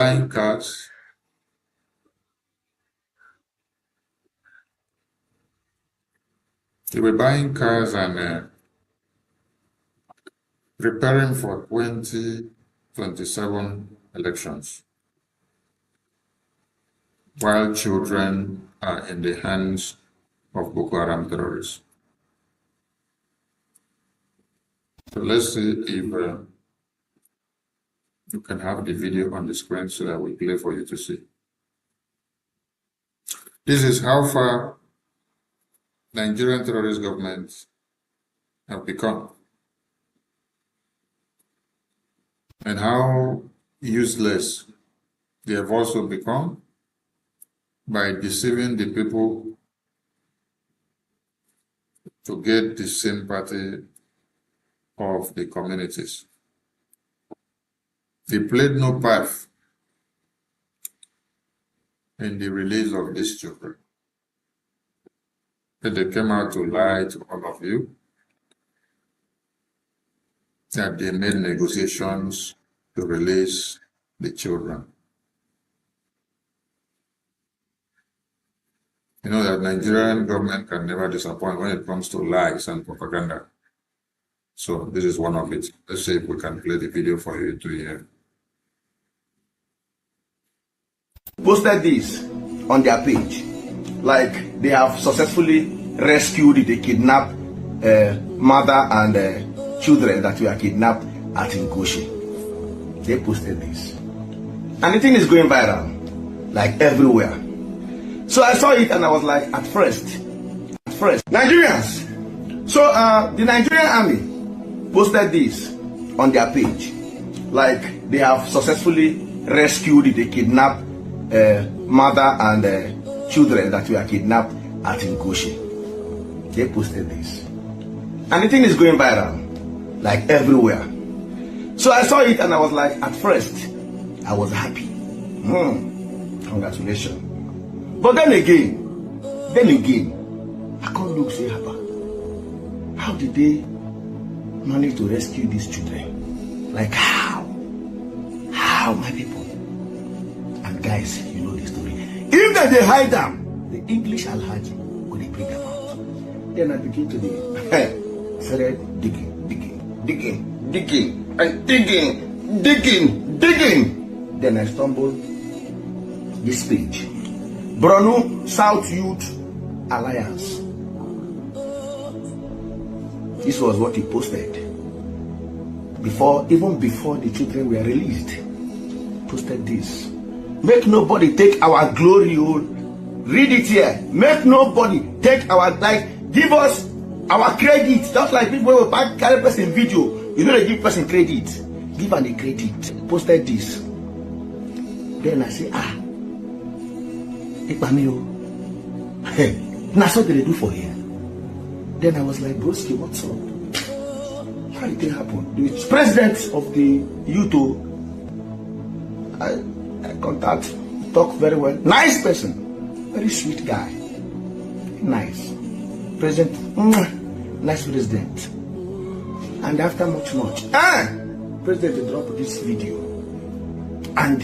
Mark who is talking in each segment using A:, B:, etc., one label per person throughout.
A: buying cars. They were buying cars and preparing for 2027 elections, while children are in the hands of Boko Haram terrorists. So let's see if you can have the video on the screen so that we play for you to see. This is how far Nigerian terrorist governments have become, and how useless they have also become by deceiving the people to get the sympathy of the communities. They played no part in the release of these children. They came out to lie to all of you that they made negotiations to release the children. You know that Nigerian government can never disappoint when it comes to lies and propaganda. So this is one of it. Let's see if we can play the video for you to hear.
B: Posted this on their page, like they have successfully rescued the kidnapped mother and children that were kidnapped at Ngoshi. They posted this, and the thing is going viral, like everywhere. So I saw it and I was like, at first, Nigerians. So the Nigerian army posted this on their page, like they have successfully rescued the kidnapped mother and children that were kidnapped at Ngoshi. They posted this, and the thing is going viral, like everywhere. So I saw it and I was like, at first, I was happy. Congratulations. But then again, I can't look say, how did they manage to rescue these children? Like how? How, my people? And guys, you know the story. If they hide them, the English Alhaji will bring them out. Then I begin to started digging. Then I stumbled this page. Borno South Youth Alliance. This was what he posted even before the children were released. Posted this. Make nobody take our glory. Read it here. Make nobody take our, like, give us our credit. Just like people will carry person video. You know they give person credit. Give them the credit. Posted this. Then I say, that's what they do for here. Then I was like, broski, what's up? How did it happen? The president of the youth, I contact, talk very well. Nice person. Very sweet guy. Nice. President, nice president. And after much, president dropped this video. And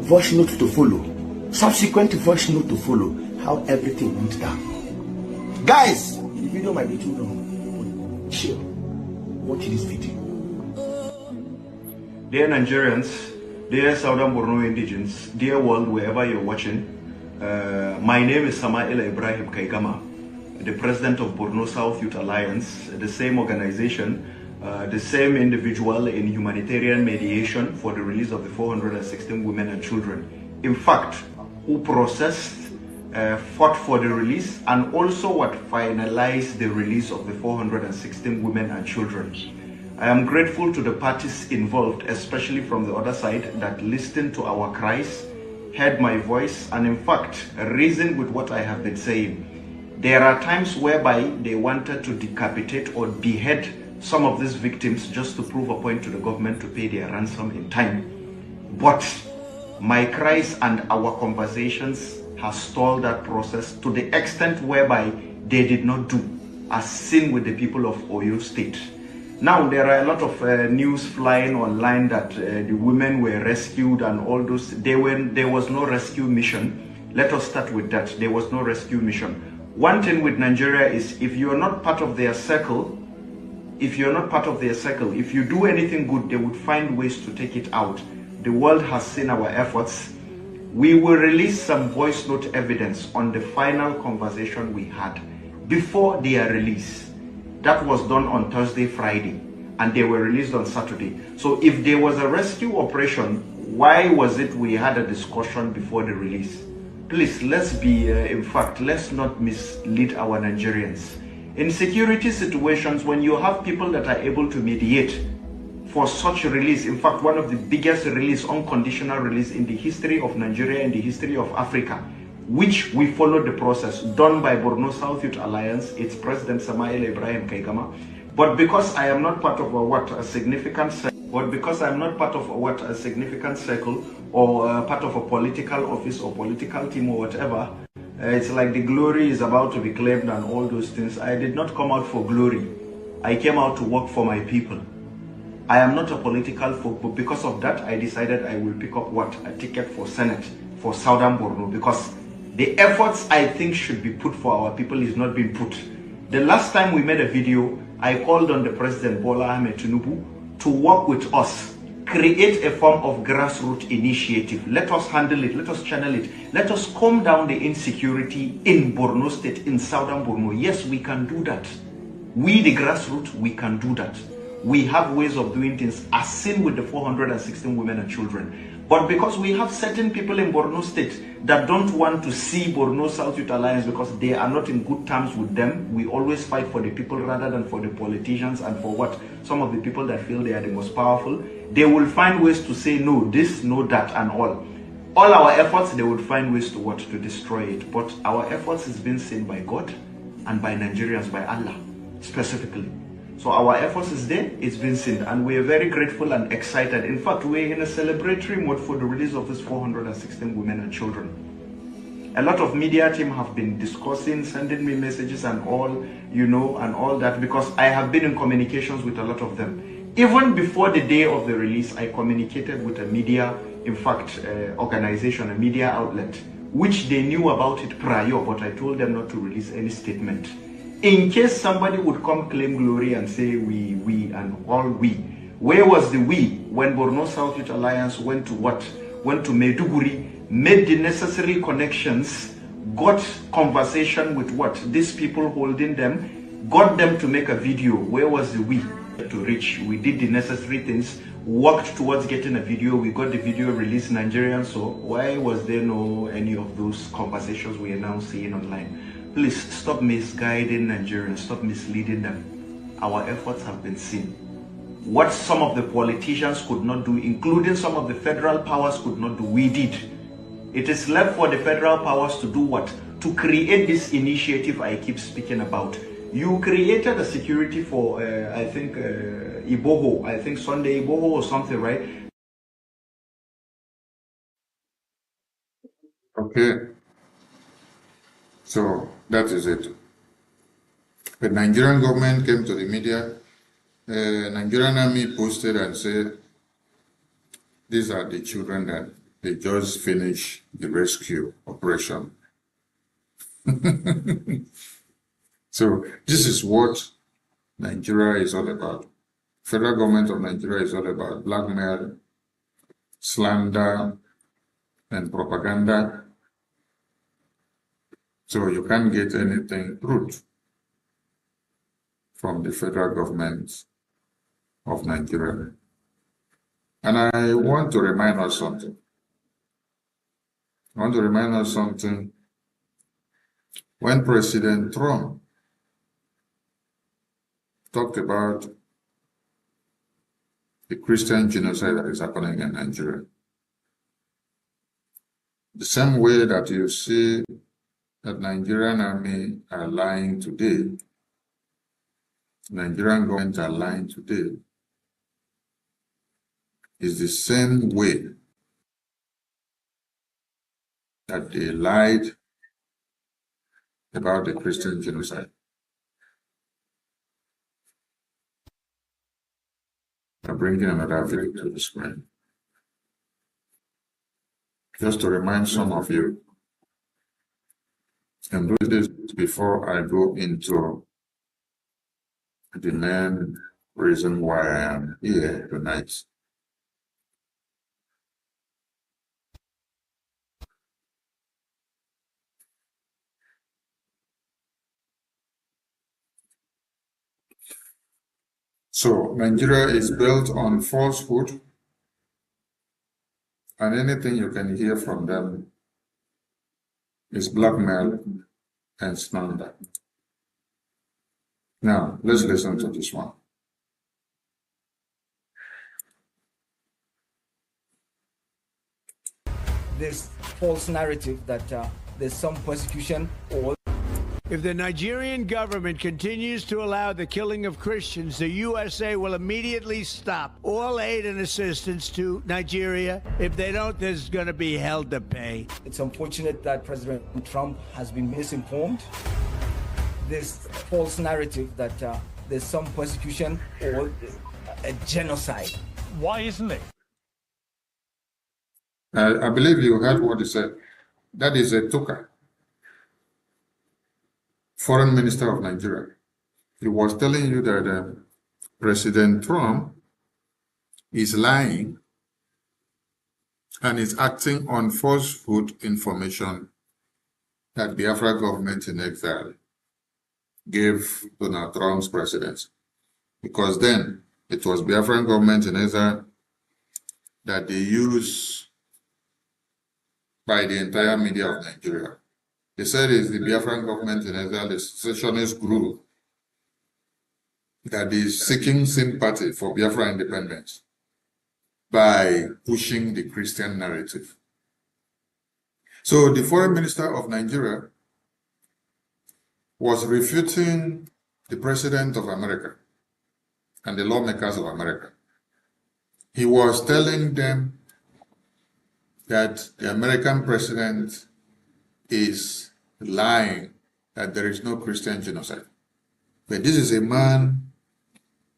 B: voice note to follow. Subsequent voice note to follow. How everything went down. Guys, the video might be too long. Chill. Watch this video.
C: Dear Nigerians, dear Southern Borno indigenes, dear world, wherever you're watching, my name is Samaila Ibrahim Kaigama, the president of Borno South Youth Alliance, the same organization, the same individual in humanitarian mediation for the release of the 416 women and children. In fact, who processed, fought for the release, and also what finalized the release of the 416 women and children. I am grateful to the parties involved, especially from the other side, that listened to our cries, heard my voice, and in fact, reasoned with what I have been saying. There are times whereby they wanted to decapitate or behead some of these victims just to prove a point to the government to pay their ransom in time. But my cries and our conversations has stalled that process to the extent whereby they did not do as seen with the people of Oyo State. Now, there are a lot of news flying online that the women were rescued and all those. There was no rescue mission. Let us start with that. There was no rescue mission. One thing with Nigeria is if you are not part of their circle, if you do anything good, they would find ways to take it out. The world has seen our efforts. We will release some voice note evidence on the final conversation we had before their release. That was done on Thursday, Friday, and they were released on Saturday. So if there was a rescue operation, why was it we had a discussion before the release? Please, let's be, let's not mislead our Nigerians. In security situations, when you have people that are able to mediate for such a release, in fact, one of the biggest release, unconditional release in the history of Nigeria and the history of Africa, which we followed the process done by Borno South Youth Alliance, its president Samael Ibrahim Kaigama. But because I am not part of a significant circle, or part of a political office or political team or whatever, it's like the glory is about to be claimed and all those things. I did not come out for glory. I came out to work for my people. I am not a political folk, but because of that, I decided I will pick up a ticket for Senate for Southern Borno, because the efforts I think should be put for our people is not being put. The last time we made a video, I called on the President Bola Ahmed Tinubu to work with us, create a form of grassroots initiative. Let us handle it, let us channel it, let us calm down the insecurity in Borno State, in Southern Borno. Yes, we can do that. We, the grassroots, we can do that. We have ways of doing things, as seen with the 416 women and children. But because we have certain people in Borno State that don't want to see Borno South Youth Alliance because they are not in good terms with them, we always fight for the people rather than for the politicians and for what some of the people that feel they are the most powerful. They will find ways to say no this, no that, and all. All our efforts, they would find ways to what? To destroy it. But our efforts is being seen by God and by Nigerians, by Allah specifically. So our efforts is there, it's been seen, and we are very grateful and excited. In fact, we're in a celebratory mode for the release of these 416 women and children. A lot of media team have been discussing, sending me messages and all, and all that, because I have been in communications with a lot of them. Even before the day of the release, I communicated with a media, organization, a media outlet, which they knew about it prior, but I told them not to release any statement. In case somebody would come claim glory and say we and all we. Where was the we when Borno South Youth Alliance went to what? Went to Maiduguri, made the necessary connections, got conversation with what? These people holding them, got them to make a video. Where was the we to reach? We did the necessary things, worked towards getting a video. We got the video released in Nigeria. So why was there no any of those conversations we are now seeing online? Please stop misguiding Nigerians, stop misleading them. Our efforts have been seen. What some of the politicians could not do, including some of the federal powers could not do, we did. It is left for the federal powers to do what? To create this initiative I keep speaking about. You created a security for, I think, Iboho, I think Sunday Iboho or something, right?
A: Okay. So that is it. The Nigerian government came to the media. Nigerian army posted and said, these are the children that they just finished the rescue operation. So this is what Nigeria is all about. Federal government of Nigeria is all about blackmail, slander, and propaganda. So you can't get anything truth from the federal government of Nigeria. And I want to remind us something. When President Trump talked about the Christian genocide that is happening in Nigeria, the same way that you see that Nigerian army are lying today, Nigerian government are lying today, is the same way that they lied about the Christian genocide. I'm bringing another video to the screen. Just to remind some of you, and do this before I go into the main reason why I am here tonight. So Nigeria is built on falsehood, and anything you can hear from them is blackmail and slander. Now, let's listen to this one.
D: This false narrative that there's some persecution or
E: if the Nigerian government continues to allow the killing of Christians, the USA will immediately stop all aid and assistance to Nigeria. If they don't, there's going to be hell to pay.
D: it's unfortunate that President Trump has been misinformed. This false narrative that there's some persecution or a genocide.
F: Why isn't it?
A: I believe you heard what he said. That is a Tuka, Foreign Minister of Nigeria. He was telling you that President Trump is lying and is acting on falsehood information that the Biafra government in exile gave Donald Trump's presidency. Because then it was Biafran government in exile that they use by the entire media of Nigeria. They said it's the Biafran government in exile, the secessionist group that is seeking sympathy for Biafra independence by pushing the Christian narrative. So the foreign minister of Nigeria was refuting the president of America and the lawmakers of America. He was telling them that the American president is lying, that there is no Christian genocide. But this is a man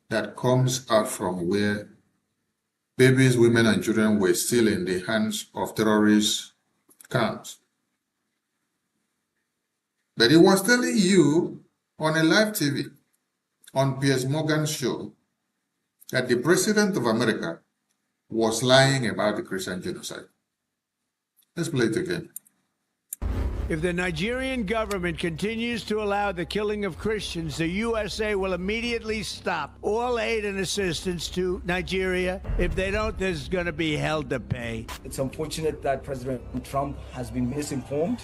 A: that comes out from where babies, women, and children were still in the hands of terrorist camps. But he was telling you on a live TV, on Piers Morgan's show, that the president of America was lying about the Christian genocide. Let's play it again.
E: If the Nigerian government continues to allow the killing of Christians, the USA will immediately stop all aid and assistance to Nigeria. If they don't, there's going to be hell to pay.
D: It's unfortunate that President Trump has been misinformed.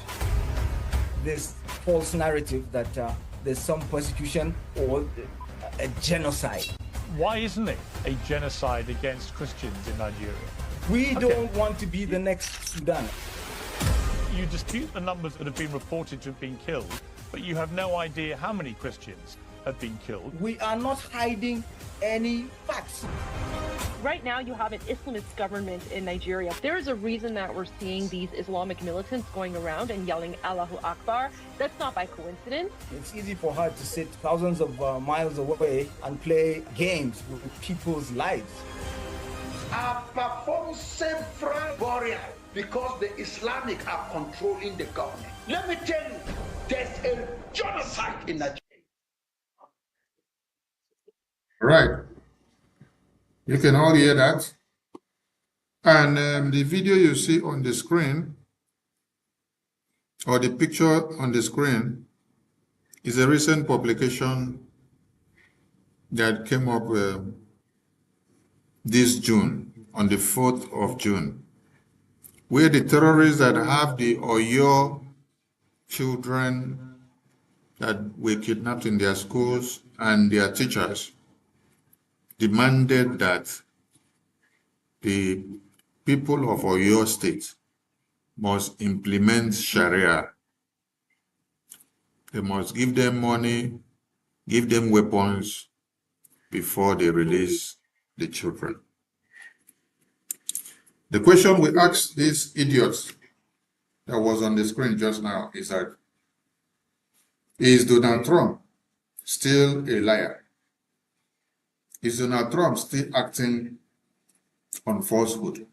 D: This false narrative that there's some persecution or a genocide.
F: Why isn't it a genocide against Christians in Nigeria?
D: We don't want to be the next Sudan.
F: You dispute the numbers that have been reported to have been killed, but you have no idea how many Christians have been killed.
D: We are not hiding any facts.
G: Right now, you have an Islamist government in Nigeria. There is a reason that we're seeing these Islamic militants going around and yelling Allahu Akbar. That's not by coincidence.
D: It's easy for her to sit thousands of miles away and play games with people's lives.
H: I perform several burials because the Islamic are controlling the government. Let me tell you, there's a genocide in Nigeria.
A: Right. You can all hear that. And the video you see on the screen, or the picture on the screen, is a recent publication that came up this June, on the 4th of June, where the terrorists that have the Oyo children that were kidnapped in their schools and their teachers demanded that the people of Oyo State must implement Sharia. They must give them money, give them weapons before they release the children. The question we asked these idiots that was on the screen just now is that, is Donald Trump still a liar? is Donald Trump still acting on falsehood?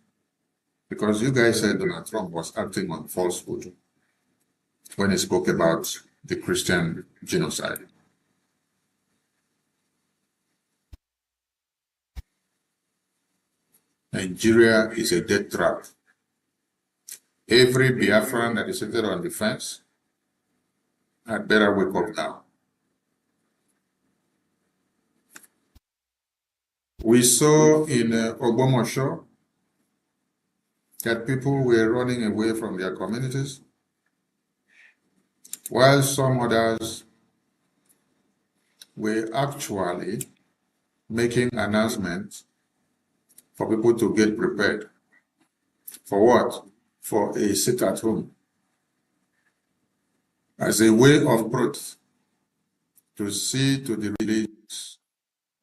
A: Because you guys said Donald Trump was acting on falsehood when he spoke about the Christian genocide. Nigeria is a death trap. Every Biafran that is seated on the fence had better wake up now. We saw in Ogbomosho that people were running away from their communities, while some others were actually making announcements for people to get prepared. For what? For a sit at home. As a way of protest, to see to the release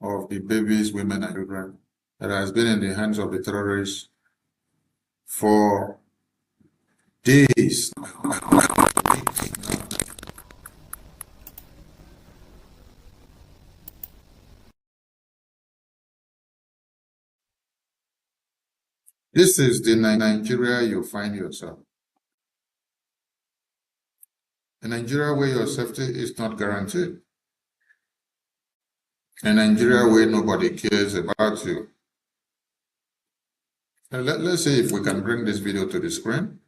A: of the babies, women, and children that has been in the hands of the terrorists for days. This is the Nigeria you find yourself. A Nigeria where your safety is not guaranteed. A Nigeria where nobody cares about you. Let's see if we can bring this video to the screen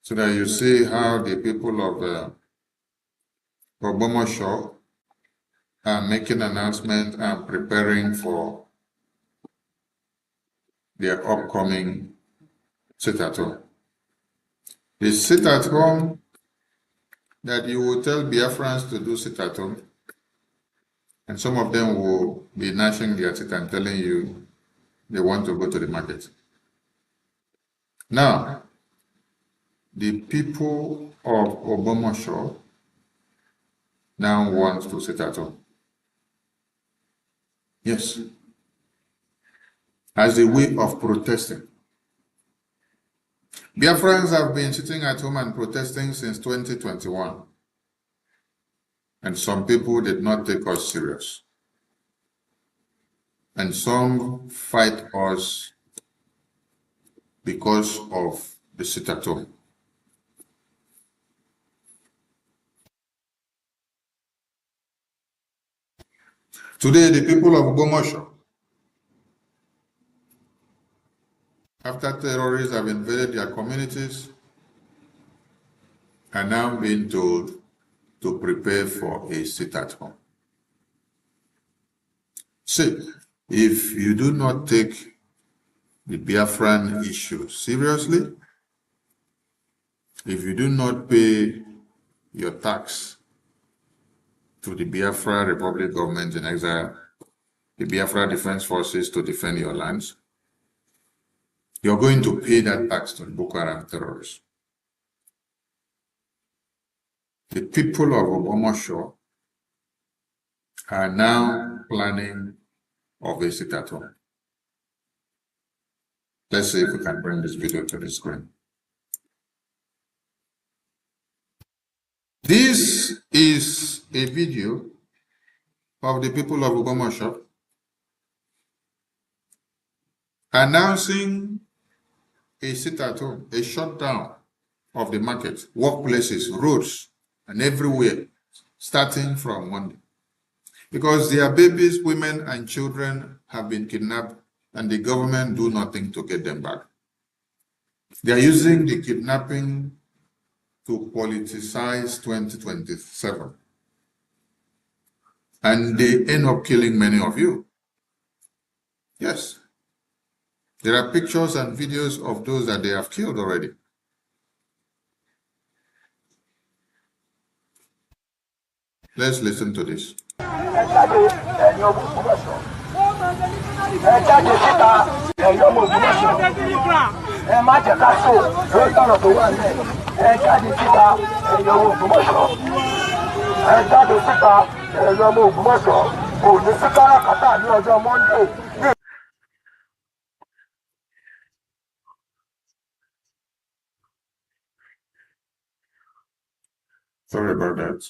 A: so that you see how the people of Ogbomosho are making announcements and preparing for their upcoming sit-at-home. The sit-at-home that you will tell Biafrans to do sit-at-home, and some of them will be gnashing their teeth and telling you they want to go to the market. Now, the people of Ogbomosho now want to sit at home. Yes. As a way of protesting. Biafrans have been sitting at home and protesting since 2021. And some people did not take us serious. And some fight us because of the sit-at-home. Today, the people of Ogbomosho, after terrorists have invaded their communities, are now being told to prepare for a sit-at-home. See, if you do not take the Biafran issue seriously, if you do not pay your tax to the Biafra Republic government in exile, the Biafra Defense Forces to defend your lands, you're going to pay that tax to the Boko Haram terrorists. The people of Ogbomosho are now planning of a sit-at-home. Let's see if we can bring this video to the screen. This is a video of the people of Ogbomosho announcing a sit-at-home, a shutdown of the market, workplaces, roads, and everywhere, starting from Monday. Because their babies, women, and children have been kidnapped, and the government do nothing to get them back. They are using the kidnapping to politicize 2027. And they end up killing many of you. Yes. There are pictures and videos of those that they have killed already. Let's listen to this. Sorry about that.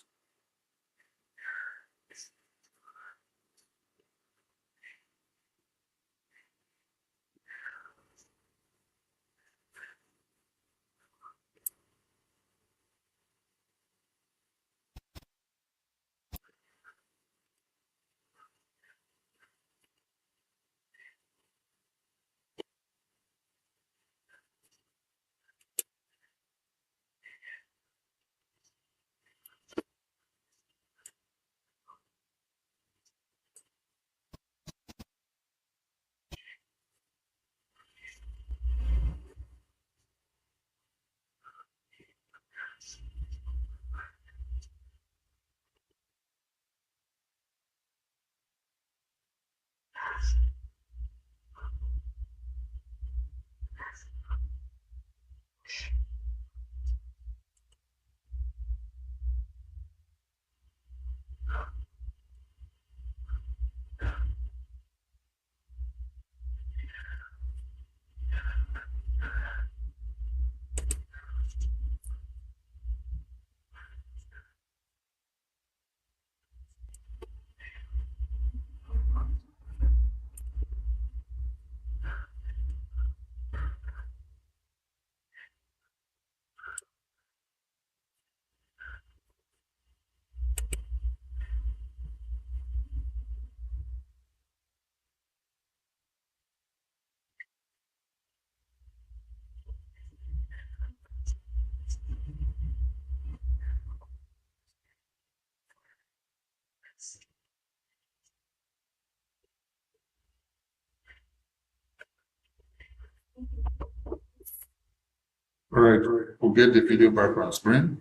A: All right, we'll get the video back on screen.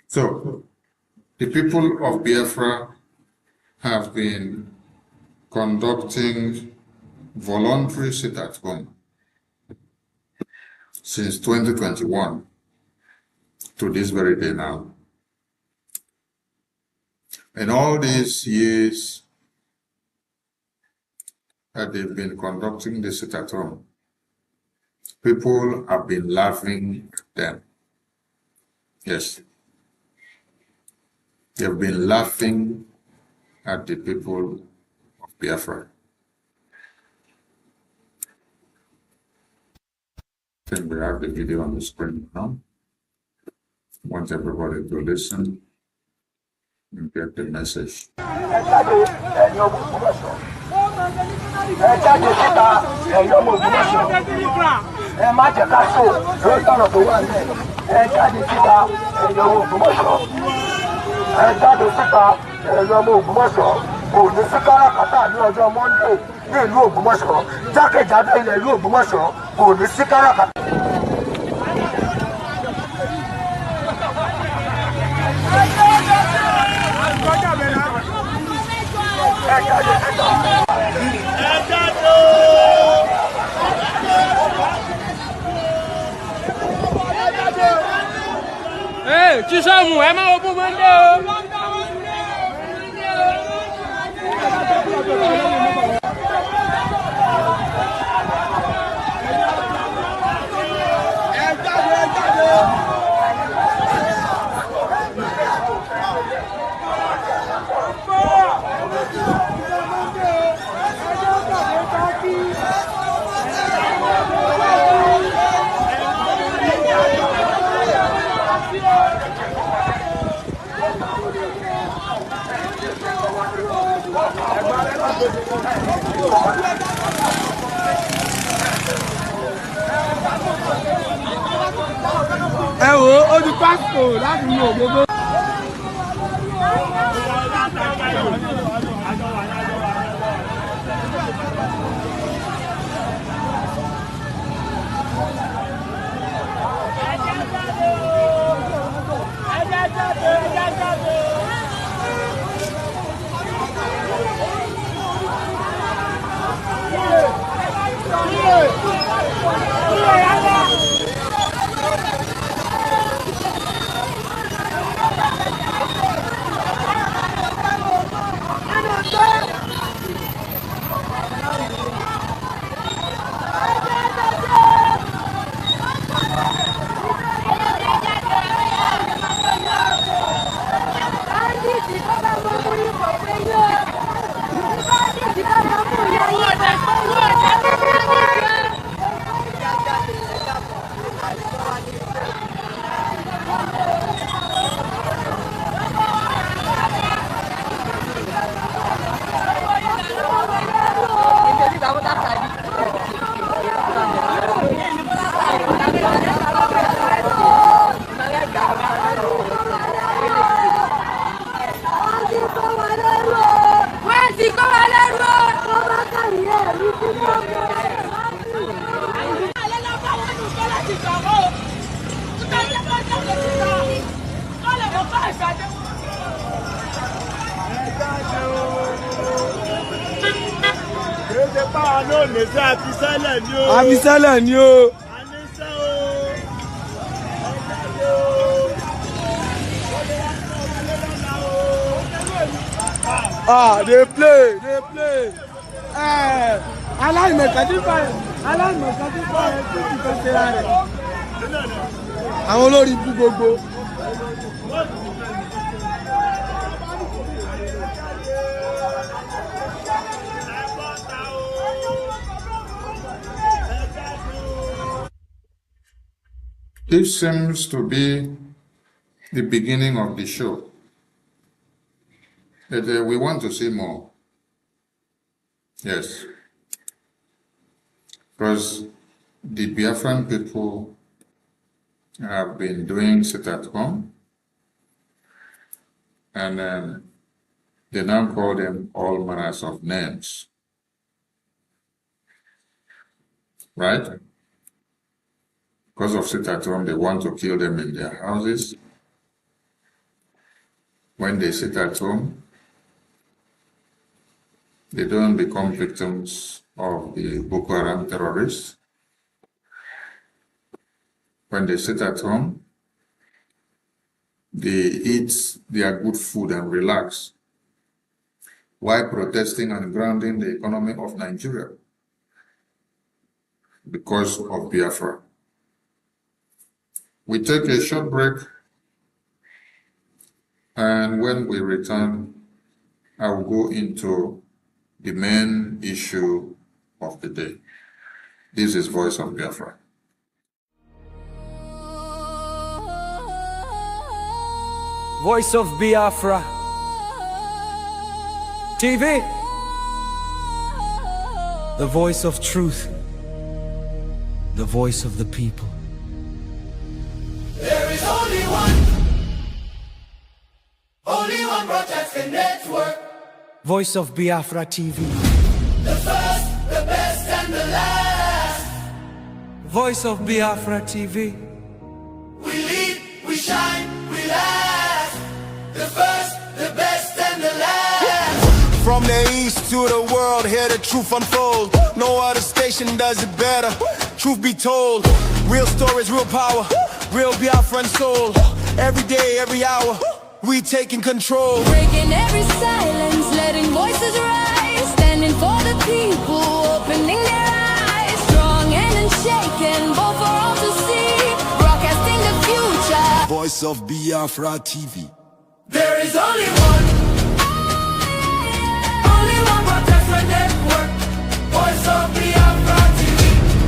A: So, the people of Biafra have been conducting voluntary sit-at-home since 2021 to this very day now. In all these years that they've been conducting the sit-at-home, people have been laughing at them. Yes. They've been laughing at the people of Biafra. I think we have the video on the screen now. I want everybody to listen and get the message.
I: Kò ní sí káràkátà ní ọjọ́ Monday ní ìlú Ògbómọ̀ṣọ́, jákèjádò ilẹ̀ ìlú Ògbómọ̀ṣọ́ kò ní sí káràkátà.
J: Chisamu, ẹ máa wo fún Monday o. Ẹ wo ó di pásítọ̀ láti mú ògbógbó. Àbísẹ́lẹ̀ ni o. They play. Aláìmọ̀kàdífà ẹ̀ tó ti fẹ́ ṣe rẹ̀. Àwọn olórí ibú gbogbo.
A: This seems to be the beginning of the show. But we want to see more. Yes. Because the Biafran people have been doing sit at home. And They now call them all manners of names. Right? Because of sit at home, they want to kill them in their houses. When they sit at home, they don't become victims of the Boko Haram terrorists. When they sit at home, they eat their good food and relax while protesting and grounding the economy of Nigeria because of Biafra. We take a short break, and when we return, I will go into the main issue of the day. This is Voice of Biafra.
K: Voice of Biafra TV, the voice of truth, the voice of the people.
L: There is only one broadcasting network.
K: Voice of Biafra TV,
L: The first, the best, and the last.
K: Voice of Biafra TV.
L: We lead, we shine, we last. The first, the best, and the last.
M: From the east to the world, hear the truth unfold. No other station does it better. Truth be told, real stories, real power, real Biafran soul. Every day, every hour, we taking control.
N: Breaking every silence, letting voices rise. Standing for the people, opening their eyes. Strong and unshaken, both for all to see. Broadcasting the future.
M: Voice of Biafra TV.
L: There is only one broadcasting network. Voice of Biafra TV.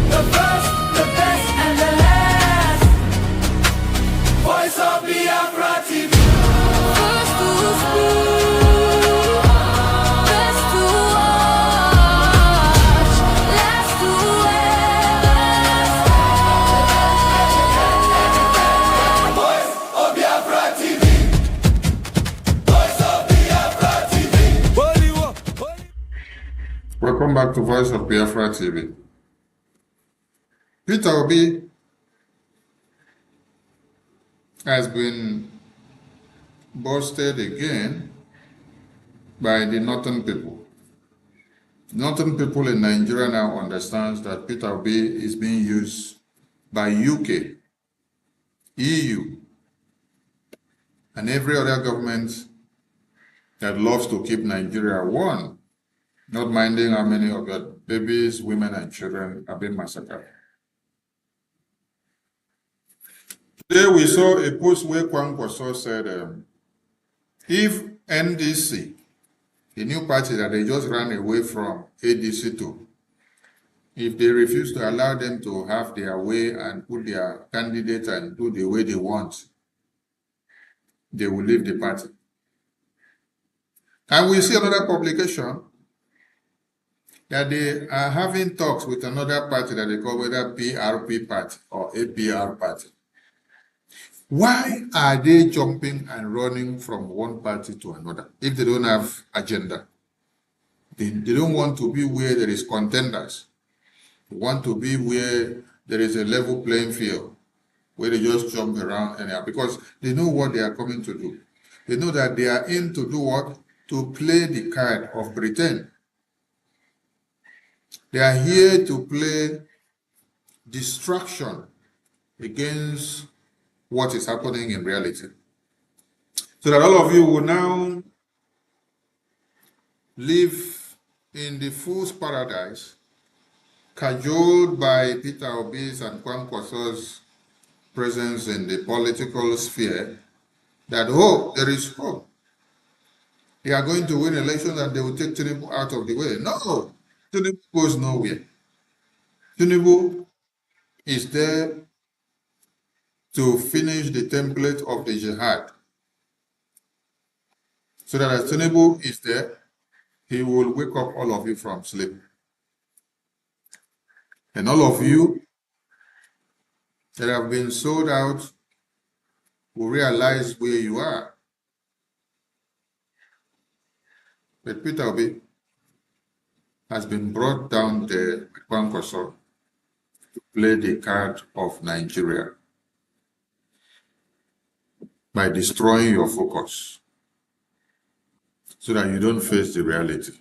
L: The first, the best, and the last. Voice of Biafra TV.
N: First to speak, best to watch, last to
L: last. Voice of Biafra TV. Voice of Biafra TV.
A: Welcome back to Voice of Biafra TV. Peter Obi has been boasted again by the northern people. Northern people in Nigeria now understands that Peter Obi is being used by UK, EU, and every other government that loves to keep Nigeria one, not minding how many of your babies, women, and children have been massacred. Today we saw a post where Kwankwaso said, if NDC, the new party that they just ran away from ADC to, if they refuse to allow them to have their way and put their candidate and do the way they want, they will leave the party. And we see another publication that they are having talks with another party that they call whether PRP party or APR party. Why are they jumping and running from one party to another if they don't have agenda? They don't want to be where there is contenders. They want to be where there is a level playing field, where they just jump around anyhow, because they know what they are coming to do. They know that they are in to do what? To play the card of Britain. They are here to play distraction against what is happening in reality. So that all of you will now live in the fool's paradise, cajoled by Peter Obi's and Kwankwaso's presence in the political sphere, that hope, there is hope. They are going to win elections and they will take Tinubu out of the way. No, Tinubu goes nowhere. Tinubu is there to finish the template of the jihad. So that as Tinubu is there, he will wake up all of you from sleep. And all of you that have been sold out will realize where you are. But Peter Obi has been brought down there with Kwankwaso to play the card of Nigeria by destroying your focus so that you don't face the reality.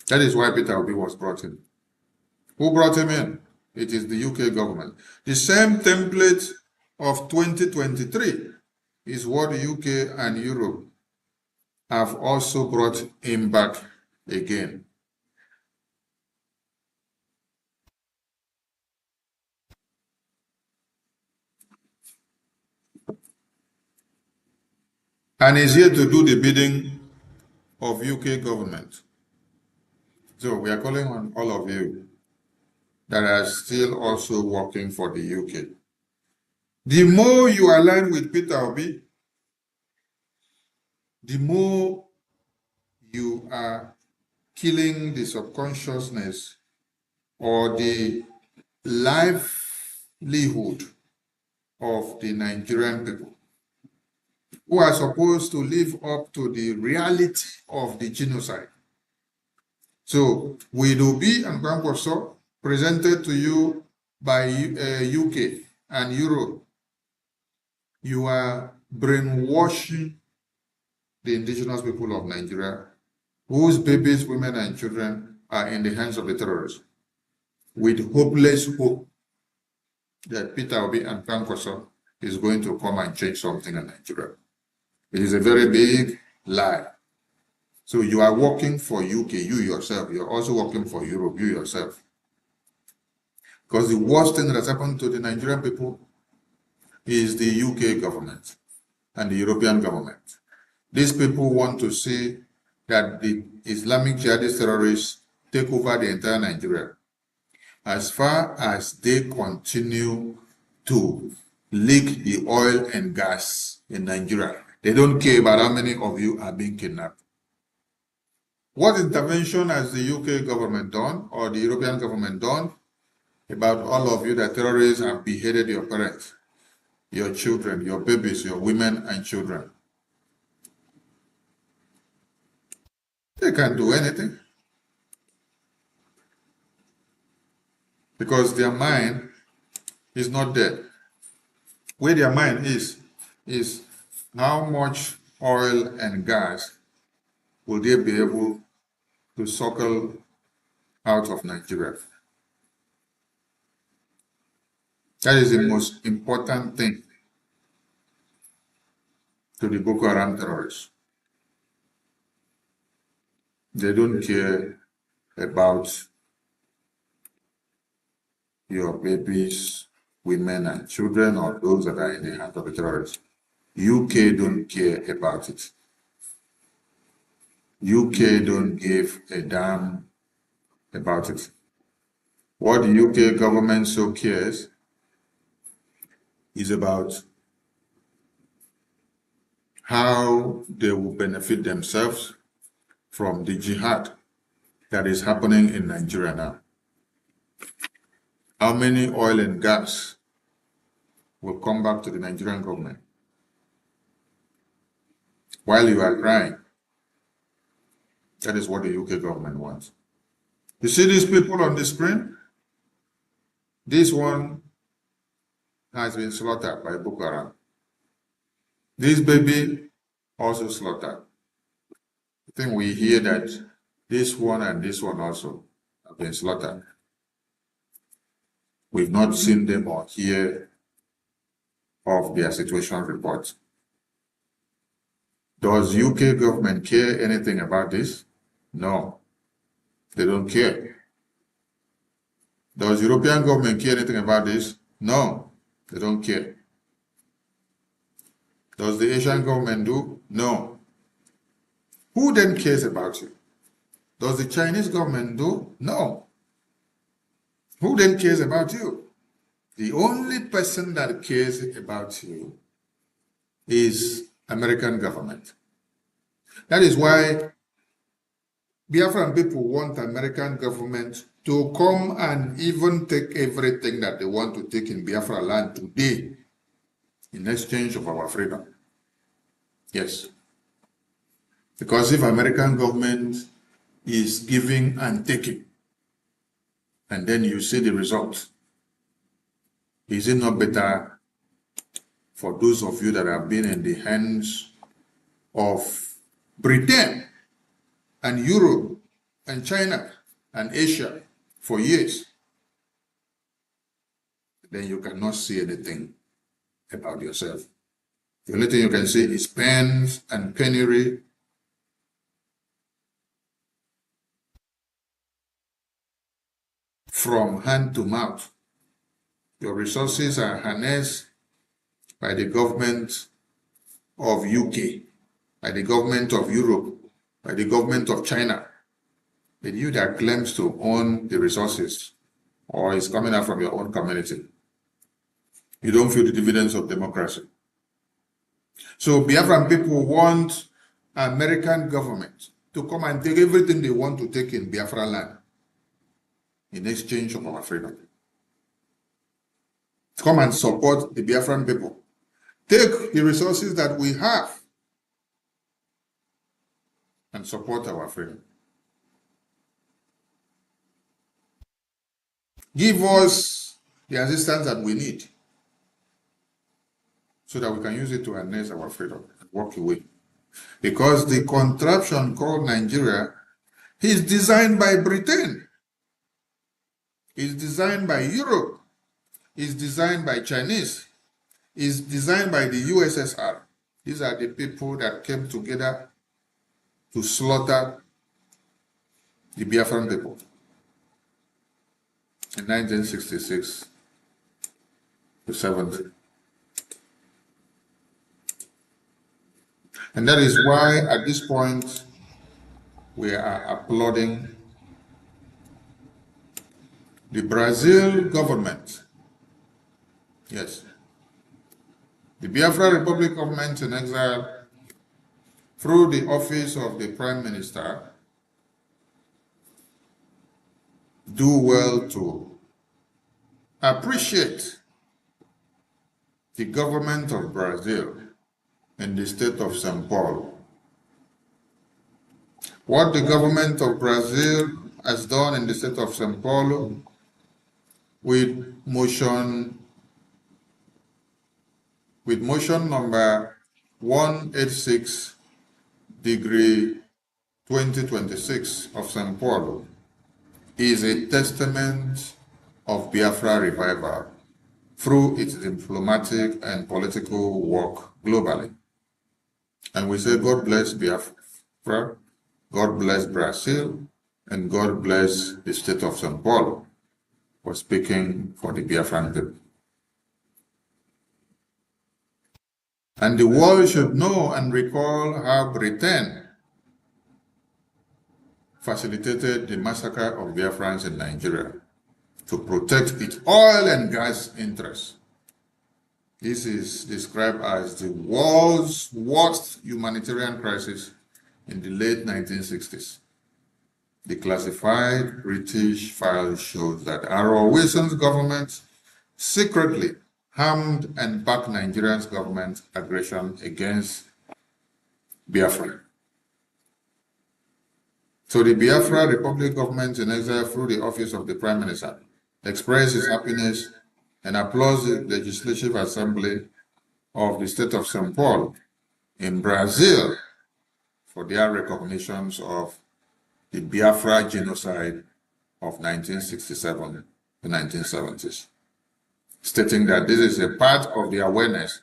A: That is why Peter Obi was brought in. Who brought him in? It is the UK government. The same template of 2023 is what the UK and Europe have also brought him back again. And is here to do the bidding of UK government. So we are calling on all of you that are still also working for the UK. The more you align with Peter Obi, the more you are killing the subconsciousness or the livelihood of the Nigerian people who are supposed to live up to the reality of the genocide. So, with Obi and Kwankwaso presented to you by UK and Europe, you are brainwashing the indigenous people of Nigeria, whose babies, women, and children are in the hands of the terrorists, with hopeless hope that Peter Obi and Kwankwaso is going to come and change something in Nigeria. It is a very big lie. So you are working for UK, you yourself. You're also working for Europe, you yourself. Because the worst thing that has happened to the Nigerian people is the UK government and the European government. These people want to see that the Islamic jihadist terrorists take over the entire Nigeria. As far as they continue to leak the oil and gas in Nigeria, they don't care about how many of you are being kidnapped. What intervention has the UK government done or the European government done about all of you that terrorists have beheaded your parents, your children, your babies, your women and children? They can't do anything. Because their mind is not dead. Where their mind is how much oil and gas will they be able to suckle out of Nigeria? That is the most important thing to the Boko Haram terrorists. They don't care about your babies, women and children, or those that are in the hands of the terrorists. UK don't care about it. UK don't give a damn about it. What the UK government so cares is about how they will benefit themselves from the jihad that is happening in Nigeria now. How many oil and gas will come back to the Nigerian government while you are crying? That is what the UK government wants. You see these people on the screen? This one has been slaughtered by Boko Haram. This baby also slaughtered. I think we hear that this one and this one also have been slaughtered. We've not seen them or hear of their situation reports. Does UK government care anything about this? No, they don't care. Does European government care anything about this? No, they don't care. Does the Asian government do? No. Who then cares about you? Does the Chinese government do? No. Who then cares about you? The only person that cares about you is American government. That is why Biafran people want American government to come and even take everything that they want to take in Biafra land today in exchange of our freedom. Yes. Because if American government is giving and taking, and then you see the result, is it not better for those of you that have been in the hands of Britain and Europe and China and Asia for years? Then you cannot see anything about yourself. The only thing you can see is pens and penury. From hand to mouth. Your resources are harnessed by the government of UK, by the government of Europe, by the government of China. The you that claims to own the resources or is coming out from your own community. You don't feel the dividends of democracy. So Biafran people want American government to come and take everything they want to take in Biafra land in exchange of our freedom. Come and support the Biafran people. Take the resources that we have and support our freedom. Give us the assistance that we need so that we can use it to harness our freedom and walk away. Because the contraption called Nigeria is designed by Britain, is designed by Europe, is designed by Chinese, is designed by the USSR. These are the people that came together to slaughter the Biafran people in 1966 to 70. And that is why at this point we are applauding the Brazil government. Yes. The Biafra Republic government in exile, through the office of the Prime Minister, do well to appreciate the government of Brazil in the state of São Paulo. What the government of Brazil has done in the state of São Paulo with motion number 186 degree 2026 of São Paulo is a testament of Biafra revival through its diplomatic and political work globally. And we say, God bless Biafra, God bless Brazil, and God bless the state of São Paulo for speaking for the Biafran people. And the world should know and recall how Britain facilitated the massacre of Biafrans in Nigeria to protect its oil and gas interests. This is described as the world's worst humanitarian crisis in the late 1960s. The classified British file shows that Harold Wilson's government secretly harmed and backed Nigeria's government aggression against Biafra. So the Biafra Republic government in exile through the office of the Prime Minister expressed its happiness and applauds the Legislative Assembly of the state of São Paulo in Brazil for their recognitions of the Biafra genocide of 1967 to 1970s, stating that this is a part of the awareness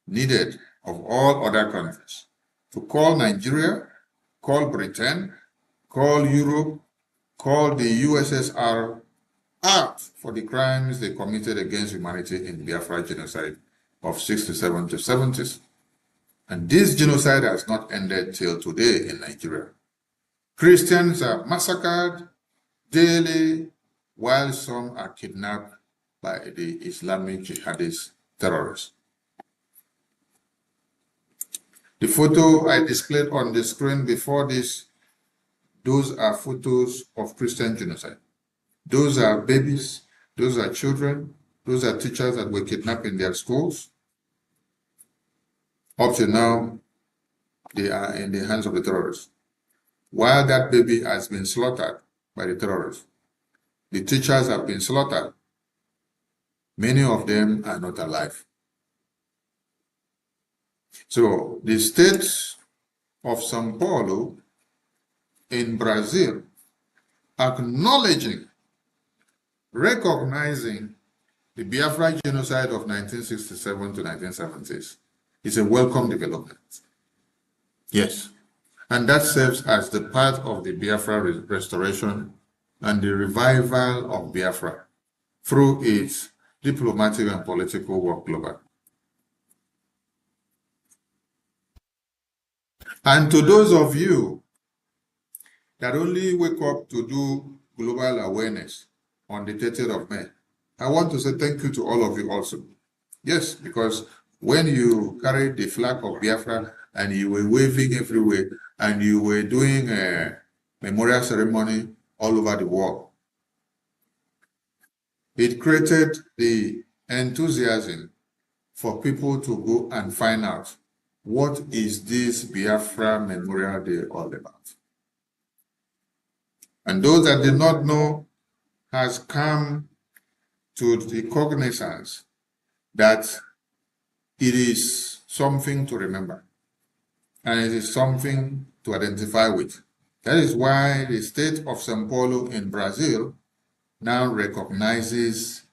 A: needed of all other countries to call Nigeria, call Britain, call Europe, call the USSR out for the crimes they committed against humanity in Biafra genocide of 67 to 70s. And this genocide has not ended till today in Nigeria. Christians are massacred daily while some are kidnapped by the Islamic jihadist terrorists. The photo I displayed on the screen before this, those are photos of Christian genocide. Those are babies, those are children, those are teachers that were kidnapped in their schools. Up to now, they are in the hands of the terrorists. While that baby has been slaughtered by the terrorists, the teachers have been slaughtered. Many of them are not alive. So the state of São Paulo in Brazil, acknowledging, recognizing the Biafra genocide of 1967 to 1970s, is a welcome development. Yes. And that serves as the part of the Biafra restoration and the revival of Biafra through its diplomatic and political work globally. And to those of you that only wake up to do global awareness on the 30th of May, I want to say thank you to all of you also. Yes, because when you carried the flag of Biafra and you were waving everywhere and you were doing a memorial ceremony all over the world, it created the enthusiasm for people to go and find out what is this Biafra Memorial Day all about. And those that did not know has come to the cognizance that it is something to remember and it is something to identify with. That is why the state of São Paulo in Brazil now recognizes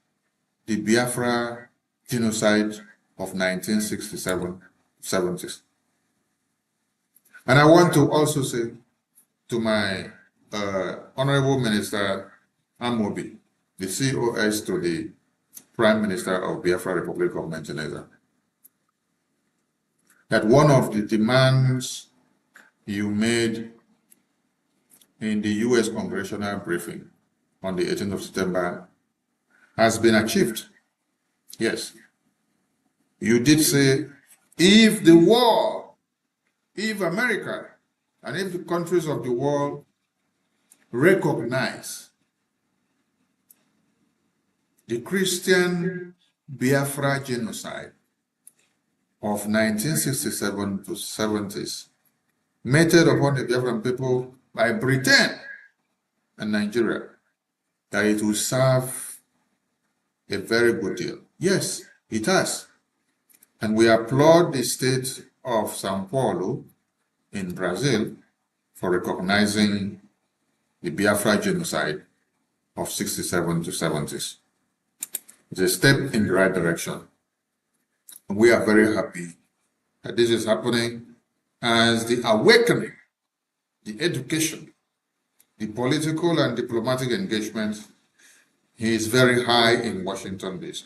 A: the Biafra genocide of 1967-70s. And I want to also say to my Honorable Minister Amobi, the COS to the Prime Minister of Biafra Republic of Nigeria, that one of the demands you made in the U.S. congressional briefing on the 18th of September has been achieved. Yes. You did say, if the world, if America, and if the countries of the world recognize the Christian Biafra genocide of 1967 to 70s, meted upon the Biafran people by Britain and Nigeria, that it will serve a very good deal. Yes, it has. And we applaud the state of São Paulo in Brazil for recognizing the Biafra genocide of 67 to 70s. It's a step in the right direction. And we are very happy that this is happening as the awakening, the education, the political and diplomatic engagement is very high in Washington, D.C.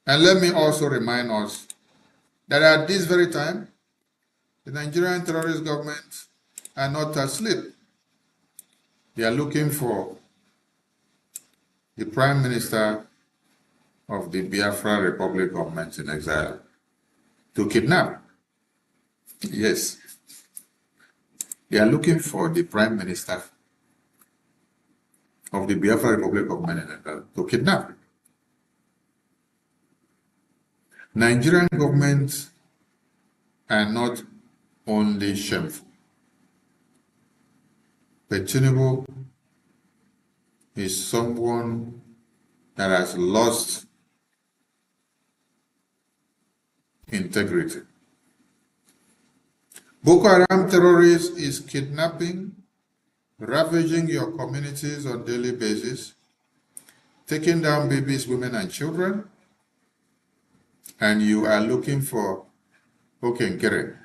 A: And let me also remind us that at this very time, the Nigerian terrorist government are not asleep. They are looking for the Prime Minister of the Biafra Republic government in exile to kidnap. Yes. They are looking for the Prime Minister of the Biafra Republic government in exile to kidnap. Nigerian governments are not only shameful, but Tinubu is someone that has lost integrity. Boko Haram terrorists is kidnapping, ravaging your communities on a daily basis, taking down babies, women, and children, and you are looking for 9Geria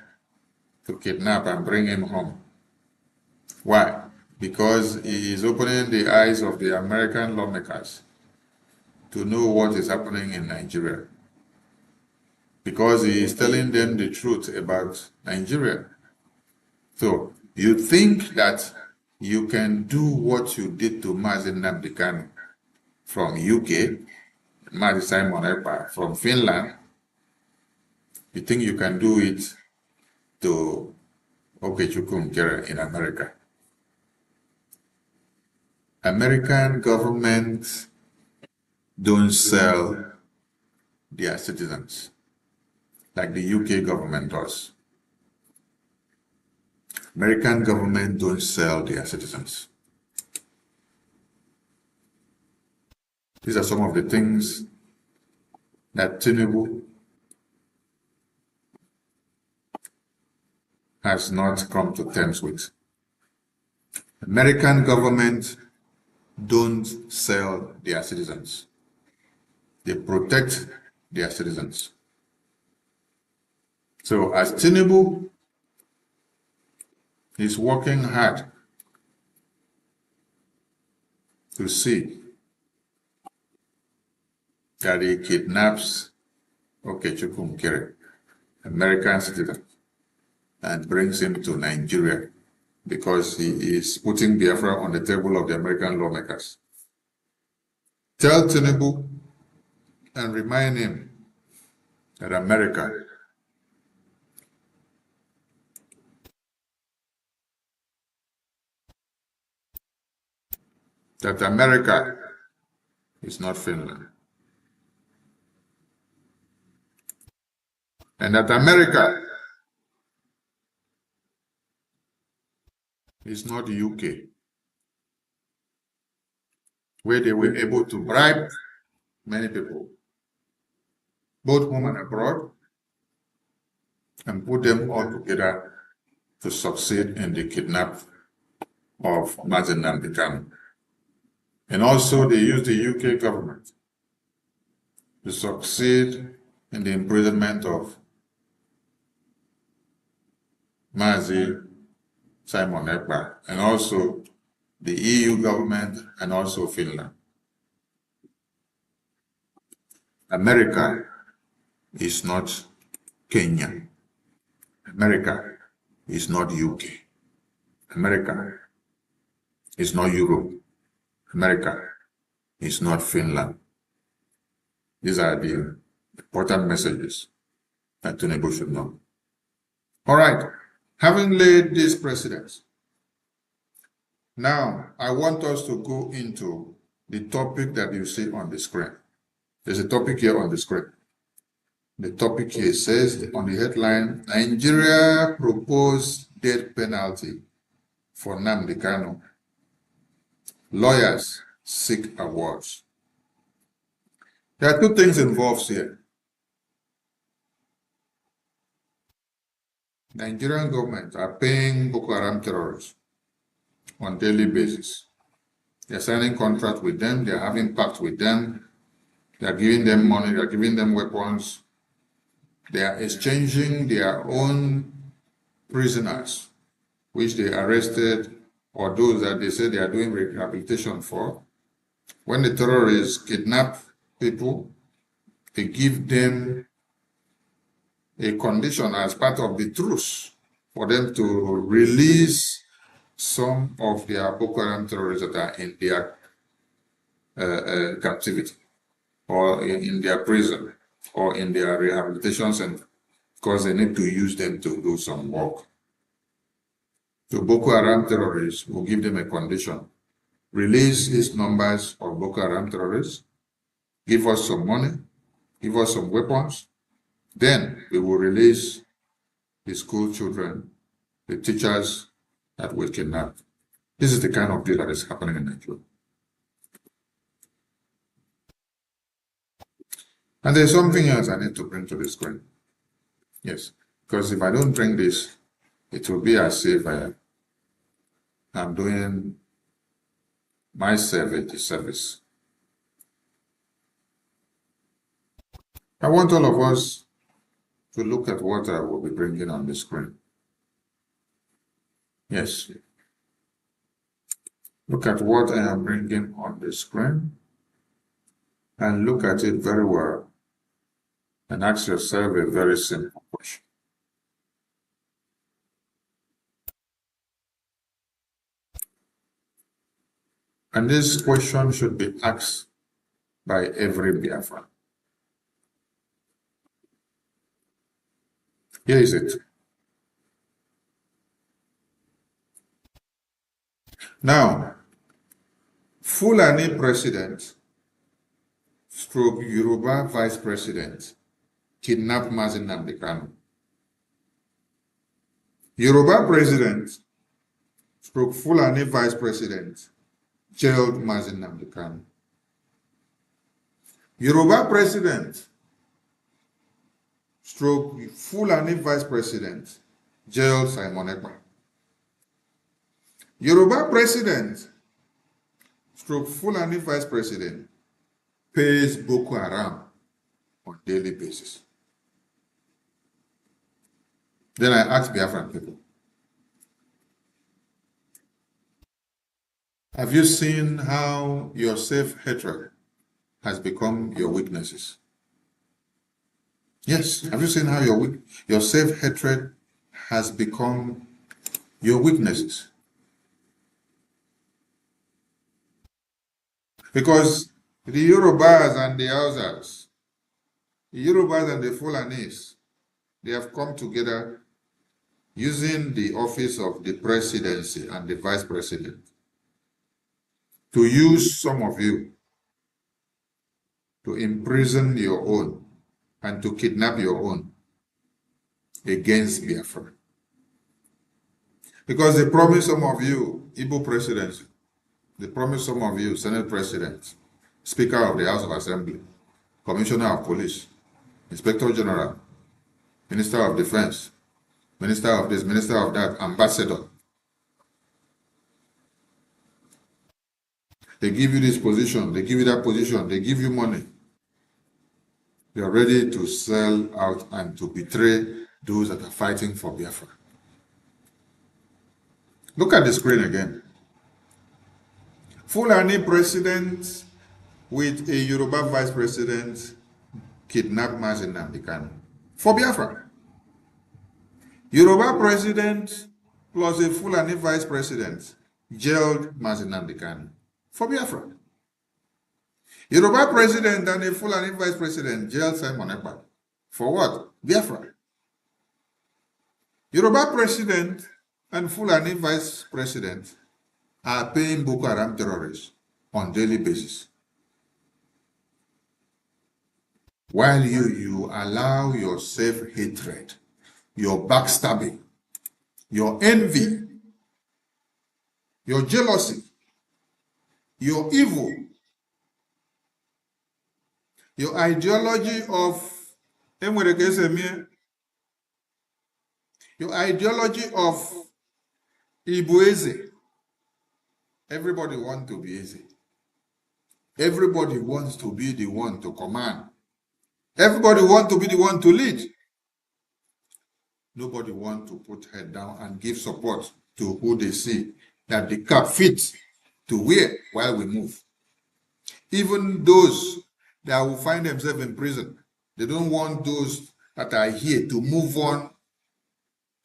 A: to kidnap and bring him home. Why? Because he is opening the eyes of the American lawmakers to know what is happening in Nigeria. Because he is telling them the truth about Nigeria. So you think that you can do what you did to Mazi Nnamdi Kanu from UK, Mazi Simon Ekpa from Finland. You think you can do it to Okechukwu 9Geria in America. American governments don't sell their citizens like the UK government does. American government don't sell their citizens. These are some of the things that Tinubu has not come to terms with. American government don't sell their citizens. They protect their citizens. So as Tinubu is working hard to see that he kidnaps Okechukwu Nkere, American citizen, and brings him to Nigeria because he is putting Biafra on the table of the American lawmakers. Tell Tinubu and remind him that America is not Finland. And that America is not UK, where they were able to bribe many people, both home and abroad, and put them all together to succeed in the kidnap of Mazen Nnamdi Kanu. And also they used the UK government to succeed in the imprisonment of Mazi Simon Ekpa, and also the EU government, and also Finland. America is not Kenya. America is not UK. America is not Europe. America is not Finland. These are the important messages that Tinubu should know. All right, having laid these precedents, now I want us to go into the topic that you see on the screen. There's a topic here on the screen. The topic here says on the headline, Nigeria proposed death penalty for Nnamdi Kanu. Lawyers seek awards. There are two things involved here. Nigerian government are paying Boko Haram terrorists on daily basis. They're signing contracts with them, they're having pacts with them, they're giving them money, they're giving them weapons, they are exchanging their own prisoners, which they arrested, or those that they say they are doing rehabilitation for. When the terrorists kidnap people, they give them a condition as part of the truce for them to release some of their Boko Haram terrorists that are in their captivity, or in their prison, or in their rehabilitation center, because they need to use them to do some work. So Boko Haram terrorists will give them a condition: release these numbers of Boko Haram terrorists, give us some money, give us some weapons, then we will release the school children, the teachers that were kidnapped. This is the kind of deal that is happening in Nigeria. And there's something else I need to bring to the screen. Yes, because if I don't bring this, it will be as if I'm doing myself a disservice. I want all of us to look at what I will be bringing on the screen. Yes. Look at what I am bringing on the screen and look at it very well and ask yourself a very simple question. And this question should be asked by every Biafran. Here is it. Now, Fulani president, stroke Yoruba vice president, kidnapped Mazen Nnamdi Kanu. Yoruba president stroke Fulani Vice President jailed Mazi Nnamdi Kanu. Yoruba President stroke Fulani Vice President jailed Simon Ekpa. Yoruba President stroke Fulani Vice President pays Boko Haram on daily basis. Then I asked Biafran people, have you seen how your self-hatred has become your weaknesses? Yes, have you seen how your self-hatred has become your weaknesses? Because the Yorubas and the Hausas, the Yorubas and the Fulanis, they have come together using the office of the presidency and the vice president to use some of you to imprison your own and to kidnap your own against Biafra. Because they promise some of you Igbo presidency, they promise some of you Senate president, Speaker of the House of Assembly, Commissioner of Police, Inspector General, Minister of Defense, Minister of this, Minister of that, Ambassador. They give you this position, they give you that position, they give you money. You are ready to sell out and to betray those that are fighting for Biafra. Look at the screen again. Fulani president with a Yoruba vice president kidnapped Mazi Nnamdi Kanu for Biafra. Yoruba president plus a Fulani vice president jailed Mazi Nnamdi Kanu for Biafra. Yoruba president and a Fulani vice president jailed Simon Ekpa for what? Biafra. Yoruba president and Fulani vice president are paying Boko Haram terrorists on daily basis. While you allow your self-hatred, your backstabbing, your envy, your jealousy, your evil, your ideology of Ibueze. Everybody wants to be easy. Everybody wants to be the one to command. Everybody wants to be the one to lead. Nobody wants to put head down and give support to who they see that the cap fits to wear while we move. Even those that will find themselves in prison, they don't want those that are here to move on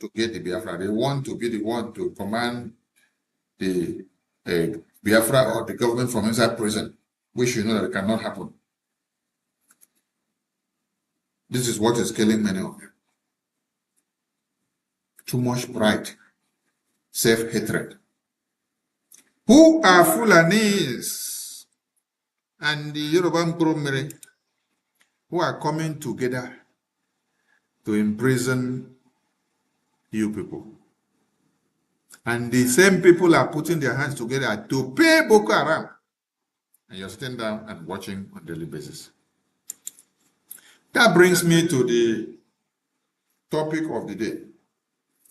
A: to get the Biafra. They want to be the one to command the Biafra or the government from inside prison, which you know that it cannot happen. This is what is killing many of you. Too much pride, self-hatred. Who are Fulanis and the Yoruba Mkurumere who are coming together to imprison you people? And the same people are putting their hands together to pay Boko Haram. And you're sitting down and watching on a daily basis. That brings me to the topic of the day.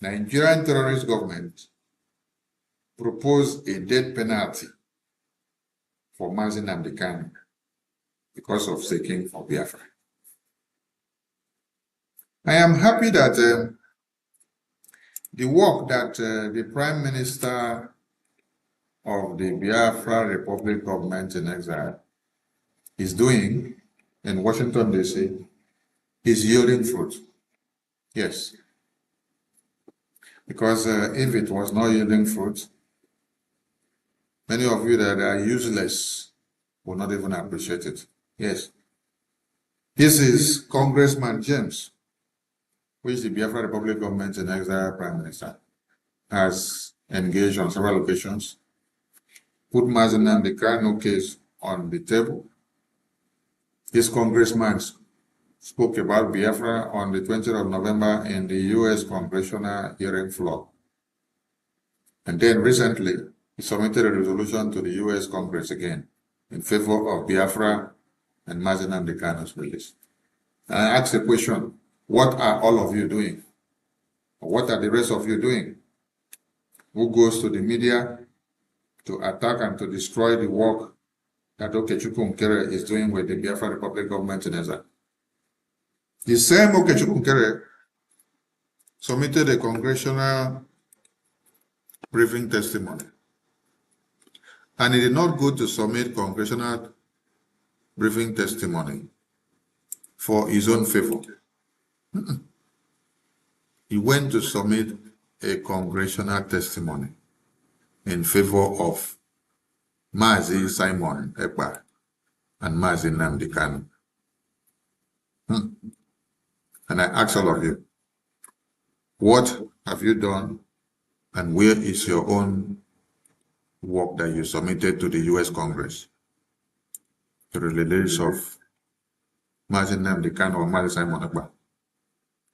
A: Nigerian terrorist government proposed a death penalty for Mazi Nnamdi Kanu because of seeking for Biafra. I am happy that the work that the Prime Minister of the Biafra Republic government in exile is doing in Washington, D.C. is yielding fruit. Yes. Because if it was not yielding fruit, many of you that are useless will not even appreciate it. Yes. This is Congressman James, which the Biafra Republic government in exile Prime Minister has engaged on several occasions, put Mazi Nnamdi Kanu case on the table. This congressman spoke about Biafra on the 20th of November in the U.S. Congressional hearing floor. And then recently, he submitted a resolution to the US Congress again in favor of Biafra and Mazi Nnamdi Kanu's release. And I asked a question, what are all of you doing? What are the rest of you doing? Who goes to the media to attack and to destroy the work that Okechukwu Nkere is doing with the Biafra Republic government in Ezza? The same Okechukwu Nkere submitted a congressional briefing testimony. And he did not go to submit congressional briefing testimony for his own favor. He went to submit a congressional testimony in favor of Mazi Simon Ekpa and Mazi Nnamdi Kanu. And I ask all of you, what have you done and where is your own work that you submitted to the US Congress to the release of Mazi Nnamdi Kanu or Mazi Simon Ekpa?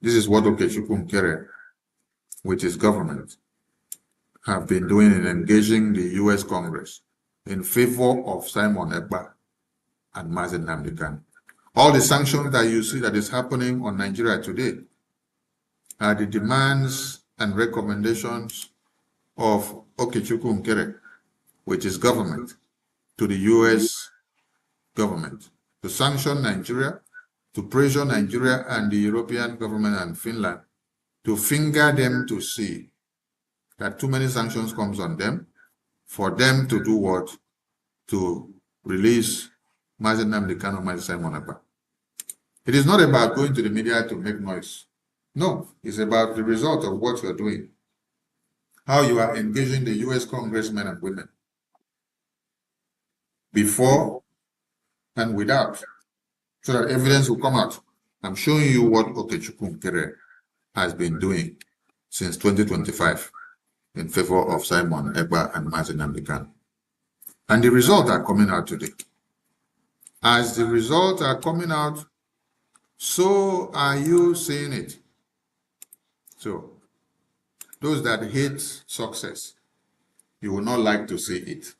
A: This is what Okechukwu Nkere, with his government, have been doing in engaging the US Congress in favor of Simon Ekpa and Mazi Nnamdi Kanu. All the sanctions that you see that is happening on Nigeria today are the demands and recommendations of Okechukwu Nkere, with his government, to the US government to sanction Nigeria, to pressure Nigeria and the European government and Finland to finger them to see that too many sanctions comes on them, for them to do what? To release Mazi Nnamdi Kanu, Mazi Simon Ekpa. It is not about going to the media to make noise. No, it's about the result of what you're doing. How you are engaging the US congressmen and women, before and without, so that evidence will come out. I'm showing you what Okechukwu Nkere has been doing since 2025 in favor of Simon Ekpa and Mazi Nnamdi Kanu. And the results are coming out today. As the results are coming out, so are you seeing it. So, those that hate success, you will not like to see it.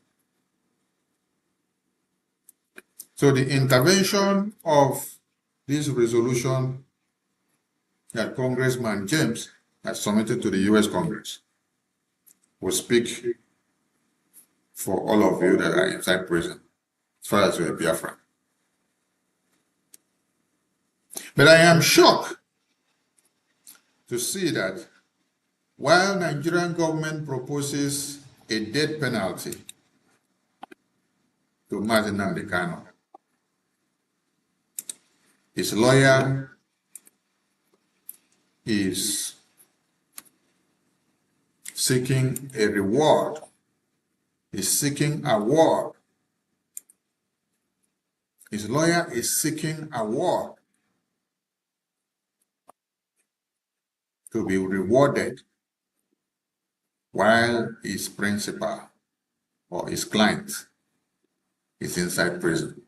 A: So the intervention of this resolution that Congressman James has submitted to the US Congress will speak for all of you that are inside prison, as far as you're a Biafran. But I am shocked to see that while Nigerian government proposes a death penalty to Mazi Nnamdi Kanu, his lawyer is seeking a reward, is seeking award. His lawyer is seeking award to be rewarded while his principal or his client is inside prison.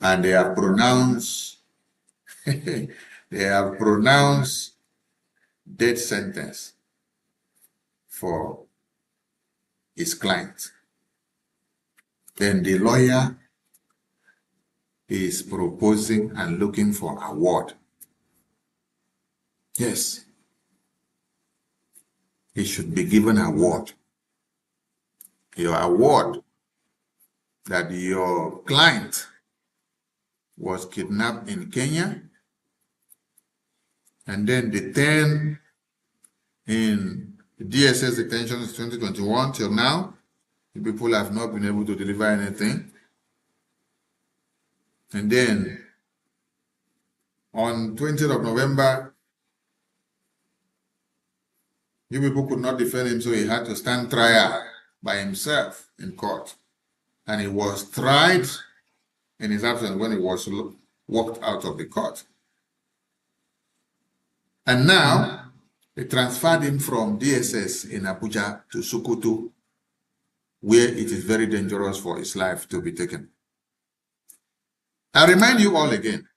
A: And they have pronounced death sentence for his client. Then the lawyer is proposing and looking for award. Yes, he should be given award. Your award that your client was kidnapped in Kenya and then detained in DSS detention since 2021 till now. The people have not been able to deliver anything. And then on 20th of November, you people could not defend him, so he had to stand trial by himself in court. And he was tried in his absence when he was walked out of the court. And now, they transferred him from DSS in Abuja to Sokoto, where it is very dangerous for his life to be taken. I remind you all again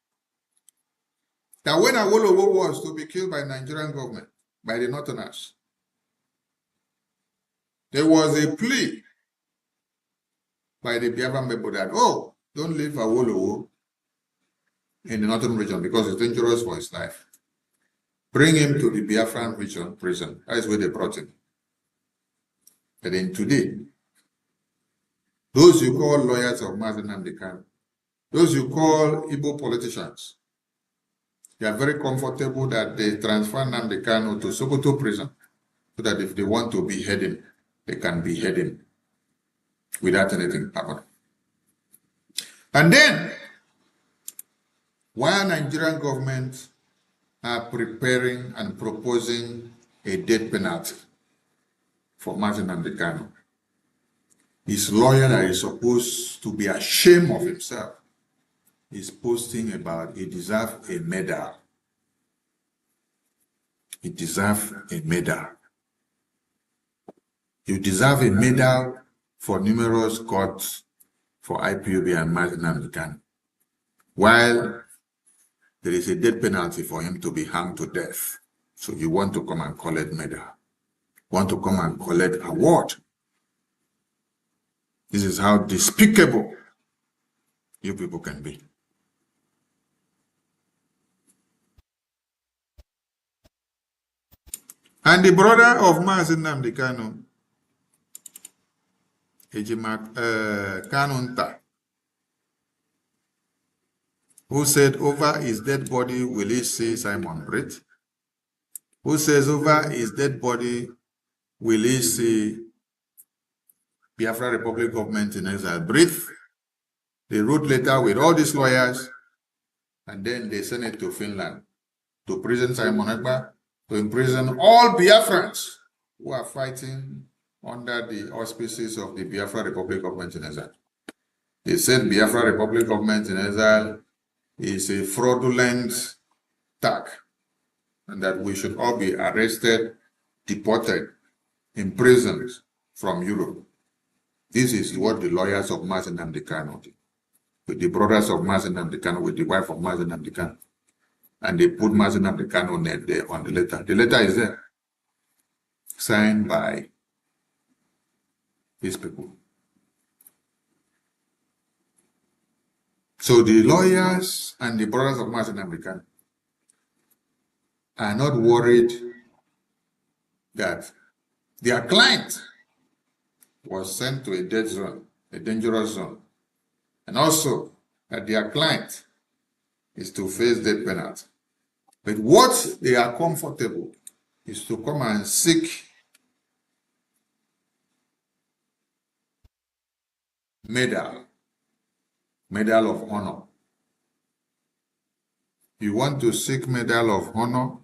A: that when Awolowo was to be killed by the Nigerian government, by the Northerners, There was a plea by the Biafran people that, oh, don't leave Awolowo in the northern region because it's dangerous for his life. Bring him to the Biafran region prison. That is where they brought him. And then today, those you call lawyers of Mazi Nnamdi Kanu, those you call Igbo politicians, they are very comfortable that they transfer Nnamdi Kanu to Sokoto prison so that if they want to behead him, they can behead him without anything happening. And then, while Nigerian government are preparing and proposing a death penalty for Mazi Nnamdi Kanu, his lawyer that is supposed to be ashamed of himself is posting about he deserves a medal. He deserves a medal. You deserve a medal for numerous courts for IPOB and Mazi Nnamdi Kanu, while there is a death penalty for him to be hanged to death. So you want to come and collect medal, want to come and collect award. This is how despicable you people can be. And the brother of Mazi Nnamdi Kanu, Kanu Nti, who said over his dead body will he see Simon breathe? Who says over his dead body will he see Biafra Republic government in exile breathe? They wrote letter with all these lawyers and then they sent it to Finland to prison Simon Ekpa, to imprison all Biafrans who are fighting under the auspices of the Biafra Republic government in exile. They said Biafra Republic government in exile is a fraudulent attack and that we should all be arrested, deported, imprisoned from Europe. This is what the lawyers of Mazi Nnamdi Kanu did, with the brothers of Mazi Nnamdi Kanu, with the wife of Mazi Nnamdi Kanu. And they put Mazi Nnamdi Kanu name there on the letter. The letter is there, signed by these people. So the lawyers and the brothers of Mazi Nnamdi Kanu are not worried that their client was sent to a dead zone, a dangerous zone, and also that their client is to face death penalty. But what they are comfortable is to come and seek medal of honor. You want to seek medal of honor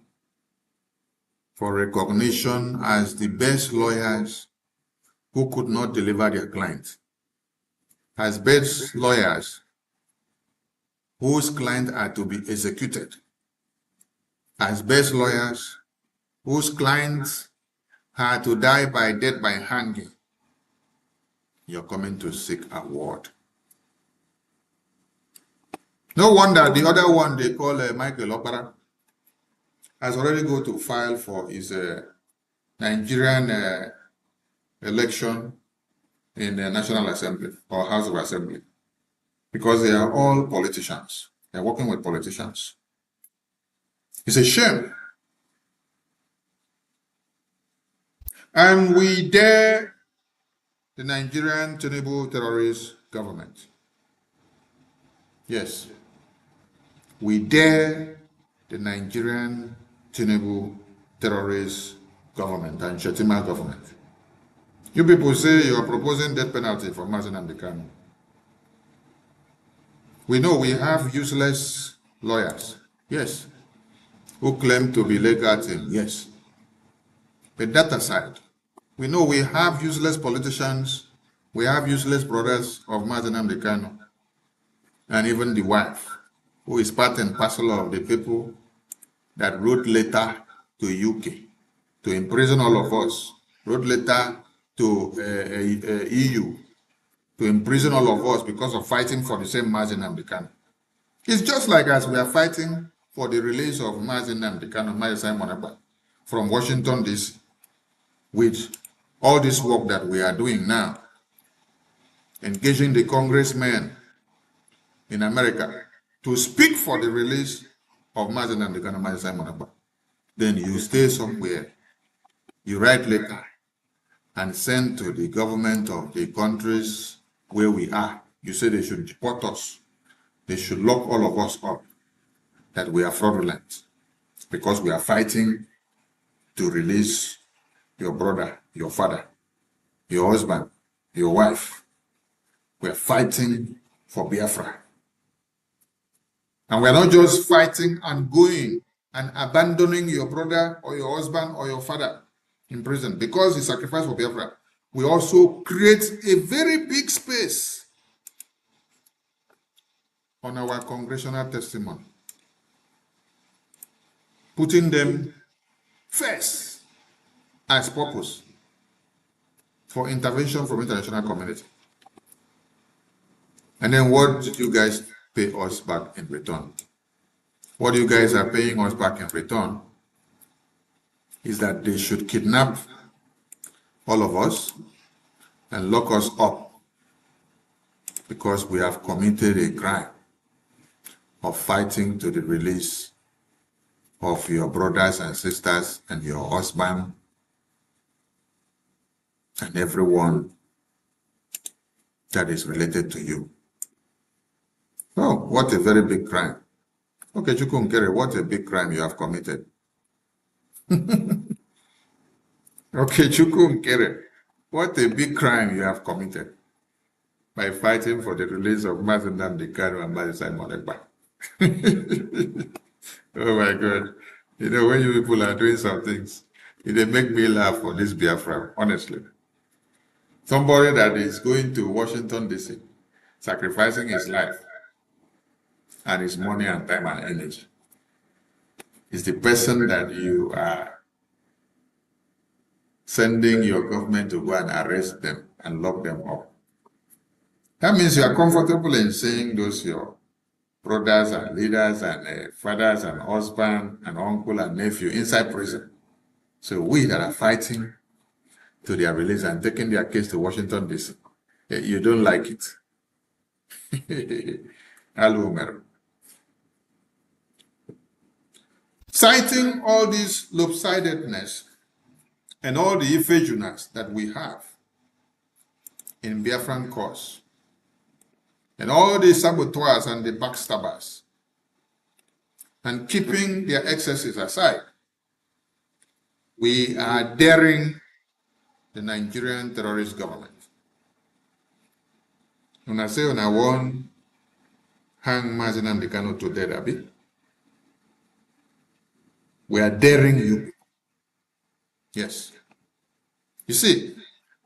A: for recognition as the best lawyers who could not deliver their clients, as best lawyers whose clients are to be executed, as best lawyers whose clients are to die by death by hanging. You're coming to seek award. No wonder the other one they call Michael Opera has already go to file for his Nigerian election in the National Assembly or House of Assembly, because they are all politicians. They're working with politicians. It's a shame. And we dare the Nigerian Tinubu terrorist government. Yes. We dare the Nigerian Tinubu terrorist government and Shetima government. You people say you are proposing death penalty for Mazi Nnamdi Kanu. We know we have useless lawyers, yes, who claim to be legal team, yes. But that aside, we know we have useless politicians, we have useless brothers of Mazi Nnamdi Kanu, and even the wife, who is part and parcel of the people that wrote letter to UK to imprison all of us, wrote letter to EU to imprison all of us because of fighting for the same Mazi Nnamdi Kanu. It's just like as we are fighting for the release of Mazi Nnamdi Kanu, Mazi Simon Ekpa, from Washington DC, with all this work that we are doing now, engaging the congressmen in America to speak for the release of Mazen and the Ghana Simon Ekpa, then you stay somewhere, you write letter and send to the government of the countries where we are. You say they should deport us. They should lock all of us up, that we are fraudulent because we are fighting to release your brother, your father, your husband, your wife. We are fighting for Biafra. And we are not just fighting and going and abandoning your brother or your husband or your father in prison because he sacrificed for Biafra. We also create a very big space on our congressional testimony, putting them first as purpose for intervention from international community. And then what did you guys pay us back in return? What you guys are paying us back in return is that they should kidnap all of us and lock us up because we have committed a crime of fighting to the release of your brothers and sisters and your husband and everyone that is related to you. Oh, what a very big crime. Okay, Chukwunkere, what a big crime you have committed. Okay, Chukwunkere, what a big crime you have committed by fighting for the release of Mazen Nnamdi Kanu and Mazi Simon Ekpa. Oh my God. You know, when you people are doing some things, it make me laugh for this Biafra, honestly. Somebody that is going to Washington, D.C., sacrificing his life and his money and time and energy is the person that you are sending your government to go and arrest them and lock them up. That means you are comfortable in seeing those your brothers and leaders and fathers and husband and uncle and nephew inside prison. So we that are fighting to their release and taking their case to Washington, D.C., you don't like it. Hello, Mero. Citing all this lopsidedness and all the effusions that we have in Biafran cause, and all the saboteurs and the backstabbers, and keeping their excesses aside, we are daring the Nigerian terrorist government. When I say when I want hang Mazen Nnamdi Kanu to death, Abi, we are daring you. Yes. You see,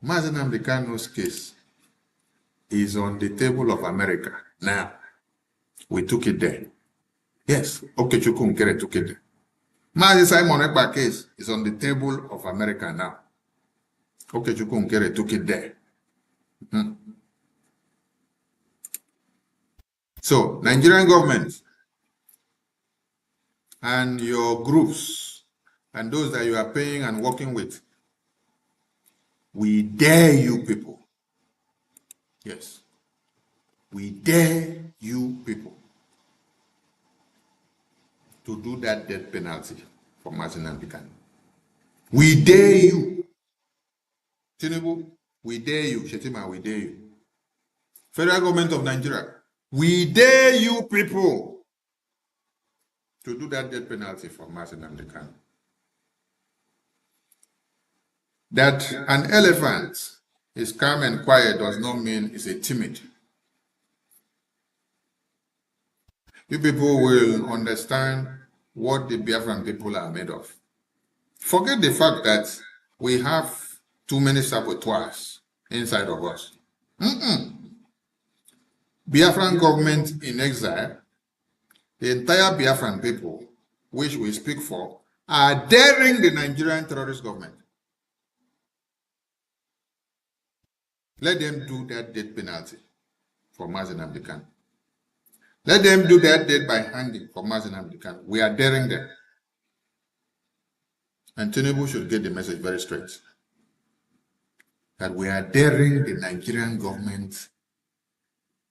A: Mazen Nnamdi Kanu's case is on the table of America now. We took it there. Yes. Okay, Chukwunkere took it there. Mazi Simon Ekpa case is on the table of America now. Okay, Chukwunkere took it there. So, Nigerian government and your groups and those that you are paying and working with, we dare you people. Yes. We dare you people to do that death penalty for Mazen Nnamdi Kanu. We dare you. Tinubu, we dare you. Shetima, we dare you. Federal government of Nigeria, we dare you people to do that death penalty for Mazen Nnamdi Kanu. That an elephant is calm and quiet does not mean it's a timid. You people will understand what the Biafran people are made of. Forget the fact that we have too many saboteurs inside of us. Biafran government in exile, the entire Biafran people, which we speak for, are daring the Nigerian terrorist government. Let them do that death penalty for Mazen Nnamdi Kanu. Let them do that death by hanging for Mazen Nnamdi Kanu. We are daring them. And Tinubu should get the message very straight. that we are daring the Nigerian government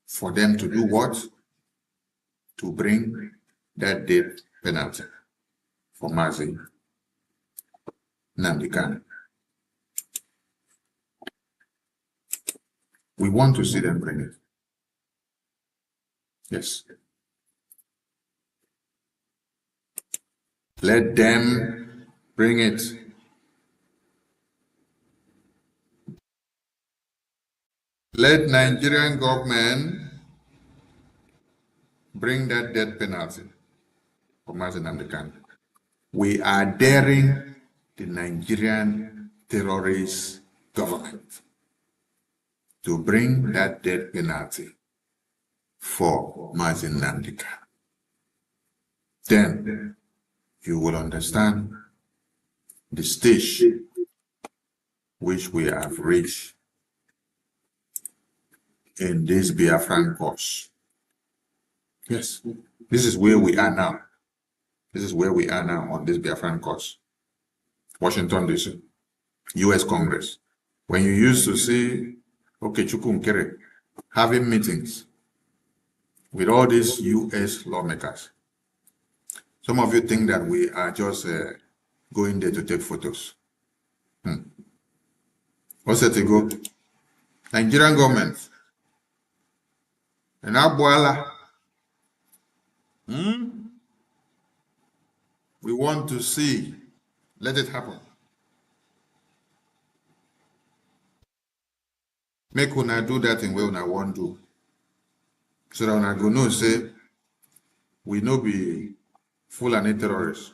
A: for them to do what? To bring that death penalty for Mazi Nnamdi Kanu. We want to see them bring it. Yes. Let them bring it. Let Nigerian government bring that death penalty for Mazi Nnamdi Kanu. We are daring the Nigerian terrorist government to bring that death penalty for Mazi Nnamdi Kanu. Then you will understand the stage which we have reached in this Biafran cause. Yes, this is where we are now. This is where we are now on this Biafran cause. Washington, D.C., U.S. Congress. When you used to see Okechukwu Nkere having meetings with all these U.S. lawmakers, some of you think that we are just going there to take photos. What's that to go? Nigerian government. And Abuala. We want to see. Let it happen. Make una do that in way una want to. So that una go know say we no be Fulani terrorists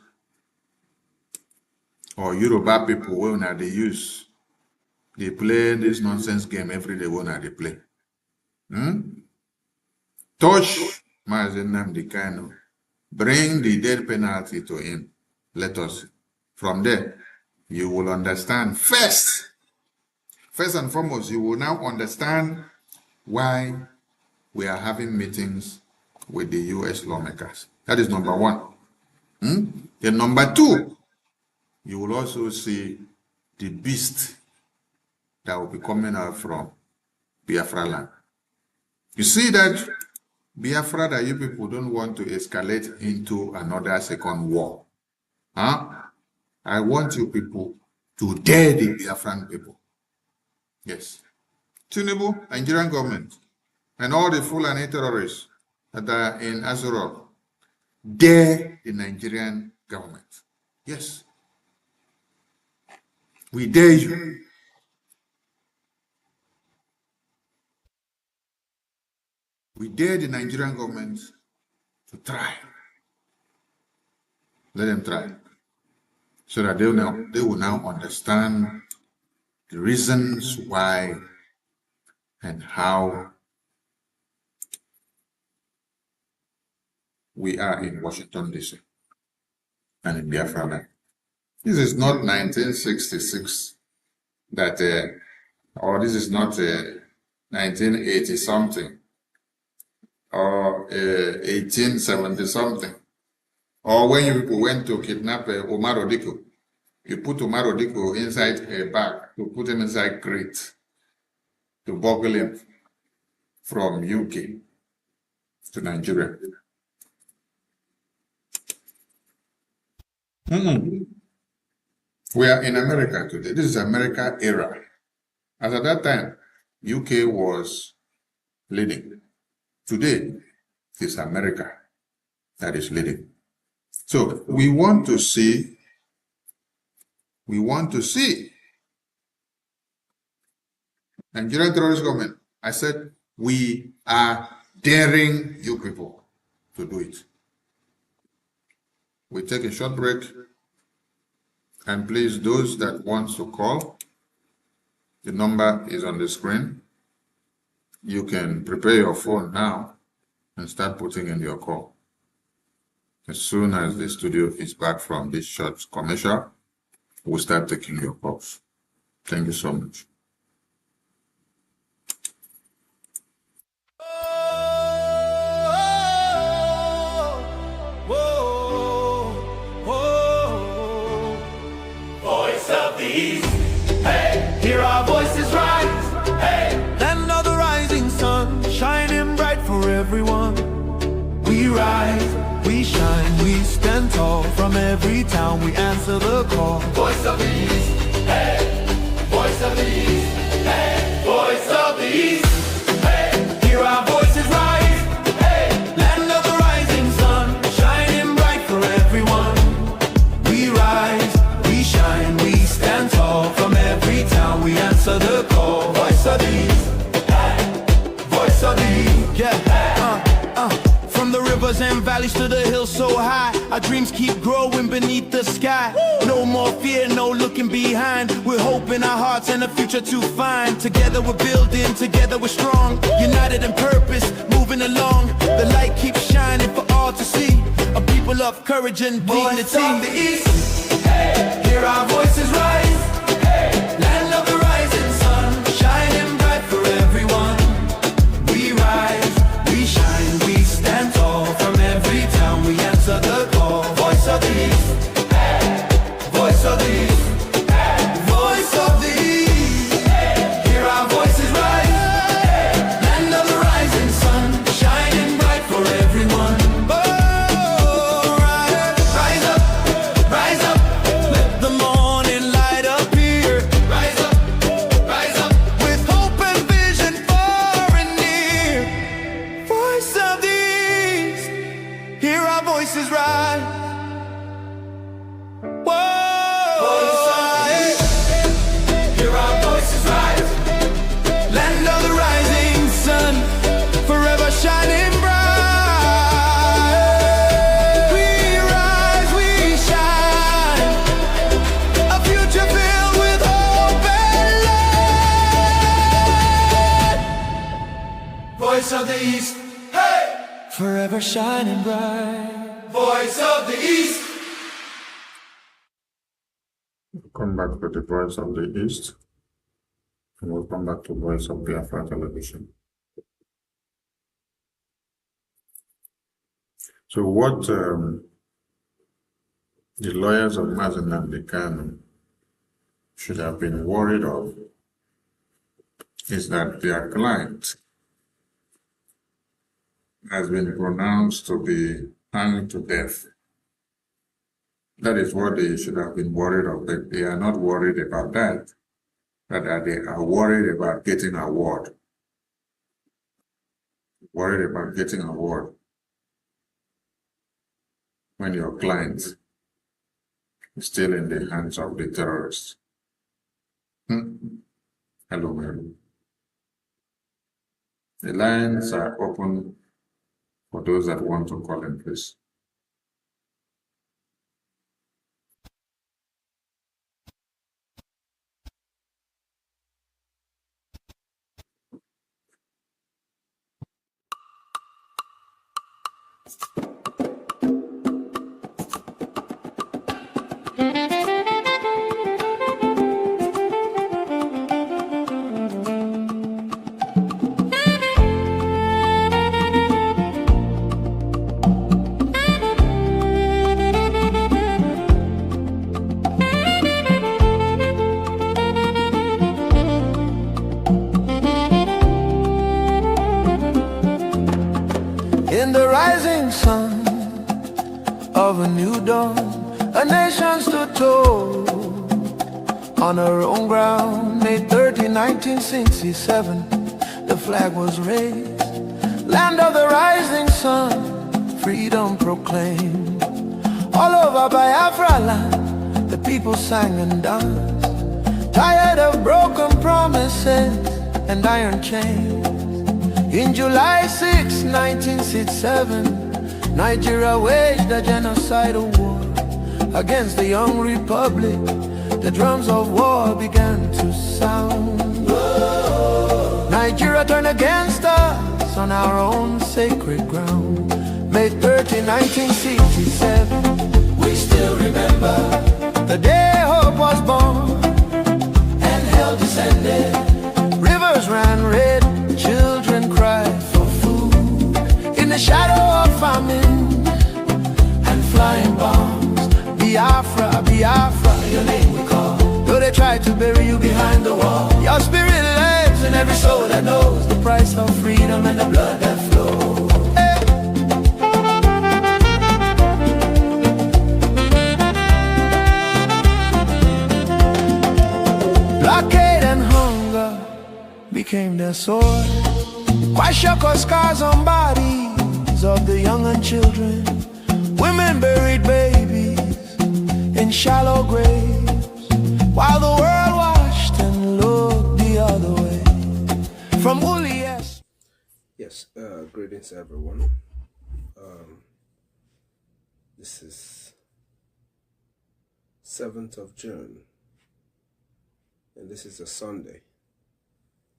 A: or Yoruba people wey una dey use. They play this nonsense game every day when they play. Touch Mazi Nnamdi Kanu. Bring the death penalty to him. Let us. From there, you will understand. First and foremost, you will now understand why we are having meetings with the U.S. lawmakers. That is number one. Then number two, you will also see the beast that will be coming out from Biafra land. You see that Biafra that you people don't want to escalate into another second war. I want you people to dare the Biafran people. Yes. Tinubu, Nigerian government, and all the Fulani terrorists that are in Azurok, dare the Nigerian government. Yes. We dare you. We dare the Nigerian government to try. Let them try. So that they will now understand the reasons why and how we are in Washington, D.C. and in Biafra land. This is not 1966 that, or this is not 1980 something, or 1870 something, or when you people went to kidnap Omar Odiko, you put Omar Odiko inside a bag to put him inside crate to buckle him from UK to Nigeria. We are in America today. This is America era. As at that time, UK was leading. Today, it is America that is leading. So we want to see Nigerian terrorist government. I said, we are daring you people to do it. We take a short break. And please, those that want to call, the number is on the screen. You can prepare your phone now and start putting in your call. As soon as the studio is back from this short commercial, we'll start taking your calls. Thank you so much.
L: Voice of the East, hey, hear our voices rise.
M: from every town we answer the call.
L: Voice of the East, hey, voice of the East, hey, voice of the East, hey, hear our voices rise, hey, land of the rising sun, shining bright for everyone.
M: We rise, we shine, we stand tall. From every town we answer the call.
L: Voice of the East, hey, voice of the East,
M: From the rivers and valleys to the hills so high, our dreams keep growing beneath the sky. No more fear, no looking behind. We're hope in our hearts and a future to find. Together we're building, together we're strong. United in purpose, moving along. The light keeps shining for all to see. A people of courage and dignity.
L: voice of the East, hey, hear our voices rise, hey, land of the rising sun, shining bright for everyone.
M: We rise, we shine, we stand tall. From every town we answer the call.
L: Voice of the East, hey, voice of the East, hey,
M: Voice of the East,
L: hey, hear our voices rise, hey, land of the rising sun, shining bright for everyone. Rise up,
M: let the morning light appear.
L: rise up,
M: With hope and vision far and near. Voice of the East, hear our voices rise.
L: hear our voices rise,
M: Land of the rising sun, forever shining bright. We rise, we shine, a future filled with hope and light.
L: voice of the East, hey,
M: Forever shining bright.
L: voice of the East.
A: Come back to the Voice of the East, and we'll come back to Voice of Biafra Television. So what the lawyers of Mazen Nnamdi Kanu should have been worried of is that their client has been pronounced to be hanged to death. That is what they should have been worried of. They are not worried about that, but they are worried about getting an award. Worried about getting an award when your client is still in the hands of the terrorists. Hello, Mary. The lines are open for those that want to call in, please.
M: In the rising sun of a new dawn, a nation stood tall on her own ground. May 30, 1967, the flag was raised. Land of the rising sun, freedom proclaimed. All over Biafra land, the people sang and danced, tired of broken promises and iron chains. In July 6, 1967, Nigeria waged a genocidal war against the young republic. The drums of war began to sound. Nigeria turned against us on our own sacred ground. May 30, 1967,
L: We still remember
M: the day hope was born
L: and hell descended.
M: Rivers ran red, children cried for food. In the shadow of famine
L: and flying bombs,
M: Biafra, Biafra,
L: your name we call.
M: though they tried to bury you behind the wall, your spirit lives in every soul that knows the price of freedom and the blood that flows. became their sword. Kwashako scars on bodies of the young and children. Women buried babies in shallow graves, while the world watched and looked the other way. From Ulias.
O: Yes, greetings everyone. This is 7th of June, and this is a Sunday.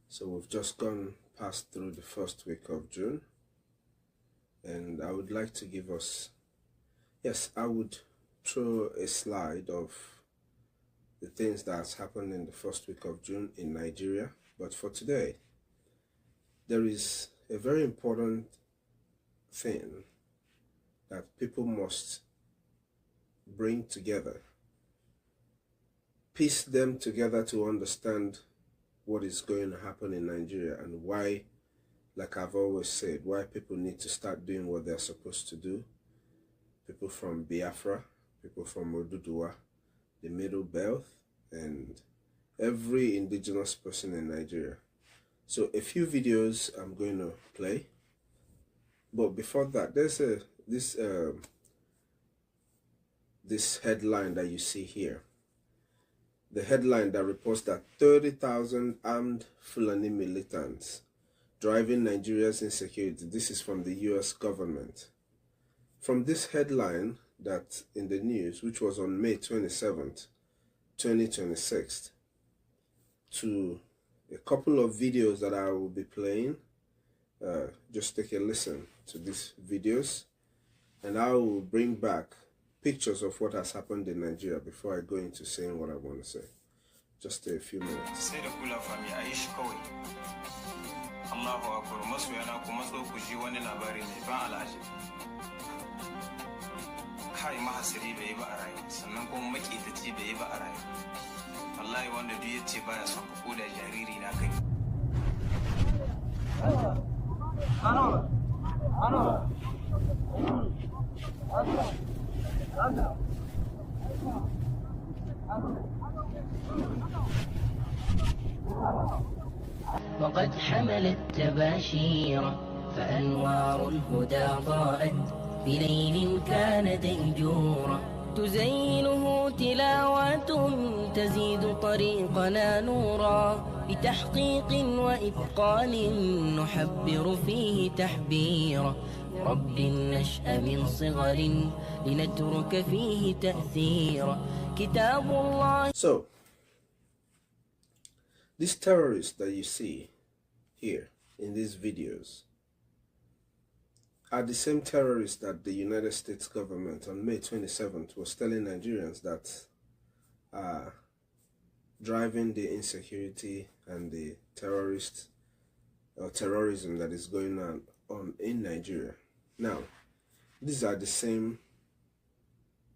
O: So we've just passed through the first week of June, and I would like to give us, yes, I would throw a slide of the things that's happened in the first week of June in Nigeria. But for today, there is a very important thing that people must bring together, piece them together to understand what is going to happen in Nigeria and why, like I've always said, why people need to start doing what they're supposed to do. People from Biafra, people from Oduduwa, the Middle Belt, and every indigenous person in Nigeria. So a few videos I'm going to play, but before that, there's this headline that you see here. The headline that reports that 30,000 armed Fulani militants driving Nigeria's insecurity. This is from the US government. From this headline that in the news, which was on May 27th, 2026, to a couple of videos that I will be playing, just take a listen to these videos, and I will bring back pictures of what has happened in Nigeria before I go into saying what I want to say. Just a few minutes.
P: Allahu akbar, masoyana ku matso ku ji wani labari mai ban al'ajabi. Kai mahasiri bai yi ba a rayu, sannan kuma makitaci bai yi ba a rayu. Wallahi wanda duk yace baya son ka koda jariri na kai.
Q: وقد حملت تباشيرا فأنوار الهدى ضاءت بليل كان ديجورا تزينه تلاوات تزيد طريقنا نورا بتحقيق وإتقان نحبر فيه تحبيرا رب النشأ من صغر لنترك فيه تأثيرا كتاب الله.
O: So these terrorists that you see here in these videos are the same terrorists that the United States government on May 27th was telling Nigerians that are driving the insecurity and the terrorism that is going on in Nigeria. Now, these are the same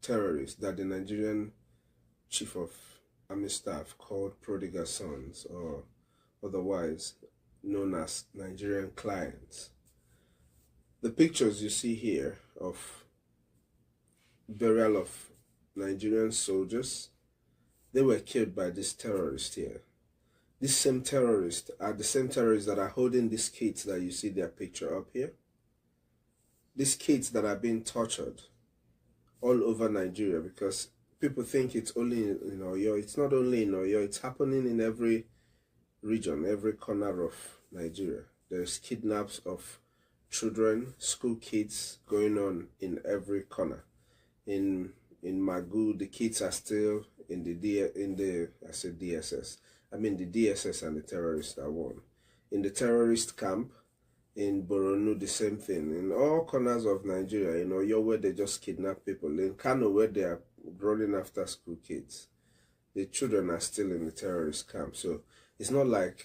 O: terrorists that the Nigerian chief of Army staff called prodigal sons, or otherwise known as Nigerian clients. The pictures you see here of burial of Nigerian soldiers, they were killed by this terrorist here. These same terrorists are the same terrorists that are holding these kids that you see their picture up here. These kids that are being tortured all over Nigeria, because people think it's only in Oyo. It's not only in Oyo, it's happening in every region, every corner of Nigeria. There's kidnaps of children, school kids going on in every corner. In Magu, the kids are still in the DSS. I mean the DSS and the terrorists are one. In the terrorist camp, in Borno, the same thing. In all corners of Nigeria, in Oyo, where they just kidnap people. In Kano, where they are running after school kids, the children are still in the terrorist camp. So it's not like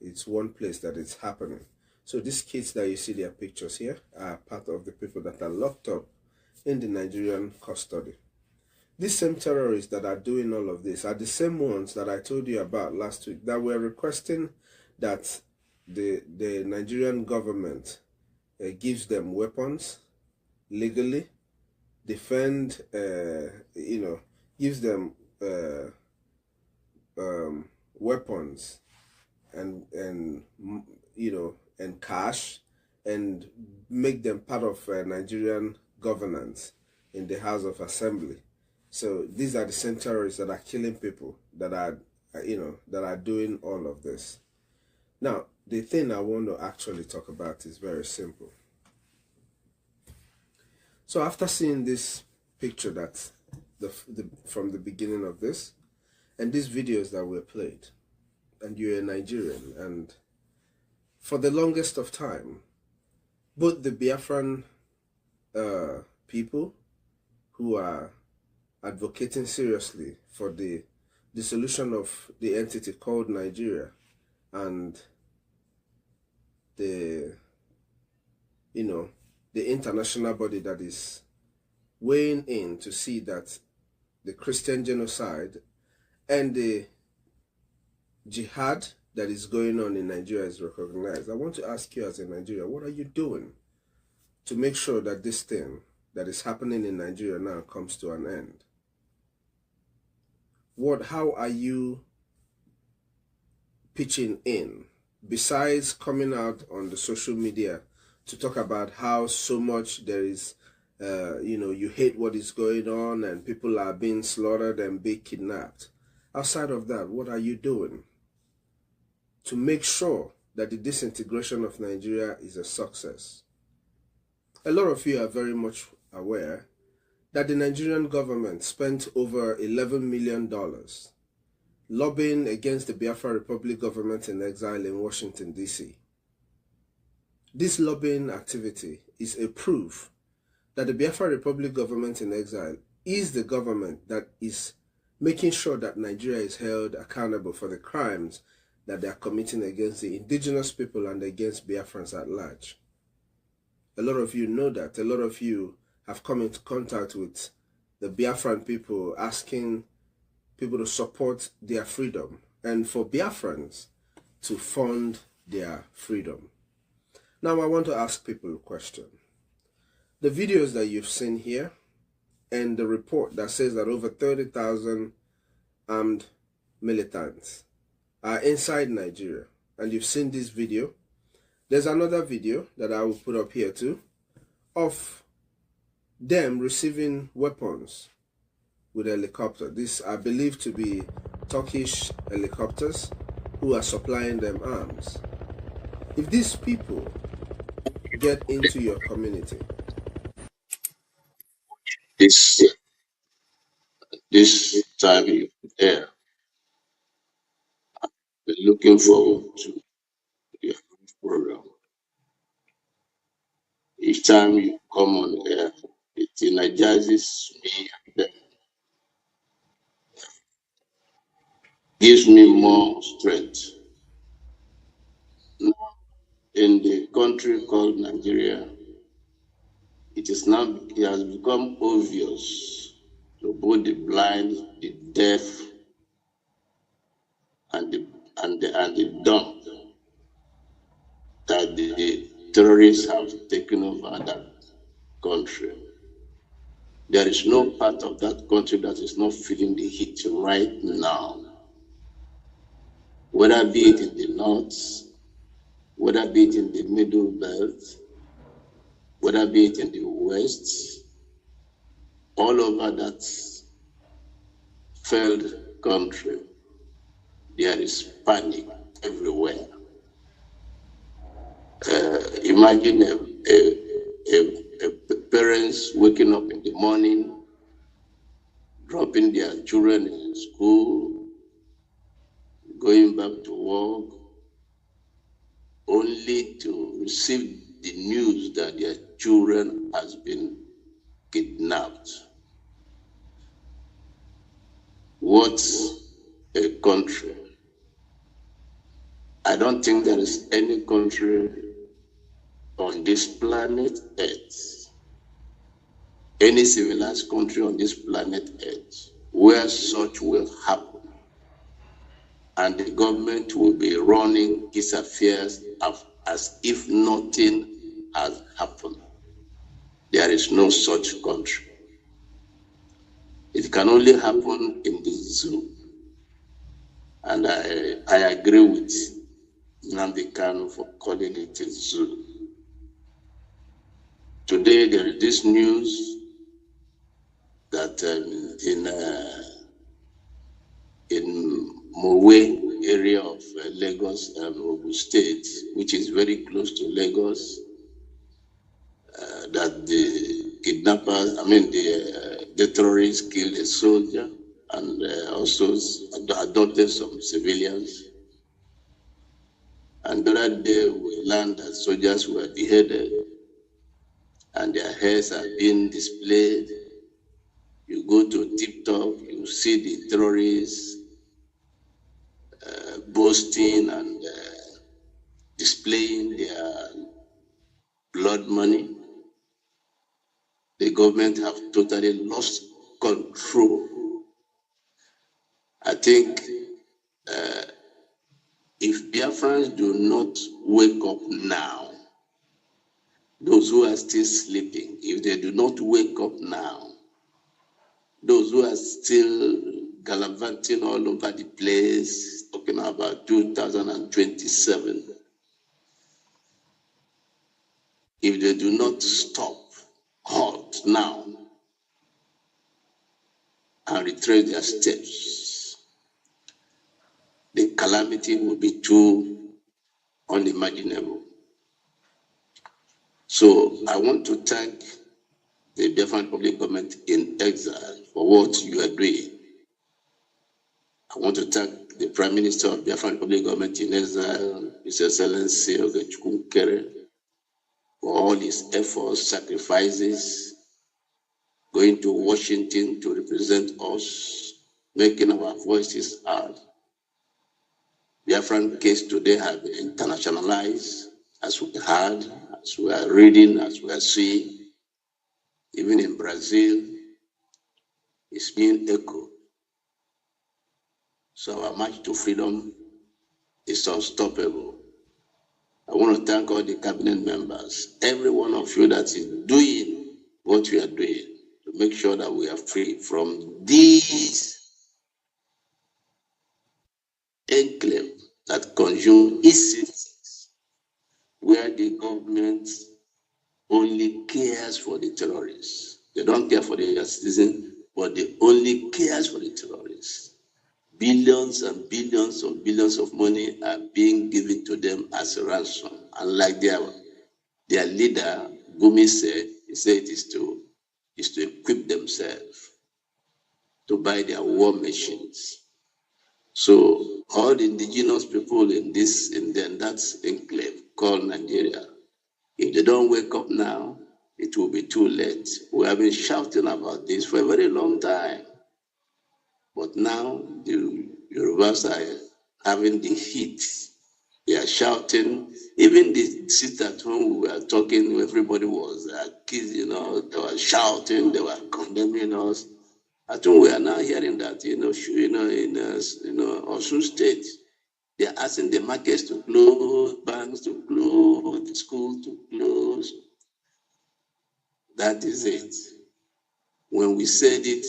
O: it's one place that it's happening. So these kids that you see their pictures here are part of the people that are locked up in the Nigerian custody. These same terrorists that are doing all of this are the same ones that I told you about last week that were requesting that the Nigerian government gives them weapons legally, defend, gives them weapons and you know, and cash, and make them part of Nigerian governance in the House of Assembly. So these are the same terrorists that are killing people, that are, you know, that are doing all of this. Now, the thing I want to actually talk about is very simple. So after seeing this picture that's from the beginning of this, and these videos that were played, and you're a Nigerian, and for the longest of time, both the Biafran people who are advocating seriously for the dissolution of the entity called Nigeria, and the, you know, the international body that is weighing in to see that the Christian genocide and the jihad that is going on in Nigeria is recognized. I want to ask you, as a Nigerian, what are you doing to make sure that this thing that is happening in Nigeria now comes to an end? How are you pitching in, besides coming out on the social media to talk about how so much there is, you know, you hate what is going on and people are being slaughtered and being kidnapped? Outside of that, what are you doing to make sure that the disintegration of Nigeria is a success? A lot of you are very much aware that the Nigerian government spent over $11 million lobbying against the Biafra Republic government in exile in Washington, D.C. This lobbying activity is a proof that the Biafra Republic government in exile is the government that is making sure that Nigeria is held accountable for the crimes that they are committing against the indigenous people and against Biafrans at large. A lot of you know that. A lot of you have come into contact with the Biafran people, asking people to support their freedom and for Biafrans to fund their freedom. Now I want to ask people a question. The videos that you've seen here and the report that says that over 30,000 armed militants are inside Nigeria, and you've seen this video. There's another video that I will put up here too of them receiving weapons with a helicopter. These are believed to be Turkish helicopters who are supplying them arms. If these people get into your community,
R: this time you're there, we're looking forward to your program. Each time you come on air, it energizes me and gives me more strength. In the country called Nigeria, it has become obvious to both the blind, the deaf, and the dumb that the terrorists have taken over that country. There is no part of that country that is not feeling the heat right now. Whether be it in the north, whether be it in the middle belt, whether be it in the west, all over that failed country, there is panic everywhere. Imagine parents waking up in the morning, dropping their children in school, going back to work, only to receive the news that their children has been kidnapped. What a country. I don't think there is any country on this planet Earth, any civilized country on this planet Earth, where such will happen, and the government will be running its affairs as if nothing has happened. There is no such country. It can only happen in the zoo. And I agree with Nnamdi Kanu for calling it a zoo. Today there is this news that in Mowe area of Lagos and Ogun State, which is very close to Lagos, that the kidnappers, the terrorists killed a soldier and also adopted some civilians. And the other day we learned that soldiers were beheaded and their heads are being displayed. You go to TikTok, you see the terrorists boasting and displaying their blood money. The government have totally lost control. I think if Biafrans do not wake up now, those who are still sleeping, if they do not wake up now, those who are still gallivanting all over the place, talking about 2027, if they do not stop, halt now, and retrace their steps, the calamity will be too unimaginable. So I want to thank the Biafran Republic government in exile for what you are doing. I want to thank the Prime Minister of Biafran Republic government in exile, His Excellency Ogechukwu Kere, for all his efforts, sacrifices, going to Washington to represent us, making our voices heard. Biafran case today has been internationalized, as we heard, as we are reading, as we are seeing. Even in Brazil, it's being echoed. So our march to freedom is unstoppable. I want to thank all the cabinet members, every one of you that is doing what we are doing to make sure that we are free from these enclave that consume citizens, where the government only cares for the terrorists. They don't care for the citizens, but they only cares for the terrorists. Billions and billions of money are being given to them as a ransom. And like their leader, Gumi said, he said it is to equip themselves, to buy their war machines. So all the indigenous people in that enclave called Nigeria, if they don't wake up now, it will be too late. We have been shouting about this for a very long time. But now the Yorubas are having the heat. They are shouting. Even the sister at home we were talking, everybody was they were shouting, they were condemning us. I think we are now hearing that in Osun State, they are asking the markets to close, banks to close, schools to close. That is it. When we said it,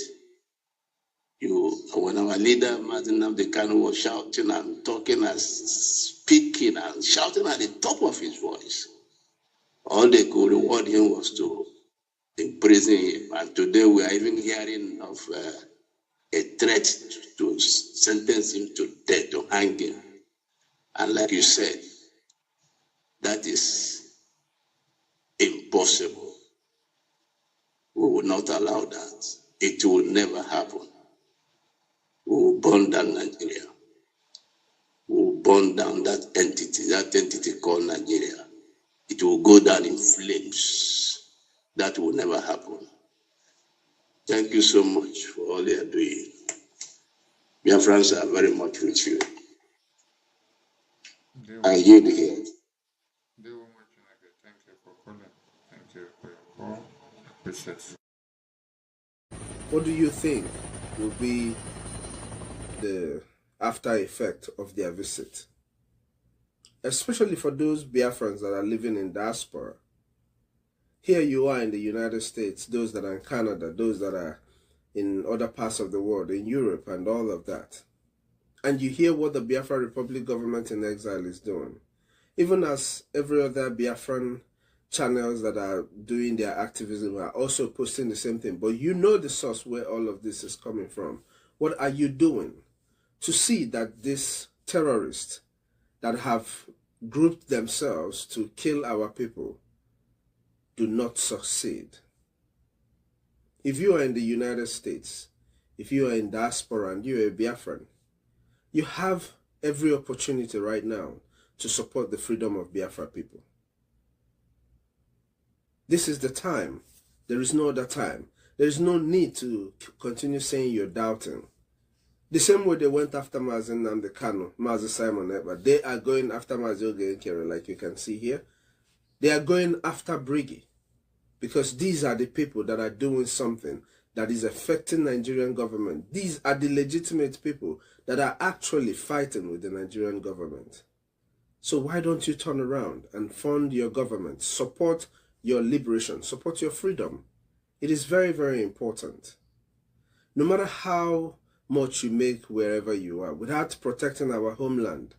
R: when our leader, Martin Nnamdi Kanu, was shouting and talking and speaking and shouting at the top of his voice, all they could reward him was to imprison him. And today we are even hearing of a threat to sentence him to death, to hang him. And like you said, that is impossible. We will not allow that. It will never happen. We will burn down Nigeria. We will burn down that entity called Nigeria. It will go down in flames. That will never happen. Thank you so much for all you are doing. My friends are very much with you. I yield here.
A: Thank you for calling. Thank you for your call. Appreciate it.
O: What do you think will be the after effect of their visit? Especially for those Biafrans that are living in diaspora. Here you are in the United States, those that are in Canada, those that are in other parts of the world, in Europe and all of that. And you hear what the Biafra Republic government in exile is doing. Even as every other Biafran channels that are doing their activism are also posting the same thing. But you know the source where all of this is coming from. What are you doing to see that these terrorists that have grouped themselves to kill our people do not succeed? If you are in the United States, if you are in diaspora and you are a Biafran, you have every opportunity right now to support the freedom of Biafra people. This is the time. There is no other time. There is no need to continue saying you're doubting. The same way they went after Mazen and the Kano, Mazen Simon Ekpa, they are going after Mazen Nkere, like you can see here. They are going after Brgie because these are the people that are doing something that is affecting Nigerian government. These are the legitimate people that are actually fighting with the Nigerian government. So why don't you turn around and fund your government, support your liberation, support your freedom? It is very, very important. No matter how much you make wherever you are, without protecting our homeland,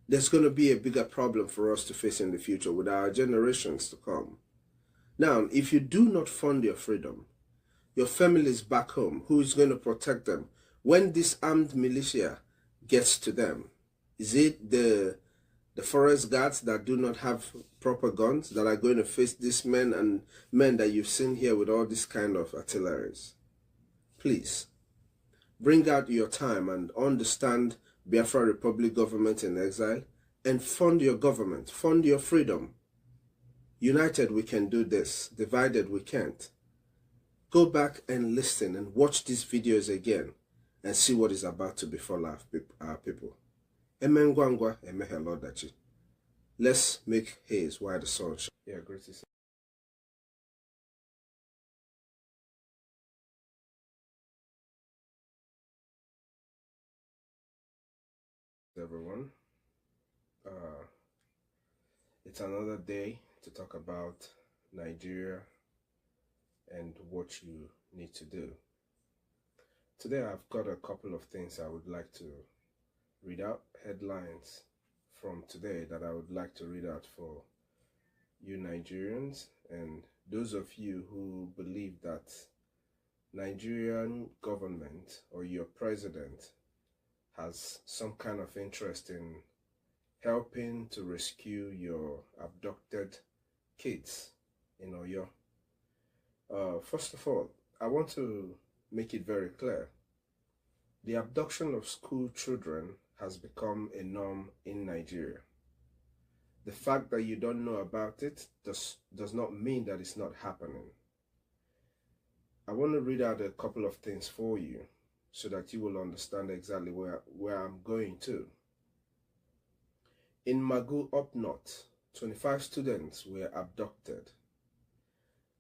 O: there's going to be a bigger problem for us to face in the future with our generations to come. Now, if you do not fund your freedom, your families back home, who is going to protect them when this armed militia gets to them? Is it the forest guards that do not have proper guns that are going to face these men and men that you've seen here with all this kind of artilleries? Please, bring out your time and understand Biafra Republic government in exile and fund your government, fund your freedom. United we can do this, divided we can't. Go back and listen and watch these videos again and see what is about to befall our people. Let's make haze while the sun shines. Yeah, great to see. Everyone, it's another day to talk about Nigeria and what you need to do. Today I've got a couple of things I would like to read out, headlines from today that I would like to read out for you Nigerians and those of you who believe that Nigerian government or your president has some kind of interest in helping to rescue your abducted kids in Oyo. First of all, I want to make it very clear. The abduction of school children has become a norm in Nigeria. The fact that you don't know about it does not mean that it's not happening. I want to read out a couple of things for you so that you will understand exactly where I'm going to. In Magu up north, 25 students were abducted.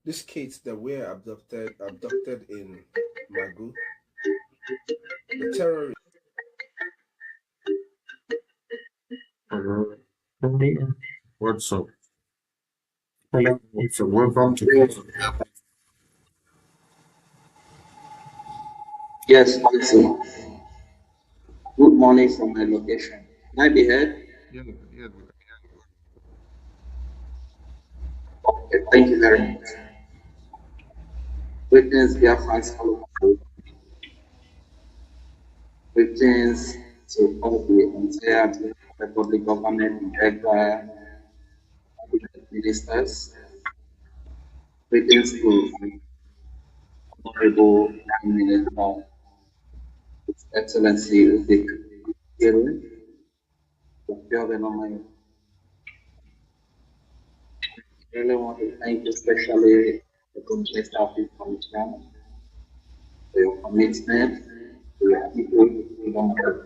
O: These kids that were abducted in Magu, the terrorists.
A: What's up? So welcome to.
S: Yes, also. Good morning from my location. Can I be heard?
A: Yeah.
S: Okay, thank you very much. Greetings, dear fans, all over the world. Greetings to all the entire Republic government, director, ministers. Greetings to Honorable Prime Minister, His Excellency Udik Kiru. I really want to thank you especially the Community Staffing Commission for your commitment to your people who don't have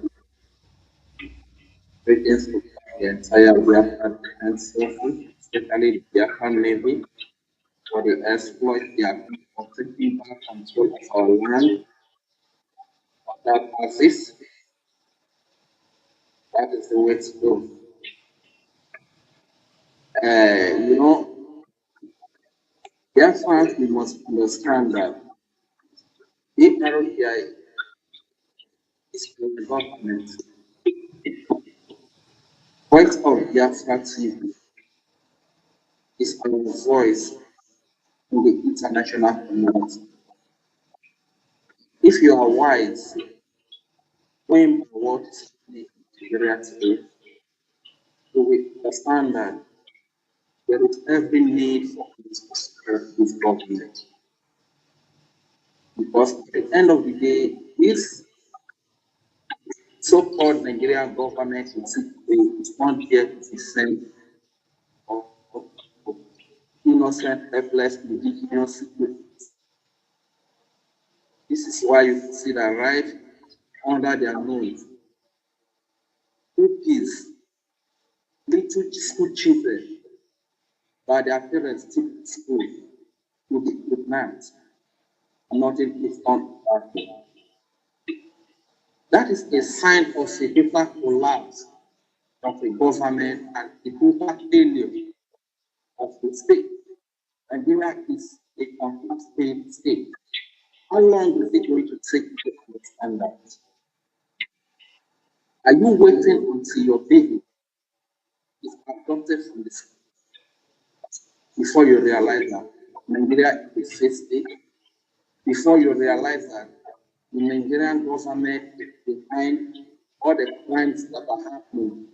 S: greetings to the entire Biafran Defense Forces, especially the Biafran Navy, for the exploit they are doing for taking back control of our land without access. That is the way to go. You know, Biafrans, we must understand that if ROPI is for the government, Voice of Biafra TV is our voice in the international community. If you are wise, when what the Nigeria today, you will understand that there is every need for this government. Because at the end of the day, this so-called Nigerian government is not here to defend of innocent, helpless, indigenous citizens. This is why you see that right under their nose, cookies, little school children, by their parents took to school to be kidnapped. Nothing is done about it. That is a sign of a total collapse of the government and the total failure of the state. Nigeria is a complete failed state. How long is it going to take to understand that? Are you waiting until your baby is adopted from the school before you realize that Nigeria is a failed state? Before you realize that the Nigerian government is behind all the crimes that are happening?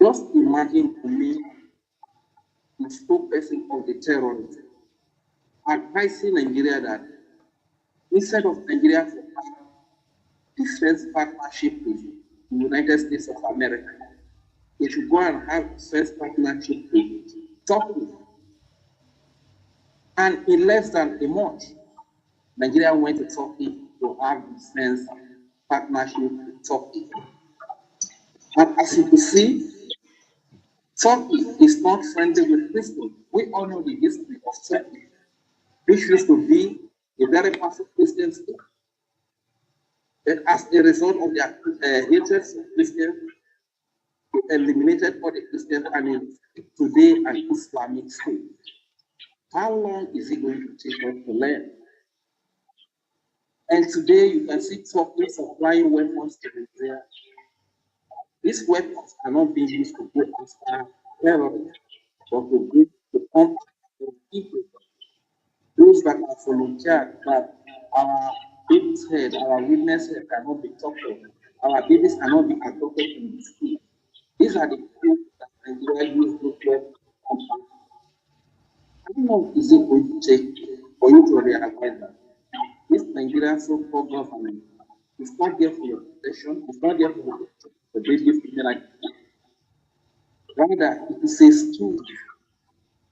S: Just imagine to me the spokesperson of the terrorists advising Nigeria that instead of Nigeria to have defense partnership with the United States of America, they should go and have defense partnership with Turkey. And in less than a month, Nigeria went to Turkey to have defense partnership with Turkey. And as you can see, Turkey is not friendly with Christians. We all know the history of Turkey, which used to be a very powerful Christian state. And as a result of their hatred for Christians, they eliminated all the Christian families today an Islamic state. How long is it going to take us to learn? And today you can see Turkey supplying weapons to Nigeria. These weapons are not being used to go after terrorists, but to combat people. Those that are volunteered, that our baby's head, our witness head cannot be talked of. Our babies cannot be adopted in the school. These are the people that Nigeria use nuclear compound. How long is it going to take for you to realize that this Nigerian so-called government is not there for your protection, it's not there for the baby female like that. Rather, it is a stool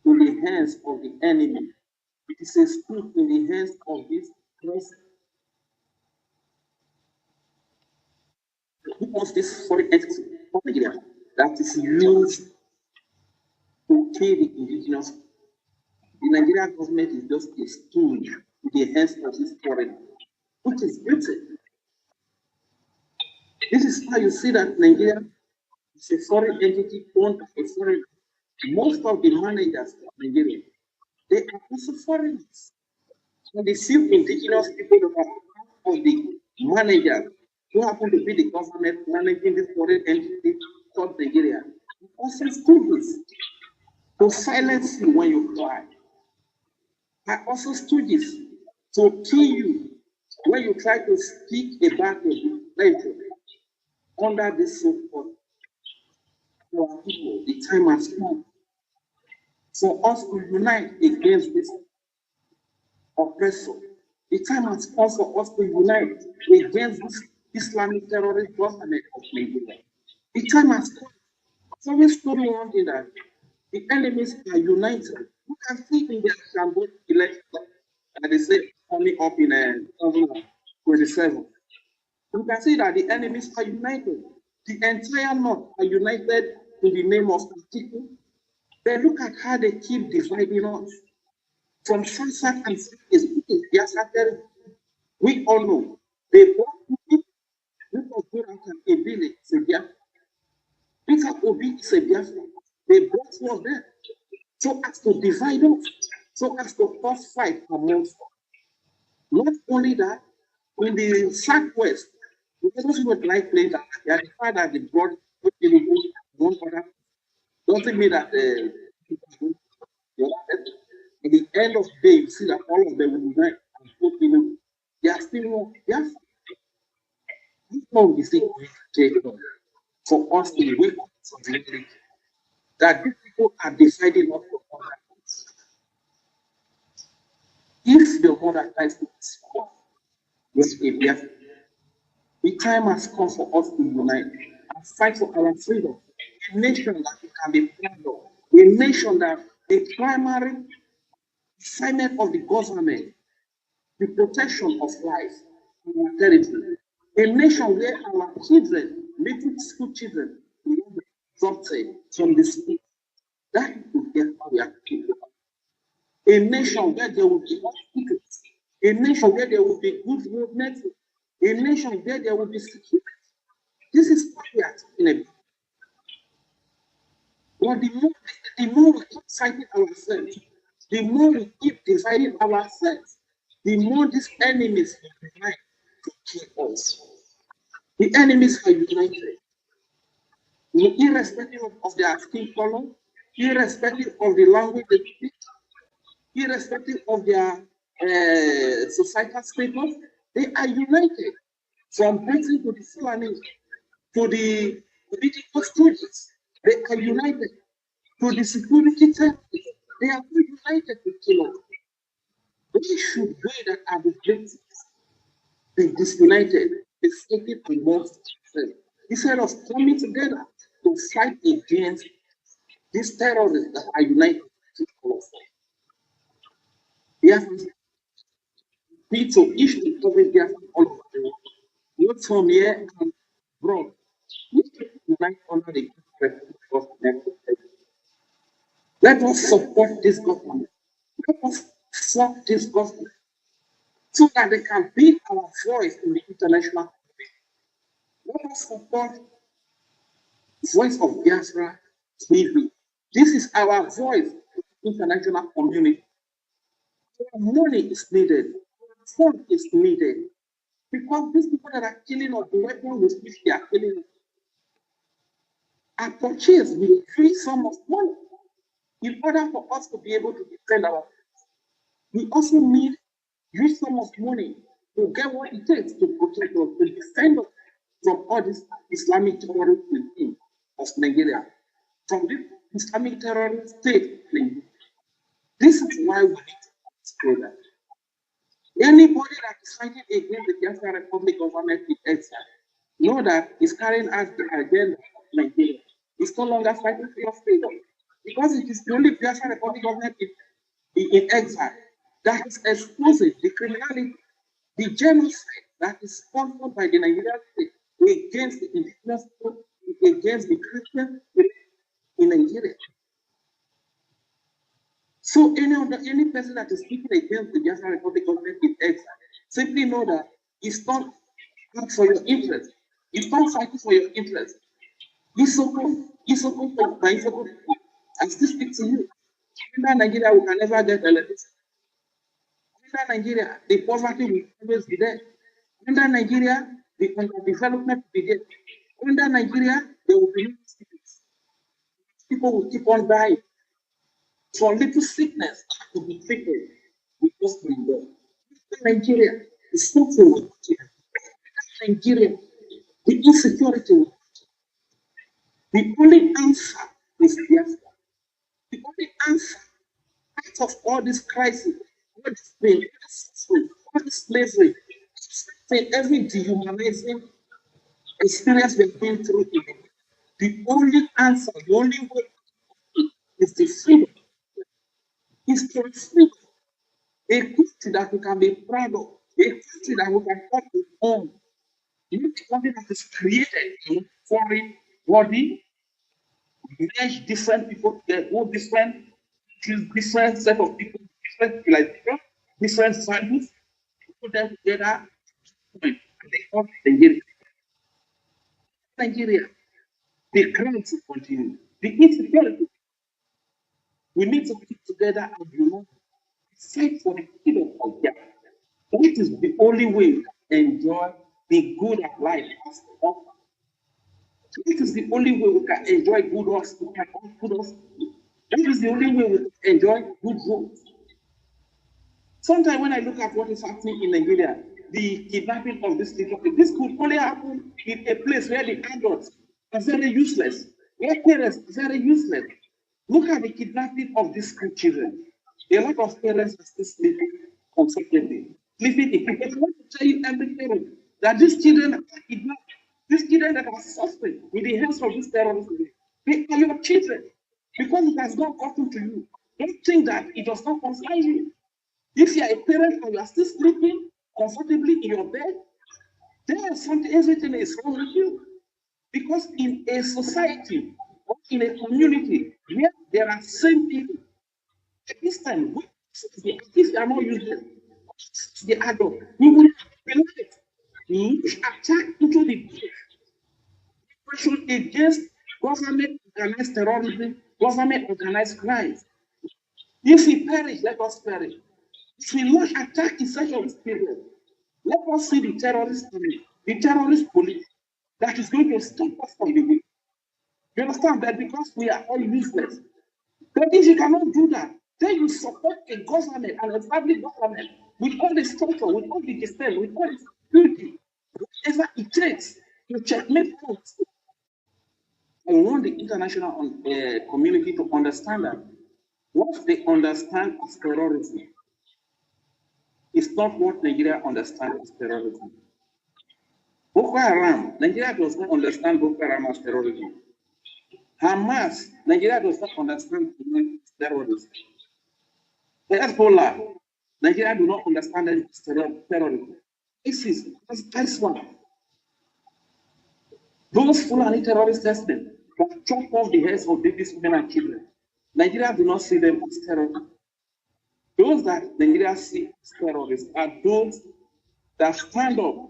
S: in the hands of the enemy. It is a stool in the hands of this person who wants this foreign entity from Nigeria that is used to kill the indigenous. The Nigerian government is just a stool in the hands of this foreign, which is beautiful. This is why you see that Nigeria is a foreign entity owned by a foreign. Most of the managers of Nigeria, they are also foreigners. And the few indigenous people that are part of the managers who happen to be the government managing this foreign entity called Nigeria, also stooges to silence you when you cry. Are also stooges to kill you when you try to speak about your religion under this so-called our people. The time has come for us to unite against this oppressor. The time has come for us to unite against this Islamic terrorist government of Nigeria. The time has come. Someone told me one thing that the enemies are united. You can see in their Shambo election, and they say coming up in 2027. You can see that the enemies are united. The entire North are united in the name of Atiku. Then look at how they keep dividing us. From Sansak and Yasaka, we all know they brought people who go out and a village, Biafra. Peter Obi is a Biafra. They brought was there so as to divide us, so as to cause fight amongst us. Not only that, in the Southwest, because we would like playing that, they are the fact that they brought one other, doesn't mean that the at the end of the day, you see that all of them will unite and vote in. They are still more. Yes, this one is still going to take long for us to wake up to reality that these people are deciding not to honor us. If the mother tries to support with a death, the time has come for us to unite and fight for our freedom. A nation that we can be proud of. A nation that the primary assignment of the government, the protection of life in our territory. A nation where our children, little school children, will not be adopted from the school. That is what we are talking about. A nation where there will be hospitals. A nation where there will be good road network. A nation where there will be security. This is what we are talking about. But the more we keep fighting ourselves, the more we keep dividing ourselves, the more these enemies will unite to kill us. The enemies are united, irrespective of their skin color, irrespective of the language they speak, irrespective of their societal status. They are united. From Britain to the Fulani, to the political students, they are united. To the security terrorists, they are united to kill us. We should we that are the victims be disunited, be taken amongst themselves, instead of coming together to fight against these terrorists that are united to kill us. Yes, people each to cover their all over the world. Not from here and abroad. We should unite under the government. Let us support this government. Let us support this government so that they can be our voice in the international community. Let us support Voice of Biafra TV. This is our voice in the international community. Our money is needed. Our fund is needed. Because these people that are killing us, the weapons with which they are killing us, are purchased with a huge sum of money in order for us to be able to defend our. We also need huge sum of money to get what it takes to protect us, to defend us from all this Islamic terrorist regime of Nigeria, from this Islamic terrorist state. This is why we need to together. Anybody that is fighting against the Biafra Republic government in exile, know that is carrying out the agenda of Nigeria. It's no longer fighting for your freedom, because it is the only Biafra Republic government in exile that is exposing the criminality, the genocide that is sponsored by the Nigerian state against the indigenous people, against the Christians in Nigeria. So any person that is speaking against the Biafra Republic government in exile, simply know that it's not for your interest. It's not fighting for your interest. It's supposed I still speak to you. Under Nigeria, we can never get electricity. Under Nigeria, the poverty will always be there. Under Nigeria, the underdevelopment will be there. Under Nigeria, there will be no sickness. People will keep on dying. For little sickness to be treated, we just bring them. Nigeria is something with Nigeria, the insecurity. The only answer is Biafra. The only answer out of all this crisis, all this pain, all this slavery, every dehumanizing experience we've been through, the only answer, the only way is the freedom. It's for freedom. A country that we can be proud of, a country that we can call home, not something that is created in foreign body, merge different people, all different set of people, different civilization, different values, put them together, and they call Nigeria. Nigeria, the crime will continue. The insecurity. We need to keep together and unite. Fight for the freedom of God. That is the only way to enjoy the good of life as offer. This is the only way we can enjoy good hospital, good hospital. That is the only way we can enjoy good roads. Sometimes when I look at what is happening in Nigeria, the kidnapping of this little people, this could only happen in a place where the adults are very useless, where parents are very useless. Look at the kidnapping of these school children. A lot of parents are still sleeping comfortably, sleeping in people. I want to tell you, every parent, that these children are kidnapped. These children that are suffering with the hands of these terrorists, they are your children. Because it has not gotten to you. Don't think that it does not concern you. If you are a parent and you are still sleeping comfortably in your bed, there is something, everything is wrong with you. Because in a society or in a community where there are same people, at this time, if you are not using the adult, we will attack into the question against government organized terrorism, government organized crimes. If we perish, let us perish. If we launch attack in such a period, let us see the terrorist army, the terrorist police that is going to stop us from the way. You understand that? Because we are all useless. But if you cannot do that, then you support a government, an established government, with all the structure, with all the system, with all the security, whatever it takes to checkmate us. I want the international community to understand that what they understand as terrorism is not what Nigeria understands as terrorism. Boko Haram, Nigeria does not understand Boko Haram as terrorism. Hamas, Nigeria does not understand terrorism. Hezbollah, Nigeria do not understand it as terrorism. ISIS, that's one. Those Fulani terrorist herdsmen that chop off the heads of babies, women, and children, Nigeria do not see them as terrorists. Those that Nigeria see as terrorists are those that stand up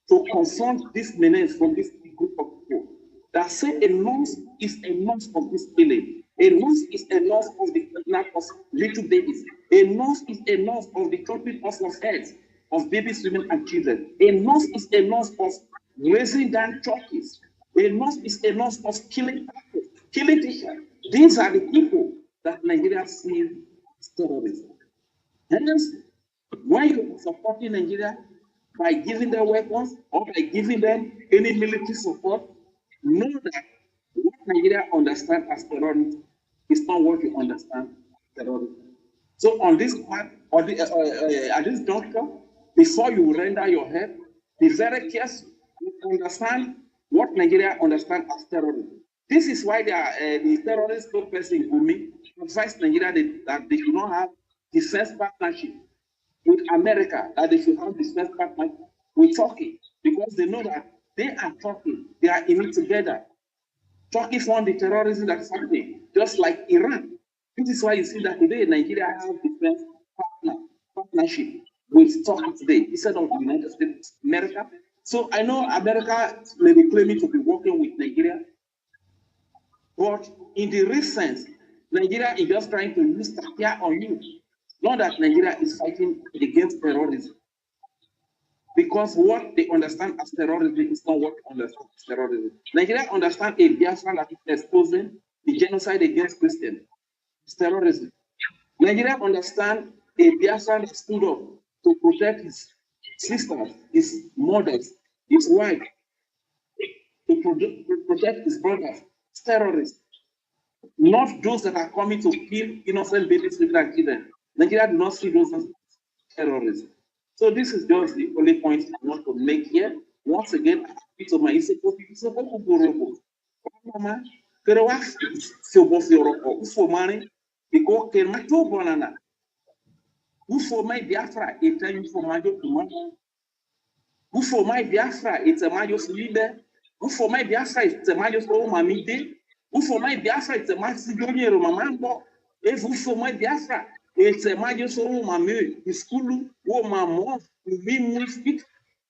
S: to confront this menace from this group of people that say enough is enough of this killing. Enough is enough of the kidnapping of little babies. Enough is enough of the chopping off of heads of babies, women, and children. Enough is enough of raising down churches. Enough is enough of killing people, killing teachers. These are the people that Nigeria sees as terrorists. Hence, when you are supporting Nigeria by giving them weapons or by giving them any military support, know that what Nigeria understands as terrorism is not what you understand as terrorism. So on this part, or at this juncture, before you render your head, be very careful to understand what Nigeria understands as terrorism. This is why the terrorist person Gumi advised Nigeria that they should not have defense partnership with America, that they should have defense partnership with Turkey, because they know that they are Turkey, they are in it together. Turkey fund the terrorism that's happening, just like Iran. This is why you see that today Nigeria has defense partnership with Turkey today instead of the United States of America. So I know America may be claiming to be working with Nigeria, but in the recent, Nigeria is just trying to use Turkey on you. Not that Nigeria is fighting against terrorism. Because what they understand as terrorism is not what they understand as terrorism. Nigeria understands a Biafra that is exposing the genocide against Christians. It's terrorism. Nigeria understands a Biafra that stood up to protect his sisters, his mothers, his wife, to protect his brothers. It's terrorism. Not those that are coming to kill innocent babies, women, and children. Nigeria do not see those as terrorism. So this is just the only point I want to make here. Once again, it's my Biafra, it's a majos leader. Ufo my Biafra, it's a majos o mamide. Ufo my Biafra, it's a masidonier mamambo. If Ufo my Biafra, it's a majos o mame, iskulu, o mamo, we speak.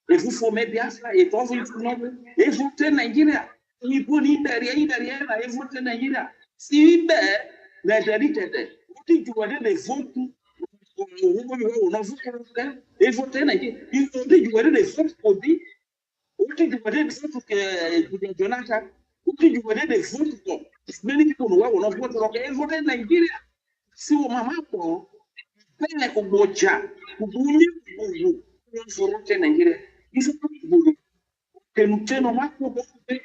S: If Ufo my Biafra, it wasn't another. If you tell Nigeria, we put in the area, if you tell Nigeria, see there, they're dedicated. What did you want to vote to? Ils votaient ils ont dit que vous avez des votes pour dire, ou dit que vous avez des votes pour Jonathan,
H: you were they vote for. Many people who will not vote for okay, vote in Nigeria. So mama po, pele ko bocha, kubunye kubu, vote in Nigeria. This is kubu. Kenuteno mako bote.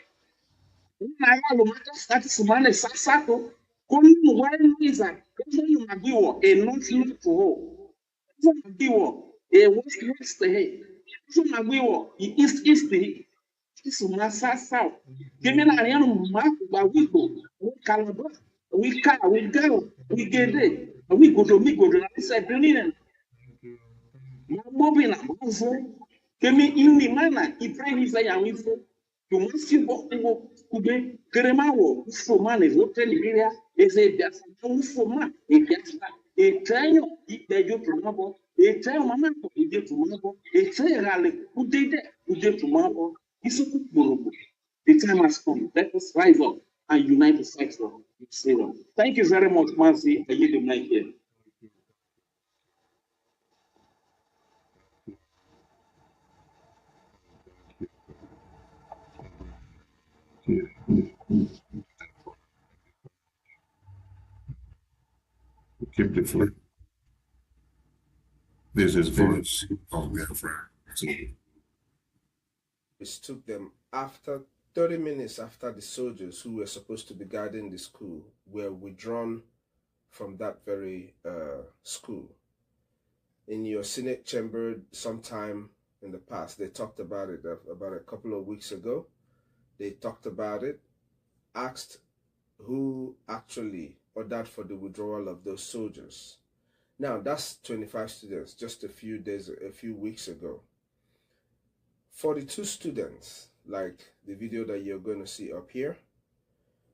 H: Na lo mata start sumane sasato. Koni mwana niza, koni magiwo enough not for. Koni magiwo west hey. Koni magiwo east hey. Suma sasa. Give na ariano mako ba wigo. Kalaba. We go, we get it. We go to me go to the side doing Mobina, Kemi inni mana, Ibrahim Isaiah Wifo, you must see what Kube, Keremawo, Ufroman is what Nigeria is a just Ufroman, a just a train, they do to Mabo, a train Mamma, he did to Mabo, a train rally, who did it, who did to Mabo, is a good Borobo. The time has come. Let us rise up and unite the fight for freedom. Thank you very much, Mercy. I yield the mic here.
A: Keep the floor. This is voice of Biafra.
O: It took them after 30 minutes after the soldiers who were supposed to be guarding the school were withdrawn from that very school. In your Senate chamber sometime in the past, they talked about it about a couple of weeks ago. They talked about it, asked who actually ordered for the withdrawal of those soldiers. Now, that's 25 students just a few weeks ago. 42 students, like the video that you're going to see up here,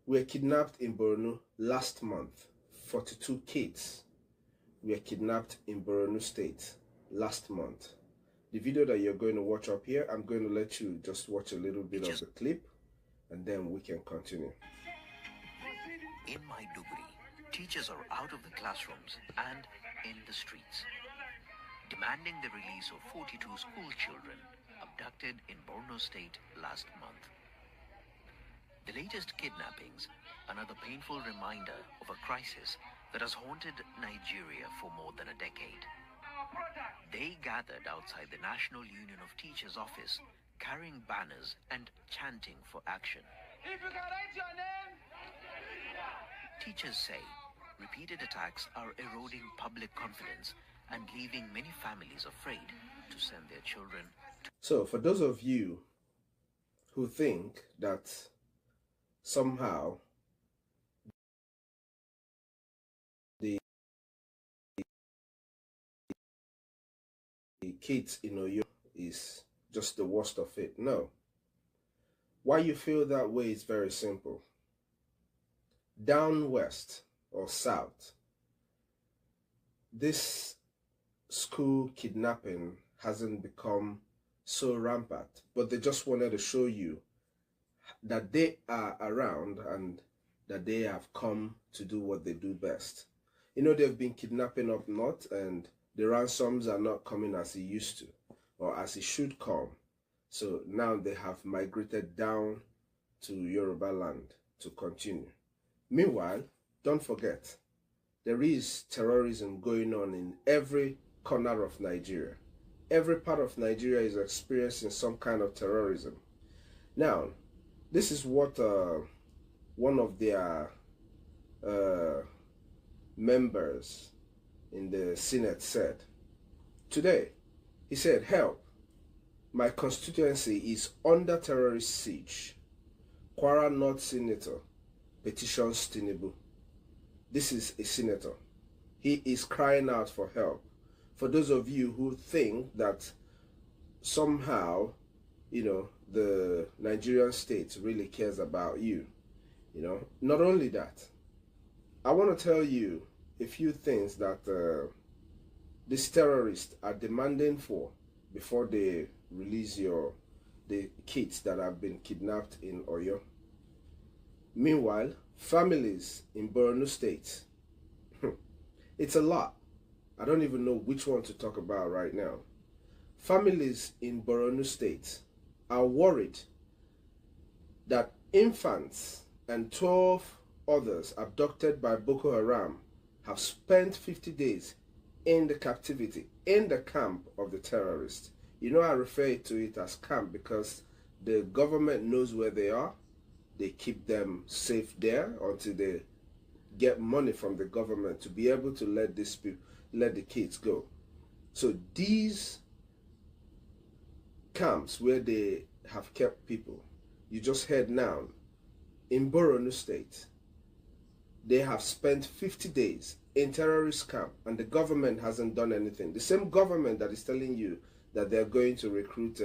O: were kidnapped in Borno last month. 42 kids were kidnapped in Borno State last month. The video that you're going to watch up here, I'm going to let you just watch a little bit of the clip, and then we can continue.
T: In Maiduguri, teachers are out of the classrooms and in the streets, demanding the release of 42 school children abducted in Borno State last month. The latest kidnappings, another painful reminder of a crisis that has haunted Nigeria for more than a decade. They gathered outside the National Union of Teachers office, carrying banners and chanting for action. If you can write your name. Teachers say repeated attacks are eroding public confidence and leaving many families afraid to send their children to.
O: So for those of you who think that somehow the kids in Oyo is just the worst of it, no. Why you feel that way is very simple. Down west or south, this school kidnapping hasn't become so rampant, but they just wanted to show you that they are around and that they have come to do what they do best. You know, they've been kidnapping up north and the ransoms are not coming as it used to or as it should come. So now they have migrated down to Yoruba land to continue. Meanwhile, don't forget, there is terrorism going on in every corner of Nigeria. Every part of Nigeria is experiencing some kind of terrorism. Now, this is what one of their members in the Senate said. Today, he said, "Help, my constituency is under terrorist siege. Kwara North Senator petitions Tinubu." This is a senator. He is crying out for help. For those of you who think that somehow, you know, the Nigerian state really cares about you, you know, not only that, I want to tell you a few things that these terrorists are demanding for before they release the kids that have been kidnapped in Oyo. Meanwhile, families in Borno State, it's a lot. I don't even know which one to talk about right now. Families in Borno State are worried that infants and 12 others abducted by Boko Haram have spent 50 days in the captivity, in the camp of the terrorists. You know, I refer to it as camp because the government knows where they are. They keep them safe there until they get money from the government to be able to let the kids go. So these camps where they have kept people, you just heard now, in Borno State, they have spent 50 days in terrorist camp and the government hasn't done anything. The same government that is telling you that they're going to recruit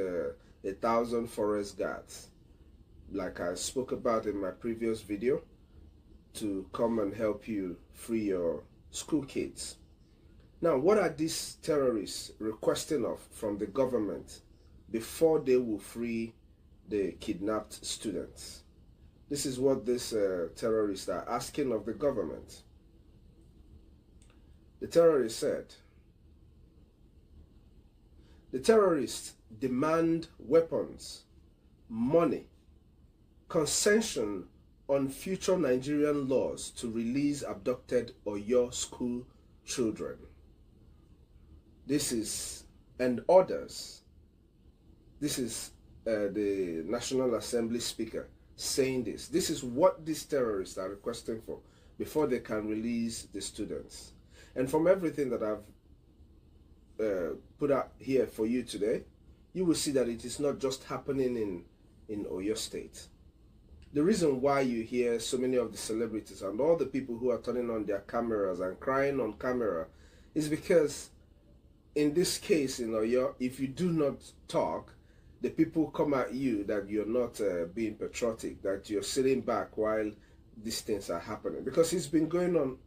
O: 1,000 forest guards, like I spoke about in my previous video, to come and help you free your school kids. Now, what are these terrorists requesting of from the government before they will free the kidnapped students? This is what these terrorists are asking of the government. The terrorists said, the terrorists demand weapons, money, concession on future Nigerian laws to release abducted Oyo school children. This is, and others. This is the National Assembly Speaker saying this. This is what these terrorists are requesting for before they can release the students. And from everything that I've put out here for you today, you will see that it is not just happening in Oyo State. The reason why you hear so many of the celebrities and all the people who are turning on their cameras and crying on camera is because in this case in Oyo, if you do not talk, the people come at you that you're not being patriotic, that you're sitting back while these things are happening. Because it's been going on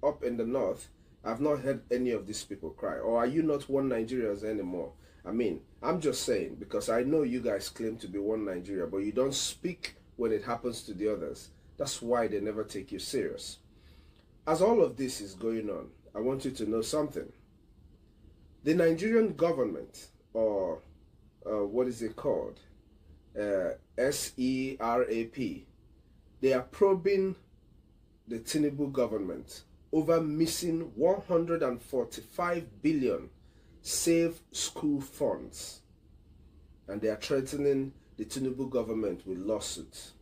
O: up in the north. I've not heard any of these people cry. Or are you not one Nigerians anymore? I mean, I'm just saying, because I know you guys claim to be one Nigeria, but you don't speak when it happens to the others. That's why they never take you serious. As all of this is going on, I want you to know something. The Nigerian government, or what is it called? SERAP. They are probing the Tinubu government over missing 145 billion Save School funds. And they are threatening the Tinubu government with lawsuits.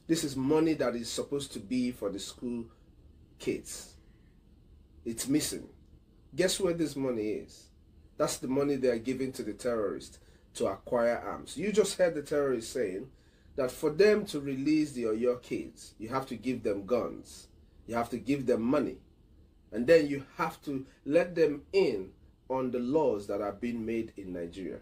O: This is money that is supposed to be for the school kids. It's missing. Guess where this money is? That's the money they are giving to the terrorists to acquire arms. You just heard the terrorists saying that for them to release your kids, you have to give them guns. You have to give them money. And then you have to let them in on the laws that are being made in Nigeria.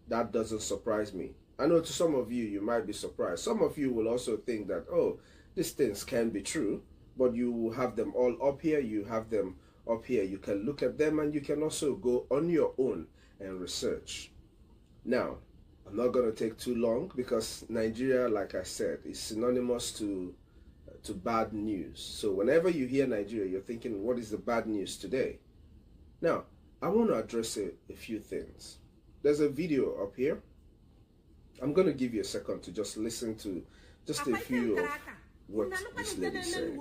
O: That doesn't surprise me. I know to some of you, you might be surprised. Some of you will also think that, oh, these things can be true, but you will have them all up here. You have them up here. You can look at them and you can also go on your own and research. Now, I'm not going to take too long because Nigeria, like I said, is synonymous to bad news. So whenever you hear Nigeria, you're thinking, what is the bad news today? Now, I want to address a few things. There's a video up here. I'm going to give you a second to just listen to just a few of what this lady is saying.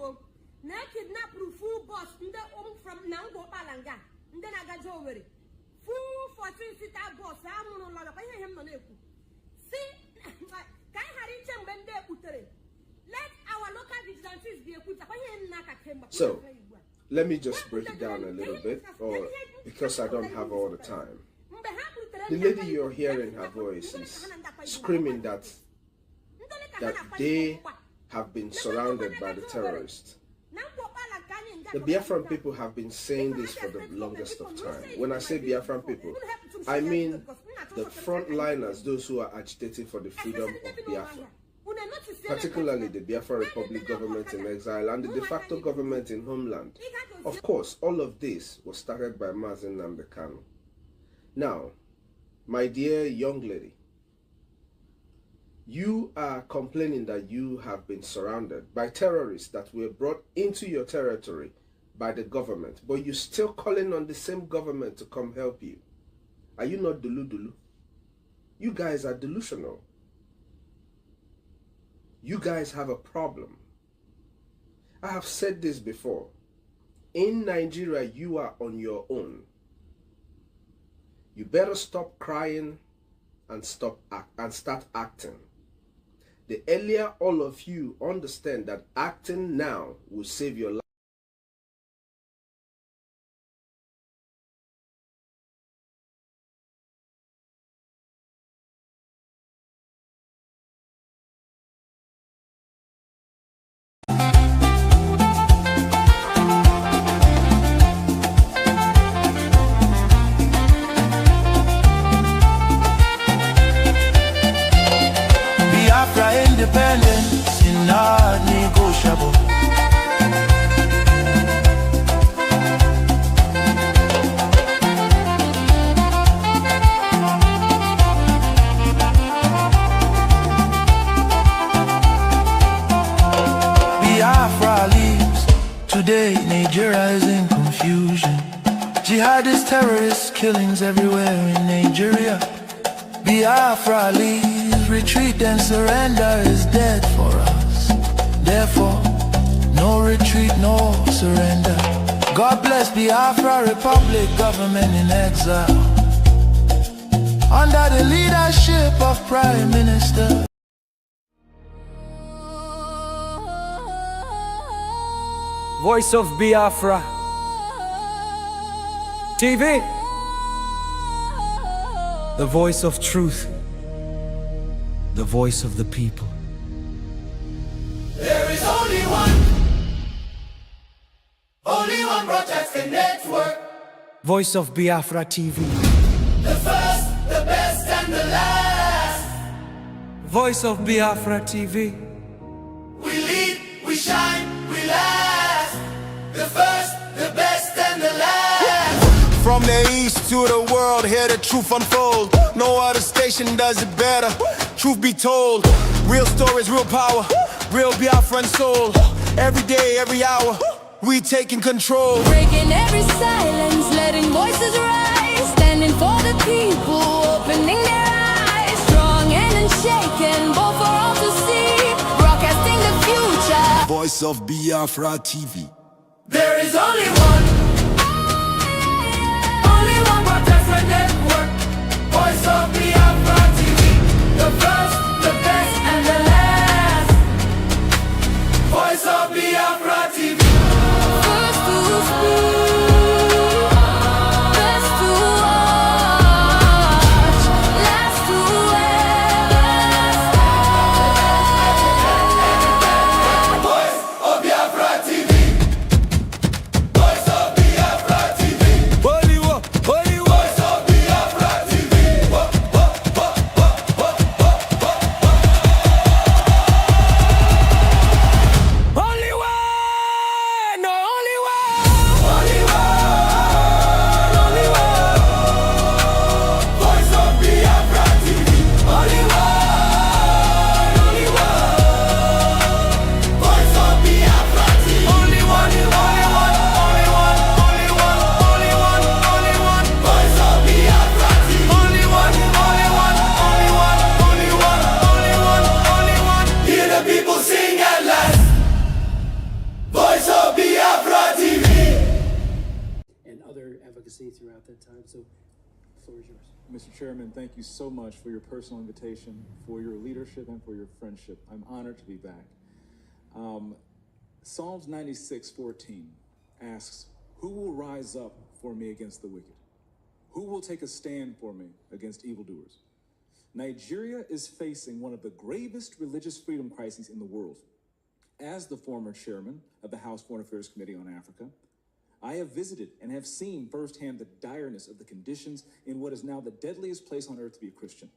O: So, let me just break it down a little bit, or because I don't have all the time. The lady you're hearing her voice is screaming that they have been surrounded by the terrorists. The Biafran people have been saying this for the longest of time. When I say Biafran people, I mean the frontliners, those who are agitating for the freedom of Biafra. Particularly the Biafra Republic government in exile and the de facto government in homeland. Of course, all of this was started by Mazen Nnamdi Kanu. Now, my dear young lady, you are complaining that you have been surrounded by terrorists that were brought into your territory by the government, but you're still calling on the same government to come help you. Are you not dulu? You guys are delusional. You guys have a problem. I have said this before. In Nigeria, you are on your own. You better stop crying and start acting. The earlier all of you understand that acting now will save your life.
M: Biafra independence is not negotiable. Biafra leaves. Today Nigeria is in confusion. Jihadist terrorists killings everywhere in Nigeria. Biafra leaves. Retreat and surrender is dead for us. Therefore, no retreat, no surrender. God bless Biafra Republic, government in exile, under the leadership of Prime Minister.
K: Voice of Biafra TV, the voice of truth, the voice of the people.
L: There is only one broadcasting network.
K: Voice of Biafra TV,
L: The first, the best, and the last.
K: Voice of Biafra TV.
L: We lead, we shine, we last. The first, the best, and the last.
M: From the east to the world, hear the truth unfold. No other station does it better. Truth be told, real stories, real power, real Biafran soul. Every day, every hour, we taking control.
N: Breaking every silence, letting voices rise. Standing for the people, opening their eyes. Strong and unshaken, both for all to see. Broadcasting the future.
M: Voice of Biafra TV.
L: There is only one broadcasting network. Voice of Biafra TV. The first, the best, and the last. Voice of Biafra TV.
N: First to speak, best to watch, last to
L: last. Voice of Biafra TV. Voice of Biafra TV.
M: Hollywood, Hollywood.
L: Voice of Biafra TV.
K: Only one, no only one.
L: Only one. Voice of Biafra TV. Only one. Voice of Biafra TV. Only one. Voice of Biafra TV. Only one. Hear the people sing at last. Voice of Biafra TV.
U: And other advocacy throughout that time. So, the floor is yours.
V: Mr. Chairman, thank you so much for your personal invitation, for your leadership, and for your friendship. I'm honored to be back. Psalms 96:14 asks, "Who will rise up for me against the wicked? Who will take a stand for me against evildoers?" Nigeria is facing one of the gravest religious freedom crises in the world. As the former chairman of the House Foreign Affairs Committee on Africa, I have visited and have seen firsthand the direness of the conditions in what is now the deadliest place on earth to be a Christian.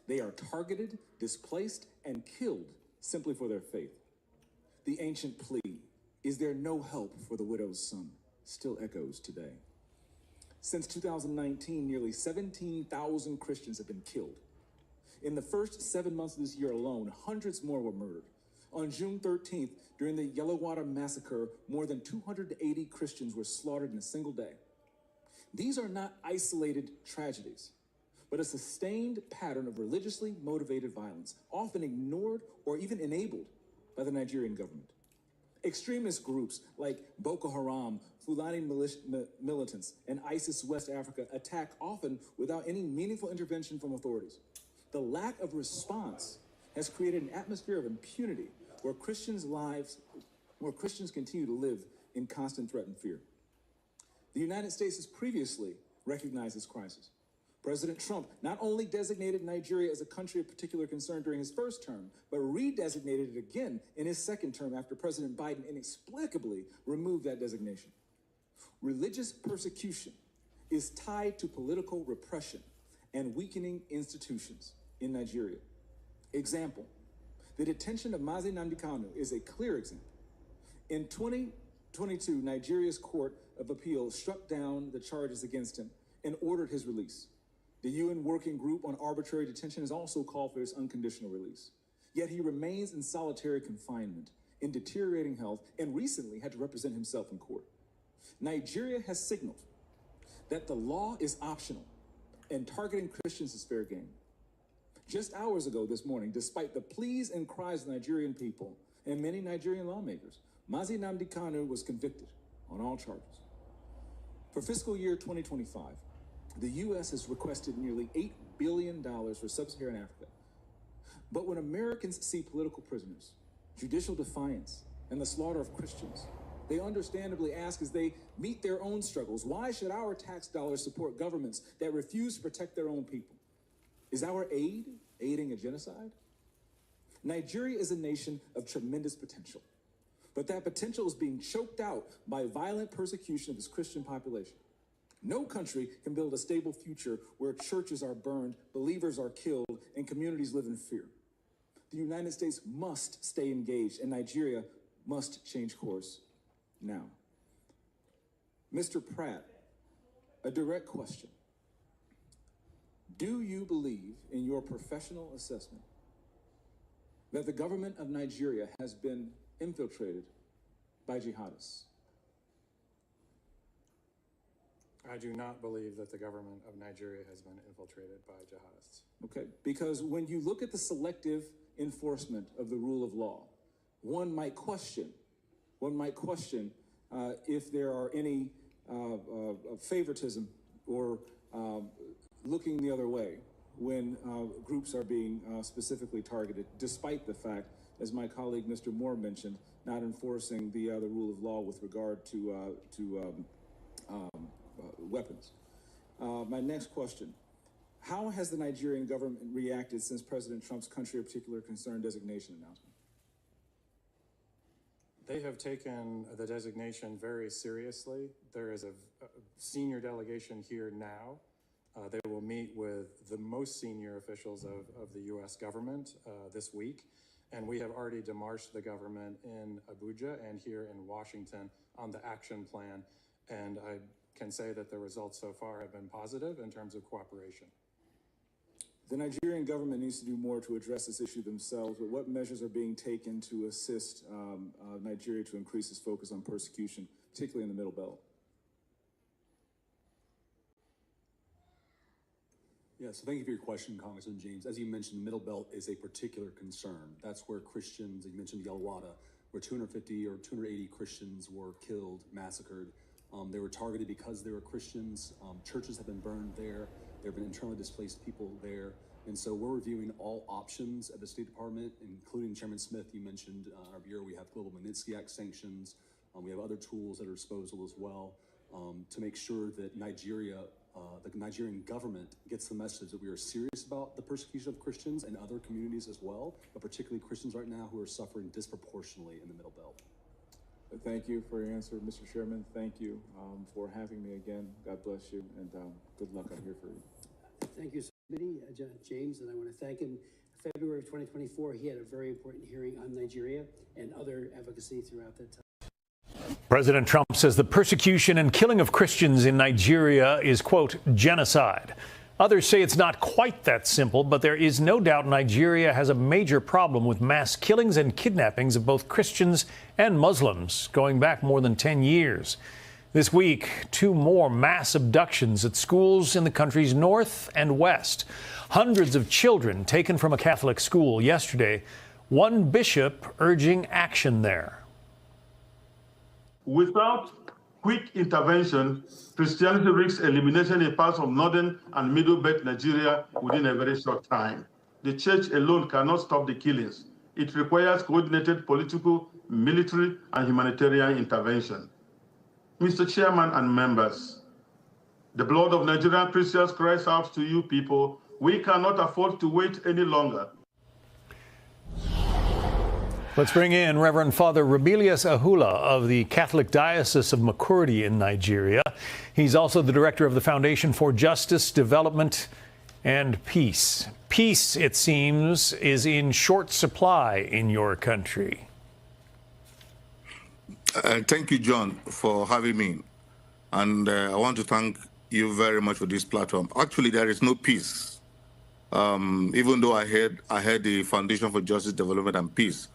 V: They are targeted, displaced, and killed simply for their faith. The ancient plea, "Is there no help for the widow's son?" still echoes today. Since 2019, nearly 17,000 Christians have been killed. In the first 7 months of this year alone, hundreds more were murdered. On June 13th, during the Yellowwater Massacre, more than 280 Christians were slaughtered in a single day. These are not isolated tragedies. but a sustained pattern of religiously motivated violence, often ignored or even enabled by the Nigerian government. Extremist groups like Boko Haram, Fulani militants, and ISIS West Africa attack often without any meaningful intervention from authorities. The lack of response has created an atmosphere of impunity where Christians continue to live in constant threat and fear. The United States has previously recognized this crisis. President Trump not only designated Nigeria as a country of particular concern during his first term, but redesignated it again in his second term after President Biden inexplicably removed that designation. Religious persecution is tied to political repression and weakening institutions in Nigeria. Example, the detention of Mazi Nnamdi Kanu is a clear example. In 2022, Nigeria's Court of Appeal struck down the charges against him and ordered his release. The UN Working Group on Arbitrary Detention has also called for his unconditional release. Yet he remains in solitary confinement, in deteriorating health, and recently had to represent himself in court. Nigeria has signaled that the law is optional and targeting Christians is fair game. Just hours ago this morning, despite the pleas and cries of the Nigerian people and many Nigerian lawmakers, Mazi Nnamdi Kanu was convicted on all charges. For fiscal year 2025, the U.S. has requested nearly $8 billion for sub-Saharan Africa. But when Americans see political prisoners, judicial defiance, and the slaughter of Christians, they understandably ask as they meet their own struggles, why should our tax dollars support governments that refuse to protect their own people? Is our aid aiding a genocide? Nigeria is a nation of tremendous potential, but that potential is being choked out by violent persecution of its Christian population. No country can build a stable future where churches are burned, believers are killed, and communities live in fear. The United States must stay engaged, and Nigeria must change course now. Mr. Pratt, a direct question. Do you believe, in your professional assessment, that the government of Nigeria has been infiltrated by jihadists?
B: I do not believe that the government of Nigeria has been infiltrated by jihadists.
V: Okay, because when you look at the selective enforcement of the rule of law, one might question if there are any favoritism or looking the other way when groups are being specifically targeted, despite the fact, as my colleague Mr. Moore mentioned, not enforcing the rule of law with regard to weapons. My next question, how has the Nigerian government reacted since President Trump's country of particular concern designation announcement?
B: They have taken the designation very seriously. There is a senior delegation here now. They will meet with the most senior officials of the U.S. government this week. And we have already demarched the government in Abuja and here in Washington on the action plan. And I can say that the results so far have been positive in terms of cooperation.
V: The Nigerian government needs to do more to address this issue themselves, but what measures are being taken to assist Nigeria to increase its focus on persecution, particularly in the Middle Belt?
C: Yeah, so thank you for your question, Congressman James. As you mentioned, Middle Belt is a particular concern. That's where Christians, you mentioned Yalwada, where 250 or 280 Christians were killed, massacred. They were targeted because they were Christians. Churches have been burned there. There have been internally displaced people there. And so we're reviewing all options at the State Department, including Chairman Smith, you mentioned our bureau, we have Global Magnitsky Act sanctions. We have other tools at our disposal as well to make sure that Nigeria, the Nigerian government gets the message that we are serious about the persecution of Christians and other communities as well, but particularly Christians right now who are suffering disproportionately in the Middle Belt.
V: Thank you for your answer, Mr. Chairman. Thank you for having me again. God bless you, and good luck. I'm here for you.
U: Thank you, James, and I want to thank him. February of 2024, he had a very important hearing on Nigeria and other advocacy throughout that time.
W: President Trump says the persecution and killing of Christians in Nigeria is, quote, genocide. Others say it's not quite that simple, but there is no doubt Nigeria has a major problem with mass killings and kidnappings of both Christians and Muslims going back more than 10 years. This week, 2 more mass abductions at schools in the country's north and west. Hundreds of children taken from a Catholic school yesterday. One bishop urging action there.
E: Without quick intervention, Christianity risks elimination in parts of northern and middle belt Nigeria within a very short time. The church alone cannot stop the killings. It requires coordinated political, military, and humanitarian intervention. Mr. Chairman and members, the blood of Nigerian Christians cries out to you people. We cannot afford to wait any longer.
W: Let's bring in Reverend Father Rebelius Ahula of the Catholic Diocese of Makurdi in Nigeria. He's also the director of the Foundation for Justice, Development, and Peace. Peace, it seems, is in short supply in your country.
F: Thank you, John, for having me. And I want to thank you very much for this platform. Actually, there is no peace. Even though I heard the Foundation for Justice, Development, and Peace.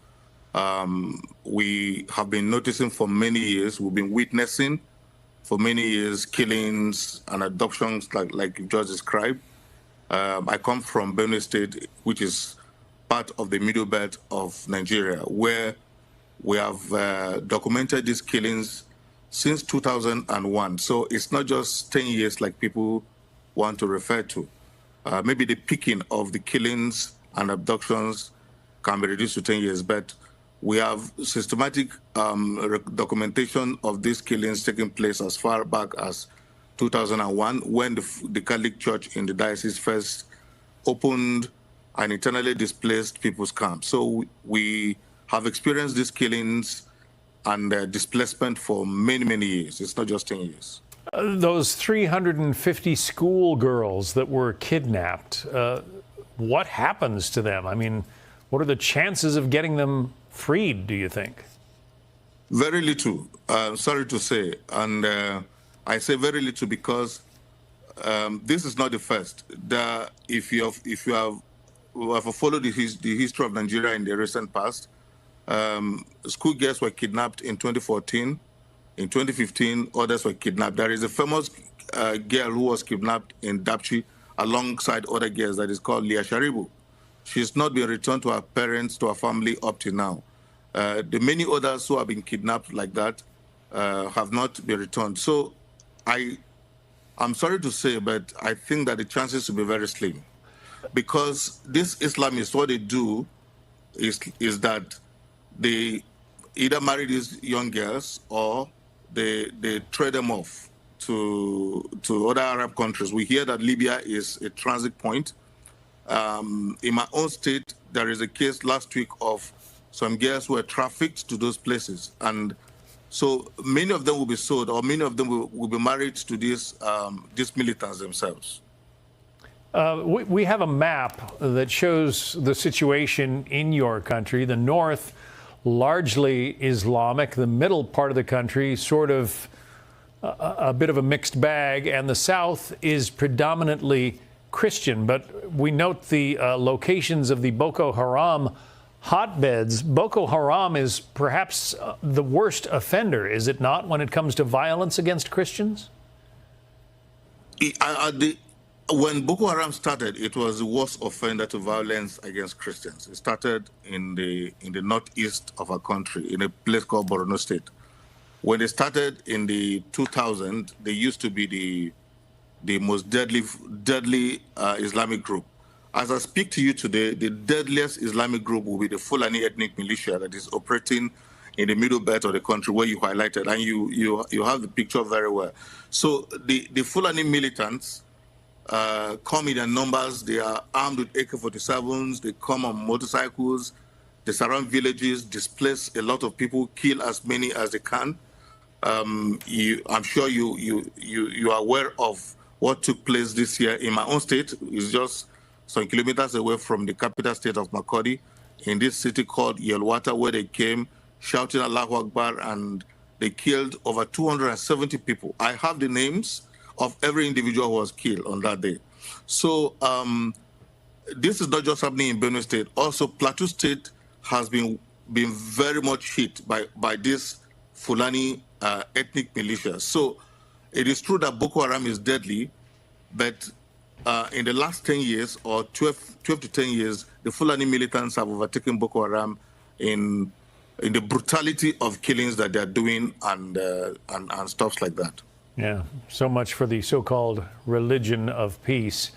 F: We have been noticing for many years, we've been witnessing for many years killings and adoptions like you just described. I come from Benue State, which is part of the middle belt of Nigeria, where we have documented these killings since 2001. So it's not just 10 years like people want to refer to. Maybe the peaking of the killings and abductions can be reduced to 10 years, but we have systematic documentation of these killings taking place as far back as 2001, when the Catholic Church in the diocese first opened an internally displaced people's camp. So we have experienced these killings and displacement for many, many years. It's not just 10 years.
W: Those 350 schoolgirls that were kidnapped, what happens to them? I mean, what are the chances of getting them freed, do you think?
F: Very little, sorry to say. And I say very little because this is not the first. If you have followed the history of Nigeria in the recent past, schoolgirls were kidnapped in 2014. In 2015, others were kidnapped. There is a famous girl who was kidnapped in Dapchi alongside other girls that is called Leah Sharibu. She's not been returned to her parents, to her family up to now. The many others who have been kidnapped like that have not been returned. So I'm sorry to say, but I think that the chances will be very slim. Because these Islamists, what they do is that they either marry these young girls or they trade them off to other Arab countries. We hear that Libya is a transit point. In my own state, there is a case last week of some girls who were trafficked to those places. And so many of them will be sold, or many of them will be married to these militants themselves.
W: We have a map that shows the situation in your country. The north, largely Islamic. The middle part of the country, sort of a bit of a mixed bag. And the south is predominantly Christian. But we note the locations of the Boko Haram hotbeds. Boko Haram is perhaps the worst offender, is it not, when it comes to violence against Christians?
F: When Boko Haram started, it was the worst offender to violence against Christians. It started in the northeast of our country, in a place called Borno State. When they started in the 2000s, they used to be the most deadly Islamic group. As I speak to you today, the deadliest Islamic group will be the Fulani ethnic militia that is operating in the middle belt of the country, where you highlighted, and you have the picture very well. So the Fulani militants come in their numbers. They are armed with AK-47s. They come on motorcycles. They surround villages, displace a lot of people, kill as many as they can. I'm sure you are aware of what took place this year in my own state. It's just some kilometers away from the capital state of Makurdi, in this city called Yelwata, where they came shouting Allahu Akbar, and they killed over 270 people. I have the names of every individual who was killed on that day. So this is not just happening in Benue State. Also, Plateau State has been very much hit by these Fulani ethnic militias. So it is true that Boko Haram is deadly, but in the last 10 years or 12 to 10 years, the Fulani militants have overtaken Boko Haram in the brutality of killings that they're doing and stuff like that.
W: Yeah, so much for the so-called religion of peace.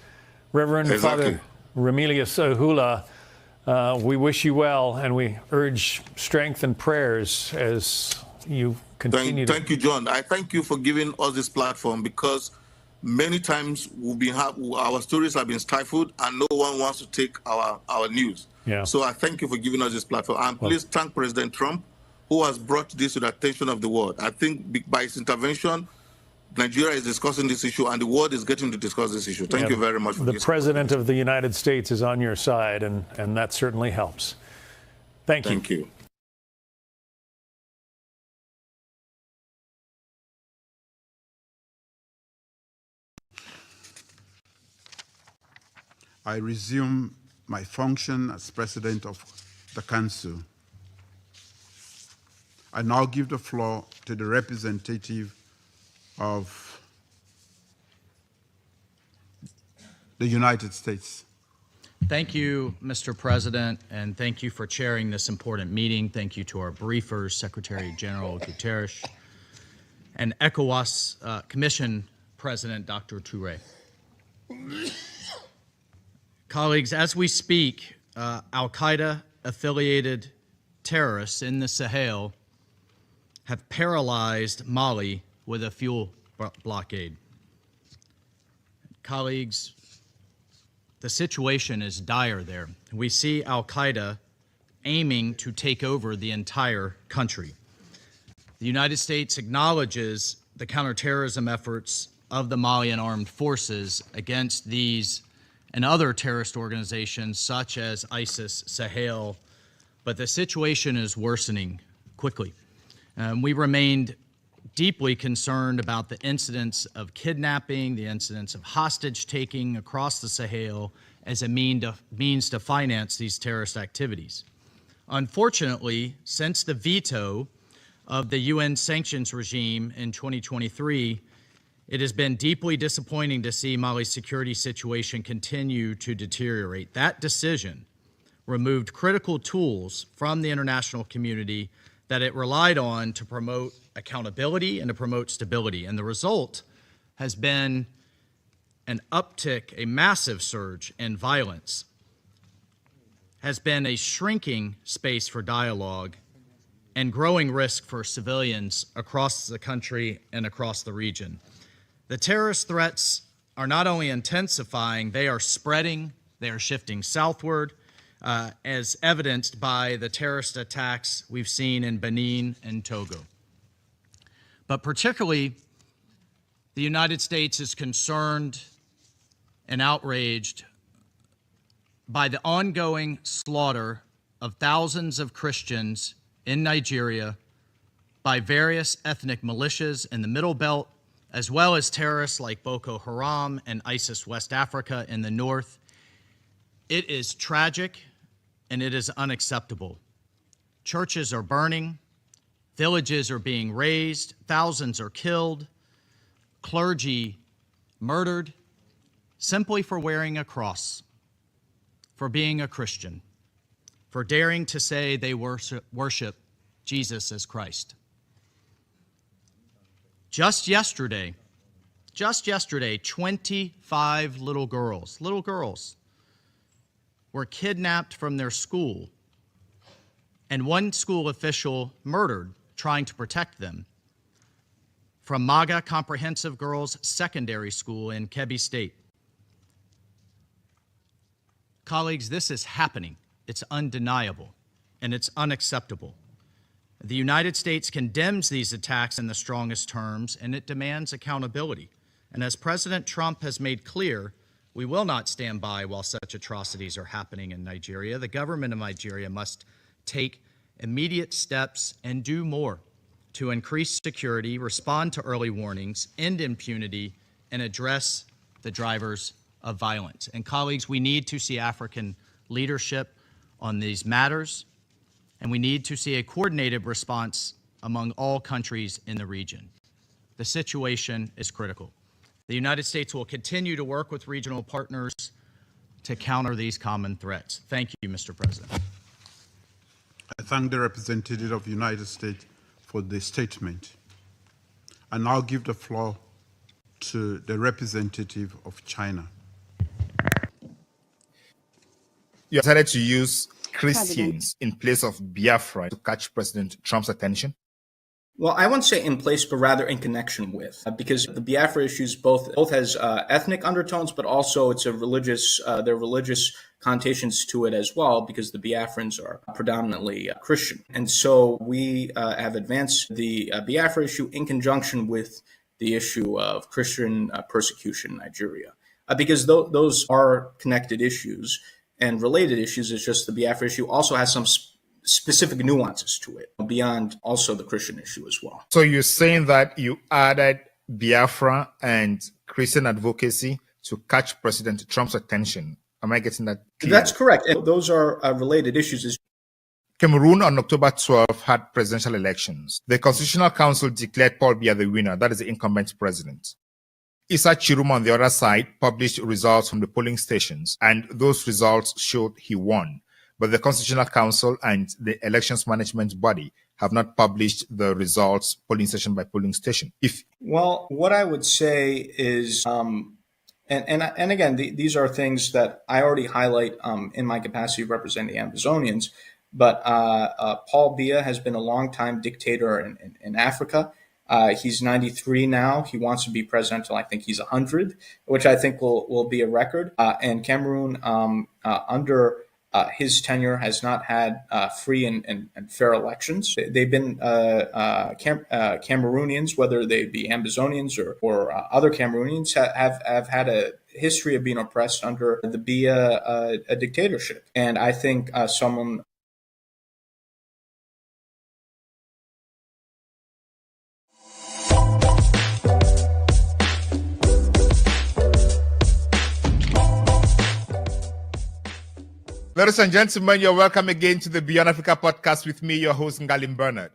W: Reverend Father Remilius Hula, we wish you well, and we urge strength and prayers as you continue.
F: Thank you, John. I thank you for giving us this platform, because many times our stories have been stifled and no one wants to take our news.
W: Yeah.
F: So I thank you for giving us this platform. And please thank President Trump, who has brought this to the attention of the world. I think by his intervention, Nigeria is discussing this issue and the world is getting to discuss this issue. Thank you very much for this.
W: The President of the United States is on your side, and that certainly helps. Thank you.
F: Thank you.
D: I resume my function as President of the Council. I now give the floor to the representative of the United States.
G: Thank you, Mr. President, and thank you for chairing this important meeting. Thank you to our briefers, Secretary General Guterres, and ECOWAS Commission President Dr. Touré. Colleagues, as we speak, Al-Qaeda-affiliated terrorists in the Sahel have paralyzed Mali with a fuel blockade. Colleagues, the situation is dire there. We see Al-Qaeda aiming to take over the entire country. The United States acknowledges the counterterrorism efforts of the Malian armed forces against these and other terrorist organizations such as ISIS, Sahel, but the situation is worsening quickly. We remained deeply concerned about the incidents of kidnapping, the incidents of hostage-taking across the Sahel as a means to finance these terrorist activities. Unfortunately, since the veto of the UN sanctions regime in 2023, it has been deeply disappointing to see Mali's security situation continue to deteriorate. That decision removed critical tools from the international community that it relied on to promote accountability and to promote stability. And the result has been an uptick, a massive surge in violence, has been a shrinking space for dialogue, and growing risk for civilians across the country and across the region. The terrorist threats are not only intensifying, they are spreading, they are shifting southward, as evidenced by the terrorist attacks we've seen in Benin and Togo. But particularly, the United States is concerned and outraged by the ongoing slaughter of thousands of Christians in Nigeria by various ethnic militias in the Middle Belt, as well as terrorists like Boko Haram and ISIS West Africa in the north. It is tragic and it is unacceptable. Churches are burning, villages are being razed, thousands are killed, clergy murdered simply for wearing a cross, for being a Christian, for daring to say they worship Jesus as Christ. Just yesterday, 25 little girls were kidnapped from their school, and one school official murdered trying to protect them from MAGA Comprehensive Girls Secondary School in Kebbi State. Colleagues, this is happening. It's undeniable, and it's unacceptable. The United States condemns these attacks in the strongest terms, and it demands accountability. And as President Trump has made clear, we will not stand by while such atrocities are happening in Nigeria. The government of Nigeria must take immediate steps and do more to increase security, respond to early warnings, end impunity, and address the drivers of violence. And colleagues, we need to see African leadership on these matters, and we need to see a coordinated response among all countries in the region. The situation is critical. The United States will continue to work with regional partners to counter these common threats. Thank you, Mr. President.
D: I thank the representative of the United States for the statement. I now give the floor to the representative of China.
I: You decided to use Christians in place of Biafra to catch President Trump's attention?
J: Well, I wouldn't say in place, but rather in connection with, because the Biafra issues both has ethnic undertones, but also it's a religious. There are religious connotations to it as well, because the Biafrans are predominantly Christian, and so we have advanced the Biafra issue in conjunction with the issue of Christian persecution in Nigeria, because those are connected issues and related issues. It's just the Biafra issue also has some specific nuances to it beyond also the Christian issue as well.
I: So you're saying that you added Biafra and Christian advocacy to catch President Trump's attention. Am I getting that clear?
J: That's correct. And those are related issues.
I: Cameroon on October 12 had presidential elections. The Constitutional Council declared Paul Biya the winner, that is the incumbent president. Issa Chiruma on the other side published results from the polling stations, and those results showed he won. But the Constitutional Council and the Elections Management Body have not published the results polling station by polling station.
J: Well, what I would say is, and again, these are things that I already highlight in my capacity of representing the Amazonians, but Paul Biya has been a longtime dictator in Africa. He's 93 now. He wants to be president until I think he's 100, which I think will be a record. And Cameroon, under his tenure, has not had free and fair elections. They've been Cameroonians, whether they be Amazonians or other Cameroonians, have had a history of being oppressed under the Biya dictatorship. And I think someone.
I: Ladies and gentlemen, you're welcome again to the Beyond Africa podcast with me, your host, Ngalim Bernard.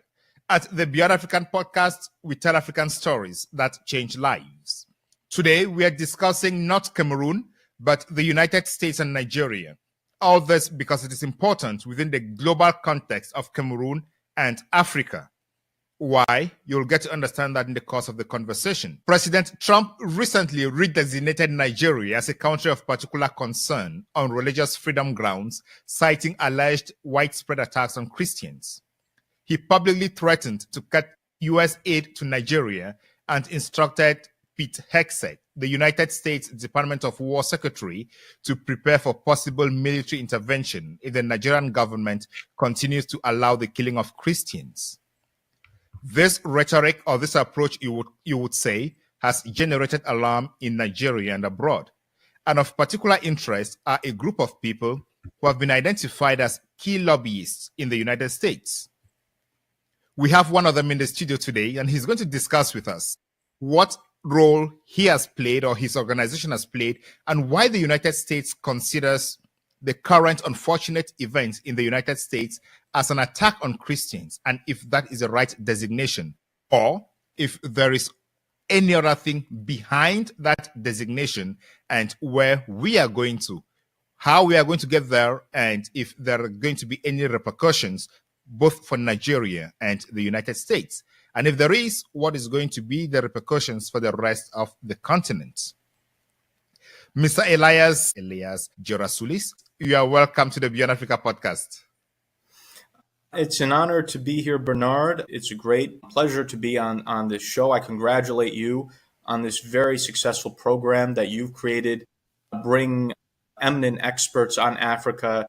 I: At the Beyond African podcast, we tell African stories that change lives. Today, we are discussing not Cameroon, but the United States and Nigeria. All this because it is important within the global context of Cameroon and Africa. Why? You'll get to understand that in the course of the conversation. President Trump recently redesignated Nigeria as a country of particular concern on religious freedom grounds, citing alleged widespread attacks on Christians. He publicly threatened to cut U.S. aid to Nigeria and instructed Pete Hegseth, the United States Department of War Secretary, to prepare for possible military intervention if the Nigerian government continues to allow the killing of Christians. This rhetoric or this approach, you would say, has generated alarm in Nigeria and abroad. And of particular interest are a group of people who have been identified as key lobbyists in the United States. We have one of them in the studio today, and he's going to discuss with us what role he has played or his organization has played and why the United States considers the current unfortunate events in the United States as an attack on Christians, and if that is the right designation, or if there is any other thing behind that designation, and where we are going to, how we are going to get there, and if there are going to be any repercussions, both for Nigeria and the United States. And if there is, what is going to be the repercussions for the rest of the continent? Mr. Elias Jerasulis, you are welcome to the Beyond Africa podcast.
J: It's an honor to be here, Bernard. It's a great pleasure to be on this show. I congratulate you on this very successful program that you've created, bring eminent experts on Africa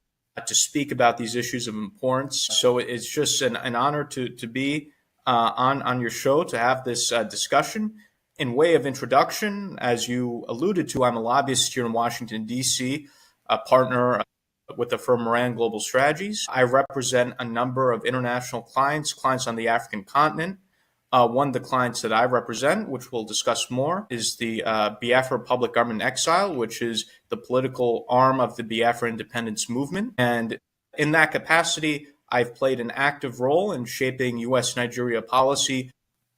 J: to speak about these issues of importance. So it's just an honor to be on your show, to have this discussion. In way of introduction, as you alluded to, I'm a lobbyist here in Washington, D.C., a partner with the firm Moran Global Strategies. I represent a number of international clients on the African continent. One of the clients that I represent, which we'll discuss more, is the Biafra Public Government in Exile, which is the political arm of the Biafra independence movement. And in that capacity, I've played an active role in shaping U.S.-Nigeria policy,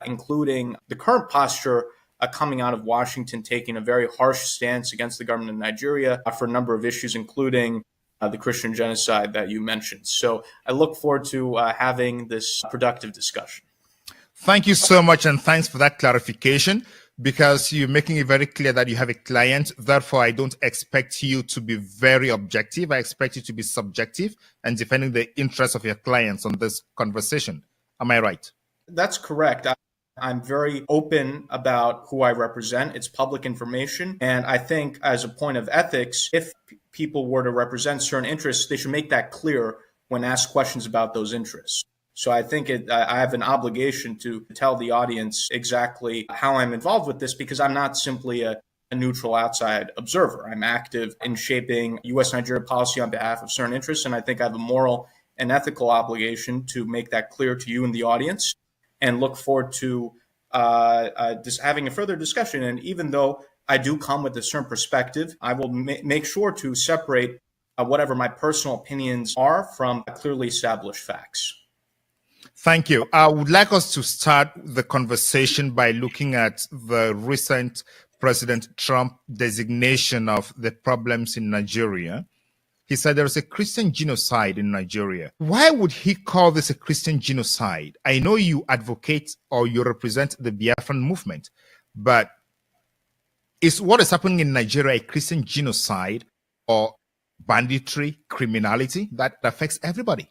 J: including the current posture coming out of Washington, taking a very harsh stance against the government of Nigeria for a number of issues, including the Christian genocide that you mentioned. So I look forward to having this productive discussion.
I: Thank you so much, and thanks for that clarification, because you're making it very clear that you have a client. Therefore, I don't expect you to be very objective. I expect you to be subjective and defending the interests of your clients on this conversation. Am I right?
J: That's correct. I'm very open about who I represent. It's public information. And I think as a point of ethics, if people were to represent certain interests, they should make that clear when asked questions about those interests. So I think I have an obligation to tell the audience exactly how I'm involved with this, because I'm not simply a neutral outside observer. I'm active in shaping U.S.-Nigeria policy on behalf of certain interests, and I think I have a moral and ethical obligation to make that clear to you and the audience, and look forward to having a further discussion. And even though I do come with a certain perspective, I will make sure to separate whatever my personal opinions are from clearly established facts.
I: Thank you. I would like us to start the conversation by looking at the recent President Trump designation of the problems in Nigeria. He said there is a Christian genocide in Nigeria. Why would he call this a Christian genocide? I know you advocate or you represent the Biafran movement, but is what is happening in Nigeria a Christian genocide or banditry, criminality that affects everybody?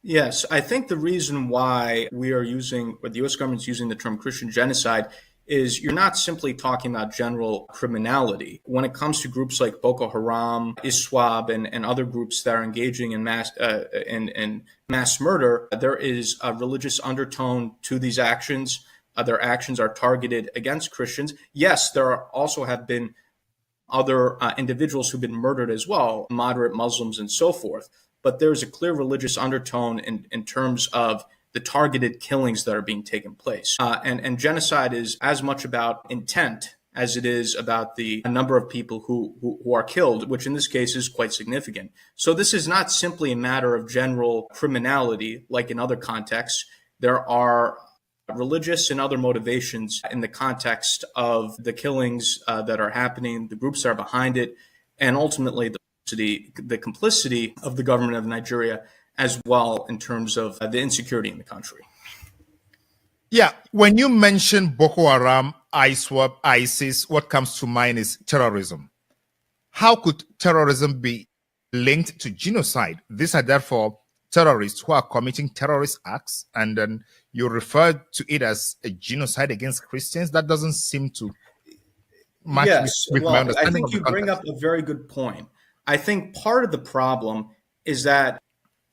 J: Yes, I think the reason why we are using, or the U.S. government's using the term Christian genocide, is you're not simply talking about general criminality. When it comes to groups like Boko Haram, ISWAP, and other groups that are engaging in mass murder, there is a religious undertone to these actions. Their actions are targeted against Christians. Yes, there also have been other individuals who've been murdered as well, moderate Muslims and so forth. But there's a clear religious undertone in terms of the targeted killings that are being taken place. And genocide is as much about intent as it is about the number of people who are killed, which in this case is quite significant. So this is not simply a matter of general criminality like in other contexts. There are religious and other motivations in the context of the killings that are happening, the groups that are behind it, and ultimately the complicity of the government of Nigeria as well in terms of the insecurity in the country.
I: Yeah, when you mention Boko Haram, ISWAP, ISIS, what comes to mind is terrorism. How could terrorism be linked to genocide? These are therefore terrorists who are committing terrorist acts, and then you refer to it as a genocide against Christians. That doesn't seem to match with my understanding.
J: I think you bring up a very good point. I think part of the problem is that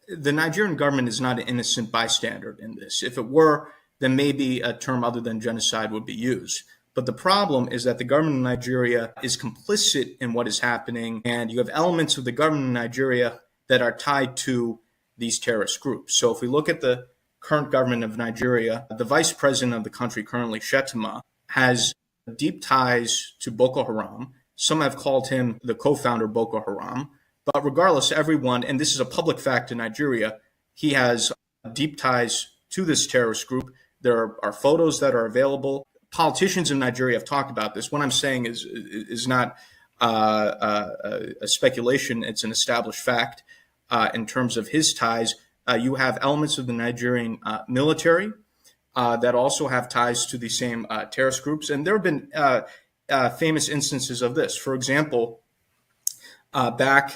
J: the Nigerian government is not an innocent bystander in this. If it were, then maybe a term other than genocide would be used. But the problem is that the government of Nigeria is complicit in what is happening, and you have elements of the government of Nigeria that are tied to these terrorist groups. So if we look at the current government of Nigeria, the vice president of the country currently, Shettima, has deep ties to Boko Haram. Some have called him the co-founder of Boko Haram. But regardless, everyone, and this is a public fact in Nigeria, he has deep ties to this terrorist group. There are photos that are available. Politicians in Nigeria have talked about this. What I'm saying is not a speculation. It's an established fact in terms of his ties. You have elements of the Nigerian military that also have ties to the same terrorist groups. And there have been famous instances of this. For example, back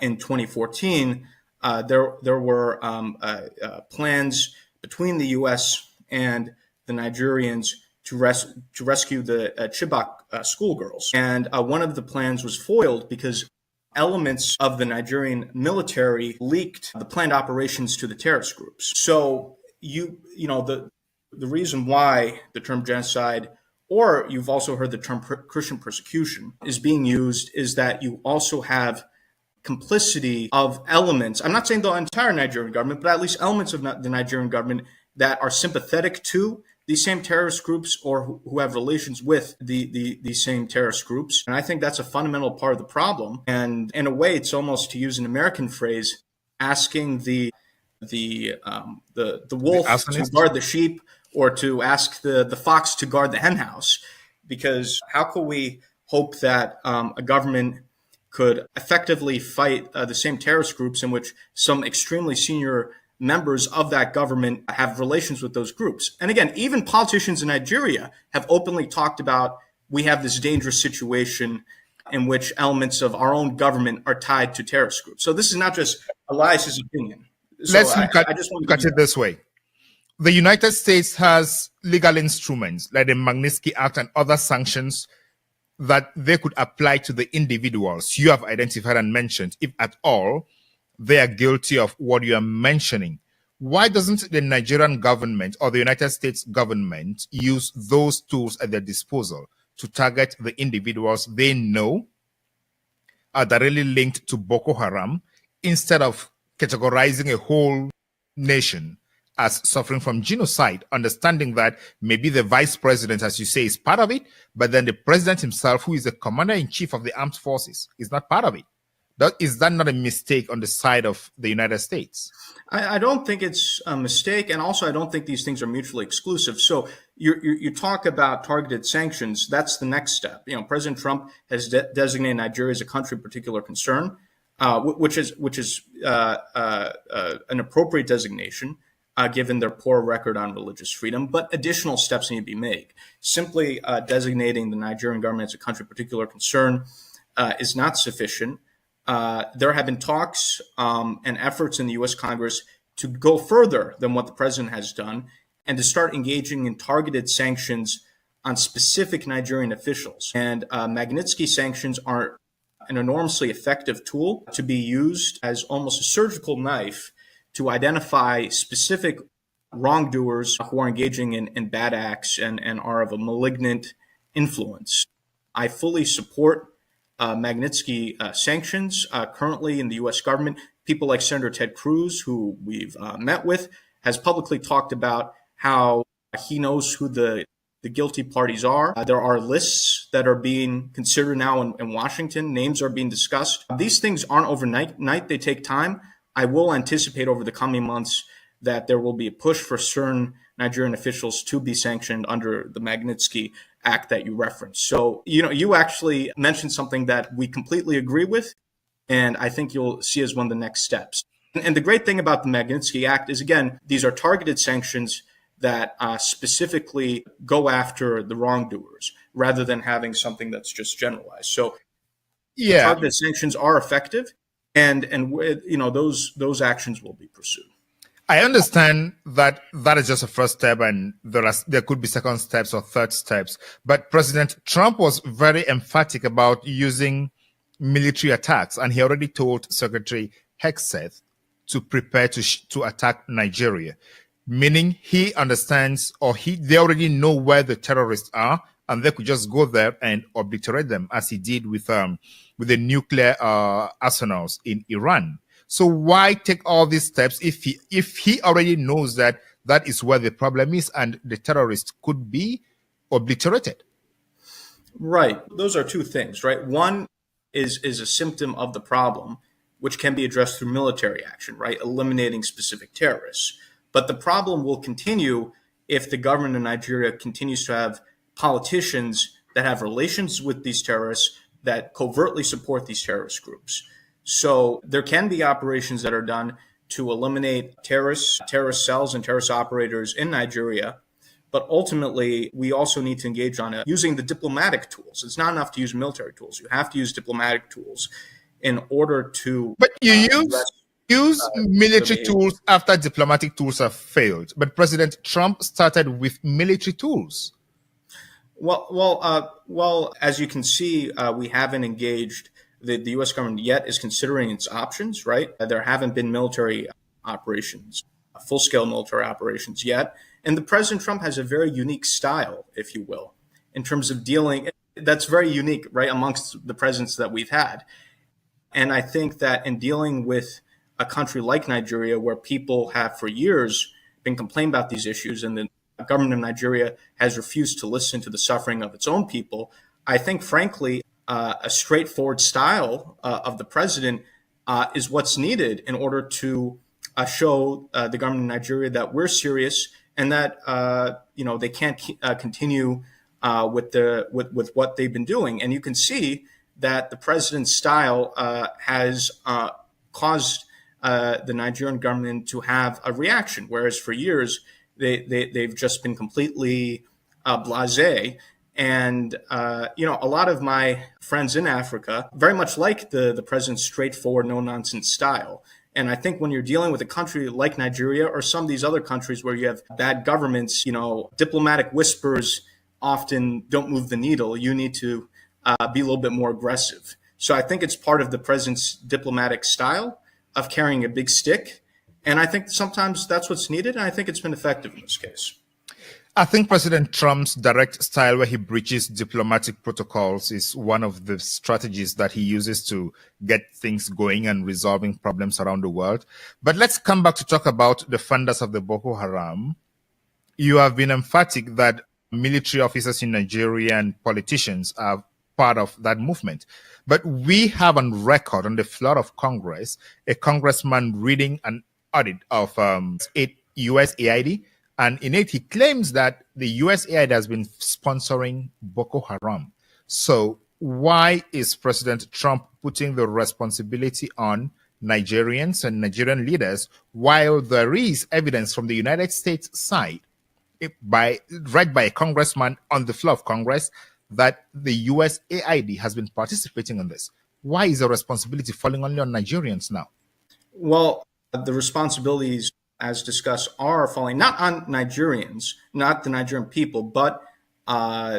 J: in 2014, there were plans between the U.S. and the Nigerians to rescue the Chibok schoolgirls. And one of the plans was foiled because elements of the Nigerian military leaked the planned operations to the terrorist groups. So the reason why the term genocide, or you've also heard the term Christian persecution, is being used is that you also have complicity of elements. I'm not saying the entire Nigerian government, but at least elements of the Nigerian government that are sympathetic to these same terrorist groups or who have relations with the same terrorist groups. And I think that's a fundamental part of the problem. And in a way, it's almost, to use an American phrase, asking the the wolf to
I: arsonist?
J: guard the sheep, or to ask the fox to guard the hen house. Because how can we hope that a government could effectively fight the same terrorist groups in which some extremely senior members of that government have relations with those groups? And again, even politicians in Nigeria have openly talked about, we have this dangerous situation in which elements of our own government are tied to terrorist groups. So this is not just Elias's opinion. So
I: Let's look at it this way. The United States has legal instruments like the Magnitsky Act and other sanctions that they could apply to the individuals you have identified and mentioned, if at all they are guilty of what you are mentioning. Why doesn't the Nigerian government or the United States government use those tools at their disposal to target the individuals they know are directly linked to Boko Haram, instead of categorizing a whole nation as suffering from genocide, understanding that maybe the vice president, as you say, is part of it, but then the president himself, who is the commander-in-chief of the armed forces, is not part of it? Is that not a mistake on the side of the United States?
J: I don't think it's a mistake, and also I don't think these things are mutually exclusive. So you talk about targeted sanctions. That's the next step. You know, President Trump has designated Nigeria as a country of particular concern, which is an appropriate designation given their poor record on religious freedom. But additional steps need to be made. Simply designating the Nigerian government as a country of particular concern is not sufficient. There have been talks and efforts in the U.S. Congress to go further than what the president has done and to start engaging in targeted sanctions on specific Nigerian officials. And Magnitsky sanctions are an enormously effective tool to be used as almost a surgical knife to identify specific wrongdoers who are engaging in bad acts and are of a malignant influence. I fully support Magnitsky sanctions. Currently in the U.S. government, people like Senator Ted Cruz, who we've met with, has publicly talked about how he knows who the guilty parties are. There are lists that are being considered now in Washington. Names are being discussed. These things aren't overnight. They take time. I will anticipate over the coming months that there will be a push for certain Nigerian officials to be sanctioned under the Magnitsky Act that you referenced. So, you actually mentioned something that we completely agree with, and I think you'll see as one of the next steps. And the great thing about the Magnitsky Act is, again, these are targeted sanctions that specifically go after the wrongdoers rather than having something that's just generalized. So, targeted sanctions are effective, and those actions will be pursued.
I: I understand that is just a first step, and there could be second steps or third steps. But President Trump was very emphatic about using military attacks, and he already told Secretary Hegseth to prepare to attack Nigeria, meaning he understands, or they already know where the terrorists are, and they could just go there and obliterate them, as he did with the nuclear arsenals in Iran. So why take all these steps if he already knows that is where the problem is and the terrorists could be obliterated?
J: Right. Those are two things, right? One is a symptom of the problem, which can be addressed through military action, right? Eliminating specific terrorists. But the problem will continue if the government of Nigeria continues to have politicians that have relations with these terrorists that covertly support these terrorist groups. So there can be operations that are done to eliminate terrorist cells and terrorist operators in Nigeria. But ultimately, we also need to engage on it using the diplomatic tools. It's not enough to use military tools. You have to use diplomatic tools in order to...
I: But you use military tools after diplomatic tools have failed. But President Trump started with military tools.
J: Well, as you can see, we haven't engaged. The U.S. government yet is considering its options, right? There haven't been military operations, full-scale military operations yet. And the President Trump has a very unique style, if you will, in terms of dealing. That's very unique, right, amongst the presidents that we've had. And I think that in dealing with a country like Nigeria, where people have for years been complaining about these issues, and the government of Nigeria has refused to listen to the suffering of its own people, I think, frankly, a straightforward style of the president is what's needed in order to show the government of Nigeria that we're serious and that they can't continue with what they've been doing. And you can see that the president's style has caused the Nigerian government to have a reaction, whereas for years they've just been completely blasé. And a lot of my friends in Africa very much like the president's straightforward, no-nonsense style. And I think when you're dealing with a country like Nigeria or some of these other countries where you have bad governments, diplomatic whispers often don't move the needle. You need to be a little bit more aggressive. So I think it's part of the president's diplomatic style of carrying a big stick. And I think sometimes that's what's needed. And I think it's been effective in this case.
I: I think President Trump's direct style, where he breaches diplomatic protocols, is one of the strategies that he uses to get things going and resolving problems around the world. But let's come back to talk about the funders of the Boko Haram. You have been emphatic that military officers in Nigeria and politicians are part of that movement. But we have on record on the floor of Congress a congressman reading an audit of USAID. And in it, he claims that the USAID has been sponsoring Boko Haram. So why is President Trump putting the responsibility on Nigerians and Nigerian leaders while there is evidence from the United States side, read by a congressman on the floor of Congress, that the USAID has been participating in this? Why is the responsibility falling only on Nigerians now?
J: Well, the responsibilities, as discussed, are falling not on Nigerians, not the Nigerian people, but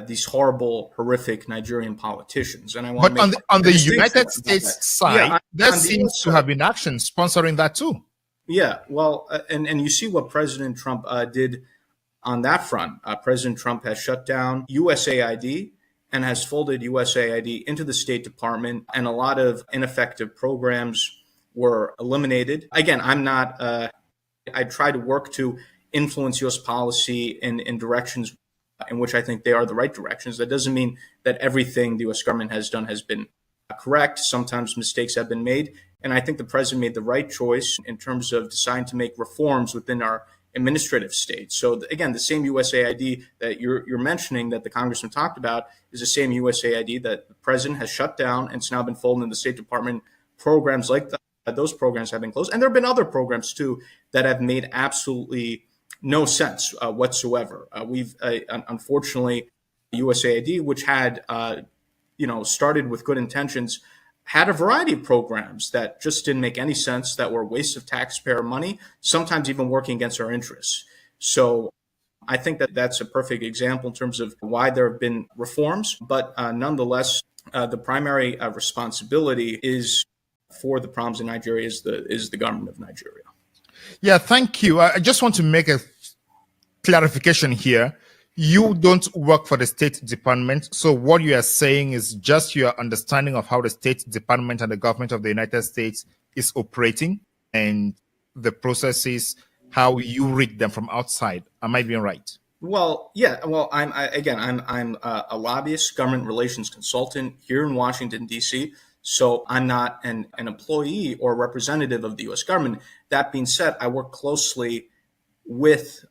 J: these horrible, horrific Nigerian politicians. And I want
I: but on the United States side, there seems to have been action sponsoring that too.
J: Yeah, well, and you see what President Trump did on that front. President Trump has shut down USAID and has folded USAID into the State Department, and a lot of ineffective programs were eliminated. Again, I'm not... I try to work to influence U.S. policy in directions in which I think they are the right directions. That doesn't mean that everything the U.S. government has done has been correct. Sometimes mistakes have been made. And I think the president made the right choice in terms of deciding to make reforms within our administrative state. So again, the same USAID that you're mentioning that the congressman talked about is the same USAID that the president has shut down, and it's now been folded in the State Department. Programs like that. Those programs have been closed. And there have been other programs, too, that have made absolutely no sense whatsoever. We've, unfortunately, USAID, which had, started with good intentions, had a variety of programs that just didn't make any sense, that were a waste of taxpayer money, sometimes even working against our interests. So I think that that's a perfect example in terms of why there have been reforms. But nonetheless, the primary responsibility is for the problems in Nigeria is the government of Nigeria.
I: Yeah, thank you. I just want to make a clarification here. You don't work for the State Department. So what you are saying is just your understanding of how the State Department and the government of the United States is operating and the processes, how you read them from outside. Am I being right?
J: Well, yeah. Well, I'm a lobbyist, government relations consultant here in Washington, D.C., so I'm not an employee or representative of the U.S. government. That being said, I work closely with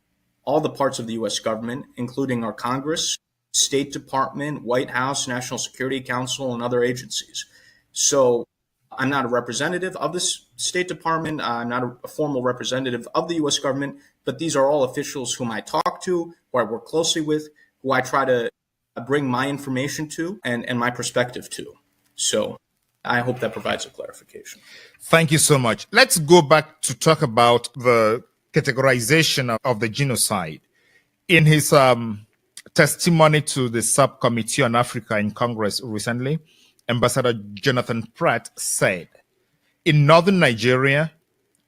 J: all the parts of the U.S. government, including our Congress, State Department, White House, National Security Council, and other agencies. So I'm not a representative of the State Department. I'm not a formal representative of the U.S. government, but these are all officials whom I talk to, who I work closely with, who I try to bring my information to and my perspective to. So I hope that provides a clarification.
I: Thank you so much. Let's go back to talk about the categorization of the genocide. In his testimony to the subcommittee on Africa in Congress recently, Ambassador Jonathan Pratt said, in northern Nigeria,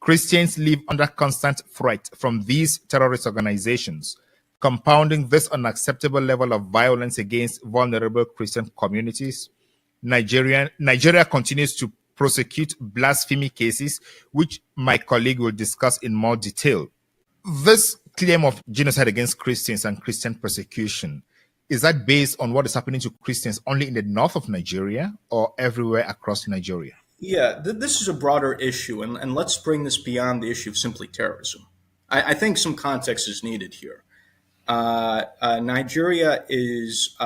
I: Christians live under constant threat from these terrorist organizations, compounding this unacceptable level of violence against vulnerable Christian communities. Nigeria continues to prosecute blasphemy cases, which my colleague will discuss in more detail. This claim of genocide against Christians and Christian persecution, is that based on what is happening to Christians only in the north of Nigeria or everywhere across Nigeria?
J: Yeah, this is a broader issue, and let's bring this beyond the issue of simply terrorism. I think some context is needed here. Nigeria is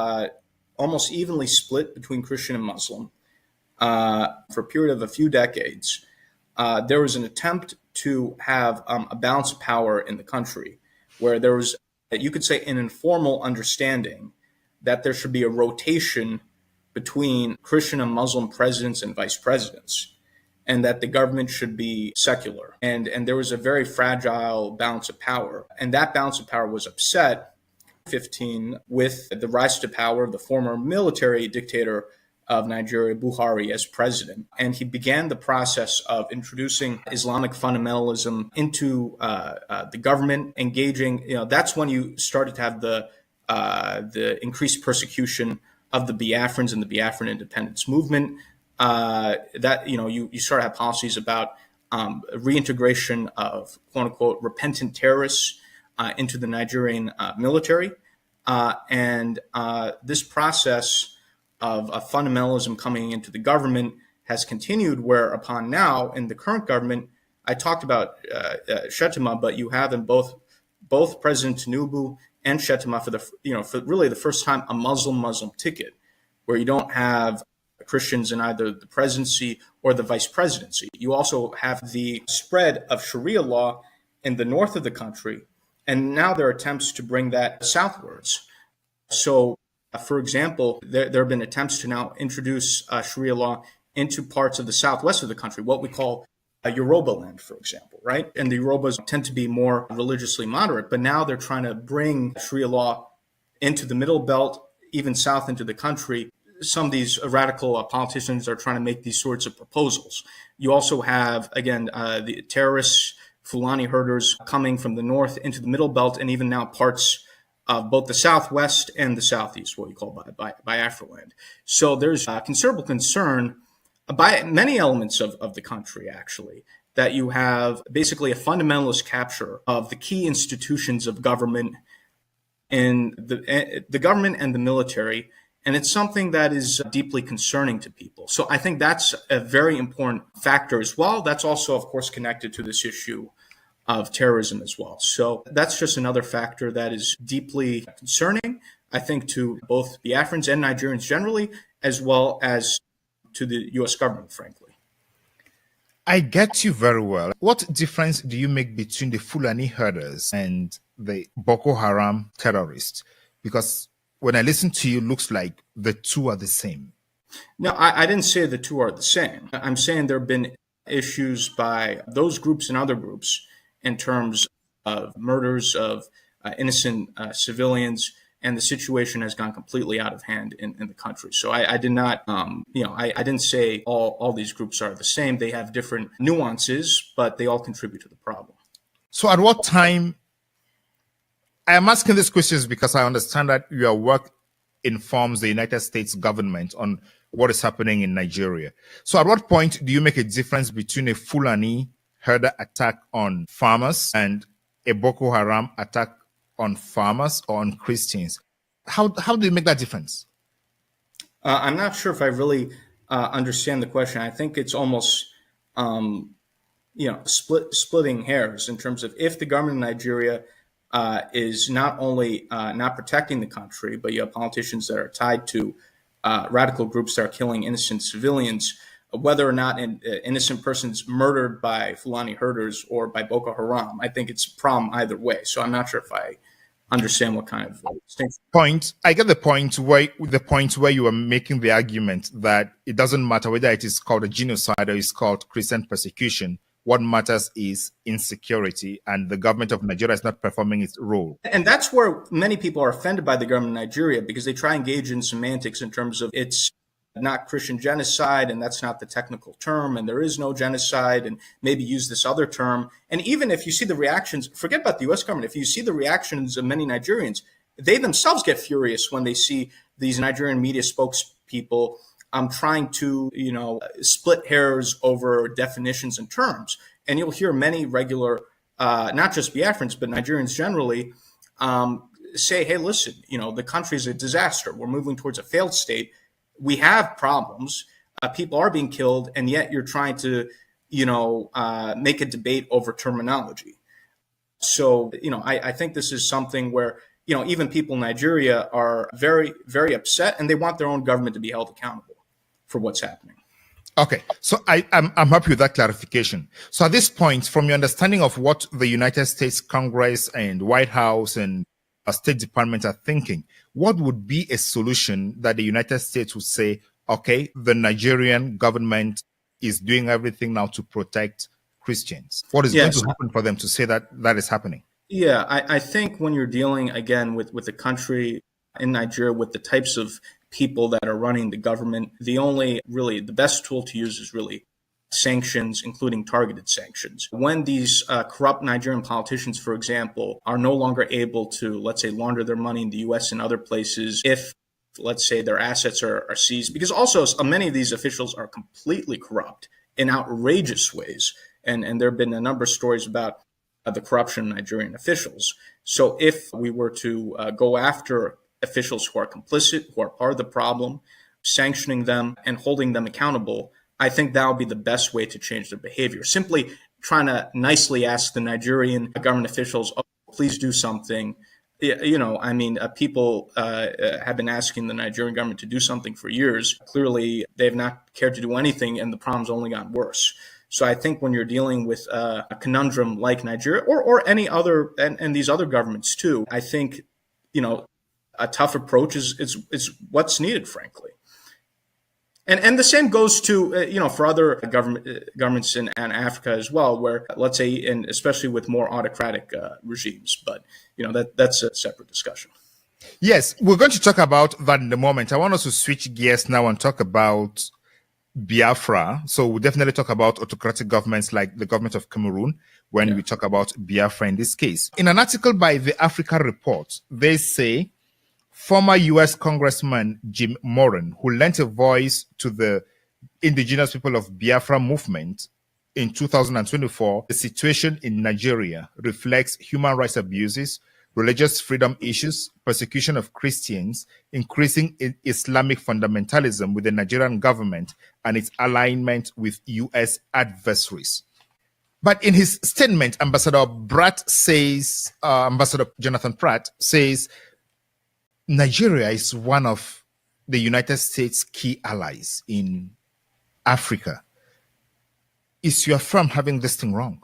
J: almost evenly split between Christian and Muslim for a period of a few decades. There was an attempt to have a balance of power in the country where there was, you could say, an informal understanding that there should be a rotation between Christian and Muslim presidents and vice presidents, and that the government should be secular. And there was a very fragile balance of power. And that balance of power was upset in 2015 with the rise to power of the former military dictator of Nigeria, Buhari, as president. And he began the process of introducing Islamic fundamentalism into the government, engaging, that's when you started to have the increased persecution of the Biafrans and the Biafran independence movement. You start to have policies about reintegration of quote unquote repentant terrorists into the Nigerian military. This process of fundamentalism coming into the government has continued, whereupon now in the current government, I talked about Shettima, but you have in both President Tinubu and Shettima for really the first time a Muslim ticket, where you don't have Christians in either the presidency or the vice presidency. You also have the spread of Sharia law in the north of the country, and now there are attempts to bring that southwards. So, for example, there have been attempts to now introduce Sharia law into parts of the southwest of the country, what we call Yoruba land, for example, right? And the Yorubas tend to be more religiously moderate, but now they're trying to bring Sharia law into the middle belt, even south into the country. Some of these radical politicians are trying to make these sorts of proposals. You also have, again, the terrorists, Fulani herders coming from the north into the middle belt, and even now parts of both the southwest and the southeast, what you call Biafra land. So there's considerable concern by many elements of the country, actually, that you have basically a fundamentalist capture of the key institutions of government in the government and the military. And it's something that is deeply concerning to people. So I think that's a very important factor as well. That's also, of course, connected to this issue of terrorism as well. So that's just another factor that is deeply concerning, I think, to both Biafrans and Nigerians generally, as well as to the U.S. government, frankly.
I: I get you very well. What difference do you make between the Fulani herders and the Boko Haram terrorists? Because when I listen to you, it looks like the two are the same.
J: No, I didn't say the two are the same. I'm saying there have been issues by those groups and other groups in terms of murders of innocent civilians, and the situation has gone completely out of hand in the country. So I did not, I didn't say all these groups are the same. They have different nuances, but they all contribute to the problem.
I: So at what time, I am asking these questions because I understand that your work informs the United States government on what is happening in Nigeria. So at what point do you make a difference between a Fulani herder attack on farmers and a Boko Haram attack on farmers or on Christians? How do you make that difference?
J: I'm not sure if I really understand the question. I think it's almost, splitting hairs in terms of if the government of Nigeria is not only not protecting the country, but you have politicians that are tied to radical groups that are killing innocent civilians, whether or not an innocent person's murdered by Fulani herders or by Boko Haram. I think it's a problem either way. So I'm not sure if I understand what kind of distinction.
I: Point. I get the point where you are making the argument that it doesn't matter whether it is called a genocide or it's called Christian persecution. What matters is insecurity, and the government of Nigeria is not performing its role.
J: And that's where many people are offended by the government of Nigeria, because they try to engage in semantics in terms of it's not Christian genocide, and that's not the technical term, and there is no genocide, and maybe use this other term. And even if you see the reactions, forget about the U.S. government, if you see the reactions of many Nigerians, they themselves get furious when they see these Nigerian media spokespeople trying to, split hairs over definitions and terms. And you'll hear many regular, not just Biafrans, but Nigerians generally, say, hey, listen, the country is a disaster. We're moving towards a failed state. We have problems. people are being killed, and yet you're trying to, make a debate over terminology. So, I think this is something where, even people in Nigeria are very, very upset, and they want their own government to be held accountable for what's happening.
I: Okay, so I'm happy with that clarification. So at this point, from your understanding of what the United States Congress and White House and State Department are thinking, what would be a solution that the United States would say, okay, the Nigerian government is doing everything now to protect Christians? What is going to happen for them to say that that is happening?
J: Yeah, I think when you're dealing, again, with the country in Nigeria, with the types of people that are running the government, the best tool to use is really sanctions, including targeted sanctions. When these corrupt Nigerian politicians, for example, are no longer able to, let's say, launder their money in the U.S. and other places, if, let's say, their assets are seized, because also many of these officials are completely corrupt in outrageous ways. And there have been a number of stories about the corruption of Nigerian officials. So if we were to go after officials who are complicit, who are part of the problem, sanctioning them and holding them accountable, I think that would be the best way to change their behavior. Simply trying to nicely ask the Nigerian government officials, oh, please do something. People have been asking the Nigerian government to do something for years. Clearly, they've not cared to do anything, and the problem's only gotten worse. So I think when you're dealing with a conundrum like Nigeria or any other, and these other governments too, I think, a tough approach is what's needed, frankly. And the same goes to, for other governments in Africa as well, where, let's say, and especially with more autocratic regimes. But, that's a separate discussion.
I: Yes, we're going to talk about that in a moment. I want us to switch gears now and talk about Biafra. So we'll definitely talk about autocratic governments like the government of Cameroon when we talk about Biafra in this case. In an article by the Africa Report, they say former U.S. Congressman Jim Moran, who lent a voice to the indigenous people of Biafra movement in 2024, the situation in Nigeria reflects human rights abuses, religious freedom issues, persecution of Christians, increasing Islamic fundamentalism with the Nigerian government and its alignment with U.S. adversaries. But in his statement, Ambassador Jonathan Pratt says, Nigeria is one of the United States' key allies in Africa. Is your firm having this thing wrong?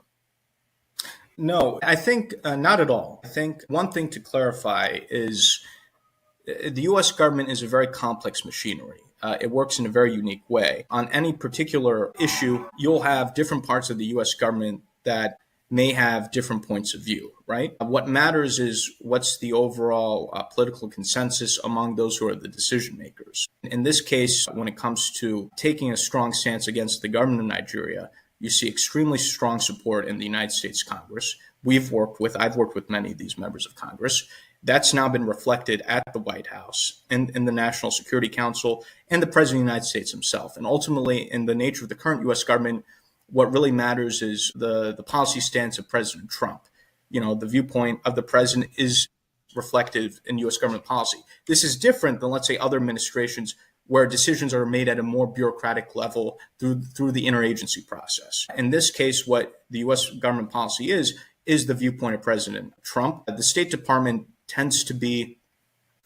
J: No, I think not at all. I think one thing to clarify is the U.S. government is a very complex machinery. It works in a very unique way. On any particular issue, you'll have different parts of the U.S. government that may have different points of view, right? What matters is what's the overall political consensus among those who are the decision makers. In this case, when it comes to taking a strong stance against the government of Nigeria, you see extremely strong support in the United States Congress. I've worked with many of these members of Congress. That's now been reflected at the White House and in the National Security Council and the President of the United States himself. And ultimately, in the nature of the current U.S. government, what really matters is the policy stance of President Trump. The viewpoint of the president is reflective in U.S. government policy. This is different than, let's say, other administrations where decisions are made at a more bureaucratic level through the interagency process. In this case, what the U.S. government policy is the viewpoint of President Trump. The State Department tends to be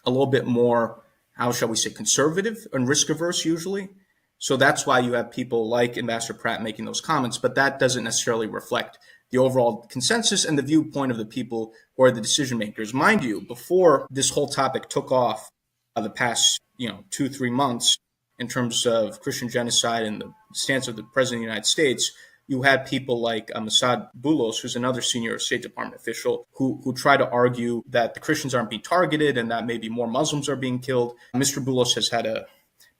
J: a little bit more, how shall we say, conservative and risk-averse usually. So that's why you have people like Ambassador Pratt making those comments, but that doesn't necessarily reflect the overall consensus and the viewpoint of the people who are the decision makers. Mind you, before this whole topic took off the past 2-3 months in terms of Christian genocide and the stance of the President of the United States, you had people like Masad Boulos, who's another senior State Department official, who try to argue that the Christians aren't being targeted and that maybe more Muslims are being killed. Mr. Boulos has had a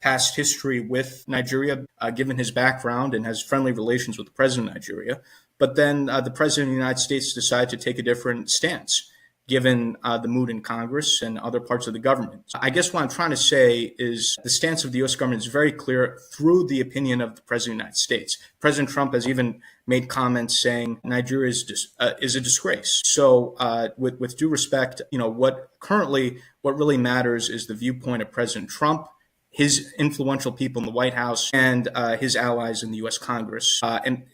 J: past history with Nigeria, given his background, and has friendly relations with the President of Nigeria. But then the President of the United States decided to take a different stance, given the mood in Congress and other parts of the government. I guess what I'm trying to say is the stance of the U.S. government is very clear through the opinion of the President of the United States. President Trump has even made comments saying Nigeria is a disgrace. So with due respect, what really matters is the viewpoint of President Trump his influential people in the White House and his allies in the U.S. Congress. And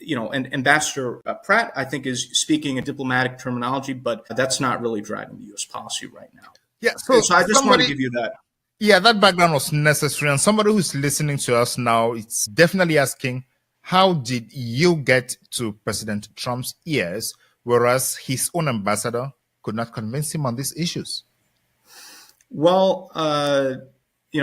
J: Ambassador Pratt, I think, is speaking in diplomatic terminology, but that's not really driving the U.S. policy right now.
I: Yeah,
J: so I just want to give you that.
I: Yeah, that background was necessary. And somebody who's listening to us now, it's definitely asking, how did you get to President Trump's ears, whereas his own ambassador could not convince him on these issues?
J: Well,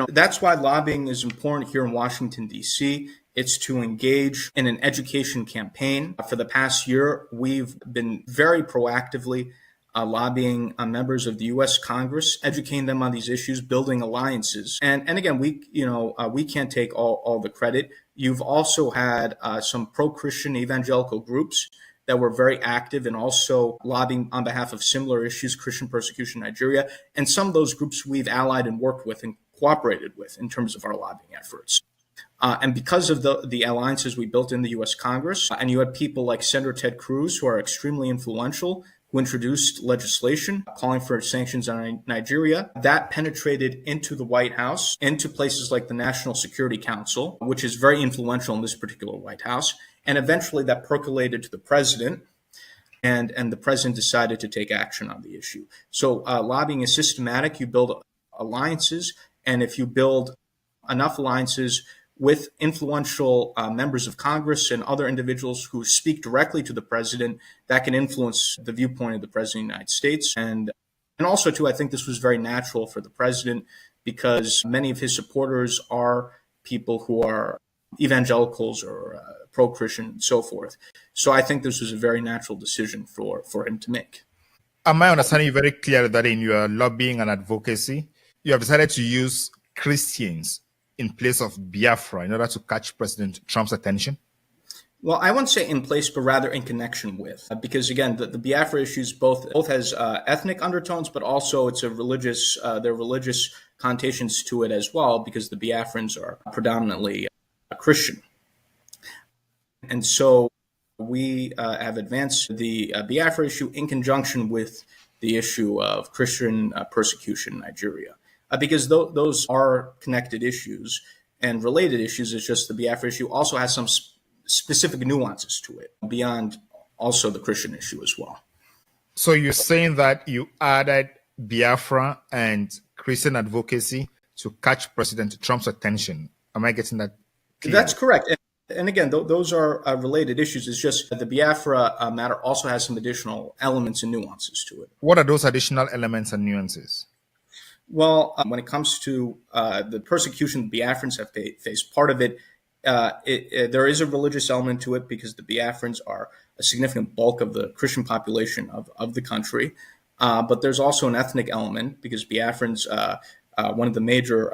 J: that's why lobbying is important here in Washington, D.C. It's to engage in an education campaign. For the past year, we've been very proactively lobbying members of the U.S. Congress, educating them on these issues, building alliances. And again, we can't take all the credit. You've also had some pro-Christian evangelical groups that were very active and also lobbying on behalf of similar issues, Christian persecution in Nigeria. And some of those groups we've allied and worked with and cooperated with in terms of our lobbying efforts. And because of the alliances we built in the U.S. Congress, and you had people like Senator Ted Cruz, who are extremely influential, who introduced legislation calling for sanctions on Nigeria, that penetrated into the White House, into places like the National Security Council, which is very influential in this particular White House. And eventually that percolated to the president, and the president decided to take action on the issue. So lobbying is systematic. You build alliances, and if you build enough alliances with influential members of Congress and other individuals who speak directly to the president, that can influence the viewpoint of the president of the United States. And also, too, I think this was very natural for the president because many of his supporters are people who are evangelicals or pro-Christian and so forth. So I think this was a very natural decision for him to make.
I: Am I understanding you very clear that in your lobbying and advocacy, you have decided to use Christians in place of Biafra in order to catch President Trump's attention?
J: Well, I wouldn't say in place, but rather in connection with, because again, the Biafra issues both has ethnic undertones, but also it's a religious. There are religious connotations to it as well, because the Biafrans are predominantly Christian, and so we have advanced the Biafra issue in conjunction with the issue of Christian persecution in Nigeria. Because those are connected issues and related issues. It's just the Biafra issue also has some specific nuances to it beyond also the Christian issue as well.
I: So you're saying that you added Biafra and Christian advocacy to catch President Trump's attention. Am I getting that clear?
J: That's correct. And again, those are related issues. It's just that the Biafra matter also has some additional elements and nuances to it.
I: What are those additional elements and nuances?
J: Well, when it comes to the persecution the Biafrans have faced, part of it, there is a religious element to it because the Biafrans are a significant bulk of the Christian population of the country. But there's also an ethnic element because Biafrans, one of the major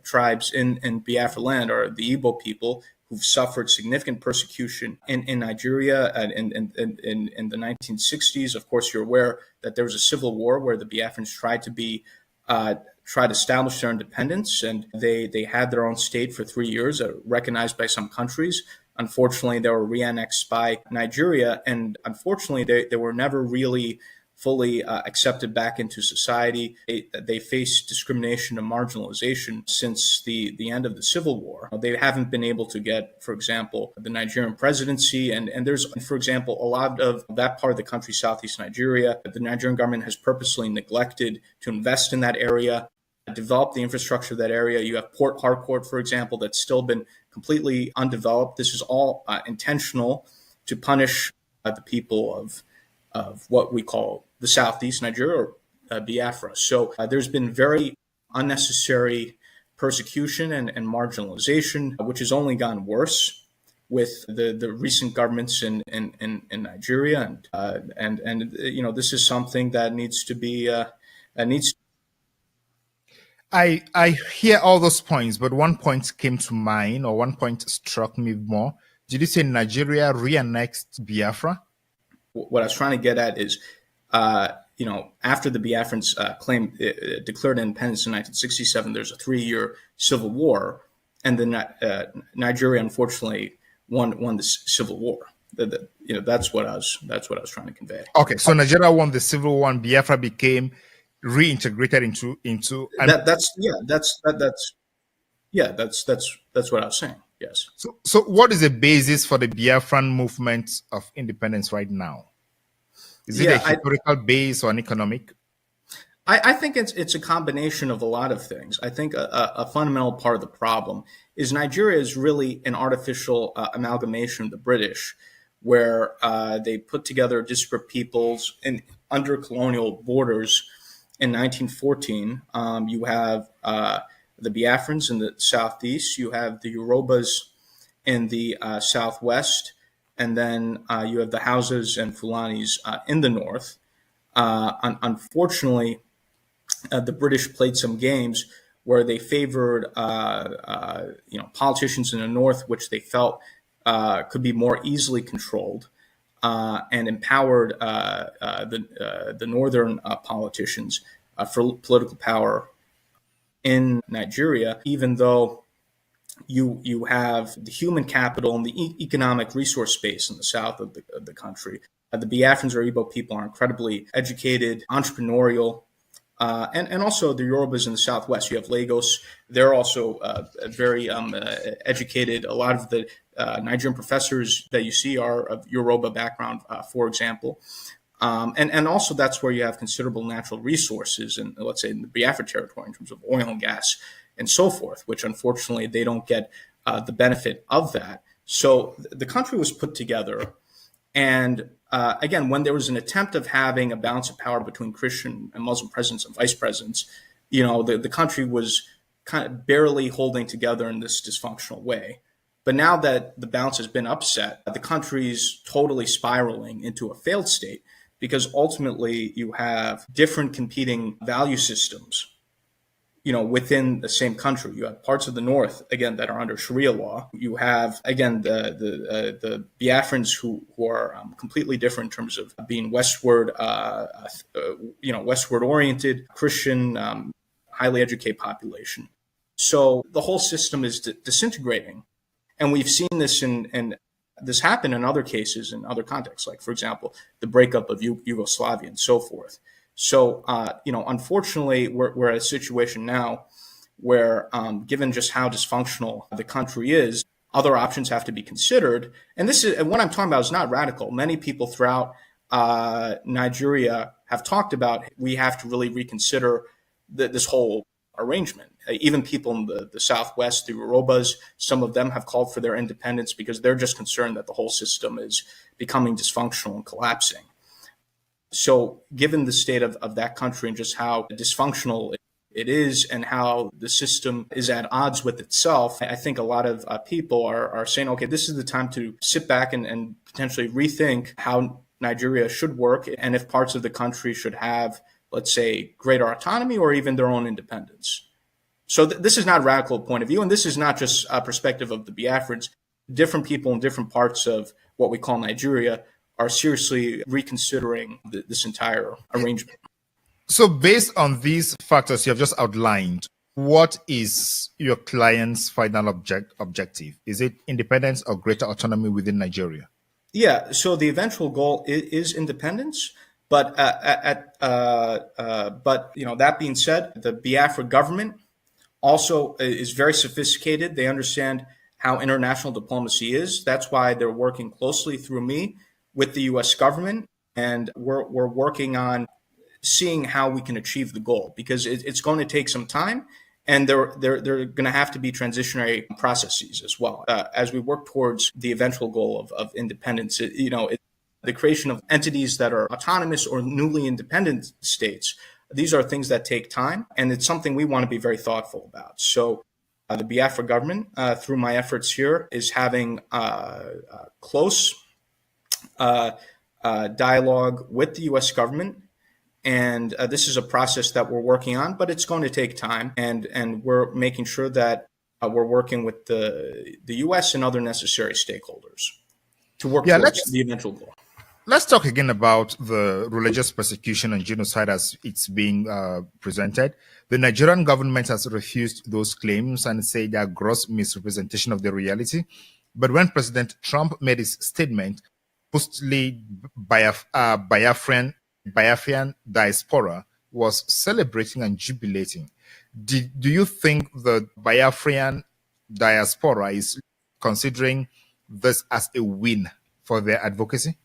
J: tribes in Biafra land are the Igbo people who've suffered significant persecution in Nigeria in the 1960s. Of course, you're aware that there was a civil war where the Biafrans tried to establish their independence, and they had their own state for 3 years, recognized by some countries. Unfortunately, they were re-annexed by Nigeria, and unfortunately, they were never really fully accepted back into society. They face discrimination and marginalization since the end of the Civil War. They haven't been able to get, for example, the Nigerian presidency. And there's, for example, a lot of that part of the country, Southeast Nigeria, the Nigerian government has purposely neglected to invest in that area, develop the infrastructure of that area. You have Port Harcourt, for example, that's still been completely undeveloped. This is all intentional to punish the people of what we call the Southeast Nigeria or Biafra. So there's been very unnecessary persecution and marginalization, which has only gotten worse with the recent governments in Nigeria. And this is something that needs to be
I: I hear all those points, but one point came to mind, or one point struck me more. Did you say Nigeria re-annexed Biafra?
J: What I was trying to get at is, after the Biafrans declared independence in 1967, there's a 3-year civil war, and then Nigeria unfortunately won the civil war. That's what I was trying to convey.
I: Okay, so Nigeria won the civil war, and Biafra became reintegrated into.
J: That's Yeah, that's what I was saying. Yes.
I: So what is the basis for the Biafran movement of independence right now? Is it a historical base or an economic?
J: I think it's a combination of a lot of things. I think a fundamental part of the problem is Nigeria is really an artificial amalgamation of the British, where they put together disparate peoples and under colonial borders. In 1914, you have the Biafrans in the southeast, you have the Yorubas in the southwest, and then you have the Hausas and Fulanis in the north. Unfortunately, the British played some games where they favored, politicians in the north, which they felt could be more easily controlled, and empowered the northern politicians for political power in Nigeria, even though you have the human capital and the economic resource space in the south of the country. The Biafrans or Igbo people are incredibly educated, entrepreneurial, and also the Yorubas in the southwest. You have Lagos. They're also very educated. A lot of the Nigerian professors that you see are of Yoruba background, for example. And also that's where you have considerable natural resources, and let's say in the Biafra territory in terms of oil and gas and so forth, which unfortunately they don't get the benefit of that. So the country was put together, and again, when there was an attempt of having a balance of power between Christian and Muslim presidents and vice presidents, the country was kind of barely holding together in this dysfunctional way. But now that the balance has been upset, the country's totally spiraling into a failed state, because ultimately you have different competing value systems, within the same country. You have parts of the north, again, that are under Sharia law. You have, again, the Biafrans who are completely different in terms of being westward, westward oriented, Christian, highly educated population. So the whole system is disintegrating. And we've seen this in this happen in other cases, in other contexts, like, for example, the breakup of Yugoslavia and so forth. So, unfortunately, we're at a situation now where, given just how dysfunctional the country is, other options have to be considered. And what I'm talking about is not radical. Many people throughout Nigeria have talked about we have to really reconsider this whole arrangement. Even people in the Southwest, the Yorubas, some of them have called for their independence because they're just concerned that the whole system is becoming dysfunctional and collapsing. So given the state of that country and just how dysfunctional it is and how the system is at odds with itself, I think a lot of people are saying, okay, this is the time to sit back and potentially rethink how Nigeria should work and if parts of the country should have, let's say, greater autonomy or even their own independence. So this is not a radical point of view, and this is not just a perspective of the Biafrans. Different people in different parts of what we call Nigeria are seriously reconsidering this entire arrangement.
I: So based on these factors you have just outlined, what is your client's final objective? Is it independence or greater autonomy within Nigeria?
J: Yeah, so the eventual goal is independence. But that being said, the Biafra government also is very sophisticated. They understand how international diplomacy is. That's why they're working closely through me with the U.S. government, and we're working on seeing how we can achieve the goal, because it's going to take some time, and there are going to have to be transitionary processes as well as we work towards the eventual goal of independence. The creation of entities that are autonomous or newly independent states. These are things that take time, and it's something we want to be very thoughtful about. So the Biafra government, through my efforts here, is having close dialogue with the U.S. government. And this is a process that we're working on, but it's going to take time. And we're making sure that we're working with the U.S. and other necessary stakeholders to work towards the eventual goal.
I: Let's talk again about the religious persecution and genocide as it's being presented. The Nigerian government has refused those claims and said they are gross misrepresentation of the reality. But when President Trump made his statement, mostly Biafran diaspora was celebrating and jubilating. Do you think the Biafran diaspora is considering this as a win for their advocacy?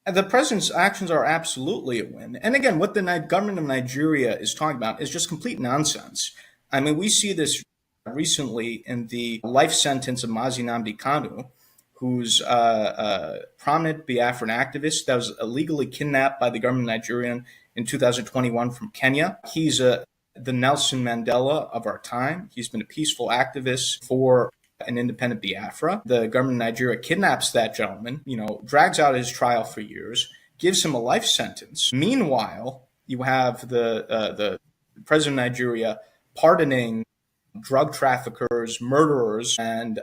J: The president's actions are absolutely a win. And again, what the government of Nigeria is talking about is just complete nonsense. I mean, we see this recently in the life sentence of Mazi Nnamdi Kanu, who's a prominent Biafran activist that was illegally kidnapped by the government of Nigeria in 2021 from Kenya. He's the Nelson Mandela of our time. He's been a peaceful activist for an independent Biafra. The government of Nigeria kidnaps that gentleman, drags out his trial for years, gives him a life sentence. Meanwhile, you have the president of Nigeria pardoning drug traffickers, murderers, and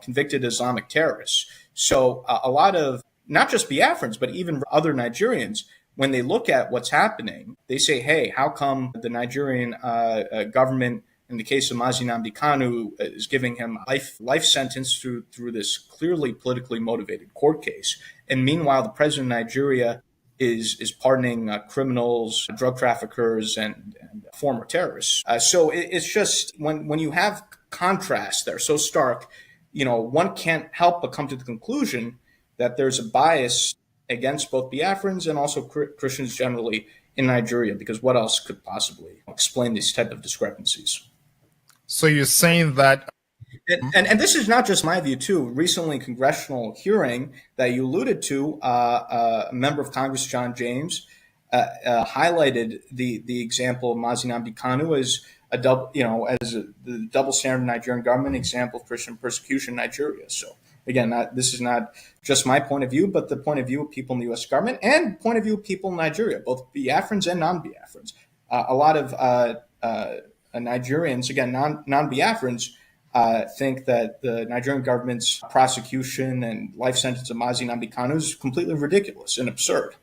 J: convicted Islamic terrorists. So a lot of not just Biafrans, but even other Nigerians, when they look at what's happening, they say, "Hey, how come the Nigerian government, in the case of Mazi Nnamdi Kanu, is giving him a life sentence through this clearly politically motivated court case, and meanwhile the president of Nigeria is pardoning criminals, drug traffickers, and former terrorists?" So it's just when you have contrasts that are so stark, one can't help but come to the conclusion that there's a bias against both Biafrans and also Christians generally in Nigeria, because what else could possibly explain these type of discrepancies?
I: So you're saying that...
J: And this is not just my view, too. Recently, congressional hearing that you alluded to, a member of Congress, John James, highlighted the example of Mazi Nnamdi Kanu as the double standard Nigerian government example of Christian persecution in Nigeria. So again, this is not just my point of view, but the point of view of people in the U.S. government and point of view of people in Nigeria, both Biafrans and non-Biafrans. A lot of Nigerians, again, non-Biafrans, think that the Nigerian government's prosecution and life sentence of Mazi Nnamdi Kanu is completely ridiculous and absurd.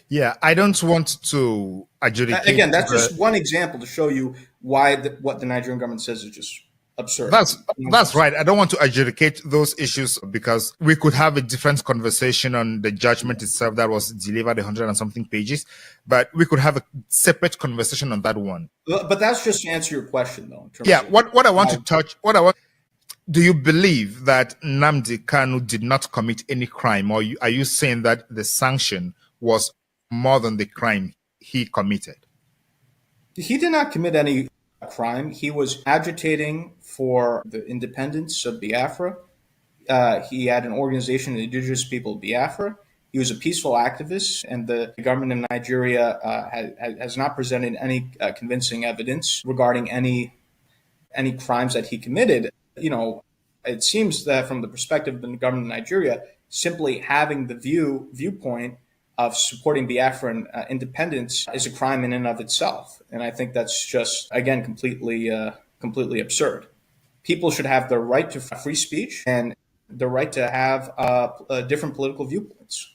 I: Yeah, I don't want to adjudicate.
J: Again, that's just one example to show you why what the Nigerian government says is just absurd.
I: That's right. I don't want to adjudicate those issues because we could have a different conversation on the judgment itself that was delivered 100 and something pages, but we could have a separate conversation on that one.
J: But that's just to answer your question, though.
I: Yeah, what I want to touch, do you believe that Nnamdi Kanu did not commit any crime, or are you saying that the sanction was more than the crime he committed?
J: He did not commit any crime. He was agitating for the independence of Biafra. He had an organization, the indigenous people of Biafra. He was a peaceful activist, and the government of Nigeria has not presented any convincing evidence regarding any crimes that he committed. It seems that from the perspective of the government of Nigeria, simply having the viewpoint of supporting Biafran independence is a crime in and of itself. And I think that's just, again, completely absurd. People should have the right to free speech and the right to have different political viewpoints.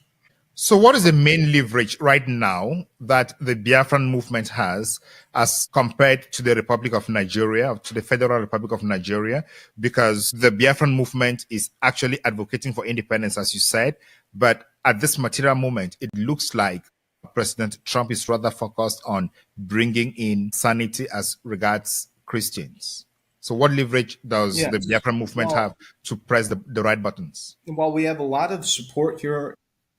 I: So what is the main leverage right now that the Biafran movement has as compared to the Republic of Nigeria, to the Federal Republic of Nigeria? Because the Biafran movement is actually advocating for independence, as you said, but at this material moment, it looks like President Trump is rather focused on bringing in sanity as regards Christians. So what leverage does the Biafran movement have to press the right buttons?
J: Well, we have a lot of support here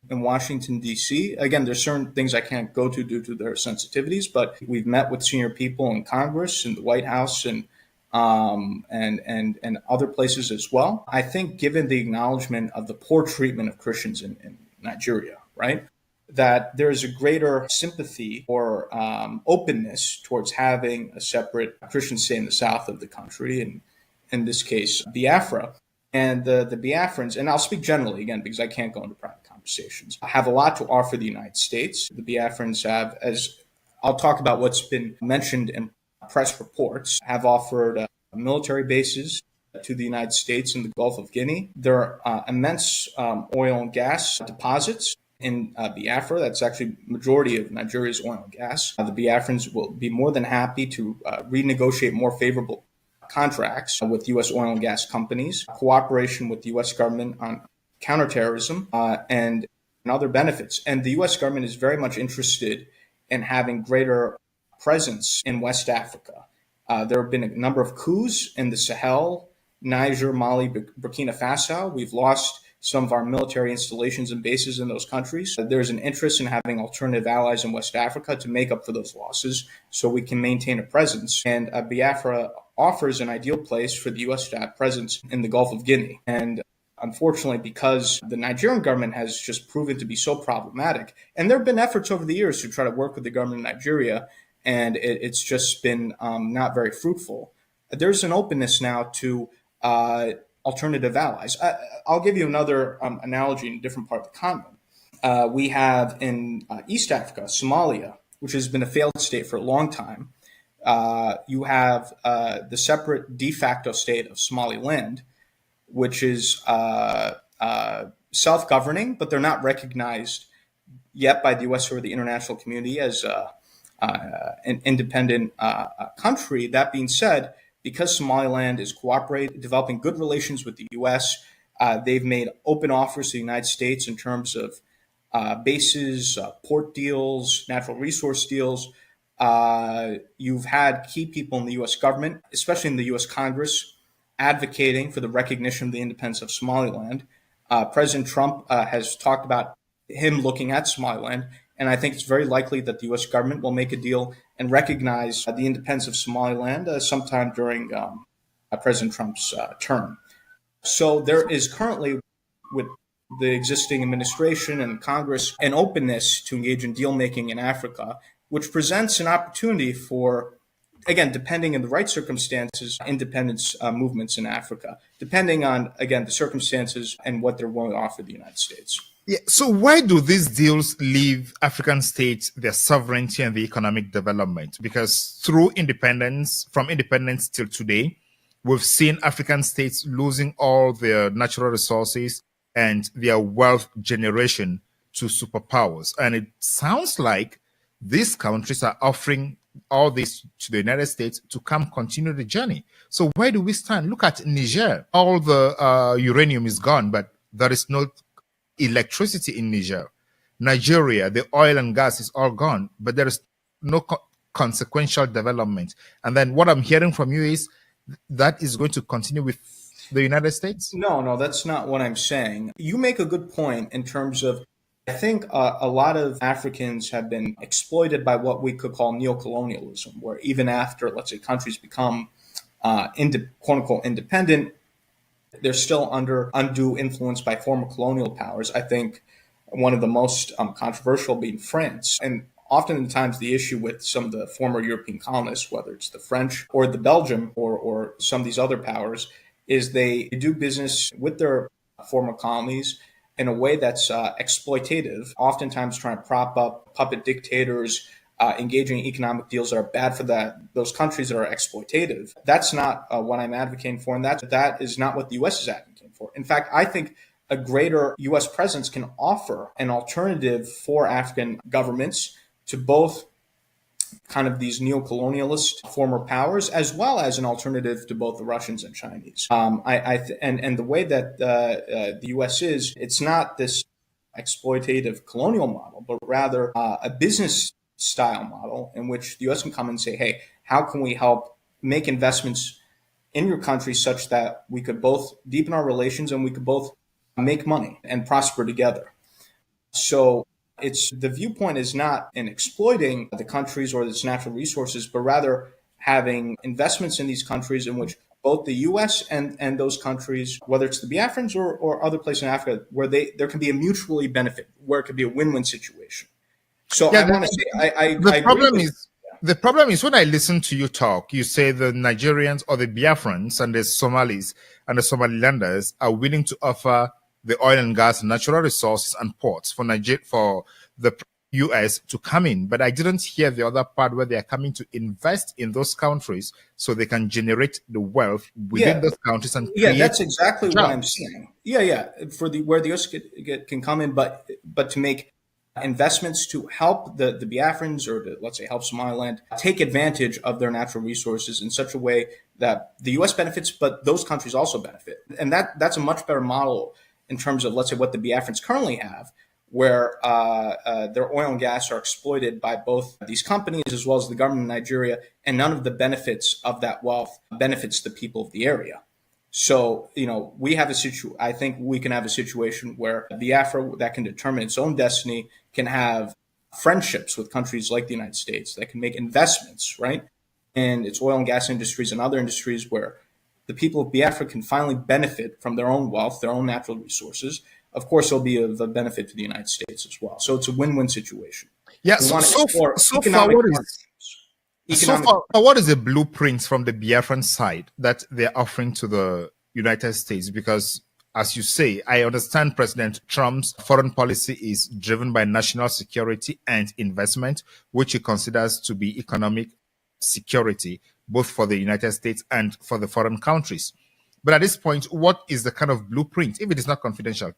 J: in Washington, D.C. Again, there's certain things I can't go to due to their sensitivities, but we've met with senior people in Congress, in the White House, and other places as well. I think given the acknowledgement of the poor treatment of Christians in Nigeria, right, that there is a greater sympathy or openness towards having a separate Christian state in the south of the country, and in this case, Biafra. And the Biafrans, and I'll speak generally again because I can't go into private conversations, have a lot to offer the United States. The Biafrans have, as I'll talk about what's been mentioned in press reports, have offered military bases to the United States in the Gulf of Guinea. There are immense oil and gas deposits in Biafra. That's actually majority of Nigeria's oil and gas. The Biafrans will be more than happy to renegotiate more favorable contracts with U.S. oil and gas companies, cooperation with the U.S. government on counterterrorism, and other benefits. And the U.S. government is very much interested in having greater presence in West Africa. There have been a number of coups in the Sahel, Niger, Mali, Burkina Faso. We've lost some of our military installations and bases in those countries. There's an interest in having alternative allies in West Africa to make up for those losses so we can maintain a presence. And Biafra offers an ideal place for the U.S. to have presence in the Gulf of Guinea. And unfortunately, because the Nigerian government has just proven to be so problematic, and there have been efforts over the years to try to work with the government of Nigeria, and it's just been not very fruitful. There's an openness now to alternative allies. I'll give you another analogy in a different part of the continent. We have in East Africa, Somalia, which has been a failed state for a long time. You have the separate de facto state of Somaliland, which is self-governing, but they're not recognized yet by the U.S. or the international community as an independent country. That being said, because Somaliland is developing good relations with the U.S., they've made open offers to the United States in terms of bases, port deals, natural resource deals. You've had key people in the U.S. government, especially in the U.S. Congress, advocating for the recognition of the independence of Somaliland. President Trump has talked about him looking at Somaliland, and I think it's very likely that the U.S. government will make a deal and recognize the independence of Somaliland sometime during President Trump's term. So there is currently, with the existing administration and Congress, an openness to engage in deal-making in Africa, which presents an opportunity for, again, depending on the right circumstances, independence movements in Africa, depending on, again, the circumstances and what they're willing to offer the United States.
I: Yeah. So why do these deals leave African states their sovereignty and the economic development? Because through independence, from independence till today, we've seen African states losing all their natural resources and their wealth generation to superpowers. And it sounds like these countries are offering all this to the United States to come continue the journey. So where do we stand? Look at Niger. All the uranium is gone, but there is no electricity in Niger. Nigeria, the oil and gas is all gone, but there is no consequential development. And then what I'm hearing from you is that is going to continue with the United States?
J: No, that's not what I'm saying. You make a good point in terms of, I think a lot of Africans have been exploited by what we could call neocolonialism, where even after, let's say, countries become quote-unquote independent, they're still under undue influence by former colonial powers. I think one of the most controversial being France. And oftentimes the issue with some of the former European colonists, whether it's the French or the Belgium or some of these other powers, is they do business with their former colonies in a way that's exploitative, oftentimes trying to prop up puppet dictators, engaging in economic deals that are bad for those countries that are exploitative. That's not what I'm advocating for, and that is not what the U.S. is advocating for. In fact, I think a greater U.S. presence can offer an alternative for African governments to both kind of these neo-colonialist former powers, as well as an alternative to both the Russians and Chinese. And the way that the U.S. is, it's not this exploitative colonial model, but rather a business style model in which the U.S. can come and say, hey, how can we help make investments in your country such that we could both deepen our relations and we could both make money and prosper together. So the viewpoint is not in exploiting the countries or its natural resources, but rather having investments in these countries in which both the U.S. and those countries, whether it's the Biafrans or other places in Africa, where there can be a mutually benefit, where it could be a win-win situation. So I want to say,
I: the problem is when I listen to you talk, you say the Nigerians or the Biafrans and the Somalis and the Somalilanders are willing to offer the oil and gas, natural resources and ports for the U.S. to come in. But I didn't hear the other part where they are coming to invest in those countries so they can generate the wealth within those countries and create
J: that's exactly
I: jobs.
J: What I'm saying. For where the U.S. can come in, but to make investments to help the Biafrans or to, let's say, help Somaliland take advantage of their natural resources in such a way that the U.S. benefits, but those countries also benefit. And that's a much better model in terms of, let's say, what the Biafrans currently have, where their oil and gas are exploited by both these companies as well as the government of Nigeria, and none of the benefits of that wealth benefits the people of the area. So, we have I think we can have a situation where Biafra, that can determine its own destiny, can have friendships with countries like the United States, that can make investments, right, in its oil and gas industries and other industries where the people of Biafra can finally benefit from their own wealth, their own natural resources. Of course, it'll be of a benefit to the United States as well. So it's a win-win situation.
I: Yeah. So far, what is the blueprint from the Biafran side that they're offering to the United States? Because, as you say, I understand President Trump's foreign policy is driven by national security and investment, which he considers to be economic security, both for the United States and for the foreign countries. But at this point, what is the kind of blueprint? If it is not confidential,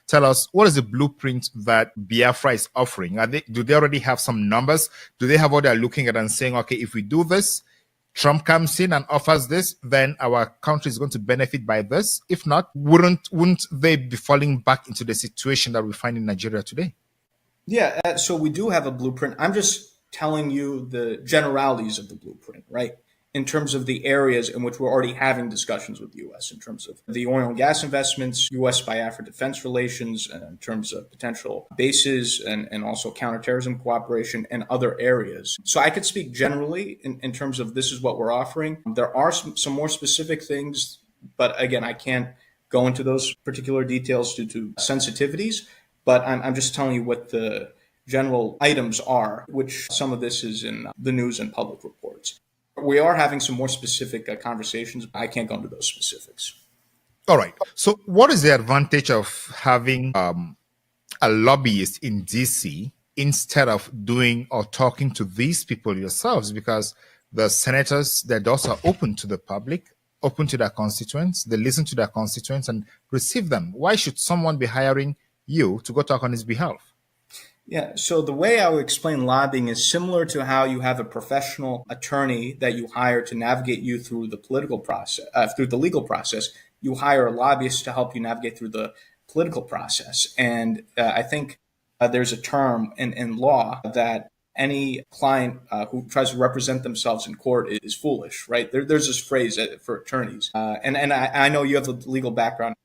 I: tell us, what is the blueprint that Biafra is offering? Do they already have some numbers? Do they have what they're looking at and saying, okay, if we do this, Trump comes in and offers this, then our country is going to benefit by this? If not, wouldn't they be falling back into the situation that we find in Nigeria today?
J: Yeah, so we do have a blueprint. I'm just telling you the generalities of the blueprint, right? In terms of the areas in which we're already having discussions with the U.S., in terms of the oil and gas investments, U.S.-Biafra defense relations, and in terms of potential bases and also counterterrorism cooperation and other areas. So I could speak generally in terms of this is what we're offering. There are some more specific things, but again, I can't go into those particular details due to sensitivities, but I'm just telling you what the general items are, which some of this is in the news and public reports. We are having some more specific conversations, but I can't go into those specifics.
I: All right. So what is the advantage of having a lobbyist in DC instead of doing or talking to these people yourselves? Because the senators, their doors are open to the public, open to their constituents. They listen to their constituents and receive them. Why should someone be hiring you to go talk on his behalf?
J: Yeah, so the way I would explain lobbying is similar to how you have a professional attorney that you hire to navigate you through the political process, through the legal process. You hire a lobbyist to help you navigate through the political process. And I think there's a term in law that any client who tries to represent themselves in court is foolish, right? There's this phrase for attorneys. And I know you have the legal background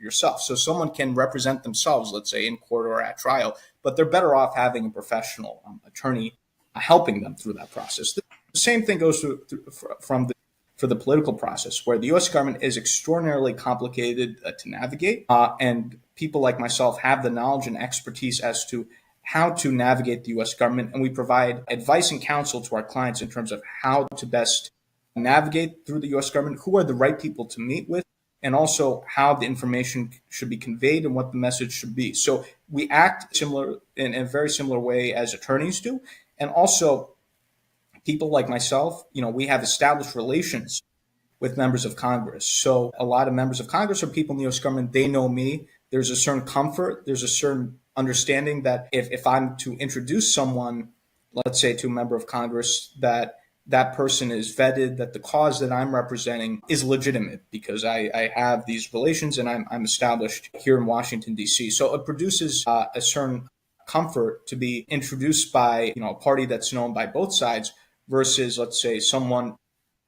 J: yourself. So someone can represent themselves, let's say, in court or at trial, but they're better off having a professional attorney helping them through that process. The same thing goes for the political process, where the U.S. government is extraordinarily complicated to navigate, and people like myself have the knowledge and expertise as to how to navigate the U.S. government, and we provide advice and counsel to our clients in terms of how to best navigate through the U.S. government, who are the right people to meet with, and also how the information should be conveyed and what the message should be. So we act similar in a very similar way as attorneys do. And also people like myself, we have established relations with members of Congress. So a lot of members of Congress are people in the U.S. government. They know me. There's a certain comfort. There's a certain understanding that if I'm to introduce someone, let's say to a member of Congress, that person is vetted, that the cause that I'm representing is legitimate because I have these relations and I'm established here in Washington, D.C. So it produces a certain comfort to be introduced by a party that's known by both sides versus, let's say, someone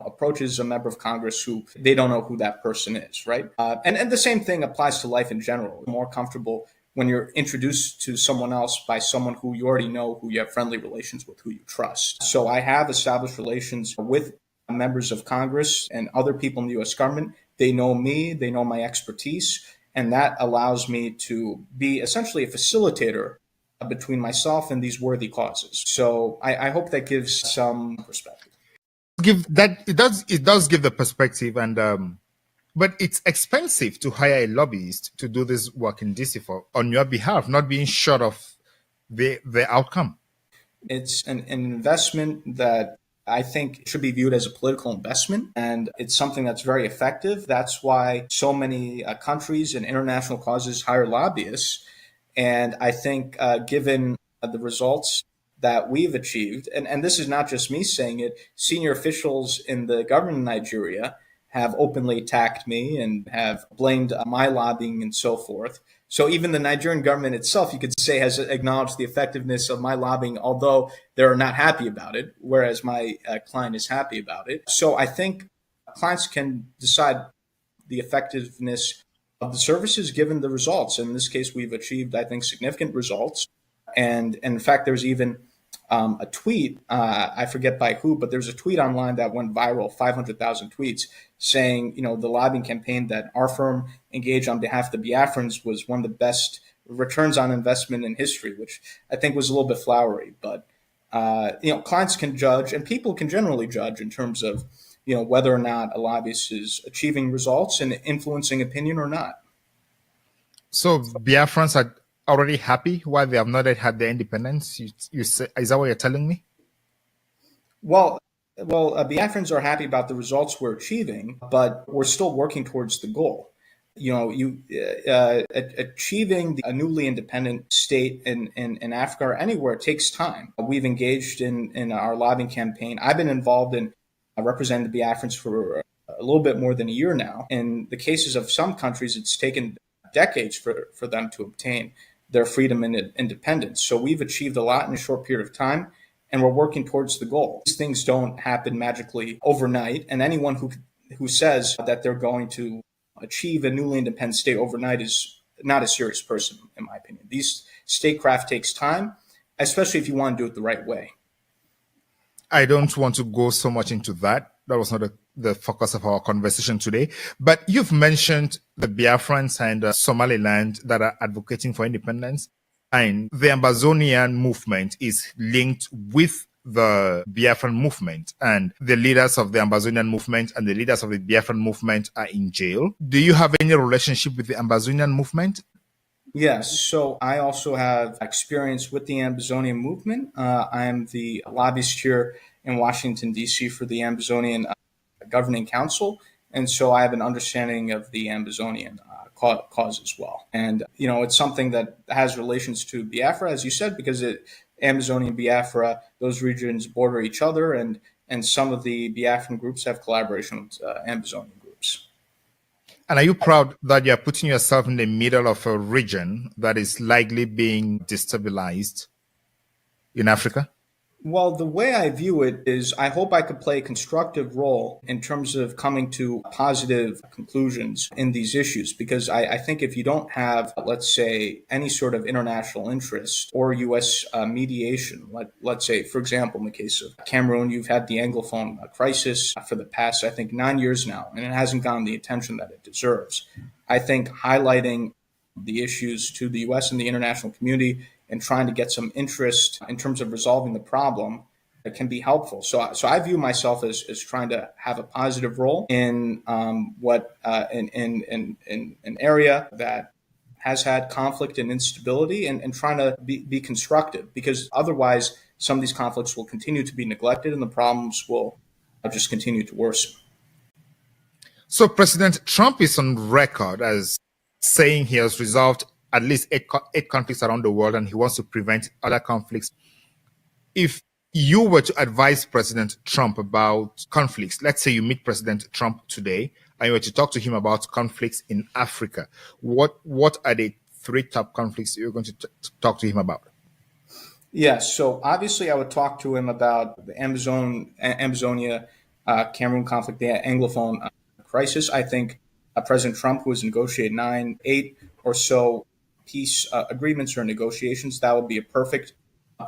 J: approaches a member of Congress who they don't know who that person is, right? And the same thing applies to life in general. More comfortable when you're introduced to someone else by someone who you already know, who you have friendly relations with, who you trust. So I have established relations with members of Congress and other people in the U.S. government. They know me, they know my expertise, and that allows me to be essentially a facilitator between myself and these worthy causes. So I hope that gives some perspective.
I: It does give the perspective, and but it's expensive to hire a lobbyist to do this work in DC on your behalf, not being sure of the outcome.
J: It's an investment that I think should be viewed as a political investment, and it's something that's very effective. That's why so many countries and international causes hire lobbyists. And I think given the results that we've achieved, and this is not just me saying it, senior officials in the government of Nigeria have openly attacked me and have blamed my lobbying and so forth. So even the Nigerian government itself, you could say, has acknowledged the effectiveness of my lobbying, although they're not happy about it, whereas my client is happy about it. So I think clients can decide the effectiveness of the services given the results. In this case, we've achieved, I think, significant results. And in fact, there's even a tweet, I forget by who, but there's a tweet online that went viral, 500,000 tweets, saying, the lobbying campaign that our firm engaged on behalf of the Biafrans was one of the best returns on investment in history, which I think was a little bit flowery. But, clients can judge, and people can generally judge in terms of, whether or not a lobbyist is achieving results and influencing opinion or not.
I: So Biafrans are already happy while they have not yet had their independence? You say, is that what you're telling me?
J: Well, Biafrans are happy about the results we're achieving, but we're still working towards the goal. Achieving a newly independent state in Africa or anywhere takes time. We've engaged in our lobbying campaign. I've been involved in representing the Biafrans for a little bit more than a year now. In the cases of some countries, it's taken decades for them to obtain their freedom and independence. So we've achieved a lot in a short period of time, and we're working towards the goal. These things don't happen magically overnight, and anyone who says that they're going to achieve a newly independent state overnight is not a serious person, in my opinion. These statecraft takes time, especially if you want to do it the right way.
I: I don't want to go so much into that. That was not the focus of our conversation today. But you've mentioned the Biafrans and Somaliland that are advocating for independence. And the Ambazonian movement is linked with the Biafran movement. And the leaders of the Ambazonian movement and the leaders of the Biafran movement are in jail. Do you have any relationship with the Ambazonian movement?
J: Yes, so I also have experience with the Ambazonian movement. I am the lobbyist here in Washington, D.C. for the Ambazonian Governing Council, and so I have an understanding of the Ambazonian cause as well. And, it's something that has relations to Biafra, as you said, because Ambazonian Biafra, those regions border each other, and some of the Biafran groups have collaboration with Ambazonian groups.
I: And are you proud that you're putting yourself in the middle of a region that is likely being destabilized in Africa?
J: Well, the way I view it is I hope I could play a constructive role in terms of coming to positive conclusions in these issues, because I think if you don't have, let's say, any sort of international interest or U.S. mediation, let's say, for example, in the case of Cameroon, you've had the Anglophone crisis for the past, I think, 9 years now, and it hasn't gotten the attention that it deserves. I think highlighting the issues to the U.S. and the international community and trying to get some interest in terms of resolving the problem that can be helpful. So I view myself as trying to have a positive role in an area that has had conflict and instability, and trying to be constructive, because otherwise some of these conflicts will continue to be neglected and the problems will just continue to worsen.
I: So President Trump is on record as saying he has resolved at least eight conflicts around the world, and he wants to prevent other conflicts. If you were to advise President Trump about conflicts, let's say you meet President Trump today and you were to talk to him about conflicts in Africa, what are the 3 top conflicts you're going to talk to him about?
J: Yes, so obviously I would talk to him about the Amazonia, Cameroon conflict, the Anglophone crisis. I think President Trump was negotiating 8 or so peace agreements or negotiations. That would be a perfect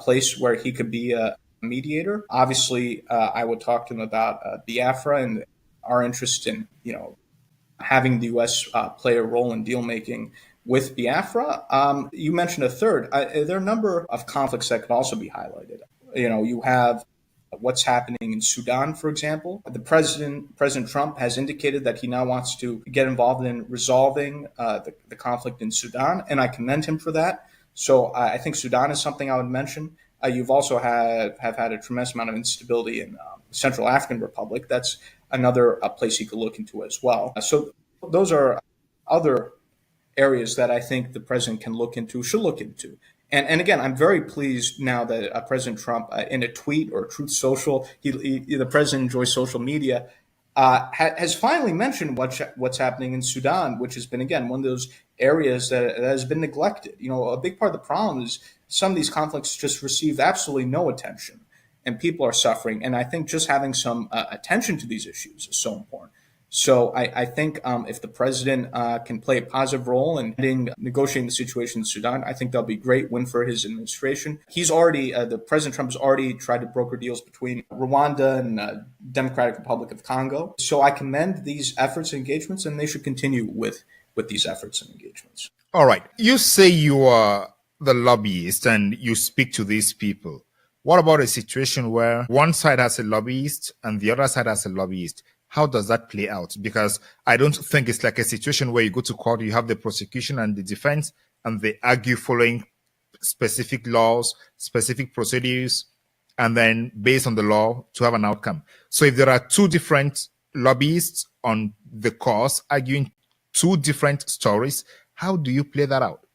J: place where he could be a mediator. Obviously, I would talk to him about Biafra and our interest in, having the U.S. Play a role in deal making with Biafra. You mentioned a third. There are a number of conflicts that could also be highlighted. You have what's happening in Sudan, for example. President Trump has indicated that he now wants to get involved in resolving the conflict in Sudan, and I commend him for that. So I think Sudan is something I would mention. You've also have had a tremendous amount of instability in Central African Republic. That's another place you could look into as well. So those are other areas that I think the president should look into. And again, I'm very pleased now that President Trump, in a tweet or Truth Social, the president enjoys social media. has finally mentioned what's happening in Sudan, which has been, again, one of those areas that has been neglected. A big part of the problem is some of these conflicts just receive absolutely no attention, and people are suffering. And I think just having some attention to these issues is so important. So I think if the president can play a positive role in negotiating the situation in Sudan, I think that'll be a great win for his administration. He's already, the President Trump has already tried to broker deals between Rwanda and Democratic Republic of Congo. So I commend these efforts and engagements, and they should continue with these efforts and engagements.
I: All right. You say you are the lobbyist and you speak to these people. What about a situation where one side has a lobbyist and the other side has a lobbyist? How does that play out? Because I don't think it's like a situation where you go to court, you have the prosecution and the defense, and they argue following specific laws, specific procedures, and then based on the law to have an outcome. So if there are two different lobbyists on the cause arguing two different stories, how do you play that out?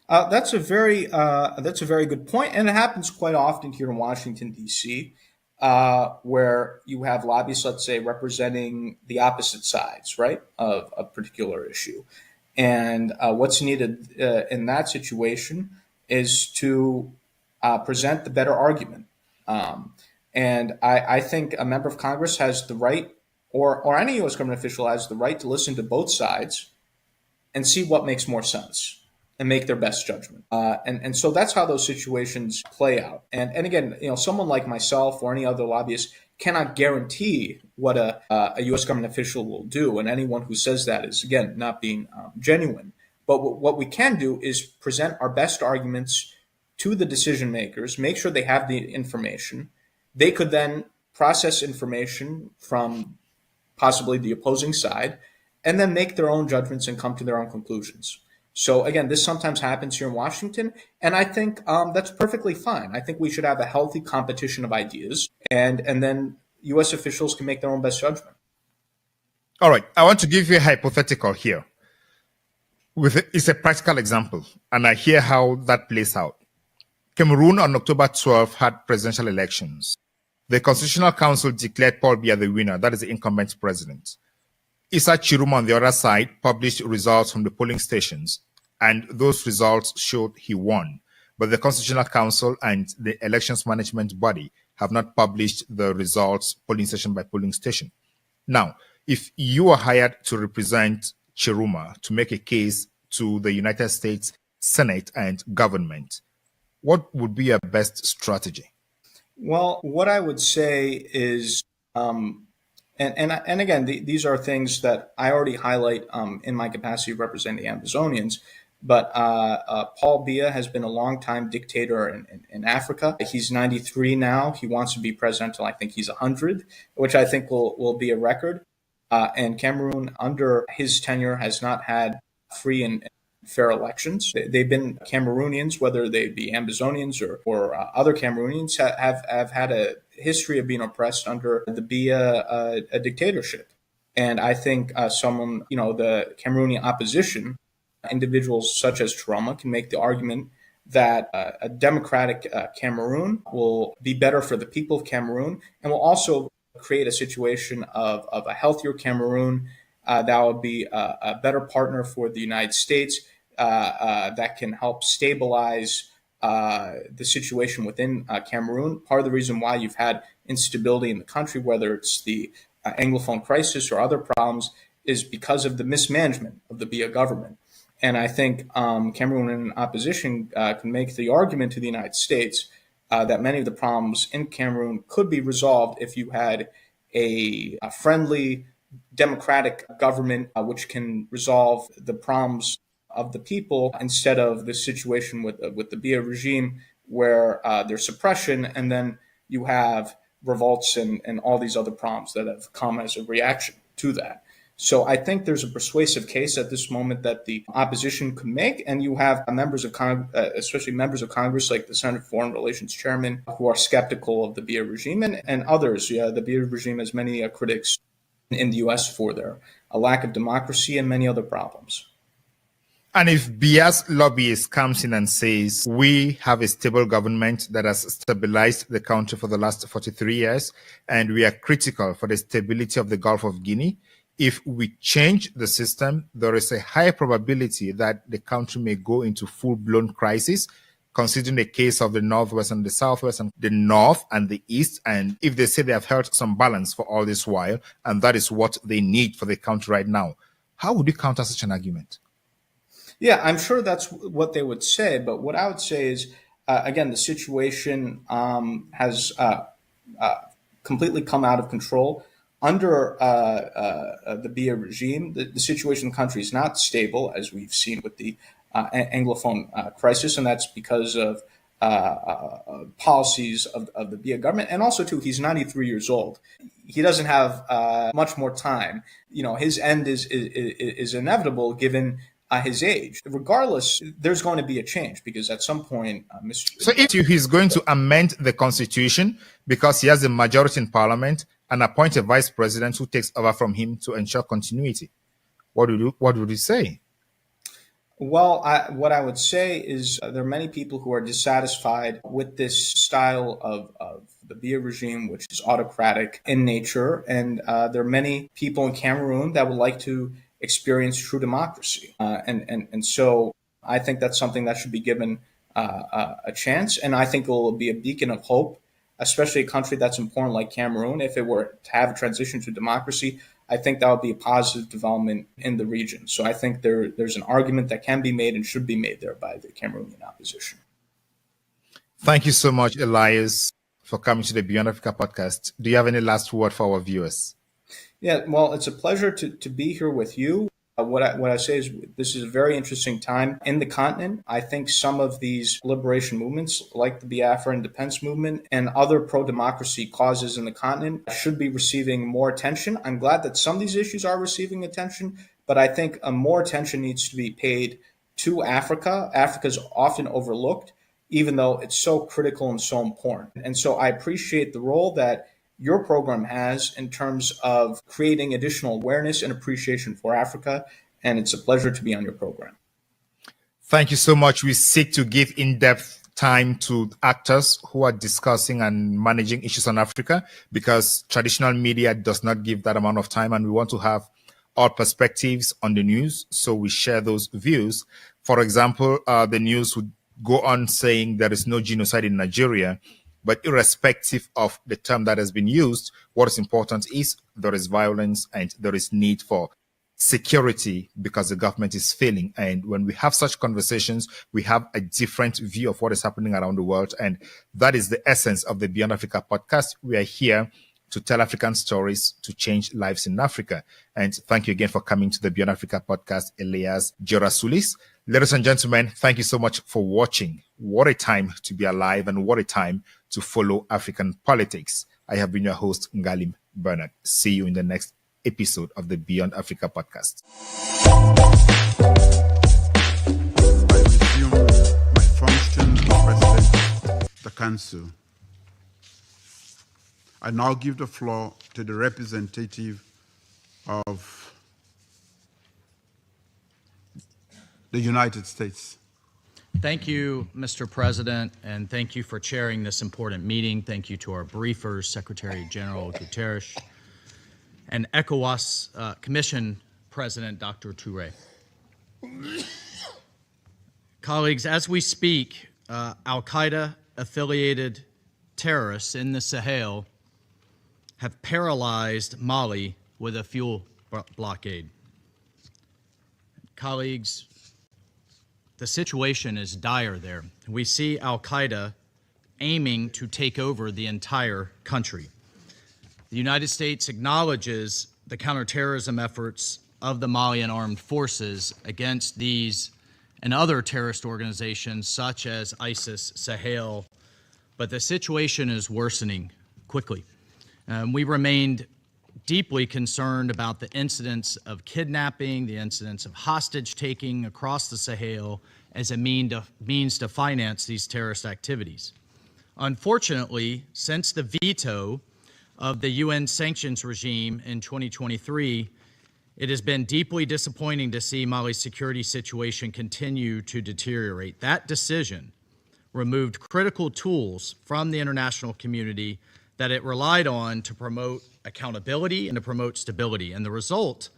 J: That's a very good point, and it happens quite often here in Washington, D.C., where you have lobbyists, let's say, representing the opposite sides, right, of a particular issue. And what's needed in that situation is to present the better argument. And I think a member of Congress has the right, or any U.S. government official has the right to listen to both sides and see what makes more sense and make their best judgment. And so that's how those situations play out. And again, someone like myself or any other lobbyist cannot guarantee what a U.S. government official will do. And anyone who says that is, again, not being genuine. But what we can do is present our best arguments to the decision makers, make sure they have the information. They could then process information from possibly the opposing side, and then make their own judgments and come to their own conclusions. So again, this sometimes happens here in Washington, and I think that's perfectly fine. I think we should have a healthy competition of ideas, and then U.S. officials can make their own best judgment.
I: All right, I want to give you a hypothetical here. It's a practical example, and I hear how that plays out. Cameroon on October 12 had presidential elections. The Constitutional Council declared Paul Biya the winner, that is the incumbent president. Issa Chiruma on the other side published results from the polling stations, and those results showed he won. But the Constitutional Council and the elections management body have not published the results polling station by polling station. Now, if you are hired to represent Chiruma to make a case to the United States Senate and government, what would be your best strategy?
J: Well, what I would say is, and again, these are things that I already highlight in my capacity of representing the Amazonians. But Paul Biya has been a longtime dictator in Africa. He's 93 now. He wants to be president until I think he's 100, which I think will be a record. And Cameroon, under his tenure, has not had free and fair elections. They've been Cameroonians, whether they be Amazonians or other Cameroonians, have had a history of being oppressed under the Biya dictatorship. And I think the Cameroonian opposition, individuals such as Chiruma, can make the argument that a democratic Cameroon will be better for the people of Cameroon and will also create a situation of a healthier Cameroon that will be a better partner for the United States that can help stabilize the situation within Cameroon. Part of the reason why you've had instability in the country, whether it's the Anglophone crisis or other problems, is because of the mismanagement of the Biya government. And I think Cameroon in opposition can make the argument to the United States that many of the problems in Cameroon could be resolved if you had a friendly, democratic government which can resolve the problems of the people instead of the situation with the Biya regime where there's suppression and then you have revolts and all these other problems that have come as a reaction to that. So I think there's a persuasive case at this moment that the opposition could make, and you have members of especially members of Congress like the Senate Foreign Relations Chairman who are skeptical of the Biya regime and others. Yeah, the Biya regime has many critics in the U.S. for their lack of democracy and many other problems.
I: And if Bia's lobbyist comes in and says, we have a stable government that has stabilized the country for the last 43 years, and we are critical for the stability of the Gulf of Guinea, if we change the system, there is a high probability that the country may go into full-blown crisis, considering the case of the Northwest and the Southwest and the North and the East. And if they say they have held some balance for all this while, and that is what they need for the country right now, how would you counter such an argument?
J: Yeah, I'm sure that's what they would say. But what I would say is, again, the situation has completely come out of control. Under the Biya regime, the situation in the country is not stable, as we've seen with the Anglophone crisis, and that's because of policies of the Biya government. And also, too, he's 93 years old. He doesn't have much more time. You know, his end is inevitable given his age. Regardless, there's going to be a change because at some point,
I: So if he's going to amend the constitution because he has a majority in parliament and appoint a vice president who takes over from him to ensure continuity, what would you say?
J: Well, what I would say is there are many people who are dissatisfied with this style of the Biya regime, which is autocratic in nature. And there are many people in Cameroon that would like to experience true democracy. And so I think that's something that should be given a chance. And I think it will be a beacon of hope, especially a country that's important like Cameroon. If it were to have a transition to democracy, I think that would be a positive development in the region. So I think there's an argument that can be made and should be made there by the Cameroonian opposition.
I: Thank you so much, Elias, for coming to the Beyond Africa podcast. Do you have any last word for our viewers?
J: Yeah, well, it's a pleasure to be here with you. What I say is this is a very interesting time in the continent. I think some of these liberation movements, like the Biafra independence movement and other pro-democracy causes in the continent, should be receiving more attention. I'm glad that some of these issues are receiving attention, but I think more attention needs to be paid to Africa. Africa is often overlooked, even though it's so critical and so important. And so I appreciate the role that your program has in terms of creating additional awareness and appreciation for Africa, and it's a pleasure to be on your program.
I: Thank you so much. We seek to give in-depth time to actors who are discussing and managing issues on Africa because traditional media does not give that amount of time, and we want to have all perspectives on the news, so we share those views. For example, the news would go on saying there is no genocide in Nigeria, but irrespective of the term that has been used, what is important is there is violence and there is need for security because the government is failing. And when we have such conversations, we have a different view of what is happening around the world. And that is the essence of the Beyond Africa podcast. We are here to tell African stories to change lives in Africa. And thank you again for coming to the Beyond Africa podcast, Elias Jorasulis. Ladies and gentlemen, thank you so much for watching. What a time to be alive and what a time to follow African politics. I have been your host, Ngalim Bernard. See you in the next episode of the Beyond Africa podcast.
D: I resume my function as President of the Council. I now give the floor to the representative of the United States.
G: Thank you, Mr. President, and thank you for chairing this important meeting. Thank you to our briefers, Secretary General Guterres, and ECOWAS Commission President Dr. Touré. Colleagues, as we speak, Al-Qaeda-affiliated terrorists in the Sahel have paralyzed Mali with a fuel blockade. Colleagues, the situation is dire there. We see Al-Qaeda aiming to take over the entire country. The United States acknowledges the counterterrorism efforts of the Malian armed forces against these and other terrorist organizations such as ISIS, Sahel, but the situation is worsening quickly. We remained deeply concerned about the incidents of kidnapping, the incidents of hostage-taking across the Sahel as a means to finance these terrorist activities. Unfortunately, since the veto of the UN sanctions regime in 2023, It has been deeply disappointing to see Mali's security situation continue to deteriorate. That decision removed critical tools from the international community that it relied on to promote accountability and to promote stability. And the result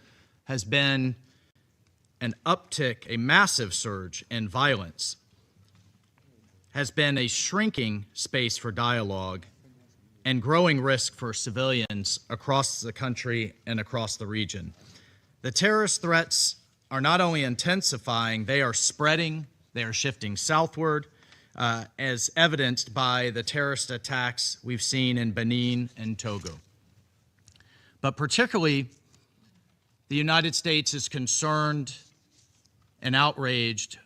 G: has been an uptick, a massive surge in violence, has been a shrinking space for dialogue and growing risk for civilians across the country and across the region. The terrorist threats are not only intensifying, they are spreading, they are shifting southward, as evidenced by the terrorist attacks we've seen in Benin and Togo. But particularly, the United States is concerned and outraged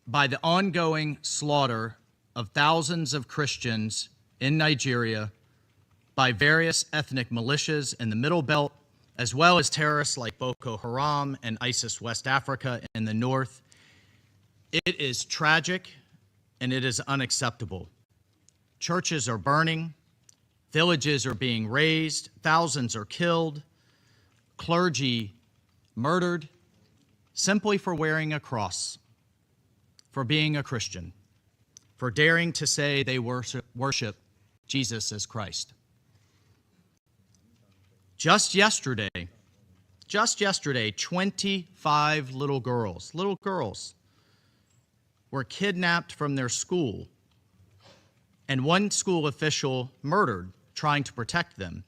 G: by the ongoing slaughter of thousands of Christians in Nigeria by various ethnic militias in the Middle Belt, as well as terrorists like Boko Haram and ISIS West Africa in the north. It is tragic and it is unacceptable. Churches are burning, villages are being razed, thousands are killed, clergy murdered simply for wearing a cross, for being a Christian, for daring to say they worship Jesus as Christ. Just yesterday, 25 little girls were kidnapped from their school and one school official murdered trying to protect them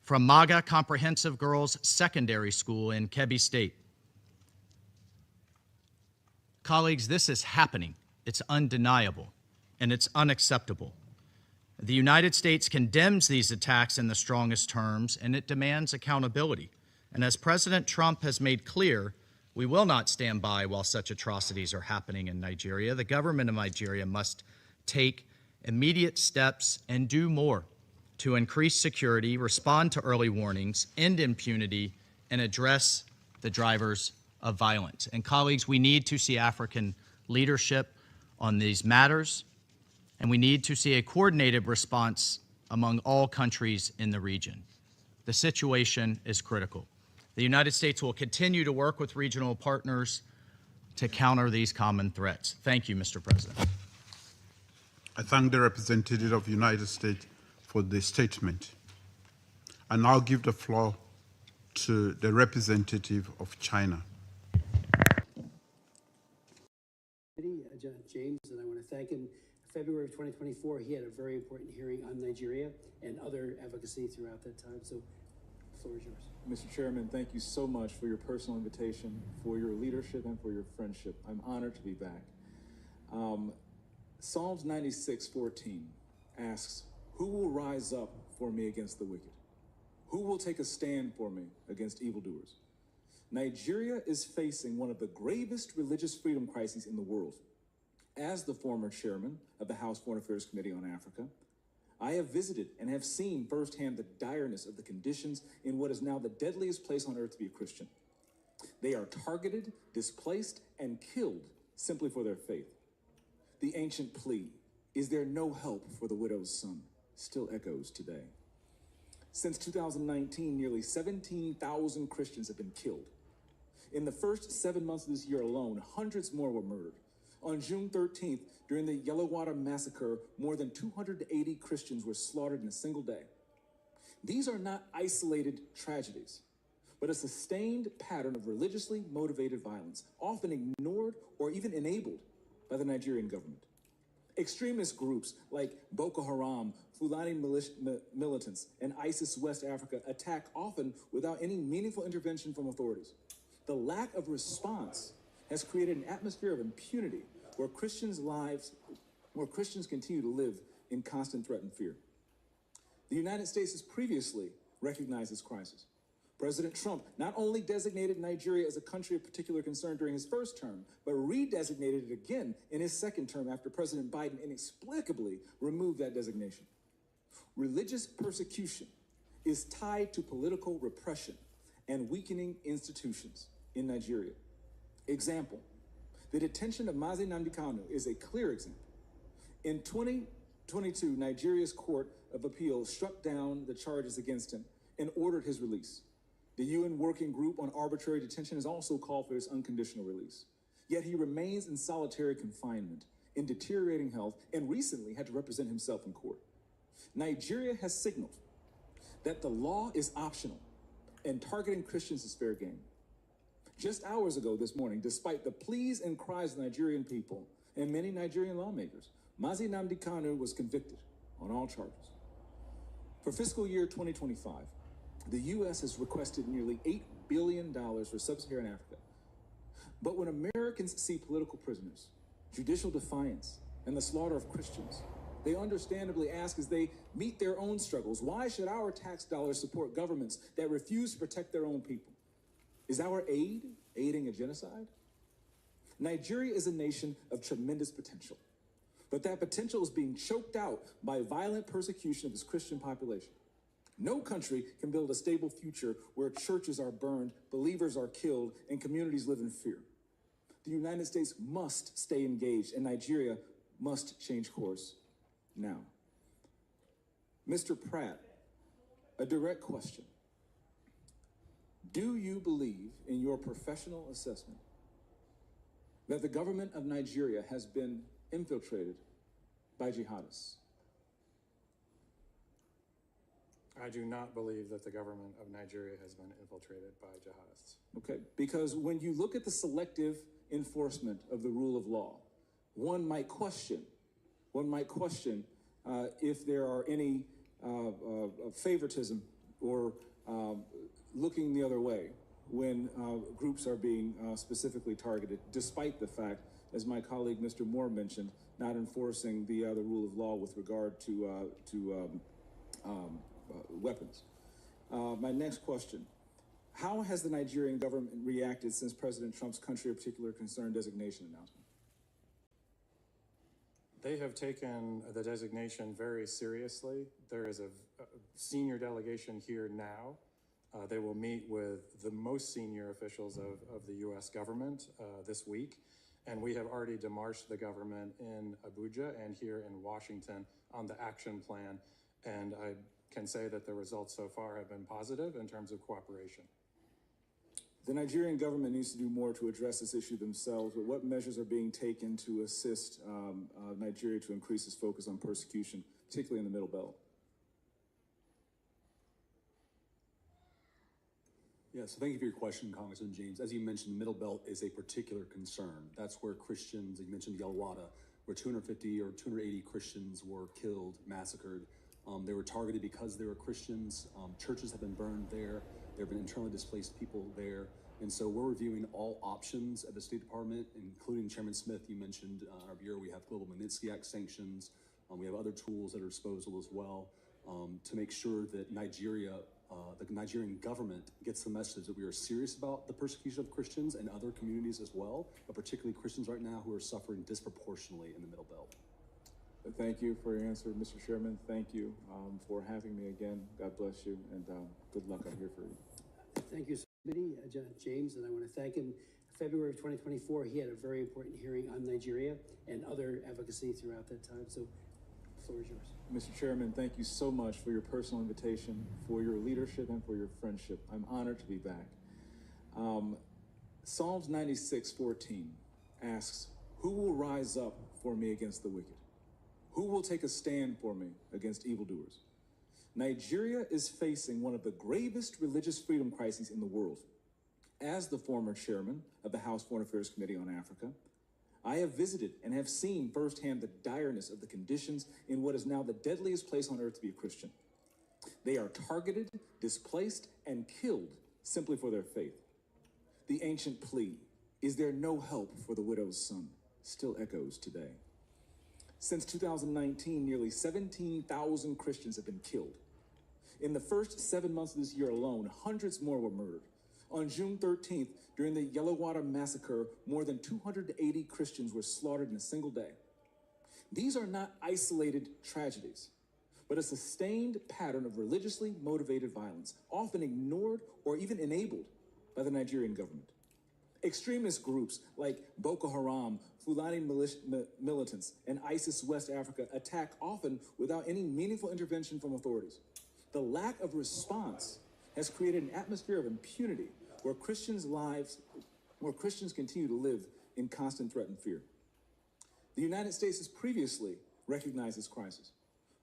G: from MAGA Comprehensive Girls Secondary School in Kebbi State. Colleagues, this is happening. It's undeniable and it's unacceptable. The United States condemns these attacks in the strongest terms, and it demands accountability. And as President Trump has made clear, we will not stand by while such atrocities are happening in Nigeria. The government of Nigeria must take immediate steps and do more to increase security, respond to early warnings, end impunity, and address the drivers of violence. And colleagues, we need to see African leadership on these matters, and we need to see a coordinated response among all countries in the region. The situation is critical. The United States will continue to work with regional partners to counter these common threats. Thank you, Mr. President.
D: I thank the representative of the United States for the statement. I now give the floor to the representative of China.
U: James, and I want to thank him. February of 2024, he had a very important hearing on Nigeria and other advocacy throughout that time. So the floor is yours.
V: Mr. Chairman, thank you so much for your personal invitation, for your leadership, and for your friendship. I'm honored to be back. Psalms 96:14 asks, "Who will rise up for me against the wicked? Who will take a stand for me against evildoers?" Nigeria is facing one of the gravest religious freedom crises in the world. As the former chairman of the House Foreign Affairs Committee on Africa, I have visited and have seen firsthand the direness of the conditions in what is now the deadliest place on earth to be a Christian. They are targeted, displaced, and killed simply for their faith. The ancient plea, "Is there no help for the widow's son?" still echoes today. Since 2019, nearly 17,000 Christians have been killed. In the first 7 months of this year alone, hundreds more were murdered. On June 13th, during the Yellowwater massacre, more than 280 Christians were slaughtered in a single day. These are not isolated tragedies, but a sustained pattern of religiously motivated violence, often ignored or even enabled by the Nigerian government. Extremist groups like Boko Haram, Fulani militants, and ISIS West Africa attack often without any meaningful intervention from authorities. The lack of response has created an atmosphere of impunity where Christians continue to live in constant threat and fear. The United States has previously recognized this crisis. President Trump not only designated Nigeria as a country of particular concern during his first term, but redesignated it again in his second term after President Biden inexplicably removed that designation. Religious persecution is tied to political repression and weakening institutions in Nigeria. Example, the detention of Mazi Nnamdi Kanu is a clear example. In 2022, Nigeria's Court of Appeal struck down the charges against him and ordered his release. The UN Working Group on Arbitrary Detention has also called for his unconditional release. Yet he remains in solitary confinement, in deteriorating health, and recently had to represent himself in court. Nigeria has signaled that the law is optional and targeting Christians is fair game. Just hours ago this morning, despite the pleas and cries of the Nigerian people and many Nigerian lawmakers, Mazi Nnamdi Kanu was convicted on all charges. For fiscal year 2025, the U.S. has requested nearly $8 billion for sub-Saharan Africa. But when Americans see political prisoners, judicial defiance, and the slaughter of Christians, they understandably ask as they meet their own struggles, why should our tax dollars support governments that refuse to protect their own people? Is our aid aiding a genocide? Nigeria is a nation of tremendous potential, but that potential is being choked out by violent persecution of its Christian population. No country can build a stable future where churches are burned, believers are killed, and communities live in fear. The United States must stay engaged, and Nigeria must change course now. Mr. Pratt, a direct question. Do you believe, in your professional assessment, that the government of Nigeria has been infiltrated by jihadists?
B: I do not believe that the government of Nigeria has been infiltrated by jihadists.
V: Okay, because when you look at the selective enforcement of the rule of law, one might question if there are any favoritism or looking the other way when groups are being specifically targeted, despite the fact, as my colleague Mr. Moore mentioned, not enforcing the rule of law with regard to weapons. My next question. How has the Nigerian government reacted since President Trump's country of particular concern designation announcement?
B: They have taken the designation very seriously. There is a senior delegation here now. They will meet with the most senior officials of the U.S. government this week. And we have already demarched the government in Abuja and here in Washington on the action plan. And I can say that the results so far have been positive in terms of cooperation.
V: The Nigerian government needs to do more to address this issue themselves, but what measures are being taken to assist Nigeria to increase its focus on persecution, particularly in the Middle Belt?
C: Yes, thank you for your question, Congressman James. As you mentioned, the Middle Belt is a particular concern. That's where Christians, you mentioned Yalwada, where 250 or 280 Christians were killed, massacred. They were targeted because they were Christians. Churches have been burned there. There have been internally displaced people there. And so we're reviewing all options at the State Department, including Chairman Smith, you mentioned our bureau, we have Global Magnitsky Act sanctions. We have other tools at our disposal as well to make sure that Nigeria, the Nigerian government gets the message that we are serious about the persecution of Christians and other communities as well, but particularly Christians right now who are suffering disproportionately in the Middle Belt.
V: Thank you for your answer, Mr. Chairman. Thank you for having me again. God bless you, and good luck. I'm here for you.
U: Thank you, James, and I want to thank him. February of 2024, he had a very important hearing on Nigeria and other advocacy throughout that time. So, the floor is yours.
V: Mr. Chairman, thank you so much for your personal invitation, for your leadership, and for your friendship. I'm honored to be back. Psalms 96:14 asks, "Who will rise up for me against the wicked? Who will take a stand for me against evildoers?" Nigeria is facing one of the gravest religious freedom crises in the world. As the former chairman of the House Foreign Affairs Committee on Africa, I have visited and have seen firsthand the direness of the conditions in what is now the deadliest place on earth to be a Christian. They are targeted, displaced, and killed simply for their faith. The ancient plea, "Is there no help for the widow's son?" still echoes today. Since 2019, nearly 17,000 Christians have been killed. In the first 7 months of this year alone, hundreds more were murdered. On June 13th, during the Yalwada massacre, more than 280 Christians were slaughtered in a single day. These are not isolated tragedies, but a sustained pattern of religiously motivated violence, often ignored or even enabled by the Nigerian government. Extremist groups like Boko Haram, Fulani militants, and ISIS West Africa attack often without any meaningful intervention from authorities. The lack of response has created an atmosphere of impunity where Christians continue to live in constant threat and fear. The United States has previously recognized this crisis.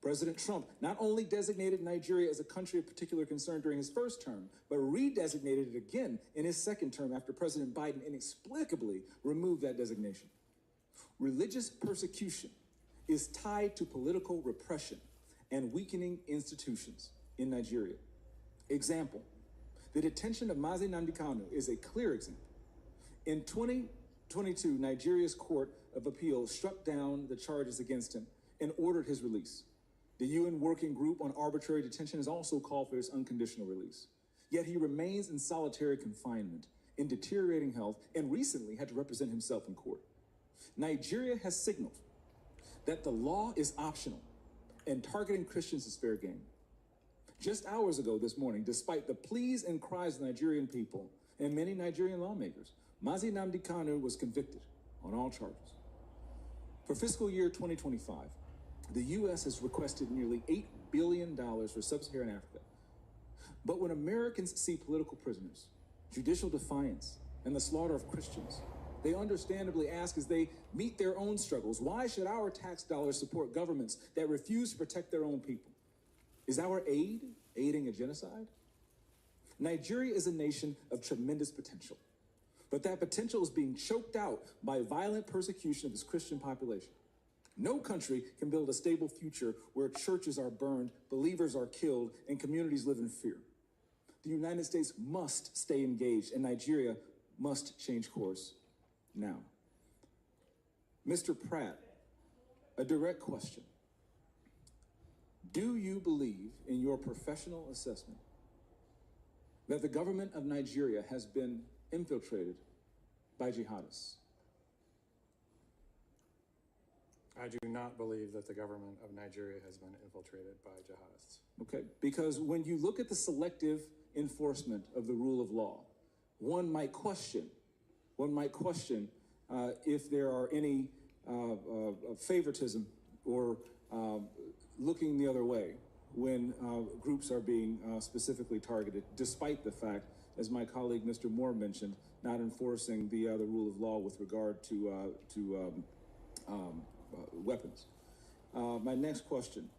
V: President Trump not only designated Nigeria as a country of particular concern during his first term, but redesignated it again in his second term after President Biden inexplicably removed that designation. Religious persecution is tied to political repression and weakening institutions in Nigeria. Example, the detention of Mazi Nnamdi Kanu is a clear example. In 2022, Nigeria's Court of Appeal struck down the charges against him and ordered his release. The UN Working Group on Arbitrary Detention has also called for his unconditional release. Yet he remains in solitary confinement, in deteriorating health, and recently had to represent himself in court. Nigeria has signaled that the law is optional and targeting Christians is fair game. Just hours ago this morning, despite the pleas and cries of Nigerian people and many Nigerian lawmakers, Mazi Nnamdi Kanu was convicted on all charges. For fiscal year 2025, the U.S. has requested nearly $8 billion for sub-Saharan Africa. But when Americans see political prisoners, judicial defiance, and the slaughter of Christians, they understandably ask as they meet their own struggles, why should our tax dollars support governments that refuse to protect their own people? Is our aid aiding a genocide? Nigeria is a nation of tremendous potential, but that potential is being choked out by violent persecution of its Christian population. No country can build a stable future where churches are burned, believers are killed, and communities live in fear. The United States must stay engaged, and Nigeria must change course now. Mr. Pratt, a direct question. Do you believe in your professional assessment that the government of Nigeria has been infiltrated by jihadists?
B: I do not believe that the government of Nigeria has been infiltrated by jihadists.
V: Okay, because when you look at the selective enforcement of the rule of law, one might question if there are any favoritism or looking the other way when groups are being specifically targeted, despite the fact, as my colleague Mr. Moore mentioned, not enforcing the rule of law with regard to weapons. My next question,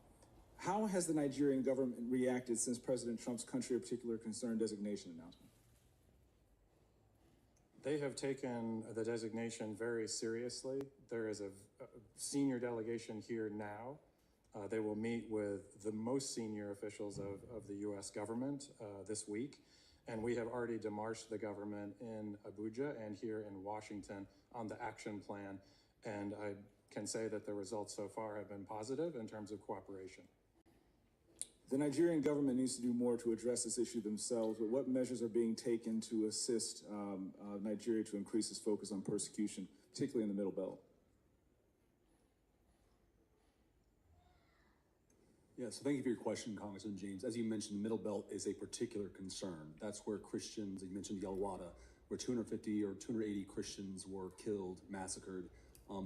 V: how has the Nigerian government reacted since President Trump's country of particular concern designation announcement?
B: They have taken the designation very seriously. There is a senior delegation here now. They will meet with the most senior officials of the U.S. government this week. And we have already demarched the government in Abuja and here in Washington on the action plan. And I can say that the results so far have been positive in terms of cooperation.
V: The Nigerian government needs to do more to address this issue themselves, but what measures are being taken to assist Nigeria to increase its focus on persecution, particularly in the Middle Belt?
C: Yeah, so thank you for your question, Congressman James. As you mentioned, the Middle Belt is a particular concern. That's where Christians, you mentioned Yalwada, where 250 or 280 Christians were killed, massacred.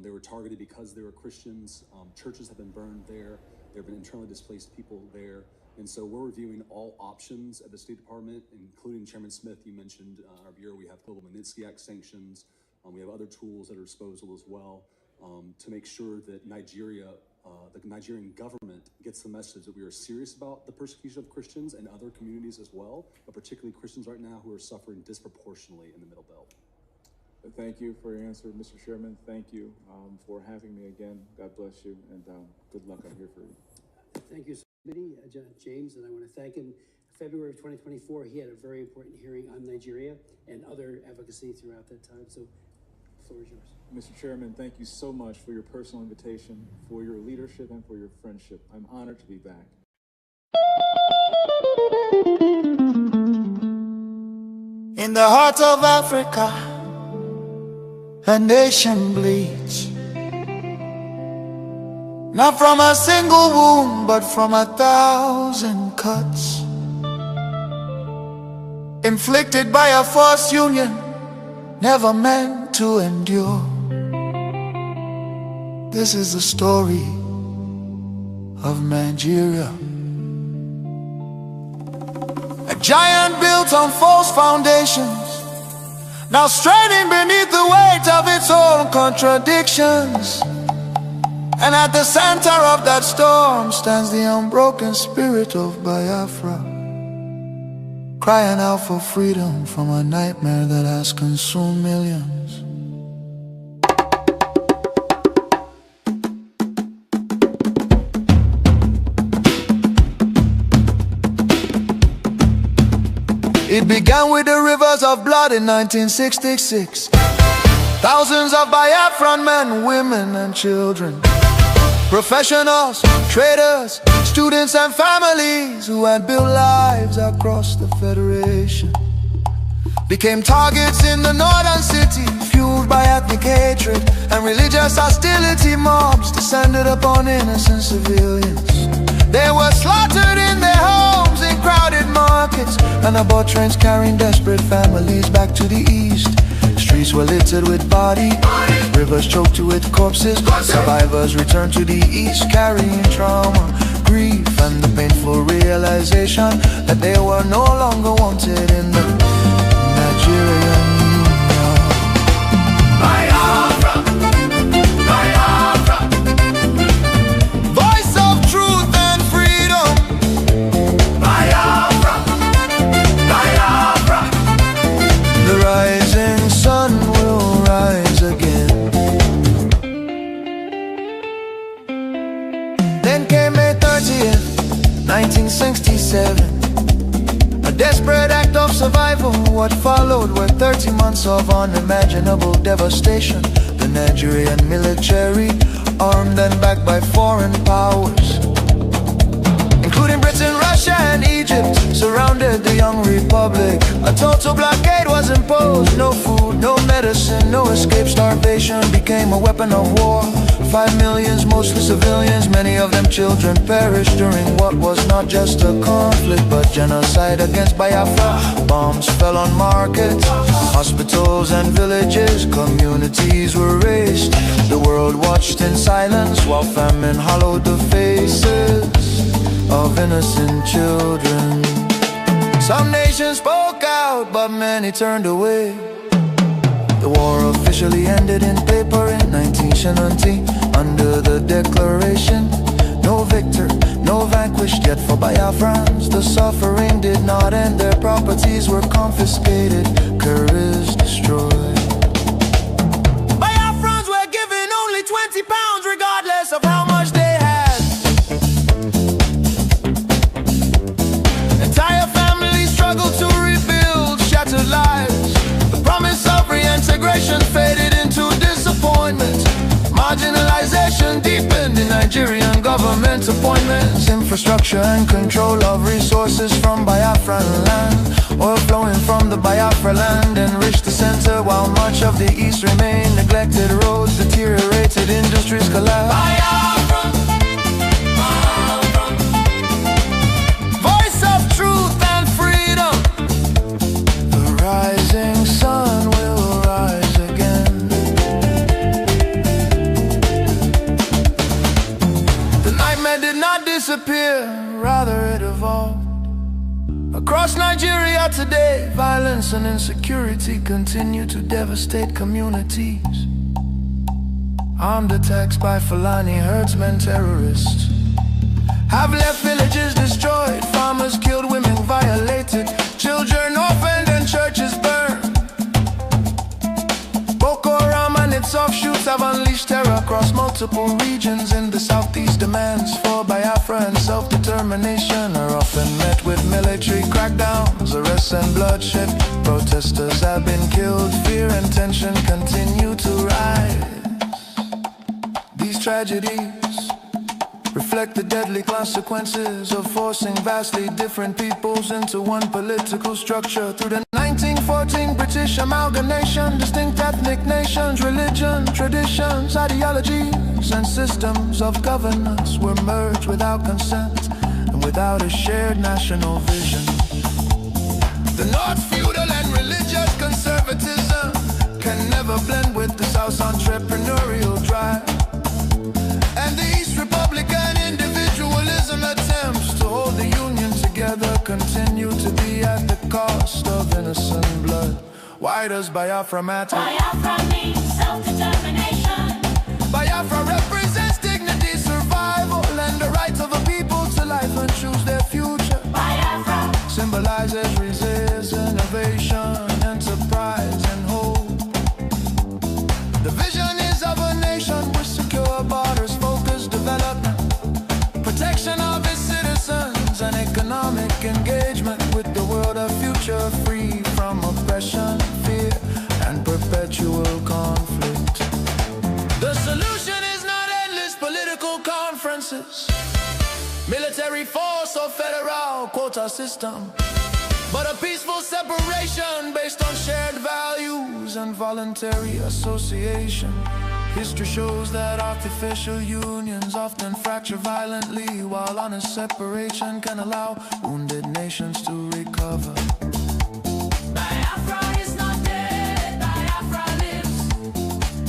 C: They were targeted because they were Christians. Churches have been burned there. There have been internally displaced people there. And so we're reviewing all options at the State Department, including Chairman Smith, you mentioned our bureau, we have Global Magnitsky Act sanctions. We have other tools at our disposal as well to make sure that Nigeria, the Nigerian government gets the message that we are serious about the persecution of Christians and other communities as well, but particularly Christians right now who are suffering disproportionately in the Middle Belt.
V: Thank you for your answer, Mr. Chairman. Thank you for having me again. God bless you, and good luck. I'm here for you.
U: Thank you, James, and I want to thank him. February of 2024, he had a very important hearing on Nigeria and other advocacy throughout that time. So, the floor is yours.
V: Mr. Chairman, thank you so much for your personal invitation, for your leadership, and for your friendship. I'm honored to be back.
M: In the heart of Africa, a nation bleeds, not from a single wound, but from 1,000 cuts, inflicted by a forced union, never meant to endure. This is the story of Nigeria. A giant built on false foundations, now straining beneath the weight of its own contradictions. And at the center of that storm stands the unbroken spirit of Biafra, crying out for freedom from a nightmare that has consumed millions. It began with the rivers of blood in 1966. Thousands of Biafran men, women and children, professionals, traders, students and families who had built lives across the Federation became targets in the northern city, fueled by ethnic hatred and religious hostility. Mobs descended upon innocent civilians. They were slaughtered in their homes, in crowded markets, and aboard trains carrying desperate families back to the east. Streets were littered with bodies, rivers choked with corpses. Survivors returned to the east carrying trauma, grief, and the painful realization that they were no longer wanted in the Nigerian Union. Biafra, Biafra, voice of truth and freedom. Biafra, Biafra, the rising sun will rise again. Then came May 30th, 1967. A desperate act of survival. What followed were 30 months of unimaginable devastation. The Nigerian military, armed and backed by foreign powers, including Britain, Russia and Egypt, surrounded the young republic. A total blockade was imposed. No food, no medicine, no escape. Starvation became a weapon of war. 5 million, mostly civilians, many of them children, perished during what was not just a conflict but genocide against Biafra. Bombs fell on markets, hospitals and villages. Communities were razed. The world watched in silence while famine hollowed the faces of innocent children. Some nations spoke out, but many turned away. The war officially ended in paper in 9Geria under the declaration, no victor, no vanquished. Yet for Biafrans, the suffering did not end. Their properties were confiscated, careers destroyed. Biafrans were given only 20 pounds regardless of how much they had. Entire families struggled to rebuild shattered lives. The promise of reintegration faded into disappointment. Marginalization deepened in Nigerian government appointments. Infrastructure and control of resources from Biafran land. Oil flowing from the Biafra land enriched the center, while much of the east remained neglected. Roads deteriorated, industries collapsed. Biafra, Biafra, voice of truth and freedom. The rising sun will rise again. The nightmare did not disappear, rather it evolved. Across Nigeria today, violence and insecurity continue to devastate communities. Armed attacks by Fulani herdsmen terrorists have left villages destroyed, farmers killed, women violated, children orphaned and churches burned. Boko Haram and its offshoots have unleashed terror across multiple regions in the southeast. Demands for Biafra and self-determination are often met with military crackdowns, arrests and bloodshed. Protesters have been killed, fear and tension continue to rise. These tragedies reflect the deadly consequences of forcing vastly different peoples into one political structure. Through the 1914 British amalgamation, distinct ethnic nations, religion, traditions, ideologies, and systems of governance were merged without consent and without a shared national vision. The North's feudal and religious conservatism can never blend with the South's entrepreneurial drive. And the East Republican individualism attempts to hold the Union together continue to be be at the cost of innocent blood. Why does Biafra matter?
L: Biafra means self-determination.
M: Biafra represents dignity, survival, and the right of a people to life and choose their future.
L: Biafra
M: symbolizes resistance, innovation, enterprise, and hope. The vision is of a nation with secure borders, focused development, protection of its citizens, and economic engagement with the world of future, free from oppression, fear, and perpetual conflict. The solution is not endless political conferences, military force or federal quota system, but a peaceful separation based on shared values and voluntary association. History shows that artificial unions often fracture violently, while honest separation can allow wounded nations to recover.
L: Biafra is not dead, Biafra lives.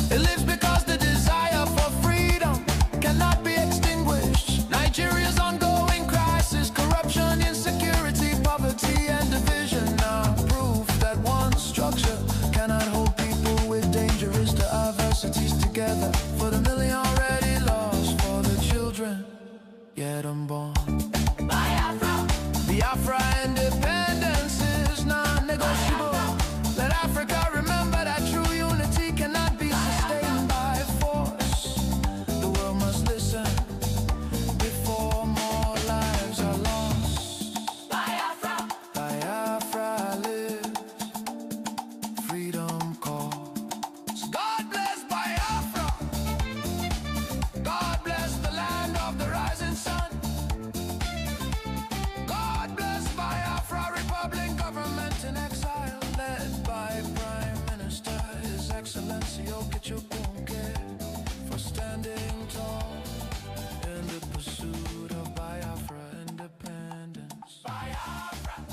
M: It lives because the desire for freedom cannot be extinguished. Nigeria's ongoing crisis, corruption, insecurity, poverty, and division are proof that one structure cannot hold people with dangerous diversities together. For the million already lost, for the children yet unborn.
L: Biafra,
M: Biafra independence is non-negotiable. Let Africa remember that true unity cannot be sustained by force. The world must listen before more lives are lost.
L: Biafra,
M: Biafra lives, freedom calls. God bless Biafra. God bless the land of the rising sun. God bless Biafra Republic, government in exile, led by Prime Minister His Excellency Okechukwu, for standing tall in the pursuit of Biafra independence.
L: Biafra,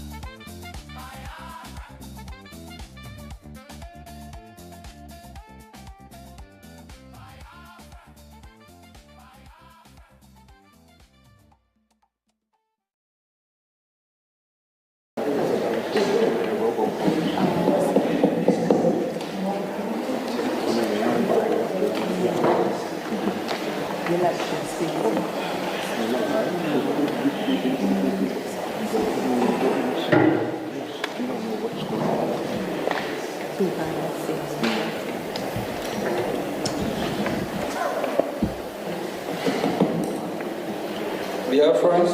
P: Biafrans,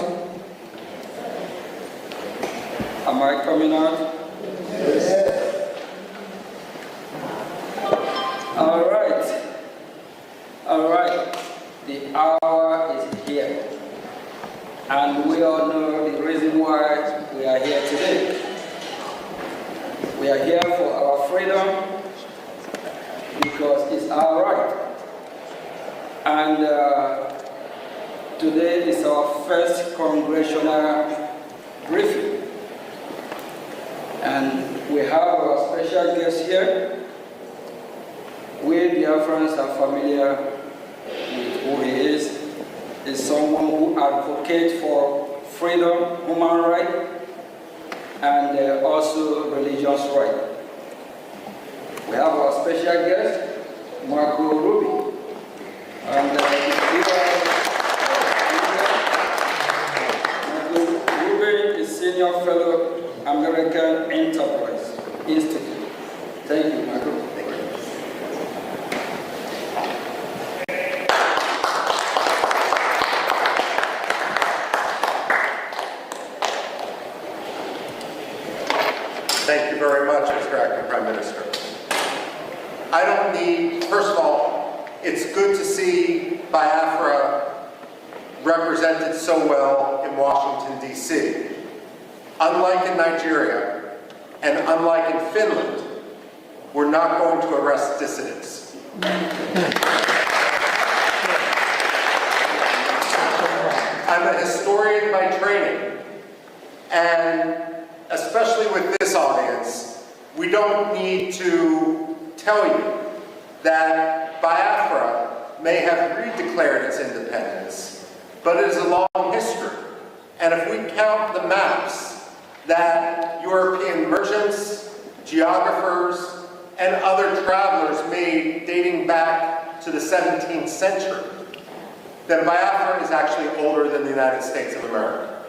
P: am I coming out? Yes. All right. The hour is here, and we all know the reason why we are here today. We are here for our freedom because it's our right. And today is our first congressional briefing. And we have our special guest here. We Biafrans are familiar with who he is. He's someone who advocates for freedom, human rights, and also religious rights. We have our special guest, Marco Ruby. And Ruby is Senior Fellow, American Enterprise Institute. Thank you, Marco.
Q: Thank you very much, Mr. Acting Prime Minister. I don't need, first of all, it's good to see Biafra represented so well in Washington, D.C. Unlike in Nigeria, and unlike in Finland, we're not going to arrest dissidents. I'm a historian by training, and especially with this audience, we don't need to tell you that Biafra may have redeclared its independence, but it is a long history. And if we count the maps that European merchants, geographers, and other travelers made dating back to the 17th century, then Biafra is actually older than the United States of America.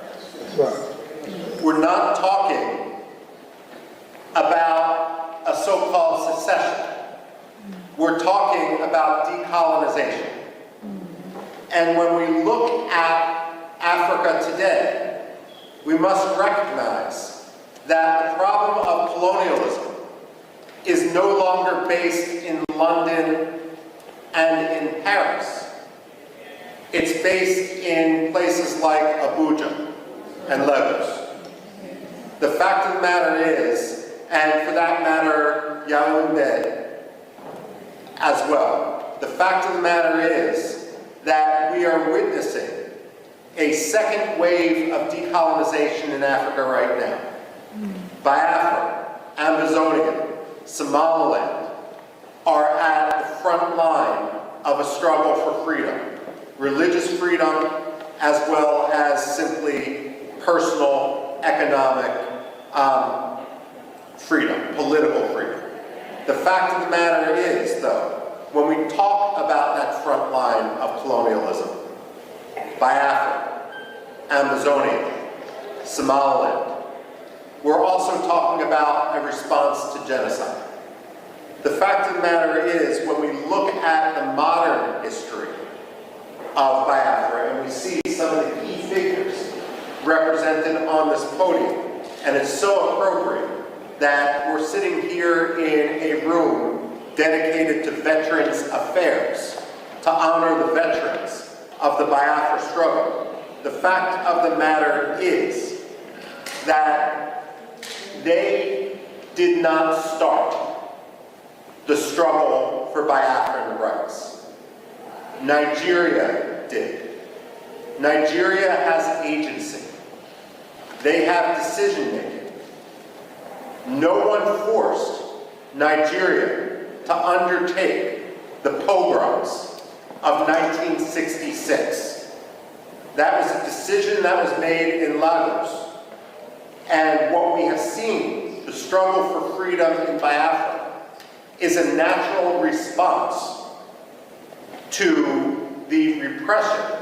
Q: We're not talking about a so-called secession. We're talking about decolonization. And when we look at Africa today, we must recognize that the problem of colonialism is no longer based in London and in Paris. It's based in places like Abuja and Lagos. The fact of the matter is, and for that matter, Yaoundé as well, the fact of the matter is that we are witnessing a second wave of decolonization in Africa right now. Biafra, Amazonia, Somaliland are at the front line of a struggle for freedom. Religious freedom, as well as simply personal, economic freedom, political freedom. The fact of the matter is, though, when we talk about that front line of colonialism, Biafra, Amazonia, Somaliland, we're also talking about a response to genocide. The fact of the matter is, when we look at the modern history of Biafra and we see some of the key figures represented on this podium, and it's so appropriate that we're sitting here in a room dedicated to Veterans Affairs, to honor the veterans of the Biafra struggle. The fact of the matter is that they did not start the struggle for Biafran rights. Nigeria did. Nigeria has agency. They have decision-making. No one forced Nigeria to undertake the pogroms of 1966. That was a decision that was made in Lagos. And what we have seen, the struggle for freedom in Biafra, is a natural response to the repression,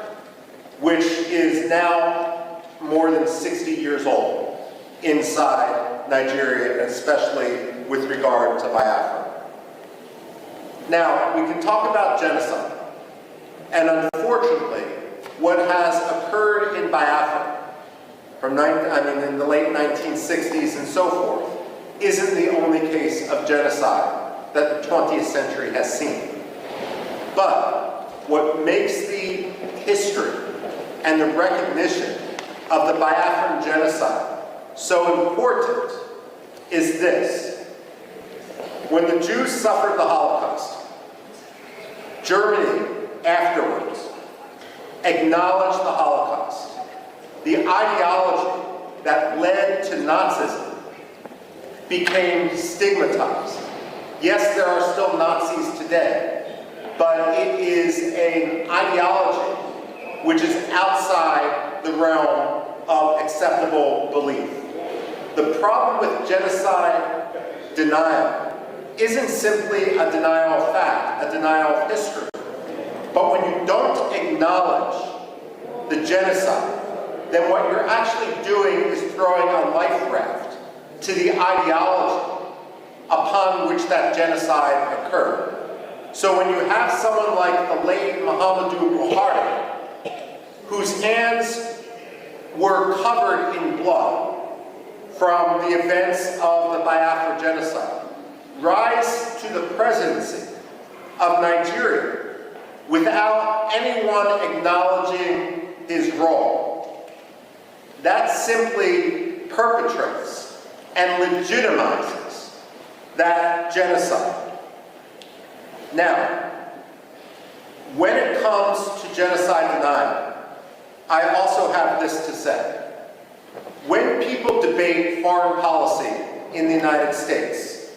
Q: which is now more than 60 years old inside Nigeria, and especially with regard to Biafra. Now, we can talk about genocide, and unfortunately, what has occurred in Biafra in the late 1960s and so forth, isn't the only case of genocide that the 20th century has seen. But what makes the history and the recognition of the Biafran genocide so important is this. When the Jews suffered the Holocaust, Germany afterwards acknowledged the Holocaust. The ideology that led to Nazism became stigmatized. Yes, there are still Nazis today, but it is an ideology which is outside the realm of acceptable belief. The problem with genocide denial isn't simply a denial of fact, a denial of history. But when you don't acknowledge the genocide, then what you're actually doing is throwing a life raft to the ideology upon which that genocide occurred. So when you have someone like the late Muhammadu Buhari, whose hands were covered in blood from the events of the Biafra genocide, rise to the presidency of Nigeria without anyone acknowledging his role, that simply perpetrates and legitimizes that genocide. Now, when it comes to genocide denial, I also have this to say. When people debate foreign policy in the United States,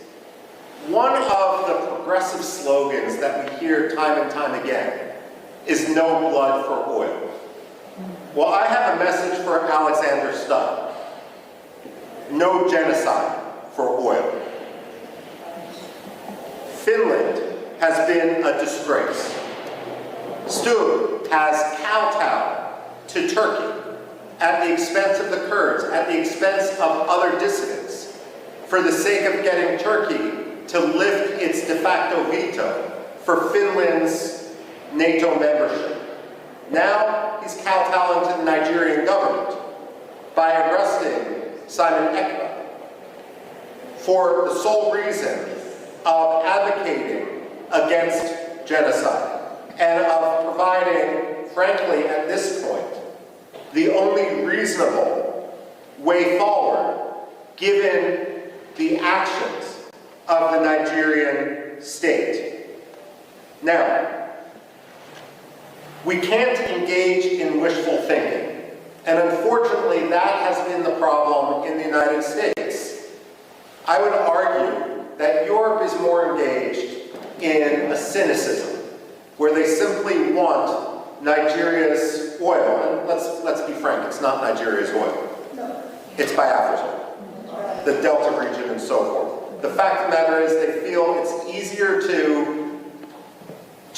Q: one of the progressive slogans that we hear time and time again is no blood for oil. Well, I have a message for Alexander Stubb. no genocide for oil. Finland has been a disgrace. Stubb has kowtowed to Turkey at the expense of the Kurds, at the expense of other dissidents, for the sake of getting Turkey to lift its de facto veto for Finland's NATO membership. Now he's kowtowing to the Nigerian government by arresting Simon Ekpa for the sole reason of advocating against genocide and of providing, frankly, at this point, the only reasonable way forward given the actions of the Nigerian state. Now, we can't engage in wishful thinking, and unfortunately that has been the problem in the United States. I would argue that Europe is more engaged in a cynicism, where they simply want Nigeria's oil, and let's be frank, it's not Nigeria's oil. It's Biafra's oil, the Delta region and so forth. The fact of the matter is they feel it's easier to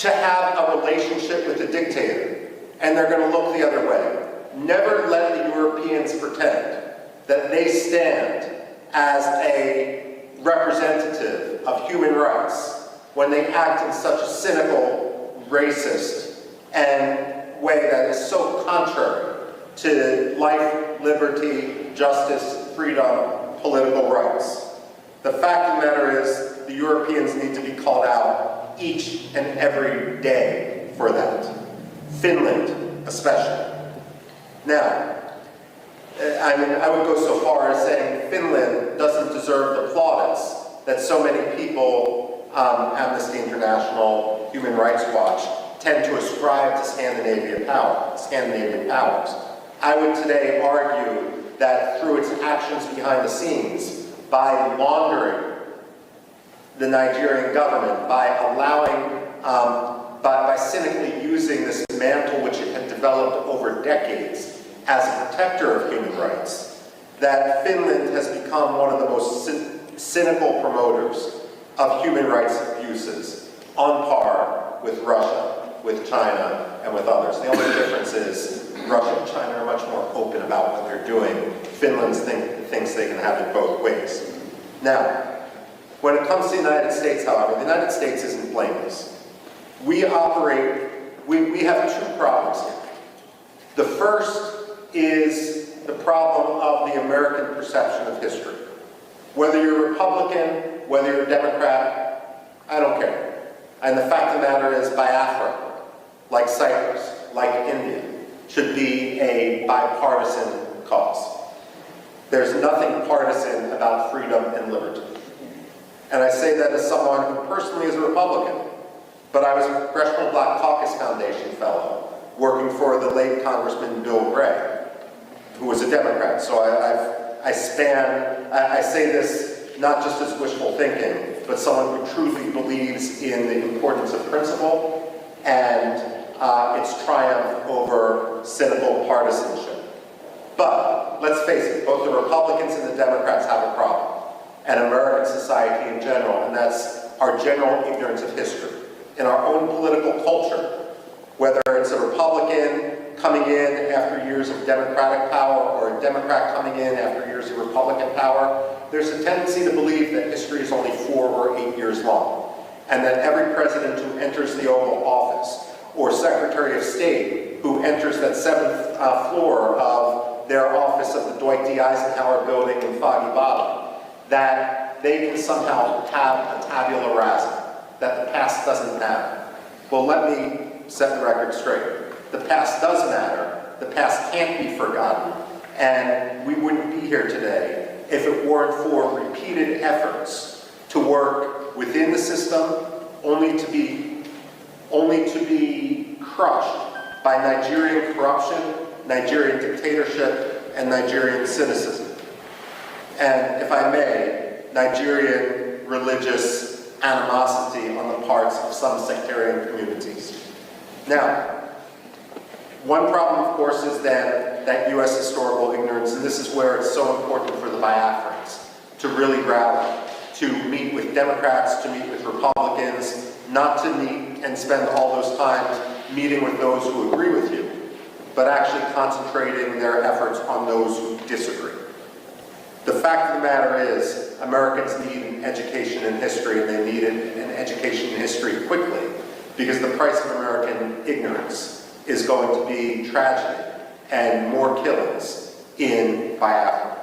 Q: have a relationship with a dictator, and they're going to look the other way. Never let the Europeans pretend that they stand as a representative of human rights when they act in such a cynical, racist, and way that is so contrary to life, liberty, justice, freedom, political rights. The fact of the matter is the Europeans need to be called out each and every day for that. Finland, especially. Now, I would go so far as saying Finland doesn't deserve the plaudits that so many people, Amnesty International, Human Rights Watch, tend to ascribe to Scandinavian powers. I would today argue that through its actions behind the scenes, by laundering the Nigerian government, by allowing, by cynically using this mantle which it had developed over decades as a protector of human rights, that Finland has become one of the most cynical promoters of human rights abuses, on par with Russia, with China, and with others. The only difference is Russia and China are much more open about what they're doing. Finland thinks they can have it both ways. Now, when it comes to the United States, however, the United States isn't blameless. We have two problems here. The first is the problem of the American perception of history. Whether you're Republican, whether you're Democrat, I don't care. And the fact of the matter is Biafra, like Cyprus, like India, should be a bipartisan cause. There's nothing partisan about freedom and liberty. And I say that as someone who personally is a Republican, but I was a Congressional Black Caucus Foundation fellow working for the late Congressman Bill Gray, who was a Democrat. So I say this not just as wishful thinking, but someone who truly believes in the importance of principle and its triumph over cynical partisanship. But let's face it, both the Republicans and the Democrats have a problem, and American society in general, and that's our general ignorance of history. In our own political culture, whether it's a Republican coming in after years of Democratic power or a Democrat coming in after years of Republican power, there's a tendency to believe that history is only 4 or 8 years long, and that every president who enters the Oval Office or Secretary of State who enters that 7th floor of their office of the Dwight D. Eisenhower building in Foggy Bottom, that they can somehow have a tabula rasa, that the past doesn't matter. Well, let me set the record straight. The past does matter. The past can't be forgotten. And we wouldn't be here today if it weren't for repeated efforts to work within the system, only to be crushed by Nigerian corruption, Nigerian dictatorship, and Nigerian cynicism. And if I may, Nigerian religious animosity on the parts of some sectarian communities. Now, One problem, of course, is then that U.S. historical ignorance, and this is where it's so important for the Biafrans to really rally, to meet with Democrats, to meet with Republicans, not to meet and spend all those time meeting with those who agree with you, but actually concentrating their efforts on those who disagree. The fact of the matter is, Americans need an education in history, and they need an education in history quickly, because the price of American ignorance is going to be tragedy and more killings in Biafra.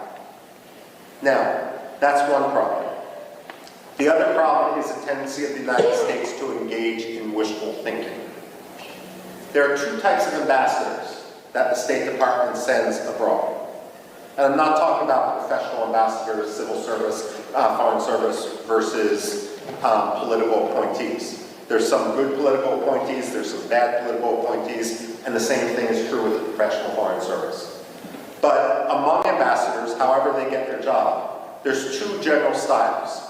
Q: Now, that's one problem. The other problem is the tendency of the United States to engage in wishful thinking. There are two types of ambassadors that the State Department sends abroad. And I'm not talking about professional ambassadors, civil service, foreign service versus political appointees. There's some good political appointees, there's some bad political appointees, and the same thing is true with the professional foreign service. But among ambassadors, however they get their job, there's two general styles.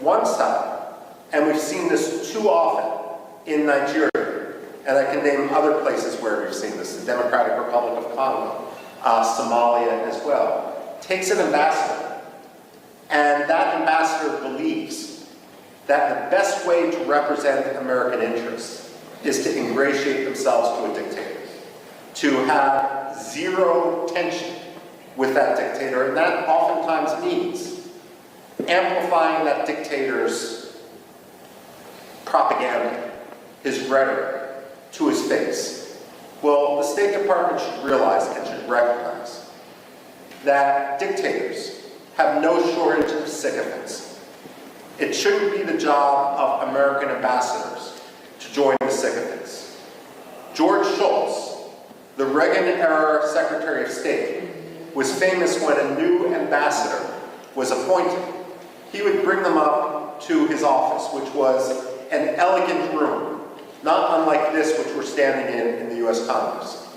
Q: One style, and we've seen this too often in Nigeria, and I can name other places where we've seen this, the Democratic Republic of Congo, Somalia as well, takes an ambassador, and that ambassador believes that the best way to represent American interests is to ingratiate themselves to a dictator, to have zero tension with that dictator, and that oftentimes means amplifying that dictator's propaganda, his rhetoric, to his face. Well, the State Department should realize and should recognize that dictators have no shortage of sycophants. It shouldn't be the job of American ambassadors to join the sycophants. George Shultz, the Reagan-era Secretary of State, was famous when a new ambassador was appointed. He would bring them up to his office, which was an elegant room, not unlike this which we're standing in the U.S. Congress.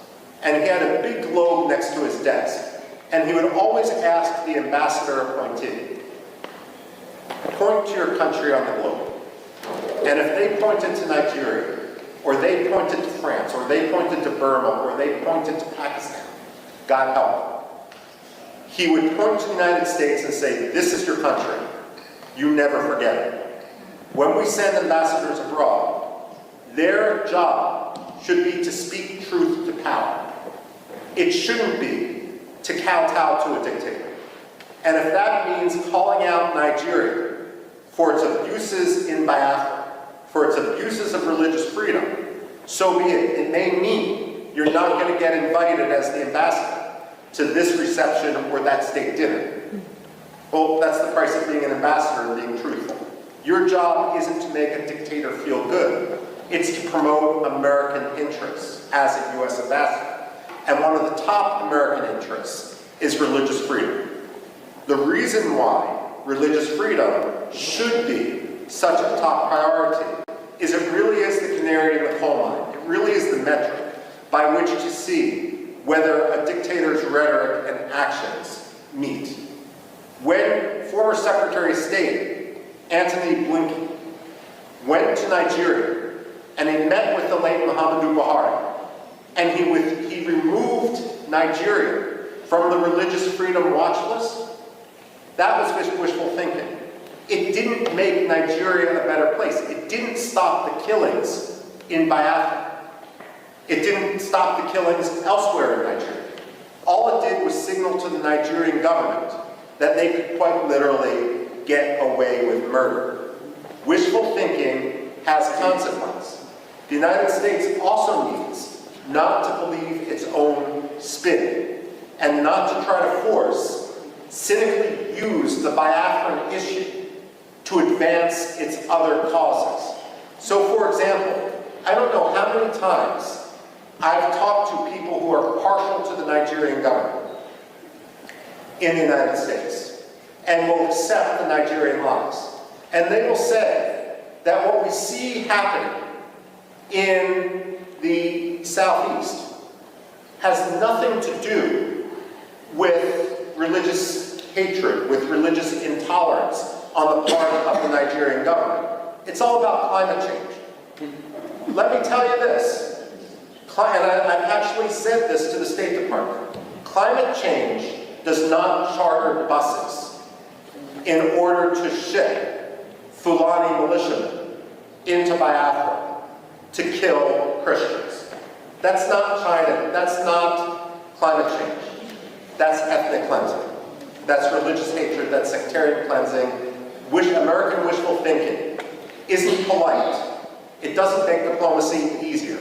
Q: And he had a big globe next to his desk, and he would always ask the ambassador appointee, point to your country on the globe. And if they pointed to Nigeria, or they pointed to France, or they pointed to Burma, or they pointed to Pakistan, God help them, he would point to the United States and say, this is your country. You never forget it. When we send ambassadors abroad, their job should be to speak truth to power. It shouldn't be to kowtow to a dictator. And if that means calling out Nigeria for its abuses in Biafra, for its abuses of religious freedom, so be it. It may mean you're not going to get invited as the ambassador to this reception or that state dinner. Well, that's the price of being an ambassador and being truthful. Your job isn't to make a dictator feel good. It's to promote American interests as a U.S. ambassador. And one of the top American interests is religious freedom. The reason why religious freedom should be such a top priority is it really is the canary in the coal mine. It really is the metric by which to see whether a dictator's rhetoric and actions meet. When former Secretary of State Antony Blinken went to Nigeria and he met with the late Muhammadu Buhari, and he removed Nigeria from the religious freedom watch list, that was wishful thinking. It didn't make Nigeria a better place. It didn't stop the killings in Biafra. It didn't stop the killings elsewhere in Nigeria. All it did was signal to the Nigerian government that they could quite literally get away with murder. Wishful thinking has consequence. The United States also needs not to believe its own spin and not to try to force, cynically use the Biafran issue to advance its other causes. So, for example, I don't know how many times I've talked to people who are partial to the Nigerian government in the United States and will accept the Nigerian lies. And they will say that what we see happening in the Southeast has nothing to do with religious hatred, with religious intolerance on the part of the Nigerian government. It's all about climate change. Let me tell you this. I've actually said this to the State Department, climate change does not charter buses in order to ship Fulani militiamen into Biafra to kill Christians. That's not China, that's not climate change. That's ethnic cleansing. That's religious hatred, that's sectarian cleansing. American wishful thinking isn't polite. It doesn't make diplomacy easier.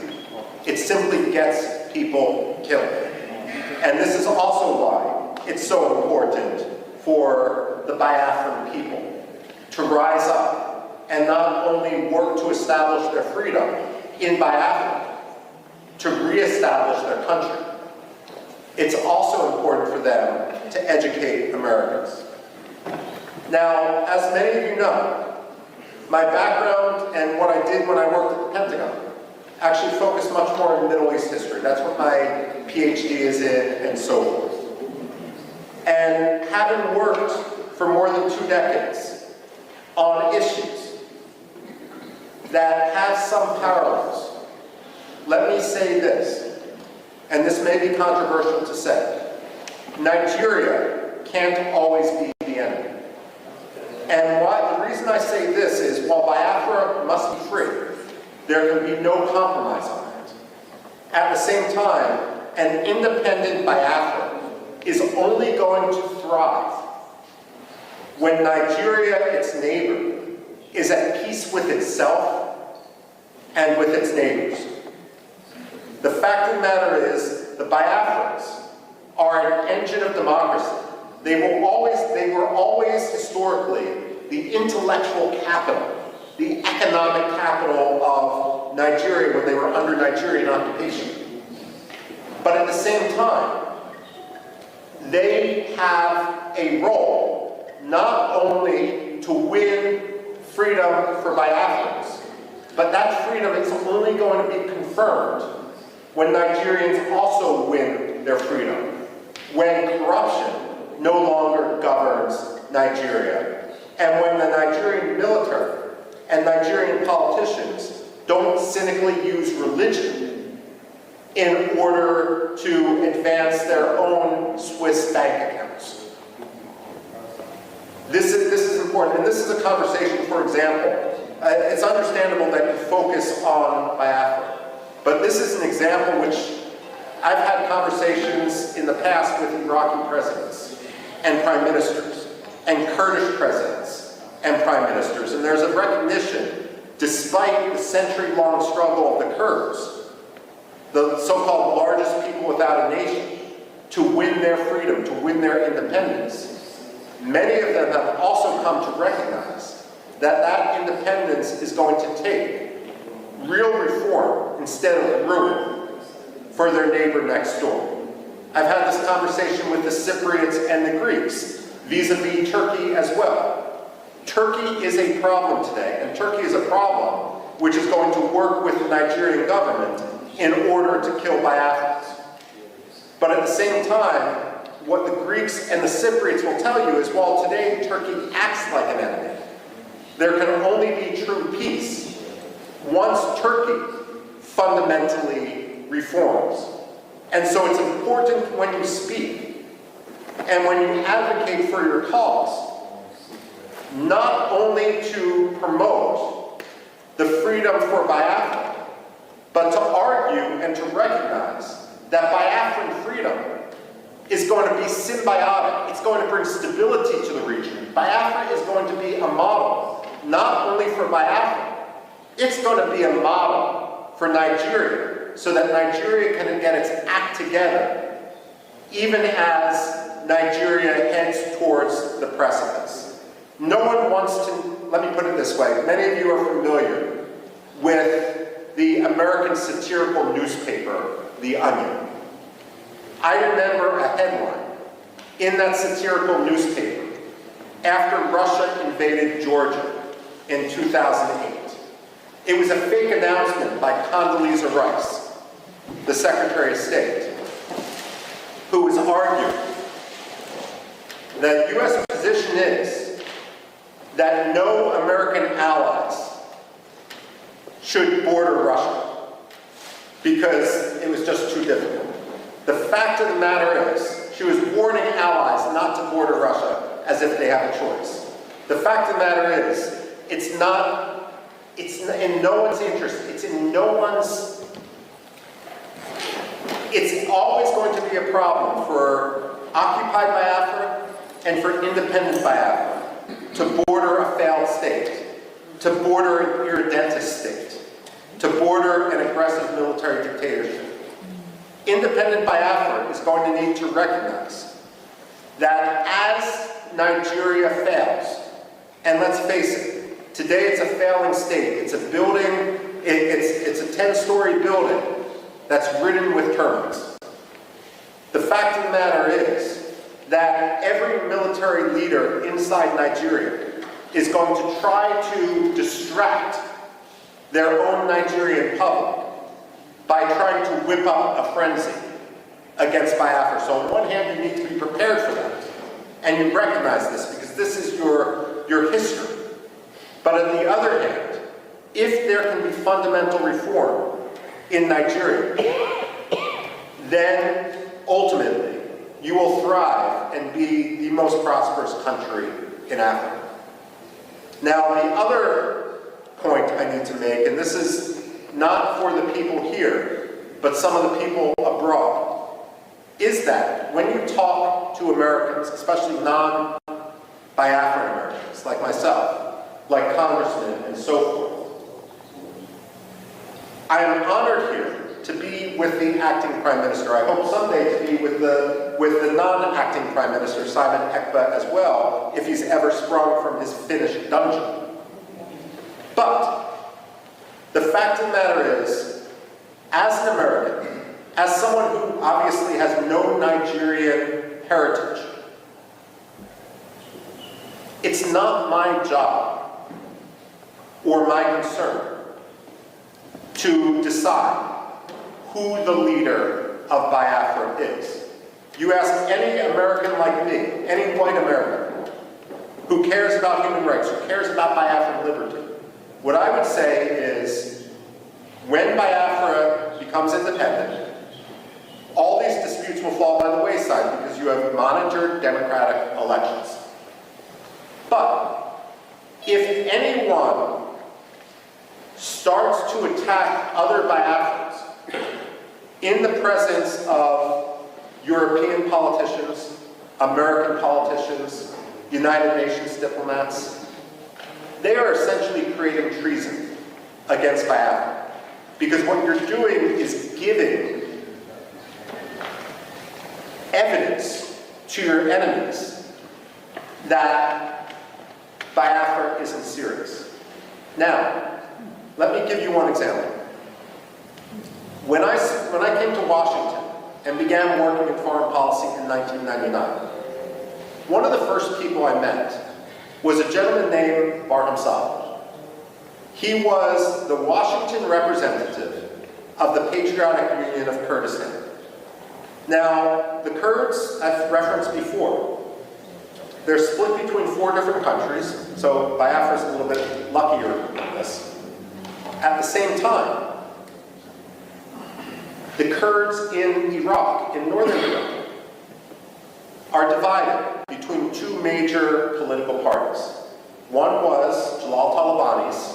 Q: It simply gets people killed. And this is also why it's so important for the Biafran people to rise up and not only work to establish their freedom in Biafra, to reestablish their country. It's also important for them to educate Americans. Now, as many of you know, my background and what I did when I worked at the Pentagon actually focused much more in Middle East history. That's what my PhD is in, and so forth. And having worked for more than 2 decades on issues that have some parallels, let me say this, and this may be controversial to say, Nigeria can't always be the enemy. And the reason I say this is, while Biafra must be free, there can be no compromise on it. At the same time, an independent Biafra is only going to thrive when Nigeria, its neighbor, is at peace with itself and with its neighbors. The fact of the matter is, the Biafrans are an engine of democracy. They were always historically the intellectual capital, the economic capital of Nigeria when they were under Nigerian occupation. But at the same time, they have a role not only to win freedom for Biafrans, but that freedom is only going to be confirmed when Nigerians also win their freedom, when corruption no longer governs Nigeria, and when the Nigerian military and Nigerian politicians don't cynically use religion in order to advance their own Swiss bank accounts. This is important, and this is a conversation, for example, it's understandable that you focus on Biafra, but this is an example which I've had conversations in the past with Iraqi presidents and prime ministers, and Kurdish presidents and prime ministers, and there's a recognition, despite the century-long struggle of the Kurds, the so-called largest people without a nation, to win their freedom, to win their independence. Many of them have also come to recognize that that independence is going to take real reform instead of ruin for their neighbor next door. I've had this conversation with the Cypriots and the Greeks, vis-a-vis Turkey as well. Turkey is a problem today, and Turkey is a problem which is going to work with the Nigerian government in order to kill Biafrans. But at the same time, what the Greeks and the Cypriots will tell you is, while today Turkey acts like an enemy, there can only be true peace once Turkey fundamentally reforms. And so it's important when you speak and when you advocate for your cause, not only to promote the freedom for Biafra, but to argue and to recognize that Biafran freedom is going to be symbiotic. It's going to bring stability to the region. Biafra is going to be a model, not only for Biafra, it's going to be a model for Nigeria, so that Nigeria can get its act together, even as Nigeria heads towards the precipice. No one wants to, let me put it this way, many of you are familiar with the American satirical newspaper, The Onion. I remember a headline in that satirical newspaper after Russia invaded Georgia in 2008. It was a fake announcement by Condoleezza Rice, the Secretary of State, who was arguing that the U.S. position is that no American allies should border Russia, because it was just too difficult. The fact of the matter is, she was warning allies not to border Russia as if they have a choice. The fact of the matter is, it's in no one's interest. It's always going to be a problem for occupied Biafra and for independent Biafra to border a failed state, to border an irredentist state, to border an aggressive military dictatorship. Independent Biafra is going to need to recognize that as Nigeria fails, and let's face it, today it's a failing state. It's a building, it's a 10-story building that's ridden with termites. The fact of the matter is that every military leader inside Nigeria is going to try to distract their own Nigerian public by trying to whip up a frenzy against Biafra. So on one hand, you need to be prepared for that. And you recognize this because this is your history. But on the other hand, if there can be fundamental reform in Nigeria, then ultimately you will thrive and be the most prosperous country in Africa. Now, the other point I need to make, and this is not for the people here, but some of the people abroad, is that when you talk to Americans, especially non-Biafran Americans like myself, like congressmen and so forth, I am honored here to be with the acting Prime Minister. I hope someday to be with the non-acting Prime Minister, Simon Ekpa, as well, if he's ever sprung from his Finnish dungeon. But the fact of the matter is, as an American, as someone who obviously has no Nigerian heritage, it's not my job or my concern to decide who the leader of Biafra is. You ask any American like me, any white American, who cares about human rights, who cares about Biafran liberty, what I would say is, when Biafra becomes independent, all these disputes will fall by the wayside because you have monitored democratic elections. But if anyone starts to attack other Biafrans in the presence of European politicians, American politicians, United Nations diplomats, they are essentially creating treason against Biafra. Because what you're doing is giving evidence to your enemies that Biafra isn't serious. Now, let me give you one example. When I came to Washington and began working in foreign policy in 1999, one of the first people I met was a gentleman named Brgie. He was the Washington representative of the Patriotic Union of Kurdistan. Now, the Kurds, I've referenced before, they're split between 4 different countries, so Biafra's a little bit luckier than this. At the same time, the Kurds in Iraq, in northern Iraq, are divided between 2 major political parties. One was Jalal Talabani's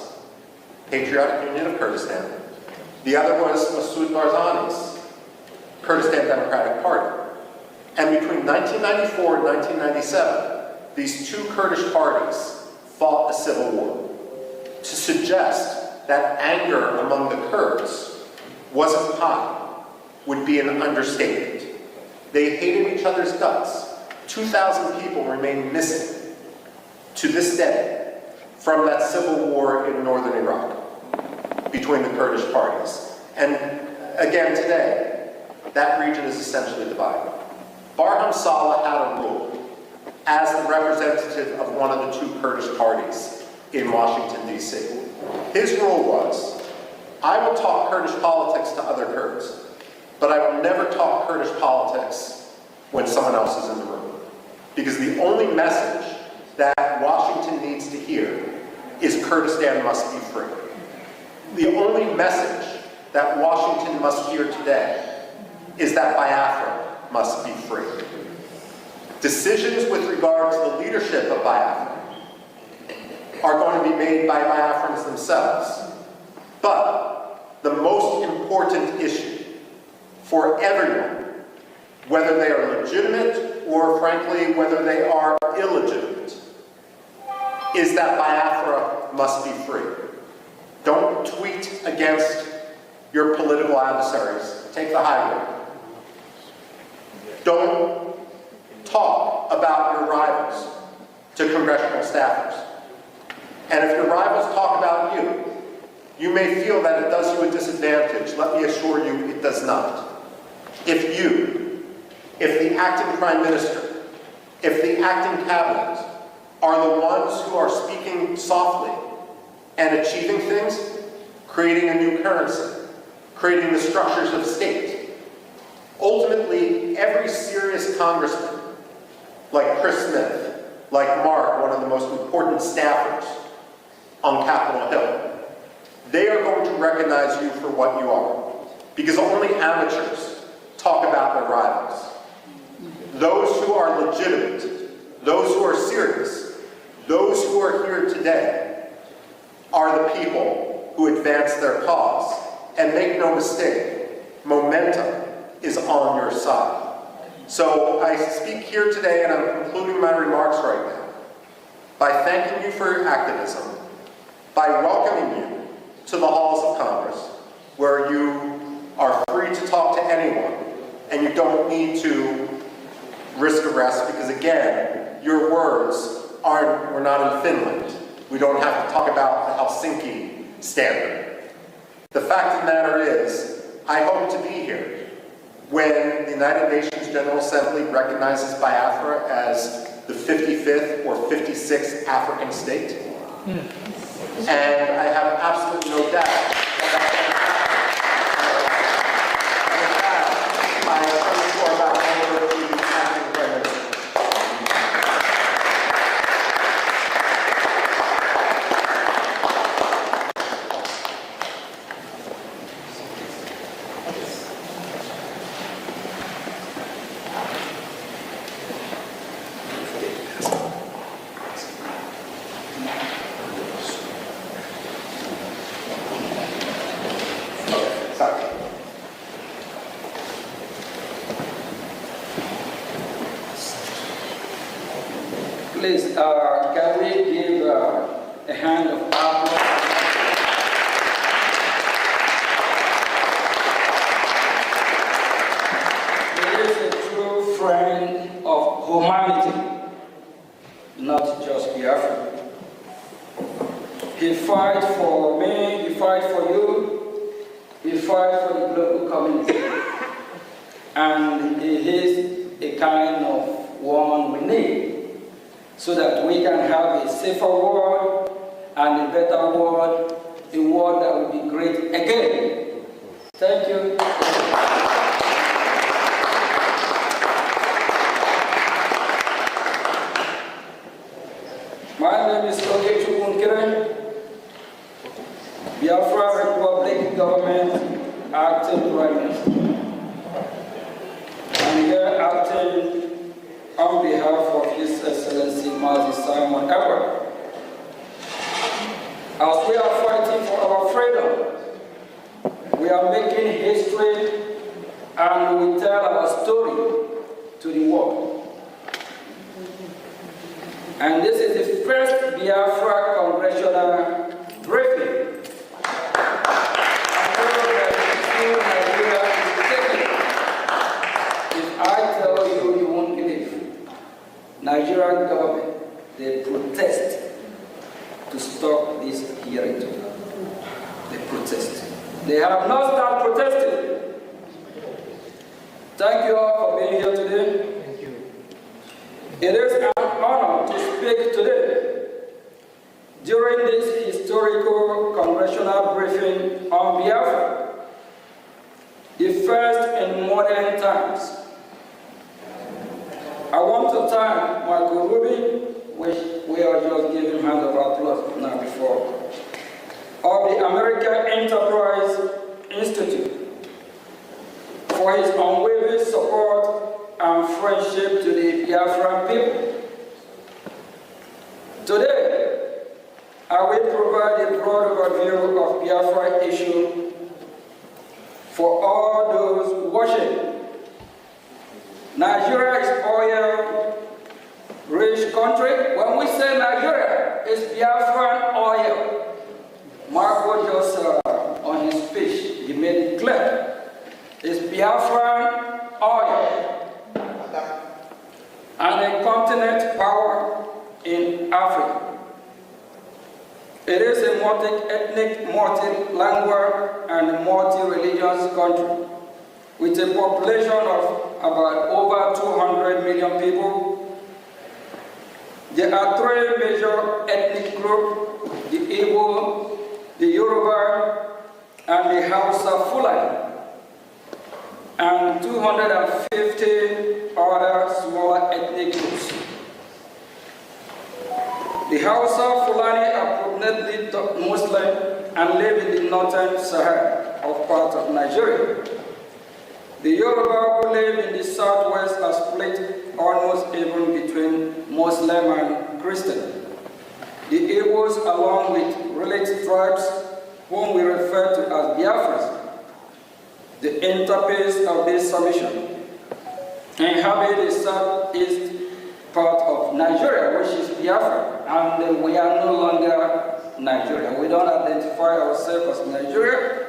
Q: Patriotic Union of Kurdistan. The other was Masoud Barzani's Kurdistan Democratic Party. And between 1994 and 1997, these 2 Kurdish parties fought a civil war to suggest that anger among the Kurds wasn't high would be an understatement. They hated each other's guts. 2,000 people remain missing to this day from that civil war in northern Iraq between the Kurdish parties. And again today, that region is essentially divided. Barham Saleh had a rule as the representative of one of the 2 Kurdish parties in Washington, D.C. His rule was, I will talk Kurdish politics to other Kurds, but I will never talk Kurdish politics when someone else is in the room. Because the only message that Washington needs to hear is Kurdistan must be free. The only message that Washington must hear today is that Biafra must be free. Decisions with regard to the leadership of Biafra are going to be made by Biafrans themselves. But the most important issue for everyone, whether they are legitimate or frankly whether they are illegitimate, is that Biafra must be free. Don't tweet against your political adversaries. Take the high road. Don't talk about your rivals to congressional staffers. And if your rivals talk about you, you may feel that it does you a disadvantage. Let me assure you it does not. If the acting prime minister, if the acting cabinet are the ones who are speaking softly and achieving things, creating a new currency, creating the structures of state, ultimately every serious congressman, like Chris Smith, like Mark, one of the most important staffers on Capitol Hill, they are going to recognize you for what you are. Because only amateurs talk about their rivals. Those who are legitimate, those who are serious, those who are here today are the people who advance their cause. And make no mistake, momentum is on your side. So I speak here today, and I'm concluding my remarks right now, by thanking you for your activism, by welcoming you to the halls of Congress, where you are free to talk to anyone, and you don't need to risk arrest, because again, your words we're not in Finland. We don't have to talk about the Helsinki standard. The fact of the matter is, I hope to be here when the United Nations General Assembly recognizes Biafra as the 55th or 56th African state. And I have absolutely no doubt that I am sure about over to the acting prime minister.
P: Please, can we give a hand of applause? He is a true friend of humanity, not just Biafra. He fights for me, he fights for you, he fights for the global community. And he is a kind of one we need, so that we can have a safer world and a better world, a world that will be great again. Thank you. My name is Brgie, Biafra Republic Government Acting Prime Minister. I'm here acting on behalf of His Excellency Mazi Simon Edward. As we are fighting for our freedom, we are making history and we tell our story to the world. And this is the first Biafra congressional briefing. I tell you, you won't believe. Nigerian government, they protest to stop this hearing today. They protest. They have not started protesting. Thank you all for being here today. Thank you. It is an honor to speak today during this historical congressional briefing on Biafra, the first in modern times. I want to thank Michael Ruby, which we are just giving hand of applause now before, of the American Enterprise Institute for his unwavering support and friendship to the Biafran people. Today, I will provide a broad overview of Biafra issue for all those watching. Nigeria is oil-rich country. When we say Nigeria, it's Biafran oil. Marco just on his speech, he made it clear. It's Biafran oil. And a continent power in Africa. It is a multi-ethnic, multi-language, and multi-religious country with a population of about over 200 million people. There are three major ethnic groups: the Igbo, the Yoruba, and the Hausa Fulani, and 250 other smaller ethnic groups. The Hausa Fulani are predominantly Muslim and live in the northern Sahara of part of Nigeria. The Yoruba who live in the southwest are split almost even between Muslim and Christian. The Igbos, along with related tribes, whom we refer to as Biafras, the interface of this submission, inhabit the southeast part of Nigeria, which is Biafra, and we are no longer Nigeria. We don't identify ourselves as Nigeria,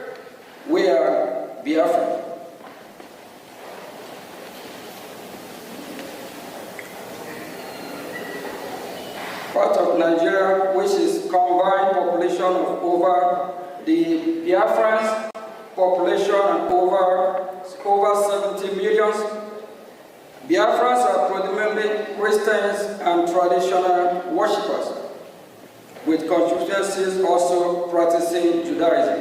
P: we are Biafra. Part of Nigeria, which is combined population of over the Biafrans population and over 70 million. Biafrans are predominantly Christians and traditional worshippers, with constituencies also practicing Judaism.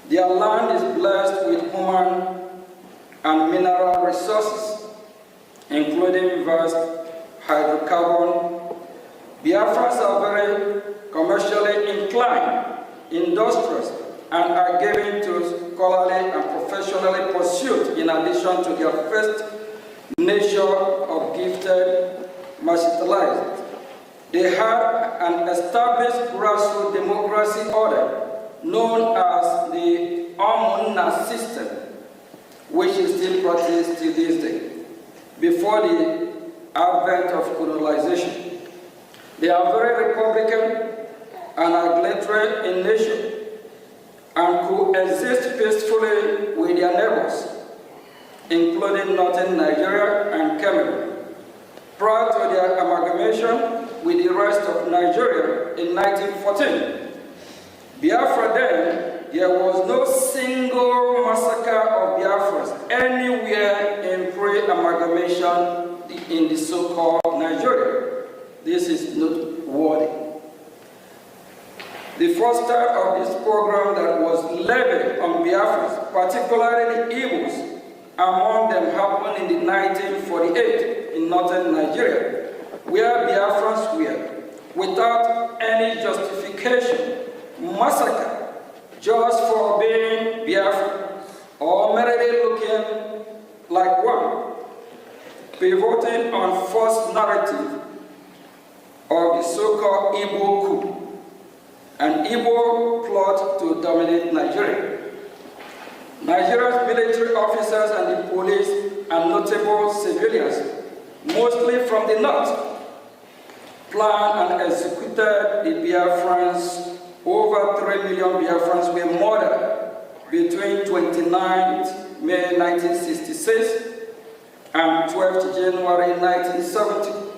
P: Their land is blessed with human and mineral resources, including vast hydrocarbon. Biafrans are very commercially inclined, industrious, and are given to scholarly and professionally pursuit in addition to their first nature of gifted martialized. They have an established grassroots democracy order known as the Omunna system, which is still practiced to this day, before the advent of colonization. They are very republican and egalitarian in nature and coexist peacefully with their neighbors, including northern Nigeria and Cameroon. Prior to their amalgamation with the rest of Nigeria in 1914, Biafra then, there was no single massacre of Biafras anywhere in pre-amalgamation in the so-called Nigeria. This is noteworthy. The first start of this program that was levied on Biafrans, particularly the Igbos, among them happened in 1948 in northern Nigeria, where Biafrans were, without any justification, massacred just for being Biafran or merely looking like one, pivoting on false narrative of the so-called Igbo coup, an Igbo plot to dominate Nigeria. Nigeria's military officers and the police and notable civilians, mostly from the north, planned and executed the Biafrans. Over 3 million Biafrans were murdered between 29th May 1966 and 12th January 1970.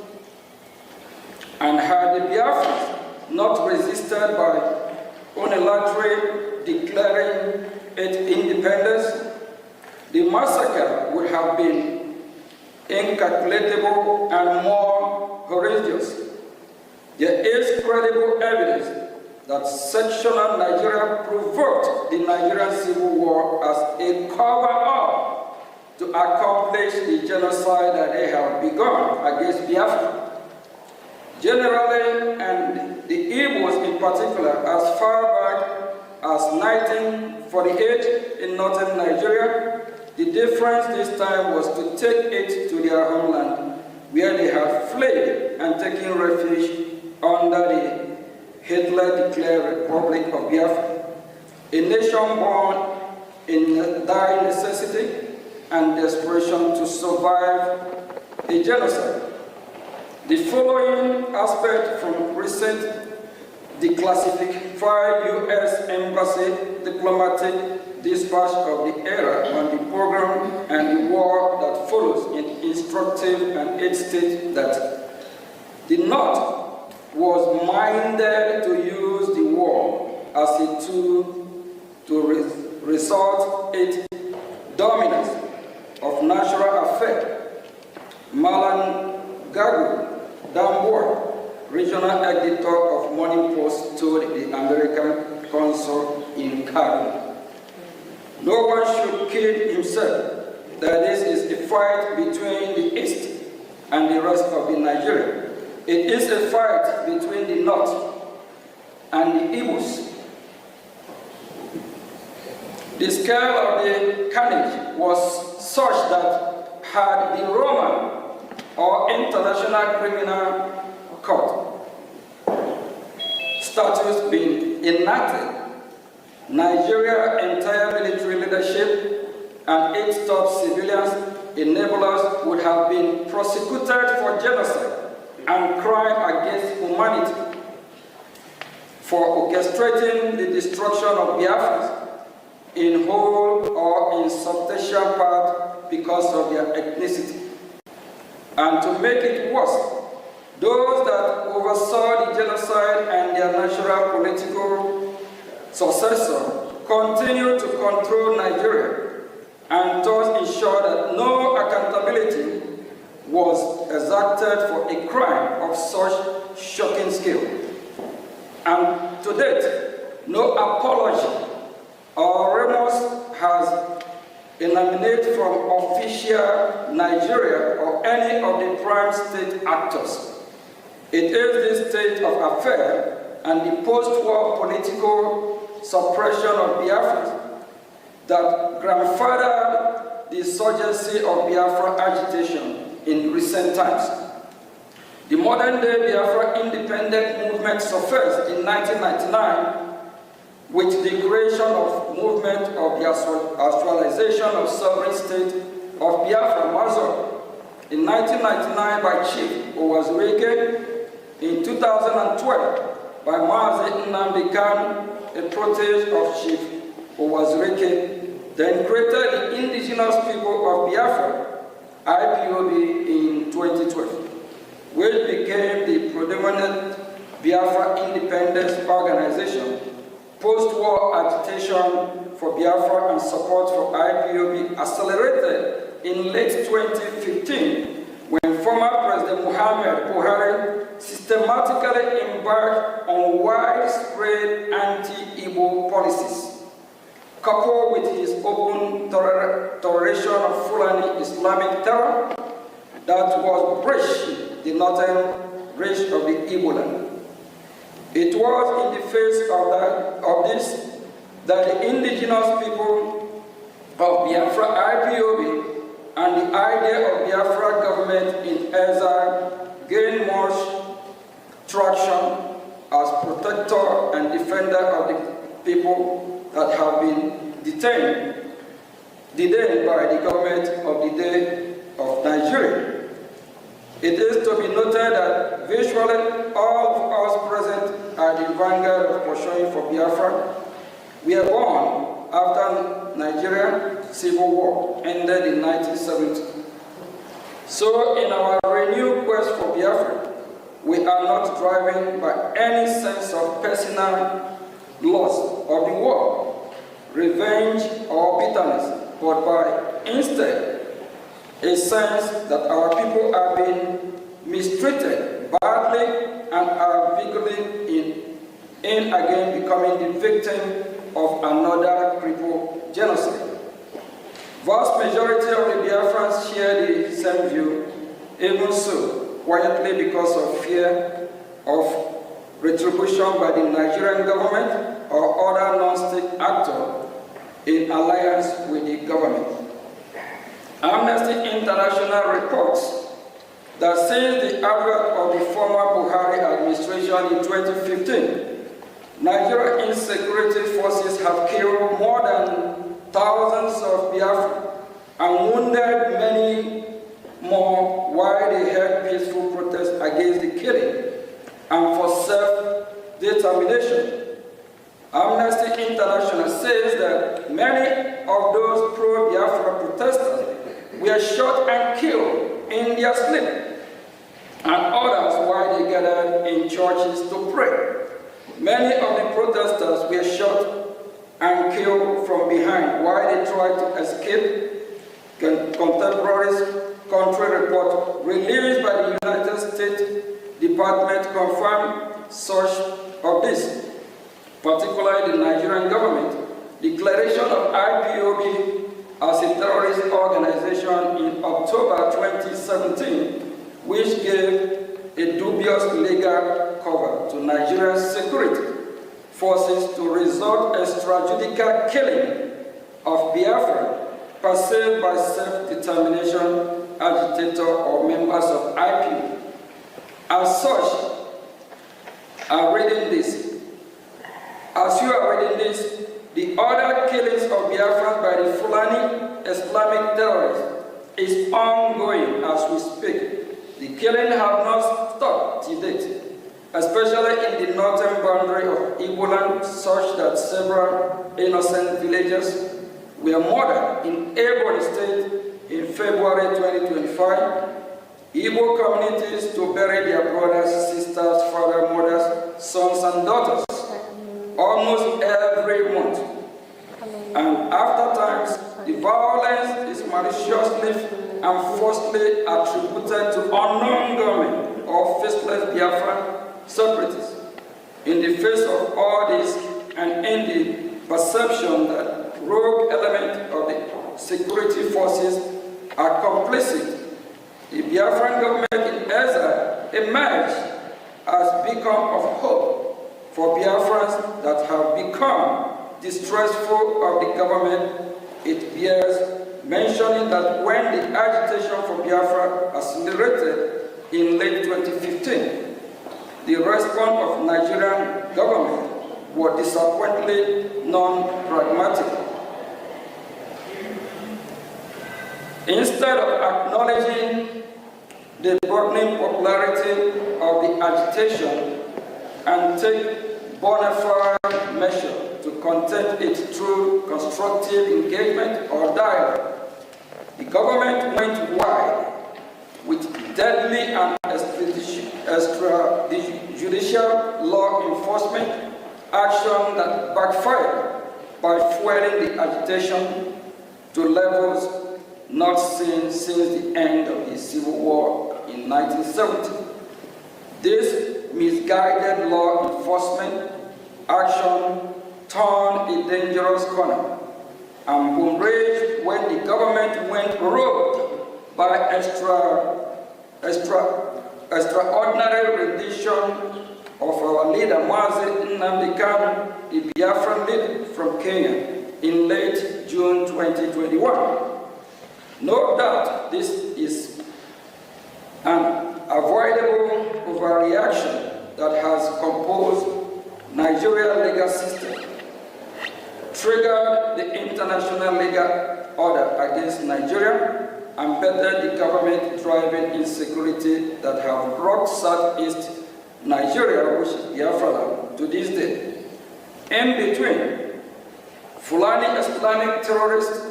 P: And had the Biafrans not resisted by unilaterally declaring its independence, the massacre would have been incalculable and more horrendous. There is credible evidence that sectional Nigeria provoked the Nigerian Civil War as a cover-up to accomplish the genocide that they have begun against Biafra. Generally, and the Igbos in particular, as far back as 1948 in northern Nigeria. The difference this time was to take it to their homeland, where they had fled and taken refuge under the Hitler-declared Republic of Biafra, a nation born in dire necessity and desperation to survive a genocide. The following aspect from recent declassified U.S. Embassy diplomatic dispatch of the era on the program and the war that follows in instructive, and it states that the North was minded to use the war as a tool to resort its dominance of natural affairs. Malan Gagu Damboa, regional editor of Morning Post, told the American consul in Cairo, "No one should kid himself that this is a fight between the East and the rest of the Nigeria. It is a fight between the North and the Igbos." The scale of the carnage was such that had the Roman or International Criminal Court status been enacted, Nigeria's entire military leadership and its top civilians enablers would have been prosecuted for genocide and crime against humanity, for orchestrating the destruction of Biafrans in whole or in substantial part because of their ethnicity. And to make it worse, those that oversaw the genocide and their natural political successor continue to control Nigeria and thus ensure that no accountability was exacted for a crime of such shocking scale. And to date, no apology or remorse has emanated from official Nigeria or any of the prime state actors. It is this state of affairs and the post-war political suppression of Biafra that grandfathered the insurgency of Biafra agitation in recent times. The modern-day Biafra independent movement surfaced in 1999 with the creation of movement of the actualization of sovereign state of Biafra Mazur in 1999 by Chief Owazurike, in 2012 by Mazi Nnamdi Kanu, a protege of Chief Owazurike, then created the Indigenous People of Biafra, IPOB, in 2012, which became the predominant Biafra independence organization. Post-war agitation for Biafra and support for IPOB accelerated in late 2015 when former President Muhammad Buhari systematically embarked on widespread anti-Igbo policies, coupled with his open toleration of Fulani Islamic terror that was breaching the northern reach of the Igbo land. It was in the face of this that the indigenous people of Biafra IPOB and the idea of Biafra government in exile gained much traction as protector and defender of the people that have been detained by the government of the day of Nigeria. It is to be noted that virtually all of us present at the vanguard of pursuing for Biafra were born after Nigeria Civil War ended in 1970. So in our renewed quest for Biafra, we are not driven by any sense of personal loss of the war, revenge or bitterness, but by instead a sense that our people are being mistreated badly and are vigorously in again becoming the victim of another crippled genocide. Vast majority of the Biafrans share the same view, even so, quietly because of fear of retribution by the Nigerian government or other non-state actors in alliance with the government. Amnesty International reports that since the advent of the former Buhari administration in 2015, Nigerian insecurity forces have killed more than thousands of Biafrans and wounded many more while they held peaceful protests against the killing and for self-determination. Amnesty International says that many of those pro-Biafra protesters were shot and killed in their sleep, and others while they gathered in churches to pray. Many of the protesters were shot and killed from behind while they tried to escape. Contemporaries country report released by the United States Department confirmed such of this, particularly the Nigerian government declaration of IPOB as a terrorist organization in October 2017, which gave a dubious legal cover to Nigeria's security forces to resort extrajudicial killing of Biafra perceived by self-determination agitator or members of IPOB. As such, as you are reading this, the other killings of Biafrans by the Fulani Islamic terrorists is ongoing as we speak. The killing have not stopped to date, especially in the northern boundary of Igbo land, such that several innocent villagers were murdered in Ebonyi State in February 2025. Igbo communities to bury their brothers, sisters, fathers, mothers, sons, and daughters almost every month. And after times, the violence is maliciously and falsely attributed to unknown government or faceless Biafran separatists. In the face of all this, and in the perception that rogue elements of the security forces are complicit, the Biafran government in exile emerged as beacon of hope for Biafrans that have become distrustful of the government. It bears mentioning that when the agitation for Biafra accelerated in late 2015, the response of Nigerian government was disappointingly non-pragmatic. Instead of acknowledging the burgeoning popularity of the agitation and take bona fide measures to contain it through constructive engagement or dialogue, the government went wide with deadly and extrajudicial law enforcement action that backfired by fueling the agitation to levels not seen since the end of the Civil War in 1970. This misguided law enforcement action turned a dangerous corner and boom-raged when the government went rogue by extraordinary rendition of our leader, Mazi Nnamdi Kanu, the Biafran leader from Kenya, in late June 2021. No doubt this is an avoidable overreaction that has composed Nigeria's legal system, triggered the international legal order against Nigeria, and bettered the government-driven insecurity that have brought Southeast Nigeria, which is Biafra, to this day. In between, Fulani Islamic terrorists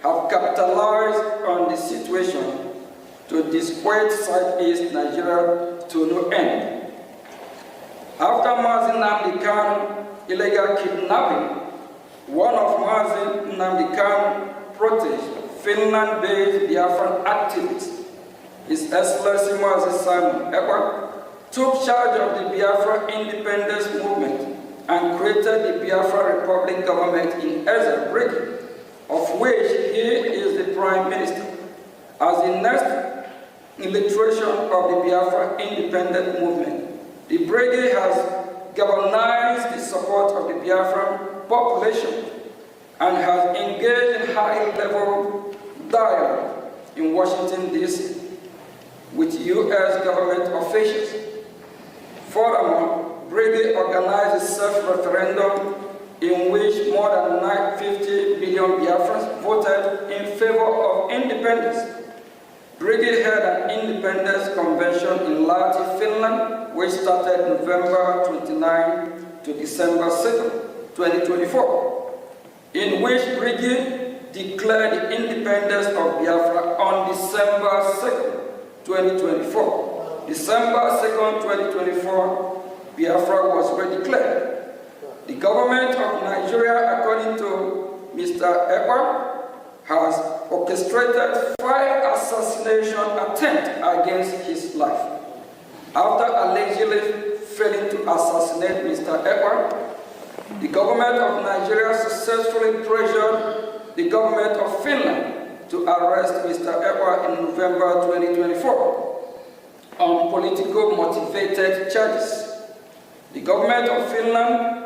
P: have capitalized on the situation to disquiet Southeast Nigeria to no end. After Mazi Nnamdi Kanu illegal kidnapping, one of Mazi Nnamdi Kanu protege, Finland-based Biafran activist, His Excellency Mazi Simon Ekpa, took charge of the Biafra independence movement and created the Biafra Republic government in Brgie, of which he is the Prime Minister. As the next illustration of the Biafra independent movement, the Brgie has galvanized the support of the Biafran population and has engaged in high-level dialogue in Washington, D.C. with U.S. government officials. Furthermore, Brgie organized a self-referendum in which more than 950 million Biafrans voted in favor of independence. Brgie held an independence convention in Lahti, Finland, which started November 29 to December 2, 2024, in which Brgie declared the independence of Biafra on December 2, 2024. December 2, 2024, Biafra was redeclared. The government of Nigeria, according to Mr. Ekpa, has orchestrated 5 assassination attempts against his life. After allegedly failing to assassinate Mr. Ekpa, the government of Nigeria successfully pressured the government of Finland to arrest Mr. Ekpa in November 2024 on political motivated charges. The government of Finland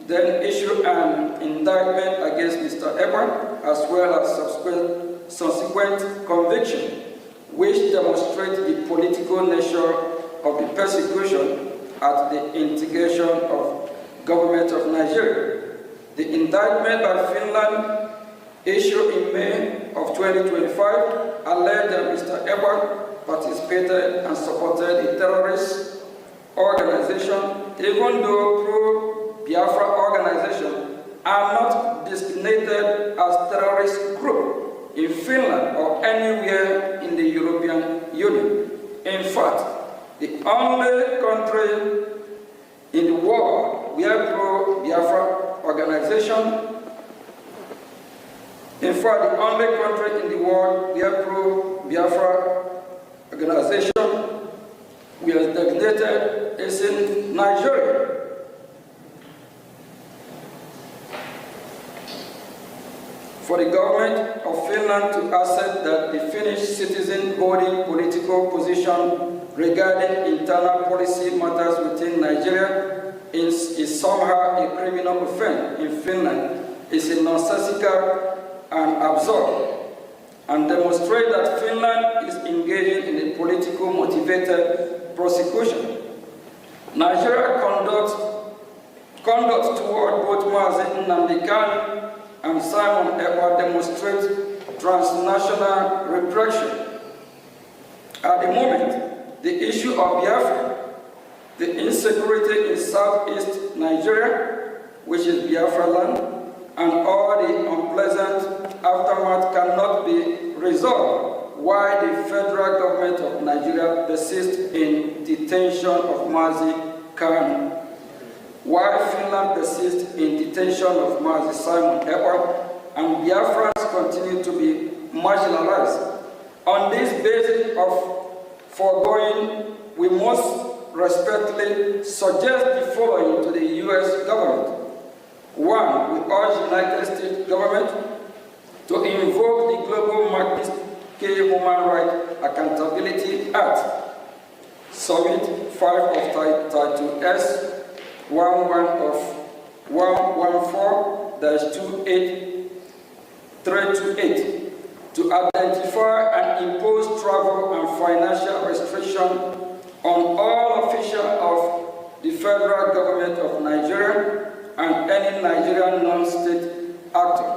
P: then issued an indictment against Mr. Ekpa, as well as subsequent conviction, which demonstrates the political nature of the persecution at the instigation of government of Nigeria. The indictment by Finland, issued in May of 2025, alleged that Mr. Ekpa participated and supported a terrorist organization, even though pro-Biafra organizations are not designated as terrorist group in Finland or anywhere in the European Union. In fact, the only country in the world where pro-Biafra organization, in fact, the only country in the world where pro-Biafra organization was designated is in Nigeria. For the government of Finland to accept that the Finnish citizen holding political position regarding internal policy matters within Nigeria is somehow a criminal offense in Finland is a nonsensical and absurd, and demonstrate that Finland is engaging in a political motivated prosecution. Nigeria conduct toward both Mazi Nnamdi Kanu and Simon Ekpa demonstrate transnational repression. At the moment, the issue of Biafra, the insecurity in southeast Nigeria, which is Biafra land, and all the unpleasant aftermath cannot be resolved, while the federal government of Nigeria persists in detention of Mazi Kanu, while Finland persists in detention of Mazi Simon Ekpa, and Biafrans continue to be marginalized. On this basis of foregoing, we must respectfully suggest the following to the U.S. government. 1. We urge the United States government to invoke the Global Magnitsky Human Rights Accountability Act, Summit 5 of Title S, 11 of 114-28328, to identify and impose travel and financial restrictions on all officials of the federal government of Nigeria and any Nigerian non-state actor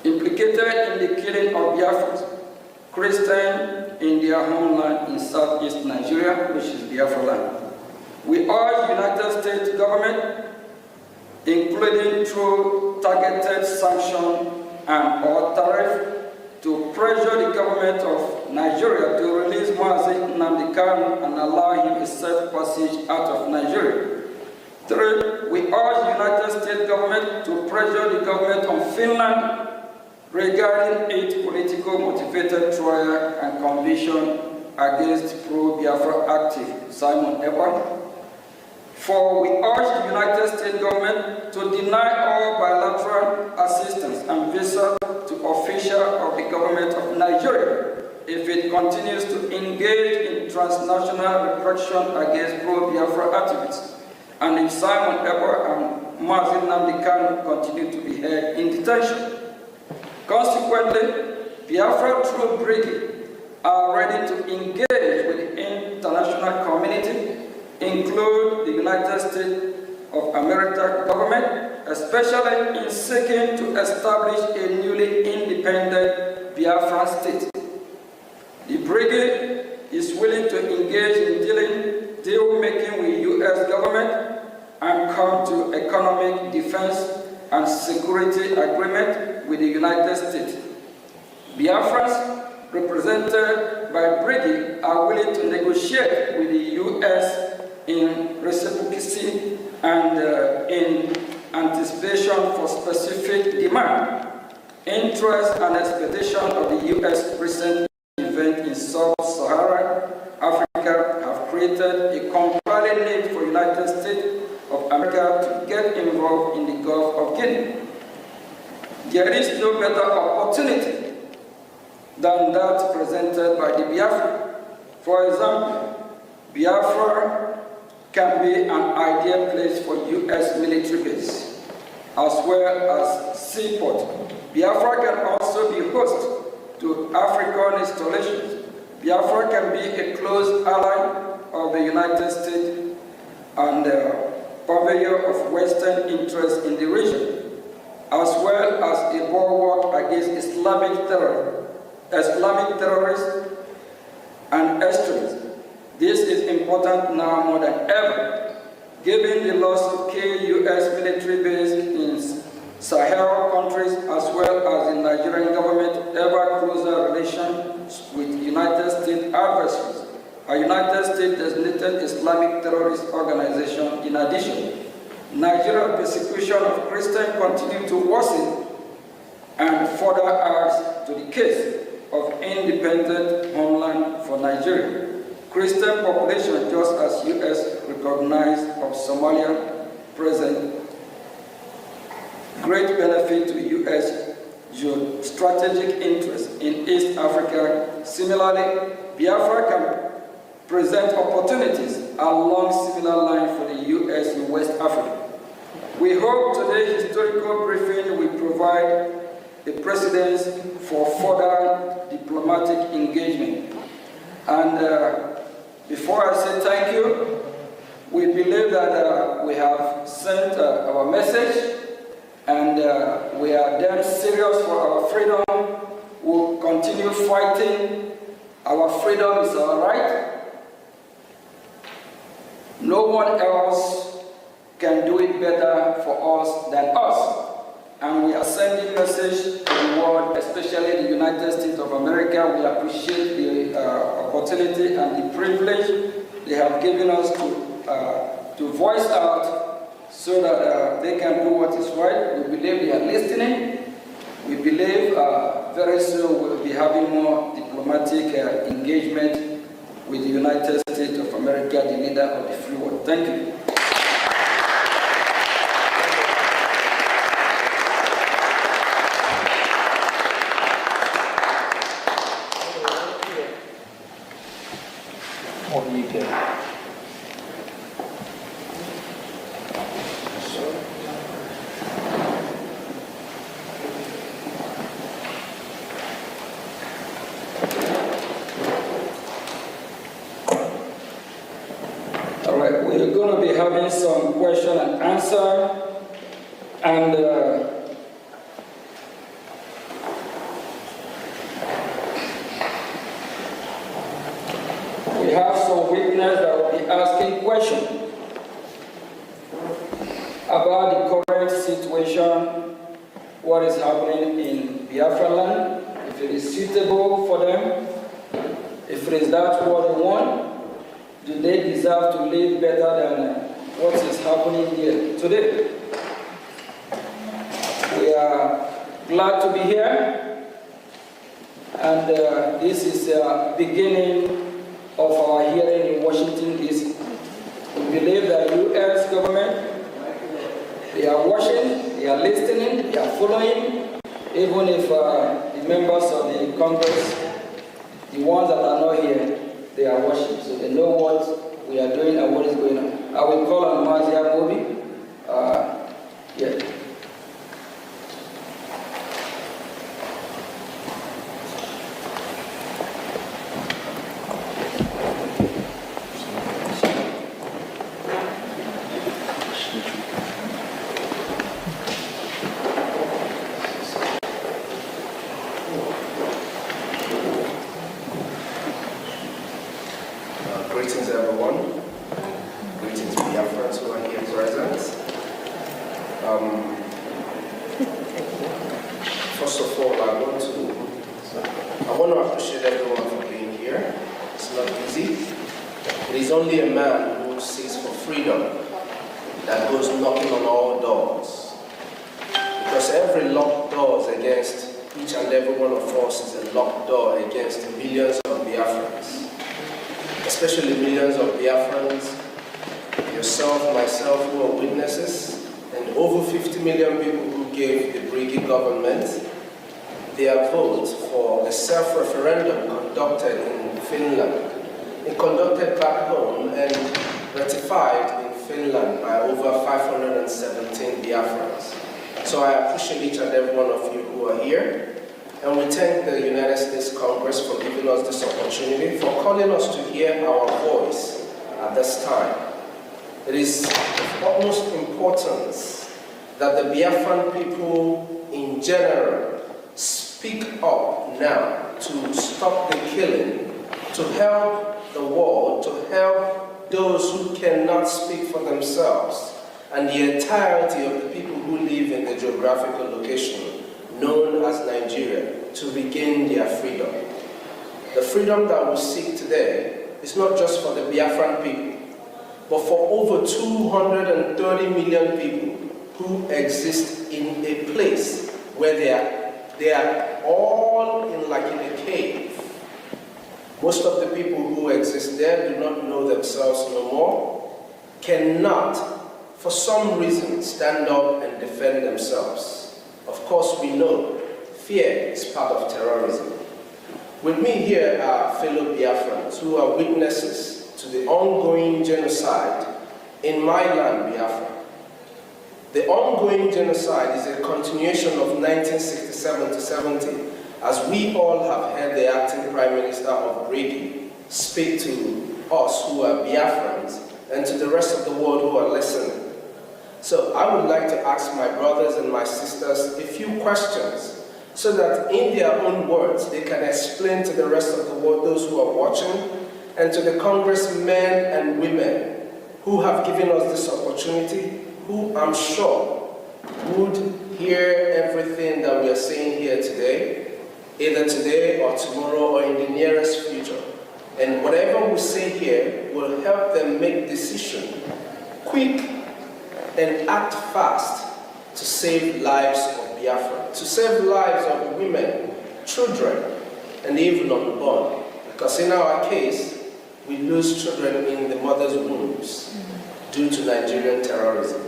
P: implicated in the killing of Biafrans, Christians in their homeland in southeast Nigeria, which is Biafra land. We urge the United States government, including through targeted sanction and or tariff, to pressure the government of Nigeria to release Mazi Nnamdi Kanu and allow him a safe passage out of Nigeria. 3. We urge the United States government to pressure the government of Finland regarding its political motivated trial and conviction against pro-Biafra active Simon Ekpa. 4. We urge the United States government to deny all bilateral assistance and visa to officials of the government of Nigeria if it continues to engage in transnational repression against pro-Biafra activists, and if Simon Ekpa and Mazi Nnamdi Kanu continue to be held in detention. Consequently, Biafra troop Brgie are ready to engage with the international community, include the United States of America government, especially in seeking to establish a newly independent Biafran state. The Brigade is willing to engage in deal-making with U.S. government and come to economic defense and security agreement with the United States. Biafrans represented by Brgie are willing to negotiate with the U.S. in reciprocity and in anticipation for specific demand, interest, and expectation of the U.S. recent event in Sub-Saharan Africa have created a compelling need for the United States of America to get involved in the Gulf of Guinea. There is no better opportunity than that presented by the Biafra. For example, Biafra can be an ideal place for U.S. military base, as well as seaport. Biafra can also be host to African installations. Biafra can be a close ally of the United States and purveyor of Western interests in the region, as well as a bulwark against Islamic terrorists and extremists. This is important now more than ever, given the loss of key U.S. military bases in Sahel countries, as well as the Nigerian government ever closer relations with United States adversaries, a United States designated Islamic terrorist organization. In addition, Nigeria's persecution of Christians continues to worsen and further adds to the case of independent homeland for Nigeria. Christian population, just as U.S. recognized of Somalia, present great benefit to U.S. strategic interests in East Africa. Similarly, Biafra can present opportunities along similar lines for the U.S. in West Africa. We hope today's historical briefing will provide the precedence for further diplomatic engagement. And before I say thank you, we believe that we have sent our message, and we are damn serious for our freedom. We'll continue fighting. Our freedom is our right. No one else can do it better for us than us. And we are sending a message to the world, especially the United States of America. We appreciate the opportunity and the privilege they have given us to voice out so that they can do what is right. We believe they are listening. We believe very soon we'll be having more diplomatic engagement with the United States of America, the leader of the free world. Thank you. We're going to be having some question and answer, and we have some witnesses that will be asking questions about the current situation, what is happening in Biafra land, if it is suitable for them, if it is that what they want. Do they deserve to live better than what is happening here today? We are glad to be here, and this is the beginning of our hearing in Washington, D.C. We believe that U.S. government, they are watching, they are listening, they are following, even if the members of the Congress, the ones that are not here, they are watching, so they know what we are doing and what is going on. I will call on Mazia Mobi
H: Yeah. Greetings, everyone. Greetings, Biafrans who are here present. First of all, I want to appreciate everyone for being here. It's not easy. It is only a man who seeks for freedom that goes knocking on all doors. Because every locked door against each and every one of us is a locked door against millions of Biafrans. Especially millions of Biafrans, yourself, myself, who are witnesses, and over 50 million people who gave the Brgie government their vote for a self-referendum conducted in Finland. It conducted back home and ratified in Finland by over 517 Biafrans. So I appreciate each and every one of you who are here. And we thank the United States Congress for giving us this opportunity, for calling us to hear our voice at this time. It is of utmost importance that the Biafran people in general speak up now to stop the killing, to help the world, to help those who cannot speak for themselves, and the entirety of the people who live in the geographical location known as Nigeria, to regain their freedom. The freedom that we seek today is not just for the Biafran people, but for over 230 million people who exist in a place where they are all in a cave. Most of the people who exist there do not know themselves no more, cannot, for some reason, stand up and defend themselves. Of course, we know fear is part of terrorism. With me here are fellow Biafrans who are witnesses to the ongoing genocide in my land, Biafra. The ongoing genocide is a continuation of 1967 to 70, as we all have heard the acting Prime Minister of Brgie speak to us who are Biafrans and to the rest of the world who are listening. So I would like to ask my brothers and my sisters a few questions so that in their own words they can explain to the rest of the world, those who are watching, and to the congressmen and women who have given us this opportunity, who I'm sure would hear everything that we are saying here today, either today or tomorrow or in the nearest future. And whatever we say here will help them make decisions quick and act fast to save lives of Biafra, to save lives of women, children, and even unborn. Because in our case, we lose children in the mother's wombs due to Nigerian terrorism.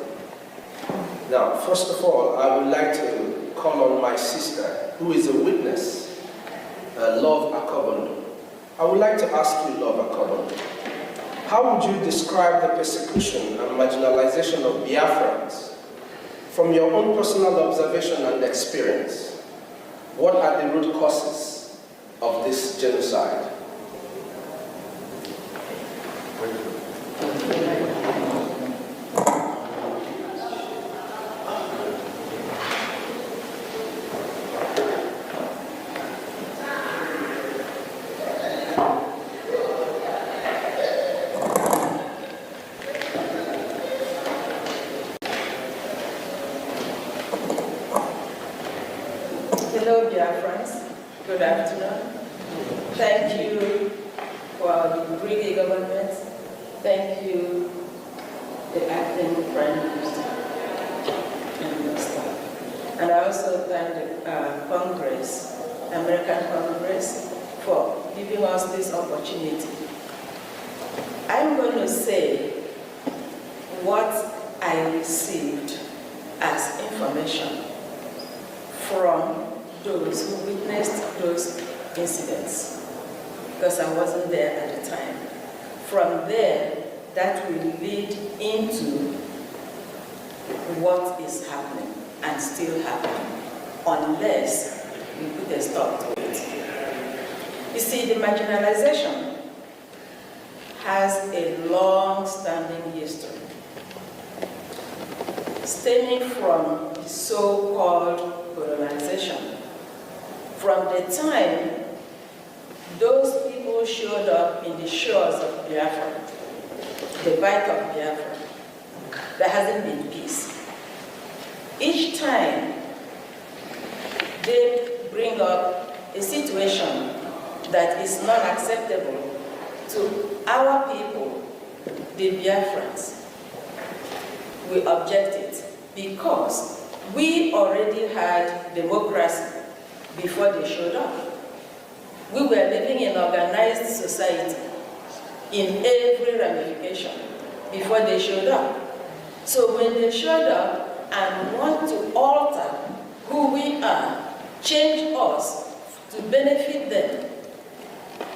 H: Now, first of all, I would like to call on my sister, who is a witness, Love Akobondo. I would like to ask you, Love Akobondo, how would you describe the persecution and marginalization of Biafrans from your own personal observation and experience? What are the root causes of this genocide?
R: Hello, dear friends. Good afternoon. Thank you for the Brgie government. Thank you, the acting Prime Minister and your staff. And I also thank the Congress, American Congress, for giving us this opportunity. I'm going to say what I received as information from those who witnessed those incidents, because I wasn't there at the time. From there, that will lead into what is happening and still happening unless we put a stop to it. You see, the marginalization has a long-standing history, stemming from the so-called colonization. From the time those people showed up in the shores of Biafra, the Bight of Biafra, there hasn't been peace. Each time they bring up a situation that is not acceptable to our people, the Biafrans, we object it because we already had democracy before they showed up. We were living in organized society in every ramification before they showed up. So when they showed up and want to alter who we are, change us to benefit them,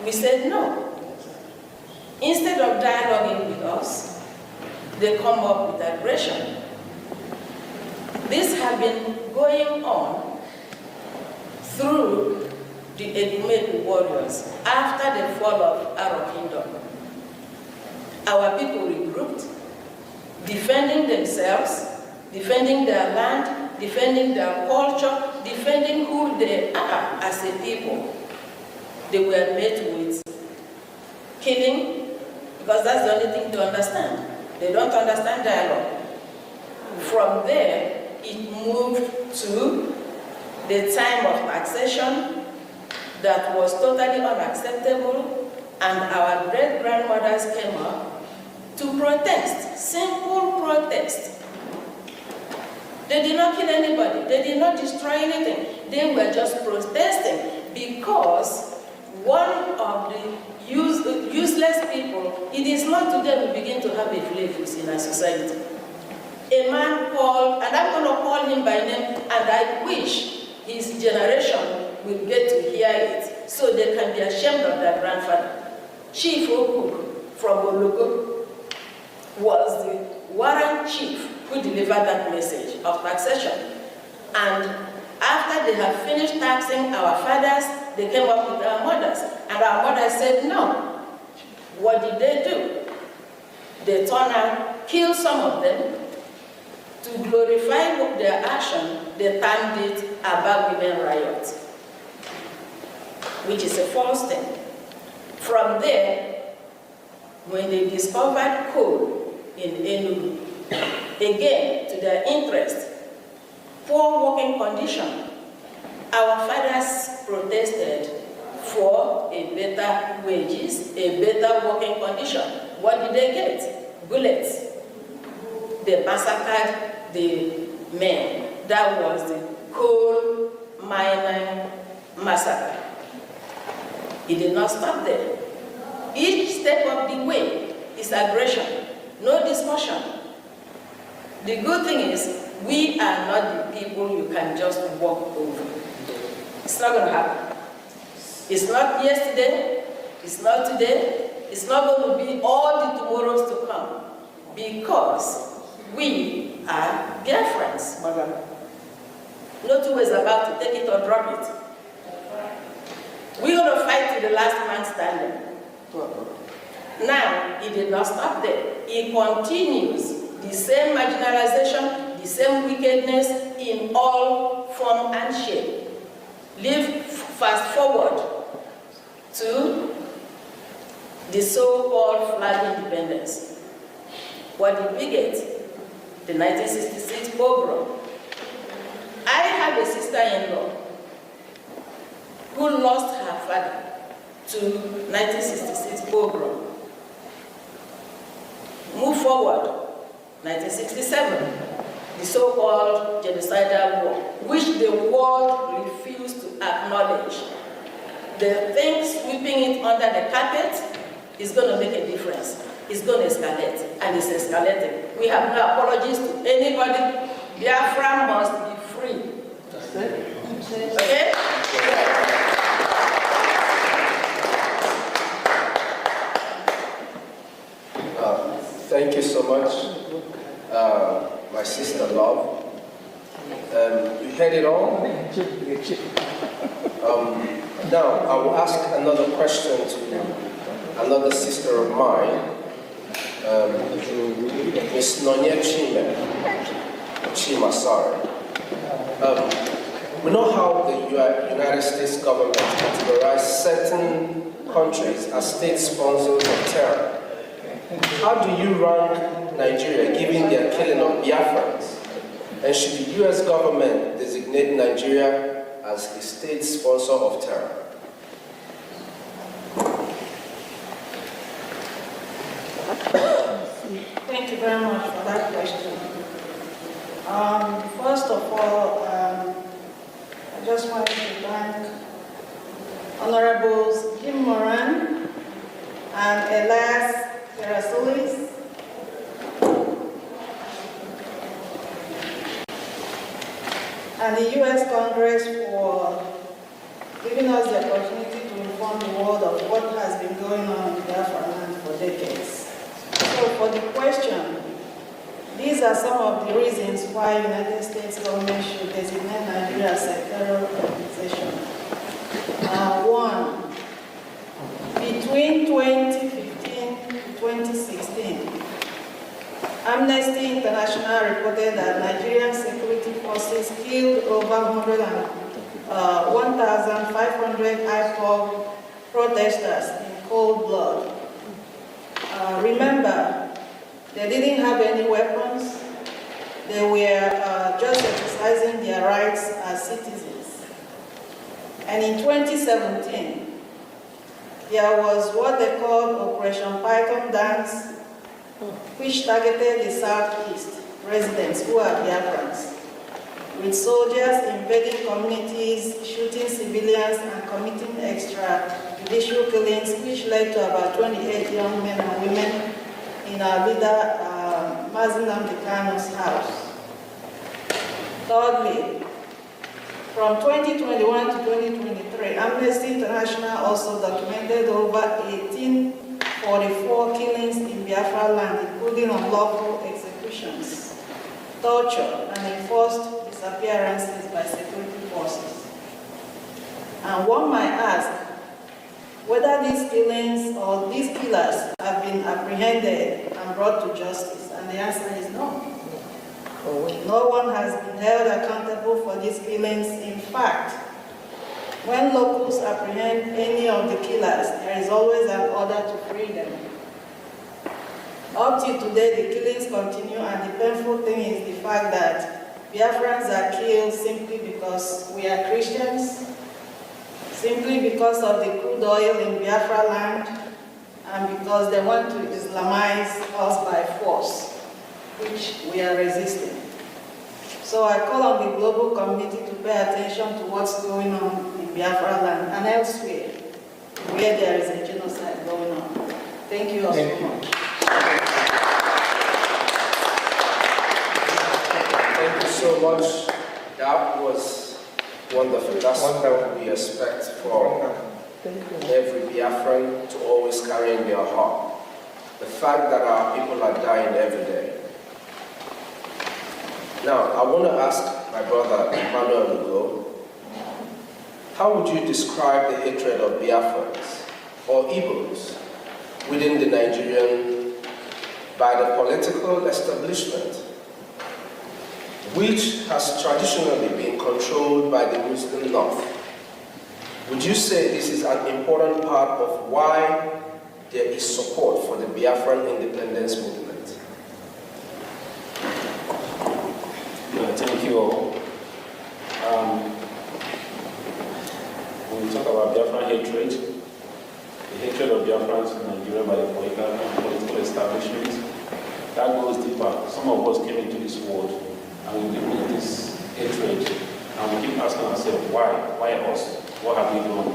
R: we said no. Instead of dialoguing with us, they come up with aggression. This has been going on through the Edumelu warriors after the fall of our kingdom. Our people regrouped, defending themselves, defending their land, defending their culture, defending who they are as a people. They were met with killing, because that's the only thing to understand. They don't understand dialogue. From there, it moved to the time of taxation that was totally unacceptable, and our great-grandmothers came up to protest, simple protest. They did not kill anybody, they did not destroy anything, they were just protesting because one of the useless people, it is not today we begin to have a flavors in our society. A man called, and I'm going to call him by name, and I wish his generation will get to hear it so they can be ashamed of their grandfather. Chief Okuk from Oloko was the warrant chief who delivered that message of taxation. And after they had finished taxing our fathers, they came up with our mothers. And our mothers said no. What did they do? They turned out, killed some of them. To glorify their action, they termed it about women riot, which is a false thing. From there, when they discovered coal in Enugu, again, to their interest, poor working condition, our fathers protested for a better wages, a better working condition. What did they get? Bullets. They massacred the men. That was the coal mining massacre. It did not stop there. Each step of the way is aggression, no discussion. The good thing is, we are not the people you can just walk over. It's not going to happen. It's not yesterday, it's not today, it's not going to be all the tomorrows to come, because we are Biafrans, madam. No two ways about to take it or drop it. We're going to fight to the last man standing. Now, it did not stop there. It continues. The same marginalization, the same wickedness in all form and shape. Fast forward to the so-called flag independence. What did we get? The 1966 pogrom. I have a sister-in-law who lost her father to 1966 pogrom. Move forward, 1967, the so-called genocidal war, which the world refused to acknowledge. The thing sweeping it under the carpet is going to make a difference. It's going to escalate, and it's escalating. We have no apologies to anybody. Biafra must be free. Okay?
H: Thank you so much. my sister Love. You heard it all. Now, I will ask another question to another sister of mine, Ms. Nonya Chima, sorry. We know how the United States government categorized certain countries as state sponsors of terror. How do you rank Nigeria given their killing of Biafrans? And should the U.S. government designate Nigeria as a state sponsor of terror?
A: Thank you very much for that question. First of all, I just wanted to thank Honorables Jim Moran and Elias Terasulis and the U.S. Congress for giving us the opportunity to inform the world of what has been going on in Biafra land for decades. So for the question, these are some of the reasons why United States government should designate Nigeria as a terror organization. One, between 2015 to 2016, Amnesty International reported that Nigerian security forces killed over 1,500 IPOB protesters in cold blood. Remember, they didn't have any weapons. They were just exercising their rights as citizens. And in 2017, there was what they called Operation Python Dance, which targeted the Southeast residents who are Biafrans, with soldiers invading communities, shooting civilians, and committing extrajudicial killings, which led to about 28 young men and women in our leader, Mazi Nnamdi Kanu's house. Thirdly, from 2021 to 2023, Amnesty International also documented over 1844 killings in Biafra land, including unlawful executions, torture, and enforced disappearances by security forces. And one might ask whether these killings or these killers have been apprehended and brought to justice, and the answer is no. No one has been held accountable for these killings. In fact, when locals apprehend any of the killers, there is always an order to free them. Up till today, the killings continue, and the painful thing is the fact that Biafrans are killed simply because we are Christians, simply because of the crude oil in Biafra land, and because they want to Islamize us by force, which we are resisting. So I call on the global community to pay attention to what's going on in Biafra land and elsewhere, where there is a genocide going on. Thank you all so much.
H: Thank you so much. That was wonderful. That's what we expect from every Biafran to always carry in their heart. The fact that our people are dying every day. Now, I want to ask my brother Emmanuel Ugo, how would you describe the hatred of Biafrans or Igbos within the Nigerian by the political establishment, which has traditionally been controlled by the Muslim North? Would you say this is an important part of why there is support for the Biafran independence movement?
S: Thank you all. When we talk about Biafran hatred, the hatred of Biafrans in Nigeria by the political establishment, that goes deeper. Some of us came into this world and we live with this hatred, and we keep asking ourselves, why? Why us? What have we done?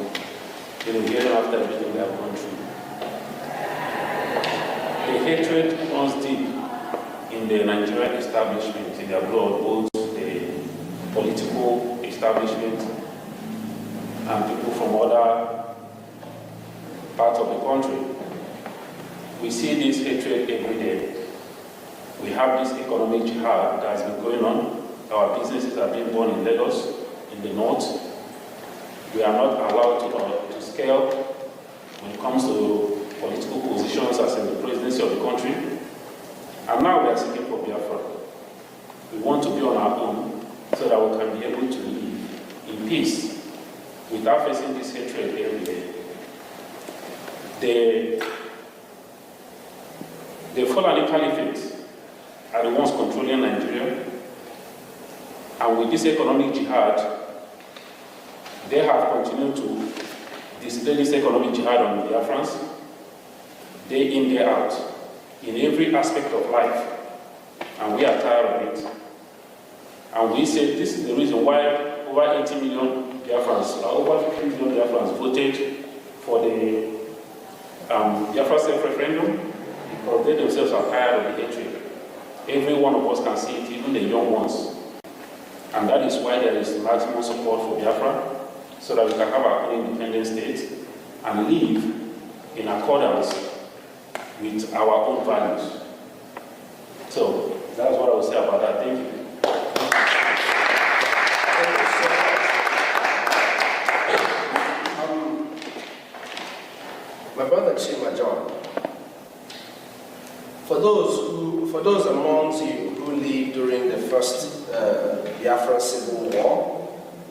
S: They will hear after everything we have gone through. The hatred runs deep in the Nigerian establishment, in their blood, both the political establishment and people from other parts of the country. We see this hatred every day. We have this economic jihad that has been going on. Our businesses are being born in Lagos, in the north. We are not allowed to scale when it comes to political positions as in the presidency of the country. And now we are seeking for Biafra. We want to be on our own so that we can be able to live in peace without facing this hatred every day. The Fulani Caliphate are the ones controlling Nigeria. And with this economic jihad, they have continued to display this economic jihad on the Biafrans, day in, day out, in every aspect of life. And we are tired of it. And we say this is the reason why over 80 million Biafrans, over 50 million Biafrans voted for the Biafra self-referendum, because they themselves are tired of the hatred. Every one of us can see it, even the young ones. And that is why there is maximum support for Biafra, so that we can have our own independent state and live in accordance with our own values. So that's what I will say about that. Thank you.
H: My brother Chima John, for those amongst you who lived during the first Biafran Civil War,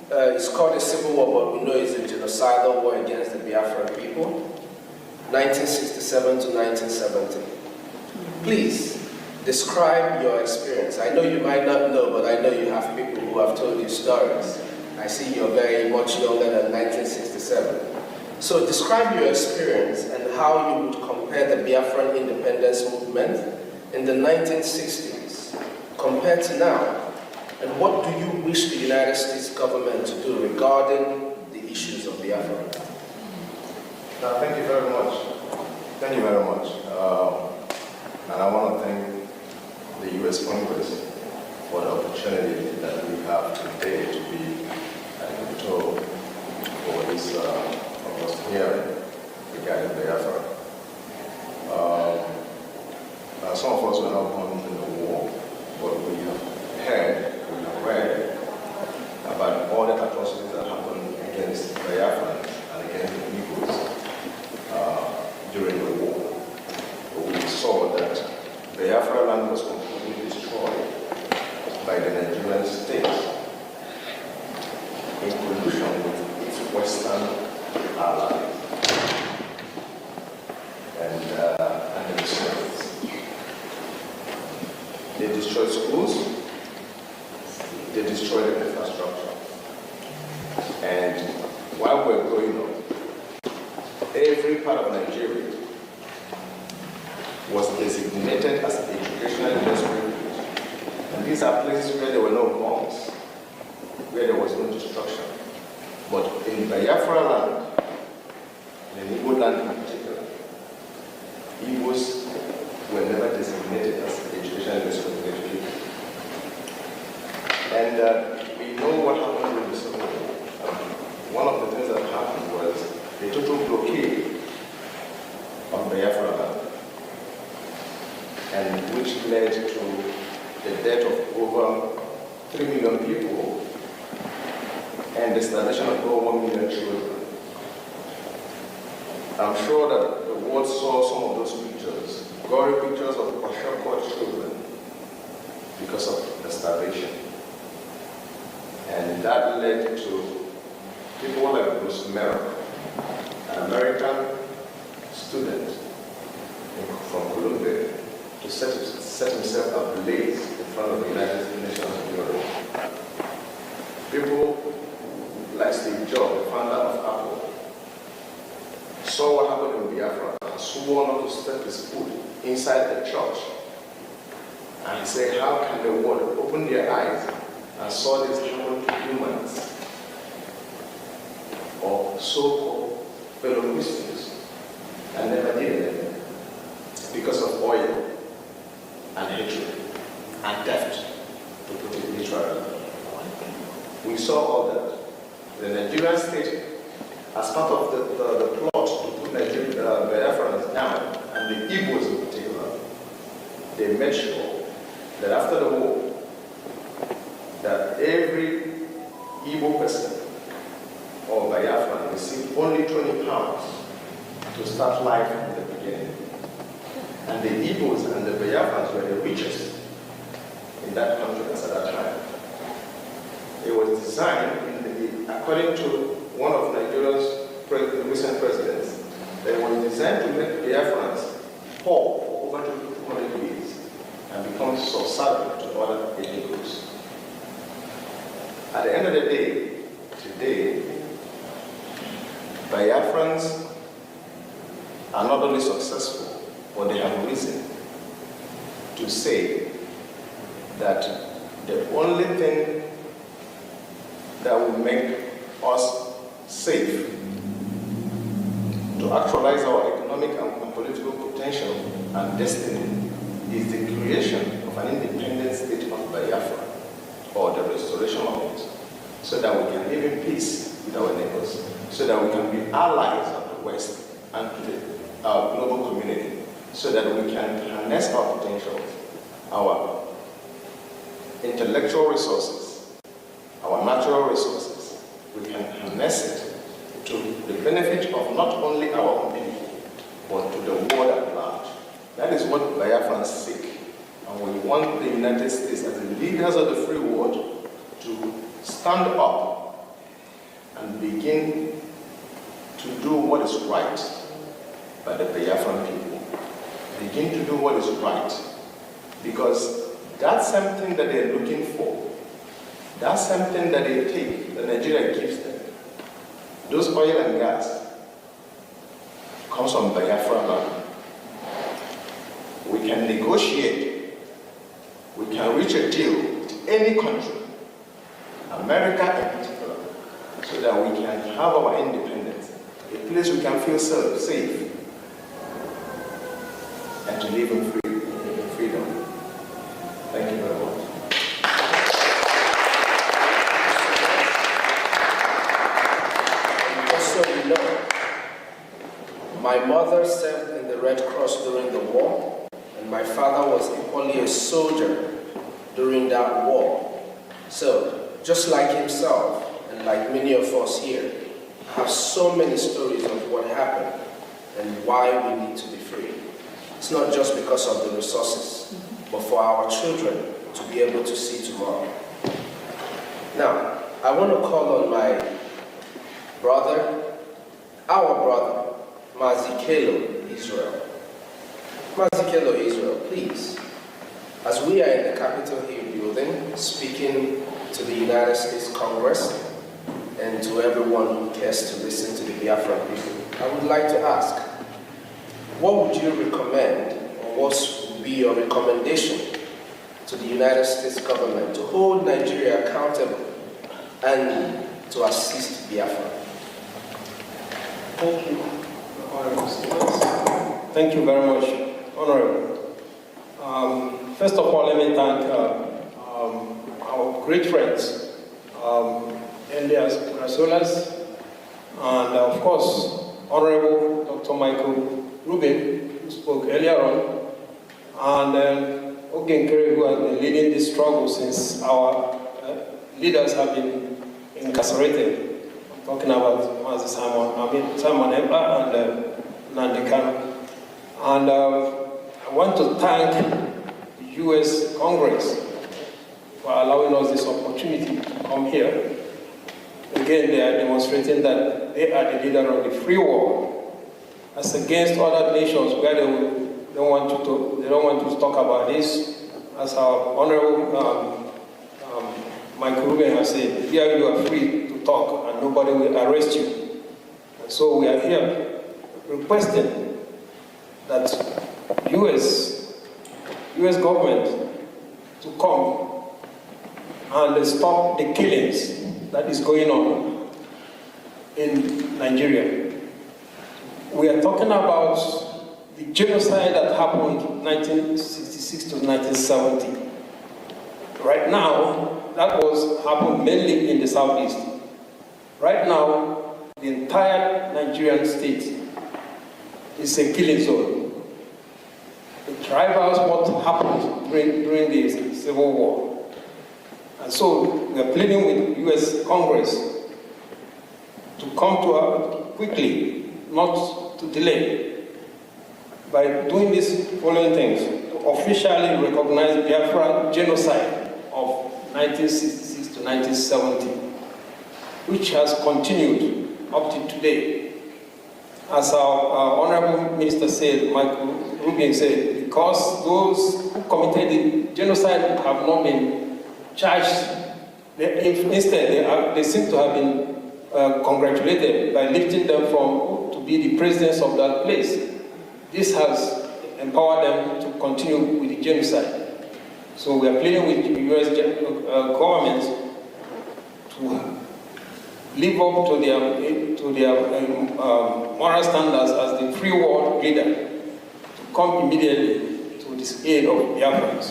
H: it's called a civil war, but we know it's a genocidal war against the Biafran people, 1967 to 1970. Please, describe your experience. I know you might not know, but I know you have people who have told you stories. I see you're very much younger than 1967. So describe your experience and how you would compare the Biafran independence movement in the 1960s compared to now. And what do you wish the United States government to do regarding the issues of Biafra?
N: Thank you very much. Thank you very much. And I want to thank the U.S. Congress for the opportunity that we have today to be at the Capitol for this hearing regarding Biafra. Some of us were not born in the war, but we have heard, we have read about all the atrocities that happened against Biafrans and against the Igbos during the war. But we saw that Biafra land was completely destroyed by the Nigerian state in collusion with its Western allies and the Soviets. They destroyed schools, they destroyed the infrastructure. And while we're growing up, every part of Nigeria was designated as educational industry. And these are places where there were no bombs, where there was no destruction. But in Biafra land, in Igbo land in particular, Igbos were never designated as educational industry. And we know what happened during the Civil War. One of the things that happened was a total blockade of Biafra land, and which led to the death of over 3 million people and the starvation of over 1 million children. I'm sure that the world saw some of those pictures, gory pictures of Kwashakwa children because of the starvation. And that led to people like Bruce Merrick, an American student from Columbia, to set himself ablaze in front of the United Nations of Europe. People like Steve Jobs, the founder of Apple, saw what happened in Biafra and swore not to step his foot inside the church. And he said, how can the world open their eyes and saw this happen to humans or so-called fellow Christians and never did anything because of oil and hatred and theft, to put it literally. We saw all that. The Nigerian state, as part of the plot to put Biafrans down, and the Igbos in particular, they made sure that after the war, that every Igbo person or Biafran received only 20 pounds to start life from the beginning. And the Igbos and the Biafrans were the richest in that country at that time. It was designed, according to one of Nigeria's recent presidents, that it was designed to make Biafrans poor for over 200 years and become subservient to other ethnic groups. At the end of the day, today, Biafrans are not only successful, but they have reason to say that the only thing that will make us safe to actualize our economic and political potential and destiny is the creation of an independent state of Biafra, or the restoration of it, so that we can live in peace with our neighbors, so that we can be allies of the West and to our global community, so that we can harness our potential, our intellectual resources, our natural resources. We can harness it to the benefit of not only our own people, but to the world at large. That is what Biafrans seek. And we want the United States, as the leaders of the free world, to stand up and begin to do what is right by the Biafran people. Begin to do what is right. Because that's something that they're looking for. That's something that they take, that Nigeria gives them. Those oil and gas comes from Biafra land. We can negotiate. We can reach a deal with any country, America in particular, so that we can have our independence, a place we can feel safe, and to live in freedom. Thank you very much.
H: Just so you know, my mother served in the Red Cross during the war, and my father was equally a soldier during that war. So, just like himself, and like many of us here, I have so many stories of what happened and why we need to be free. It's not just because of the resources, but for our children to be able to see tomorrow. Now, I want to call on my brother, our brother, Mazikelo Israel. Mazikelo Israel, please. As we are in the Capitol Hill building, speaking to the United States Congress and to everyone who cares to listen to the Biafran people, I would like to ask, what would you recommend, or what would be your recommendation to the United States government to hold Nigeria accountable and to assist Biafra?
K: Thank you, Honorable Speakers. Thank you very much, Honorable. First of all, let me thank our great friends, Elias Rasolas, and of course, Honorable Dr. Michael Rubin, who spoke earlier on, and 9Geria, who has been leading this struggle since our leaders have been incarcerated. I'm talking about Simon Emba and Nnamdi Kanu. And I want to thank the U.S. Congress for allowing us this opportunity to come here. Again, they are demonstrating that they are the leader of the free world, as against other nations where they don't want to talk about this. As our Honorable Michael Rubin has said, here you are free to talk and nobody will arrest you. And so we are here requesting that U.S. government to come and stop the killings that is going on in Nigeria. We are talking about the genocide that happened 1966 to 1970. Right now, that happened mainly in the southeast. Right now, the entire Nigerian state is a killing zone. It rivals what happened during the civil war. And so we are pleading with U.S. Congress to come to us quickly, not to delay, by doing these following things: to officially recognize Biafra genocide of 1966 to 1970, which has continued up to today. As our Honorable Minister said, Michael Rubin said, because those who committed the genocide have not been charged, instead they seem to have been congratulated by lifting them from to be the presidents of that place. This has empowered them to continue with the genocide. So we are pleading with the U.S. government to live up to their moral standards as the free world leader, to come immediately to this aid of Biafrans.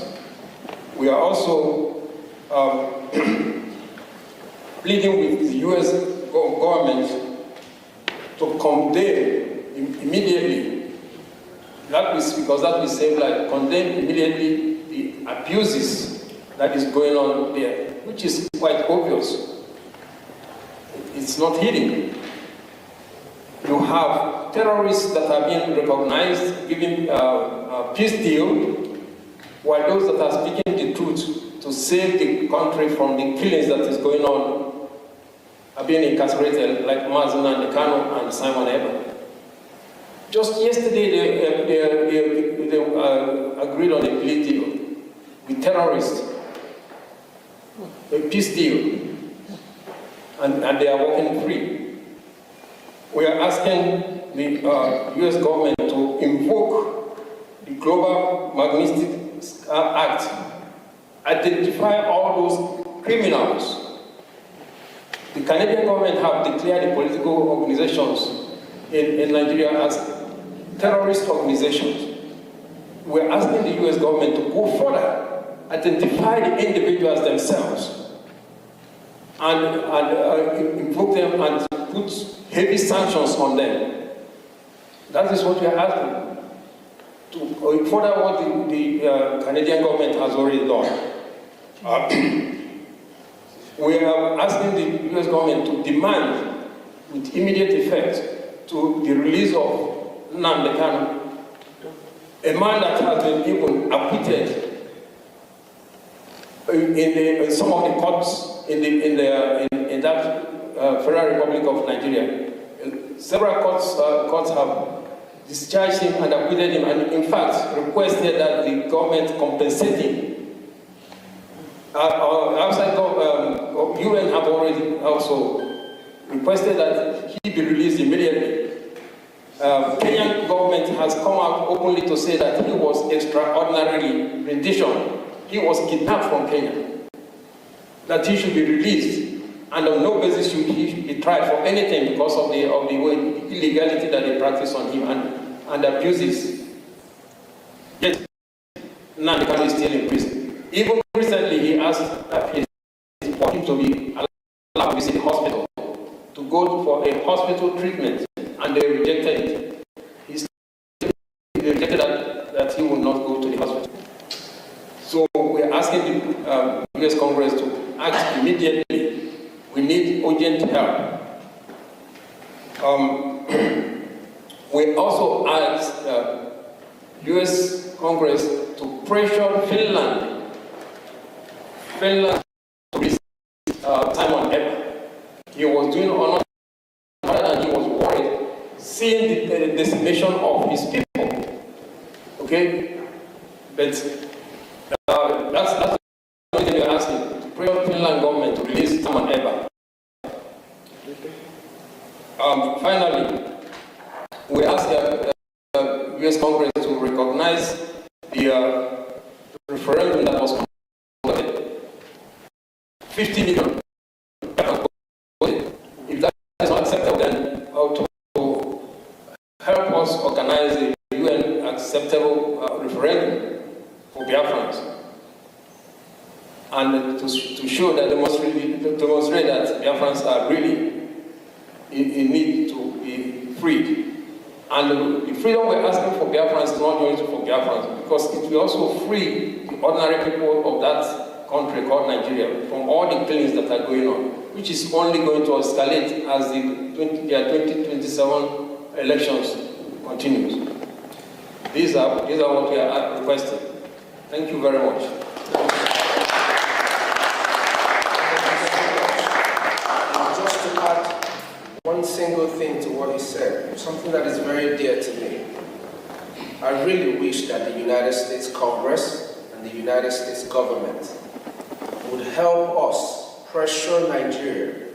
K: We are also pleading with the U.S. government to condemn immediately, because that will save life, condemn immediately the abuses that is going on there, which is quite obvious. It's not hidden. You have terrorists that are being recognized, giving a peace deal, while those that are speaking the truth to save the country from the killings that is going on are being incarcerated, like Mazen and Kano and Simon Eber. Just yesterday, they agreed on a plea deal with terrorists, a peace deal. And they are walking free. We are asking the U.S. government to invoke the Global Magnitsky Act, identify all those criminals. The Canadian government have declared the political organizations in Nigeria as terrorist organizations. We are asking the U.S. government to go further, identify the individuals themselves, and invoke them and put heavy sanctions on them. That is what we are asking, to further what the Canadian government has already done. We are asking the U.S. government to demand, with immediate effect, to the release of Nnamdi Kanu, a man that has been even acquitted in some of the courts in that Federal Republic of Nigeria. Several courts have discharged him and acquitted him, and in fact requested that the government compensate him. Outside UN have already also requested that he be released immediately. Kenyan government has come out openly to say that he was extraordinarily rendition. He was kidnapped from Kenya, that he should be released, and on no basis should he be tried for anything because of the illegality that they practice on him and abuses. Yet, Nnamdi Kanu is still in prison. Even recently, he asked for him to be allowed to visit the hospital, to go for a hospital treatment, and they rejected it. He rejected that he would not go to the hospital. So we are asking the U.S. Congress to act immediately. We need urgent help. We also ask U.S. Congress to pressure Finland to release Simon Eber. He was doing honor, and he was worried seeing the decimation of his people. Okay, but that's what we are asking, to pray on Finland government to release Simon Eber. Finally, we ask the U.S. Congress to recognize the referendum that was conducted. 50 million. If that is not acceptable, then to help us organize a UN acceptable referendum for Biafrans, and to show that demonstrate that Biafrans are really in need to be freed. And the freedom we're asking for Biafrans is not only for Biafrans, because it will also free the ordinary people of that country called Nigeria from all the killings that are going on, which is only going to escalate as their 2027 elections continues. These are what we are requesting. Thank you very much.
H: Just to add one single thing to what he said, something that is very dear to me. I really wish that the United States Congress and the United States government would help us pressure Nigeria.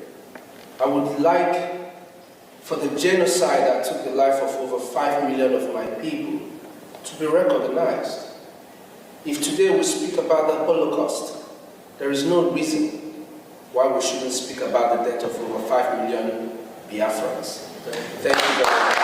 H: I would like for the genocide that took the life of over 5 million of my people to be recognized. If today we speak about the Holocaust, there is no reason why we shouldn't speak about the death of over 5 million Biafrans. Thank you very much.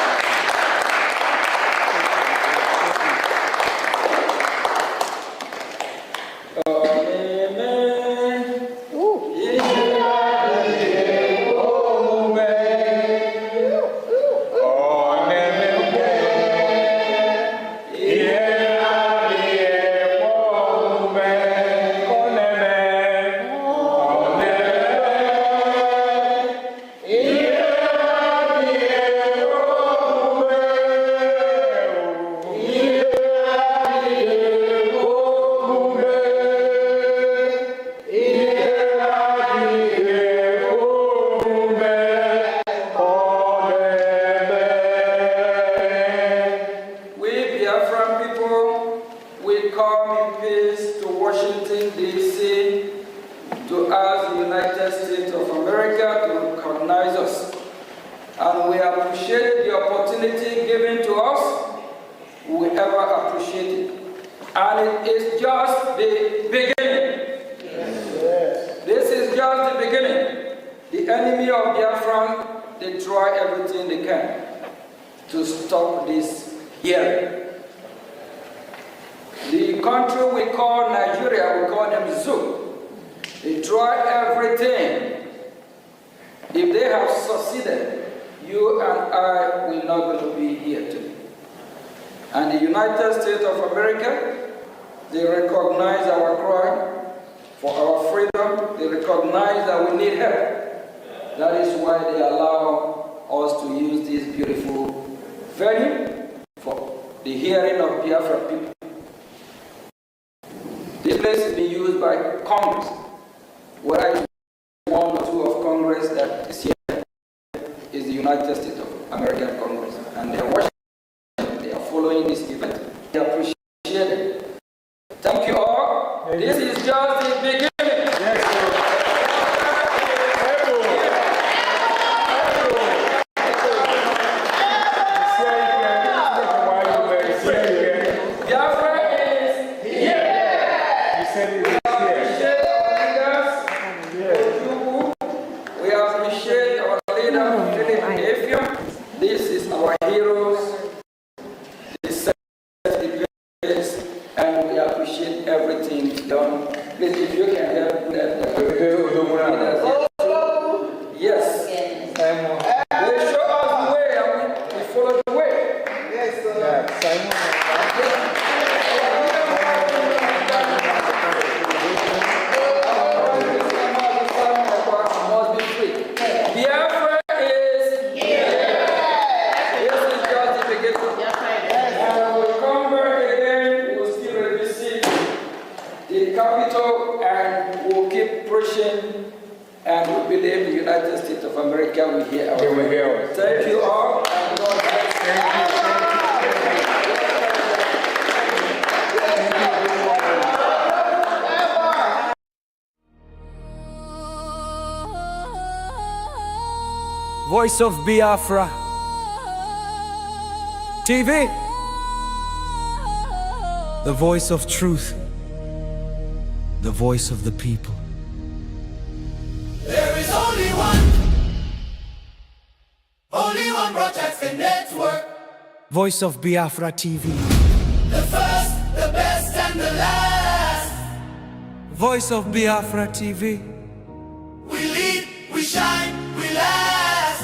L: Voice of Biafra TV, the voice of truth, the voice of the people.
M: There is only one broadcasting network.
L: Voice of Biafra TV,
M: The first, the best, and the last.
L: Voice of Biafra TV.
M: We lead, we shine, we last.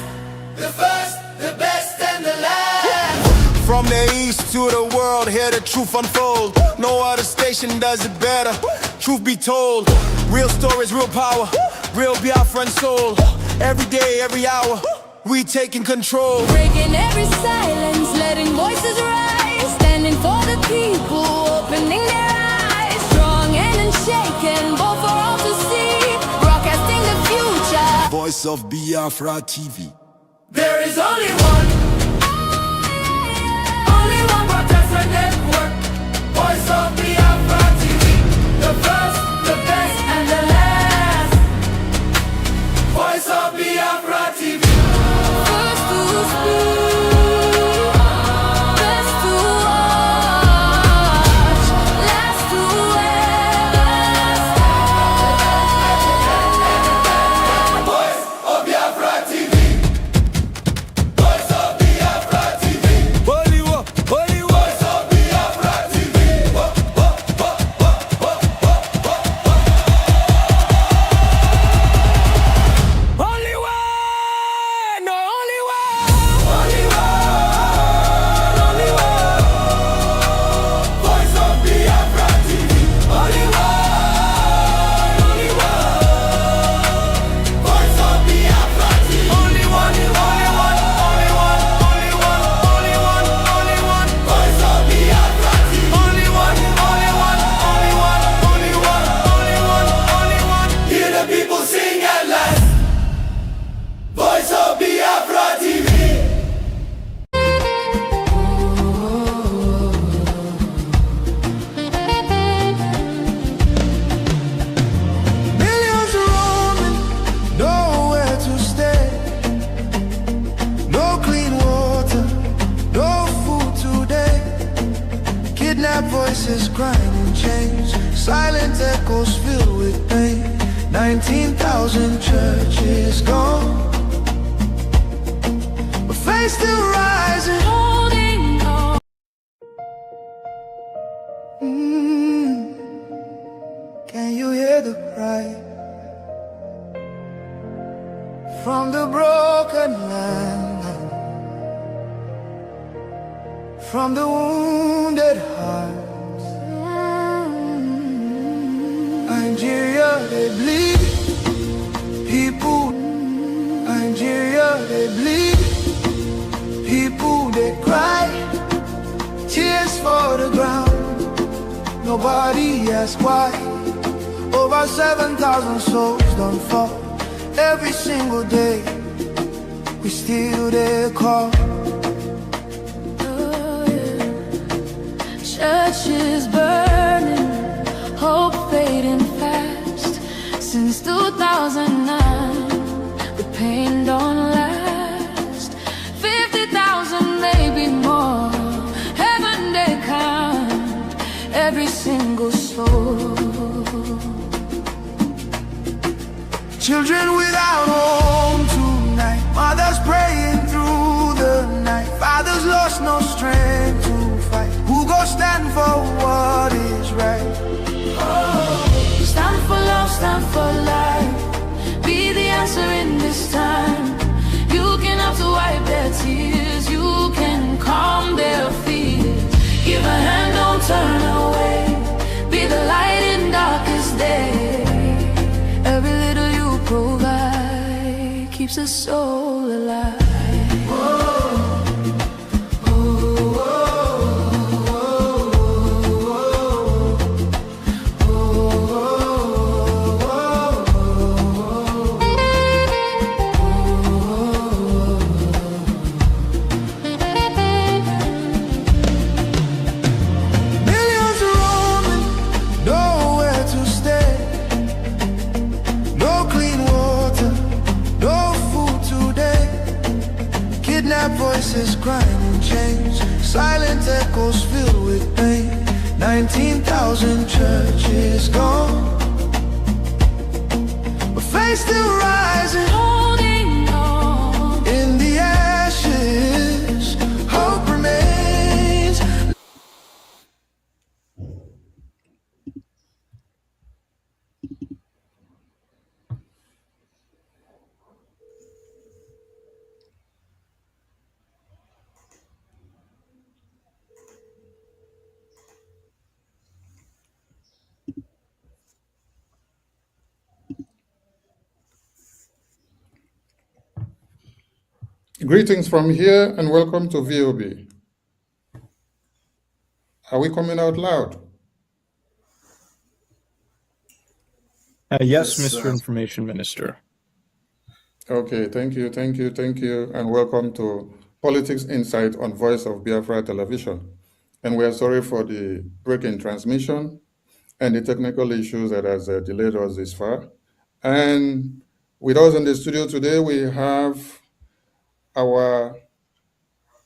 M: The first, the best, and the last. From the east to the world, hear the truth unfold. No other station does it better. Truth be told, real stories, real power, real Biafran soul. Every day, every hour, we taking control.
L: Breaking every silence, letting voices rise. Standing for the people, opening their eyes. Strong and unshaken, both for all to see. Broadcasting the future.
M: Voice of Biafra TV.
L: There is only one. Only one broadcaster network. Voice of Biafra TV. The first, the best, and the last. Voice of Biafra TV. First to speak, best to watch, last to everlast. Voice of Biafra TV. Voice of Biafra TV.
M: Holy war, holy war.
L: Voice of Biafra TV.
M: Only one, no only one.
L: Only one, only one. Voice of Biafra TV. Only one, only one. Voice of Biafra TV.
M: Only one, only one, only one, only one, only one, only one.
L: Voice of Biafra TV.
M: Only one, only one, only one, only one, only one, only one.
L: Hear the people sing at last. Voice of Biafra TV.
M: Millions roaming, nowhere to stay. No clean water, no food today. Kidnapped voices crying in chains. Silent echoes filled with pain. 19,000 churches gone, but faith still rising.
L: Holding on.
M: Can you hear the cry from the broken land, from the wounded hearts? Nigeria, they bleed. People, Nigeria, they bleed. People, they cry. Tears for the ground. Nobody asks why. Over 7,000 souls don't fall. Every single day, we still there call.
L: Churches burning, hope fading fast. Since 2009, the pain don't last. 50,000, maybe more. Heaven they count every single soul.
M: Children without home tonight. Mothers praying through the night. Fathers lost no strength to fight. Who goes stand for what is right?
L: Stand for love, stand for life. Be the answer in this time. You can have to wipe their tears. You can calm their fears. Give a hand, don't turn away. Be the light in darkest day. Every little you provide keeps a soul alive.
M: Millions roaming, nowhere to stay. No clean water, no food today. Kidnapped voices crying in chains. Silent echoes filled with pain. 19,000 churches gone, but faith still rising.
L: Holding on.
M: In the ashes, hope remains.
E: Greetings from here and welcome to VOB. Are we coming out loud?
J: Yes, Mr. Information Minister.
E: Okay, thank you, and welcome to Politics Insight on Voice of Biafra Television. And we are sorry for the break in transmission and the technical issues that has delayed us this far. And with us in the studio today, we have our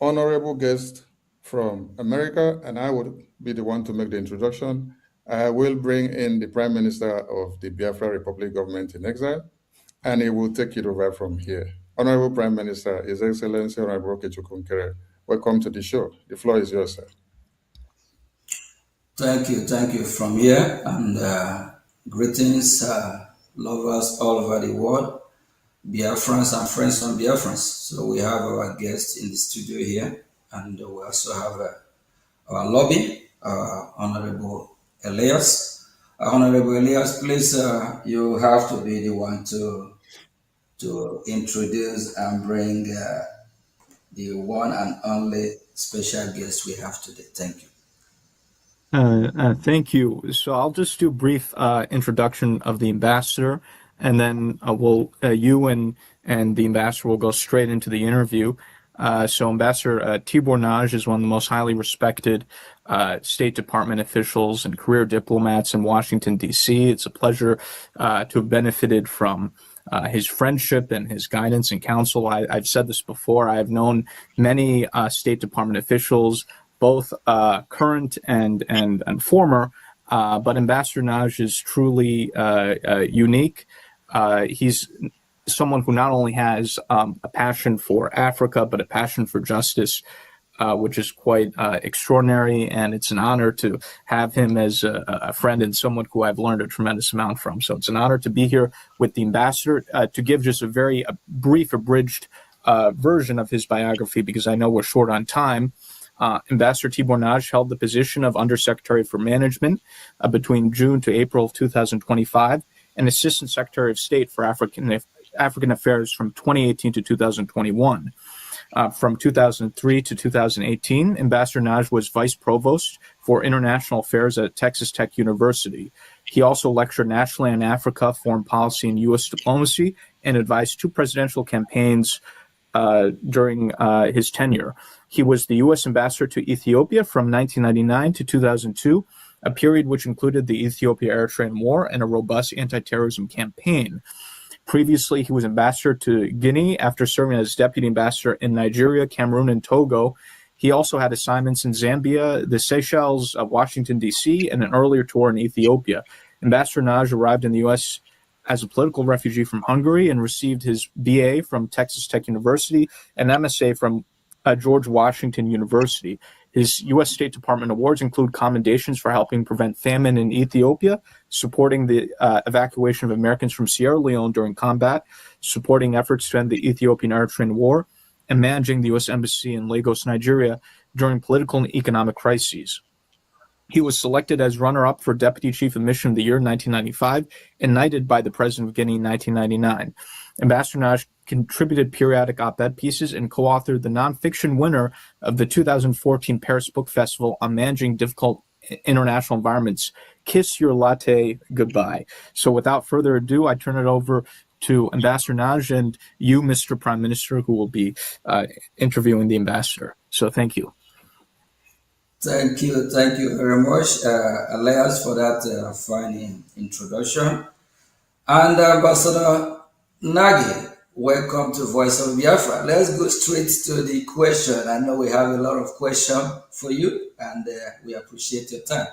E: honorable guest from America, and I would be the one to make the introduction. I will bring in the Prime Minister of the Biafra Republic Government in Exile, and he will take it over from here. Honorable Prime Minister, His Excellency Honorable Okechukwu Nkere, welcome to the show. The floor is yours, sir.
O: Thank you from here, and greetings, lovers all over the world, Biafrans and friends from Biafrans. So we have our guests in the studio here, and we also have our lobby, Honorable Elias. Honorable Elias, please, you have to be the one to introduce and bring the one and only special guest we have today. Thank you.
J: Thank you. So I'll just do a brief introduction of the ambassador, and then you and the ambassador will go straight into the interview. So Ambassador Tibor Nagy is one of the most highly respected State Department officials and career diplomats in Washington, D.C. It's a pleasure to have benefited from his friendship and his guidance and counsel. I've said this before. I've known many State Department officials, both current and former, but Ambassador Nagy is truly unique. He's someone who not only has a passion for Africa, but a passion for justice, which is quite extraordinary. And it's an honor to have him as a friend and someone who I've learned a tremendous amount from. So it's an honor to be here with the ambassador to give just a very brief, abridged version of his biography, because I know we're short on time. Ambassador Tibor Nagy held the position of Undersecretary for Management between June to April of 2025 and Assistant Secretary of State for African Affairs from 2018 to 2021. From 2003 to 2018, Ambassador Nagy was Vice Provost for International Affairs at Texas Tech University. He also lectured nationally on Africa, foreign policy, and U.S. diplomacy, and advised 2 presidential campaigns during his tenure. He was the U.S. ambassador to Ethiopia from 1999 to 2002, a period which included the Ethiopia-Eritrean War and a robust anti-terrorism campaign. Previously, he was ambassador to Guinea after serving as deputy ambassador in Nigeria, Cameroon, and Togo. He also had assignments in Zambia, the Seychelles, Washington, D.C., and an earlier tour in Ethiopia. Ambassador Nagy arrived in the U.S. as a political refugee from Hungary and received his BA from Texas Tech University and MSA from George Washington University. His U.S. State Department awards include commendations for helping prevent famine in Ethiopia, supporting the evacuation of Americans from Sierra Leone during combat, supporting efforts to end the Ethiopian-Eritrean War, and managing the U.S. Embassy in Lagos, Nigeria during political and economic crises. He was selected as runner-up for Deputy Chief of Mission of the Year in 1995 and knighted by the President of Guinea in 1999. Ambassador Nagy contributed periodic op-ed pieces and co-authored the nonfiction winner of the 2014 Paris Book Festival on managing difficult international environments, Kiss Your Latte Goodbye. So without further ado, I turn it over to Ambassador Nagy and you, Mr. Prime Minister, who will be interviewing the ambassador. So thank you.
O: Thank you very much, Elias, for that fine introduction. And Ambassador Nagy, welcome to Voice of Biafra. Let's go straight to the question. I know we have a lot of questions for you, and we appreciate your time.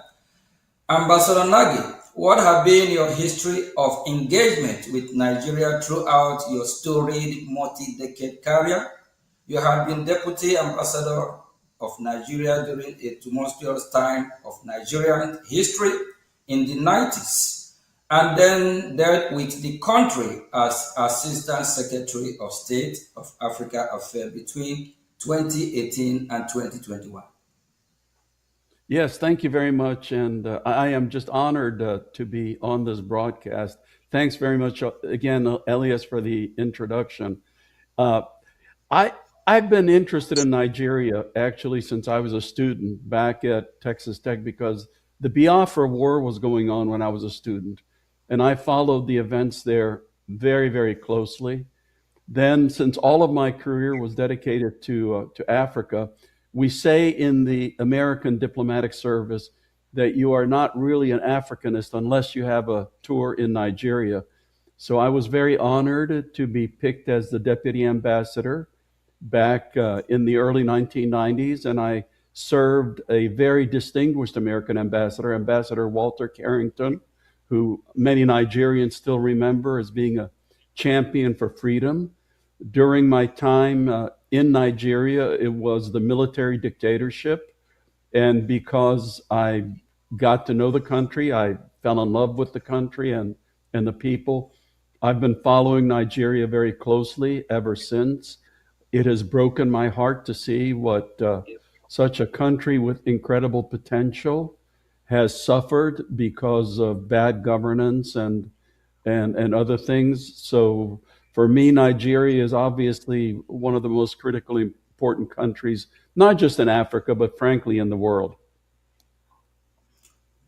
O: Ambassador Nagy, what have been your history of engagement with Nigeria throughout your storied multi-decade career? You have been Deputy Ambassador of Nigeria during a tumultuous time of Nigerian history in the 90s, and then dealt with the country as Assistant Secretary of State of Africa Affairs between 2018 and 2021.
T: Yes, thank you very much, and I am just honored to be on this broadcast. Thanks very much again, Elias, for the introduction. I've been interested in Nigeria actually since I was a student back at Texas Tech because the Biafra War was going on when I was a student, and I followed the events there very, very closely. Then, since all of my career was dedicated to Africa, we say in the American diplomatic service that you are not really an Africanist unless you have a tour in Nigeria. So I was very honored to be picked as the deputy ambassador back in the early 1990s, and I served a very distinguished American ambassador, Ambassador Walter Carrington, who many Nigerians still remember as being a champion for freedom. During my time in Nigeria, it was the military dictatorship, and because I got to know the country, I fell in love with the country and the people. I've been following Nigeria very closely ever since. It has broken my heart to see what such a country with incredible potential has suffered because of bad governance and other things. So for me, Nigeria is obviously one of the most critically important countries, not just in Africa, but frankly in the world.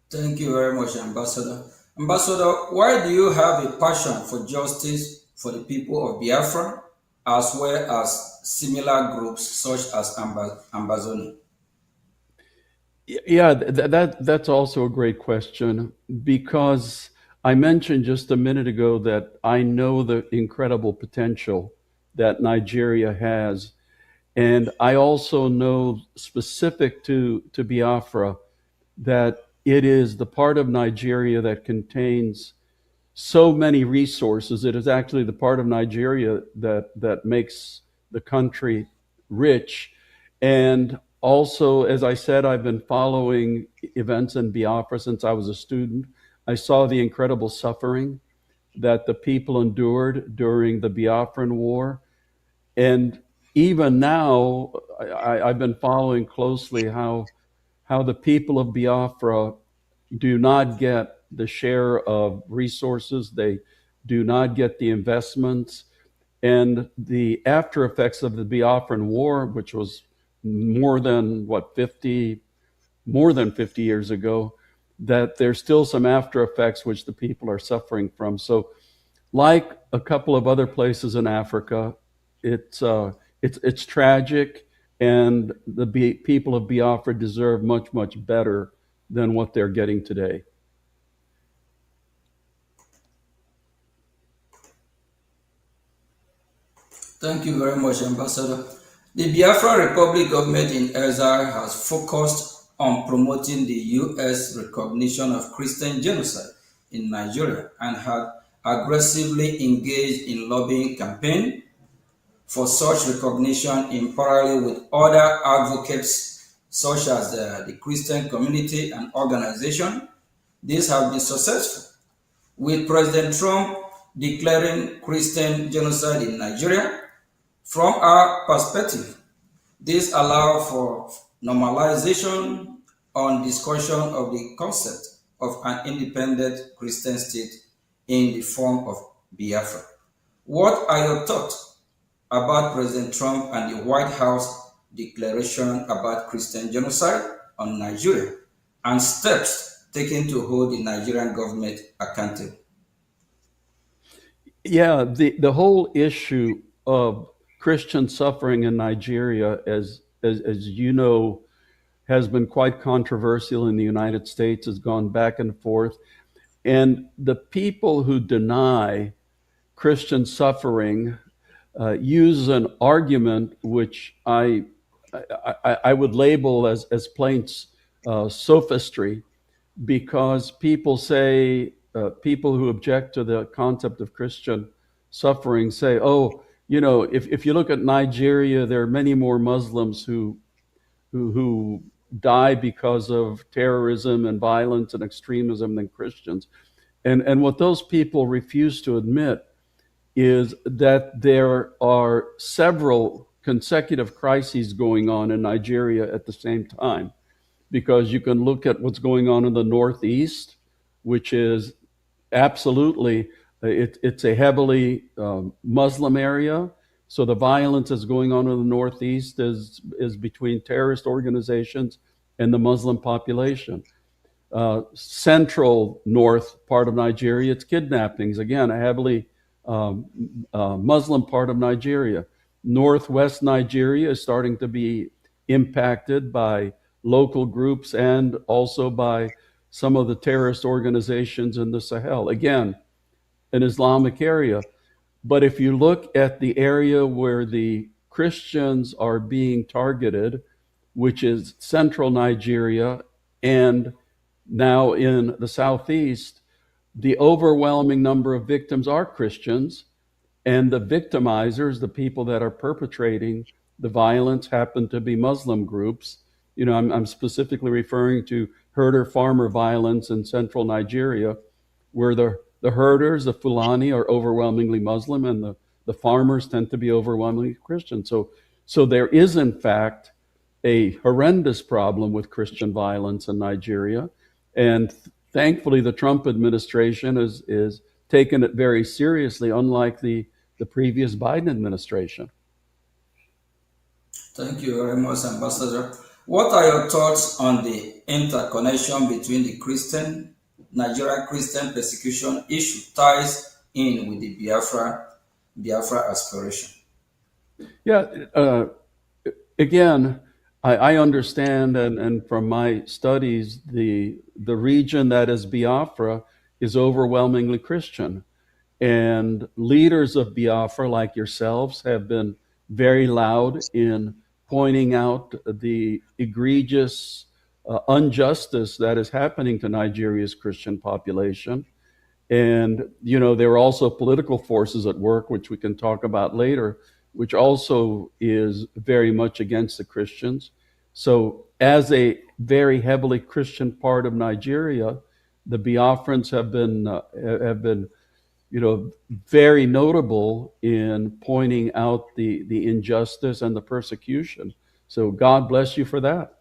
O: Thank you very much, Ambassador. Ambassador, why do you have a passion for justice for the people of Biafra, as well as similar groups such as Ambazoni?
T: Yeah, that's also a great question because I mentioned just a minute ago that I know the incredible potential that Nigeria has. And I also know specific to Biafra that it is the part of Nigeria that contains so many resources. It is actually the part of Nigeria that makes the country rich. And also, as I said, I've been following events in Biafra since I was a student. I saw the incredible suffering that the people endured during the Biafran War. And even now, I've been following closely how the people of Biafra do not get the share of resources, they do not get the investments, and the after effects of the Biafran War, which was more than 50 years ago, that there's still some after effects which the people are suffering from. So like a couple of other places in Africa, it's tragic, and the people of Biafra deserve much, much better than what they're getting today.
O: Thank you very much, Ambassador. The Biafra Republic government in exile has focused on promoting the U.S. recognition of Christian genocide in Nigeria and had aggressively engaged in lobbying campaign for such recognition in parallel with other advocates such as the Christian community and organization. These have been successful, with President Trump declaring Christian genocide in Nigeria. From our perspective, this allows for normalization on discussion of the concept of an independent Christian state in the form of Biafra. What are your thoughts about President Trump and the White House declaration about Christian genocide on Nigeria and steps taken to hold the Nigerian government accountable?
T: Yeah, the whole issue of Christian suffering in Nigeria, as you know, has been quite controversial in the United States, has gone back and forth. And the people who deny Christian suffering use an argument which I would label as plain sophistry, because people say, people who object to the concept of Christian suffering say, oh, you know, if you look at Nigeria, there are many more Muslims who die because of terrorism and violence and extremism than Christians. And what those people refuse to admit is that there are several consecutive crises going on in Nigeria at the same time. Because you can look at what's going on in the Northeast, which is absolutely, it's a heavily Muslim area. So the violence that's going on in the Northeast is between terrorist organizations and the Muslim population. Central north part of Nigeria, it's kidnappings. Again, a heavily Muslim part of Nigeria. Northwest Nigeria is starting to be impacted by local groups and also by some of the terrorist organizations in the Sahel. Again, an Islamic area. But if you look at the area where the Christians are being targeted, which is central Nigeria and now in the southeast, the overwhelming number of victims are Christians, and the victimizers, the people that are perpetrating the violence, happen to be Muslim groups. I'm specifically referring to herder-farmer violence in central Nigeria, where the herders, the Fulani, are overwhelmingly Muslim, and the farmers tend to be overwhelmingly Christian. So there is, in fact, a horrendous problem with Christian violence in Nigeria. And thankfully, the Trump administration is taken it very seriously, unlike the previous Biden administration.
O: Thank you very much, Ambassador. What are your thoughts on the interconnection between the Nigerian Christian persecution issue ties in with the Biafra aspiration?
T: Yeah, again, I understand, and from my studies, the region that is Biafra is overwhelmingly Christian. And leaders of Biafra, like yourselves, have been very loud in pointing out the egregious injustice that is happening to Nigeria's Christian population. And, there are also political forces at work, which we can talk about later, which also is very much against the Christians. So as a very heavily Christian part of Nigeria, the Biafrans have been very notable in pointing out the injustice and the persecution. So God bless you for that.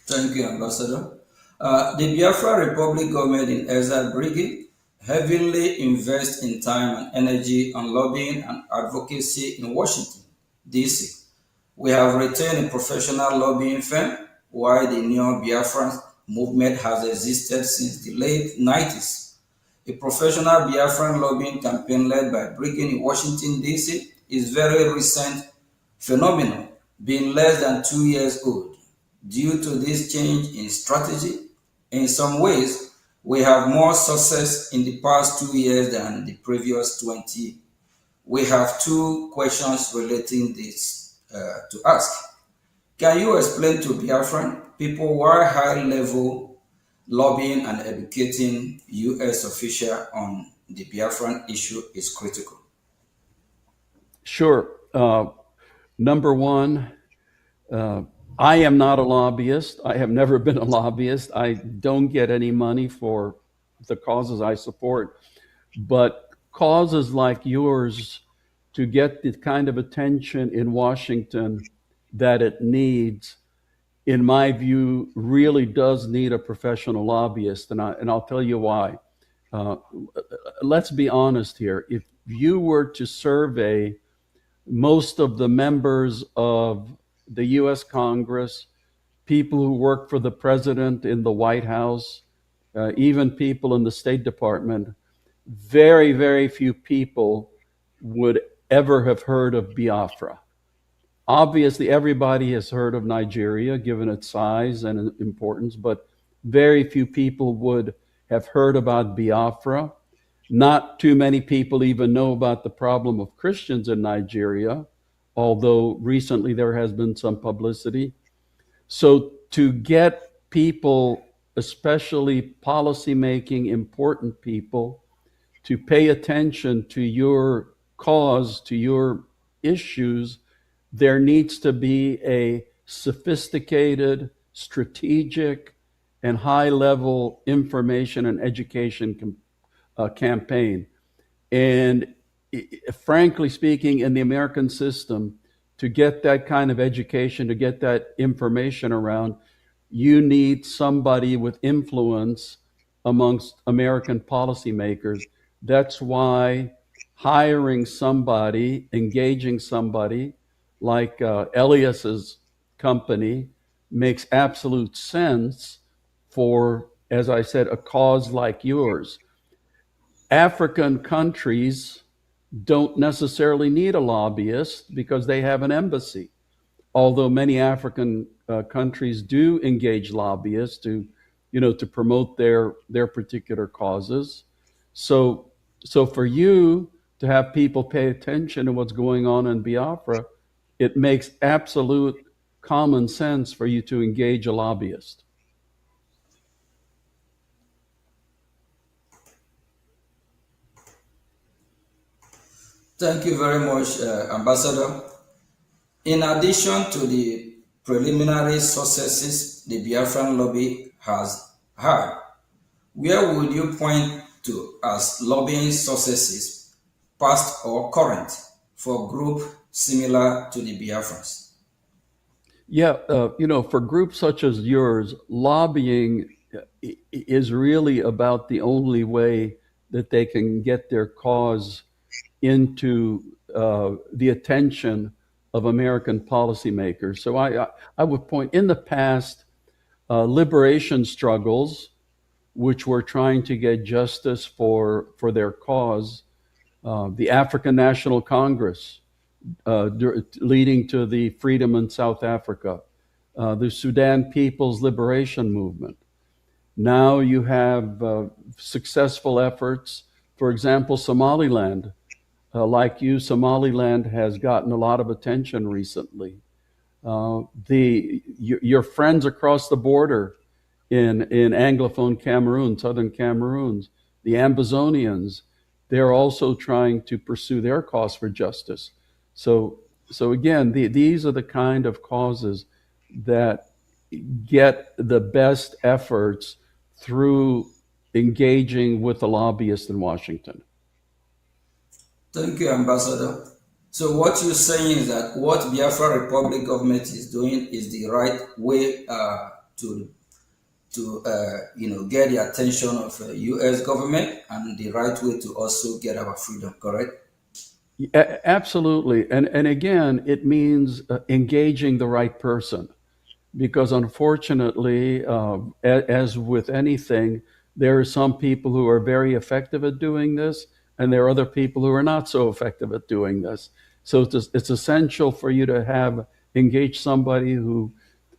O: Thank you, Ambassador. The Biafra Republic government in exile, Brgie, heavily invests in time and energy on lobbying and advocacy in Washington, D.C. We have retained a professional lobbying firm, while the Neo Biafran movement has existed since the late 90s. A professional Biafran lobbying campaign led by Brgie in Washington, D.C. is very recent phenomenon, being less than 2 years old. Due to this change in strategy, in some ways, we have more success in the past 2 years than the previous 20. We have two questions relating this to ask. Can you explain to Biafran people why high-level lobbying and educating U.S. officials on the Biafran issue is critical?
T: Sure. Number one, I am not a lobbyist. I have never been a lobbyist. I don't get any money for the causes I support. But causes like yours, to get the kind of attention in Washington that it needs, in my view, really does need a professional lobbyist. And I'll tell you why. Let's be honest here. If you were to survey most of the members of the U.S. Congress, people who work for the president in the White House, even people in the State Department, very, very few people would ever have heard of Biafra. Obviously, everybody has heard of Nigeria, given its size and importance, but very few people would have heard about Biafra. Not too many people even know about the problem of Christians in Nigeria, although recently there has been some publicity. So to get people, especially policymaking important people, to pay attention to your cause, to your issues, there needs to be a sophisticated, strategic, and high-level information and education campaign. And frankly speaking, in the American system, to get that kind of education, to get that information around, you need somebody with influence amongst American policymakers. That's why hiring somebody, engaging somebody like Elias's company makes absolute sense for, as I said, a cause like yours. African countries don't necessarily need a lobbyist because they have an embassy. Although many African countries do engage lobbyists to promote their particular causes. So for you to have people pay attention to what's going on in Biafra, it makes absolute common sense for you to engage a lobbyist.
O: Thank you very much, Ambassador. In addition to the preliminary successes the Biafran lobby has had, where would you point to as lobbying successes, past or current, for groups similar to the Biafrans?
T: Yeah, for groups such as yours, lobbying is really about the only way that they can get their cause into the attention of American policymakers. So I would point, in the past, liberation struggles, which were trying to get justice for their cause, the African National Congress, leading to the freedom in South Africa, the Sudan People's Liberation Movement. Now you have successful efforts, for example, Somaliland. Like you, Somaliland has gotten a lot of attention recently. Your friends across the border in Anglophone Cameroon, Southern Cameroon, the Ambazonians, they're also trying to pursue their cause for justice. So again, these are the kind of causes that get the best efforts through engaging with the lobbyists in Washington.
O: Thank you, Ambassador. So what you're saying is that what Biafra Republic government is doing is the right way to get the attention of the U.S. government, and the right way to also get our freedom, correct?
T: Absolutely. And again, it means engaging the right person. Because unfortunately, as with anything, there are some people who are very effective at doing this, and there are other people who are not so effective at doing this. So it's essential for you to engage somebody who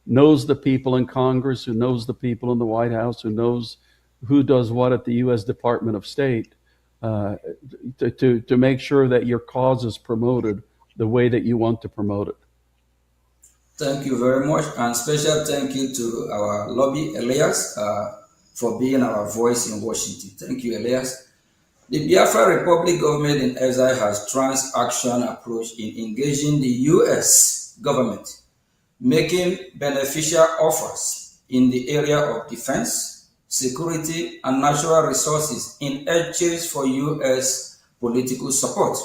T: knows the people in Congress, who knows the people in the White House, who knows who does what at the U.S. Department of State, to make sure that your cause is promoted the way that you want to promote it.
O: Thank you very much, and special thank you to our lobby, Elias, for being our voice in Washington. Thank you, Elias. The Biafra Republic government in exile has trans-action approach in engaging the U.S. government, making beneficial offers in the area of defense, security, and natural resources in exchange for U.S. political support,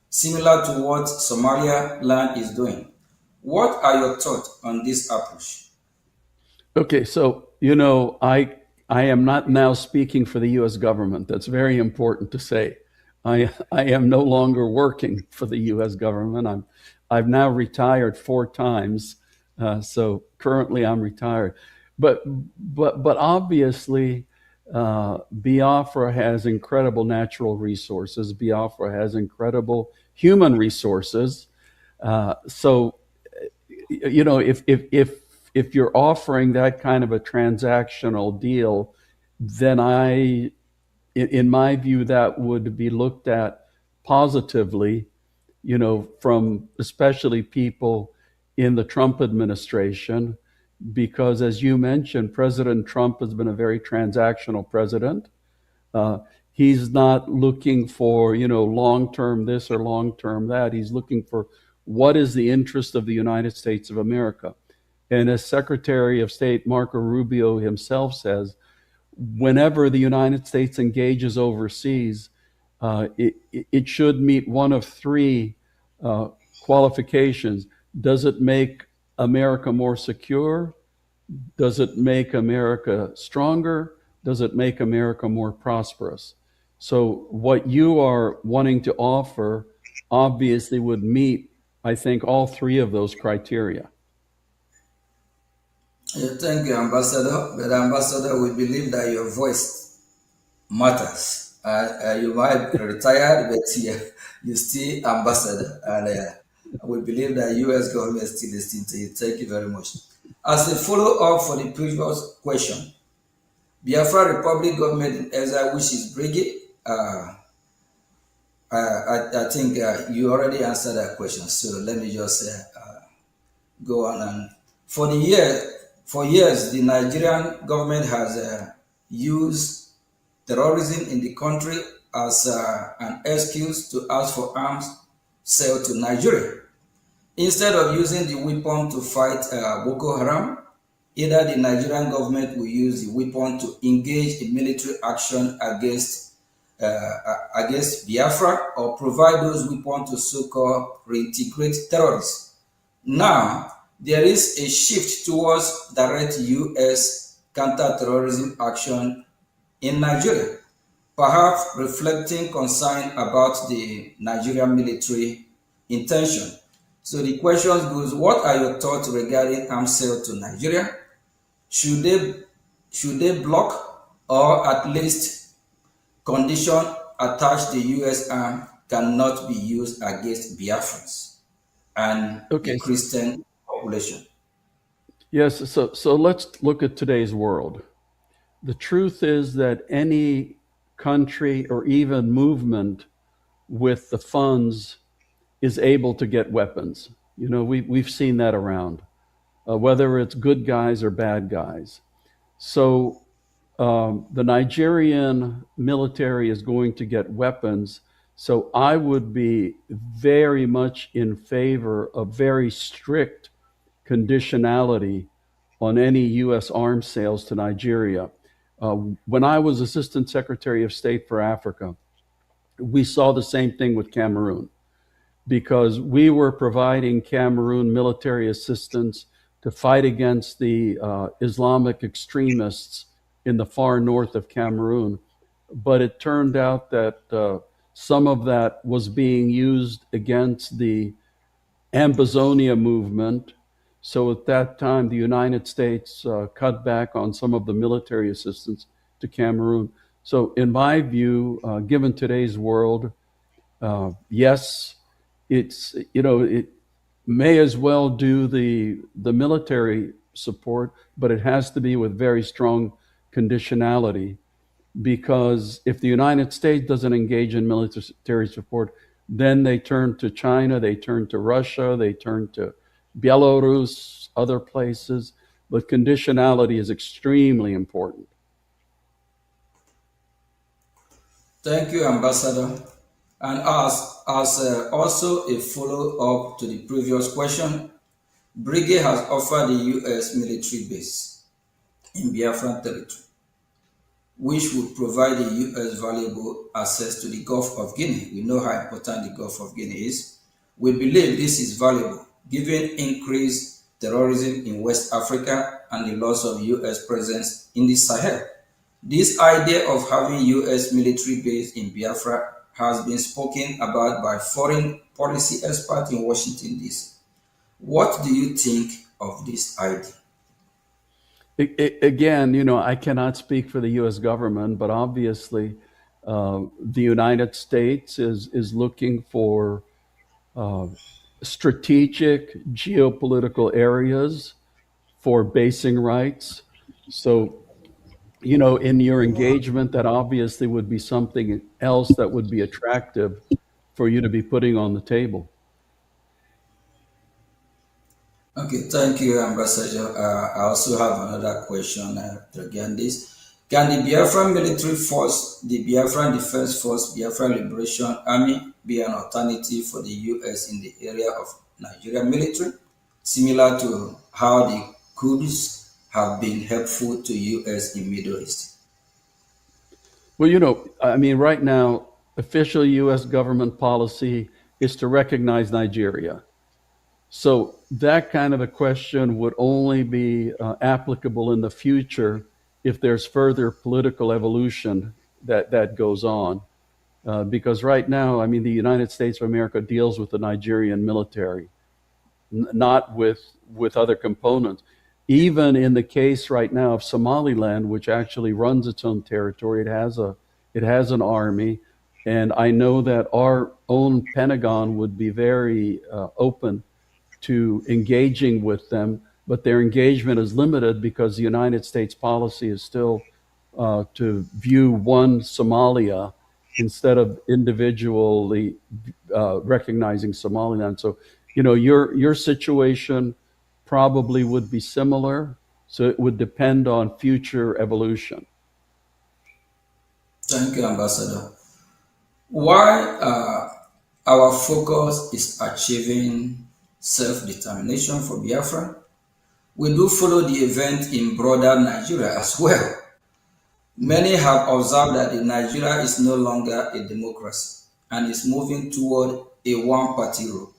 O: similar to what Somaliland is doing. What are your thoughts on this approach?
T: Okay, so, I am not now speaking for the U.S. government. That's very important to say. I am no longer working for the U.S. government. I've now retired 4 times, so currently I'm retired. But obviously, Biafra has incredible natural resources. Biafra has incredible human resources. So, if you're offering that kind of a transactional deal, then in my view, that would be looked at positively, from especially people in the Trump administration, because as you mentioned, President Trump has been a very transactional president. He's not looking for, long-term this or long-term that. He's looking for what is the interest of the United States of America. And as Secretary of State Marco Rubio himself says, whenever the United States engages overseas, it should meet one of 3 qualifications. Does it make America more secure? Does it make America stronger? Does it make America more prosperous? So what you are wanting to offer obviously would meet, I think, all three of those criteria.
O: Yeah, thank you, Ambassador. But Ambassador, we believe that your voice matters. You might be retired, but you still ambassador, and we believe that U.S. government still listening to you. Thank you very much. As a follow-up for the previous question, Biafra Republic government in exile, which is Brgie, I think you already answered that question. So let me just go on. And for years, the Nigerian government has used terrorism in the country as an excuse to ask for arms sale to Nigeria. Instead of using the weapon to fight Boko Haram, either the Nigerian government will use the weapon to engage in military action against Biafra, or provide those weapons to so-called reintegrate terrorists. Now, there is a shift towards direct U.S. counter-terrorism action in Nigeria, perhaps reflecting concern about the Nigerian military intention. So the question goes, what are your thoughts regarding arms sale to Nigeria? Should they block, or at least condition attached to U.S. arm cannot be used against Biafrans and the Christian population?
T: Yes, so let's look at today's world. The truth is that any country or even movement with the funds is able to get weapons. You know, we've seen that around, whether it's good guys or bad guys. So the Nigerian military is going to get weapons. So I would be very much in favor of very strict conditionality on any U.S. arms sales to Nigeria. When I was Assistant Secretary of State for Africa, we saw the same thing with Cameroon, because we were providing Cameroon military assistance to fight against the Islamic extremists in the far north of Cameroon. But it turned out that some of that was being used against the Ambazonia movement. So at that time, the United States cut back on some of the military assistance to Cameroon. So in my view, given today's world, yes, it may as well do the military support, but it has to be with very strong conditionality, because if the United States doesn't engage in military support, then they turn to China, they turn to Russia, they turn to Belarus, other places. But conditionality is extremely important.
O: Thank you, Ambassador. And as also a follow-up to the previous question, Brgie has offered the U.S. military base in Biafran territory, which would provide the U.S. valuable access to the Gulf of Guinea. We know how important the Gulf of Guinea is. We believe this is valuable, given increased terrorism in West Africa and the loss of U.S. presence in the Sahel. This idea of having U.S. military base in Biafra has been spoken about by foreign policy experts in Washington, D.C. What do you think of this idea?
T: Again, I cannot speak for the U.S. government, but obviously the United States is looking for strategic geopolitical areas for basing rights. So, in your engagement, that obviously would be something else that would be attractive for you to be putting on the table.
O: Okay, thank you, Ambassador. I also have another question regarding this. Can the Biafran military force, the Biafran Defense Force, Biafran Liberation Army, be an alternative for the U.S. in the area of Nigerian military, similar to how the Kurds have been helpful to U.S. in Middle East?
T: Well, right now, official U.S. government policy is to recognize Nigeria. So that kind of a question would only be applicable in the future if there's further political evolution that goes on. Because right now, I mean, the United States of America deals with the Nigerian military, not with other components. Even in the case right now of Somaliland, which actually runs its own territory, it has an army, and I know that our own Pentagon would be very open to engaging with them, but their engagement is limited because the United States policy is still to view one Somalia instead of individually recognizing Somaliland. So, your situation probably would be similar. So it would depend on future evolution.
O: Thank you, Ambassador. While our focus is achieving self-determination for Biafra, we do follow the event in broader Nigeria as well. Many have observed that Nigeria is no longer a democracy and is moving toward a one-party rule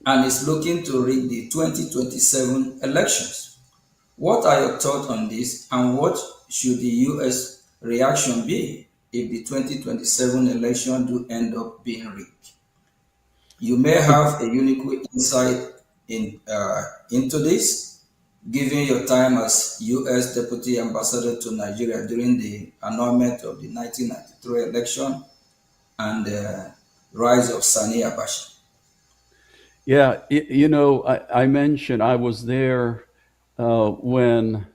O: and is looking to rig the 2027 elections. What are your thoughts on this, and what should the U.S. reaction be if the 2027 election do end up being rigged? You may have a unique insight into this, given your time as U.S. Deputy Ambassador to Nigeria during the annulment of the 1993 election and the rise of Sani Abacha.
T: Yeah, I mentioned I was there when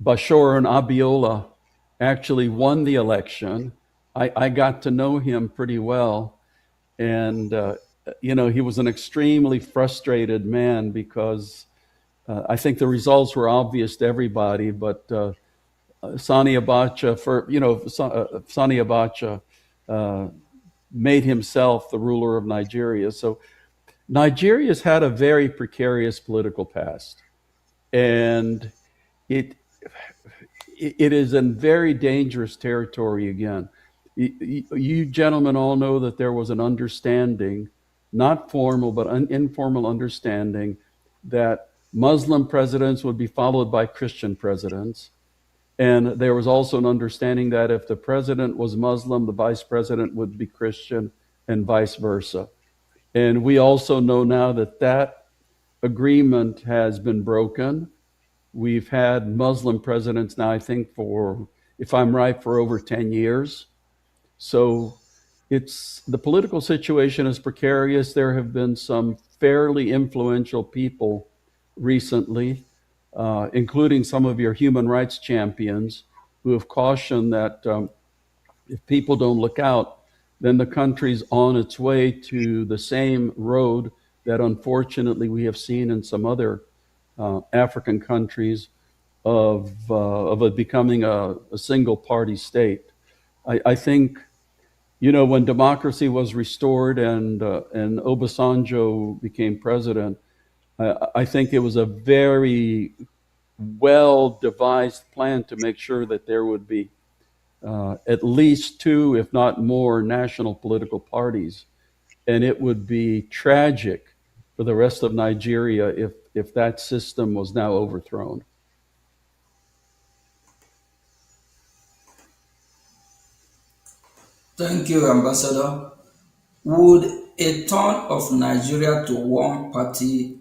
T: Bashir and Abiola actually won the election. I got to know him pretty well. And, he was an extremely frustrated man because I think the results were obvious to everybody, but Sani Abacha, Sani Abacha made himself the ruler of Nigeria. So Nigeria's had a very precarious political past, and it is in very dangerous territory again. You gentlemen all know that there was an understanding, not formal, but an informal understanding, that Muslim presidents would be followed by Christian presidents. And there was also an understanding that if the president was Muslim, the vice president would be Christian, and vice versa. And we also know now that that agreement has been broken. We've had Muslim presidents now, I think, for, if I'm right, for over 10 years. So the political situation is precarious. There have been some fairly influential people recently, including some of your human rights champions, who have cautioned that if people don't look out, then the country's on its way to the same road that unfortunately we have seen in some other African countries of it becoming a single party state. I think, when democracy was restored and Obasanjo became president, I think it was a very well-devised plan to make sure that there would be at least two, if not more, national political parties. And it would be tragic for the rest of Nigeria if that system was now overthrown.
O: Thank you, Ambassador. Would a turn of Nigeria to one-party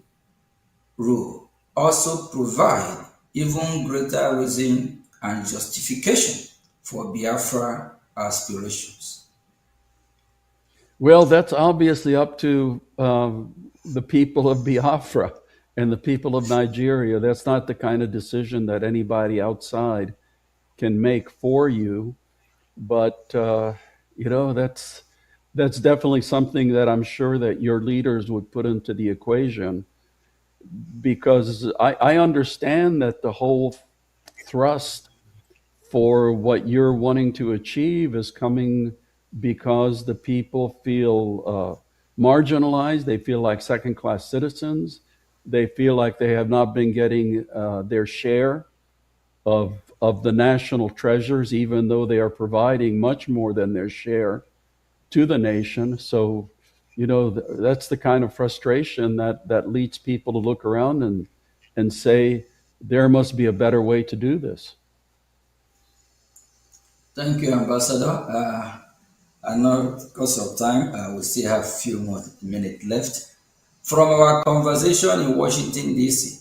O: rule also provide even greater reason and justification for Biafra aspirations?
T: Well, that's obviously up to the people of Biafra and the people of Nigeria. That's not the kind of decision that anybody outside can make for you. But, that's definitely something that I'm sure that your leaders would put into the equation, because I understand that the whole thrust for what you're wanting to achieve is coming because the people feel marginalized. They feel like second-class citizens. They feel like they have not been getting their share of the national treasures, even though they are providing much more than their share to the nation. So, that's the kind of frustration that leads people to look around and say, there must be a better way to do this.
O: Thank you, Ambassador. I know because of time, we still have a few more minutes left. From our conversation in Washington, D.C.,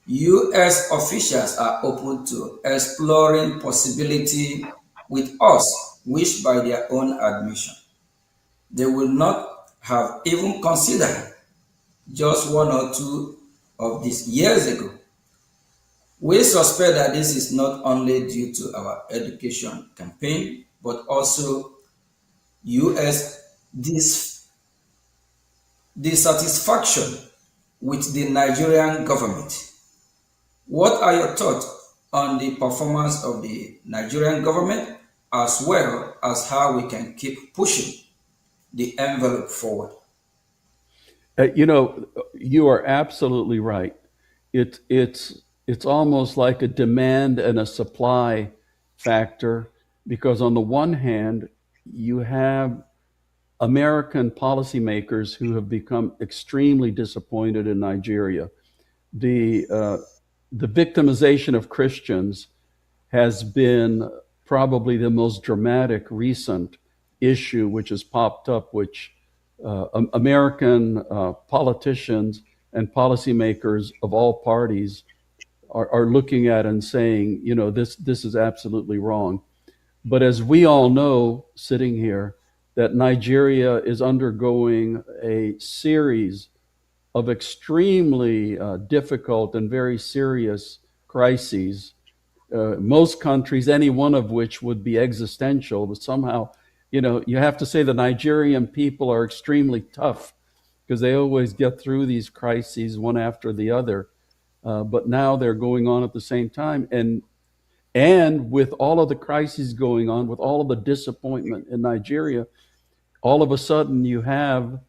O: U.S. officials are open to exploring possibility with us, which by their own admission, they will not have even considered just 1 or 2 of these years ago. We suspect that this is not only due to our education campaign, but also U.S. dissatisfaction with the Nigerian government. What are your thoughts on the performance of the Nigerian government, as well as how we can keep pushing the envelope forward?
T: You are absolutely right. It's almost like a demand and a supply factor, because on the one hand, you have American policymakers who have become extremely disappointed in Nigeria. The victimization of Christians has been probably the most dramatic recent issue which has popped up, which American politicians and policymakers of all parties are looking at and saying, this is absolutely wrong. But as we all know, sitting here, that Nigeria is undergoing a series of extremely difficult and very serious crises. Most countries, any one of which would be existential, but somehow, you have to say the Nigerian people are extremely tough because they always get through these crises one after the other. But now they're going on at the same time. And with all of the crises going on, with all of the disappointment in Nigeria, all of a sudden you have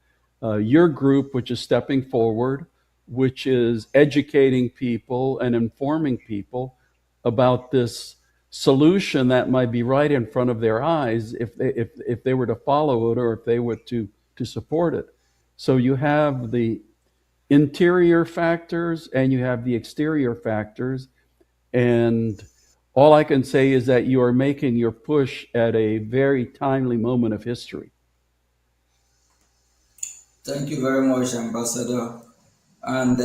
T: your group, which is stepping forward, which is educating people and informing people about this solution that might be right in front of their eyes if they were to follow it or if they were to support it. So you have the interior factors and you have the exterior factors. And all I can say is that you are making your push at a very timely moment of history.
O: Thank you very much, Ambassador. And,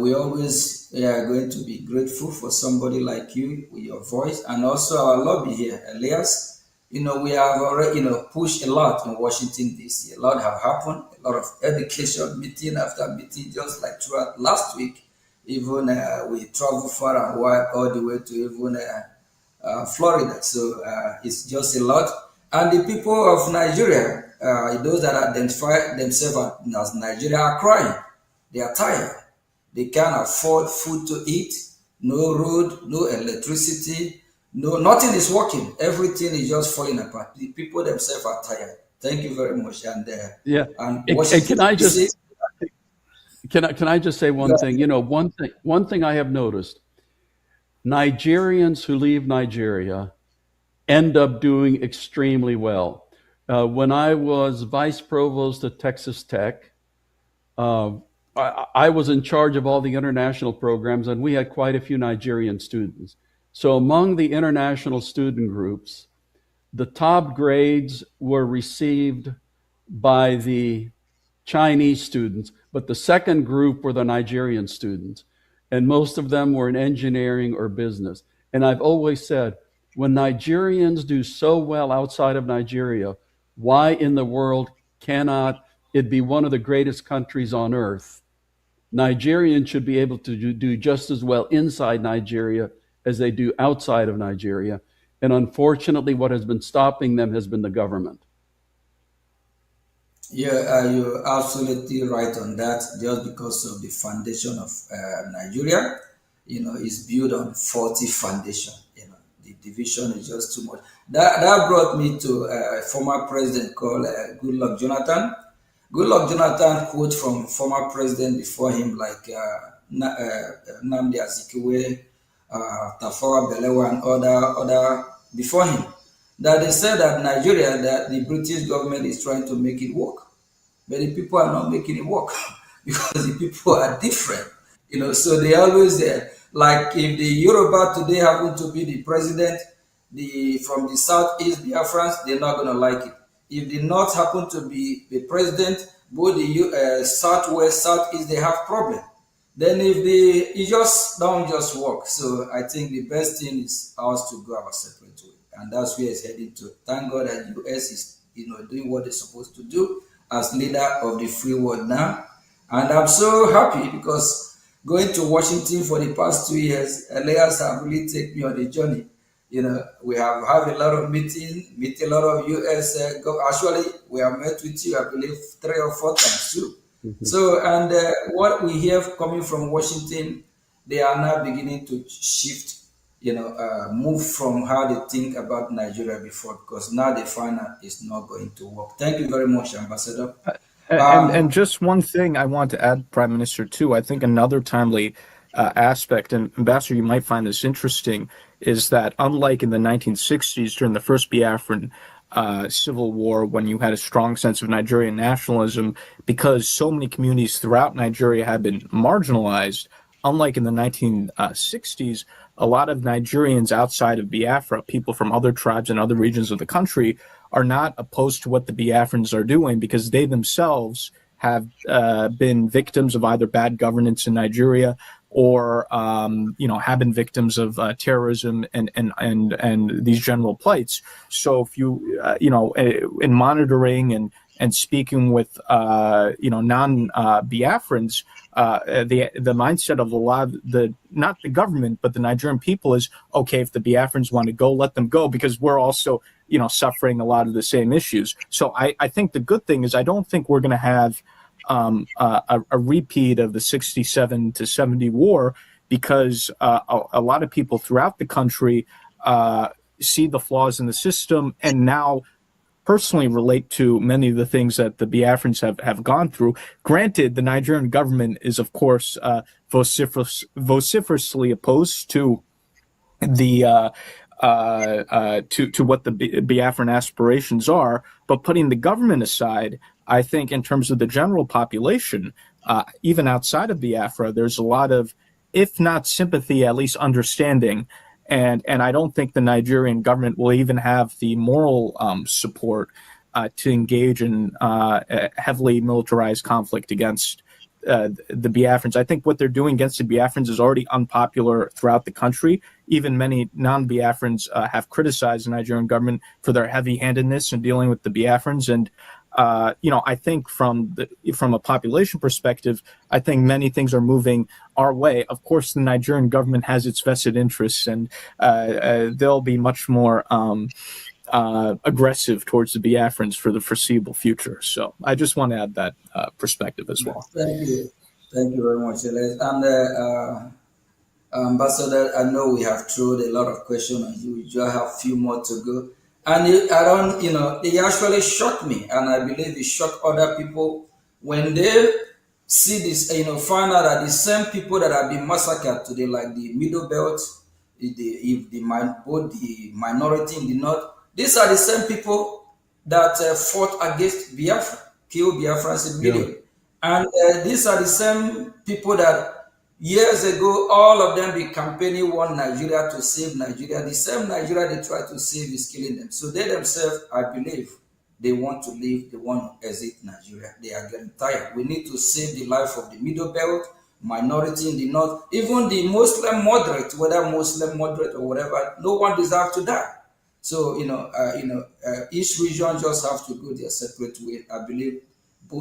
O: we always are going to be grateful for somebody like you with your voice, and also our lobby here, Elias. We have already, pushed a lot in Washington, D.C. A lot have happened, a lot of education, meeting after meeting, just like throughout last week. Even we traveled far and wide, all the way to even Florida. So it's just a lot. And the people of Nigeria, those that identify themselves as Nigeria, are crying. They are tired. They can't afford food to eat, no road, no electricity, nothing is working. Everything is just falling apart. The people themselves are tired. Thank you very much. And
T: can I just say one thing? One thing I have noticed: Nigerians who leave Nigeria end up doing extremely well. When I was vice provost at Texas Tech, I was in charge of all the international programs, and we had quite a few Nigerian students. So among the international student groups, the top grades were received by the Chinese students, but the second group were the Nigerian students, and most of them were in engineering or business. And I've always said, when Nigerians do so well outside of Nigeria, why in the world cannot it be one of the greatest countries on earth? Nigerians should be able to do just as well inside Nigeria as they do outside of Nigeria. And unfortunately, what has been stopping them has been the government.
O: Yeah, you're absolutely right on that. Just because of the foundation of Nigeria, is built on faulty foundation. The division is just too much. That brought me to a former president called Goodluck Jonathan. Goodluck Jonathan quote from former president before him, like Nnamdi Azikiwe, Tafawa Balewa, and other before him, that they said that Nigeria, that the British government is trying to make it work, but the people are not making it work because the people are different. So they always like if the Yoruba today happen to be the president, from the southeast Biafrans, they're not going to like it. if the North happen to be the president, both the Southwest, Southeast, they have problem. Then if it just don't just work. So I think the best thing is us to go our separate way, and that's where it's heading to. Thank God that the US is doing what they're supposed to do as leader of the free world now, and I'm so happy because going to Washington for the past 2 years, Elias have really taken me on the journey. We have a lot of meet a lot of US. Actually, we have met with you, I believe, 3 or 4 times too. So, and what we hear coming from Washington, they are now beginning to shift, move from how they think about Nigeria before, because now they find out it's not going to work. Thank you very much, Ambassador.
J: And just one thing I want to add, Prime Minister, too. I think another timely aspect, and Ambassador, you might find this interesting, is that unlike in the 1960s during the first Biafran civil war, when you had a strong sense of Nigerian nationalism, because so many communities throughout Nigeria had been marginalized, unlike in the 1960s, a lot of Nigerians outside of Biafra, people from other tribes and other regions of the country, are not opposed to what the Biafrans are doing because they themselves have been victims of either bad governance in Nigeria or have been victims of terrorism and these general plights. So if you in monitoring and speaking with non-Biafrans, the mindset of a lot of not the government but the Nigerian people is, okay, if the Biafrans want to go, let them go, because we're also suffering a lot of the same issues. So I think the good thing is I don't think we're going to have a repeat of the 67 to 70 war, because a lot of people throughout the country see the flaws in the system and now personally relate to many of the things that the Biafrans have gone through. Granted, the Nigerian government is, of course, vociferously opposed to the to what the Biafran aspirations are, but putting the government aside, I think in terms of the general population, even outside of Biafra, there's a lot of, if not sympathy, at least understanding. And I don't think the Nigerian government will even have the moral support to engage in heavily militarized conflict against the Biafrans. I think what they're doing against the Biafrans is already unpopular throughout the country. Even many non-Biafrans have criticized the Nigerian government for their heavy-handedness in dealing with the Biafrans. And I think from a population perspective, I think many things are moving our way. Of course, the Nigerian government has its vested interests, and they'll be much more aggressive towards the Biafrans for the foreseeable future. So I just want to add that perspective as well.
O: Thank you very much, Elias. And Ambassador, I know we have thrown a lot of questions on you. You just have a few more to go. And it actually shocked me, and I believe it shocked other people when they see this, find out that the same people that have been massacred today, like the Middle Belt, both the minority in the North, these are the same people that fought against Biafra, killed Biafrans in millions. And these are the same people that years ago, all of them be campaigning one Nigeria to save Nigeria. The same Nigeria they try to save is killing them. So they themselves, I believe, they want to leave, they want to exit Nigeria. They are getting tired. We need to save the life of the Middle Belt, minority in the North, even the Muslim moderate, whether Muslim moderate or whatever, no one deserves to die. So, each region just have to go their separate way. I believe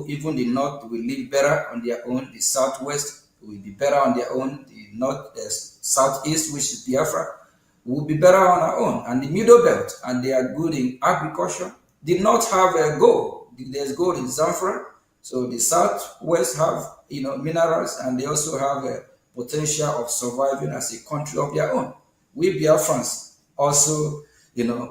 O: even the North will live better on their own, the Southwest will be better on their own, the Southeast, which is Biafra, will be better on our own, and the Middle Belt, and they are good in agriculture, did not have a gold. There's gold in Zamfara, so the Southwest have minerals, and they also have a potential of surviving as a country of their own. We Biafrans also,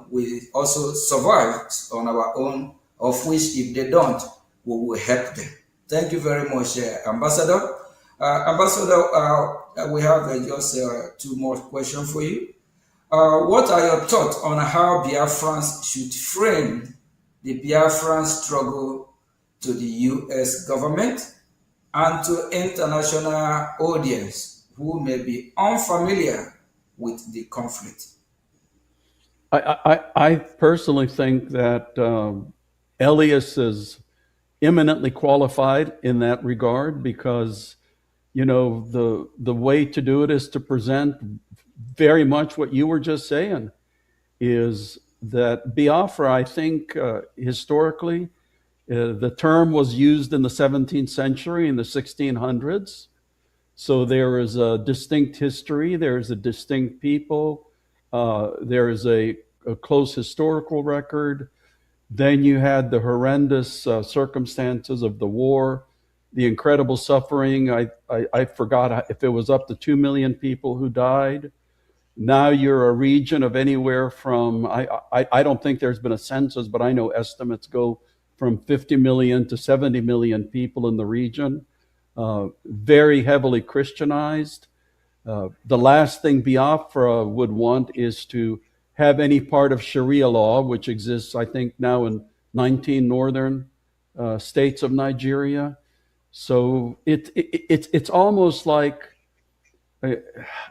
O: we also survive on our own, of which if they don't, we will help them. Thank you very much, Ambassador. Ambassador, we have just 2 more questions for you. What are your thoughts on how Biafrans should frame the Biafran struggle to the U.S. government and to international audience who may be unfamiliar with the conflict?
T: I personally think that Elias is eminently qualified in that regard because, the way to do it is to present very much what you were just saying, is that Biafra, I think, historically, the term was used in the 17th century, in the 1600s. So there is a distinct history, there is a distinct people, there is a close historical record. Then you had the horrendous circumstances of the war, the incredible suffering. I forgot if it was up to 2 million people who died. Now you're a region of anywhere from, I don't think there's been a census, but I know estimates go from 50 million to 70 million people in the region, very heavily Christianized. The last thing Biafra would want is to have any part of Sharia law, which exists, I think, now in 19 northern states of Nigeria. So it's almost like,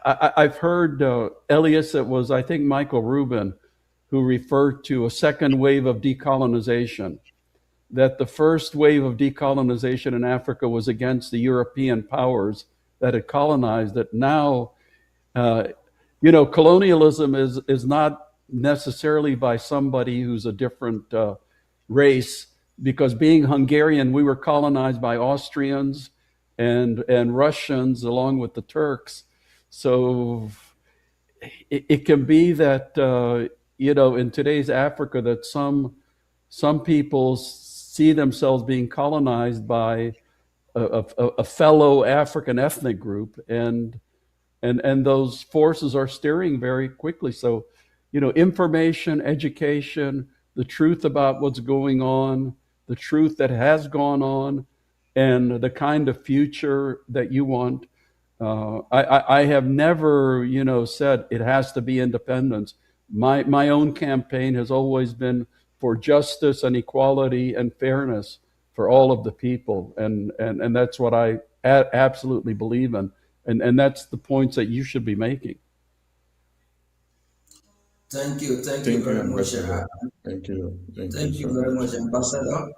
T: I've heard Elias, it was, I think, Michael Rubin, who referred to a second wave of decolonization, that the first wave of decolonization in Africa was against the European powers that had colonized it. Now, colonialism is not necessarily by somebody who's a different race, because being Hungarian, we were colonized by Austrians and Russians along with the Turks. So it can be that, in today's Africa, that some people see themselves being colonized by a fellow African ethnic group, and those forces are steering very quickly. So, information, education, the truth about what's going on, the truth that has gone on, and the kind of future that you want. I have never, said it has to be independence. My own campaign has always been for justice and equality and fairness for all of the people, and that's what I absolutely believe in, and that's the points that you should be making.
O: Thank you very much.
E: Thank you.
O: Thank you very much, Ambassador.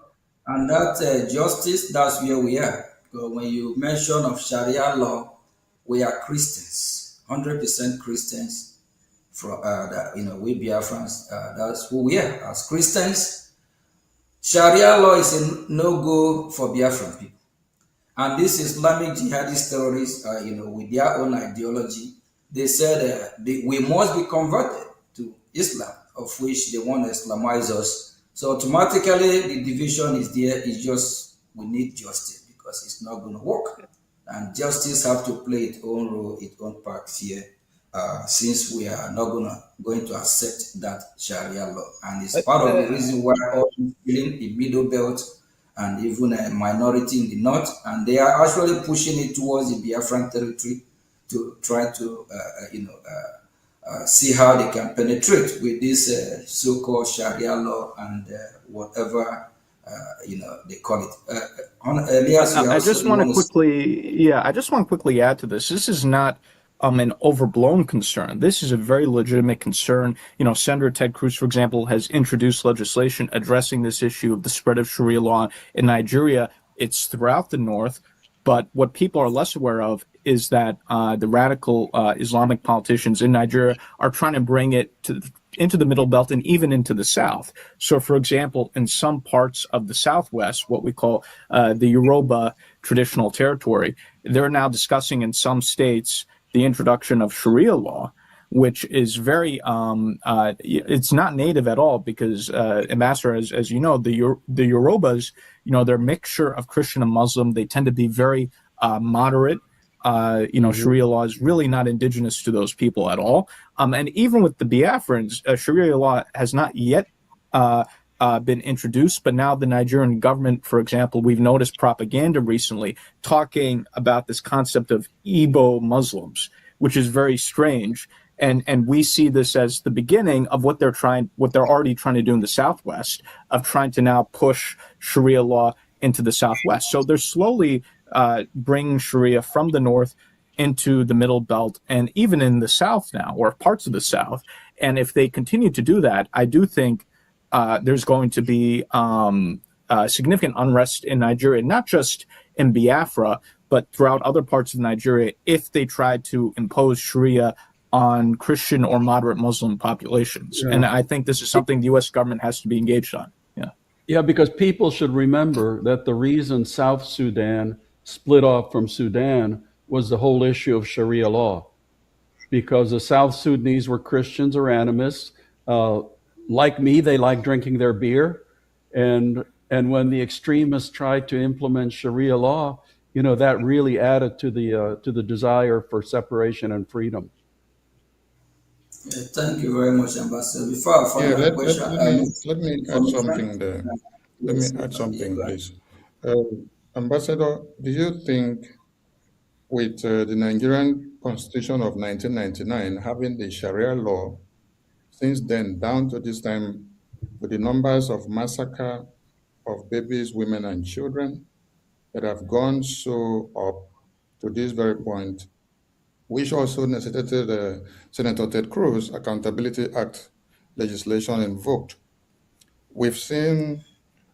O: And that justice, that's where we are. Because when you mention of Sharia law, we are Christians, 100% Christians. From we Biafrans, that's who we are as Christians. Sharia law is a no-go for Biafran people. And these Islamic jihadist terrorists, with their own ideology, they said we must be converted to Islam, of which they want to Islamize us. So automatically the division is there. It's just we need justice because it's not going to work. And justice have to play its own role, its own part here, since we are not going to accept that Sharia law. And it's part of the reason why all feeling the middle belt and even a minority in the north, and they are actually pushing it towards the Biafran territory to try to, see how they can penetrate with this so-called Sharia law and whatever they call it. Elias,
J: I just want to quickly add to this. This is not an overblown concern. This is a very legitimate concern. Senator Ted Cruz, for example, has introduced legislation addressing this issue of the spread of Sharia law in Nigeria. It's throughout the north, but what people are less aware of is that the radical Islamic politicians in Nigeria are trying to bring it into the Middle Belt and even into the South. So, for example, in some parts of the Southwest, what we call the Yoruba traditional territory, they're now discussing in some states the introduction of Sharia law, which is very, it's not native at all because, Ambassador, as you know, the Yorubas, they're a mixture of Christian and Muslim. They tend to be very moderate. Sharia law is really not indigenous to those people at all. And even with the Biafrans, Sharia law has not yet been introduced, but now the Nigerian government, for example, we've noticed propaganda recently talking about this concept of Igbo Muslims, which is very strange. And we see this as the beginning of what they're already trying to do in the Southwest, of trying to now push Sharia law into the Southwest. So they're slowly bringing Sharia from the north into the Middle Belt and even in the South now, or parts of the South. And if they continue to do that, I do think there's going to be significant unrest in Nigeria, not just in Biafra, but throughout other parts of Nigeria, if they try to impose Sharia on Christian or moderate Muslim populations.
T: Yeah.
J: And I think this is something the U.S. government has to be engaged on. Yeah.
T: Yeah, because people should remember that the reason South Sudan split off from Sudan was the whole issue of Sharia law, because the South Sudanese were Christians or animists. Like me, they like drinking their beer. And when the extremists tried to implement Sharia law, that really added to the desire for separation and freedom.
O: Yeah, thank you very much, Ambassador. Before I find
E: Yeah,
O: my question,
E: let me add something there. Let me add something, please. Ambassador, do you think with the Nigerian Constitution of 1999 having the Sharia law, since then down to this time, with the numbers of massacre of babies, women, and children that have gone so up to this very point, which also necessitated Senator Ted Cruz Accountability Act legislation invoked. We've seen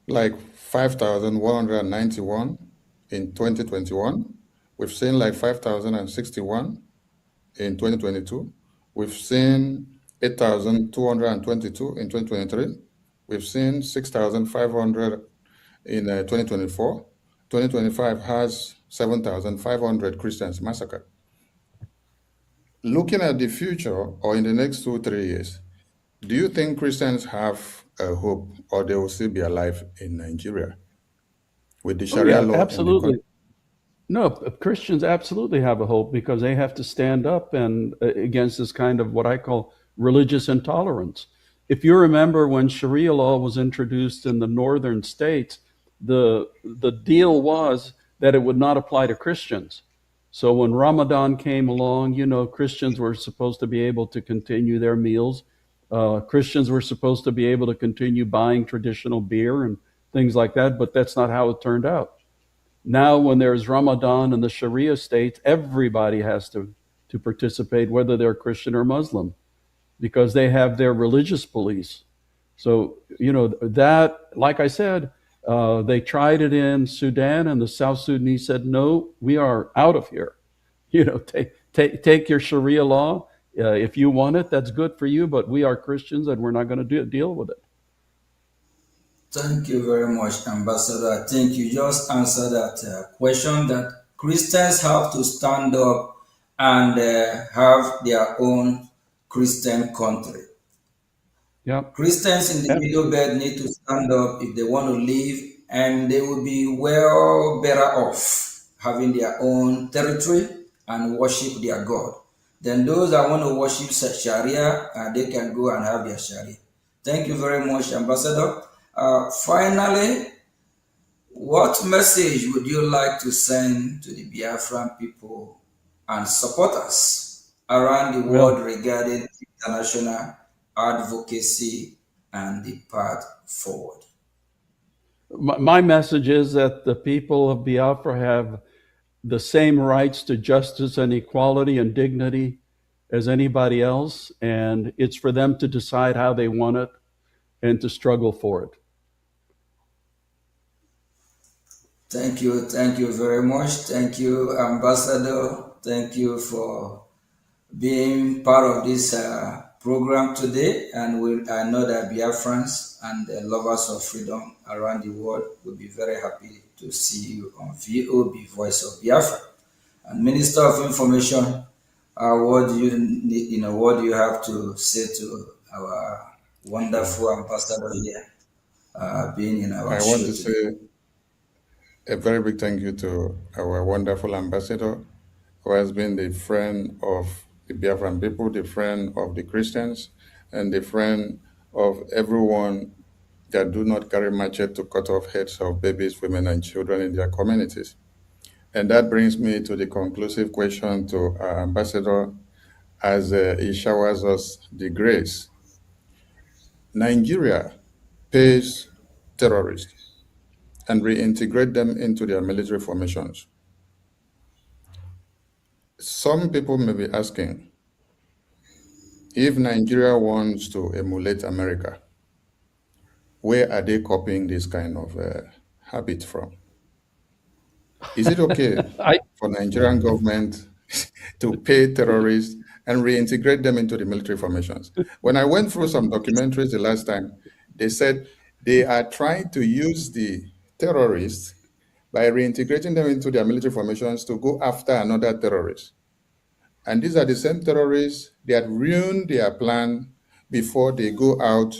E: like 5,191 in 2021. We've seen like 5,061 in 2022. We've seen 8,222 in 2023. We've seen 6,500 in 2024. 2025 has 7,500 Christians massacred. Looking at the future or in the next 2-3 years, do you think Christians have a hope or they will still be alive in Nigeria with the Sharia law?
T: Absolutely. No, Christians absolutely have a hope, because they have to stand up and against this kind of what I call religious intolerance. If you remember when Sharia law was introduced in the northern states, the deal was that it would not apply to Christians. So when Ramadan came along, Christians were supposed to be able to continue their meals. Christians were supposed to be able to continue buying traditional beer and things like that, but that's not how it turned out. Now, when there's Ramadan in the Sharia state, everybody has to participate, whether they're Christian or Muslim, because they have their religious police. So, that, like I said, they tried it in Sudan, and the South Sudanese said, no, we are out of here. Take your Sharia law. If you want it, that's good for you, but we are Christians and we're not going to deal with it.
O: Thank you very much, Ambassador. I think you just answered that question, that Christians have to stand up and have their own Christian country.
T: Yeah.
O: Christians in the middle belt need to stand up if they want to live, and they will be well better off having their own territory and worship their God. Then those that want to worship Sharia, they can go and have their Sharia. Thank you very much, Ambassador. Finally, what message would you like to send to the Biafran people and supporters around the world regarding international advocacy and the path forward?
T: My message is that the people of Biafra have the same rights to justice and equality and dignity as anybody else, and it's for them to decide how they want it and to struggle for it.
O: Thank you very much. Thank you, Ambassador. Thank you for being part of this program today. And I know that Biafrans and the lovers of freedom around the world will be very happy to see you on VOB, Voice of Biafra. And Minister of Information, what do you have to say to our wonderful ambassador here, being in our show?
E: I want to say a very big thank you to our wonderful ambassador, who has been the friend of the Biafran people, the friend of the Christians, and the friend of everyone that do not carry machete to cut off heads of babies, women, and children in their communities. And that brings me to the conclusive question to our ambassador as he showers us the grace. Nigeria pays terrorists and reintegrate them into their military formations. Some people may be asking, if Nigeria wants to emulate America, where are they copying this kind of habit from? Is it okay for Nigerian government to pay terrorists and reintegrate them into the military formations? When I went through some documentaries the last time, they said they are trying to use the terrorists by reintegrating them into their military formations to go after another terrorist. And these are the same terrorists that ruined their plan before they go out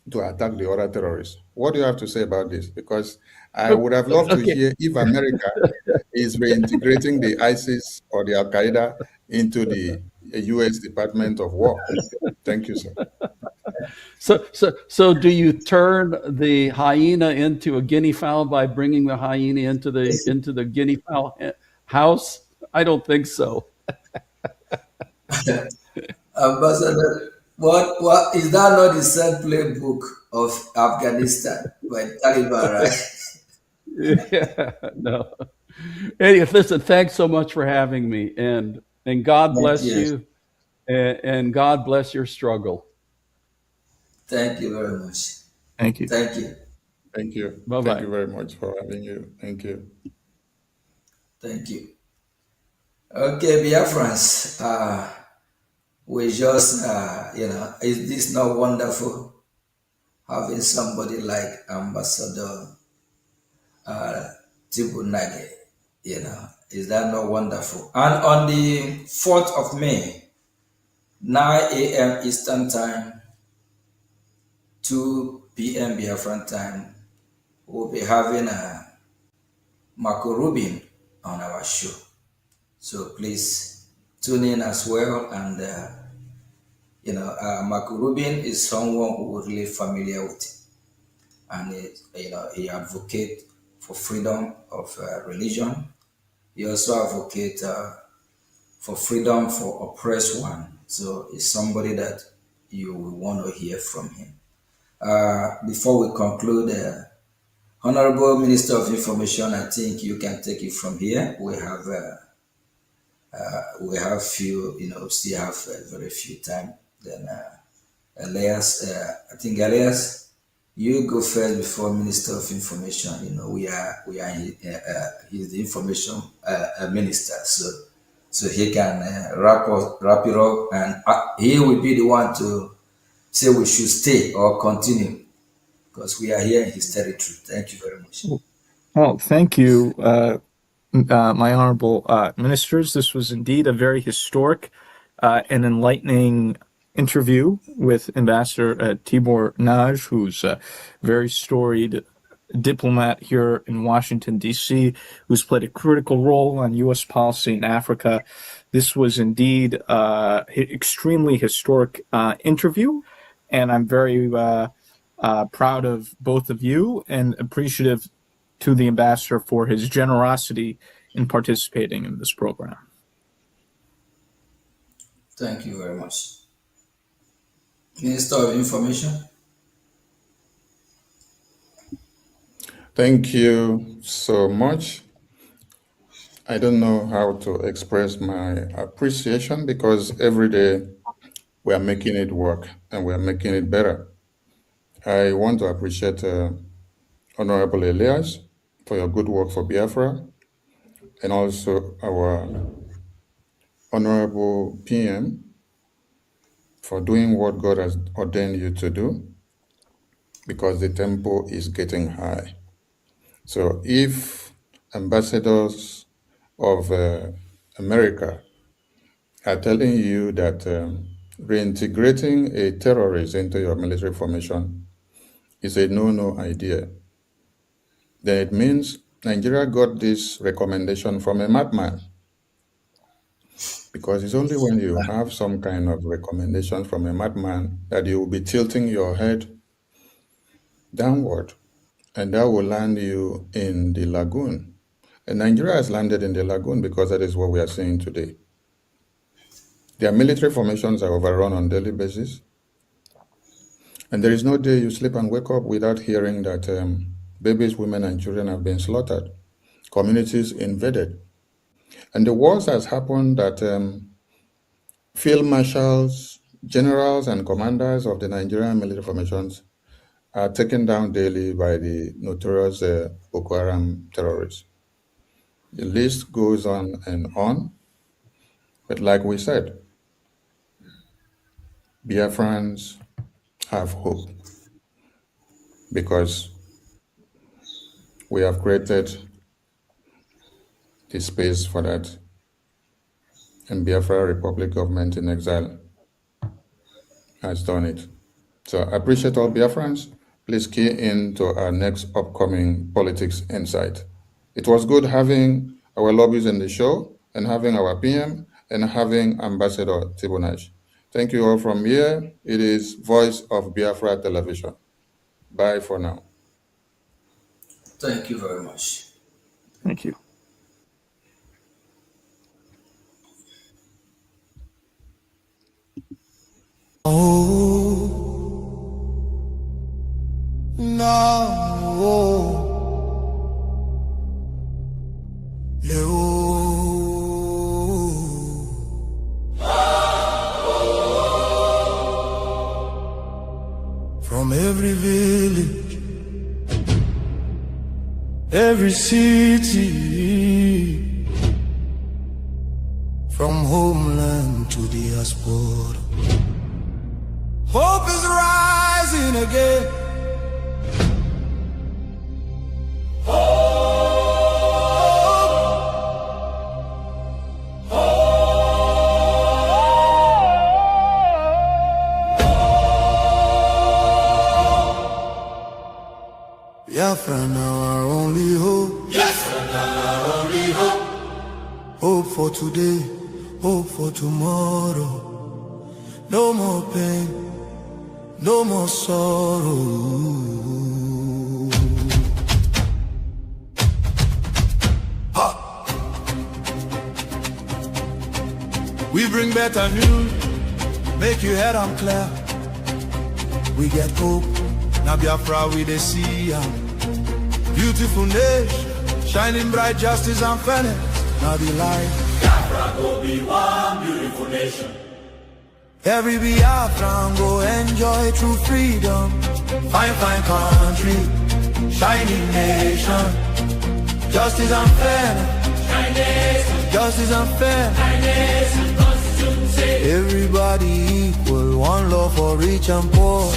E: to attack the other terrorists. What do you have to say about this? Because I would have loved to hear if America is reintegrating the ISIS or the Al Qaeda into the U.S. Department of War. Thank you, sir.
T: So do you turn the hyena into a guinea fowl by bringing the hyena into the guinea fowl house? I don't think so.
O: Ambassador, what is that not the same playbook of Afghanistan by Taliban, right?
T: Yeah, no. Anyway, listen, thanks so much for having me, and God bless you, and God bless your struggle.
O: Thank you very much.
J: Thank you.
O: Thank you.
E: Thank you.
T: Bye-bye.
E: Thank you very much for having you. Thank you.
O: Thank you. Okay, Biafrans, we just, is this not wonderful? Having somebody like Ambassador Tibunage, is that not wonderful? And on the 4th of May, 9 a.m. Eastern Time, 2 p.m. Biafran time, we'll be having a Marco Rubin on our show. So please tune in as well. And, Marco Rubin is someone who we're really familiar with. And, he advocates for freedom of religion. He also advocates for freedom for oppressed one. So it's somebody that you will want to hear from him. Before we conclude, Honorable Minister of Information, I think you can take it from here. We have few, still have very few time. Then Elias, I think Elias, you go first before Minister of Information. We are he's the information minister, so he can wrap it up, and he will be the one to say we should stay or continue, because we are here in his territory. Thank you very much.
J: Well, thank you, my honorable ministers. This was indeed a very historic and enlightening interview with Ambassador Tibor Naj, who's a very storied diplomat here in Washington, D.C., who's played a critical role on U.S. policy in Africa. This was indeed an extremely historic interview, and I'm very proud of both of you and appreciative to the ambassador for his generosity in participating in this program.
O: Thank you very much. Minister of Information.
E: Thank you so much. I don't know how to express my appreciation, because every day we are making it work and we are making it better. I want to appreciate Honorable Elias for your good work for Biafra, and also our Honorable PM for doing what God has ordained you to do, because the tempo is getting high. So if ambassadors of America are telling you that reintegrating a terrorist into your military formation is a no-no idea, then it means Nigeria got this recommendation from a madman. Because it's only when you have some kind of recommendation from a madman that you will be tilting your head downward, and that will land you in the lagoon. And Nigeria has landed in the lagoon because that is what we are seeing today. Their military formations are overrun on a daily basis. And there is no day you sleep and wake up without hearing that babies, women, and children have been slaughtered, communities invaded. And the worst has happened that field marshals, generals, and commanders of the Nigerian military formations are taken down daily by the notorious Boko Haram terrorists. The list goes on and on, but like we said, Biafrans have hope because we have created the space for that, and Biafra Republic Government in Exile has done it. So I appreciate all Biafrans. Please key in to our next upcoming Politics Insight. It was good having our lobbies in the show and having our PM and having Ambassador Tibonash. Thank you all from here. It is Voice of Biafra Television. Bye for now.
O: Thank you very much.
J: Thank you.
M: Oh, no, from every village, every city, from homeland to diaspora, hope is rising again. Biafra now our only hope. Yes, now our only hope. Hope for today, hope for tomorrow. No more pain, no more sorrow. Ha! We bring better news, make you head on clear. We get hope, now Biafra we dey see. Beautiful nation, shining bright justice and fairness. Now the light. Biafra go be one beautiful nation. Every Biafran go enjoy true freedom. Fine, fine country, shining nation. Justice and fairness. Justice and fairness. Everybody equal, one love for rich and poor.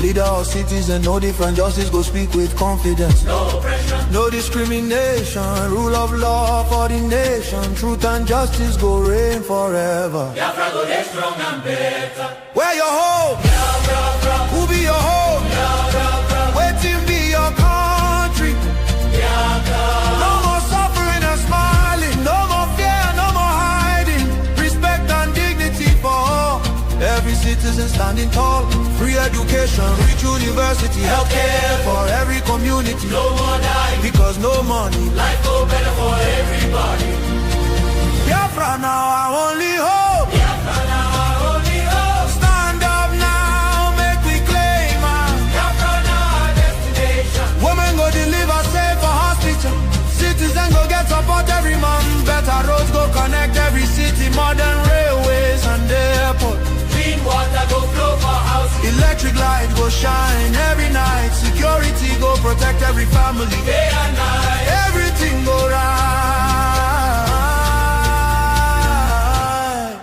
M: Leader or citizen, no different, justice go speak with confidence. No oppression, no discrimination, rule of law for the nation. Truth and justice go reign forever. Biafra go get strong and better. Where your home? Biafra. Who be your home? Biafra. Waiting be your country. Biafra. No more suffering and smiling, no more fear, no more hiding. Respect and dignity for all. Every citizen standing tall. Free education, rich university, healthcare for every community. No more dying, because no money. Life go better for everybody. Biafra now our only hope. Biafra now our only hope. Stand up now, make we claim our Biafra now our destination. Women go deliver safe for hospital. Citizen go get support every month. Better roads go connect every city. Modern railways and airport. Clean water go flow for houses. Electric light go shine every night. Security go protect every family. Day and night. Everything go right.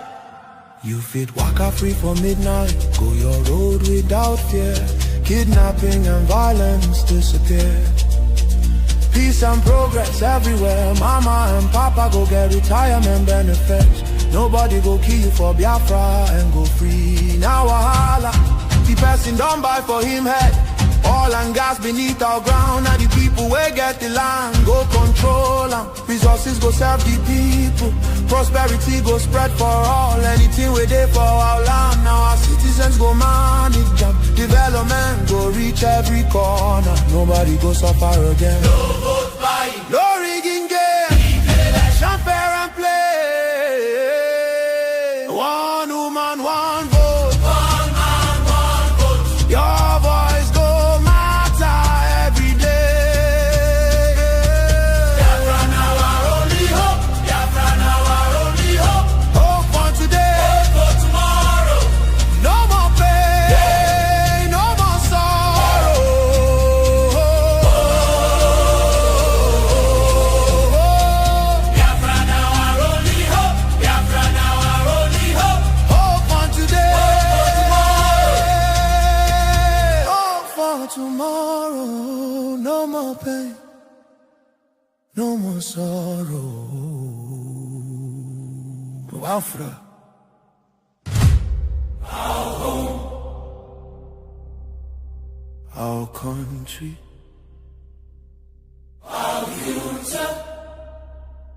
M: You fit waka free for midnight. Go your road without fear. Kidnapping and violence disappear. Peace and progress everywhere. Mama and papa go get retirement benefits. Nobody go kill you for Biafra and go free. Now wahala, the person don't buy for him head. Oil and gas beneath our ground. And the people wey get the land go control them. Resources go serve the people. Prosperity go spread for all. Anything we dey for our land. Now our citizens go manage them. Development go reach every corner. Nobody go suffer again. No vote buying, no rigging game. Election fair and play. One woman, one vote. One man, one vote. Your voice go matter every day. Biafra now our only hope. Biafra now our only hope. Hope for today, hope for tomorrow. No more pain, no more sorrow. tomorrow, no more pain, no more sorrow. Biafra, our home, our country, our future,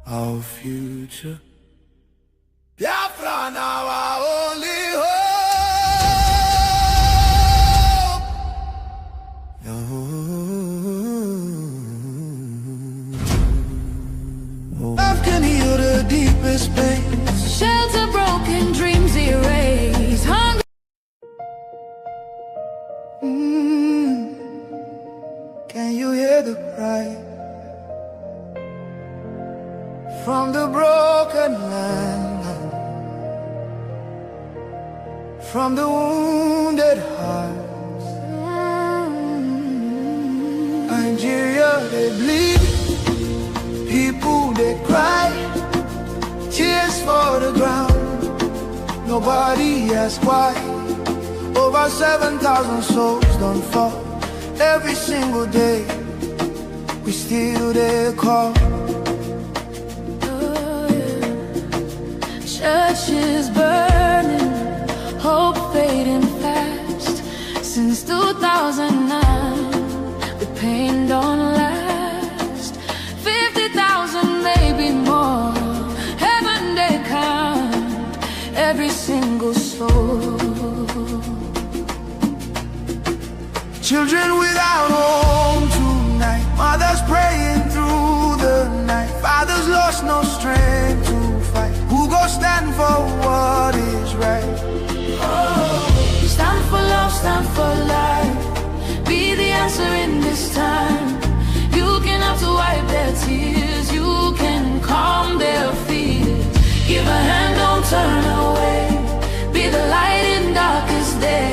M: our future. Biafra now our only hope. Love can heal the deepest pain.
L: Shelter broken dreams erase. Hunger.
M: Can you hear the cry from the broken land, from the wounded hearts? Nigeria, they bleed, people they cry, tears for the ground. Nobody asks why. Over 7,000 souls don't fall. Every single day, we still there call.
L: Churches burning, hope fading fast. Since 2009, the pain don't last. 50,000, maybe more. Heaven they count every single soul.
M: Children without home tonight, mothers praying through the night, fathers lost no strength to fight. Who go stand for what is right?
L: Stand for love, stand for life. Be the answer in this time. You can have to wipe their tears. You can calm their fears. Give a hand, don't turn away. Be the light in darkest day.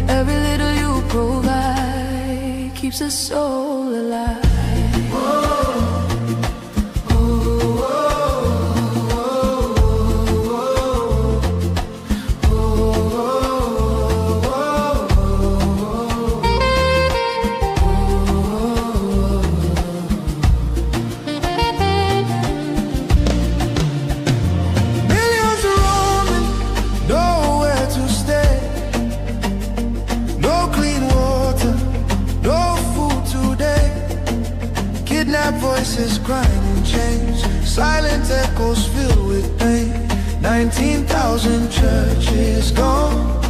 L: Every little you provide keeps a soul alive.
M: Voices crying in chains, silent echoes filled with pain. 19,000 churches gone,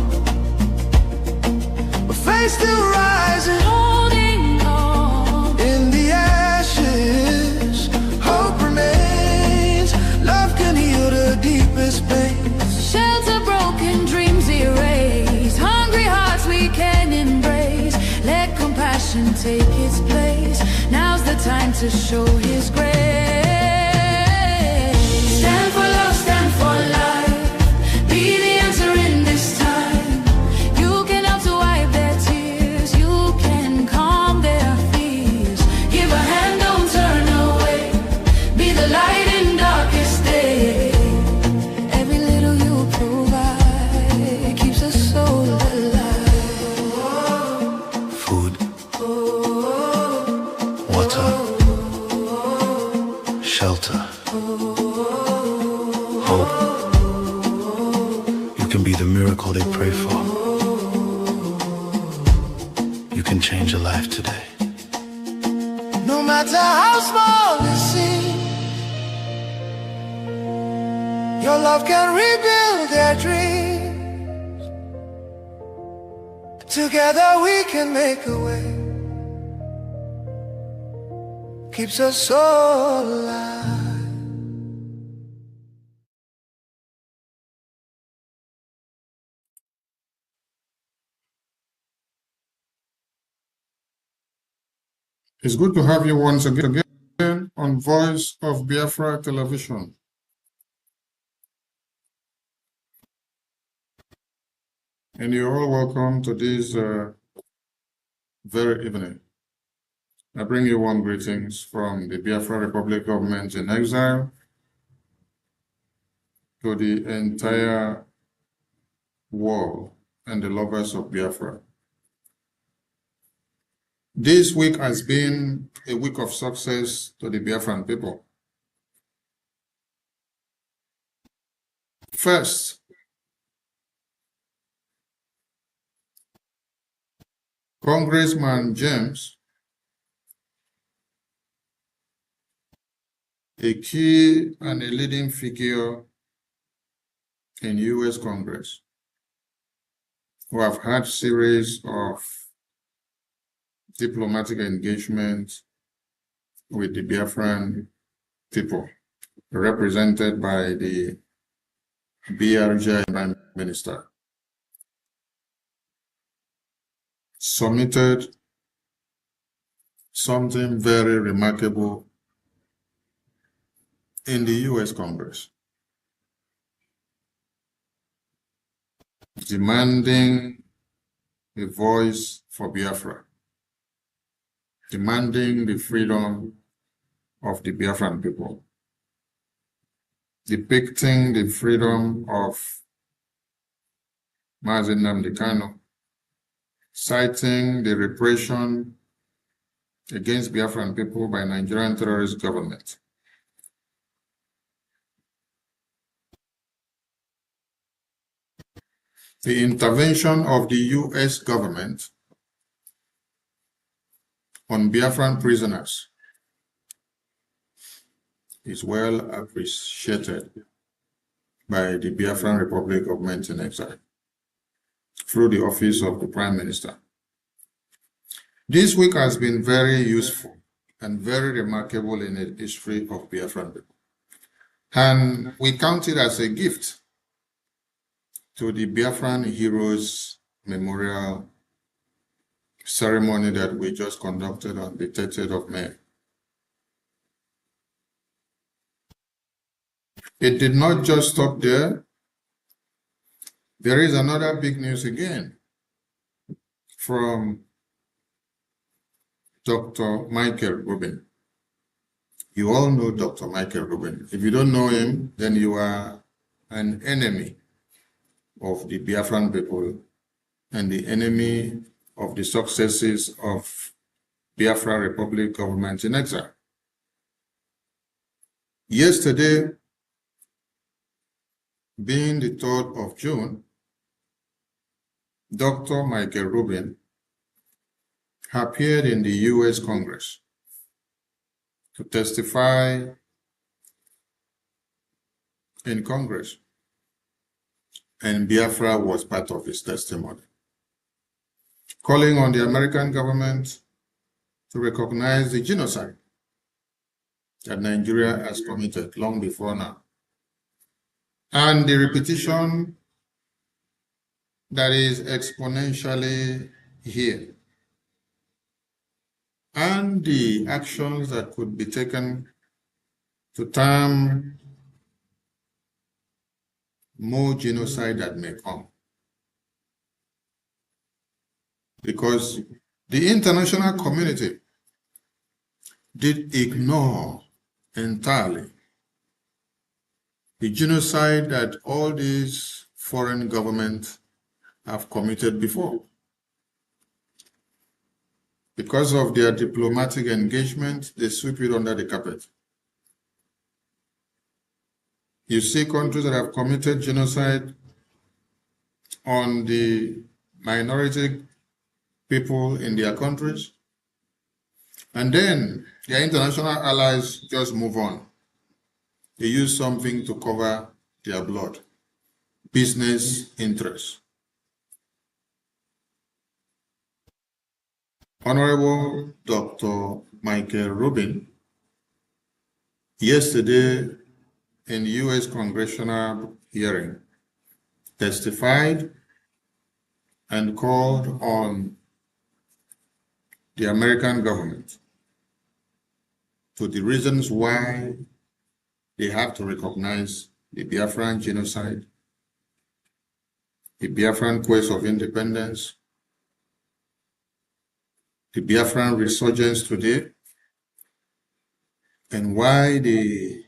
M: but faith still rising,
L: holding on.
M: In the ashes, hope remains. Love can heal the deepest pain.
L: Shelter broken dreams erase. Hungry hearts we can embrace. Let compassion take its place. Now's the time to show his grace. Stand for love, stand for life. Be the answer in this time. You can help to wipe their tears. You can calm their fears. Give a hand, don't turn away. Be the light in darkest day. Every little you provide keeps a soul alive.
M: Food, water, shelter, hope. You can be the miracle they pray for. You can change a life today. No matter how small it seems, your love can rebuild their dreams. Together we can make a way. Keeps us all alive.
E: It's good to have you once again on Voice of Biafra Television. And you're all welcome to this very evening. I bring you warm greetings from the Biafra Republic government in exile to the entire world and the lovers of Biafra. This week has been a week of success to the Biafran people. First, Congressman James, a key and a leading figure in U.S. Congress, who have had series of diplomatic engagements with the Biafran people, represented by the Brgie Prime Minister, submitted something very remarkable in the U.S. Congress, demanding a voice for Biafra, demanding the freedom of the Biafran people, depicting the freedom of Mazi Nnamdi Kanu, citing the repression against Biafran people by Nigerian terrorist government. The intervention of the U.S. government on Biafran prisoners is well appreciated by the Biafran Republic government in exile through the office of the Prime Minister. This week has been very useful and very remarkable in the history of Biafran people. And we count it as a gift to the Biafran Heroes Memorial ceremony that we just conducted on the 30th of May. It did not just stop there. There is another big news again from Dr. Michael Rubin. You all know Dr. Michael Rubin. If you don't know him, then you are an enemy of the Biafran people and the enemy of the successes of Biafra Republic government in exile. Yesterday, being the 3rd of June, Dr. Michael Rubin appeared in the U.S. Congress to testify in Congress, and Biafra was part of his testimony, calling on the American government to recognize the genocide that Nigeria has committed long before now, and the repetition that is exponentially here, and the actions that could be taken to term more genocide that may come. Because the international community did ignore entirely the genocide that all these foreign governments have committed before. Because of their diplomatic engagement, they sweep it under the carpet. You see countries that have committed genocide on the minority people in their countries, and then their international allies just move on. They use something to cover their blood, business interests. Honorable Dr. Michael Rubin, yesterday in the U.S. congressional hearing, testified and called on the American government to the reasons why they have to recognize the Biafran genocide, the Biafran quest of independence, the Biafran resurgence today, and why they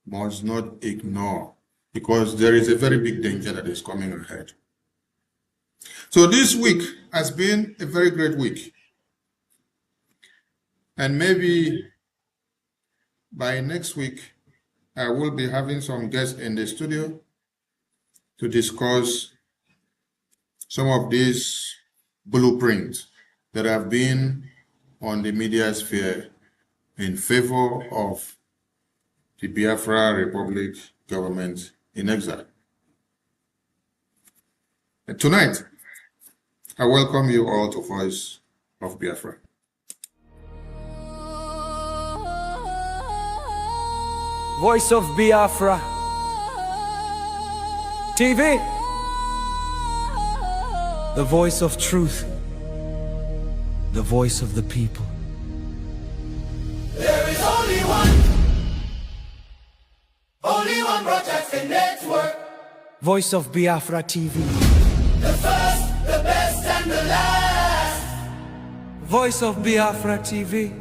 E: must not ignore, because there is a very big danger that is coming ahead. So this week has been a very great week And maybe by next week, I will be having some guests in the studio to discuss some of these blueprints that have been on the media sphere in favor of the Biafra Republic government in exile. And tonight, I welcome you all to Voice of Biafra.
L: Voice of Biafra TV, the voice of truth, the voice of the people.
M: There is only one broadcasting network.
L: Voice of Biafra TV,
M: The first, the best, and the last.
L: Voice of Biafra TV.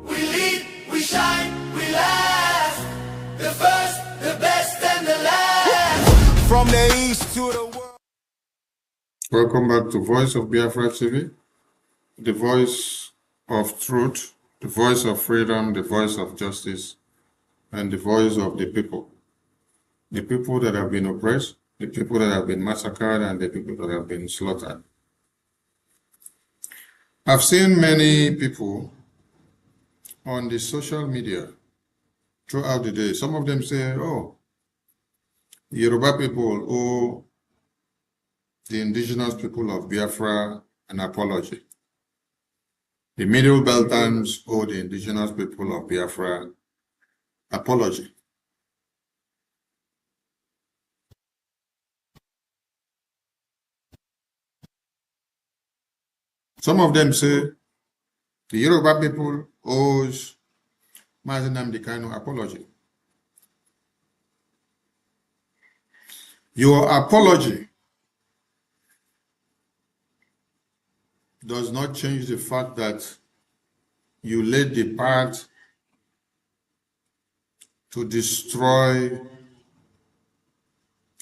M: We lead, we shine, we last. The first, the best, and the last. From the east to the world.
E: Welcome back to Voice of Biafra TV, the voice of truth, the voice of freedom, the voice of justice, and the voice of the people. The people that have been oppressed, the people that have been massacred, and the people that have been slaughtered. I've seen many people on the social media throughout the day. Some of them say, oh, Yoruba people owe the indigenous people of Biafra an apology. The Middle Beltans owe the indigenous people of Biafra apology. Some of them say the Yoruba people owes Mazi Nnamdi Kanu apology. Your apology does not change the fact that you laid the path to destroy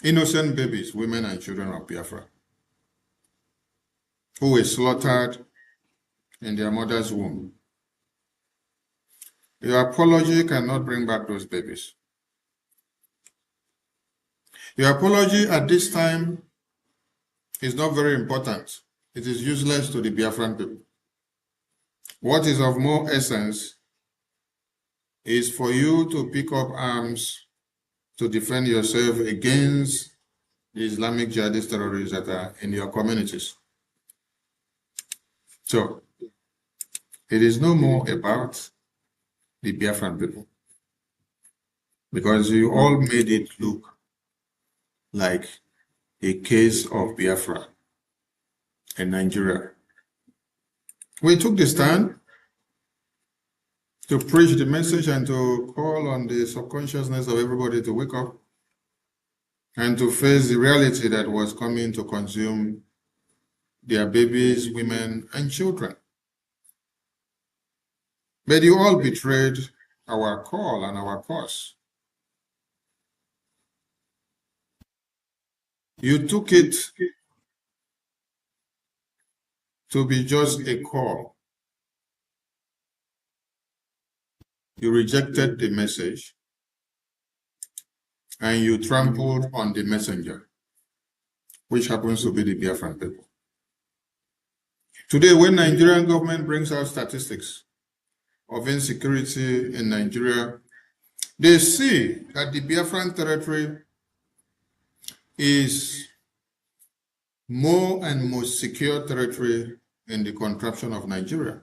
E: innocent babies, women and children of Biafra, who were slaughtered in their mother's womb. Your apology cannot bring back those babies. Your apology at this time is not very important. It is useless to the Biafran people. What is of more essence is for you to pick up arms to defend yourself against the Islamic jihadist terrorists that are in your communities. So, it is no more about the Biafran people, because you all made it look like a case of Biafra in Nigeria. We took the stand to preach the message and to call on the subconsciousness of everybody to wake up and to face the reality that was coming to consume their babies, women, and children. But you all betrayed our call and our cause. You took it to be just a call. You rejected the message and you trampled on the messenger, which happens to be the Biafran people. Today, when Nigerian government brings out statistics of insecurity in Nigeria, they see that the Biafran territory is more and most secure territory in the contraption of Nigeria.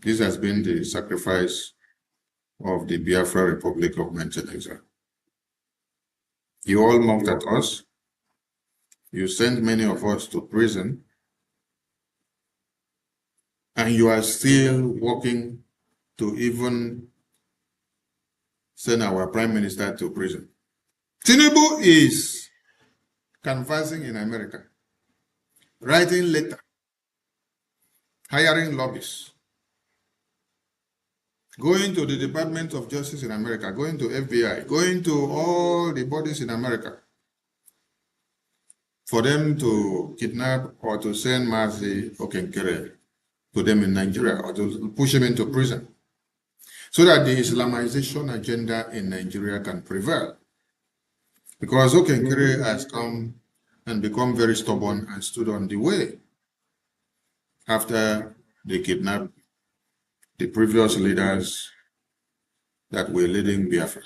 E: This has been the sacrifice of the Biafra Republic government in exile. You all mocked at us. You sent many of us to prison. And you are still working to even send our prime minister to prison. Tinubu is canvassing in America, writing letters, hiring lobbyists, going to the Department of Justice in America, going to FBI, going to all the bodies in America for them to kidnap or to send Mazi Okenkere to them in Nigeria or to push him into prison so that the Islamization agenda in Nigeria can prevail. Because 9Geria has come and become very stubborn and stood on the way after they kidnapped the previous leaders that were leading Biafra.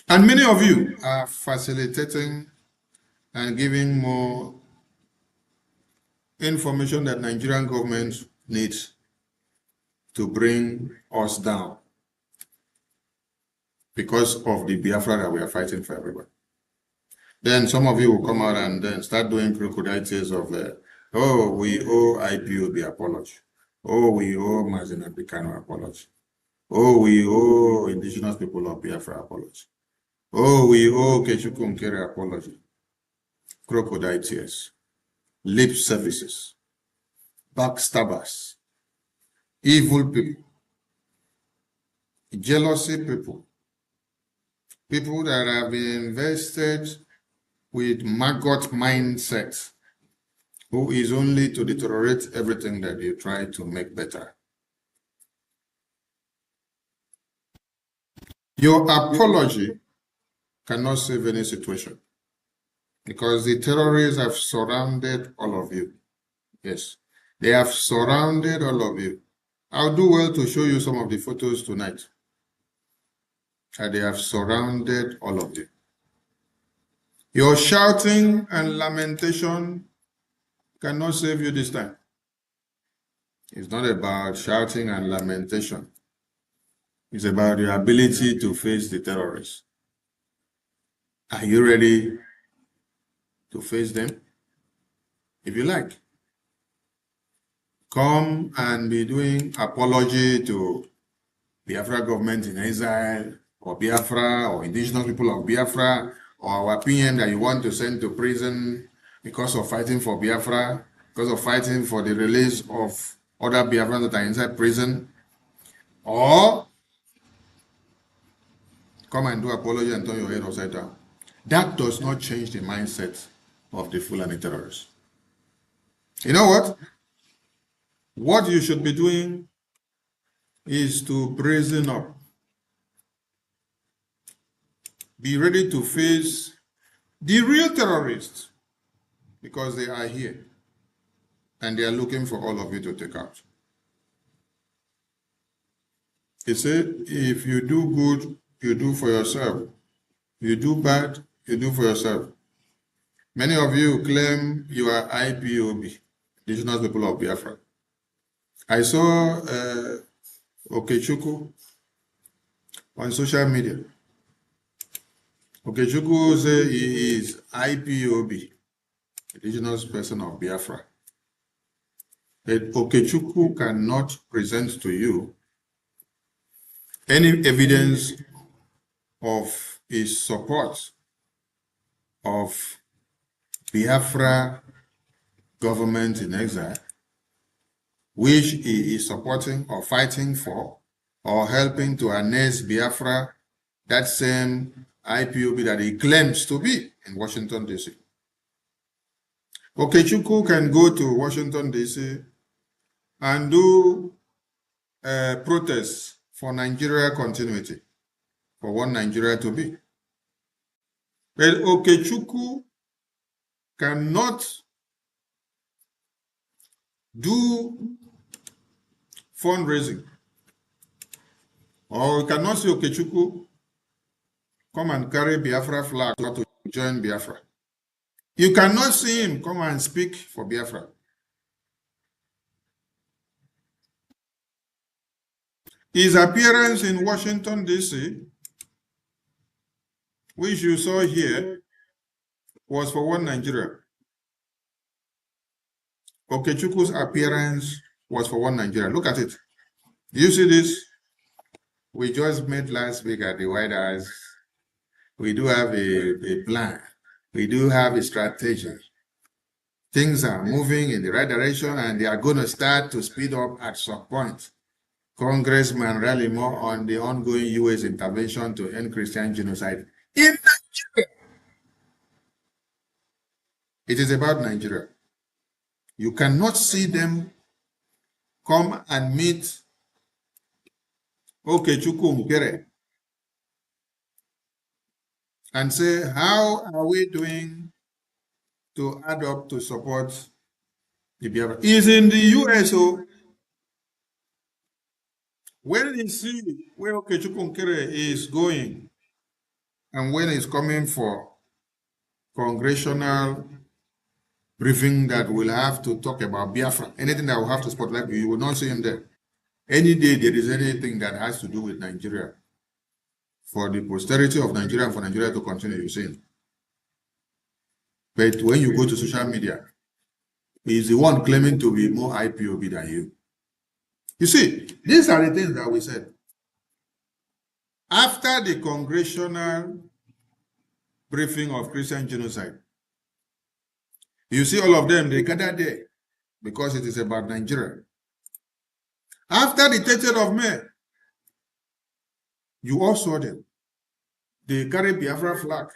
E: And many of you are facilitating and giving more information that Nigerian government needs to bring us down because of the Biafra that we are fighting for everybody. Then some of you will come out and then start doing crocodile tears of, oh, we owe IPOB apology. Oh, we owe Mazin Abikano apology. Oh, we owe indigenous people of Biafra apology. Oh, we owe Kechukwu Nkere apology. Crocodile tears, lip services, backstabbers, evil people, jealousy people, people that have been invested with maggot mindset, who is only to deteriorate everything that you try to make better. Your apology cannot save any situation because the terrorists have surrounded all of you. Yes, they have surrounded all of you. I'll do well to show you some of the photos tonight. And they have surrounded all of you. Your shouting and lamentation cannot save you this time. It's not about shouting and lamentation. It's about your ability to face the terrorists. Are you ready to face them? If you like, come and be doing apology to Biafra government in exile, or Biafra, or indigenous people of Biafra, or our opinion that you want to send to prison because of fighting for Biafra, because of fighting for the release of other Biafrans that are inside prison, or come and do apology and turn your head upside down. That does not change the mindset of the Fulani terrorists. You know what? What you should be doing is to brazen up. Be ready to face the real terrorists because they are here and they are looking for all of you to take out. He said, if you do good, you do for yourself. You do bad, you do for yourself. Many of you claim you are IPOB, Indigenous People of Biafra. I saw Okechukwu on social media. Okechukwu says he is IPOB, Indigenous Person of Biafra. But Okechukwu cannot present to you any evidence of his support of Biafra government in exile, which he is supporting or fighting for or helping to annex Biafra, that same IPOB that he claims to be in Washington, D.C. Okechukwu can go to Washington, D.C. and do protests for Nigeria continuity, for one Nigeria to be. But Okechukwu cannot do fundraising, or you cannot see Okechukwu come and carry Biafra flag to join Biafra. You cannot see him come and speak for Biafra. His appearance in Washington, D.C., which you saw here, was for one Nigeria. Okechukwu's appearance was for one Nigeria. Look at it. Do you see this? We just met last week at the White House. We do have a plan. We do have a strategy. Things are moving in the right direction and they are going to start to speed up at some point. Congressman Rally more on the ongoing U.S. intervention to end Christian genocide in Nigeria. It is about Nigeria. You cannot see them come and meet Okechukwu Nkere and say, how are we doing to add up to support the Biafra? He's in the US. So when he see where Okechukwu Nkere is going and when he's coming for congressional briefing that will have to talk about Biafra, anything that will have to spotlight, you will not see him there. Any day there is anything that has to do with Nigeria, for the posterity of Nigeria and for Nigeria to continue, you see him. But when you go to social media, he's the one claiming to be more IPOB than you. You see, these are the things that we said. After the congressional briefing of Christian genocide, you see all of them, they gather there because it is about Nigeria. After the 30th of May, you all saw them. They carry Biafra flag.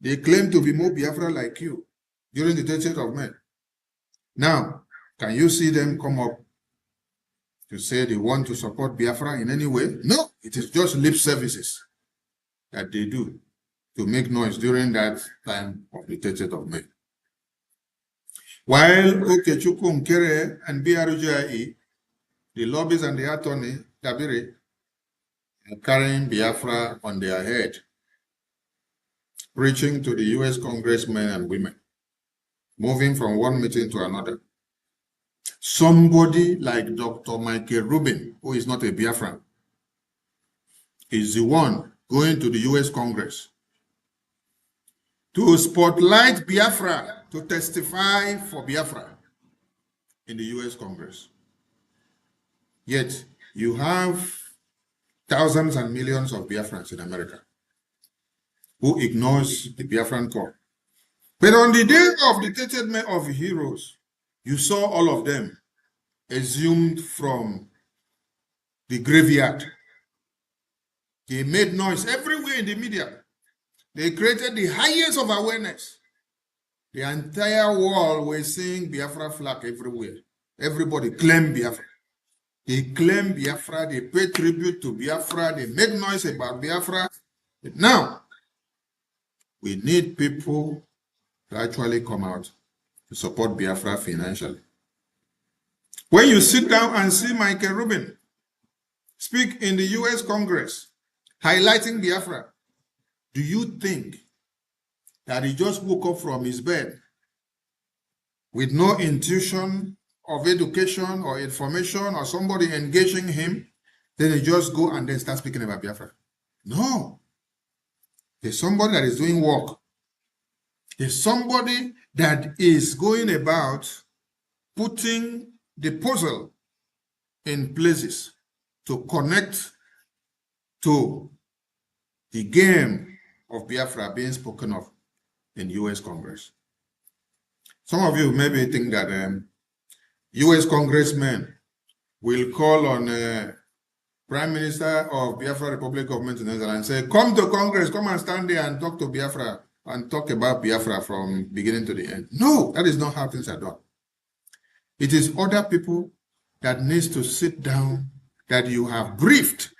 E: They claim to be more Biafra like you during the 30th of May. Now, can you see them come up to say they want to support Biafra in any way? No, it is just lip services that they do to make noise during that time of the 30th of May. While Okechukwu Nkere and BRGIE, the lobbies and the attorney, Dabiri, are carrying Biafra on their head, preaching to the US congressmen and women, moving from one meeting to another. Somebody like Dr. Michael Rubin, who is not a Biafran, is the one going to the US Congress to spotlight Biafra, to testify for Biafra in the US Congress. Yet, you have thousands and millions of Biafrans in America who ignores the Biafran call. But on the day of the 30th May of Heroes, you saw all of them exhumed from the graveyard. They made noise everywhere in the media. They created the highest of awareness. The entire world was seeing Biafra flag everywhere. Everybody claimed Biafra. They claim Biafra, they pay tribute to Biafra, they make noise about Biafra. But now, we need people to actually come out to support Biafra financially. When you sit down and see Michael Rubin speak in the US Congress, highlighting Biafra, do you think that he just woke up from his bed with no intuition of education or information or somebody engaging him, then he just go and then start speaking about Biafra? No. There's somebody that is doing work. There's somebody that is going about putting the puzzle in places to connect to the game of Biafra being spoken of in US Congress. Some of you maybe think that US congressmen will call on Prime Minister of Biafra Republic of Venezuela and say, come to Congress, come and stand there and talk to Biafra and talk about Biafra from beginning to the end. No, that is not how things are done. It is other people that needs to sit down, that you have briefed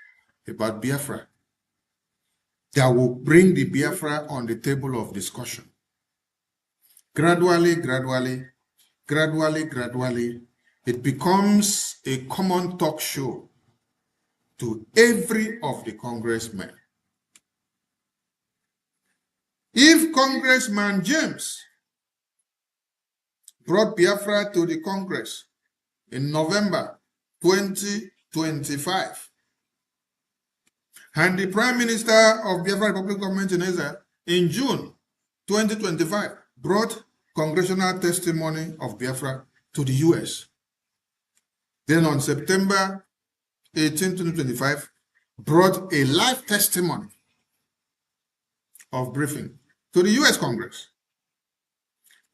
E: about Biafra, that will bring the Biafra on the table of discussion. Gradually, it becomes a common talk show to every of the congressmen. If Congressman James brought Biafra to the Congress in November 2025, and the Prime Minister of Biafra Republic of Venezuela in June 2025 brought congressional testimony of Biafra to the US. Then on September 18, 2025, brought a live testimony of briefing to the US Congress.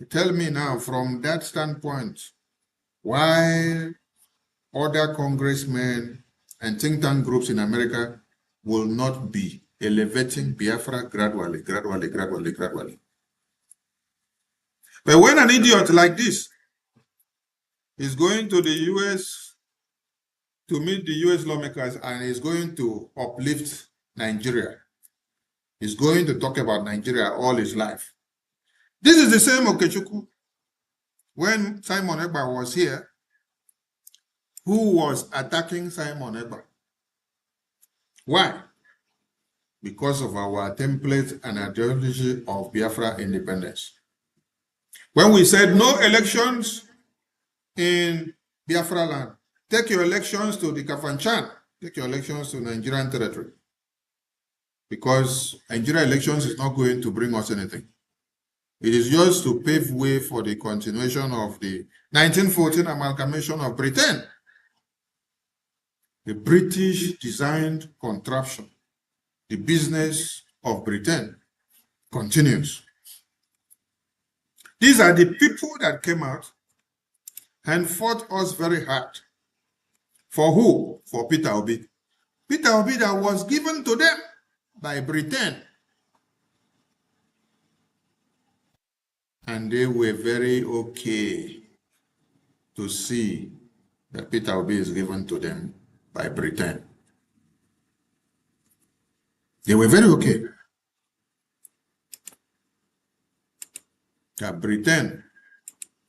E: Tell me now, from that standpoint, why other congressmen and think tank groups in America will not be elevating Biafra gradually. But when an idiot like this He's going to the US to meet the US lawmakers, and he's going to uplift Nigeria. He's going to talk about Nigeria all his life. This is the same Okechukwu, when Simon Ekpa was here, who was attacking Simon Ekpa. Why? Because of our template and ideology of Biafra independence. When we said no elections in Biafra land, take your elections to the Kafanchan, take your elections to Nigerian territory. Because Nigerian elections is not going to bring us anything. It is just to pave way for the continuation of the 1914 amalgamation of Britain. The British designed contraption, the business of Britain, continues. These are the people that came out and fought us very hard. For who? For Peter Obi. Peter Obi that was given to them by Britain. And they were very okay to see that Peter Obi is given to them by Britain. They were very okay that Britain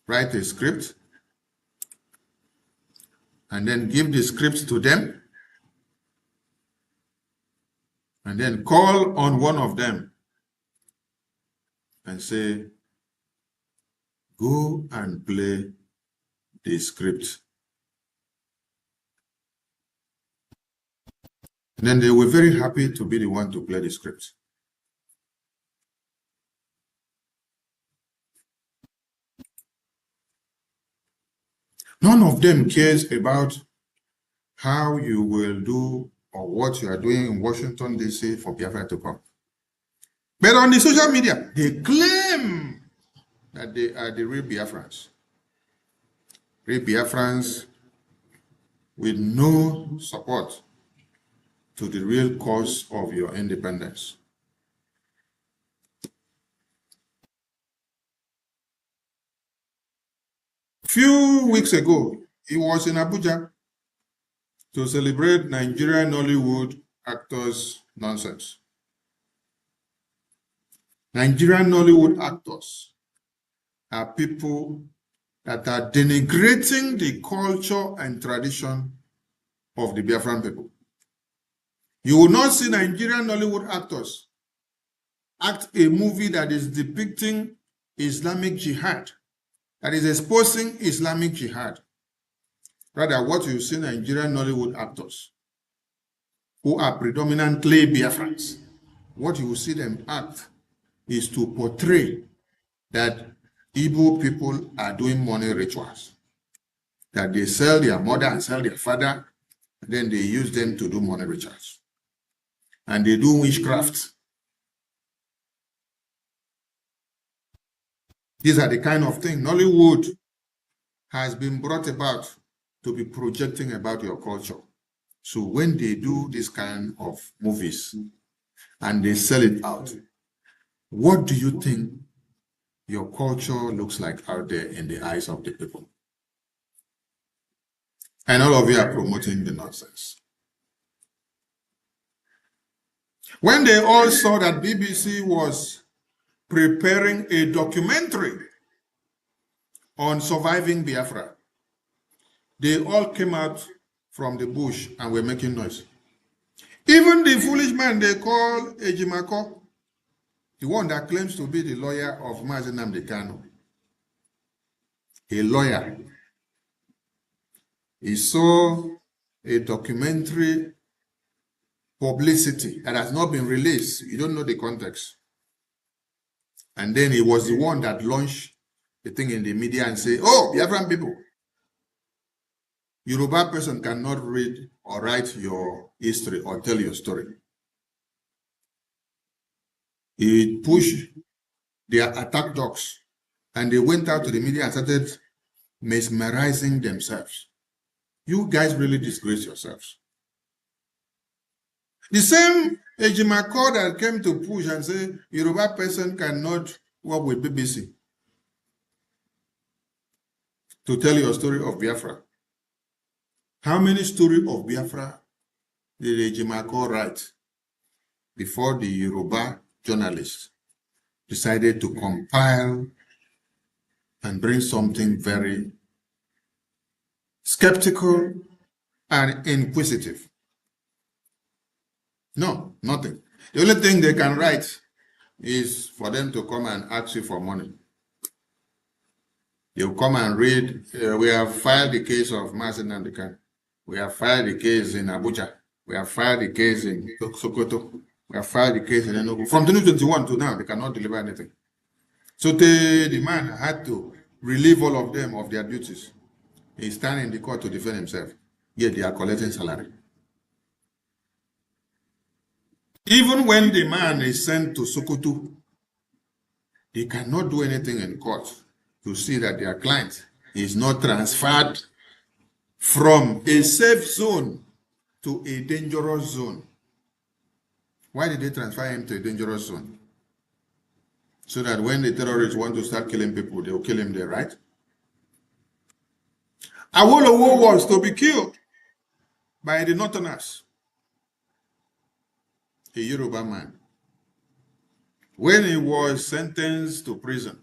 E: write a script and then give the script to them and then call on one of them and say, go and play the script. And then they were very happy to be the one to play the script. None of them cares about how you will do or what you are doing in Washington, D.C. for Biafra to come. But on the social media, they claim that they are the real Biafrans. Real Biafrans with no support to the real cause of your independence. Few weeks ago, he was in Abuja to celebrate Nigerian Nollywood actors' nonsense. Nigerian Nollywood actors are people that are denigrating the culture and tradition of the Biafran people. You will not see Nigerian Nollywood actors act a movie that is depicting Islamic jihad, that is exposing Islamic jihad. Rather, what you see Nigerian Nollywood actors, who are predominantly Biafrans, what you will see them act is to portray that Igbo people are doing money rituals, that they sell their mother and sell their father, and then they use them to do money rituals. And they do witchcraft. These are the kind of things Nollywood has been brought about to be projecting about your culture. So when they do this kind of movies and they sell it out, what do you think your culture looks like out there in the eyes of the people? And all of you are promoting the nonsense. When they all saw that BBC was preparing a documentary on surviving Biafra, they all came out from the bush and were making noise. Even the foolish man they call Ejimako, the one that claims to be the lawyer of Mazi Nnamdi Kanu, a lawyer, he saw a documentary publicity that has not been released. You don't know the context. And then he was the one that launched the thing in the media and say, oh, Biafran people, Yoruba person cannot read or write your history or tell your story. He pushed their attack dogs and they went out to the media and started mesmerizing themselves. You guys really disgrace yourselves. The same Ejimako that came to push and say Yoruba person cannot work with BBC. to tell your story of Biafra. How many stories of Biafra did Ejimako write before the Yoruba journalists decided to compile and bring something very skeptical and inquisitive? No, nothing. The only thing they can write is for them to come and ask you for money. They'll come and read, we have filed the case of Mazen Nandekan. We have filed the case in Abuja. We have filed the case in Sokoto. We have filed the case in Enugu. From 2021 to now, they cannot deliver anything. So the man had to relieve all of them of their duties. He stand in the court to defend himself, yet they are collecting salary. Even when the man is sent to Sokoto, they cannot do anything in court to see that their client is not transferred from a safe zone to a dangerous zone. Why did they transfer him to a dangerous zone? So that when the terrorists want to start killing people, they will kill him there, right? Awolowo was to be killed by the Northerners, a Yoruba man. When he was sentenced to prison,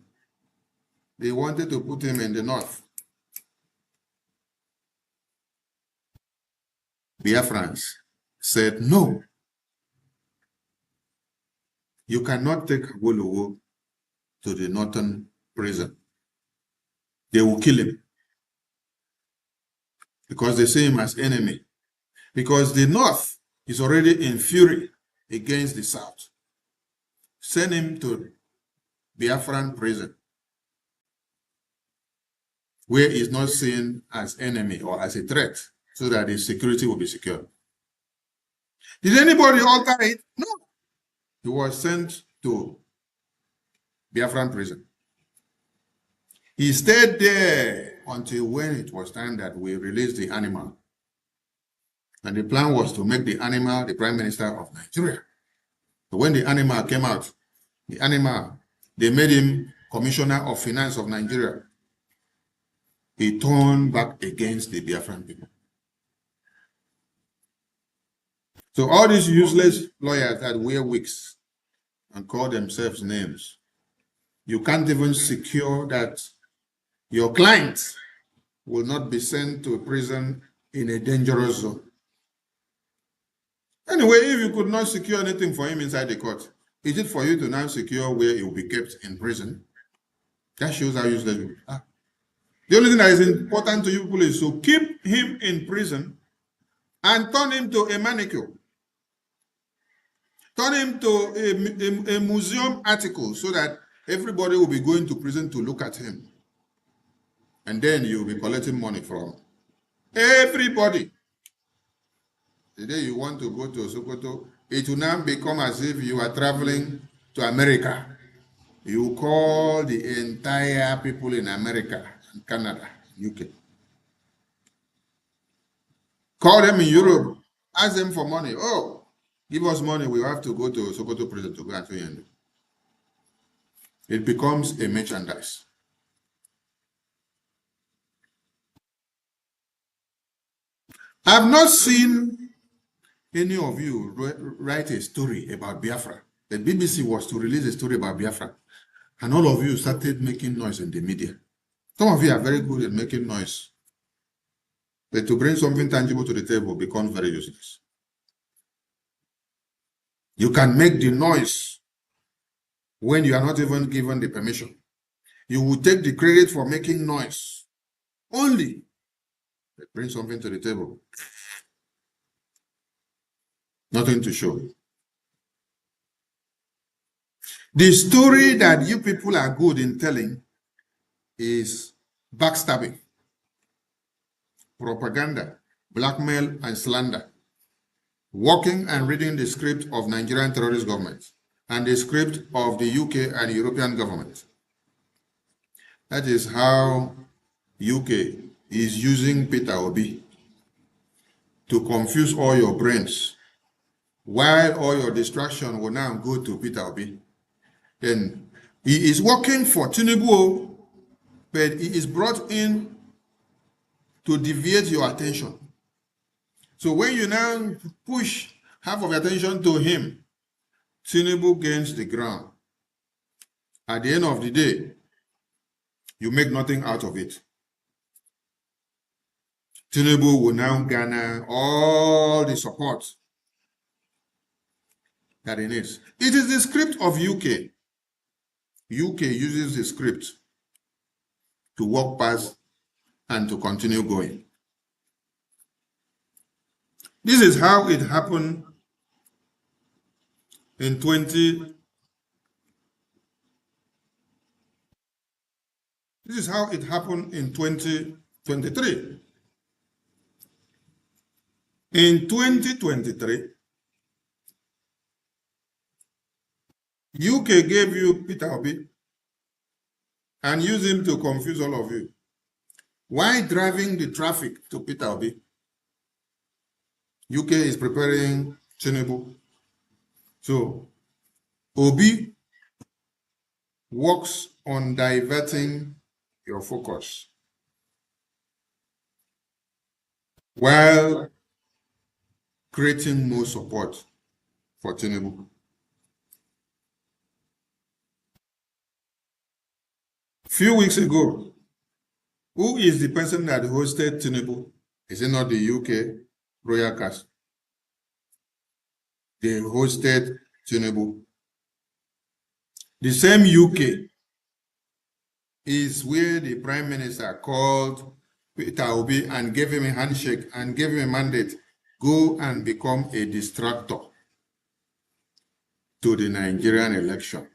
E: they wanted to put him in the north. Biafrans said, no, you cannot take Awolowo to the northern prison. They will kill him because they see him as enemy. Because the north is already in fury against the south. Send him to Biafran prison, where he is not seen as enemy or as a threat, so that his security will be secure. Did anybody alter it? No. He was sent to Biafran prison. He stayed there until when it was time that we released the animal. And the plan was to make the animal the Prime Minister of Nigeria. So when the animal came out, they made him Commissioner of Finance of Nigeria. He turned back against the Biafran people. So all these useless lawyers that wear wigs and call themselves names, you can't even secure that your client will not be sent to prison in a dangerous zone. Anyway, if you could not secure anything for him inside the court, is it for you to now secure where he will be kept in prison? That shows how useless you are. The only thing that is important to you people is to keep him in prison and turn him to a manicure. Turn him to a museum article so that everybody will be going to prison to look at him. And then you'll be collecting money from everybody. The day you want to go to Sokoto, it will now become as if you are traveling to America. You call the entire people in America, Canada, UK. Call them in Europe, ask them for money. Oh, give us money, we have to go to Sokoto prison to go and see. It becomes a merchandise. I've not seen any of you write a story about Biafra. The BBC was to release a story about Biafra, and all of you started making noise in the media. Some of you are very good at making noise, but to bring something tangible to the table becomes very useless. You can make the noise when you are not even given the permission. You will take the credit for making noise only, but bring something to the table. Nothing to show. The story that you people are good in telling is backstabbing, propaganda, blackmail, and slander. Working and reading the script of Nigerian terrorist government and the script of the UK and European government. That is how UK is using Peter Obi to confuse all your brains, while all your distraction will now go to Peter Obi. Then he is working for Tinubu, but he is brought in to deviate your attention. So when you now push half of your attention to him, Tinubu gains the ground. At the end of the day, you make nothing out of it. Tinubu will now garner all the support that he needs. It is the script of UK. UK uses the script to walk past and to continue going. This is how it happened in 2023. In 2023, UK gave you Peter Obi and used him to confuse all of you. Why driving the traffic to Peter Obi? UK is preparing Tinubu. So Obi works on diverting your focus while creating more support for Tinubu. Few weeks ago, who is the person that hosted Tinubu? Is it not the UK royal cast? They hosted Tinubu. The same UK is where the Prime Minister called Peter Obi and gave him a handshake and gave him a mandate. Go and become a distractor to the Nigerian election.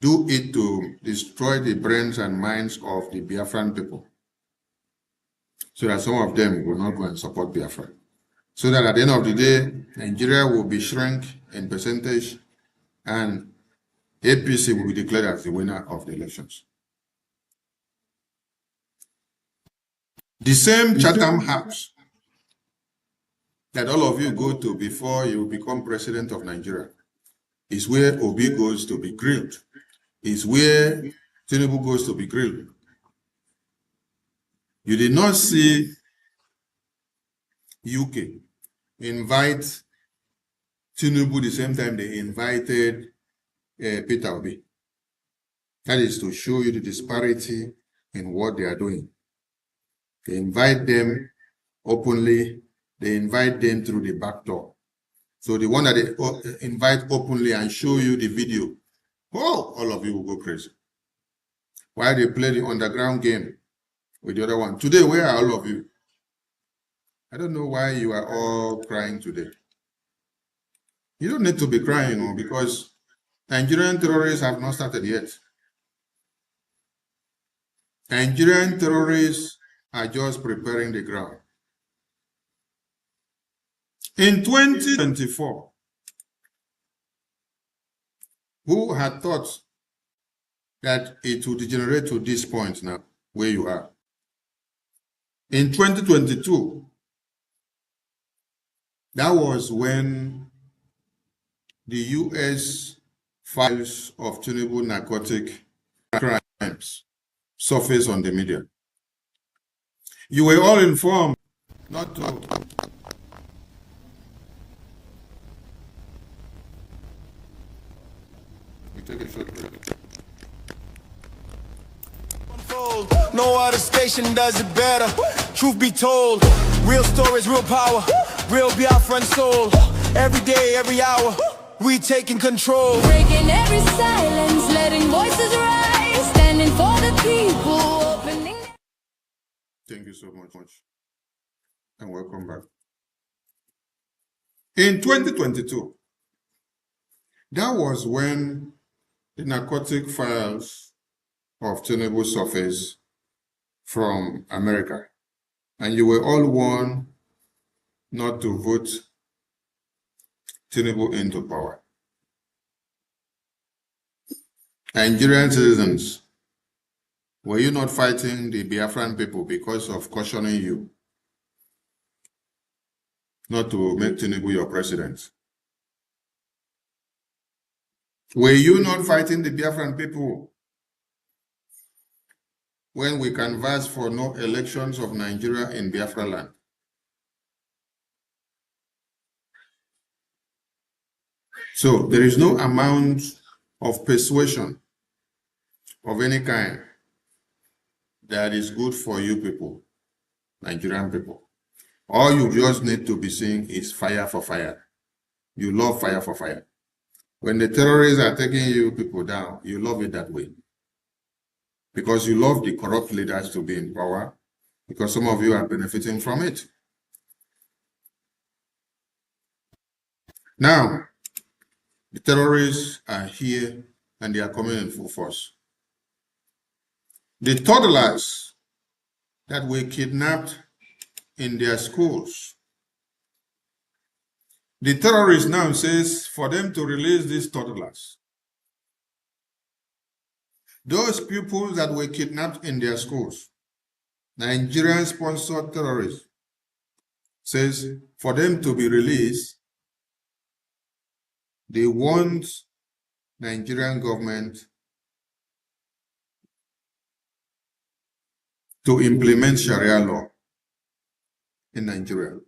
E: Do it to destroy the brains and minds of the Biafran people, so that some of them will not go and support Biafra. So that at the end of the day, Nigeria will be shrunk in percentage and APC will be declared as the winner of the elections. The same Chatham House that all of you go to before you become president of Nigeria is where Obi goes to be grilled. Is where Tinubu goes to be grilled. You did not see UK invite Tinubu the same time they invited Peter Obi. That is to show you the disparity in what they are doing. They invite them openly, they invite them through the back door. So the one that they invite openly and show you the video, oh, all of you will go crazy. While they play the underground game with the other one. Today, where are all of you? I don't know why you are all crying today. You don't need to be crying because Nigerian terrorists have not started yet. Nigerian terrorists are just preparing the ground. In 2024, who had thought that it would degenerate to this point now, where you are? In 2022, that was when the U.S. files of Tinubu narcotic crimes surfaced on the media. You were all informed not to. We take a short break.
M: No other station does it better. Truth be told, real stories, real power, real Biafran soul. Every day, every hour, we taking control.
L: Breaking every silence, letting voices rise, standing for the people, opening.
E: Thank you so much, and welcome back. In 2022, that was when the narcotic files of Tinubu surfaced from America, and you were all warned not to vote Tinubu into power. Nigerian citizens, were you not fighting the Biafran people because of cautioning you not to make Tinubu your president? Were you not fighting the Biafran people when we canvass for no elections of Nigeria in Biafra land. So there is no amount of persuasion of any kind that is good for you people, Nigerian people. All you just need to be seeing is fire for fire. You love fire for fire. When the terrorists are taking you people down, you love it that way. Because you love the corrupt leaders to be in power, because some of you are benefiting from it. Now, the terrorists are here and they are coming in full force. The toddlers that were kidnapped in their schools, the terrorist now says for them to release these toddlers. Those pupils that were kidnapped in their schools, Nigerian-sponsored terrorists, says for them to be released, they want Nigerian government to implement Sharia law in Nigeria.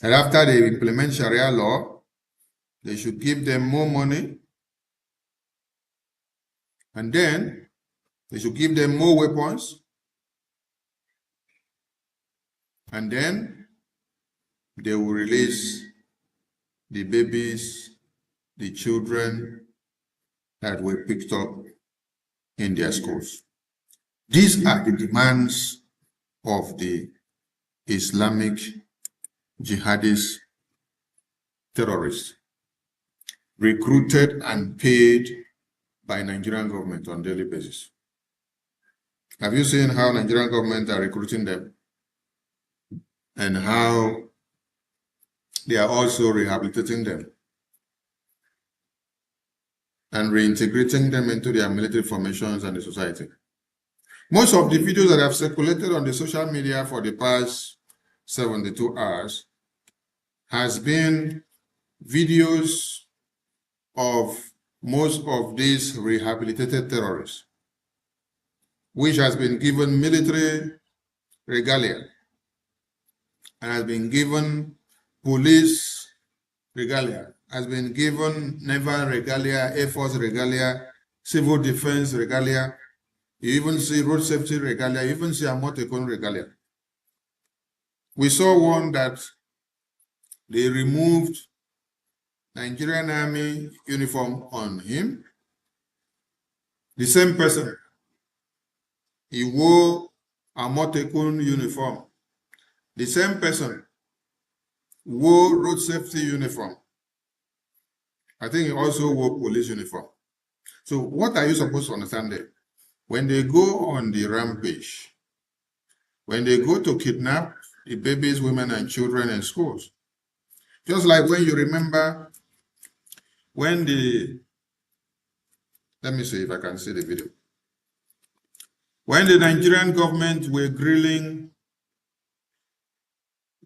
E: And after they implement Sharia law, they should give them more money, and then they should give them more weapons, and then they will release the babies, the children that were picked up in their schools. These are the demands of the Islamic jihadist terrorists, recruited and paid by Nigerian government on a daily basis. Have you seen how Nigerian government are recruiting them? And how they are also rehabilitating them and reintegrating them into their military formations and the society. Most of the videos that have circulated on the social media for the past 72 hours has been videos of most of these rehabilitated terrorists, which has been given military regalia and has been given police regalia, has been given naval regalia, Air Force regalia, civil defense regalia. You even see road safety regalia, you even see Amotekun regalia. We saw one that they removed Nigerian Army uniform on him. The same person, he wore Amotekun uniform. The same person wore road safety uniform. I think he also wore police uniform. So what are you supposed to understand there? When they go on the rampage, when they go to kidnap the babies, women, and children in schools, just like when you remember when let me see if I can see the video. When the Nigerian government were grilling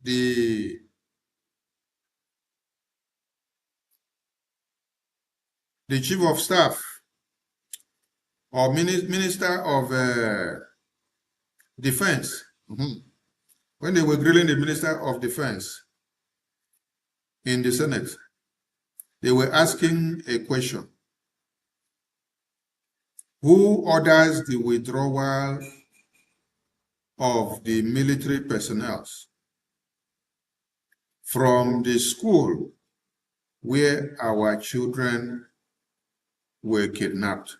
E: the chief of staff or minister of defense, when they were grilling the minister of defense in the Senate, they were asking a question. Who orders the withdrawal of the military personnel from the school where our children were kidnapped?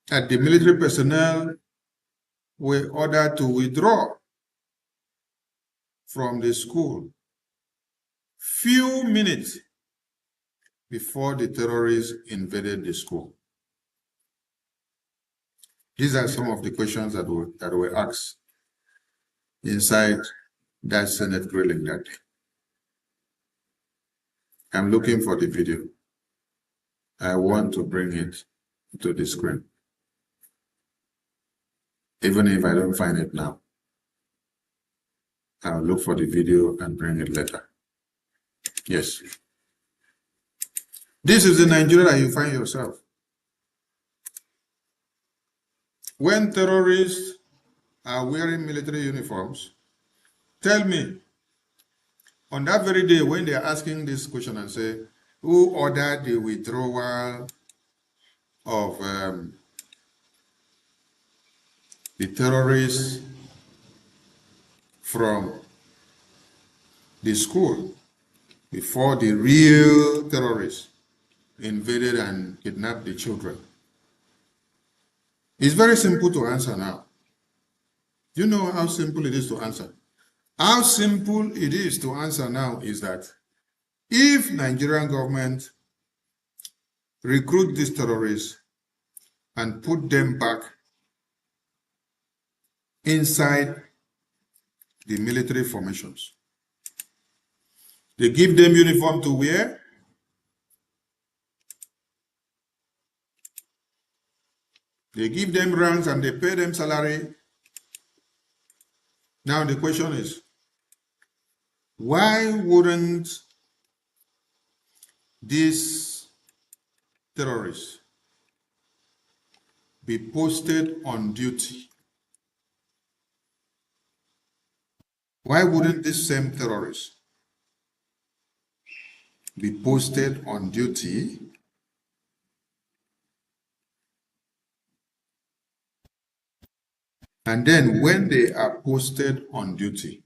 E: And the military personnel were ordered to withdraw from the school few minutes before the terrorists invaded the school. These are some of the questions that were asked inside that Senate grilling that day. I'm looking for the video. I want to bring it to the screen. Even if I don't find it now, I'll look for the video and bring it later. Yes. This is the Nigeria that you find yourself. when terrorists are wearing military uniforms, tell me, on that very day when they are asking this question and say, who ordered the withdrawal of the terrorists from the school before the real terrorists invaded and kidnapped the children? It's very simple to answer now. You know how simple it is to answer. How simple it is to answer now is that if Nigerian government recruit these terrorists and put them back inside the military formations, they give them uniform to wear, they give them ranks and they pay them salary. Now the question is, why wouldn't these terrorists be posted on duty? Why wouldn't these same terrorists be posted on duty and then when they are posted on duty,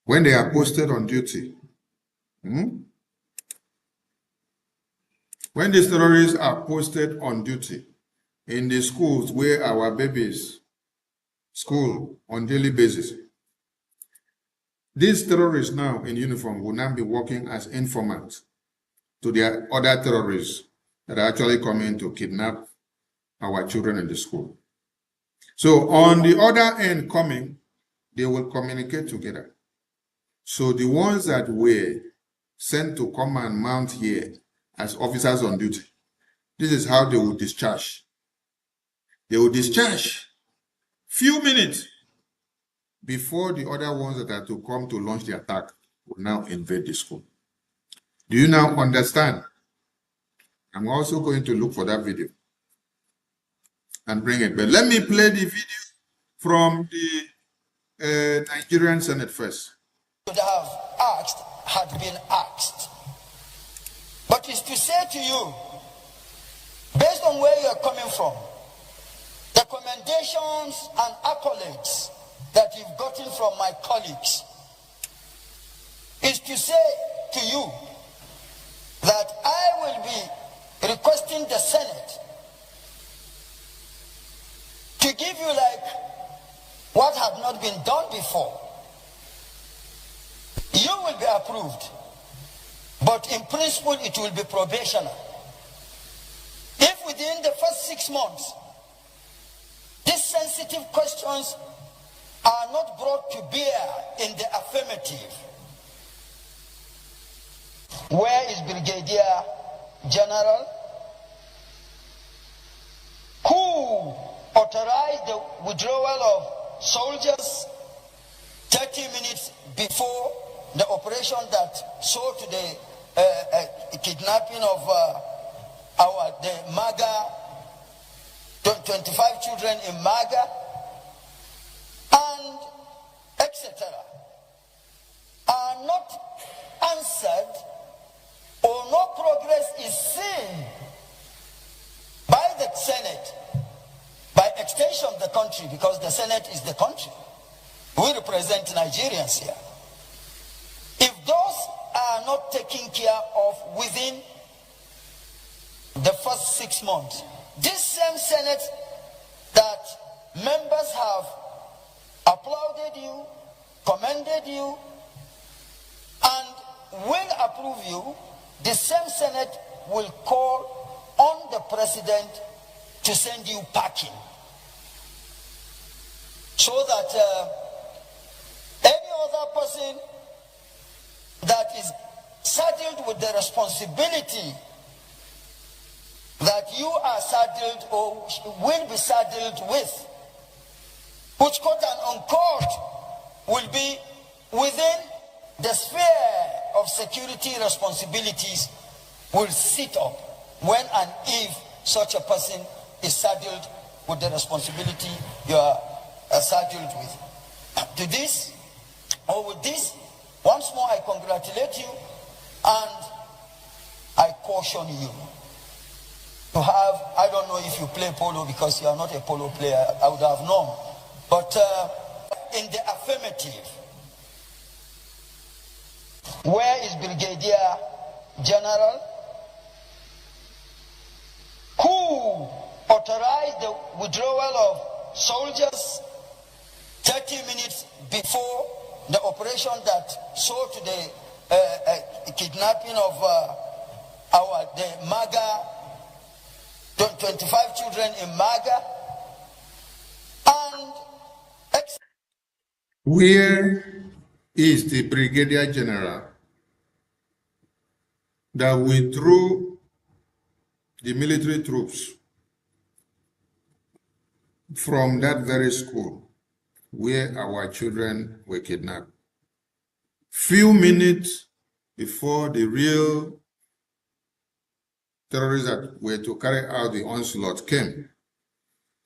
E: when these terrorists are posted on duty in the schools where our babies school on daily basis, these terrorists now in uniform will now be working as informants to the other terrorists that are actually coming to kidnap our children in the school. So on the other end coming, they will communicate together. So the ones that were sent to come and mount here as officers on duty, this is how they will discharge. They will discharge few minutes before the other ones that are to come to launch the attack will now invade the school. Do you now understand? I'm also going to look for that video and bring it. But let me play the video from the Nigerian Senate first.
F: Should have asked had been asked. But it's to say to you, based on where you're coming from, the commendations and accolades that you've gotten from my colleagues, is to say to you that I will be requesting the Senate to give you like what had not been done before. You will be approved, but in principle it will be probational. If within the first 6 months these sensitive questions are not brought to bear in the affirmative, where is Brigadier General who authorized the withdrawal of soldiers 30 minutes before the operation that saw to the kidnapping of the MAGA, 25 children in MAGA, and etc., are not answered, or no progress is seen by the Senate, by extension of the country, because the Senate is the country. We represent Nigerians here. If those are not taken care of within the first 6 months, this same Senate that members have applauded you, commended you, and will approve you, the same Senate will call on the President to send you packing, so that any other person that is saddled with the responsibility that you are saddled or will be saddled with, which quote and unquote will be within the sphere of security responsibilities, will sit up when and if such a person is saddled with the responsibility you are saddled with. To this, or with this, once more I congratulate you and I caution you to have, I don't know if you play polo because you are not a polo player, I would have known, but in the affirmative, where is Brigadier General who authorized the withdrawal of soldiers 30 minutes before the operation that saw to the kidnapping of the MAGA, 25 children in MAGA, and
E: Where is the Brigadier General that withdrew the military troops from that very school where our children were kidnapped? Few minutes before the real terrorists that were to carry out the onslaught came,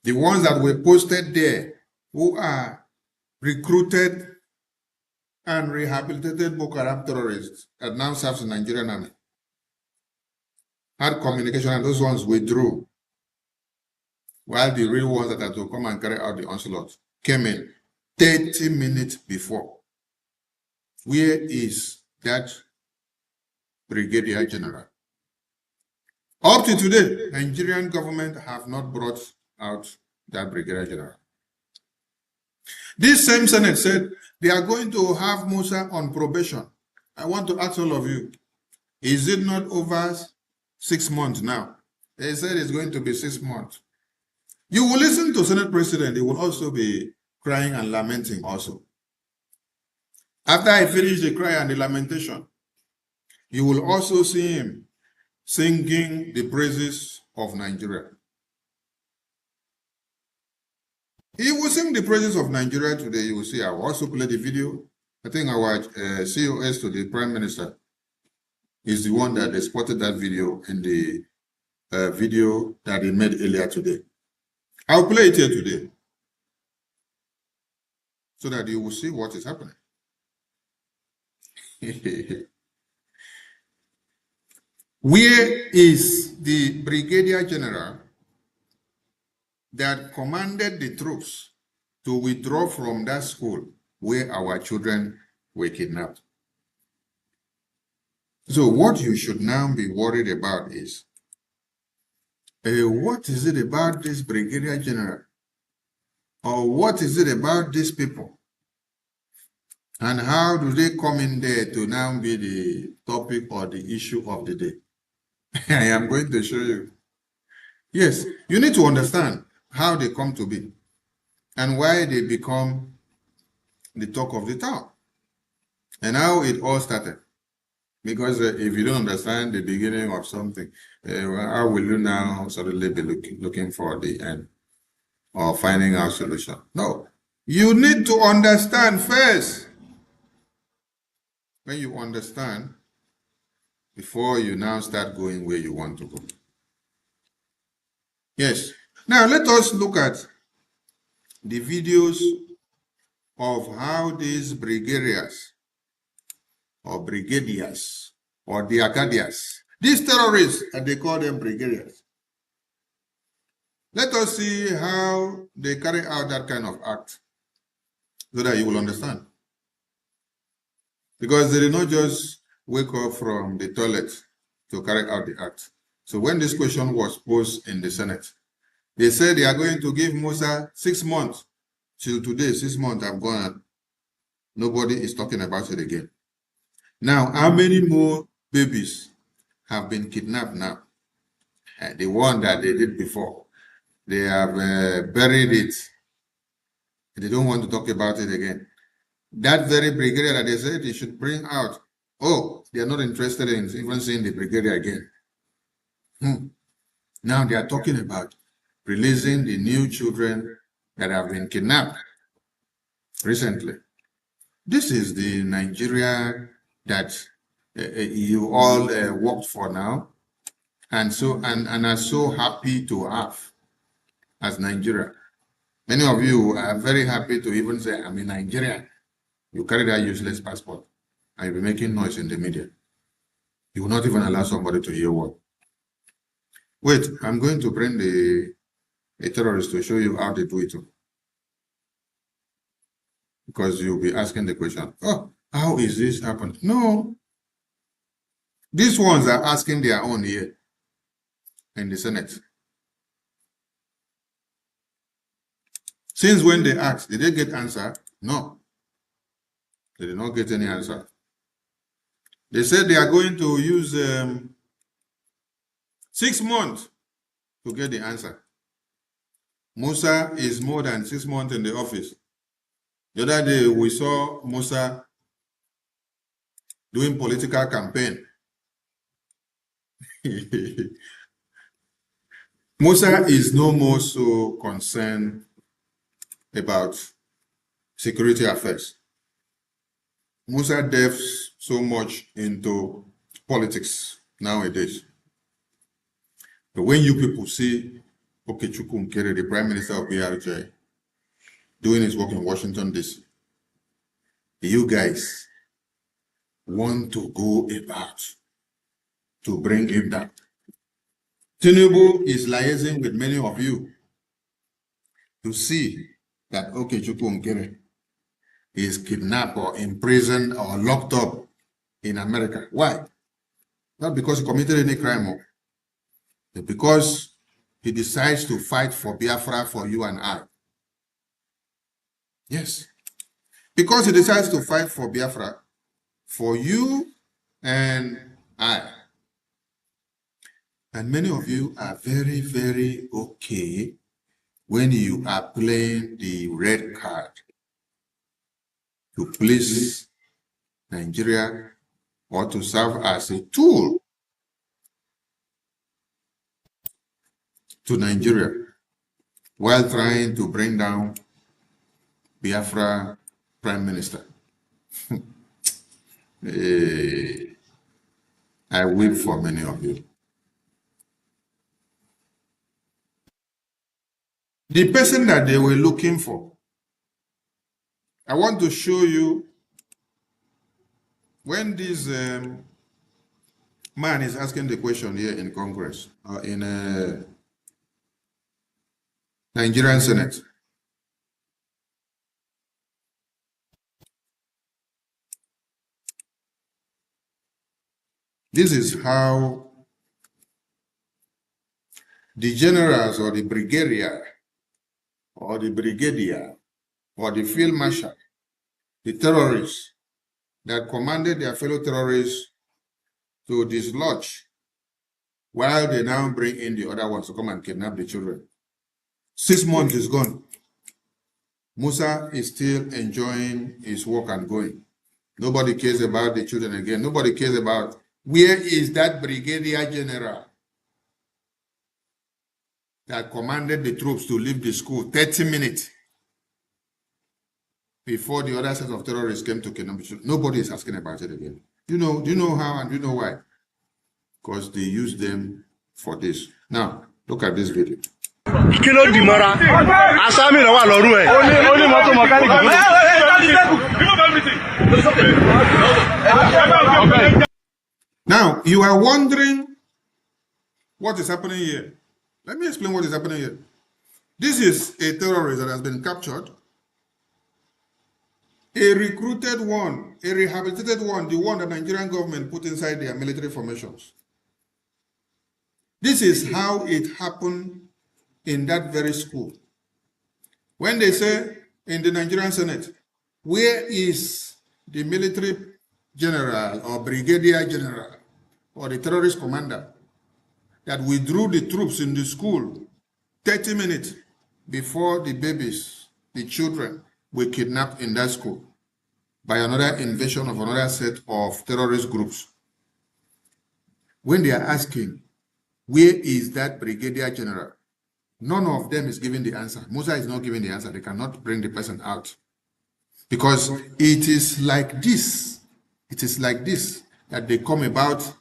E: the ones that were posted there, who are recruited and rehabilitated Boko Haram terrorists that now serves the Nigerian army, had communication, and those ones withdrew, while the real ones that are to come and carry out the onslaught came in 30 minutes before. Where is that Brigadier General? Up to today, Nigerian government have not brought out that Brigadier General. This same Senate said they are going to have Musa on probation. I want to ask all of you, is it not over 6 months now? They said it's going to be 6 months. You will listen to Senate President, he will also be crying and lamenting also. After I finish the cry and the lamentation, you will also see him singing the praises of Nigeria. He will sing the praises of Nigeria today. You will see, I will also play the video. I think our COS to the Prime Minister is the one that spotted that video in the video that he made earlier today. I'll play it here today so that you will see what is happening. Where is the Brigadier General that commanded the troops to withdraw from that school where our children were kidnapped? So what you should now be worried about is, what is it about this Brigadier General? Or what is it about these people? And how do they come in there to now be the topic or the issue of the day? I am going to show you. Yes, you need to understand how they come to be and why they become the talk of the town and how it all started. Because if you don't understand the beginning of something, how will you now suddenly be looking for the end or finding out solution? No, you need to understand first. When you understand, before you now start going where you want to go. Yes. Now let us look at the videos of how these brigadiers or brigadiers or the Acadias, these terrorists, and they call them brigadiers. Let us see how they carry out that kind of act so that you will understand. Because they did not just wake up from the toilet to carry out the act. So when this question was posed in the Senate, they said they are going to give Musa 6 months. Till today, 6 months have gone. Nobody is talking about it again. Now, how many more babies have been kidnapped now? The one that they did before, they have buried it. They don't want to talk about it again. That very brigadier that they said they should bring out, oh, they are not interested in even seeing the brigadier again. Now they are talking about releasing the new children that have been kidnapped recently. This is the Nigeria that you all worked for now and are so happy to have. as Nigeria. Many of you are very happy to even say, I'm in Nigeria. You carry that useless passport and you'll be making noise in the media. You will not even allow somebody to hear what. Wait, I'm going to bring a terrorist to show you how they do it. Because you'll be asking the question, oh, how is this happening? No. These ones are asking their own here in the Senate. Since when they asked, did they get answer? No. They did not get any answer. They said they are going to use 6 months to get the answer. Musa is more than 6 months in the office. The other day, we saw Musa doing political campaign. Musa is no more so concerned about security affairs. Musa delves so much into politics nowadays. But when you people see Okechukwu Nkere, the Prime Minister of Brgie, doing his work in Washington, D.C., you guys want to go about to bring him down. Tinubu is liaising with many of you to see that Okechukwu Nkere is kidnapped or imprisoned or locked up in America. Why? Not because he committed any crime, but because he decides to fight for Biafra for you and I. Yes. Because he decides to fight for Biafra for you and I. And many of you are very, very okay when you are playing the red card to please Nigeria or to serve as a tool to Nigeria while trying to bring down Biafra Prime Minister. I weep for many of you. The person that they were looking for, I want to show you when this man is asking the question here in Congress, in Nigerian Senate. This is how the generals or the brigadier or the brigadier or the field marshal, the terrorists that commanded their fellow terrorists to dislodge while they now bring in the other ones to come and kidnap the children. 6 months is gone. Musa is still enjoying his work and going. Nobody cares about the children again. Nobody cares about where is that brigadier general that commanded the troops to leave the school 30 minutes before the other set of terrorists came to kidnap the children. Nobody is asking about it again. Do you know how and do you know why? Because they use them for this. Now, look at this video. Now, you are wondering what is happening here. Let me explain what is happening here. This is a terrorist that has been captured, a recruited one, a rehabilitated one, the one that Nigerian government put inside their military formations. This is how it happened in that very school. When they say in the Nigerian Senate, where is the military general or brigadier general or the terrorist commander that withdrew the troops in the school 30 minutes before the babies, the children, were kidnapped in that school by another invasion of another set of terrorist groups? When they are asking, where is that brigadier general? None of them is giving the answer. Musa is not giving the answer. They cannot bring the person out. Because it is like this. It is like this that they come about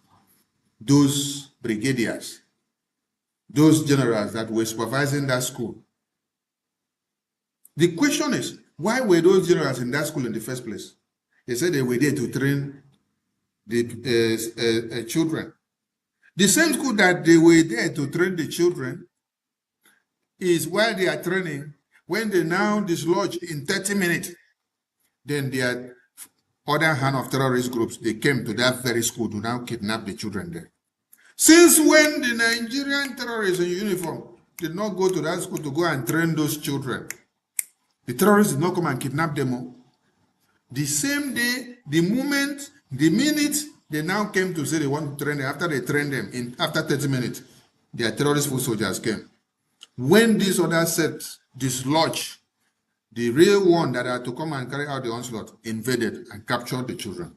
E: those brigadiers, those generals that were supervising that school The question is, why were those generals in that school in the first place? They said they were there to train the children. The same school that they were there to train the children is while they are training, when they now dislodge in 30 minutes, then their other hand of terrorist groups, they came to that very school to now kidnap the children there. Since when the Nigerian terrorists in uniform did not go to that school to go and train those children? The terrorists did not come and kidnap them all. The same day, the minute they now came to say they want to train them, after they trained them, after 30 minutes, their terrorist foot soldiers came. When these other sets dislodged, the real one that had to come and carry out the onslaught invaded and captured the children.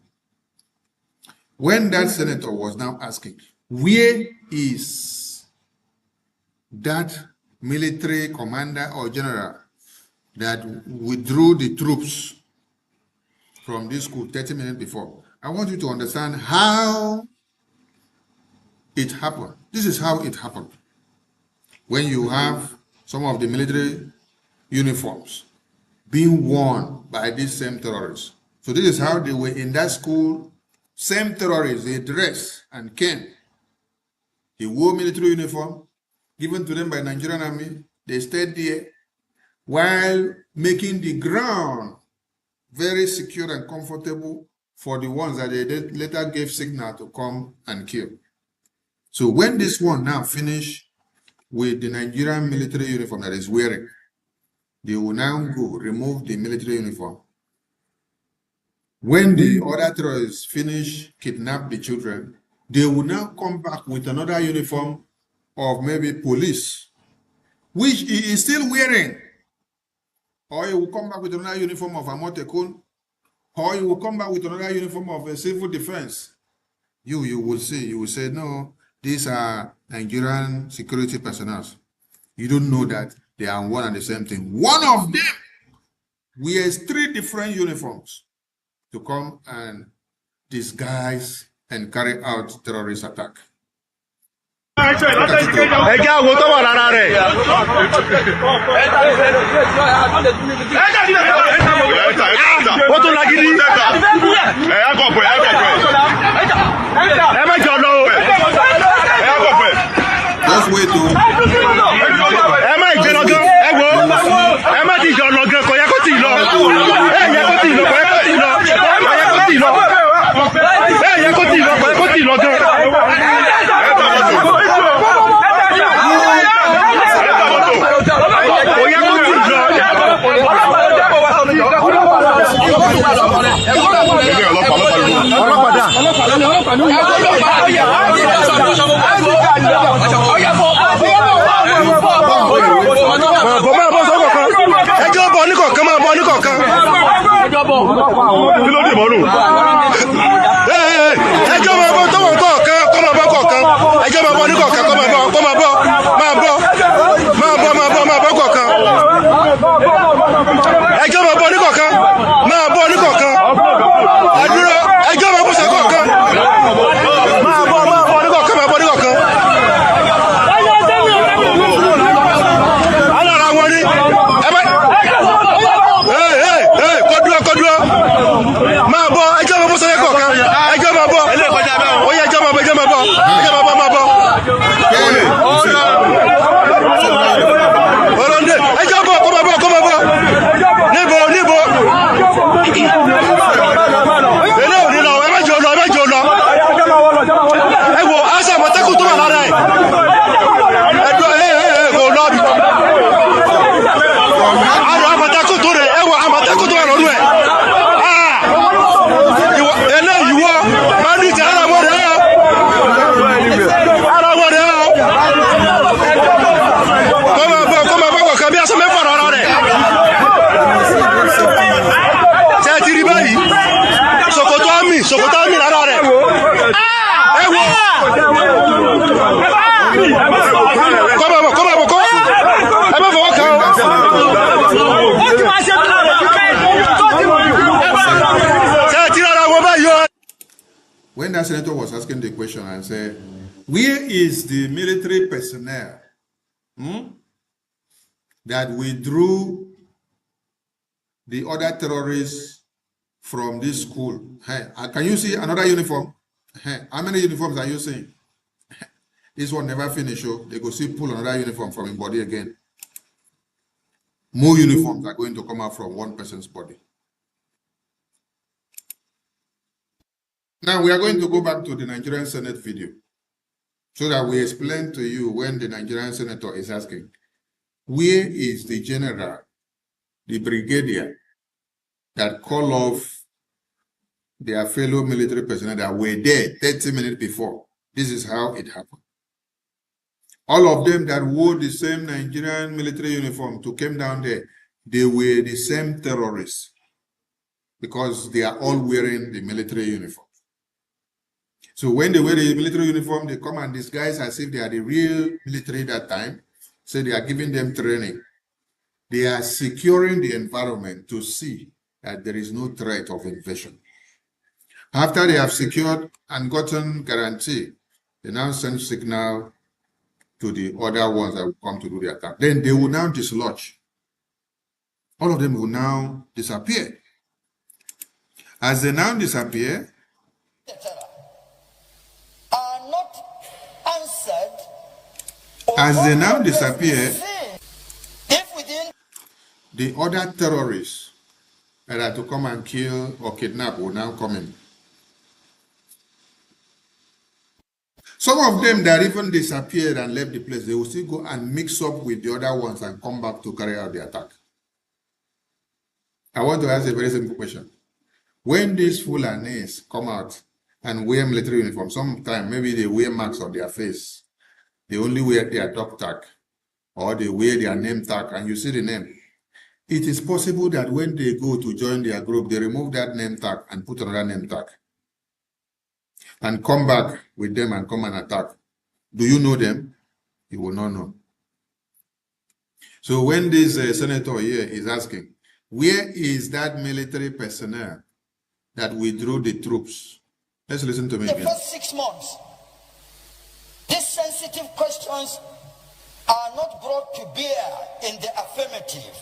E: When that senator was now asking, where is that military commander or general that withdrew the troops from this school 30 minutes before? I want you to understand how it happened. This is how it happened. When you have some of the military uniforms being worn by these same terrorists. So this is how they were in that school. Same terrorists, they dressed and came. They wore military uniform given to them by Nigerian army. They stayed there while making the ground very secure and comfortable for the ones that they later gave signal to come and kill. So when this one now finish with the Nigerian military uniform that is wearing, they will now go remove the military uniform. When the other terrorists finish kidnap the children, they will now come back with another uniform of maybe police, which he is still wearing. Or he will come back with another uniform of Amotekun, or he will come back with another uniform of a civil defense. You will see, you will say, no, these are Nigerian security personnel. You don't know that they are one and the same thing. One of them wears 3 different uniforms to come and disguise and carry out terrorist attack. Just wait to. When that senator was asking the question and said, where is the military personnel that withdrew the other terrorists from this school. Hey, can you see another uniform? Hey, how many uniforms are you seeing? This one never finish. Oh, they go see pull another uniform from his body again. More uniforms are going to come out from one person's body. Now we are going to go back to the Nigerian Senate video so that we explain to you when the Nigerian senator is asking, where is the general, the brigadier that call off their fellow military personnel that were there 30 minutes before? This is how it happened. All of them that wore the same Nigerian military uniform to come down there, they were the same terrorists because they are all wearing the military uniform. So when they wear the military uniform, they come and disguise as if they are the real military that time. So they are giving them training. They are securing the environment to see that there is no threat of invasion. After they have secured and gotten guarantee, they now send signal to the other ones that will come to do the attack. Then they will now dislodge. All of them will now disappear. As they now disappear,
F: are not answered.
E: As they now disappear, the other terrorists that are to come and kill or kidnap will now come in. Some of them that even disappeared and left the place, they will still go and mix up with the other ones and come back to carry out the attack. I want to ask a very simple question. When these Fulanis come out and wear military uniform, sometimes maybe they wear marks on their face. They only wear their dog tag or they wear their name tag and you see the name. It is possible that when they go to join their group, they remove that name tag and put another name tag and come back with them and come and attack. Do you know them? You will not know. So when this senator here is asking, where is that military personnel that withdrew the troops? Let's listen to me again.
F: The first 6 months, these sensitive questions are not brought to bear in the affirmative.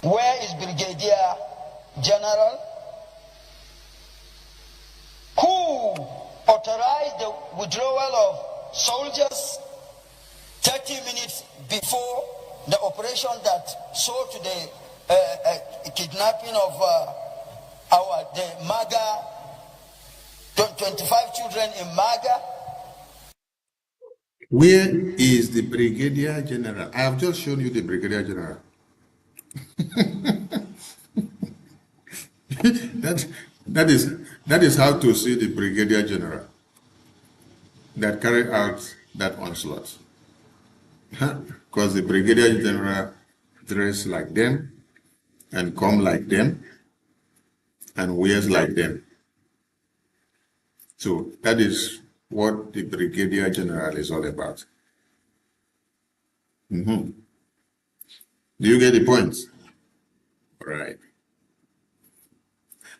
F: Where is Brigadier General? Who authorized the withdrawal of soldiers 30 minutes before the operation that saw to the kidnapping of the MAGA, 25 children in MAGA?
E: Where is the Brigadier General? I have just shown you the Brigadier General. that is how to see the Brigadier General that carried out that onslaught. Because the Brigadier General dress like them and come like them and wears like them. So that is what the Brigadier General is all about. Do you get the point? All right.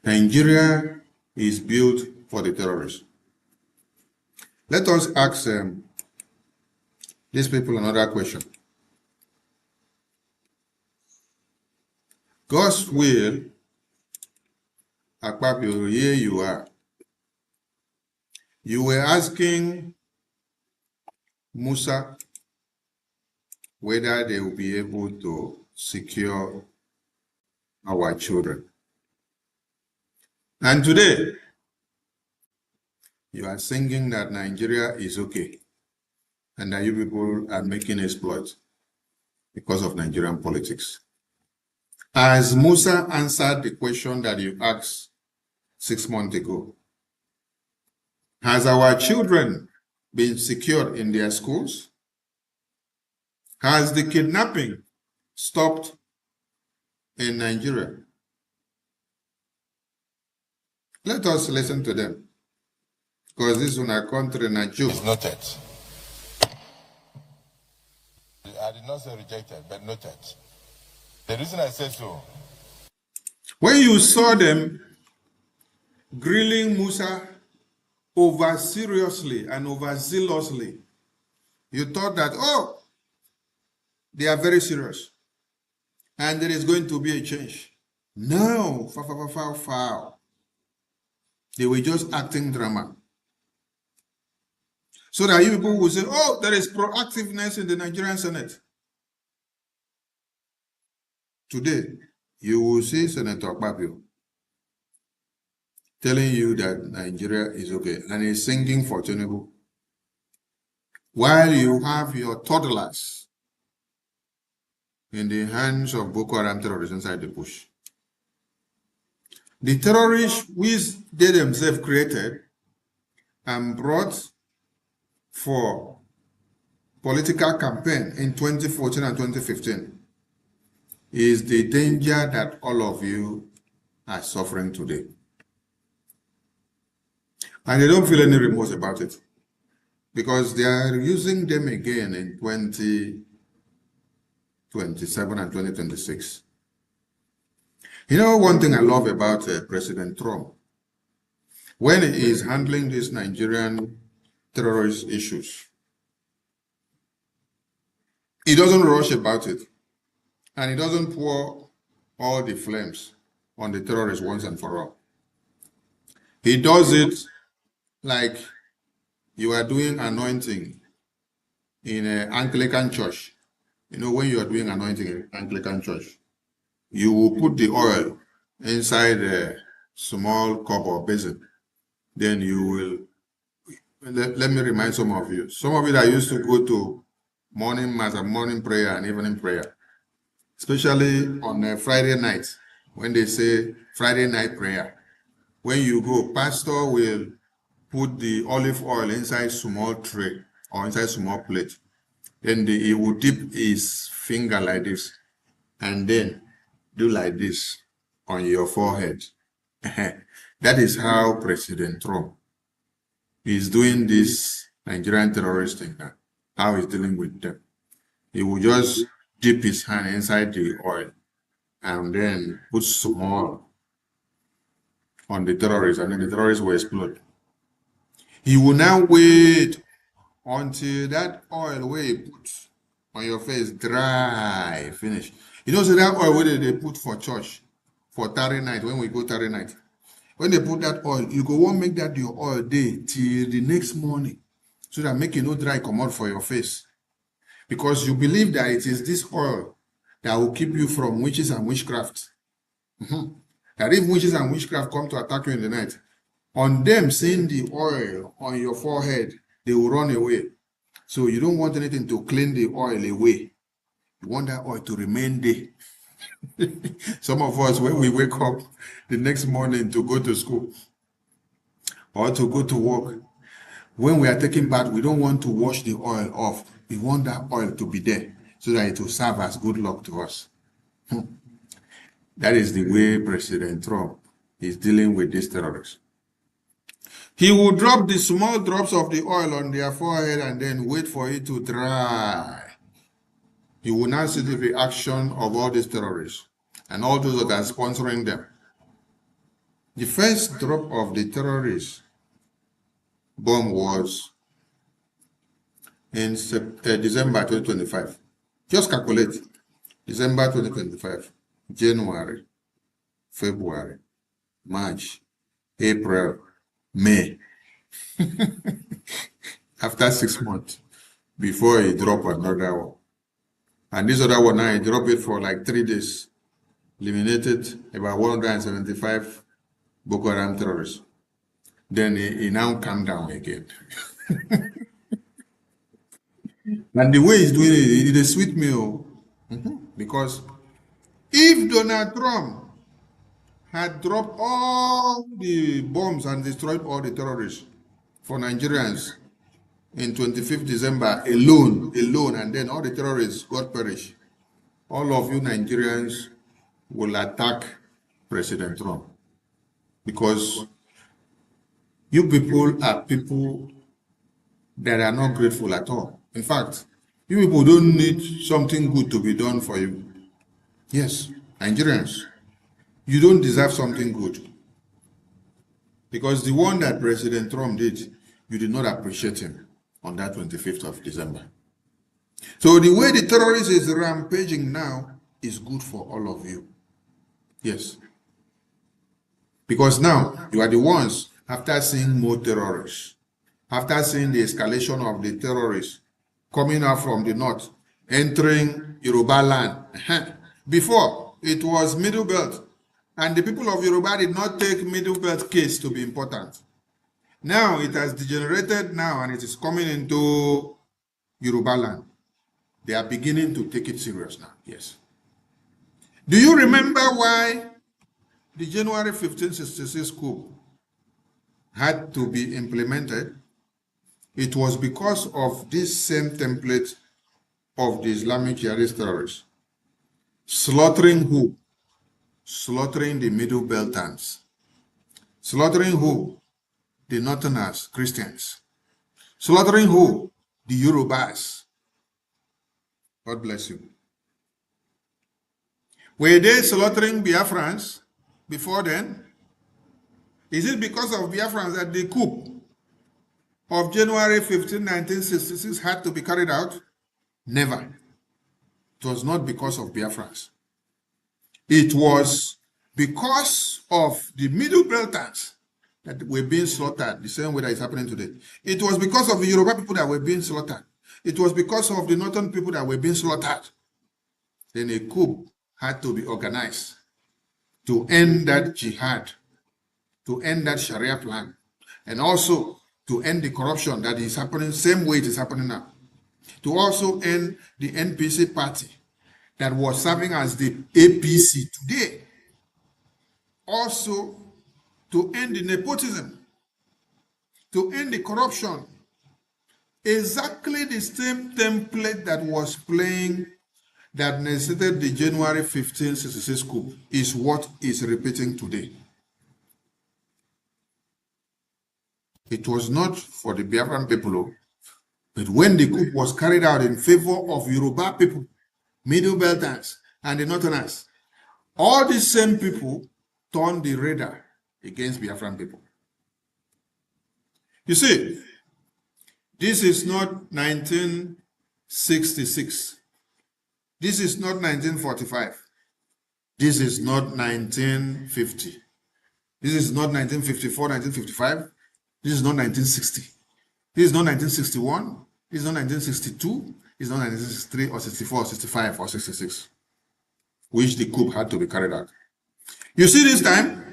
E: Nigeria is built for the terrorists. Let us ask these people another question. God's will, Akpabio, here you are. You were asking Musa whether they will be able to secure our children. And today, you are singing that Nigeria is okay and that you people are making exploits because of Nigerian politics. As Musa answered the question that you asked 6 months ago, has our children been secured in their schools? Has the kidnapping stopped in Nigeria? Let us listen to them. Because this is our country, Nigeria.
G: It's noted. I did not say rejected, but noted. The reason I said so.
E: When you saw them grilling Musa over seriously and overzealously, you thought that, oh, they are very serious. and there is going to be a change. No, foul. They were just acting drama. So that you people will say, oh, there is proactiveness in the Nigerian Senate. Today, you will see Senator Babio telling you that Nigeria is okay, and he's singing for Tinubu, while you have your toddlers in the hands of Boko Haram terrorists inside the bush. The terrorists which they themselves created and brought for political campaign in 2014 and 2015 is the danger that all of you are suffering today. And they don't feel any remorse about it, because they are using them again in 2027 and 2026. You know, one thing I love about President Trump, when he is handling these Nigerian terrorist issues, he doesn't rush about it, and he doesn't pour all the flames on the terrorists once and for all. He does it like you are doing anointing in an Anglican church. You know, when you are doing anointing in Anglican church, you will put the oil inside a small cup or basin. Then you will, let me remind some of you that used to go to morning mass and morning prayer and evening prayer, especially on a Friday night, when they say Friday night prayer. When you go, pastor will put the olive oil inside small tray or inside small plate. Then he will dip his finger like this and then do like this on your forehead. That is how President Trump is doing this Nigerian terrorist thing now, how he's dealing with them. He will just dip his hand inside the oil and then put small on the terrorists, and then the terrorists will explode. He will now wait until that oil where he put on your face dry, finish. You know, so that oil where they put for church, for tarry night, when we go tarry night, when they put that oil, you go want make that your oil day till the next morning, so that make it no dry come out for your face. Because you believe that it is this oil that will keep you from witches and witchcraft. That if witches and witchcraft come to attack you in the night, on them seeing the oil on your forehead, they will run away. So you don't want anything to clean the oil away. You want that oil to remain there. Some of us, when we wake up the next morning to go to school or to go to work, when we are taking bath, we don't want to wash the oil off. We want that oil to be there so that it will serve as good luck to us. That is the way President Trump is dealing with these terrorists. He will drop the small drops of the oil on their forehead and then wait for it to dry. You will now see the reaction of all these terrorists and all those that are sponsoring them. The first drop of the terrorist bomb was in December 2025. Just calculate. December 2025, January, February, March, April, May. After 6 months, before he drop another one. And this other one now, he dropped it for like 3 days. Eliminated about 175 Boko Haram terrorists. Then he now calmed down again. And the way he's doing it, it is sweet meal. Because if Donald Trump had dropped all the bombs and destroyed all the terrorists for Nigerians in 25th December alone, and then all the terrorists got perished, all of you Nigerians will attack President Trump. Because you people are people that are not grateful at all. In fact, you people don't need something good to be done for you. Yes, Nigerians, you don't deserve something good. Because the one that President Trump did, you did not appreciate him on that 25th of December. So the way the terrorist is rampaging now,
D: is good for all of you. Yes. Because now you are the ones, after seeing more terrorists, after seeing the escalation of the terrorists coming out from the north, entering Yoruba land. Before, it was Middle Belt, and the people of Yoruba did not take Middle Belt case to be important. Now it has degenerated now, and it is coming into Yoruba land. They are beginning to take it serious now, yes. Do you remember why the January 1566 coup had to be implemented? It was because of this same template of the Islamic jihadist terrorists. Slaughtering who? Slaughtering the Middle Beltans. Slaughtering who? The Northerners, Christians. Slaughtering who? The Yorubas. God bless you. Were they slaughtering Biafrans before then? Is it because of Biafrans that the coup of January 15, 1966 had to be carried out? Never. It was not because of Biafrans. It was because of the Middle Beltans that were being slaughtered the same way that is happening today. It was because of the Yoruba people that were being slaughtered. It was because of the Northern people that were being slaughtered. Then a coup had to be organized to end that jihad, to end that Sharia plan, and also to end the corruption that is happening same way it is happening now. To also end the NPC party that was serving as the APC today. Also to end the nepotism, to end the corruption. Exactly the same template that was playing, that necessitated the January 1566 coup, is what is repeating today. It was not for the Biafran people, but when the coup was carried out in favor of Yoruba people, Middle Beltans, and the Northerners, all these same people turned the radar against Biafran people. You see, this is not 1966. This is not 1945. This is not 1950. This is not 1954, 1955. This is not 1960. This is not 1961. This is not 1962. This is not 1963 or 64 or 65 or 66, which the coup had to be carried out. You see, this time,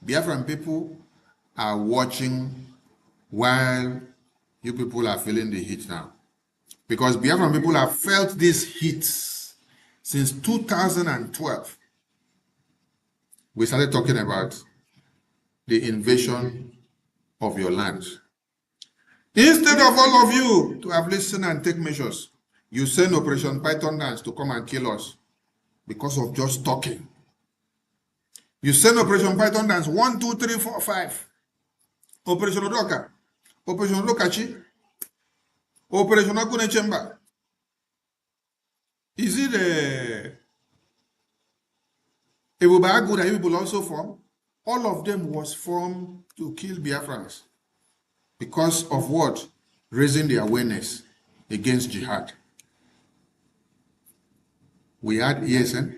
D: Biafran people are watching while you people are feeling the heat now. Because Biafran people have felt these heats since 2012. We started talking about the invasion of your land. Instead of all of you to have listened and take measures, you send Operation Python Dance to come and kill us because of just talking. You send Operation Python Dance 1, 2, 3, 4, 5. Operation Odoka, Operation Lokachi, Operation Akune Chamber. Is it a Ebubagu that you people also form? All of them was formed to kill Biafrans because of what? Raising the awareness against jihad. We had ESN.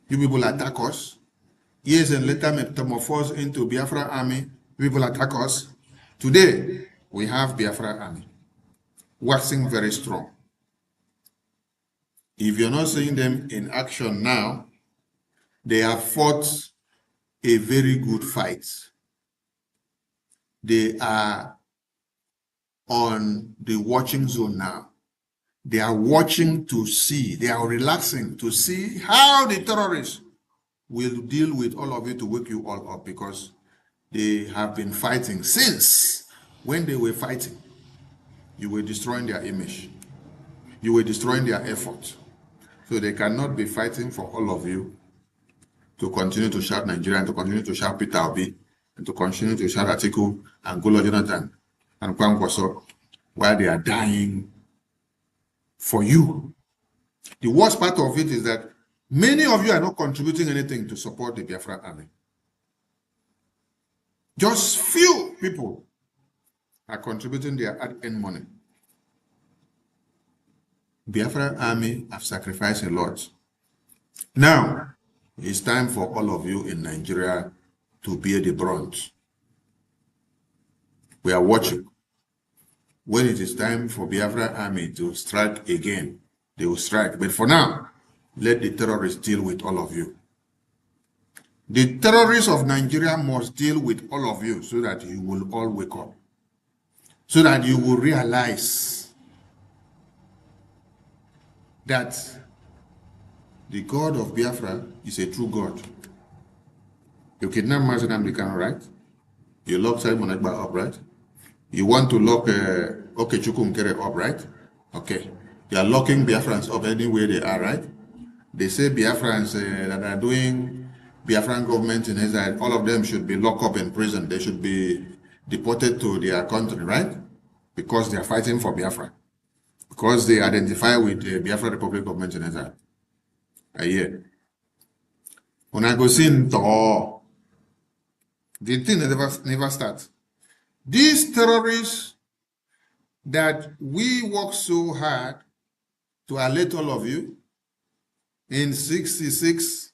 D: You people attack us. ESN later metamorphosed into Biafra Army. People attack us. Today, we have Biafra Army, waxing very strong. If you're not seeing them in action now, they have fought a very good fight. They are on the watching zone now. They are watching to see, they are relaxing to see how the terrorists will deal with all of you to wake you all up, because they have been fighting since when they were fighting. You were destroying their image. You were destroying their effort. So they cannot be fighting for all of you to continue to shout Nigeria, and to continue to shout Peter Obi, and to continue to shout Atiku and Golo Jonathan and Kwankwaso while they are dying for you. The worst part of it is that many of you are not contributing anything to support the Biafra Army. Just few people are contributing their ad-end money. Biafra Army have sacrificed a lot Now, it's time for all of you in Nigeria to bear the brunt. We are watching. When it is time for Biafra army to strike again, they will strike. But for now, let the terrorists deal with all of you. The terrorists of Nigeria must deal with all of you so that you will all wake up. So that you will realize that the God of Biafra is a true God. You kidnap Mazen Amdekan, right? You lock Simon Ekpa up, right? You want to lock Okechukwu Nkere up, right? Okay. You are locking Biafrans up anywhere they are, right? They say Biafrans that are doing Biafran government in Israel, all of them should be locked up in prison. They should be deported to their country, right? Because they are fighting for Biafra. Because they identify with the Biafra Republic government in Israel. Yeah. When I go see the thing never starts. These terrorists that we work so hard to alert all of you in 66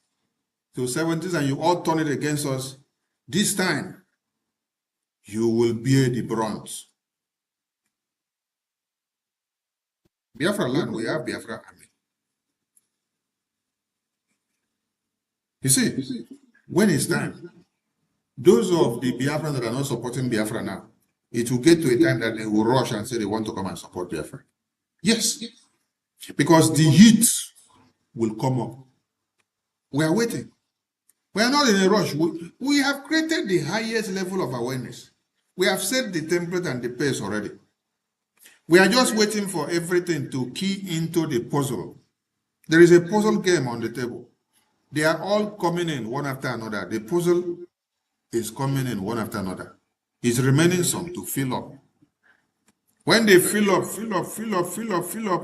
D: to 70s, and you all turn it against us, this time you will bear the brunt. Biafra land, we have Biafra army. You see, when it's time, those of the Biafrans that are not supporting Biafra now, it will get to a time that they will rush and say they want to come and support Biafra. Yes, because the heat will come up. We are waiting. We are not in a rush. We have created the highest level of awareness. We have set the template and the pace already. We are just waiting for everything to key into the puzzle. There is a puzzle game on the table. They are all coming in one after another. The puzzle is coming in one after another. It's remaining some to fill up. When they fill up,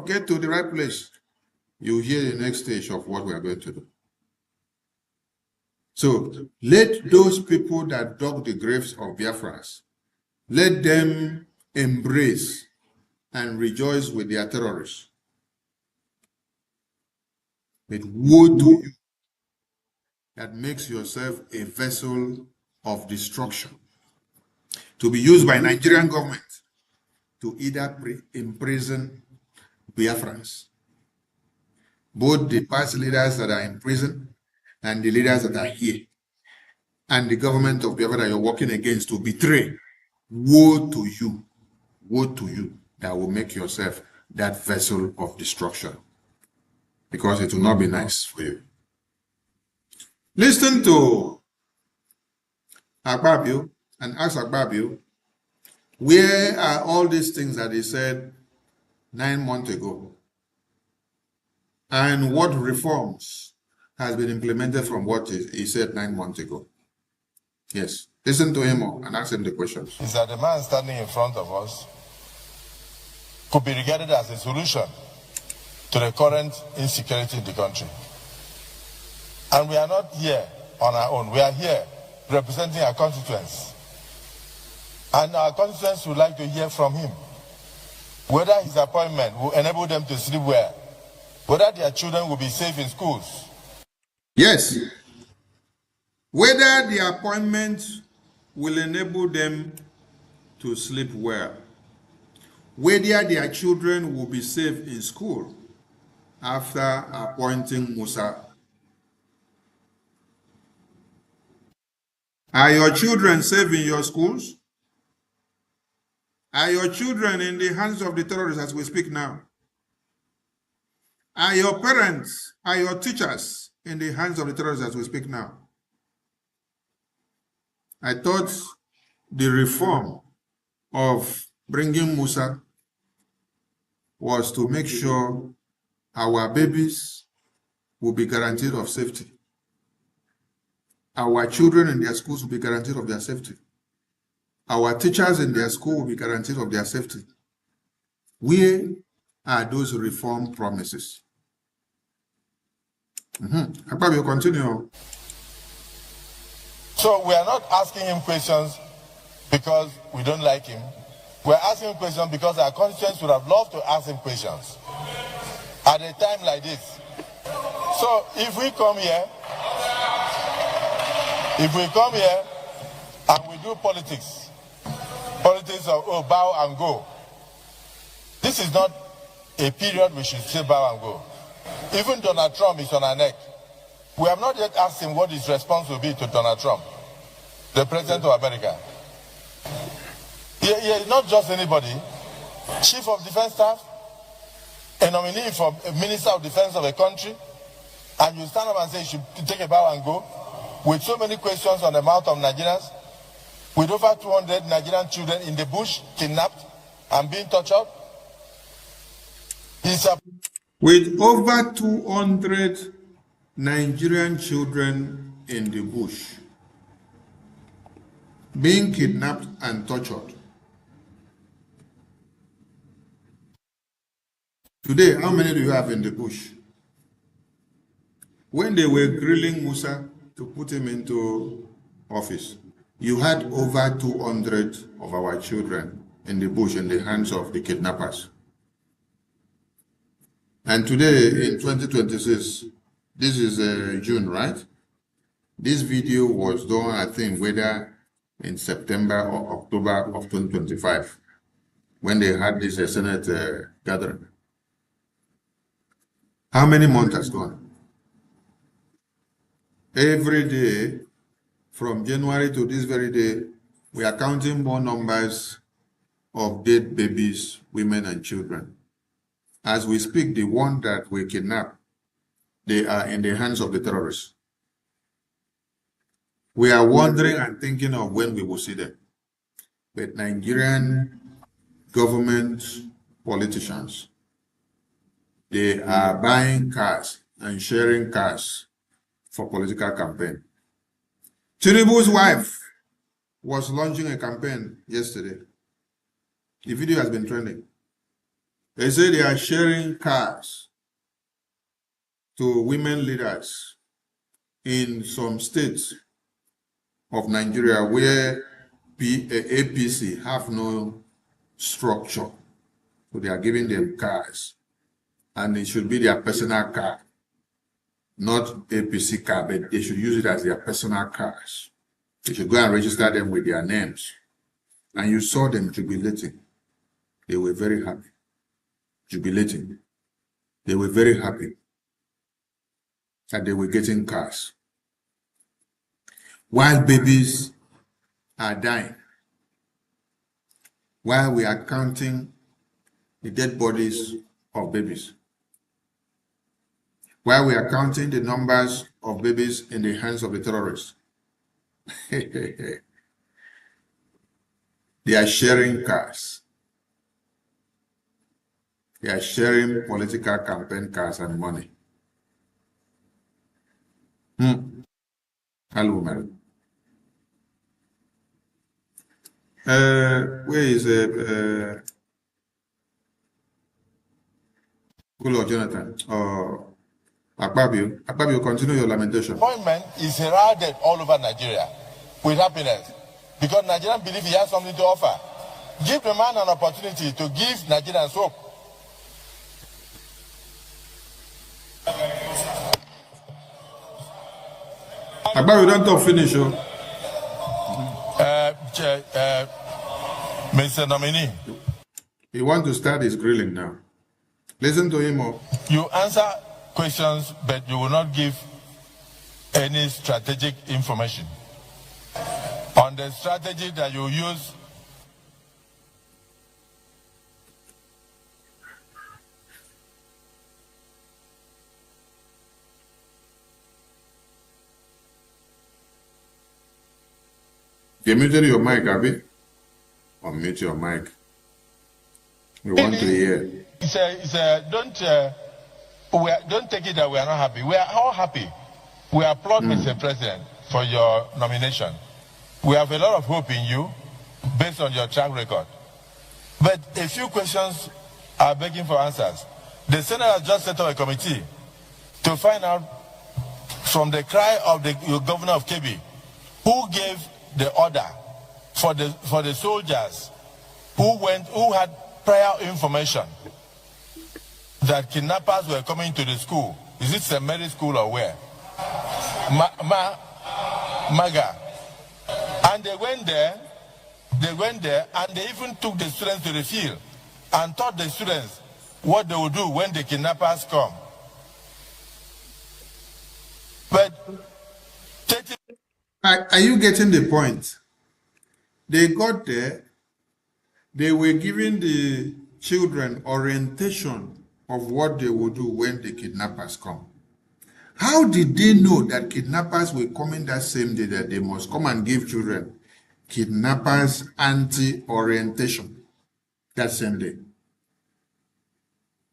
D: get to the right place, you hear the next stage of what we are going to do. So let those people that dug the graves of Biafrans, let them embrace and rejoice with their terrorists. But woe to you that makes yourself a vessel of destruction to be used by Nigerian government to either imprison Biafrans, both the past leaders that are in prison and the leaders that are here, and the government of Biafra that you're working against to betray. Woe to you that will make yourself that vessel of destruction, because it will not be nice for you. Listen to Akpabio and ask Akpabio, where are all these things that he said 9 months ago? And what reforms has been implemented from what he said 9 months ago? Yes, listen to him and ask him the questions.
G: Is that the man standing in front of us could be regarded as a solution to the current insecurity in the country. And we are not here on our own. We are here representing our constituents. And our constituents would like to hear from him whether his appointment will enable them to sleep well, whether their children will be safe in schools.
D: Yes. Whether the appointment will enable them to sleep well, whether their children will be safe in school after appointing Musa. Are your children safe in your schools? Are your children in the hands of the terrorists as we speak now? Are your parents, are your teachers in the hands of the terrorists as we speak now? I thought the reform of bringing Musa was to make sure our babies will be guaranteed of safety. Our children in their schools will be guaranteed of their safety. Our teachers in their school will be guaranteed of their safety. Where are those reform promises? Akpabio, you continue.
G: So we are not asking him questions because we don't like him. We're asking him questions because our constituents would have loved to ask him questions at a time like this. So if we come here and we do politics of bow and go, this is not a period we should say bow and go. Even Donald Trump is on our neck. We have not yet asked him what his response will be to Donald Trump, the President of America. He is not just anybody. Chief of Defense Staff, a nominee for a Minister of Defense of a country, and you stand up and say you should take a bow and go, with so many questions on the mouth of Nigerians, with over 200 Nigerian children in the bush, kidnapped and being tortured.
D: With over 200 Nigerian children in the bush, being kidnapped and tortured. Today, how many do you have in the bush? When they were grilling Musa to put him into office, you had over 200 of our children in the bush in the hands of the kidnappers. And today, in 2026, this is June, right? This video was done, I think, whether in September or October of 2025, when they had this Senate gathering. How many months has gone? Every day, from January to this very day, we are counting more numbers of dead babies, women, and children. As we speak, the one that we kidnapped, they are in the hands of the terrorists. We are wondering and thinking of when we will see them. But Nigerian government politicians, they are buying cars and sharing cars for political campaign. Tinubu's wife was launching a campaign yesterday. The video has been trending. They say they are sharing cars to women leaders in some states of Nigeria where APC have no structure. So they are giving them cars. And it should be their personal car, not APC car, but they should use it as their personal cars. They should go and register them with their names. And you saw them jubilating. They were very happy. Jubilating. They were very happy that they were getting cars. While babies are dying, while we are counting the dead bodies of babies, while we are counting the numbers of babies in the hands of the terrorists, they are sharing cars. They are sharing political campaign cars and money. Hello, madam. Where is good Lord Jonathan? Akpabio, continue your lamentation.
G: Appointment is heralded all over Nigeria with happiness because Nigerians believe he has something to offer. Give the man an opportunity to give Nigerians hope.
D: Akpabio, don't talk finish,
G: Mr. Nominee.
D: He wants to start his grilling now. Listen to him.
G: You answer questions, but you will not give any strategic information on the strategy that you use.
D: You muted your mic, Abby. Unmute your mic. We want to hear.
G: Don't take it that we are not happy. We are all happy. We applaud Mr. President for your nomination. We have a lot of hope in you based on your track record. But a few questions are begging for answers. The Senate has just set up a committee to find out from the cry of the governor of Kebbi who gave the order for the soldiers who had prior information that kidnappers were coming to the school Is it St. Mary's School or where? Maga. And they went there and they even took the students to the field and taught the students what they would do when the kidnappers come. But
D: are you getting the point? They got there, they were giving the children orientation of what they would do when the kidnappers come. How did they know that kidnappers were coming that same day, that they must come and give children kidnappers anti-orientation that same day?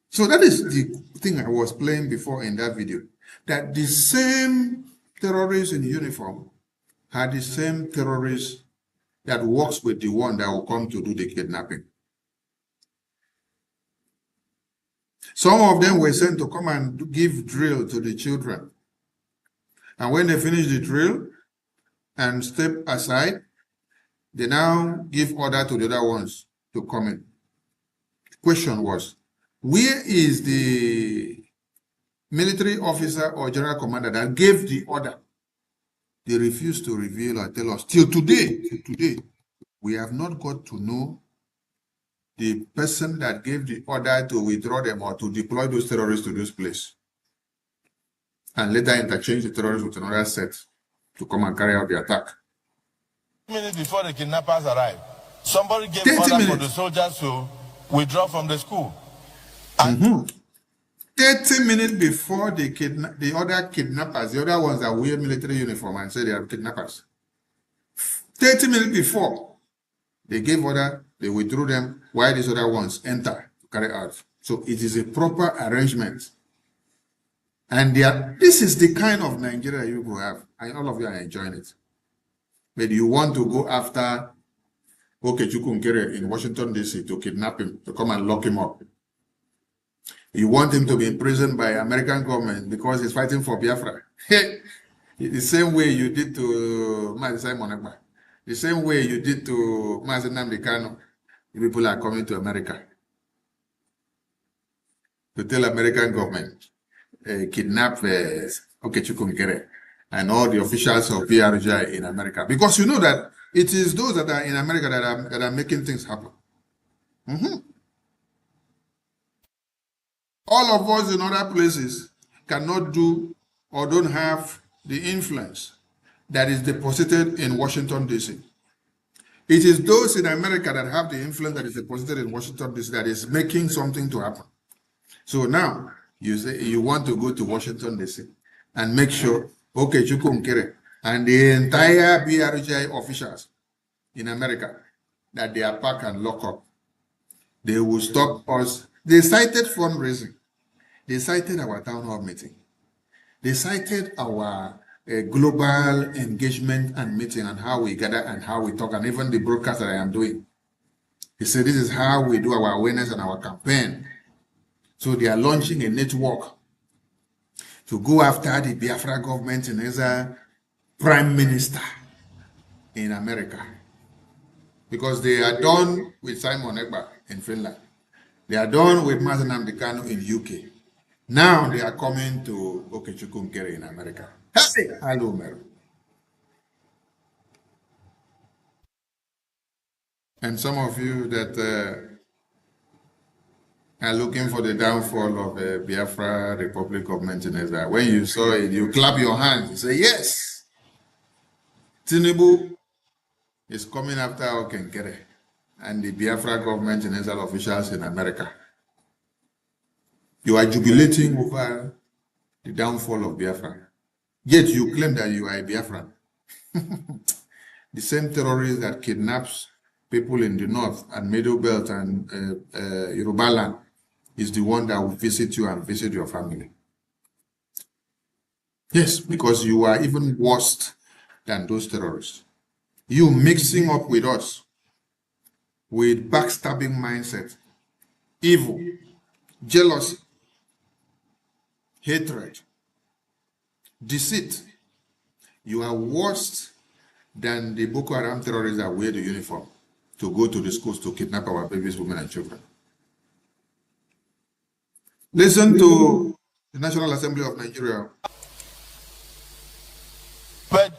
D: So that is the thing I was playing before in that video, that the same terrorists in uniform had the same terrorists that works with the one that will come to do the kidnapping. Some of them were sent to come and give drill to the children. And when they finish the drill and step aside, they now give order to the other ones to come in. Question was, where is the military officer or general commander that gave the order? They refused to reveal or tell us. Till today, we have not got to know the person that gave the order to withdraw them or to deploy those terrorists to this place. And later interchange the terrorists with another set to come and carry out the attack.
G: Minutes before the kidnappers arrived, somebody gave order for the soldiers to withdraw from the school.
D: 30 minutes before the other kidnappers, the other ones that wear military uniform and say they are kidnappers. 30 minutes before, they gave order, they withdrew them, while these other ones enter to carry out. So it is a proper arrangement. And this is the kind of Nigeria you will have, and all of you are enjoying it. But you want to go after Okechukwu Nkere in Washington, D.C. to kidnap him, to come and lock him up. You want him to be imprisoned by American government because he's fighting for Biafra. The same way you did to Mazi Simon Ekpa. The same way you did to Mazi Nnamdi Kanu. People are coming to America to tell American government, kidnap Okechukwu Nkere and all the officials of Brgie in America. Because you know that it is those that are in America that are making things happen. All of us in other places cannot do or don't have the influence that is deposited in Washington, D.C. It is those in America that have the influence that is deposited in Washington, D.C. that is making something to happen. So now you say you want to go to Washington, D.C. and make sure, Okechukwu Nkere and the entire Brgie officials in America, that they are packed and locked up. They will stop us. They cited fundraising. They cited our town hall meeting. They cited our global engagement and meeting and how we gather and how we talk, and even the broadcast that I am doing. They said this is how we do our awareness and our campaign. So they are launching a network to go after the Biafra government and as a prime minister in America. Because they are done with Simon Ekpa in Finland. They are done with Mazi Nnamdi Kanu in UK. Now they are coming to Okechukwu Nkere in America. Hey, hello, Meru. And some of you that are looking for the downfall of Biafra Republic government in Israel, when you saw it, you clap your hands, you say, yes, Tinubu is coming after Okechukwu and the Biafra government in Israel officials in America. You are jubilating over the downfall of Biafra. Yet you claim that you are a Biafran. The same terrorist that kidnaps people in the north and Middle Belt and Yoruba land is the one that will visit you and visit your family. Yes, because you are even worse than those terrorists. You mixing up with us with backstabbing mindset, evil, jealousy, hatred, deceit. You are worse than the Boko Haram terrorists that wear the uniform to go to the schools to kidnap our babies, women, and children. Listen to the National Assembly of Nigeria.
G: But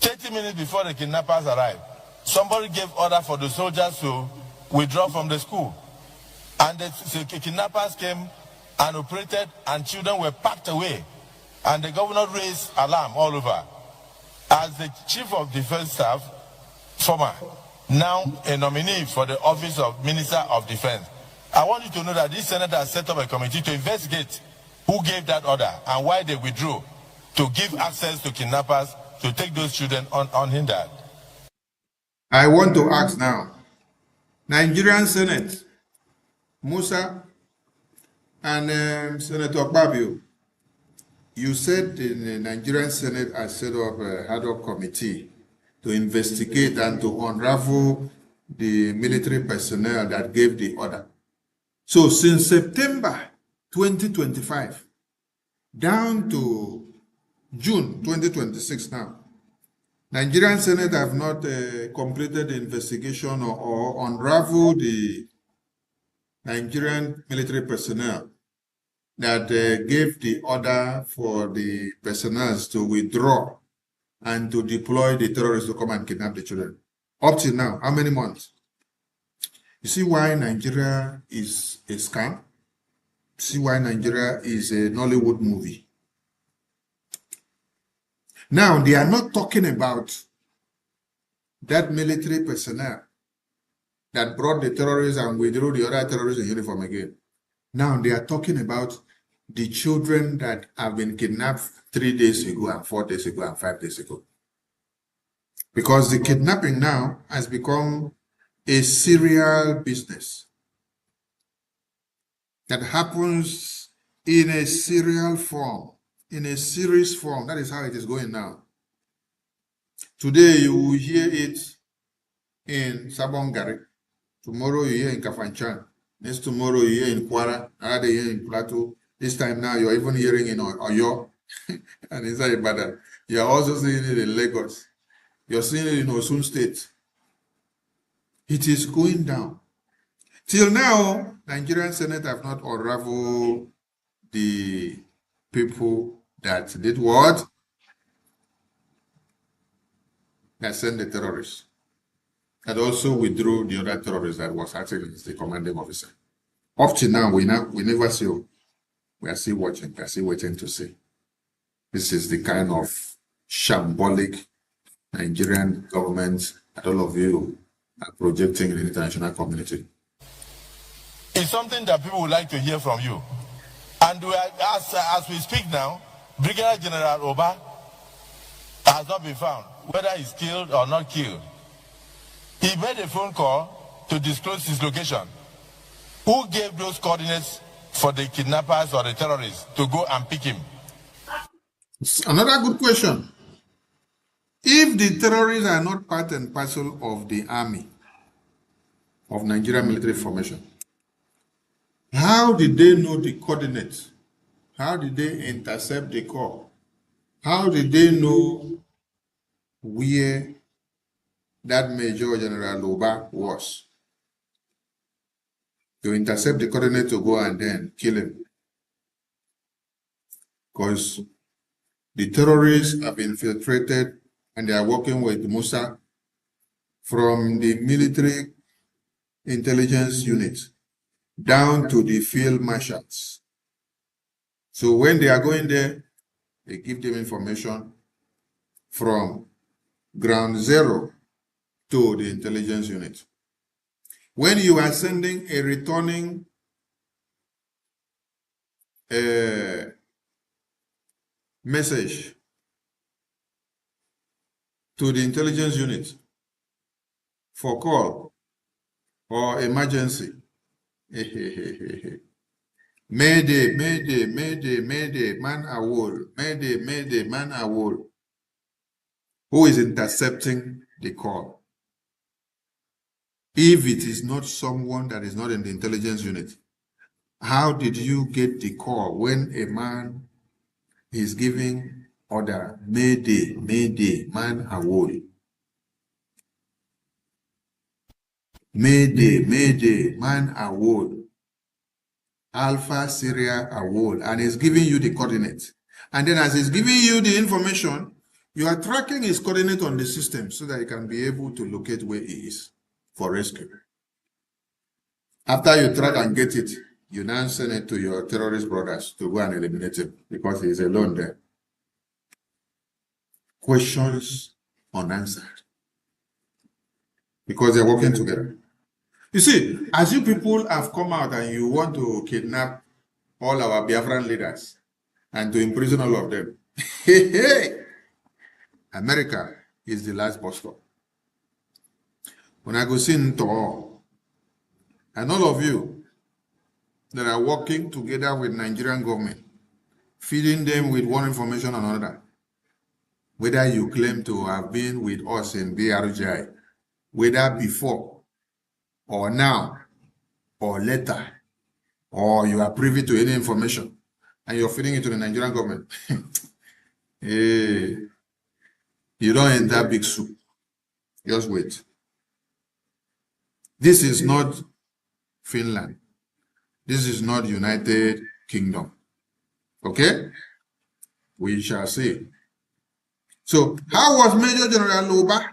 G: 30 minutes before the kidnappers arrived, somebody gave order for the soldiers to withdraw from the school. And the kidnappers came and operated, and children were packed away. And the governor raised alarm all over. As the chief of defense staff, former, now a nominee for the office of Minister of Defense, I want you to know that this senator has set up a committee to investigate who gave that order and why they withdrew to give access to kidnappers to take those children unhindered.
D: I want to ask now, Nigerian Senate, Musa and Senator Babio, you said the Nigerian Senate has set up a ad hoc committee to investigate and to unravel the military personnel that gave the order. So since September 2025 down to June 2026 now, Nigerian Senate have not completed the investigation or unraveled the Nigerian military personnel that gave the order for the personnel to withdraw and to deploy the terrorists to come and kidnap the children. Up till now, how many months? You see why Nigeria is a scam? See why Nigeria is a Nollywood movie? Now, they are not talking about that military personnel that brought the terrorists and withdrew the other terrorists in uniform again. Now, they are talking about the children that have been kidnapped 3 days ago and 4 days ago and 5 days ago. Because the kidnapping now has become a serial business that happens in a serial form, in a series form. That is how it is going now. Today you will hear it in Sabongari. Tomorrow you hear in Kafanchan. Next tomorrow you hear in Kwara. Another day in Plateau. This time now you're even hearing in Oyo and inside Ibadan. You're also seeing it in Lagos. You're seeing it in Osun State. It is going down. Till now, Nigerian Senate have not unraveled the people that did what? That sent the terrorists. That also withdrew the other terrorists that was acting as the commanding officer. Up to now, we never see. We are still watching. We are still waiting to see. This is the kind of shambolic Nigerian government that all of you are projecting in the international community.
G: It's something that people would like to hear from you. And as we speak now, Brigadier General Oba has not been found, whether he's killed or not killed. He made a phone call to disclose his location. Who gave those coordinates for the kidnappers or the terrorists to go and pick him?
D: Another good question. If the terrorists are not part and parcel of the army, of Nigerian military formation, how did they know the coordinates? How did they intercept the call? How did they know where that Major General Oba was? To intercept the coordinate to go and then kill him. Because the terrorists have infiltrated and they are working with Musa from the military intelligence unit down to the field marshals. So when they are going there, they give them information from ground zero to the intelligence unit. When you are sending a returning message to the intelligence unit for call or emergency, Mayday, Mayday, Mayday, Mayday, man awol, Mayday, Mayday, man awol. Who is intercepting the call? If it is not someone that is not in the intelligence unit, how did you get the call when a man is giving order, Mayday, Mayday, man awol? Mayday, Mayday, man awol. Alpha, Syria, Awol, and it's giving you the coordinates. And then as it's giving you the information, you are tracking his coordinate on the system so that you can be able to locate where he is for rescue. After you track and get it, you now send it to your terrorist brothers to go and eliminate him because he is alone there. Questions unanswered. Because they're working together. You see, as you people have come out and you want to kidnap all our Biafran leaders and to imprison all of them, America is the last bus stop. When I go see Nto, and all of you that are working together with Nigerian government, feeding them with one information or another, whether you claim to have been with us in BRGI, whether before or now or later, or you are privy to any information and you're feeding it to the Nigerian government, you don't enter big soup. Just wait. This is not Finland. This is not United Kingdom. Okay? We shall see. So, how was Major General Loba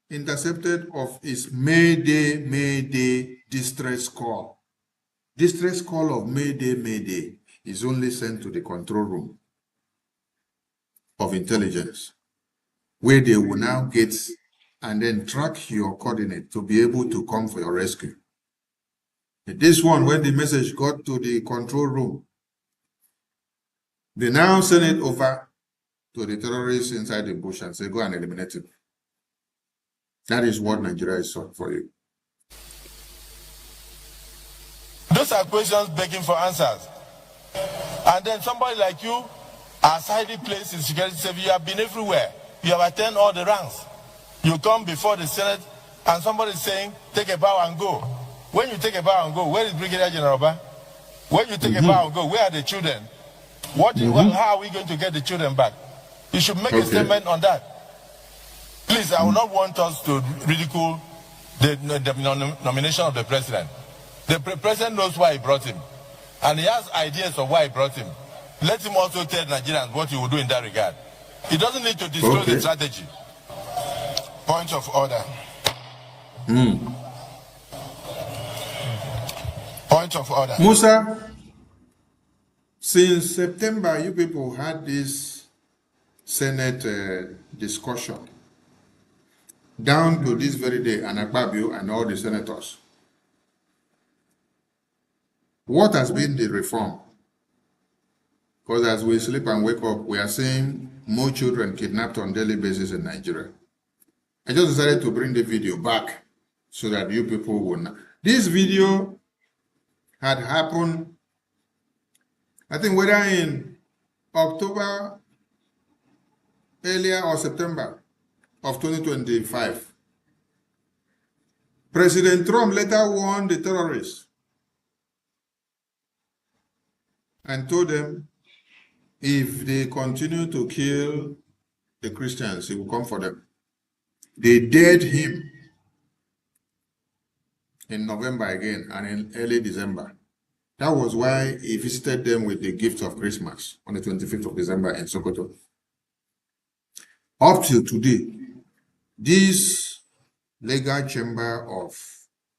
D: intercepted of his Mayday distress call? Distress call of Mayday is only sent to the control room of intelligence, where they will now get and then track your coordinate to be able to come for your rescue. This one, when the message got to the control room, they now send it over to the terrorists inside the bush and say, go and eliminate him. That is what Nigeria is for you.
G: Those are questions begging for answers. And then somebody like you, as highly placed in security service, you have been everywhere. You have attained all the ranks. You come before the Senate and somebody is saying, take a bow and go. When you take a bow and go, where is Brigadier General Ba? When you take a bow and go, where are the children? How are we going to get the children back? You should make a statement on that. Please, I will not want us to ridicule the nomination of the president. The president knows why he brought him. And he has ideas of why he brought him. Let him also tell Nigerians what he will do in that regard. He doesn't need to disclose the strategy. Point of order. Point of order.
D: Musa, since September, you people had this Senate discussion down to this very day, and Akpabio and all the senators. What has been the reform? Because as we sleep and wake up, we are seeing more children kidnapped on a daily basis in Nigeria. I just decided to bring the video back so that you people will know. This video had happened, I think whether in October, earlier or September of 2025. President Trump later warned the terrorists and told them if they continue to kill the Christians, he will come for them. They dared him in November again and in early December. That was why he visited them with the gift of Christmas on the 25th of December in Sokoto. Up till today, this legal chamber of,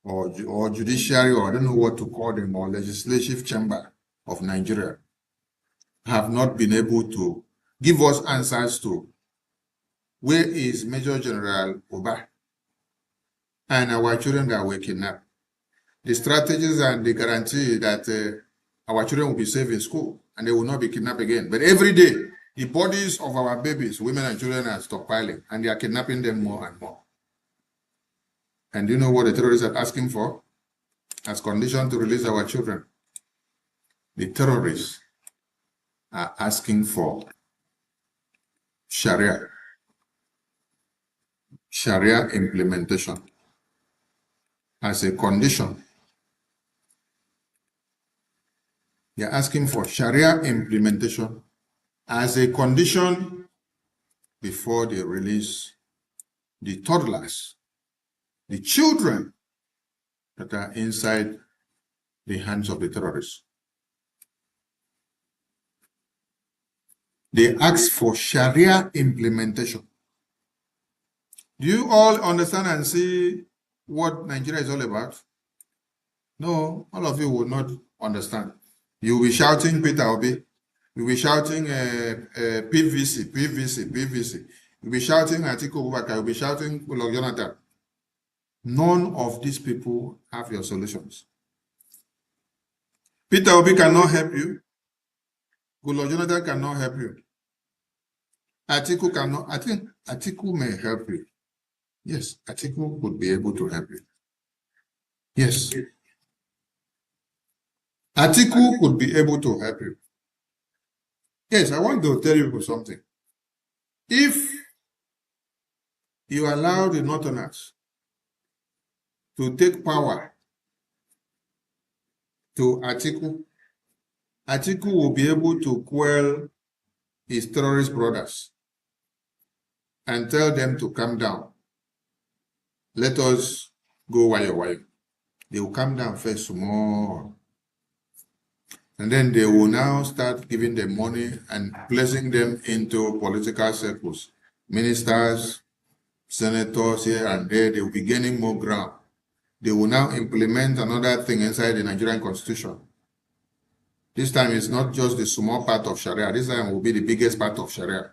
D: or judiciary, or I don't know what to call them, or legislative chamber of Nigeria, have not been able to give us answers to where is Major General Oba and our children that were kidnapped. The strategies and the guarantee that our children will be safe in school and they will not be kidnapped again. But every day, the bodies of our babies, women and children are stockpiling and they are kidnapping them more and more. And do you know what the terrorists are asking for? As condition to release our children. The terrorists are asking for Sharia implementation as a condition. They are asking for Sharia implementation as a condition before they release the toddlers, the children that are inside the hands of the terrorists. They asked for Sharia implementation. Do you all understand and see what Nigeria is all about? No, all of you will not understand. You will be shouting Peter Obi. You will be shouting PVC, PVC, PVC. You will be shouting Atiku Abubakar. You will be shouting Goodluck Jonathan. None of these people have your solutions. Peter Obi cannot help you. Goodluck Jonathan cannot help you. Atiku cannot. I think Atiku may help you. Yes, Atiku would be able to help you. Yes. Atiku could be able to help you. Yes, I want to tell you something. If you allow the Northerners to take power to Atiku, Atiku will be able to quell his terrorist brothers and tell them to calm down. Let us go wayo. They will calm down first small. And then they will now start giving them money and placing them into political circles. Ministers, senators here and there, they will be gaining more ground. They will now implement another thing inside the Nigerian constitution. This time it's not just the small part of Sharia. This time will be the biggest part of Sharia.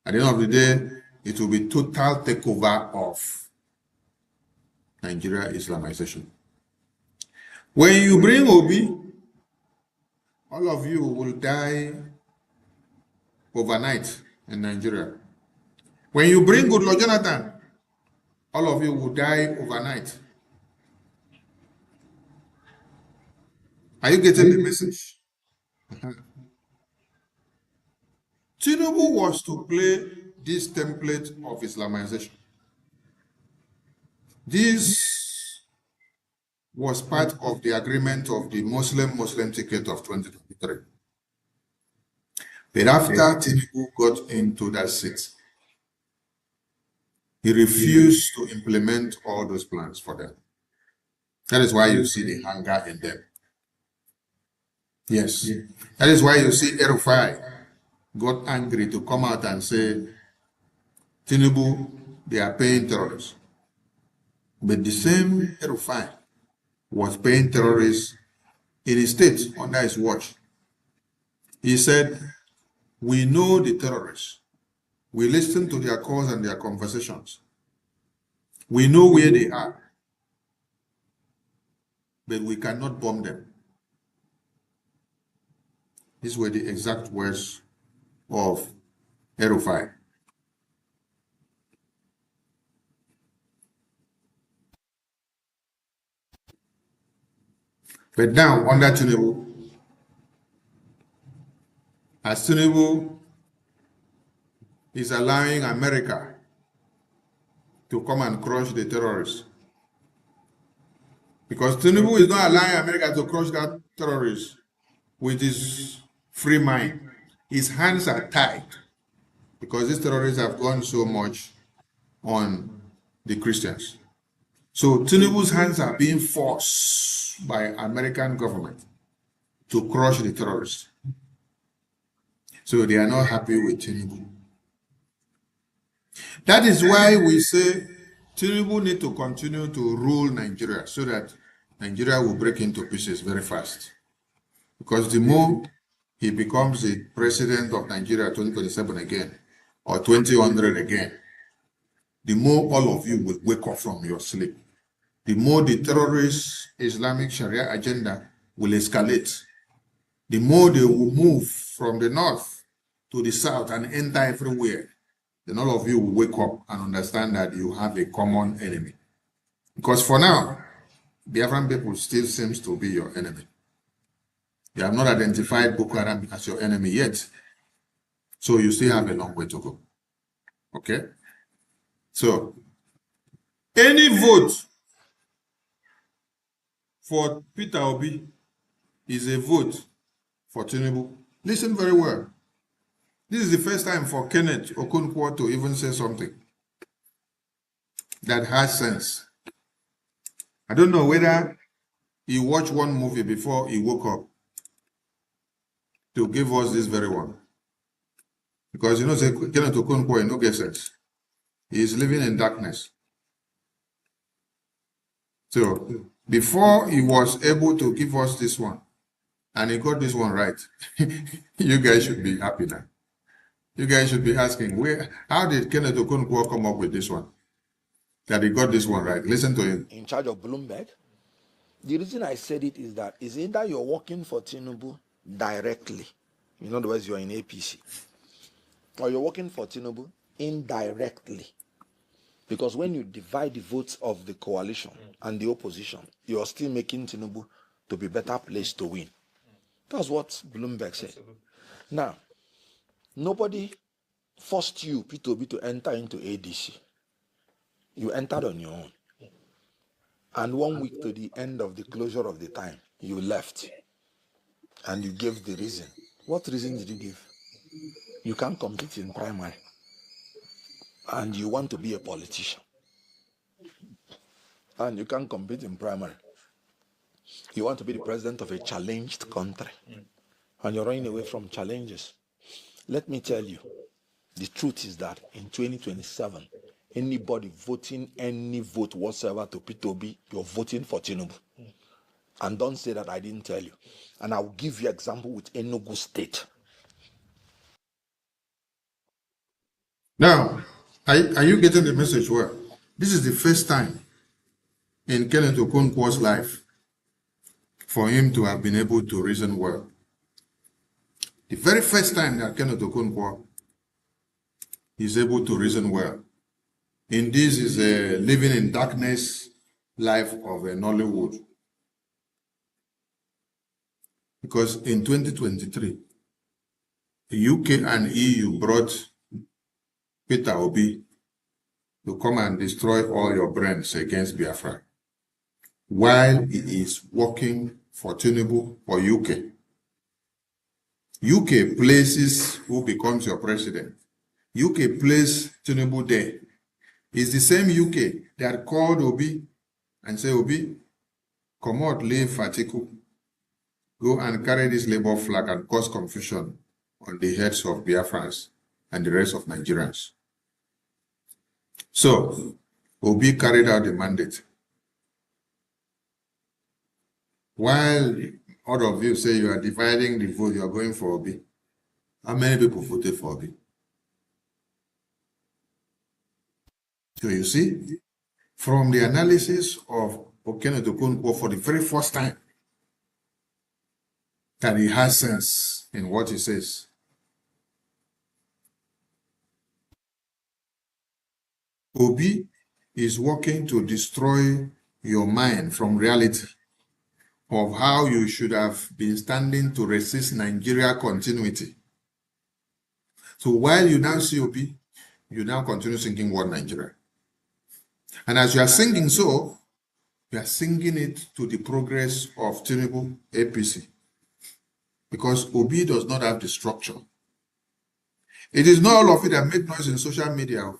D: At the end of the day, it will be total takeover of Nigeria Islamization. When you bring Obi, all of you will die overnight in Nigeria. When you bring Goodluck Jonathan, all of you will die overnight. Are you getting the message? Tinubu was to play this template of Islamization. This was part of the agreement of the Muslim ticket of 2023. But after Tinubu got into that seat, he refused to implement all those plans for them. That is why you see the hunger in them. Yes. That is why you see Erufai got angry to come out and say, Tinubu, they are paying terrorists. But the same Erufai was paying terrorists in his state under his watch. He said, we know the terrorists. We listen to their calls and their conversations. We know where they are. But we cannot bomb them. These were the exact words of Erufai. But now, under Tinubu, as Tinubu is allowing America to come and crush the terrorists, because Tinubu is not allowing America to crush that terrorist with his free mind. His hands are tied because these terrorists have gone so much on the Christians. So Tinubu's hands are being forced by American government to crush the terrorists. So they are not happy with Tinubu. That is why we say Tinubu need to continue to rule Nigeria so that Nigeria will break into pieces very fast. Because the more he becomes the president of Nigeria 2027 again, or 2100 again, the more all of you will wake up from your sleep. The more the terrorist Islamic Sharia agenda will escalate. The more they will move from the north to the south and enter everywhere. Then all of you will wake up and understand that you have a common enemy. Because for now, Biafran people still seems to be your enemy. You have not identified Boko Haram as your enemy yet. So you still have a long way to go. Okay? So, any vote for Peter Obi is a vote for Tinubu. Listen very well. This is the first time for Kenneth Okonkwo to even say something that has sense. I don't know whether he watched one movie before he woke up to give us this very one. Because you know, say Kenneth Okonkwo no get sense. He is living in darkness. So before he was able to give us this one, and he got this one right, you guys should be happy now. You guys should be asking, how did Kenneth Okonkwo come up with this one? That he got this one right. Listen to him.
F: In charge of Bloomberg. The reason I said it is that is either you're working for Tinubu directly, in other words, you're in APC, or you're working for Tinubu indirectly. Because when you divide the votes of the coalition and the opposition, you're still making Tinubu to be better placed to win. That's what Bloomberg said. Now, nobody forced you, P2B, to enter into ADC. You entered on your own. And 1 week to the end of the closure of the time, you left. And you gave the reason. What reason did you give? You can't compete in primary. And you want to be a politician. And you can't compete in primary. You want to be the president of a challenged country. And you're running away from challenges. Let me tell you, the truth is that in 2027, anybody voting any vote whatsoever to P2B, you're voting for Tinubu. And don't say that I didn't tell you. And I will give you example with Enugu State.
D: Now, are you getting the message well? This is the first time in Kenneth Okonkwo's life for him to have been able to reason well. The very first time that Kenneth Okonkwo is able to reason well. In this is a living in darkness life of a Nollywood. Because in 2023, the UK and EU brought Peter Obi to come and destroy all your brains against Biafra, while he is working for Tinubu or UK. UK places who becomes your president. UK places Tinubu there. It's the same UK that called Obi and say, Obi, come out, leave Fatiku. Go and carry this Labour flag and cause confusion on the heads of Biafrans and the rest of Nigerians. So, Obi carried out the mandate. While all of you say you are dividing the vote, you are going for Obi. How many people voted for Obi? So you see, from the analysis of Kenneth Okonkwo for the very first time, that he has sense in what he says. Obi is working to destroy your mind from reality of how you should have been standing to resist Nigeria continuity. So while you now see Obi, you now continue singing One Nigeria. And as you are singing so, you are singing it to the progress of Tinubu APC. Because Obi does not have the structure. It is not all of it that make noise in social media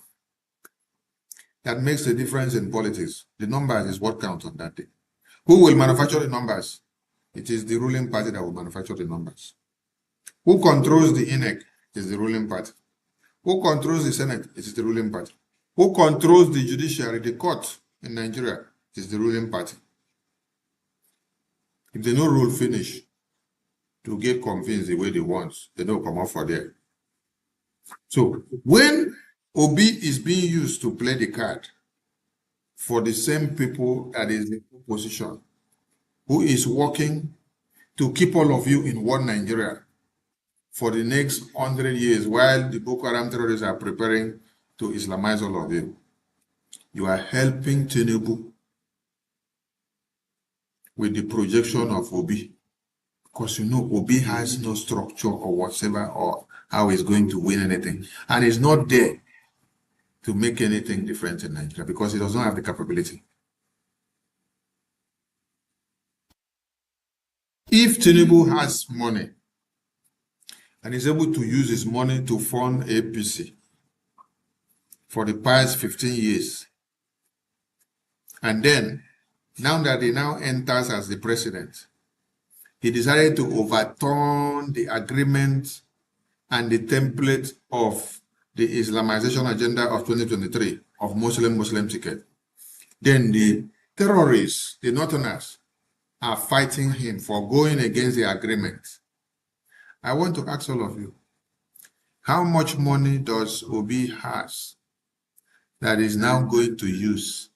D: that makes a difference in politics. The numbers is what counts on that day. Who will manufacture the numbers? It is the ruling party that will manufacture the numbers. Who controls the INEC? It is the ruling party. Who controls the Senate? It is the ruling party. Who controls the judiciary, the court in Nigeria? It is the ruling party. If they no rule finish, to get convinced the way they want, they don't come out for there. So when Obi is being used to play the card for the same people that is in opposition, who is working to keep all of you in one Nigeria for the next 100 years while the Boko Haram terrorists are preparing to Islamize all of you, you are helping Tinubu with the projection of Obi. Because you know Obi has no structure or whatever or how he's going to win anything. And he's not there to make anything different in Nigeria because he does not have the capability. If Tinubu has money and is able to use his money to fund APC for the past 15 years, and then Now that he now enters as the president, he decided to overturn the agreement and the template of the Islamization agenda of 2023 of Muslim ticket. Then the terrorists, the Northerners, are fighting him for going against the agreement. I want to ask all of you, how much money does Obi has that is now going to use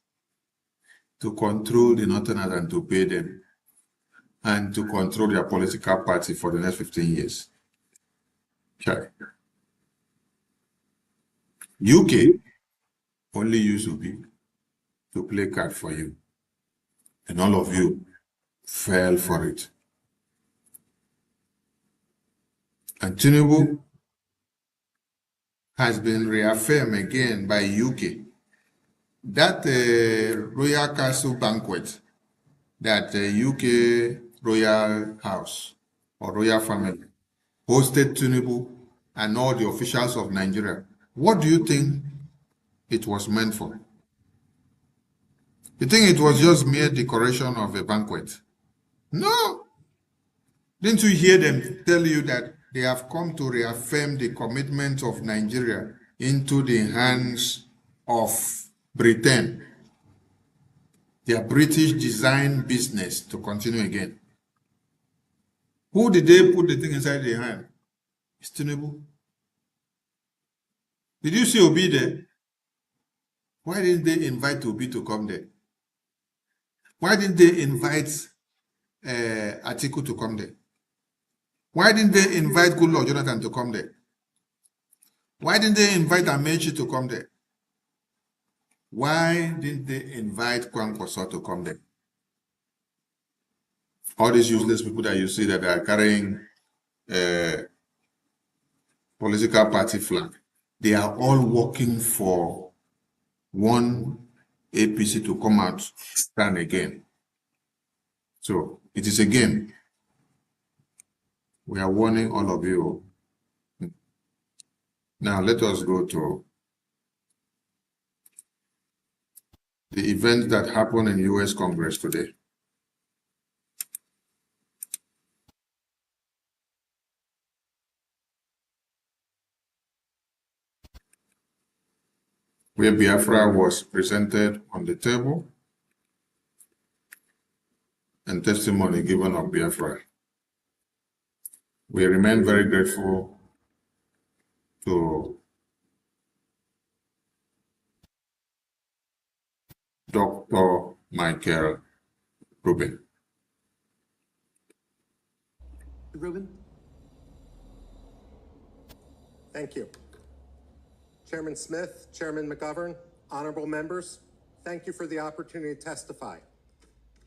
D: to control the Northerners and to pay them and to control their political party for the next 15 years? Okay. UK only use Obi to play card for you, and all of you fell for it. And Tinubu has been reaffirmed again by UK. That Royal Castle banquet, that UK Royal House or Royal Family hosted Tinubu and all the officials of Nigeria, what do you think it was meant for? You think it was just mere decoration of a banquet? No. Didn't you hear them tell you that they have come to reaffirm the commitment of Nigeria into the hands of Britain, their British design business, to continue again? Who did they put the thing inside their hand? It's Tinubu. Did you see Obi there? Why didn't they invite Obi to come there? Why didn't they invite Atiku to come there? Why didn't they invite Goodluck Jonathan to come there? Why didn't they invite Amechi to come there? Why didn't they invite Kwankwaso to come there? All these useless people that you see that are carrying political party flag, they are all working for one APC to come out stand again. So it is a game. We are warning all of you. Now let us go to the event that happened in US Congress today. Where Biafra was presented on the table and testimony given of Biafra. We remain very grateful to Dr. Michael Rubin.
B: Rubin.
I: Thank you. Chairman Smith, Chairman McGovern, honorable members, thank you for the opportunity to testify.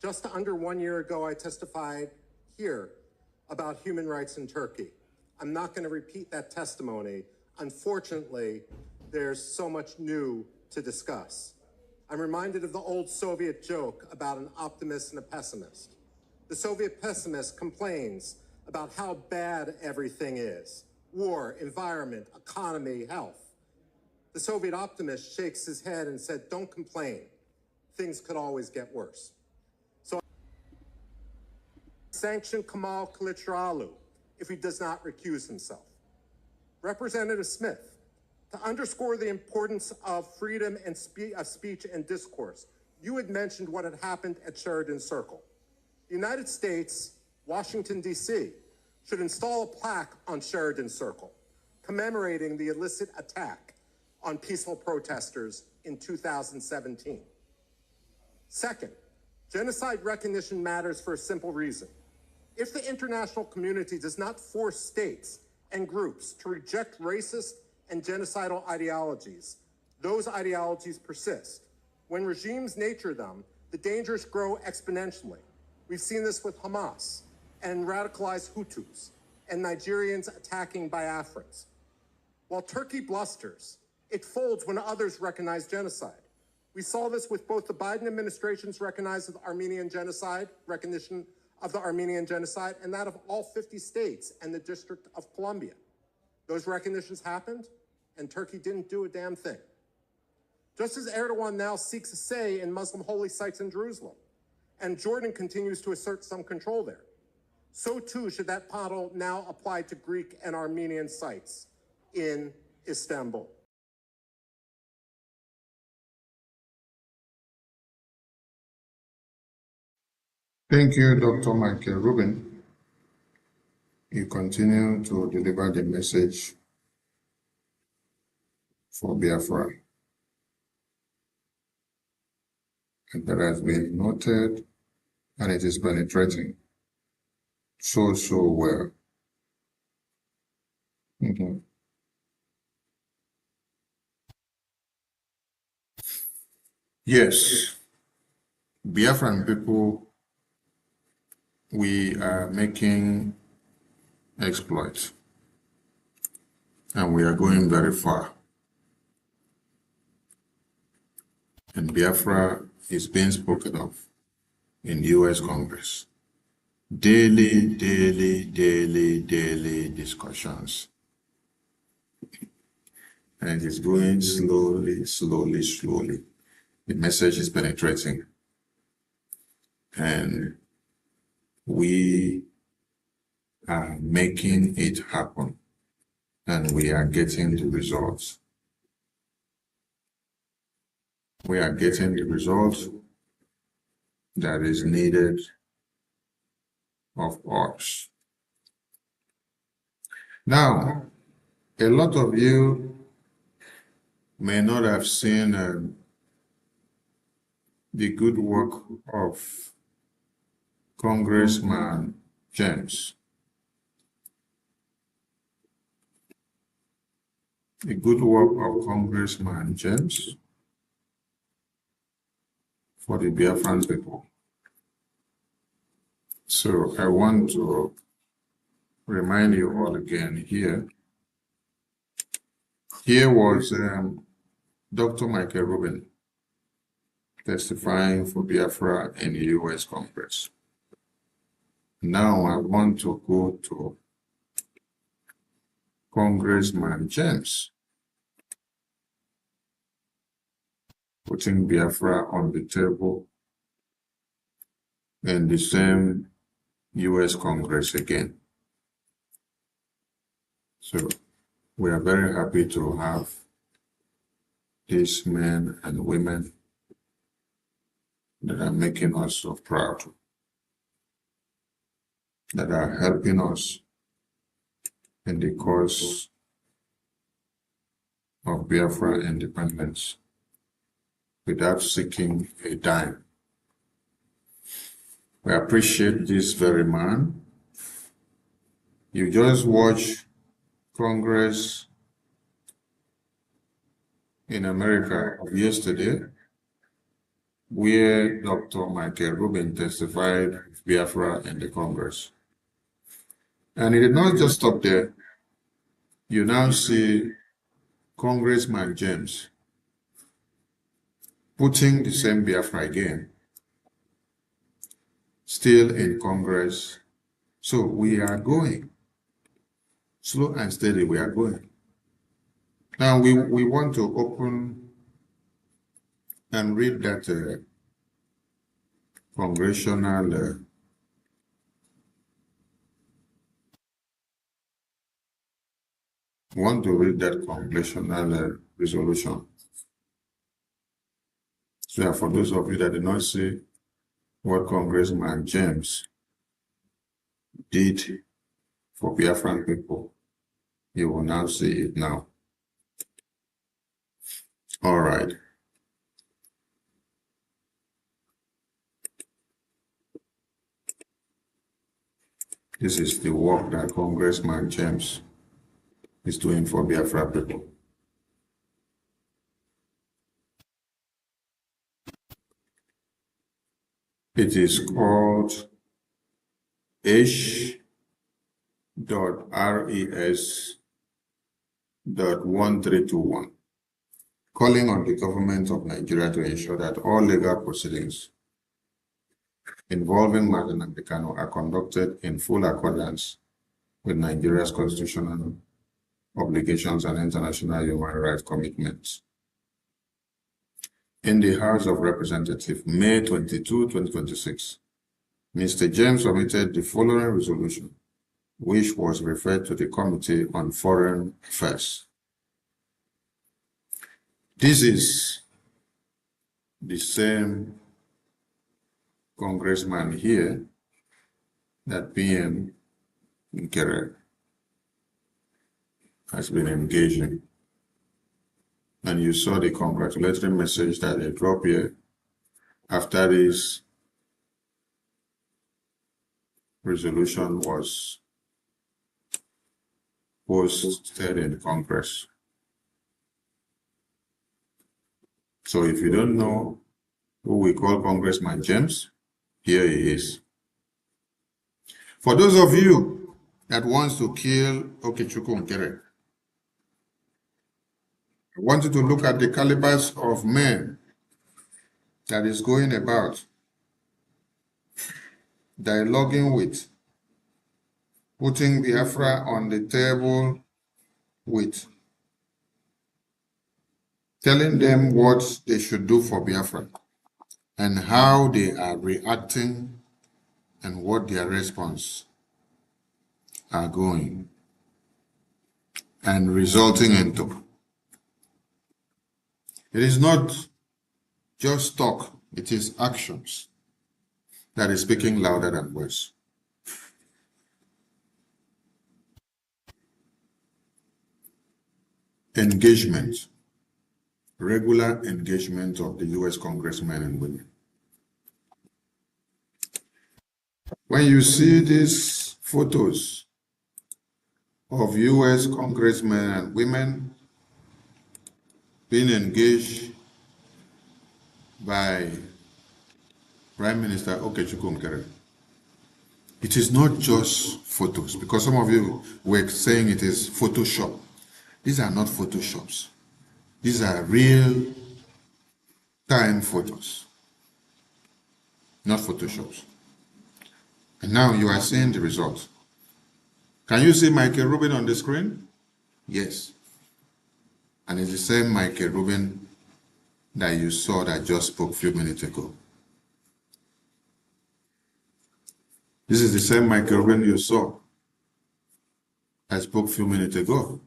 I: Just under 1 year ago, I testified here about human rights in Turkey. I'm not going to repeat that testimony. Unfortunately, there's so much new to discuss. I'm reminded of the old Soviet joke about an optimist and a pessimist. The Soviet pessimist complains about how bad everything is: war, environment, economy, health. The Soviet optimist shakes his head and said, "Don't complain. Things could always get worse." So sanction Kemal Kılıçdaroğlu if he does not recuse himself. Representative Smith, to underscore the importance of freedom and of speech and discourse, you had mentioned what had happened at Sheridan Circle. The United States, Washington, D.C., should install a plaque on Sheridan Circle commemorating the illicit attack on peaceful protesters in 2017. Second, genocide recognition matters for a simple reason. If the international community does not force states and groups to reject racist and genocidal ideologies, those ideologies persist. When regimes nature them, the dangers grow exponentially. We've seen this with Hamas and radicalized Hutus and Nigerians attacking Biafrans. While Turkey blusters, it folds when others recognize genocide. We saw this with both the Biden administration's recognition of the Armenian genocide, and that of all 50 states and the District of Columbia. Those recognitions happened, and Turkey didn't do a damn thing. Just as Erdogan now seeks a say in Muslim holy sites in Jerusalem, and Jordan continues to assert some control there. So too should that model now apply to Greek and Armenian sites in Istanbul.
D: Thank you, Dr. Michael Rubin. You continue to deliver the message for Biafra. And that has been noted, and it is penetrating so well. Yes, Biafran people, we are making exploits, and we are going very far. And Biafra is being spoken of in the U.S. Congress. Daily discussions. And it is going slowly. The message is penetrating. And we are making it happen. And we are getting the results. We are getting the results that is needed of us. Now, a lot of you may not have seen the good work of Congressman James. The good work of Congressman James for the Biafran people. So I want to remind you all again here. Here was Dr. Michael Rubin testifying for Biafra in the U.S. Congress. Now I want to go to Congressman James, putting Biafra on the table in the same U.S. Congress again. So we are very happy to have these men and women that are making us so proud, that are helping us in the cause of Biafra independence without seeking a dime. We appreciate this very man. You just watch Congress in America of yesterday, where Dr. Michael Rubin testified Biafra in the Congress. And he did not just stop there. You now see Congressman James putting the same Biafra again, still in Congress. So we are going. Slow and steady, we are going. Now we want to open and read that congressional resolution. So for those of you that did not see what Congressman James did for Biafran people, you will now see it now. All right. This is the work that Congressman James is doing for Biafra people. It is called H.RES.1321, calling on the government of Nigeria to ensure that all legal proceedings involving Mazi Nnamdi Kanu are conducted in full accordance with Nigeria's constitutional obligations and international human rights commitments. in the House of Representatives, May 22, 2026, Mr. James submitted the following resolution, which was referred to the Committee on Foreign Affairs. This is the same congressman here that PM Nkere has been engaging. And you saw the congratulatory message that they dropped here after this resolution was posted in Congress. So if you don't know who we call Congressman James, here he is. For those of you that wants to kill Okechukwu Nkere, I want you to look at the calibers of men that is going about dialoguing with, putting Biafra on the table with, telling them what they should do for Biafra and how they are reacting and what their response are going and resulting into. It is not just talk, it is actions that is speaking louder than words. Engagement, regular engagement of the US congressmen and women. When you see these photos of US congressmen and women being engaged by Prime Minister Okechukwu Nkere, it is not just photos, because some of you were saying it is Photoshop. These are not Photoshops. These are real time photos, not Photoshops. And now you are seeing the results. Can you see Michael Rubin on the screen? Yes. And it's the same Michael Rubin that you saw that just spoke a few minutes ago. This is the same Michael Rubin you saw that spoke a few minutes ago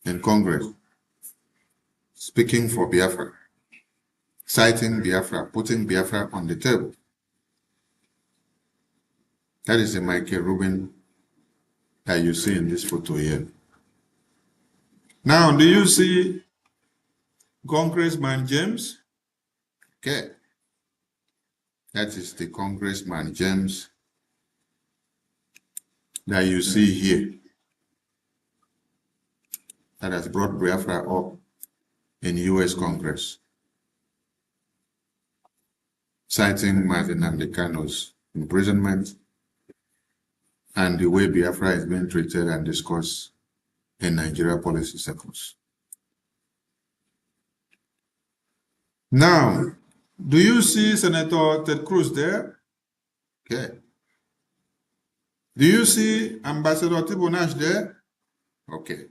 D: in Congress, speaking for Biafra, citing Biafra, putting Biafra on the table. That is the Michael Rubin that you see in this photo here. Now, do you see Congressman James? Okay. That is the Congressman James that you see here, that has brought Biafra up in US Congress, citing Martin Nnamdi imprisonment and the way Biafra is being treated and discussed in Nigeria policy circles. Now, do you see Senator Ted Cruz there? Okay. Do you see Ambassador Tibo Nash there? Okay.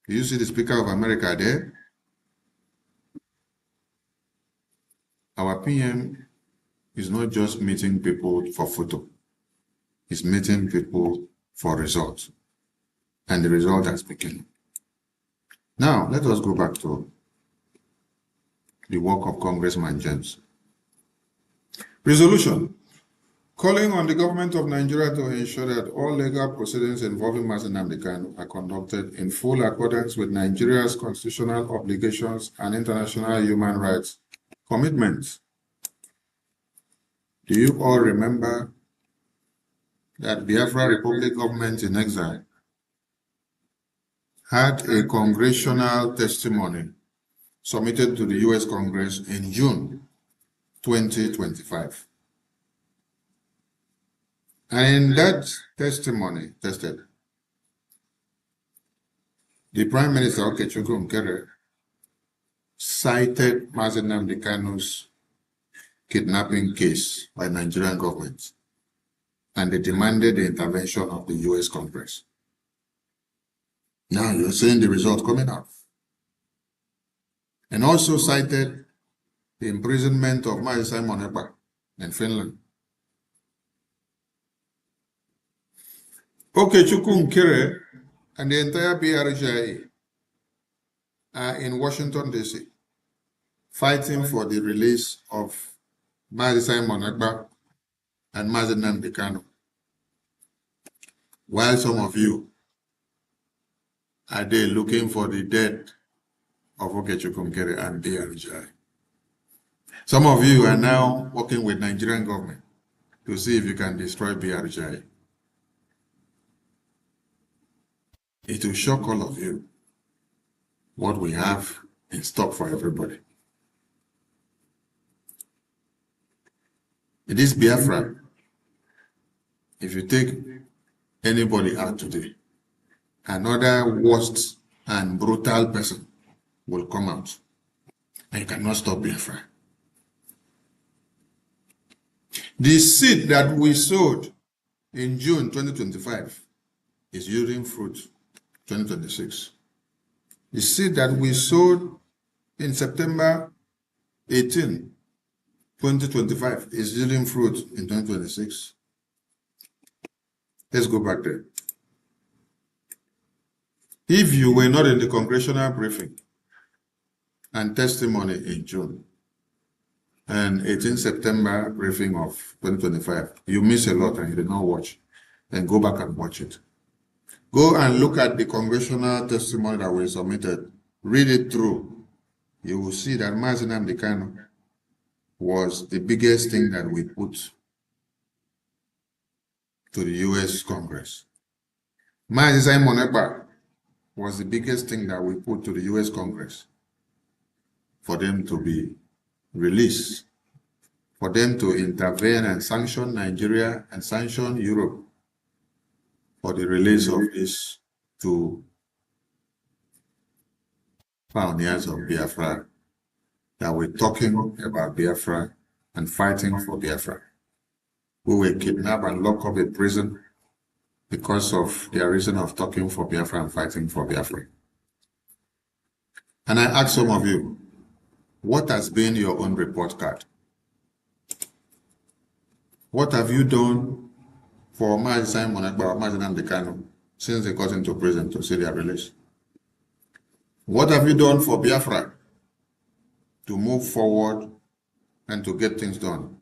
D: Do you see the Speaker of America there? Our PM is not just meeting people for photo. He's meeting people for results. And the result has begun. Now, let us go back to the work of Congressman James. Resolution. Calling on the government of Nigeria to ensure that all legal proceedings involving Martin Nnamdi Kanu are conducted in full accordance with Nigeria's constitutional obligations and international human rights commitments. Do you all remember that Biafra Republic government in exile had a congressional testimony submitted to the US Congress in June 2025? And in that testimony the Prime Minister Okechukwu Nkere cited Mazi Nnamdi Kanu's kidnapping case by Nigerian government, and they demanded the intervention of the US Congress. Now you're seeing the result coming out. and also cited the imprisonment of Mazi Simon Ekpa in Finland. Okechukwu Nkere and the entire BRGI are in Washington, D.C., fighting for the release of Mazi Simon Ekpa and Mazi Nnamdi Kanu, while some of you are there looking for the death of Okechukwu Nkere and BRGI. Some of you are now working with Nigerian government to see if you can destroy BRGI. It will shock all of you what we have in stock for everybody. It is Biafra. If you take anybody out today, another worst and brutal person will come out, and you cannot stop Biafra. The seed that we sowed in June 2025 is yielding fruit 2026. The seed that we sowed in September 18, 2025 is yielding fruit in 2026. Let's go back there. If you were not in the congressional briefing and testimony in June and 18 September briefing of 2025, you miss a lot and you did not watch. Then go back and watch it. Go and look at the congressional testimony that we submitted. Read it through. You will see that Mazi Nnamdi Kanu was the biggest thing that we put to the U.S. Congress. Mazi Simon Ekpa was the biggest thing that we put to the U.S. Congress for them to be released, for them to intervene and sanction Nigeria and sanction Europe for the release of these two pioneers of Biafra that were talking about Biafra and fighting for Biafra, who were kidnapped and locked up in prison because of their reason of talking for Biafra and fighting for Biafra. And I ask some of you, what has been your own report card? What have you done for Mazi Simon Ekpa or Mazi Nnamdi Kanu since they got into prison to see their release? What have you done for Biafra to move forward and to get things done?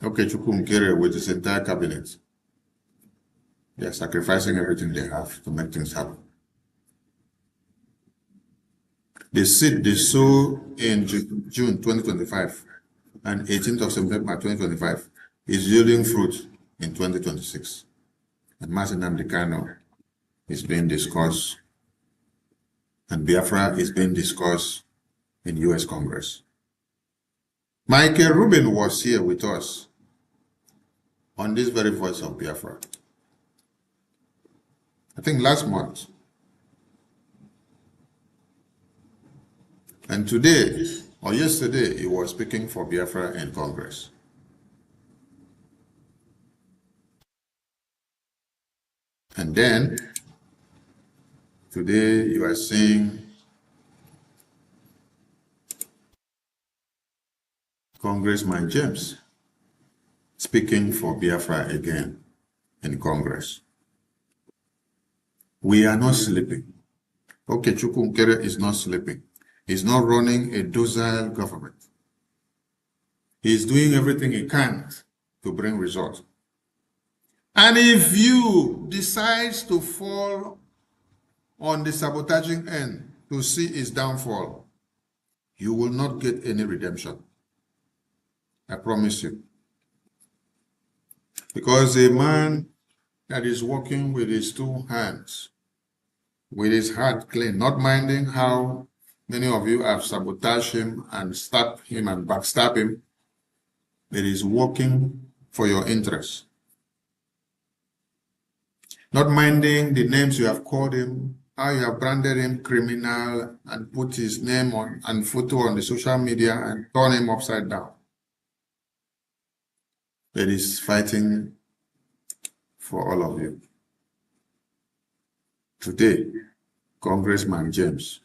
D: Okechukwu Nkere with his entire cabinet, they are sacrificing everything they have to make things happen. The seed they sow in June 2025 and 18th of September 2025 is yielding fruit in 2026. And Mazi Nnamdi Kanu is being discussed, and Biafra is being discussed in U.S. Congress. Michael Rubin was here with us on this very voice of Biafra, I think last month. And today, or yesterday, he was speaking for Biafra in Congress. And then, today you are seeing Congressman James speaking for Biafra again in Congress. We are not sleeping. Okechukwu Nkere is not sleeping. He's not running a docile government. He's doing everything he can to bring results. And if you decide to fall on the sabotaging end to see his downfall, you will not get any redemption. I promise you. Because a man that is working with his two hands, with his heart clean, not minding how many of you have sabotaged him and stabbed him and backstab him, it is working for your interests. Not minding the names you have called him, how you have branded him criminal and put his name on and photo on the social media and turn him upside down. It is fighting for all of you. Today, Congressman James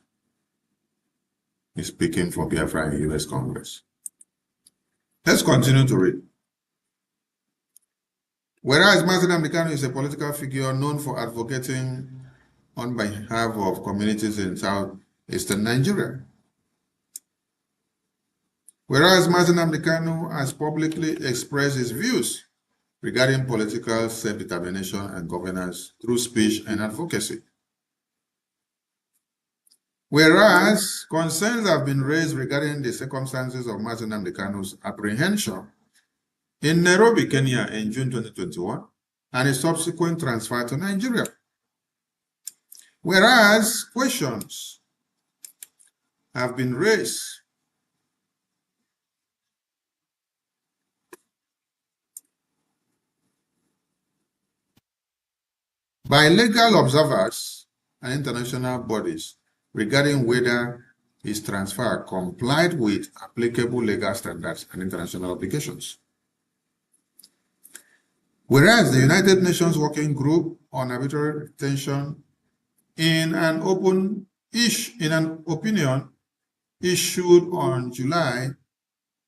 D: is speaking for Biafra in US Congress. Let's continue to read. Whereas Mazi Nnamdi Kanu is a political figure known for advocating on behalf of communities in southeastern Nigeria. Whereas Mazi Nnamdi Kanu has publicly expressed his views regarding political self-determination and governance through speech and advocacy. Whereas concerns have been raised regarding the circumstances of Mazi Nnamdi Kanu's apprehension in Nairobi, Kenya in June 2021 and his subsequent transfer to Nigeria. Whereas questions have been raised by legal observers and international bodies regarding whether his transfer complied with applicable legal standards and international obligations. Whereas the United Nations Working Group on Arbitrary Detention, in an opinion issued on July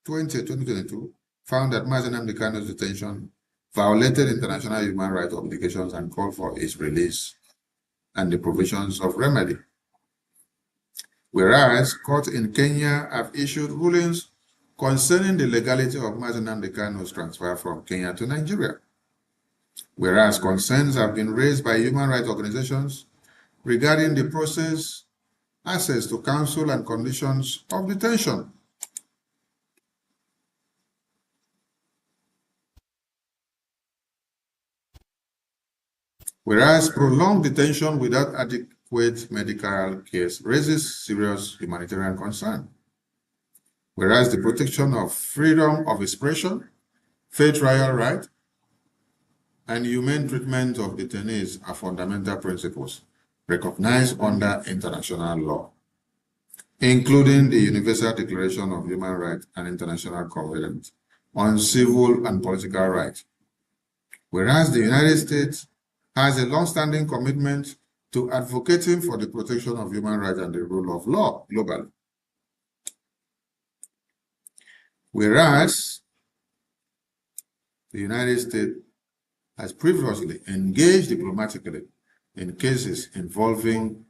D: 20, 2022, found that Mazi Nnamdi Kanu's detention violated international human rights obligations and called for his release and the provisions of remedy. Whereas courts in Kenya have issued rulings concerning the legality of Mazi Nnamdi Kanu's transfer from Kenya to Nigeria. Whereas concerns have been raised by human rights organizations regarding the process, access to counsel, and conditions of detention. Whereas prolonged detention without adequate medical care raises serious humanitarian concern. Whereas the protection of freedom of expression, fair trial right, and humane treatment of detainees are fundamental principles recognized under international law, including the Universal Declaration of Human Rights and International Covenant on Civil and Political Rights. Whereas the United States has a long-standing commitment to advocating for the protection of human rights and the rule of law globally. Whereas the United States has previously engaged diplomatically in cases involving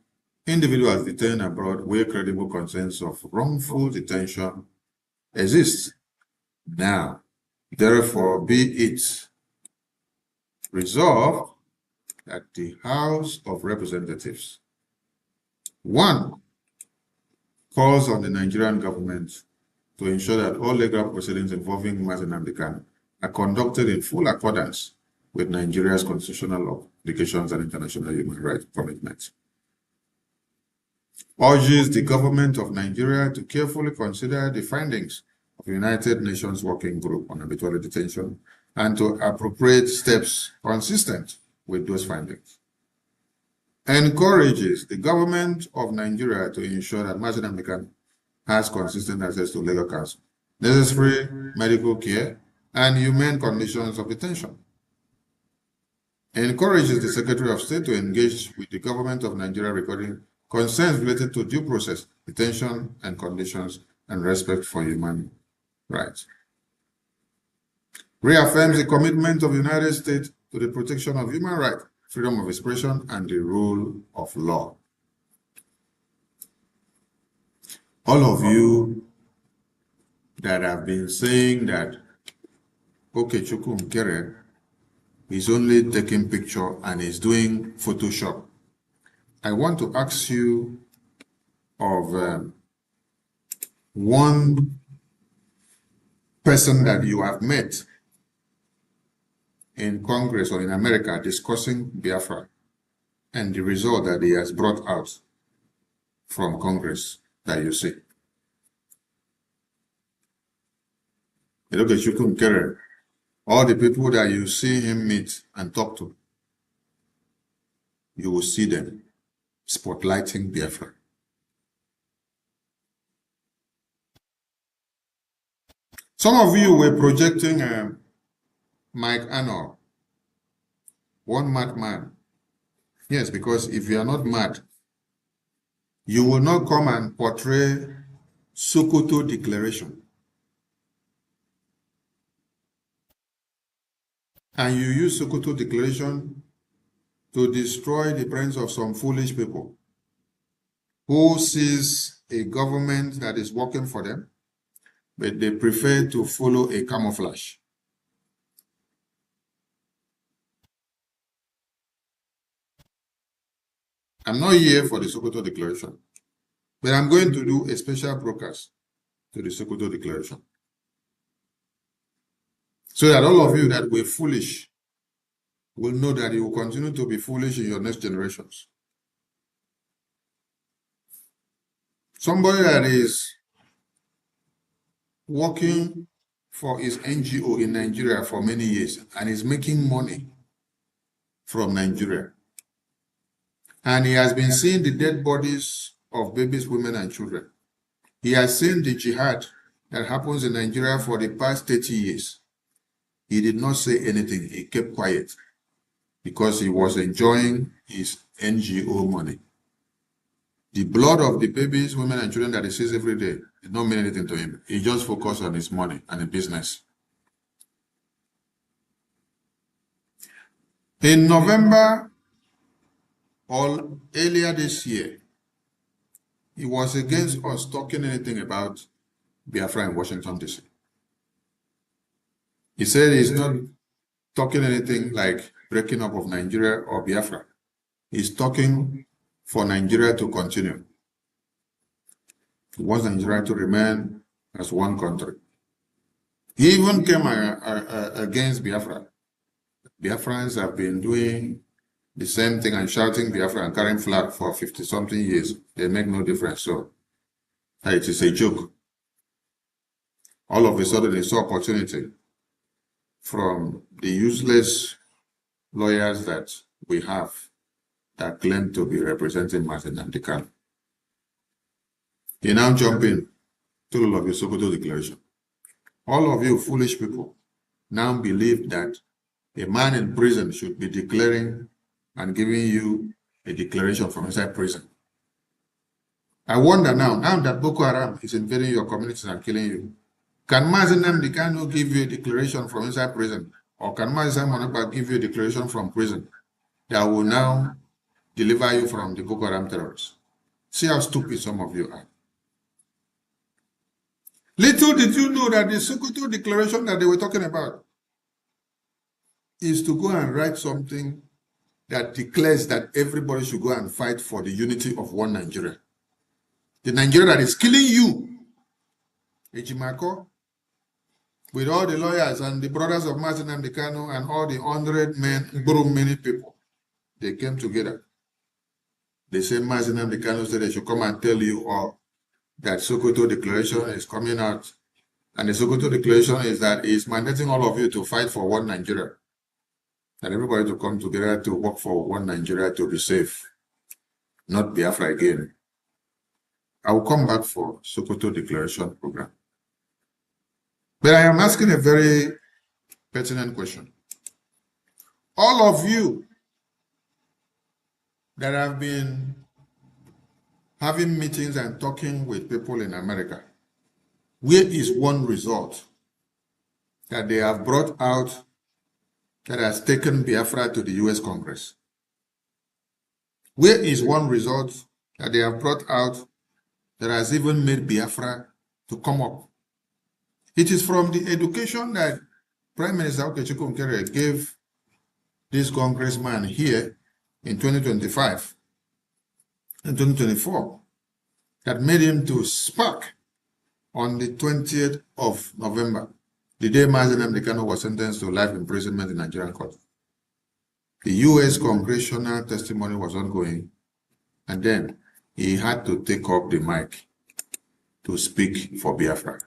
D: individuals detained abroad where credible concerns of wrongful detention exist. Now, therefore, be it resolved that the House of Representatives, 1, calls on the Nigerian government to ensure that all legal proceedings involving Mazi Nnamdi Kanu are conducted in full accordance with Nigeria's constitutional obligations and international human rights commitments. Urges the government of Nigeria to carefully consider the findings of the United Nations Working Group on Arbitrary Detention and to appropriate steps consistent with those findings. Encourages the government of Nigeria to ensure that Mazi Nnamdi Kanu has consistent access to legal counsel, necessary medical care, and humane conditions of detention. Encourages the Secretary of State to engage with the government of Nigeria regarding concerns related to due process, detention and conditions, and respect for human rights. Reaffirms the commitment of the United States to the protection of human rights, freedom of expression, and the rule of law. All of you that have been saying that Okechukwu Nkere is only taking picture and is doing Photoshop, I want to ask you of one person that you have met in Congress or in America discussing Biafra and the result that he has brought out from Congress that you see. You look at Chukwu Nkere, all the people that you see him meet and talk to, you will see them spotlighting Biafra. Some of you were projecting Mike Arnold, one madman. Yes, because if you are not mad, you will not come and portray Sokoto Declaration. And you use Sokoto Declaration to destroy the brains of some foolish people who sees a government that is working for them, but they prefer to follow a camouflage. I'm not here for the Sokoto Declaration, but I'm going to do a special broadcast to the Sokoto Declaration, so that all of you that were foolish will know that you will continue to be foolish in your next generations. Somebody that is working for his NGO in Nigeria for many years and is making money from Nigeria, and he has been seeing the dead bodies of babies, women, and children. He has seen the jihad that happens in Nigeria for the past 30 years. He did not say anything. He kept quiet because he was enjoying his NGO money. The blood of the babies, women, and children that he sees every day did not mean anything to him. He just focused on his money and his business. In November or earlier this year, he was against us talking anything about Biafra in Washington, D.C. He said he's not talking anything like breaking up of Nigeria or Biafra. He's talking for Nigeria to continue. He wants Nigeria to remain as one country. He even came against Biafra. Biafrans have been doing the same thing and shouting Biafra and carrying flag for 50-something years. They make no difference. So it is a joke. All of a sudden, they saw opportunity from the useless lawyers that we have that claim to be representing Martin Nnamdi Kanu. He now jump in to all of your Sokoto Declaration. All of you foolish people now believe that a man in prison should be declaring and giving you a declaration from inside prison. I wonder now that Boko Haram is invading your communities and killing you, can Martin Nnamdi Kanu give you a declaration from inside prison? Or can Martin Monapa give you a declaration from prison that will now deliver you from the Boko Haram terrorists? See how stupid some of you are. Little did you know that the Sokoto Declaration that they were talking about is to go and write something that declares that everybody should go and fight for the unity of one Nigeria. The Nigeria that is killing you, Ejimako, with all the lawyers and the brothers of Martin Nnamdi Kanu and all the 100 men, many people, they came together. They said Martin Nnamdi Kanu said they should come and tell you all that Sokoto Declaration is coming out. And the Sokoto Declaration is that it's mandating all of you to fight for one Nigeria. And everybody to come together to work for one Nigeria to be safe. Not Biafra again. I will come back for Sokoto Declaration program. But I am asking a very pertinent question. All of you that have been having meetings and talking with people in America, where is one result that they have brought out that has taken Biafra to the US Congress? Where is one result that they have brought out that has even made Biafra to come up? It is from the education that Prime Minister Okechukwu Nkere gave this congressman here in 2025 and 2024 that made him to spark on the 20th of November, the day Martin Nnamdi Kanu was sentenced to life imprisonment in Nigerian court. The U.S. congressional testimony was ongoing, and then he had to take up the mic to speak for Biafra.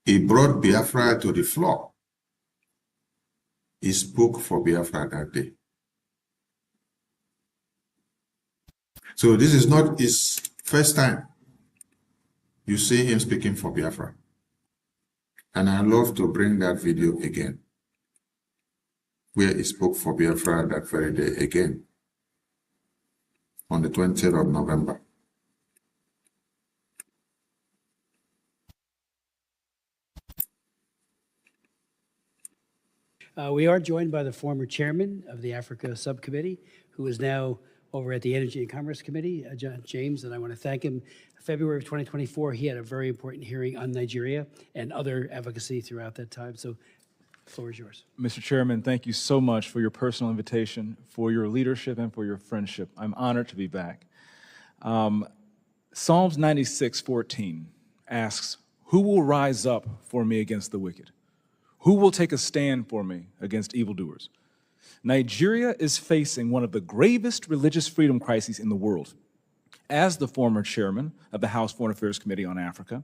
D: He brought Biafra to the floor. He spoke for Biafra that day. So this is not his first time you see him speaking for Biafra. And I love to bring that video again, where he spoke for Biafra that very day again, on the 20th of November.
C: We are joined by the former chairman of the Africa Subcommittee, who is now over at the Energy and Commerce Committee, John James, and I want to thank him. February of 2024, he had a very important hearing on Nigeria and other advocacy throughout that time. So the floor is yours.
U: Mr. Chairman, thank you so much for your personal invitation, for your leadership, and for your friendship. I'm honored to be back. Psalms 96:14 asks, "Who will rise up for me against the wicked? Who will take a stand for me against evildoers?" Nigeria is facing one of the gravest religious freedom crises in the world. As the former chairman of the House Foreign Affairs Committee on Africa,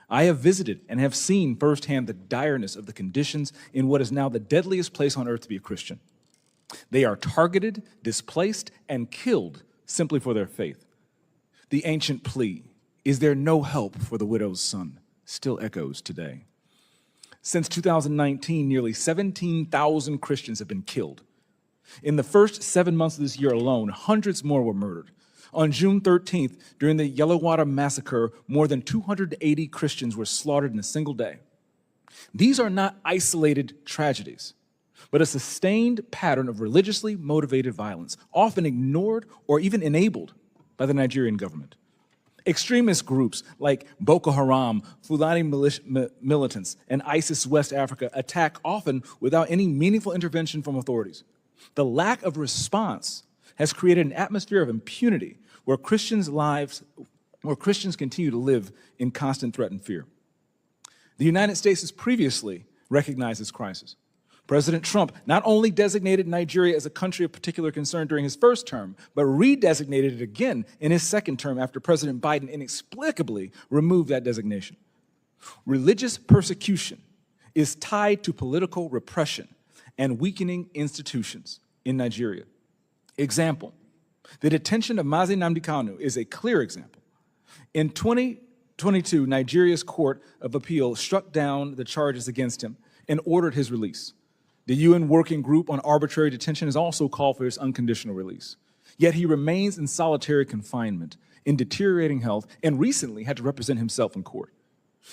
U: I have visited and have seen firsthand the direness of the conditions in what is now the deadliest place on earth to be a Christian. They are targeted, displaced, and killed simply for their faith. The ancient plea, "Is there no help for the widow's son?" still echoes today. Since 2019, nearly 17,000 Christians have been killed. In the first 7 months of this year alone, hundreds more were murdered. On June 13th, during the Yellowater massacre, more than 280 Christians were slaughtered in a single day. These are not isolated tragedies, but a sustained pattern of religiously motivated violence, often ignored or even enabled by the Nigerian government. Extremist groups like Boko Haram, Fulani militants, and ISIS West Africa attack often without any meaningful intervention from authorities. The lack of response has created an atmosphere of impunity where Christians continue to live in constant threat and fear. The United States has previously recognized this crisis. President Trump not only designated Nigeria as a country of particular concern during his first term, but redesignated it again in his second term after President Biden inexplicably removed that designation. Religious persecution is tied to political repression and weakening institutions in Nigeria. Example, the detention of Mazi Nnamdi Kanu is a clear example. In 2022, Nigeria's Court of Appeal struck down the charges against him and ordered his release. The UN Working Group on Arbitrary Detention has also called for his unconditional release. Yet he remains in solitary confinement, in deteriorating health, and recently had to represent himself in court.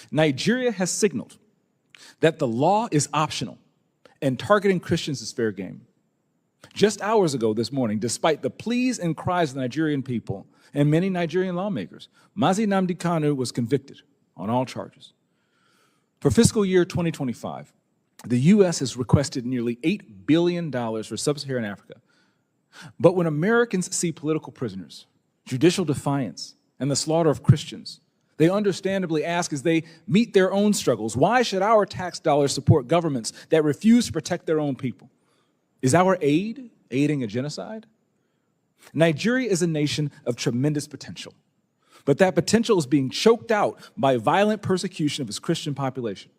U: Nigeria has signaled that the law is optional and targeting Christians is fair game. Just hours ago this morning, despite the pleas and cries of the Nigerian people and many Nigerian lawmakers, Mazi Nnamdi Kanu was convicted on all charges. For fiscal year 2025, the U.S. has requested nearly $8 billion for sub-Saharan Africa. But when Americans see political prisoners, judicial defiance, and the slaughter of Christians, they understandably ask as they meet their own struggles, why should our tax dollars support governments that refuse to protect their own people? Is our aid aiding a genocide? Nigeria is a nation of tremendous potential, but that potential is being choked out by violent persecution of its Christian population.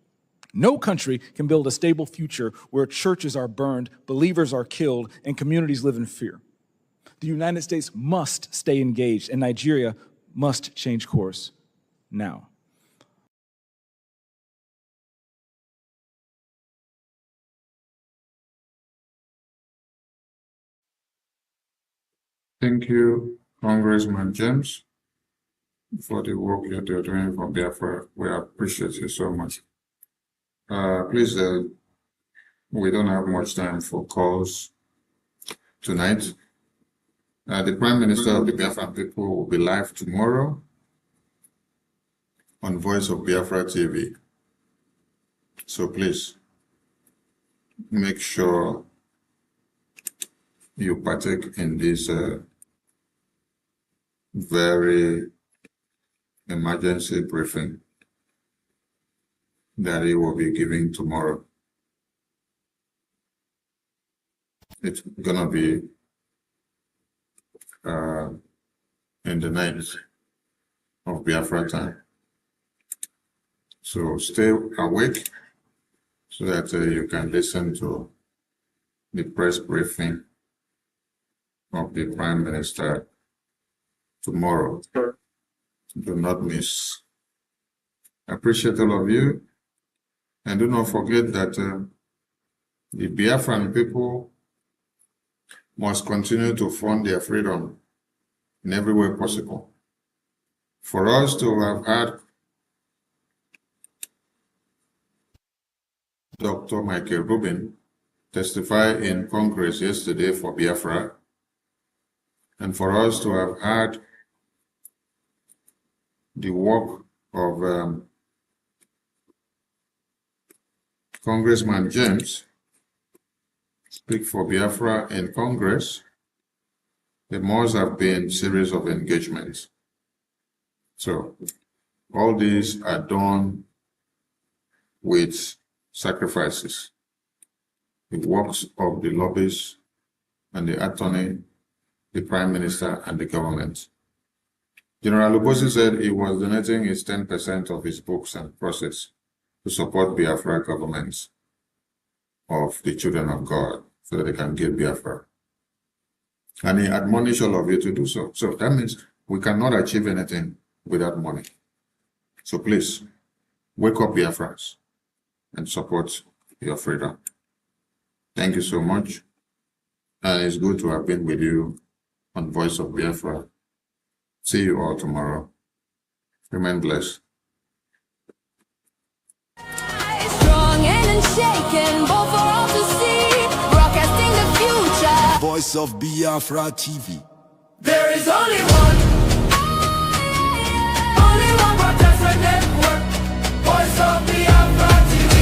U: No country can build a stable future where churches are burned, believers are killed, and communities live in fear. The United States must stay engaged, and Nigeria must change course now.
E: Thank you, Congressman James, for the work you're doing for Biafra. We appreciate you so much. Please, we don't have much time for calls tonight. The Prime Minister of the Biafran people will be live tomorrow on Voice of Biafra TV. So please, make sure you partake in this very emergency briefing that he will be giving tomorrow. It's gonna be in the night of Biafra time. So stay awake so that you can listen to the press briefing of the Prime Minister tomorrow. Do not miss. I appreciate all of you. And do not forget that the Biafran people must continue to front their freedom in every way possible. For us to have had Dr. Michael Rubin
D: testify in Congress yesterday for Biafra, and for us to have had the work of Congressman James speak for Biafra in Congress, there must have been a series of engagements. So all these are done with sacrifices. The works of the lobbyists and the attorney, the prime minister, and the government. General Lubosi said he was donating his 10% of his books and process to support Biafra governments of the children of God so that they can get Biafra. And he admonished all of you to do so. So that means we cannot achieve anything without money. So please, wake up Biafrans and support your freedom. Thank you so much. And it's good to have been with you on Voice of Biafra. See you all tomorrow. Remain blessed.
L: Strong and unshaken, both for all to see, broadcasting the future.
M: Voice of Biafra TV.
L: There is only one broadcaster network. Voice of Biafra TV,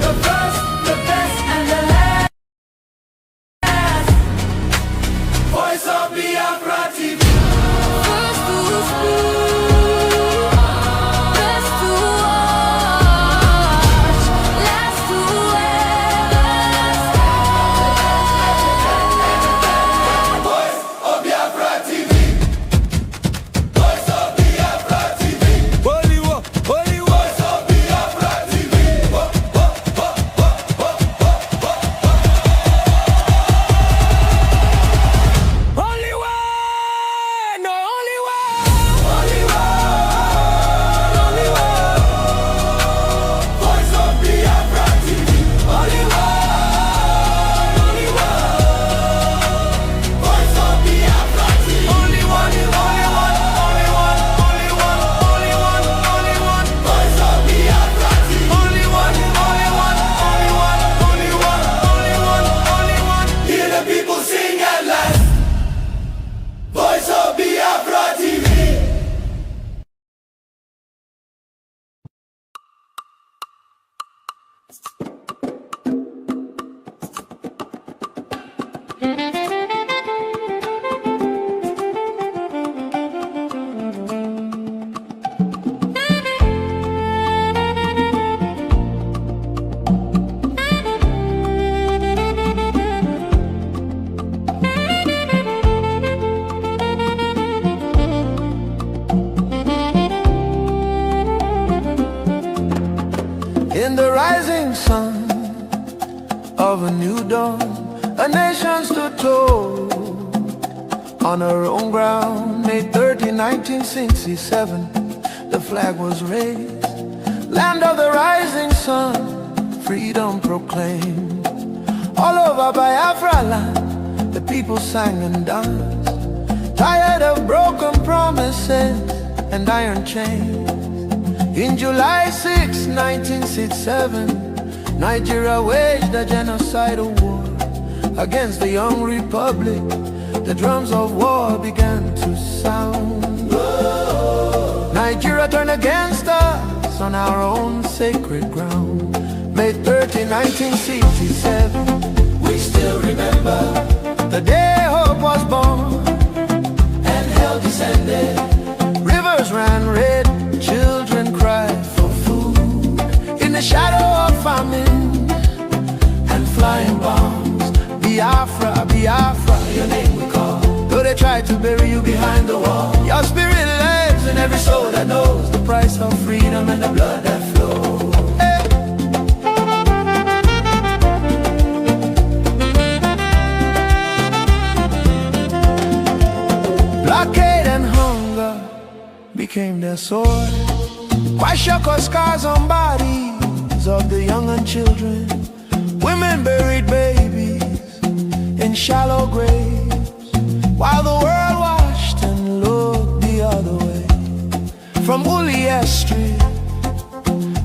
L: the first, the best, and the last. Voice of Biafra TV. First to speak, best to watch, last to ever. Voice of Biafra TV. Voice of Biafra TV. Holy war, holy war. Voice of Biafra TV. Only one, no only one. Only one, only one. Voice of Biafra TV. Only one, only one. Voice of Biafra TV. Only one, only one, only one, only one, only one, only one. Voice of Biafra TV. Only one, only one, only one, only one, only one, only one. Hear the people sing at last. Voice of Biafra TV.
M: In the rising sun of a new dawn, a nation stood tall on her own ground. May 30, 1967, the flag was raised. Land of the rising sun, freedom proclaimed. All over Biafra land, the people sang and danced, tired of broken promises and iron chains. In July 6, 1967, Nigeria waged a genocidal war against the young republic. The drums of war began to sound. Nigeria turned against us on our own sacred ground. May 30, 1967, we still remember the day hope was born and hell descended. Rivers ran red, children cried for food in the shadow of famine and flying bombs. Biafra, Biafra, your name we call. Though they tried to bury you behind the wall, your spirit lives in every soul that knows the price of freedom and the blood that flows. Blockade and hunger became their sword. Kwashako scars on bodies of the young and children. Women buried babies in shallow graves, while the world watched and looked the other way. From Ulias Street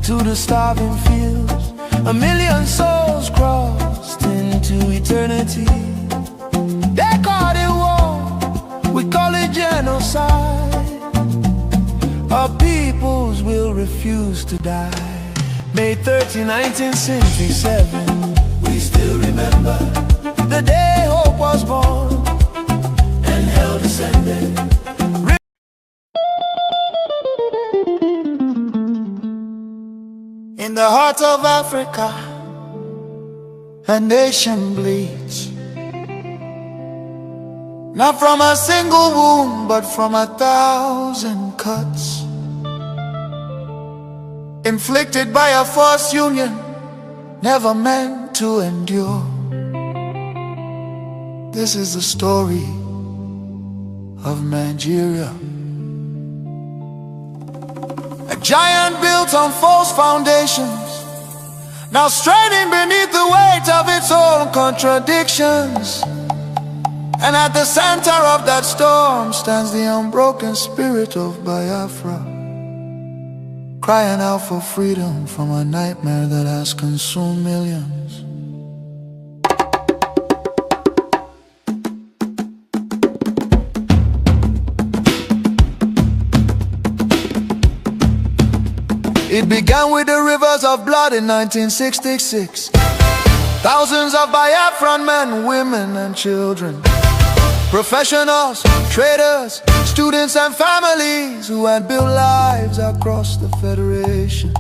M: to the starving fields, a million souls crossed into our peoples will refuse to die. May 30, 1967, we still remember the day hope was born and hell descended. In the heart of Africa, a nation bleeds, not from a single wound, but from 1,000 cuts, inflicted by a forced union, never meant to endure. This is the story of Nigeria, a giant built on false foundations, now straining beneath the weight of its own contradictions. And at the center of that storm stands the unbroken spirit of Biafra, crying out for freedom from a nightmare that has consumed millions. It began with the rivers of blood in 1966. Thousands of Biafran men, women and children, professionals, traders, students and families who had built lives across the Federation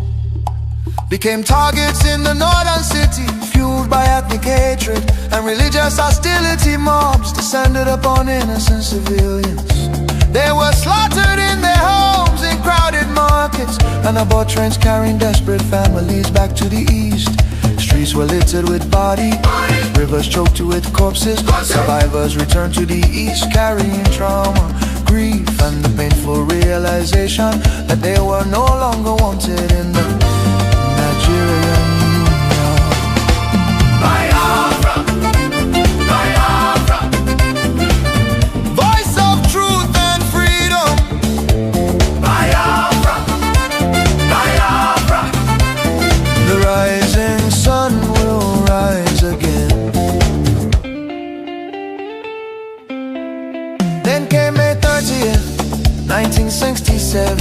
M: became targets in the northern city, fueled by ethnic hatred and religious hostility. Mobs descended upon innocent civilians. They were slaughtered in their homes, in crowded markets, and aboard trains carrying desperate families back to the east. Streets were littered with bodies, rivers choked with corpses. Survivors returned to the east carrying trauma, grief, and the painful realization that they were no longer wanted in the Nigerian Union. Biafra, Biafra, voice of truth and freedom. Biafra, Biafra, the rising sun will rise again. Then came May 30th, 1967,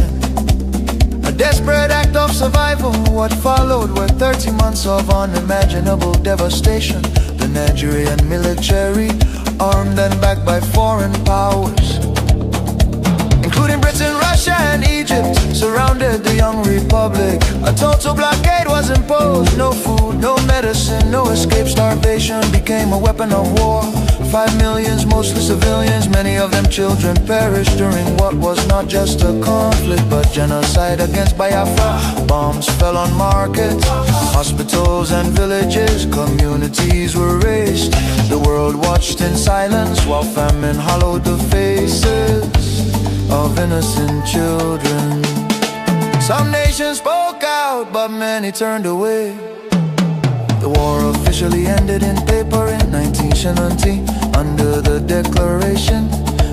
M: a desperate act of survival. What followed were 30 months of unimaginable devastation. The Nigerian military, armed and backed by foreign powers, including Britain, Russia and Egypt, surrounded the young republic. A total blockade was imposed. No food, no medicine, no escape. Starvation became a weapon of war. 5 million, mostly civilians, many of them children, perished during what was not just a conflict but genocide against Biafra. Bombs fell on markets, hospitals and villages. Communities were razed. The world watched in silence while famine hollowed the faces of innocent children. Some nations spoke out, but many turned away. The war officially ended in paper in 9Geria Nti, under the declaration,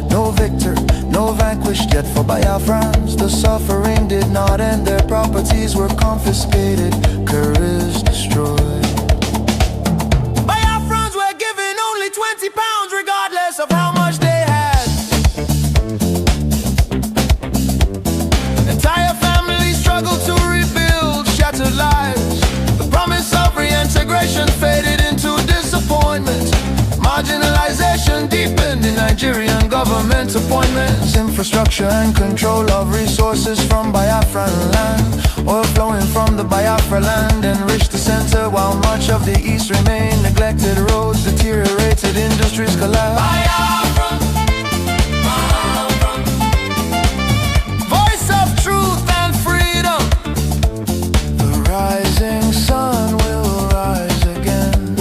M: no victor, no vanquished. Yet for Biafrans, the suffering did not end. Their properties were confiscated, careers destroyed. Biafrans were given only 20 pounds, regardless of how much they had. Entire families struggled to rebuild shattered lives. The promise of reintegration faded into disappointment. Marginalization deepened in Nigerian government appointments. Infrastructure and control of resources from Biafran land. Oil flowing from the Biafra land enriched the center, while much of the east remained neglected. Roads deteriorated, industries collapsed. Biafra, Biafra, voice of truth and freedom. The rising sun will rise again.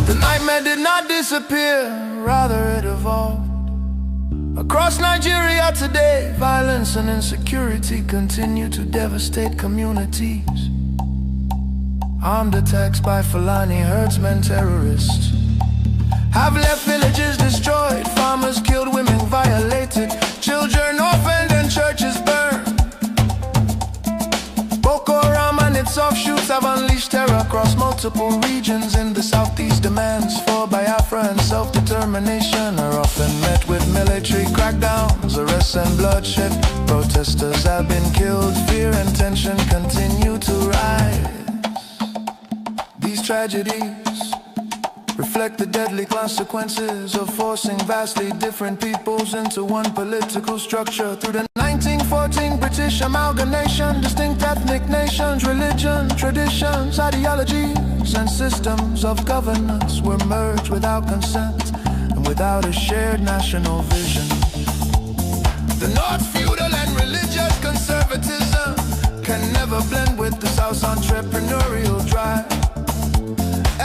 M: The nightmare did not disappear, rather it evolved. Across Nigeria today, violence and insecurity continue to devastate communities. Armed attacks by Fulani herdsmen, terrorists, have left villages destroyed, farmers killed, women violated, children orphaned and churches burned. Boko Haram and its offshoots have unleashed terror across multiple regions in the southeast. Demands for Biafra and self-determination are often met with with military crackdowns, arrests and bloodshed. Protesters have been killed, fear and tension continue to rise. These tragedies reflect the deadly consequences of forcing vastly different peoples into one political structure. Through the 1914 British amalgamation, distinct ethnic nations, religion, traditions, ideologies, and systems of governance were merged without consent and without a shared national vision. The North's feudal and religious conservatism can never blend with the South's entrepreneurial drive.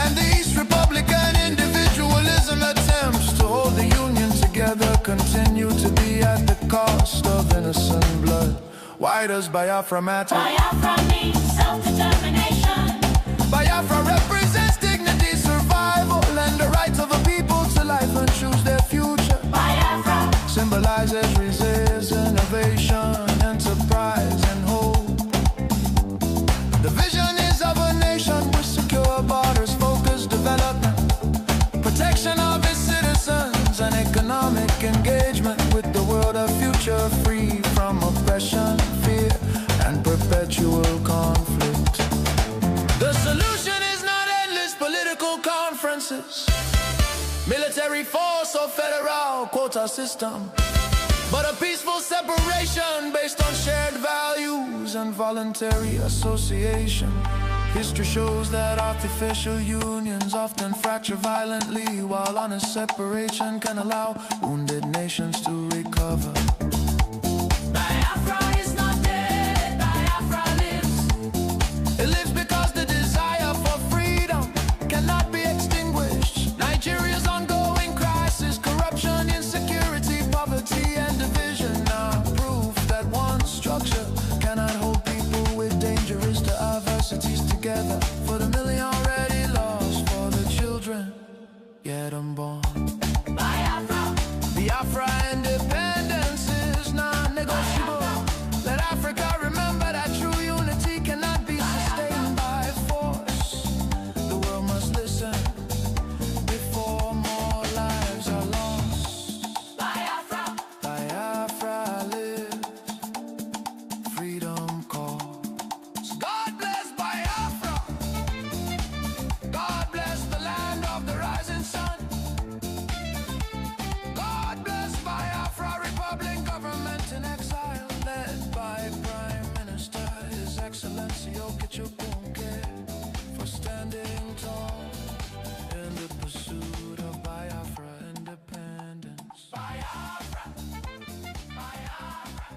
M: And the East Republican individualism attempts to hold the Union together continue to be at the cost of innocent blood. Why does Biafra matter?
L: Biafra means self-determination.
M: Biafra represents dignity, survival, and the right of a people to life and choose their future.
L: Biafra
M: symbolizes resistance, innovation, enterprise, and hope. The vision is of a nation with secure borders, focused development, protection of its citizens, and economic engagement with the world, a future free from oppression, fear, and perpetual conflict. The solution is not endless political conferences, military force or federal quota system, but a peaceful separation based on shared values and voluntary association. History shows that artificial unions often fracture violently, while honest separation can allow wounded nations to recover.
L: Biafra is not dead, Biafra lives.
M: It lives because the desire for freedom cannot be extinguished. Nigeria's ongoing crisis, corruption, insecurity, poverty, and division are proof that one structure cannot hold people with dangerous diversities together. For the million already lost, for the children yet unborn.
L: Biafra,
M: Biafra independence is non-negotiable. Let Africa remember that true unity cannot be sustained by force. The world must listen before more lives are lost.
L: Biafra,
M: Biafra lives, freedom calls. God bless Biafra. God bless the land of the rising sun. God bless Biafra, Republic government in exile, led by Prime Minister His Excellency Okechukwu, for standing tall in the pursuit of Biafra independence.
L: Biafra, Biafra.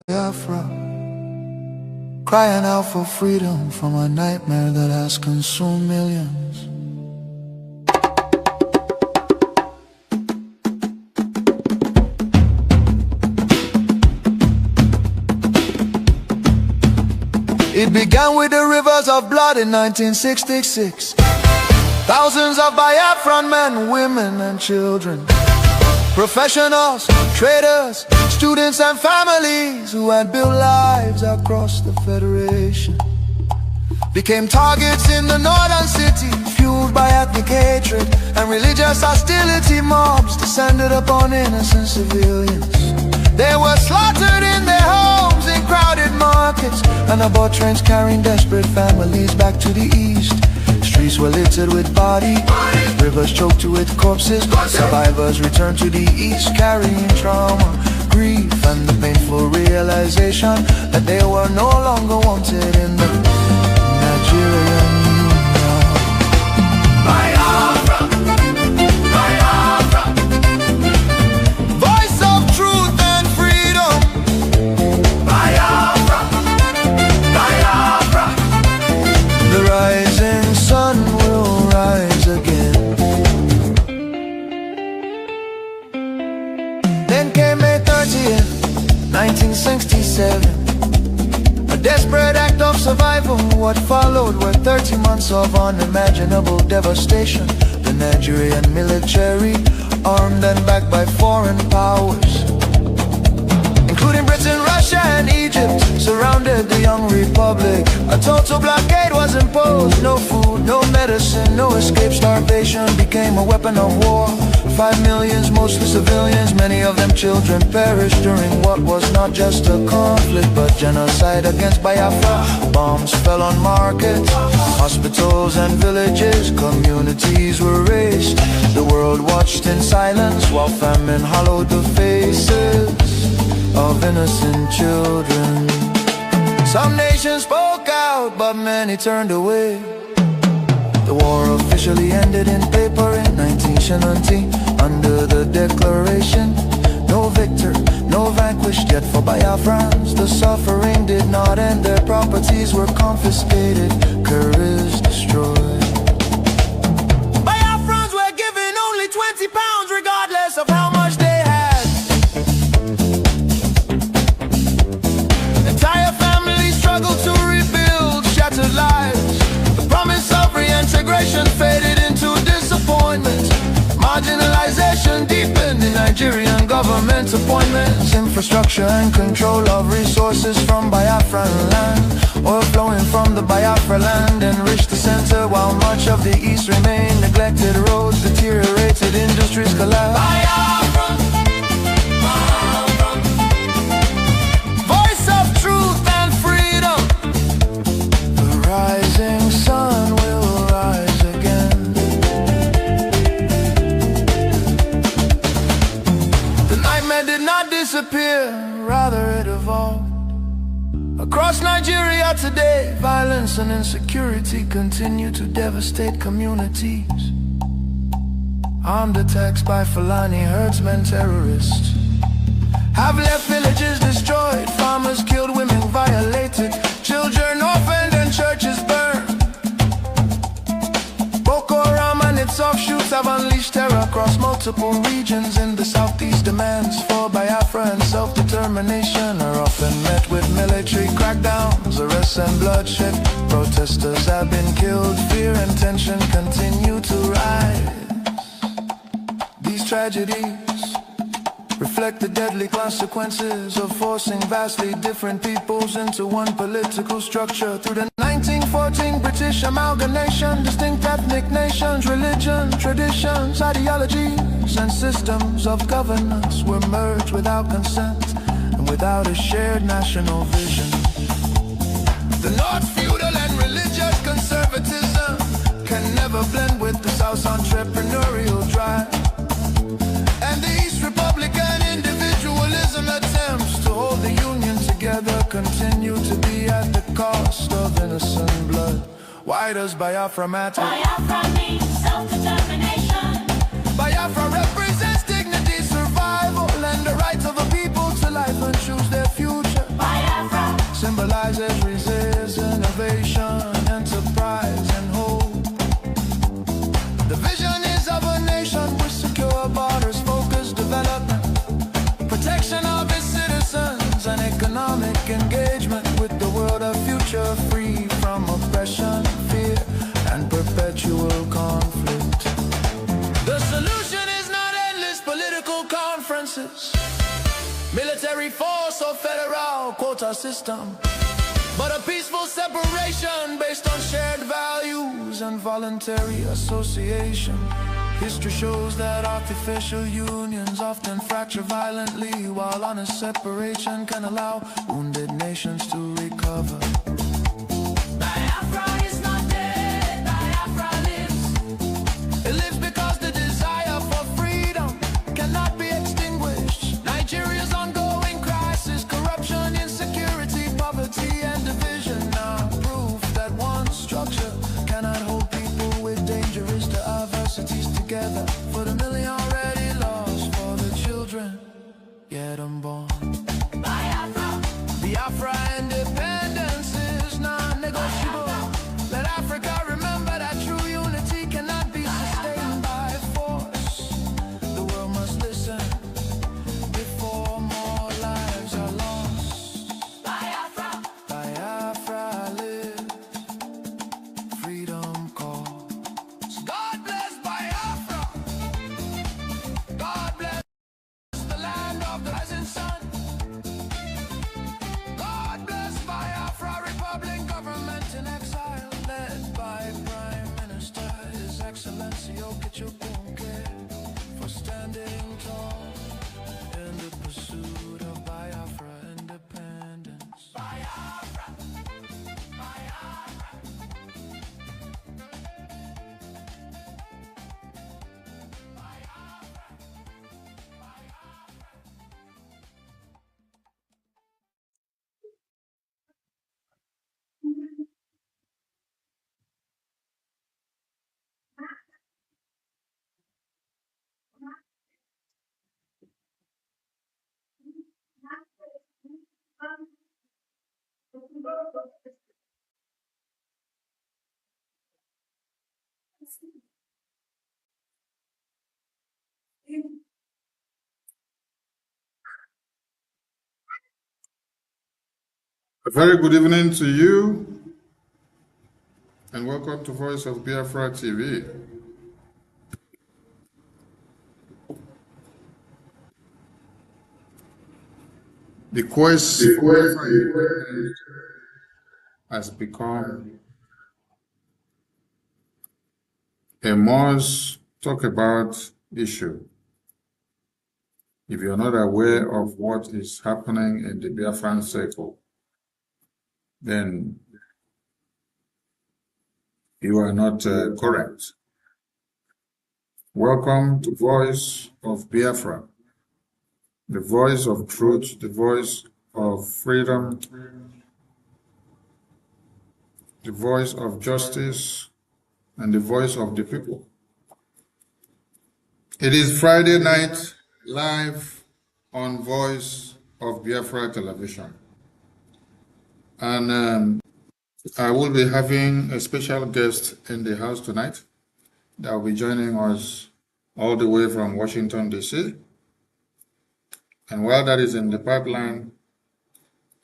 M: Biafra, crying out for freedom from a nightmare that has consumed millions. It began with the rivers of blood in 1966. Thousands of Biafran men, women, and children, professionals, traders, students, and families who had built lives across the Federation became targets in the northern city, fueled by ethnic hatred and religious hostility. Mobs descended upon innocent civilians. They were slaughtered in their homes, in crowded markets, and aboard trains carrying desperate families back to the east. Streets were littered with bodies, rivers choked with corpses. Survivors returned to the east carrying trauma, grief, and the painful realization that they were no longer wanted in the Nigerian Union.
L: Biafra, Biafra.
M: Voice of truth and freedom.
L: Biafra, Biafra.
M: The rising sun will rise again. Then came May 30th, 1967. A desperate act of survival. What followed were 30 months of unimaginable devastation. The Nigerian military, armed and backed by foreign powers, including Britain, Russia, and Egypt, surrounded the young republic. A total blockade was imposed. No food, no medicine, no escape. Starvation became a weapon of war. 5 million, mostly civilians, many of them children, perished during what was not just a conflict but genocide against Biafra. Bombs fell on markets, hospitals and villages. Communities were razed. The world watched in silence while famine hollowed the faces of innocent children. Some nations spoke out, but many turned away. The war officially ended in paper in 9Geria Nti, under the declaration, no victor, no vanquished. Yet for Biafrans, the suffering did not end. Their properties were confiscated, careers destroyed. Biafrans were given only £20 regardless of how much they had. Entire families struggled to rebuild shattered lives. The promise of reintegration faded into disappointment. Marginalization deepened in Nigerian government appointments. Infrastructure and control of resources from Biafran land. Oil flowing from the Biafra land enriched the center, while much of the east remained neglected. Roads deteriorated, industries collapsed. Biafra, Biafra. Voice of truth and freedom. The rising sun will rise again. The nightmare did not disappear, rather it evolved. Across Nigeria today, violence and insecurity continue to devastate communities. Armed attacks by Fulani herdsmen, terrorists, have left villages destroyed, farmers killed, women violated, children orphaned and churches burned. Boko Haram and its offshoots have unleashed terror across multiple regions in the southeast. Demands for Biafra and self-determination are often met with military crackdowns, arrests and bloodshed. Protesters have been killed, fear and tension continue to rise. These tragedies reflect the deadly consequences of forcing vastly different peoples into one political structure. Through the 1914 British amalgamation, distinct ethnic nations, religion, traditions, ideologies, and systems of governance were merged without consent and without a shared national vision. The North's feudal and religious conservatism can never blend with the South's entrepreneurial drive. And the East Republican individualism attempts to hold the Union together continue to be at the cost of innocent blood. Why does Biafra matter?
L: Biafra means self-determination.
M: Biafra represents dignity, survival, and the rights of a people to life and choose their future.
L: Biafra
M: symbolizes resistance, innovation, enterprise, and hope. The vision is of a nation with secure borders, focused development, protection of its citizens, and economic engagement with the world, a future free from oppression, fear, and perpetual conflict. The solution is not endless political conferences, military force or federal quota system, but a peaceful separation based on shared values and voluntary association. History shows that artificial unions often fracture violently, while honest separation can allow wounded nations to recover.
L: Biafra is not dead, Biafra lives.
M: It lives because the desire for freedom cannot be extinguished. Nigeria's ongoing crisis, corruption, insecurity, poverty, and division are proof that one structure cannot hold people with dangerous diversities together. For the million already lost, for the children yet unborn.
L: Biafra,
M: Biafra independence is non-negotiable. Let Africa remember that true unity cannot be sustained by force. The world must listen before more lives are lost.
L: Biafra,
M: Biafra live, freedom calls. God bless Biafra. God bless the land of the rising sun. for standing tall in the pursuit of Biafra independence. Biafra, Biafra.
E: A very good evening to you, and welcome to Voice of Biafra TV. The quest has become a must talk about issue. If you're not aware of what is happening in the Biafran circle, then you are not correct. Welcome to Voice of Biafra, the voice of truth, the voice of freedom, the voice of justice, and the voice of the people. It is Friday night, live on Voice of Biafra television. And I will be having a special guest in the house tonight that will be joining us all the way from Washington, D.C. And while that is in the pipeline,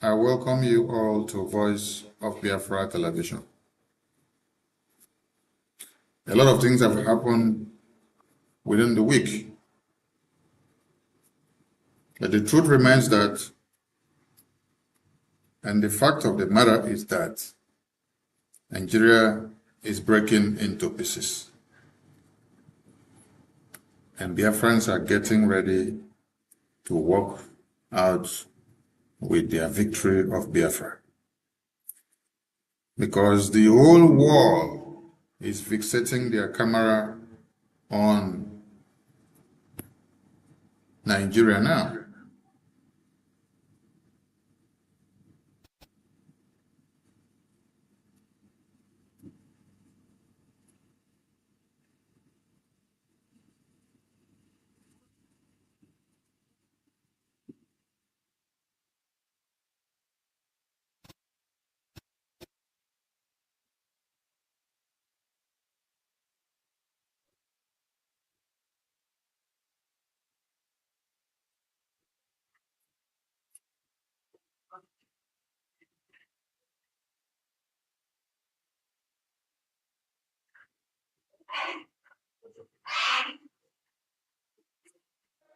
E: I welcome you all to Voice of Biafra television. A lot of things have happened within the week. But the truth remains that, and the fact of the matter is that, Nigeria is breaking into pieces. And Biafrans are getting ready to walk out with their victory of Biafra. Because the whole world is fixating their camera on Nigeria now.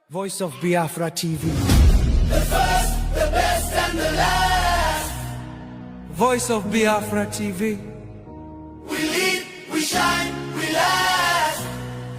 L: Voice of Biafra TV.
M: The first, the best, and the last.
L: Voice of Biafra TV.
M: We lead, we shine, we last.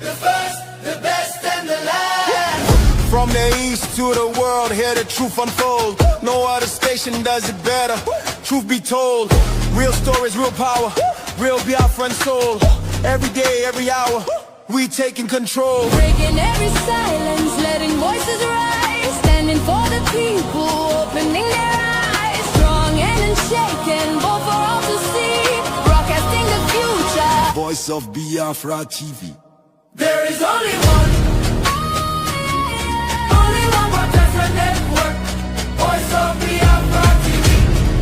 M: The first, the best, and the last. From the east to the world, hear the truth unfold. No other station does it better. Truth be told, real stories, real power, real Biafran soul. Every day, every hour, we taking control.
Q: Breaking every silence, letting voices rise. Standing for the people, opening their eyes. Strong and unshaken, both for all to see. Broadcasting the future.
M: Voice of Biafra TV. There is only one. Only one broadcaster network. Voice of Biafra TV.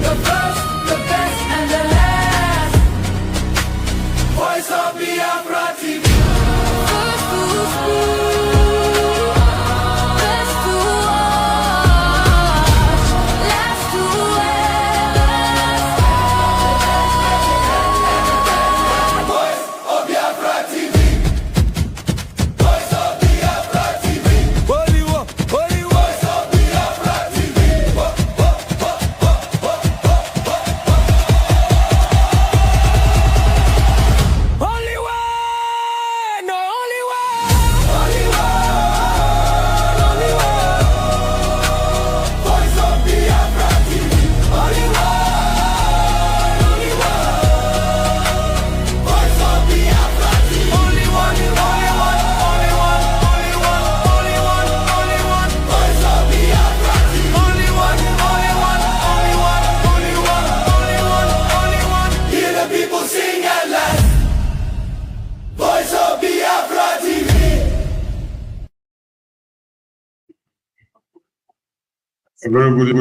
M: The first, the best, and the last. Voice of Biafra TV. Voice of Biafra TV. Voice of
E: A very good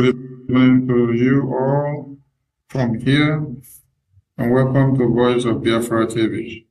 E: evening to you all from here, and welcome to Voice of Biafra TV.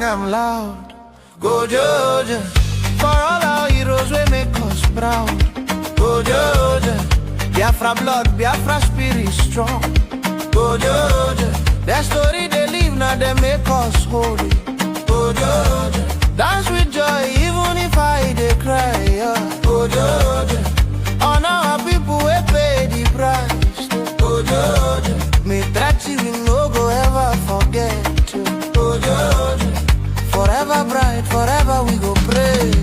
M: I'm loud. Go Georgia, for all our heroes we make us proud. Go Georgia, Biafra blood, Biafra spirit strong. Go Georgia, their story they live now they make us holy. Go Georgia, dance with joy even if I they cry. Yeah. Go Georgia, honor our people we pay the price. Go Georgia, me that we no go ever forget. Go Georgia, forever bright, forever we go praise.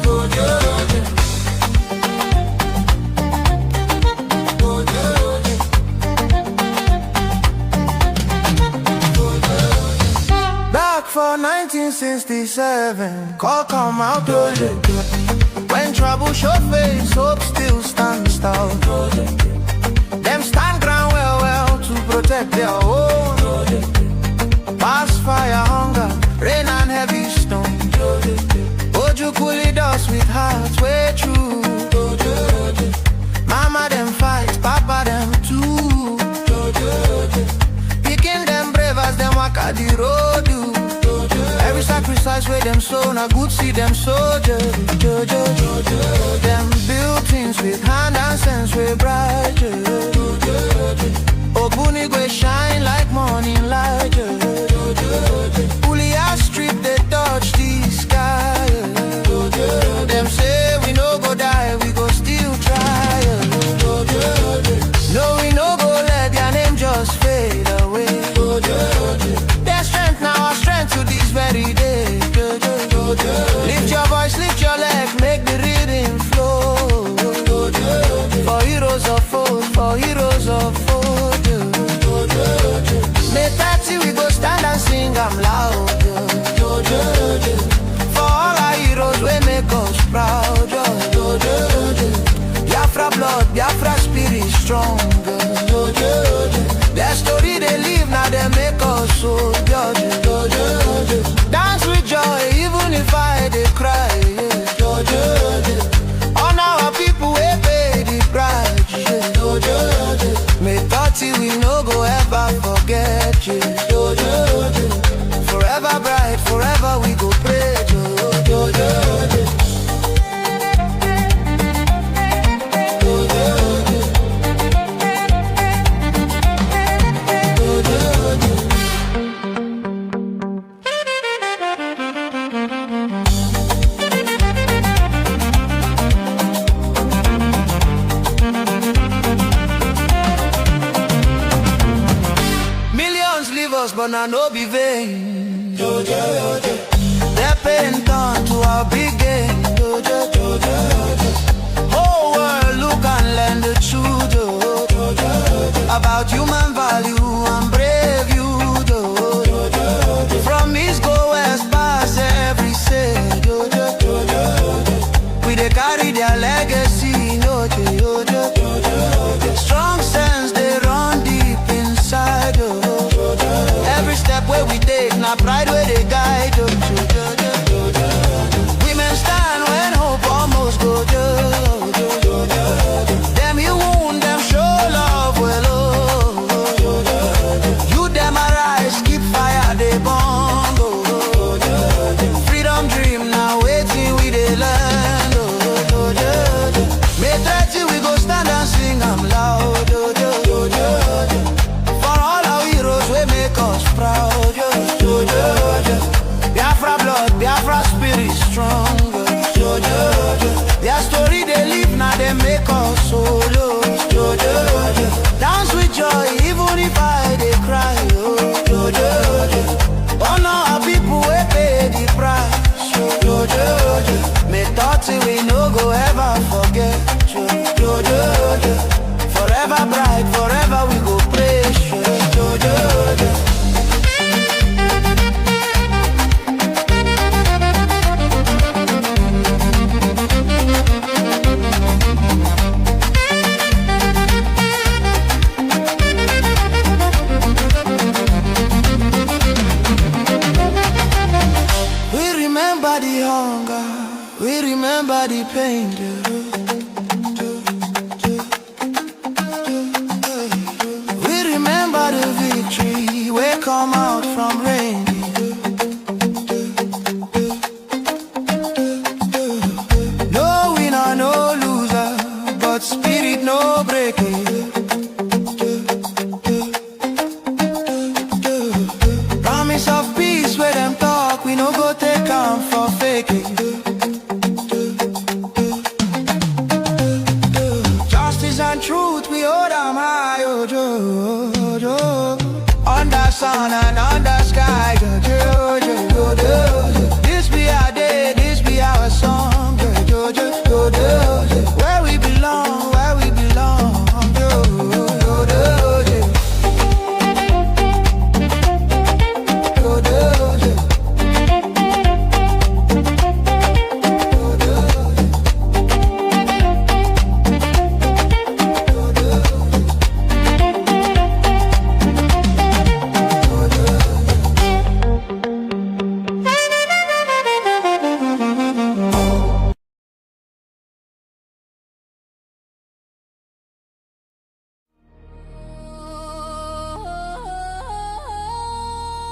M: Go Georgia, go Georgia, go Georgia. Back for 1967, call come out Georgia. When trouble show face, hope still stands tall. Them stand ground well to protect their own. Past fire, hunger, rain and heavy stone. Oju cool us with hearts way true. Mama them fight, papa them too. Picking them brave as them walk at the road. Every sacrifice where them sow, na good see them soldiers. Them build things with hand and sense way bright. Obunigwe shine like morning light. Ulia strip they touch the sky. Them say we no go die, we go still try. No, we no go let their name just fade away. Their strength now our strength to this very day. Lift your voice, lift your leg, make the rhythm flow. For heroes of old, for heroes of old. May 30 we go stand and sing, I'm loud. For all our heroes we make us proud. Biafra blood, Biafra spirit strong. Their story they live now they make us so. Dance with joy even if I they cry. On our people we pay the price. May 30 we no go ever forget you. remember the hunger, we remember the pain. We remember the victory, we come out from rain. No winner, no loser, but spirit no breaking. Promise of peace where them talk, we no go take them for faking. Justice and truth, we hold them high, oh, under sun and under sky, this be our day, this be our song, where we belong, where we belong,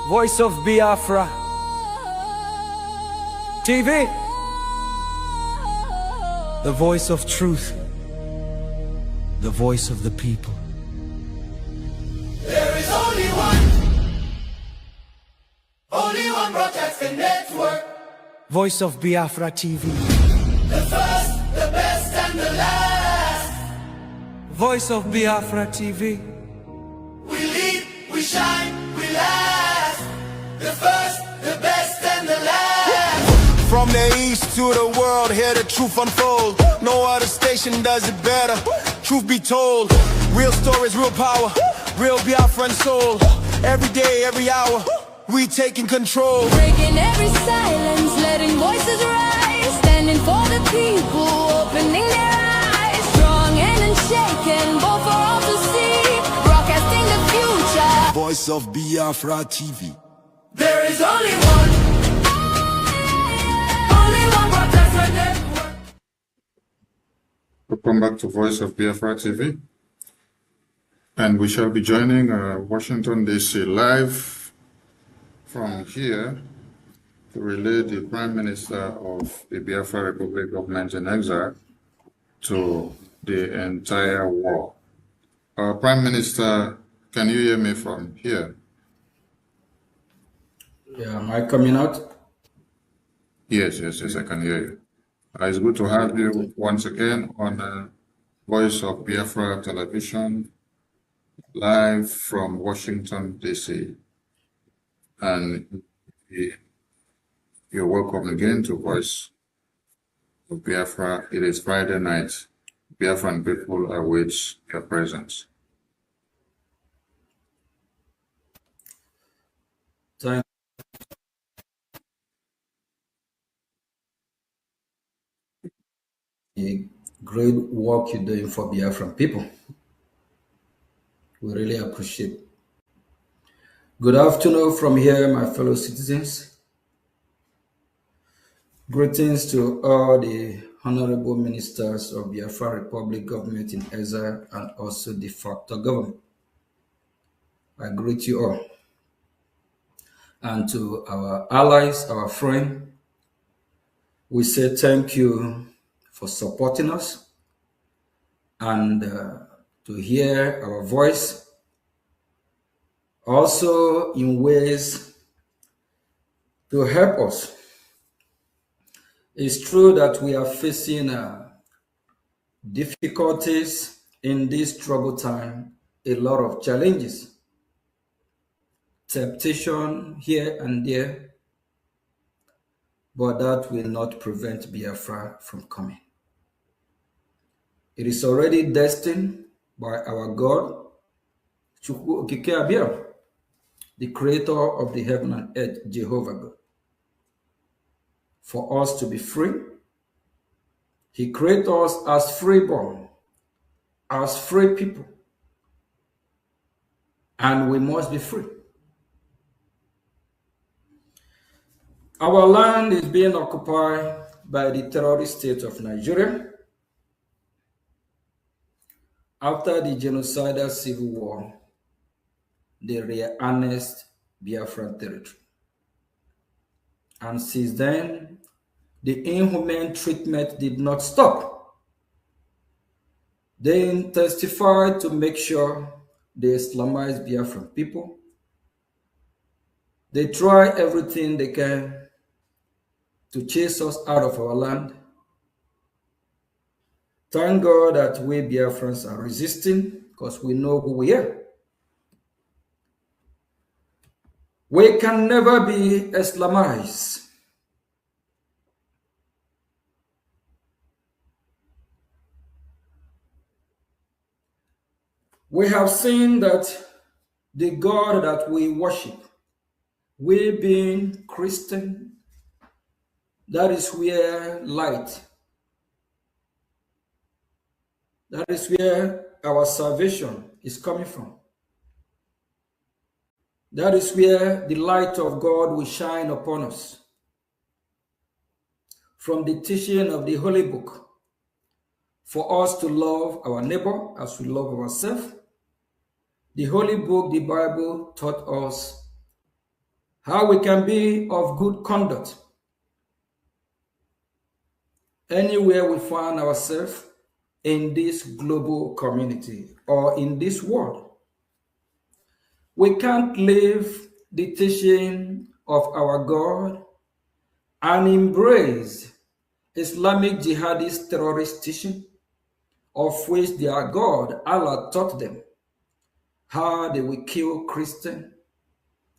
L: Voice of Biafra TV, the voice of truth, the voice of the people.
M: There is only one broadcasting network.
L: Voice of Biafra TV,
M: The first, the best, and the last.
L: Voice of Biafra TV,
M: We lead, we shine, we last. The first, the best, and the last. From the east to the world, hear the truth unfold. No other station does it better. Truth be told, real stories, real power, real Biafran soul. Every day, every hour, we taking control.
Q: Breaking every silence, letting voices rise. Standing for the people, opening their eyes. Strong and unshaken, both for all to see. Broadcasting the future.
M: Voice of Biafra TV. There is only one broadcaster network.
E: Welcome back to Voice of Biafra TV. And we shall be joining Washington, D.C. live from here to relay the Prime Minister of the Biafra Republic government in exile to the entire world. Prime Minister, can you hear me from here?
O: Yeah, am I coming out?
E: Yes, I can hear you. It's good to have you once again on Voice of Biafra Television, live from Washington, D.C. And you're welcome again to Voice of Biafra. It is Friday night. Biafran people await your presence.
O: Thank you. Great work you're doing for Biafran people. We really appreciate it. Good afternoon from here, my fellow citizens. Greetings to all the honorable ministers of Biafra Republic government in exile and also de facto government. I greet you all. And to our allies, our friends, we say thank you for supporting us and to hear our voice. Also in ways to help us. It's true that we are facing difficulties in this troubled time, a lot of challenges, temptation here and there, but that will not prevent Biafra from coming. It is already destined by our God, Chukwu Okike Abia, the creator of the heaven and earth, Jehovah God, for us to be free. He created us as freeborn, as free people, and we must be free. Our land is being occupied by the terrorist state of Nigeria after the genocidal civil war. They reannexed Biafran territory. And since then, the inhumane treatment did not stop. They intensified to make sure they Islamize Biafran people. They try everything they can to chase us out of our land. Thank God that we Biafrans are resisting because we know who we are. We can never be Islamized. We have seen that the God that we worship, we being Christian, that is where light, that is where our salvation is coming from. That is where the light of God will shine upon us. From the teaching of the Holy Book, for us to love our neighbor as we love ourselves. The Holy Book, the Bible, taught us how we can be of good conduct anywhere we find ourselves in this global community or in this world. We can't leave the teaching of our God and embrace Islamic jihadist terrorist teaching, of which their God, Allah, taught them how they will kill Christians,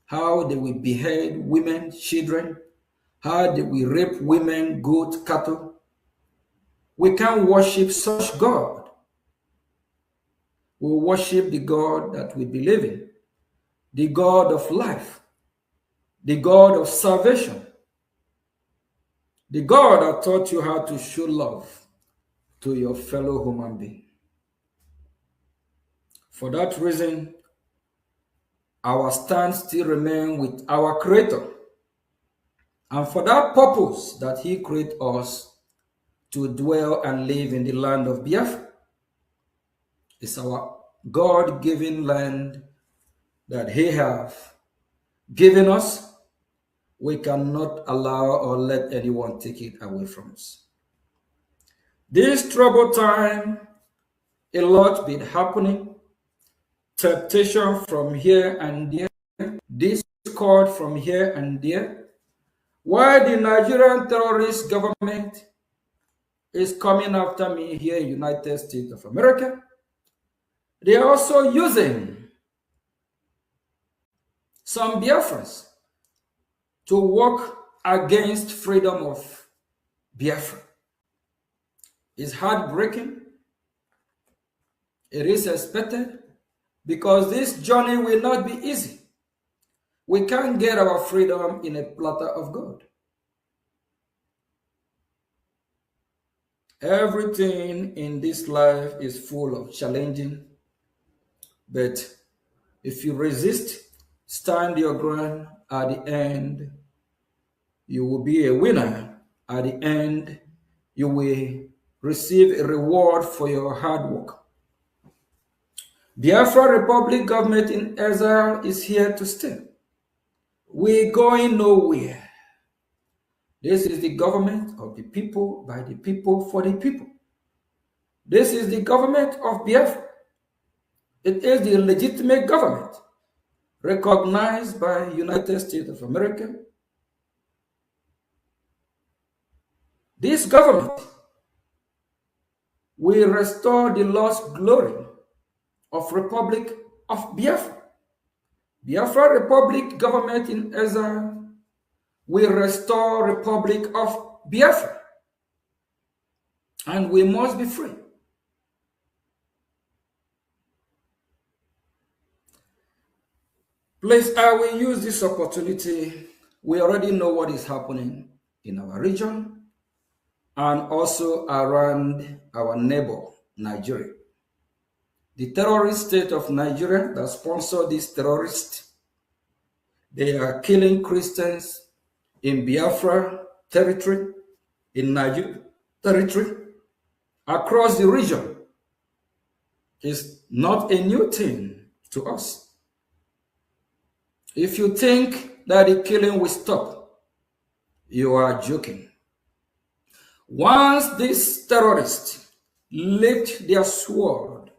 O: how they will behead women, children, how they will rape women, goat, cattle. We can't worship such God. We worship the God that we believe in, the God of life, the God of salvation, the God that taught you how to show love to your fellow human being. For that reason, our stand still remains with our Creator. And for that purpose that He created us to dwell and live in the land of Biafra. It's our God-given land that He has given us. We cannot allow or let anyone take it away from us. This troubled time, a lot been happening. Temptation from here and there, discord from here and there. Why the Nigerian terrorist government is coming after me here in the United States of America, they are also using some Biafrans to work against freedom of Biafra. It's heartbreaking. It is expected because this journey will not be easy. We can't get our freedom in a platter of gold. Everything in this life is full of challenging, but if you resist, stand your ground, at the end, you will be a winner. At the end, you will receive a reward for your hard work. Biafra Republic government in exile is here to stay. We're going nowhere. This is the government of the people, by the people, for the people. This is the government of Biafra. It is the legitimate government recognized by United States of America. This government will restore the lost glory of Republic of Biafra. Biafra Republic government in exile will restore Republic of Biafra. And we must be free. Please, I will use this opportunity. We already know what is happening in our region and also around our neighbor, Nigeria. The terrorist state of Nigeria that sponsored these terrorists, they are killing Christians, in Biafra territory, in Nigeria territory, across the region is not a new thing to us. If you think that the killing will stop, you are joking. Once these terrorists lift their sword,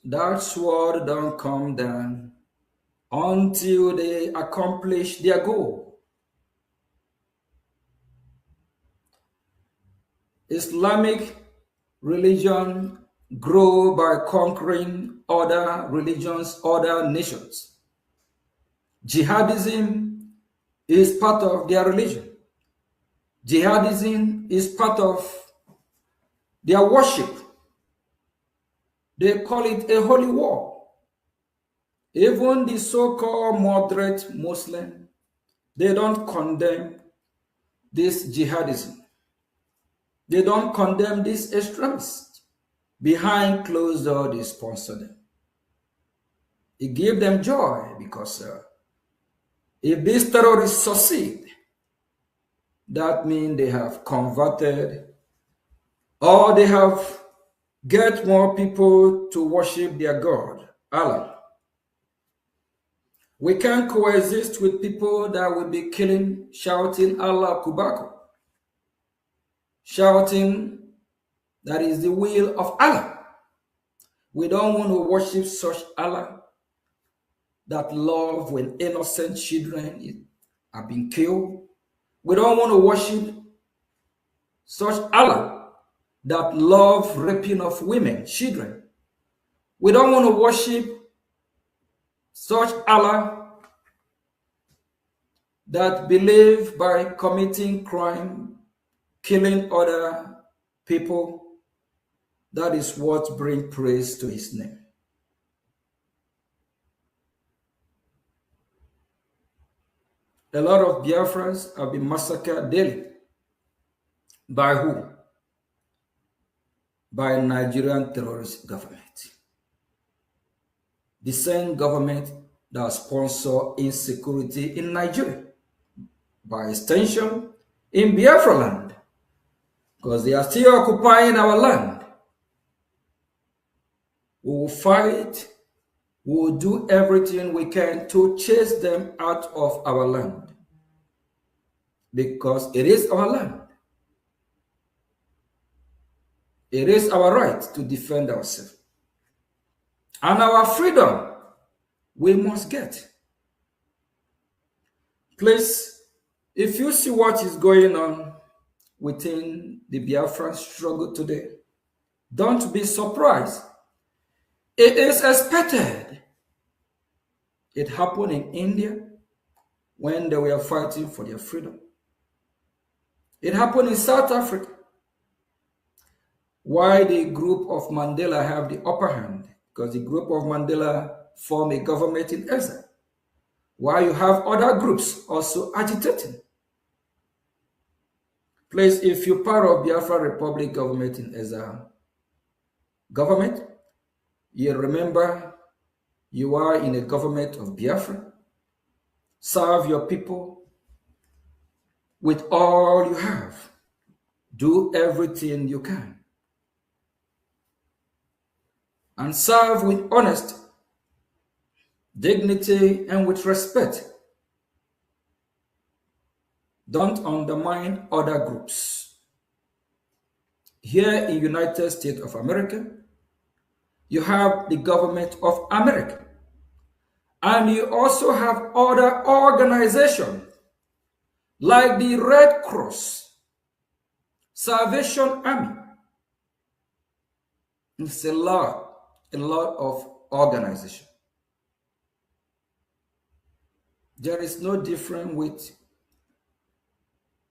O: that sword don't come down until they accomplish their goal. Islamic religion grow by conquering other religions, other nations. Jihadism is part of their religion. Jihadism is part of their worship. They call it a holy war. Even the so-called moderate Muslim, they don't condemn this jihadism. They don't condemn these extremists. Behind closed doors, they sponsor them. It gives them joy because if these terrorists succeed, that means they have converted or they have get more people to worship their God, Allah. We can't coexist with people that will be killing, shouting Allah Kubaku, shouting that is the will of Allah. We don't want to worship such Allah that love when innocent children are being killed. We don't want to worship such Allah that love raping of women, children. We don't want to worship such Allah that believe by committing crime, killing other people. That is what brings praise to his name. A lot of Biafrans have been massacred daily. By who? By Nigerian terrorist government. The same government that sponsors insecurity in Nigeria. By extension, in Biafra land. Because they are still occupying our land. We will fight. We will do everything we can to chase them out of our land. Because it is our land. It is our right to defend ourselves. And our freedom we must get. Please, if you see what is going on within the Biafran struggle today, don't be surprised. It is expected. It happened in India when they were fighting for their freedom. It happened in South Africa. Why the group of Mandela have the upper hand? Because the group of Mandela form a government in exile. Why you have other groups also agitating? Please, if you're part of Biafra Republic government in exile, government, you remember you are in a government of Biafra. Serve your people with all you have. Do everything you can. And serve with honesty, dignity, and with respect. Don't undermine other groups. Here in United States of America, you have the government of America. And you also have other organizations like the Red Cross, Salvation Army. It's a lot of organizations. There is no difference with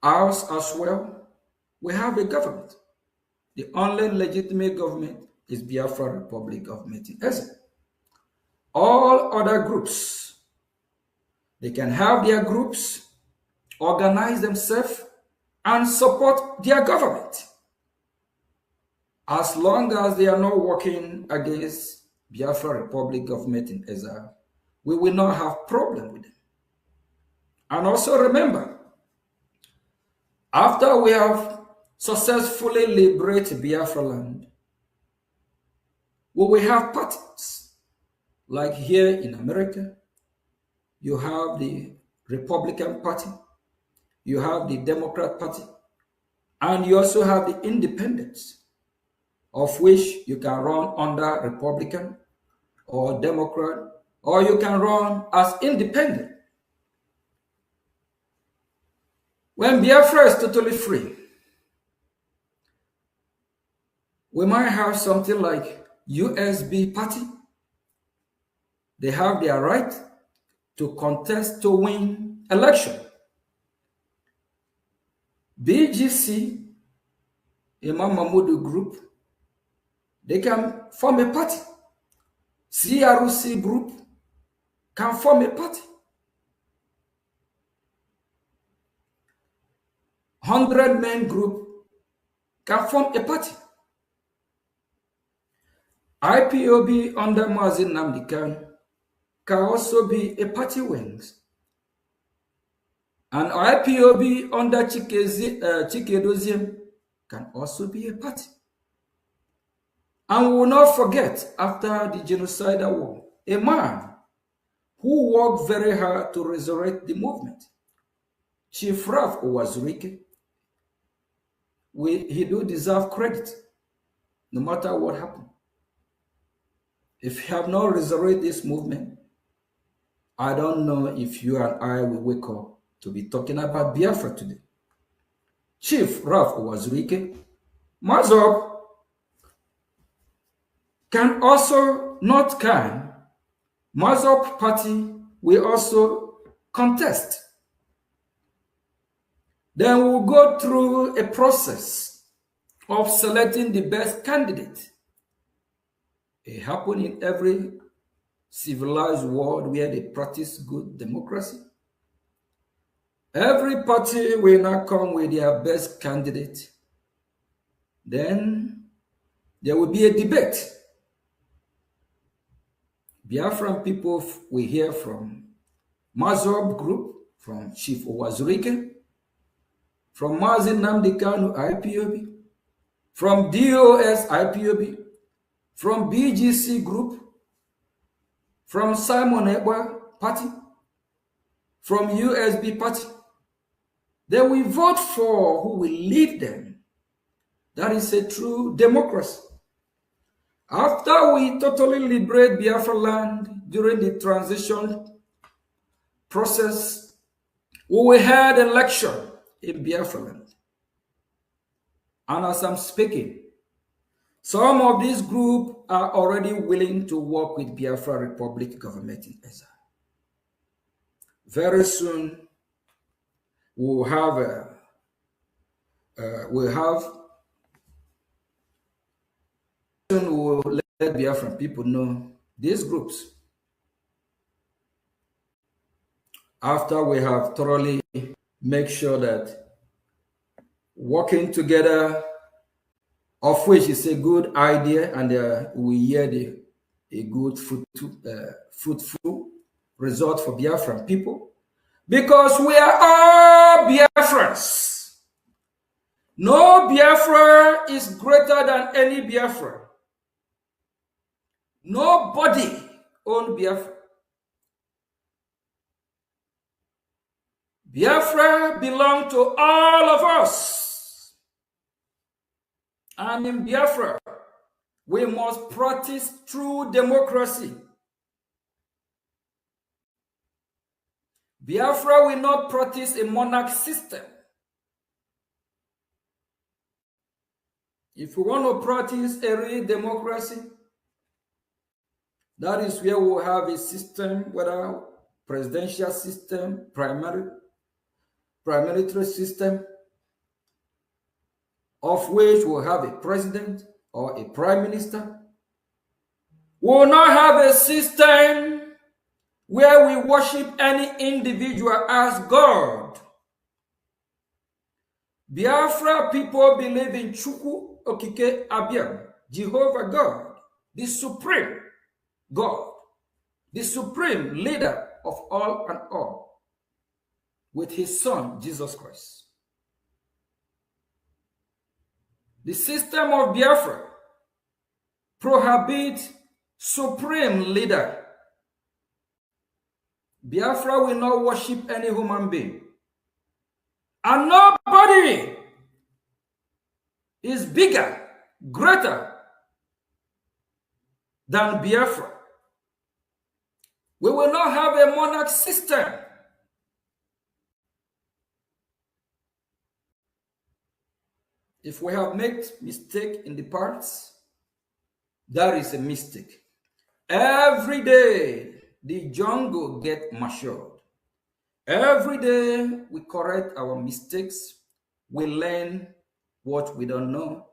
O: ours as well. We have a government. The only legitimate government is Biafra Republic government in exile. All other groups, they can have their groups, organize themselves, and support their government. As long as they are not working against Biafra Republic government in exile, we will not have problem with them. And also remember, after we have successfully liberated Biafra land, we will have parties. Like here in America, you have the Republican Party, you have the Democrat Party, and you also have the independents, of which you can run under Republican or Democrat, or you can run as independent. When Biafra is totally free, we might have something like USB Party. They have their right to contest to win election. BGC, Imam Mahmoud group, they can form a party. CRC group can form a party. 100-man group can form a party. IPOB under Mazin Nnamdi Kanu can also be a party wings. And IPOB under Chike can also be a party. And we will not forget, after the genocidal war, a man who worked very hard to resurrect the movement, Chief Ralph Owazurike. He do deserve credit, no matter what happened. If you have not resurrected this movement, I don't know if you and I will wake up to be talking about Biafra today. Chief Ralph Owazurike, Mazop can also not can. Mazop party will also contest. Then we'll go through a process of selecting the best candidate. It happens in every civilized world where they practice good democracy. Every party will now come with their best candidate. Then there will be a debate. Biafran people will hear from Mazop group, from Chief Owazurike, from Mazin Nnamdi Kanu IPOB, from DOS IPOB, from BGC group, from Simon Ekpa party, from USB party. They will vote for who will lead them. That is a true democracy. After we totally liberate Biafra land during the transition process, we will have election in Biafra land. And as I'm speaking, some of this group are already willing to work with Biafra Republic government in exile. Very soon, we'll let Biafran people know these groups. After we have thoroughly make sure that working together, of which is a good idea, and we hear a good fruitful result for Biafran people, because we are all Biafrans. No Biafra is greater than any Biafra. Nobody owns Biafra. Biafra belongs to all of us. And in Biafra, we must practice true democracy. Biafra will not practice a monarch system. If we want to practice a real democracy, that is where we will have a system, whether presidential system, military system, of which we'll have a president or a prime minister. We will not have a system where we worship any individual as God. Biafra people believe in Chukwu Okike Abiam, Jehovah God, the supreme God, the supreme leader of all and all. with his son, Jesus Christ. The system of Biafra prohibits supreme leader. Biafra will not worship any human being. And nobody is bigger, greater than Biafra. We will not have a monarch system. If we have made mistake in the past, that is a mistake. Every day, the jungle get matured. Every day, we correct our mistakes. We learn what we don't know.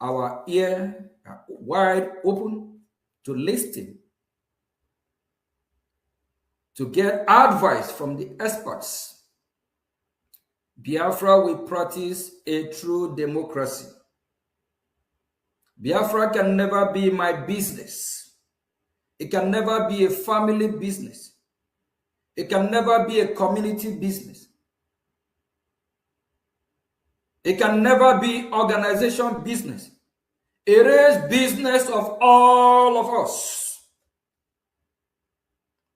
O: Our ear are wide open to listen, to get advice from the experts. Biafra will practice a true democracy. Biafra can never be my business. It can never be a family business. It can never be a community business. It can never be organization business. It is business of all of us.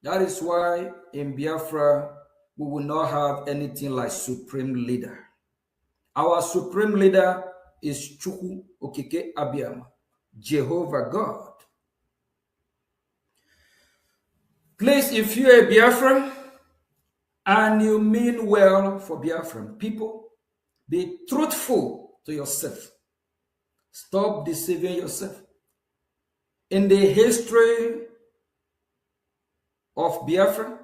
O: That is why in Biafra, we will not have anything like supreme leader. Our supreme leader is Chukwu Okike Abiyama, Jehovah God. Please, if you're a Biafran and you mean well for Biafran people, be truthful to yourself. Stop deceiving yourself. In the history of Biafra,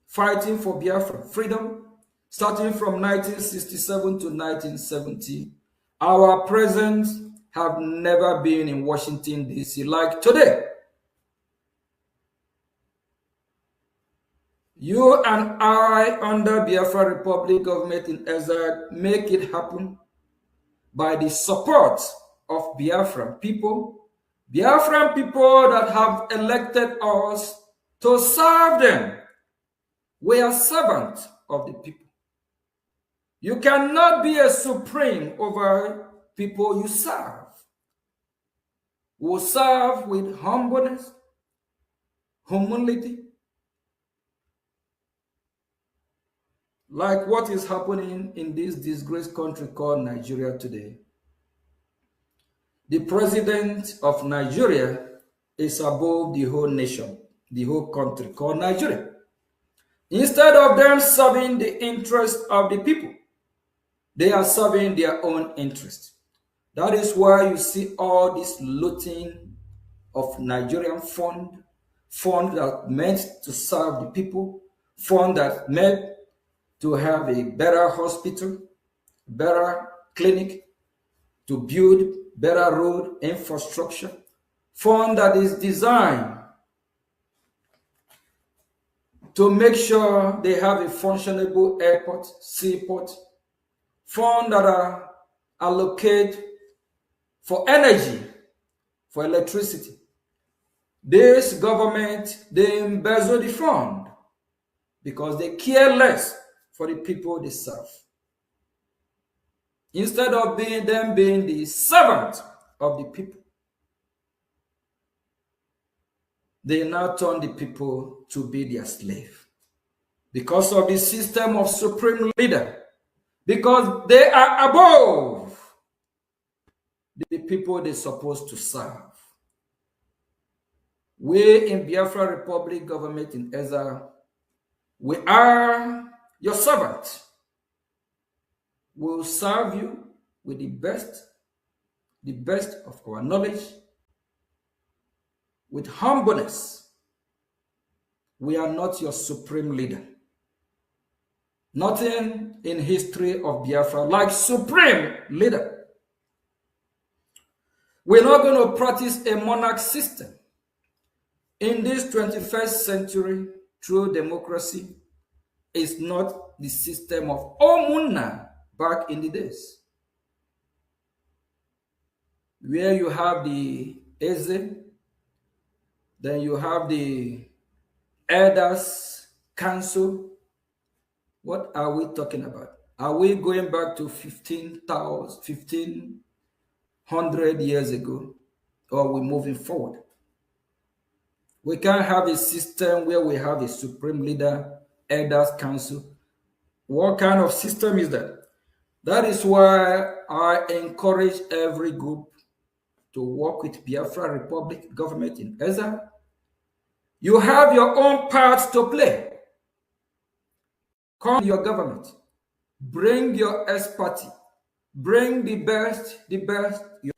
O: fighting for Biafra freedom, starting from 1967 to 1970, our presidents have never been in Washington, D.C. like today. You and I, under Biafra Republic government in exile, make it happen by the support of Biafran people that have elected us to serve them. We are servants of the people. You cannot be a supreme over people you serve. We serve with humbleness, humility, like what is happening in this disgraced country called Nigeria today. The president of Nigeria is above the whole nation, the whole country called Nigeria. Instead of them serving the interest of the people, they are serving their own interest. That is why you see all this looting of Nigerian fund that meant to serve the people, fund that meant to have a better hospital, better clinic, to build better road infrastructure, fund that is designed to make sure they have a functionable airport, seaport, fund that are allocated for energy, for electricity. This government, they embezzle the fund because they care less for the people they serve. Instead of them being the servant of the people, they now turn the people to be their slave. Because of the system of supreme leader, because they are above the people they're supposed to serve. We in Biafra Republic government in exile, we are your servant. We will serve you with the best of our knowledge, with humbleness. We are not your supreme leader. Nothing in history of Biafra like supreme leader. We're not going to practice a monarch system. In this 21st century, true democracy is not the system of Omunna back in the days, where you have the Eze, then you have the Elders Council, What are we talking about? Are we going back to 1500 years ago? Or are we moving forward? We can't have a system where we have a supreme leader, elders council. What kind of system is that? That is why I encourage every group to work with Biafra Republic government in Ezra. You have your own part to play. Come to your government. Bring your expertise. Bring the best you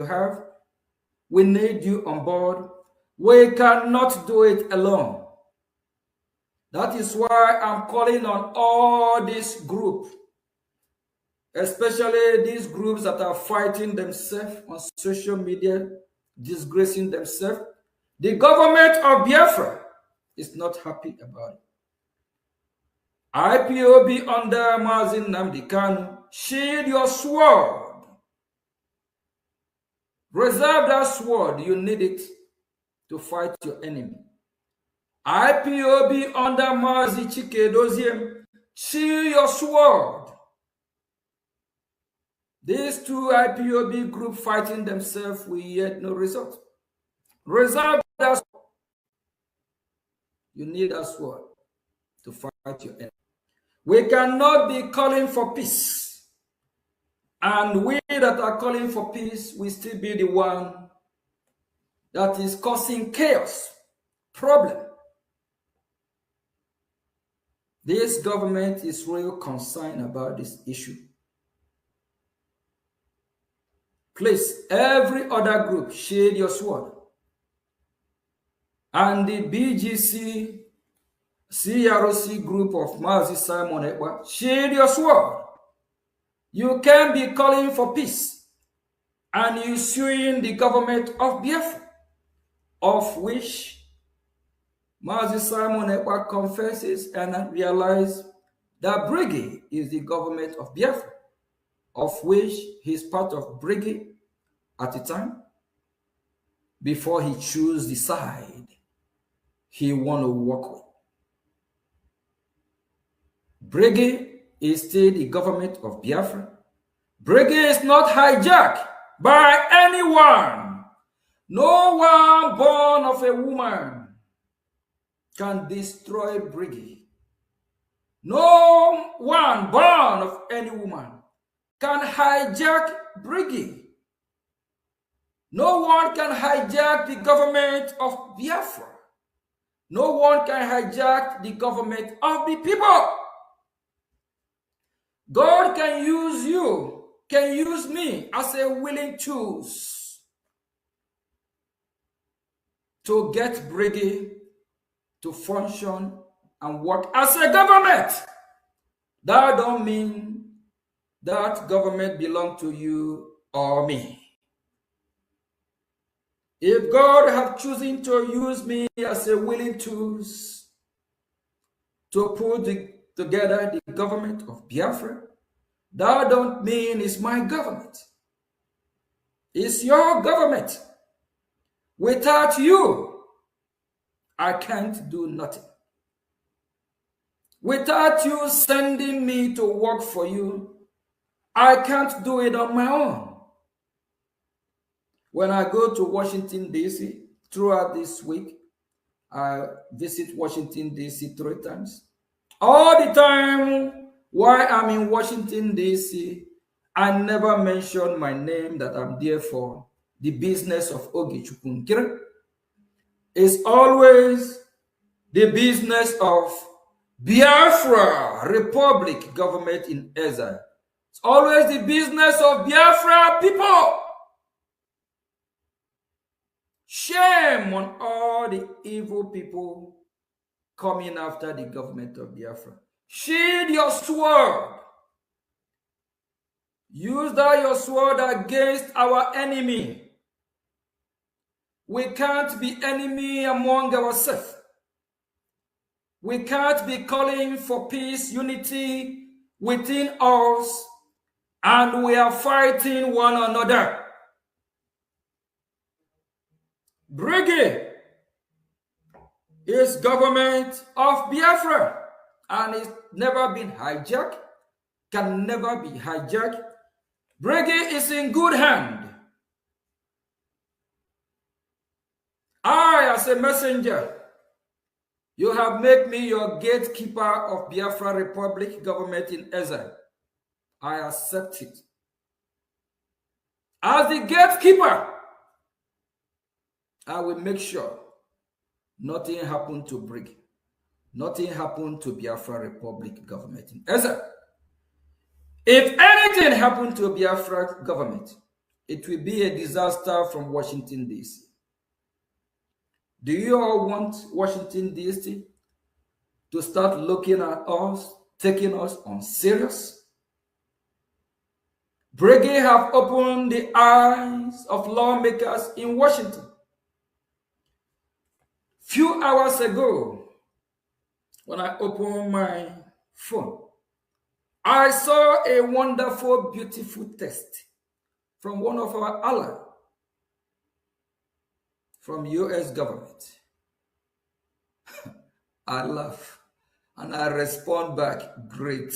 O: have. We need you on board. We cannot do it alone. That is why I'm calling on all these groups, especially these groups that are fighting themselves on social media, disgracing themselves. The government of Biafra is not happy about it. IPOB under Mazin Nnamdi Kanu, shield your sword. Reserve that sword, you need it to fight your enemy. IPOB under Mazi Chike Doziem, shield your sword. These two IPOB groups fighting themselves, we yet no result. Reserve that sword. You need that sword to fight your enemy. We cannot be calling for peace. And we that are calling for peace will still be the one that is causing chaos, problem. This government is real concerned about this issue. Please, every other group, shade your sword. And the BGC, CROC group of Mazi Simon Ekwa, shade your sword. You can be calling for peace and you suing the government of Biafra, of which Mazi Simon Ekwa confesses and realizes that Brgie is the government of Biafra, of which he's part of Brgie at the time, before he chose the side he want to work with. Brgie is still the government of Biafra. Brgie is not hijacked by anyone. No one born of a woman can destroy Brgie. No one born of any woman can hijack Brgie. No one can hijack the government of Biafra. No one can hijack the government of the people. God can use you, can use me as a willing tools to get Brgie to function and work as a government. That don't mean that government belongs to you or me. If God have chosen to use me as a willing tools to put together the government of Biafra, that don't mean it's my government. It's your government. Without you, I can't do nothing. Without you sending me to work for you, I can't do it on my own. When I go to Washington, D.C., throughout this week, I visit Washington, D.C. 3 times. All the time while I'm in Washington, D.C., I never mention my name that I'm there for the business of Ogichukunkira. It's always the business of Biafra Republic government in Ezra. It's always the business of Biafra people. Shame on all the evil people coming after the government of Biafra. Shield your sword. Use that your sword against our enemy. We can't be enemy among ourselves. We can't be calling for peace, unity within us, and we are fighting one another. Brgie is government of Biafra, and it's never been hijacked, can never be hijacked. Brgie is in good hand. I, as a messenger, you have made me your gatekeeper of Biafra Republic government in exile. I accept it. As the gatekeeper, I will make sure nothing happened to Brgie. Nothing happened to Biafra Republic government in exile. If anything happened to Biafra government, it will be a disaster from Washington, D.C. Do you all want Washington, D.C. to start looking at us, taking us on serious? Brgie have opened the eyes of lawmakers in Washington. Few hours ago, when I opened my phone, I saw a wonderful, beautiful text from one of our allies from US government. I laugh and I respond back, great.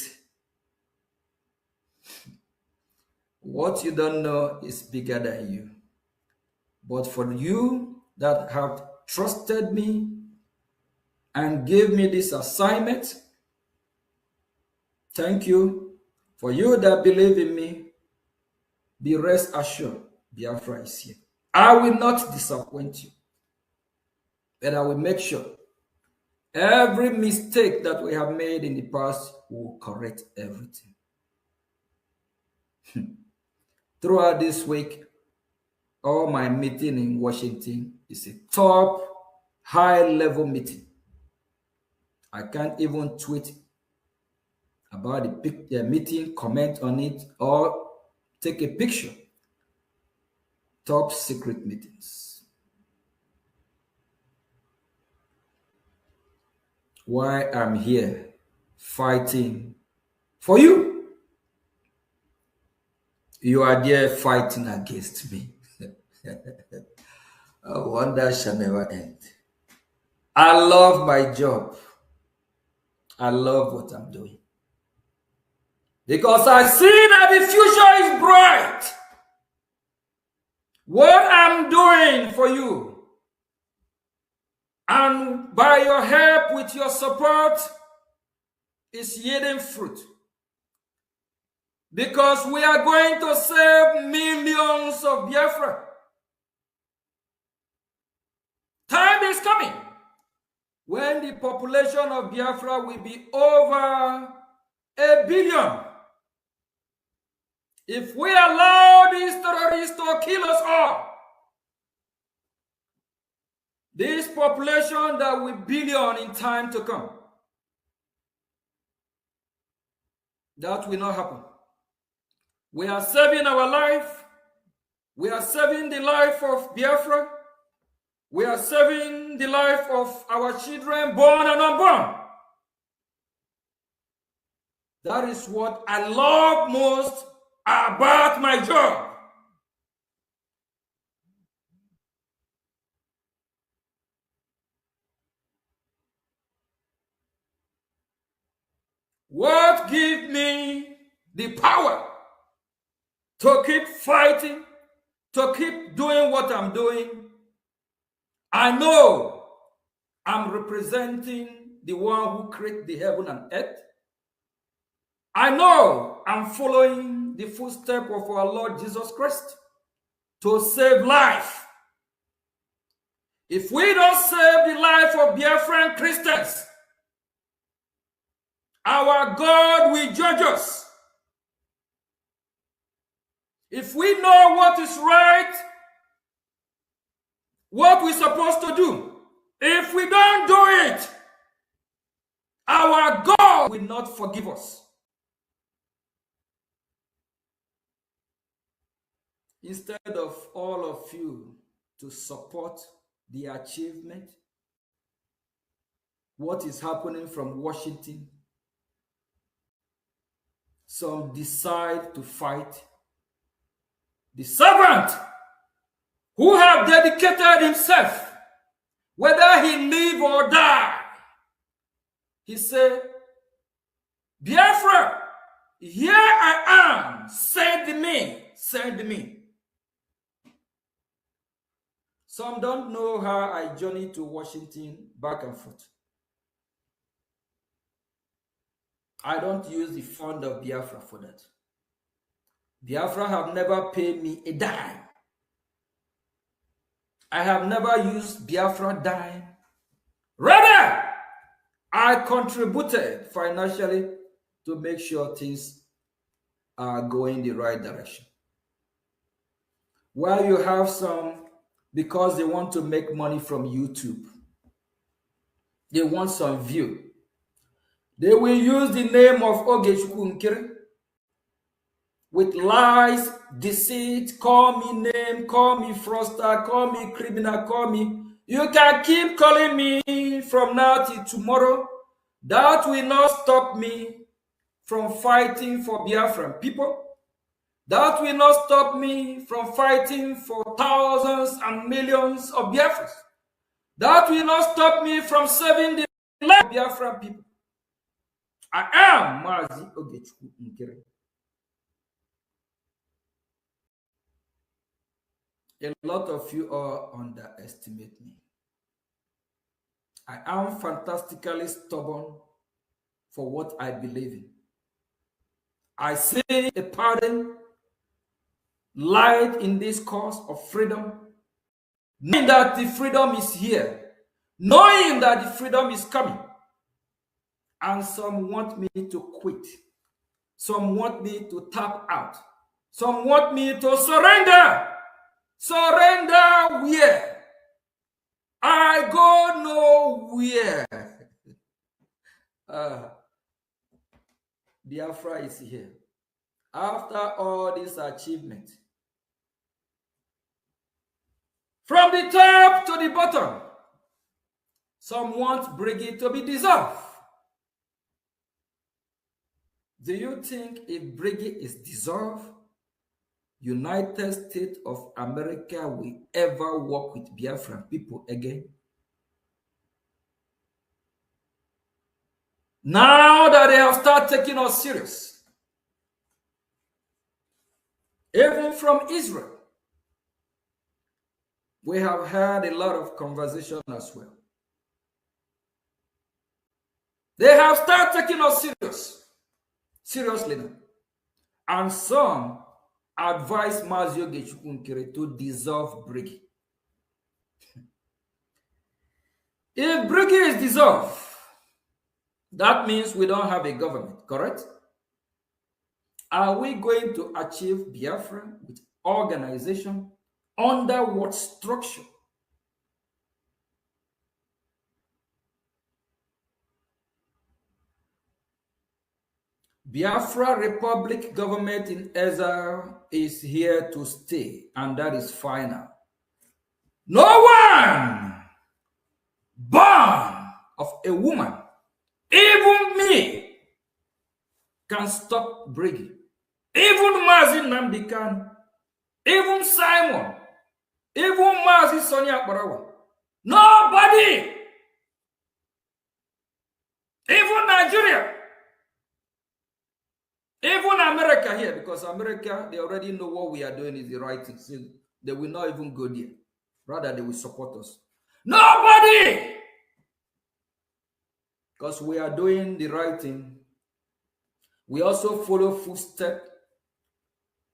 O: What you don't know is bigger than you. But for you that have trusted me and gave me this assignment, thank you. For you that believe in me, be rest assured, Biafra is here. I will not disappoint you, but I will make sure every mistake that we have made in the past will correct everything. Throughout this week, all my meeting in Washington is a top, high-level meeting. I can't even tweet about the meeting, comment on it, or take a picture. Top secret meetings. Why I'm here fighting for you. You are there fighting against me. I wonder shall never end. I love my job. I love what I'm doing. Because I see that the future is bright. What I'm doing for you, and by your help, with your support, is yielding fruit. Because we are going to save millions of Biafra. Time is coming when the population of Biafra will be over 1 billion. If we allow these terrorists to kill us all, this population that will billion in time to come, that will not happen. We are saving our life. We are saving the life of Biafra. We are saving the life of our children, born and unborn. That is what I love most about my job. What gives me the power to keep fighting, to keep doing what I'm doing? I know I'm representing the one who created the heaven and earth. I know I'm following the footsteps of our Lord Jesus Christ to save life. If we don't save the life of Biafran Christians, our God will judge us. If we know what is right, what we're supposed to do, if we don't do it, our God will not forgive us. Instead of all of you to support the achievement, what is happening from Washington, some decide to fight the servant who have dedicated himself, whether he live or die. He said, Biafra, here I am, send me, send me. Some don't know how I journeyed to Washington back and forth. I don't use the fund of Biafra for that. Biafra have never paid me a dime. I have never used Biafra dime. Rather, I contributed financially to make sure things are going the right direction. While you have some, because they want to make money from YouTube, they want some view, they will use the name of Ogechukwu Nkiri with lies, deceit, call me name, call me fraudster, call me criminal, call me. You can keep calling me from now till tomorrow. That will not stop me from fighting for Biafran people. That will not stop me from fighting for thousands and millions of Biafrans. That will not stop me from serving the life of Biafran people. I am Mazi Ogechukwu Nkiri. A lot of you all underestimate me. I am fantastically stubborn for what I believe in. I see a pardon, light in this cause of freedom, knowing that the freedom is here, knowing that the freedom is coming. And some want me to quit. Some want me to tap out. Some want me to surrender. Surrender where? I go nowhere. Biafra is here. After all this achievement, from the top to the bottom, some want Brgie to be dissolved. Do you think if Brgie is dissolved, United States of America will ever work with Biafran people again? Now that they have started taking us serious, even from Israel, we have had a lot of conversation as well. They have started taking us seriously now. And some advise Mazi Ogechukwu Nkiri to dissolve Brgie. If Brgie is dissolved, that means we don't have a government, correct? Are we going to achieve Biafra with organization under what structure? Biafra Republic government in exile is here to stay, and that is final. No one born of a woman, even me, can stop Brgie. Even Mazi Nnamdi Kanu, even Simon, even Mazi Sonia Akparawa. Nobody, even Nigeria, even America here, because America, they already know what we are doing is the right thing. So they will not even go there. Rather, they will support us. Nobody! Because we are doing the right thing. We also follow footsteps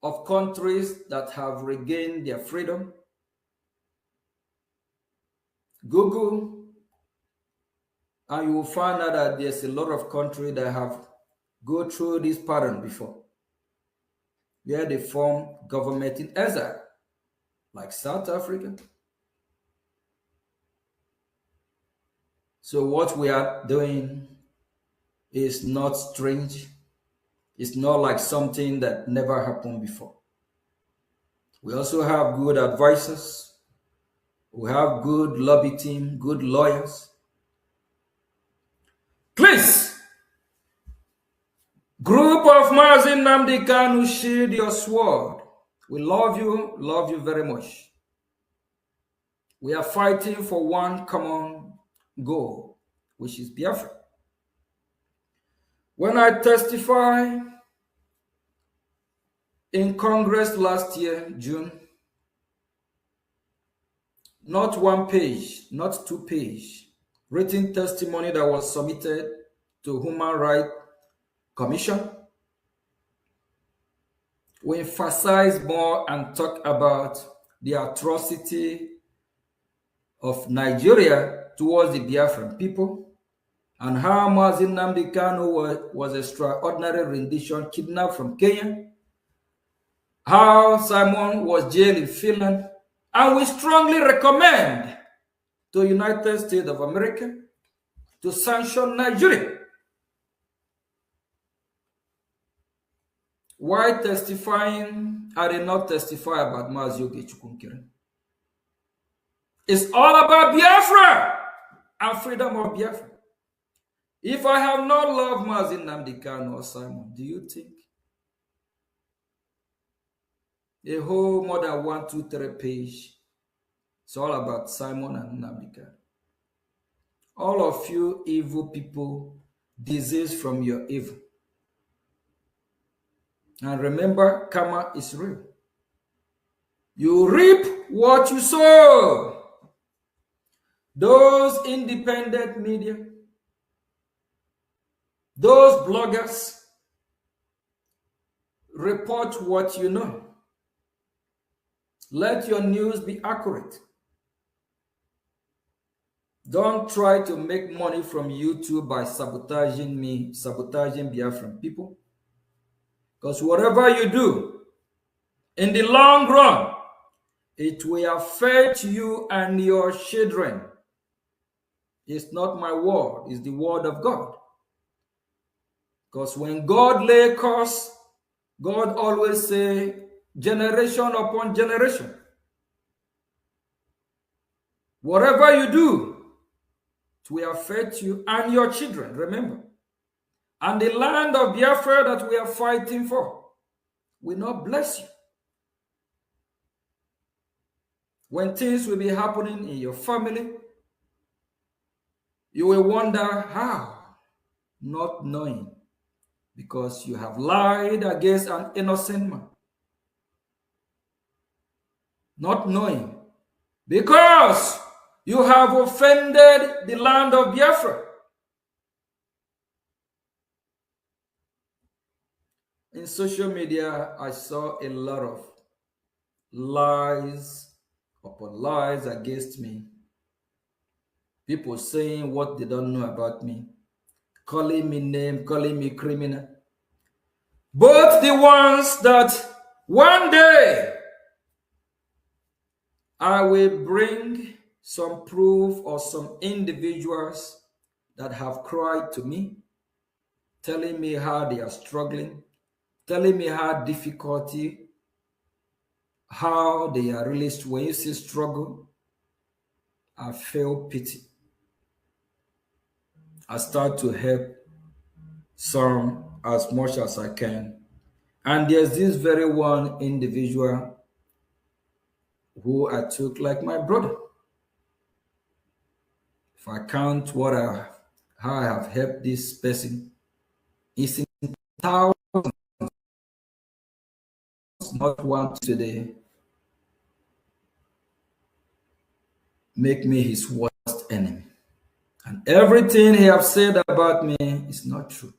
O: of countries that have regained their freedom. Google, and you will find out that there's a lot of countries that have go through this pattern before, where they form government in exile, like South Africa. So what we are doing is not strange. It's not like something that never happened before. We also have good advisors. We have good lobby team, good lawyers. Please, group of Mazi Nnamdi Kanu, shield your sword. We love you very much. We are fighting for one common goal, which is Biafra. When I testified in Congress last year, June, not one page, not 2 pages, written testimony that was submitted to Human Rights Commission. We emphasize more and talk about the atrocity of Nigeria towards the Biafran people, and how Mazin Nnamdi Kanu was extraordinary rendition kidnapped from Kenya, how Simon was jailed in Finland, and we strongly recommend to the United States of America to sanction Nigeria. Why testifying? I did not testify about Mazioge Chukwunkere. It's all about Biafra and freedom of Biafra. If I have not loved Mazin Nnamdi Kanu or Simon, do you think a whole more than 1, 2, 3 page, it's all about Simon and Nnamdi Kanu? All of you evil people, disease from your evil. And remember, karma is real. You reap what you sow. Those independent media, those bloggers, report what you know. Let your news be accurate. Don't try to make money from YouTube by sabotaging me, sabotaging Biafran people. Because whatever you do, in the long run, it will affect you and your children. It's not my word, it's the word of God. Because when God lay curse, God always say, generation upon generation. Whatever you do, it will affect you and your children, remember. And the land of Biafra that we are fighting for will not bless you. When things will be happening in your family, you will wonder how, not knowing, because you have lied against an innocent man. Not knowing, because you have offended the land of Biafra. In social media, I saw a lot of lies upon lies against me. People saying what they don't know about me, calling me name, calling me criminal. But the ones that one day I will bring some proof or some individuals that have cried to me, telling me how they are struggling, telling me how difficulty, how they are really, when you see struggle, I feel pity. I start to help some as much as I can. And there's this very one individual who I took like my brother. If I count how I have helped this person, it's in thousands, not one today, make me his worst enemy. And everything he have said about me is not true.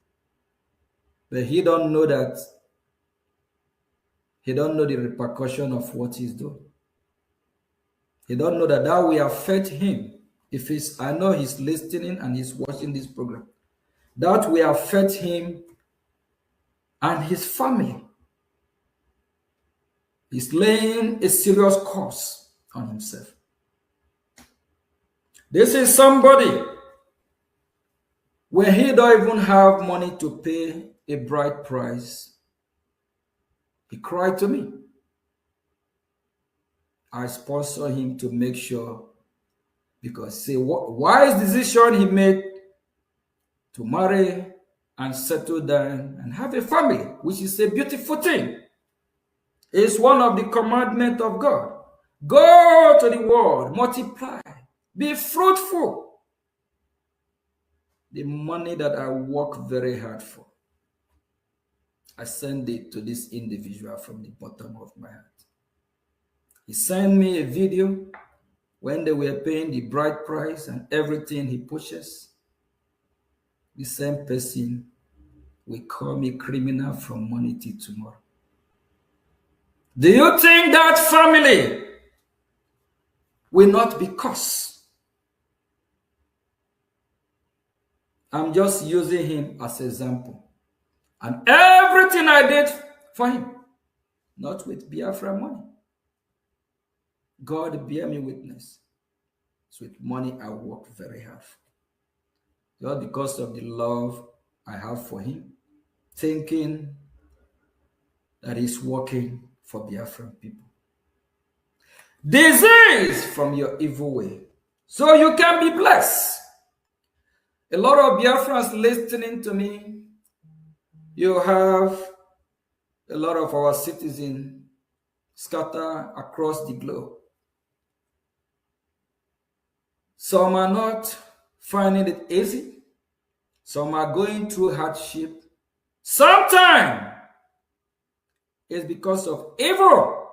O: But he don't know that, he don't know the repercussion of what he's doing. He don't know that that will affect him. If he's, I know he's listening and he's watching this program. That will affect him and his family. He's laying a serious curse on himself. This is somebody when he don't even have money to pay a bride price. He cried to me. I sponsor him to make sure, because see, wise decision he made to marry and settle down and have a family, which is a beautiful thing. It's one of the commandments of God. Go to the world, multiply, be fruitful. The money that I work very hard for, I send it to this individual from the bottom of my heart. He sent me a video when they were paying the bride price and everything he pushes. The same person will call me criminal from morning till tomorrow. Do you think that family will not be cursed? I'm just using him as an example. And everything I did for him, not with Biafra money. God bear me witness. It's with money I work very hard for. Just because of the love I have for him, thinking that he's working for Biafran people. Disease from your evil way, so you can be blessed. A lot of Biafrans listening to me. You have a lot of our citizens scattered across the globe. Some are not finding it easy. Some are going through hardship. Sometimes it's because of evil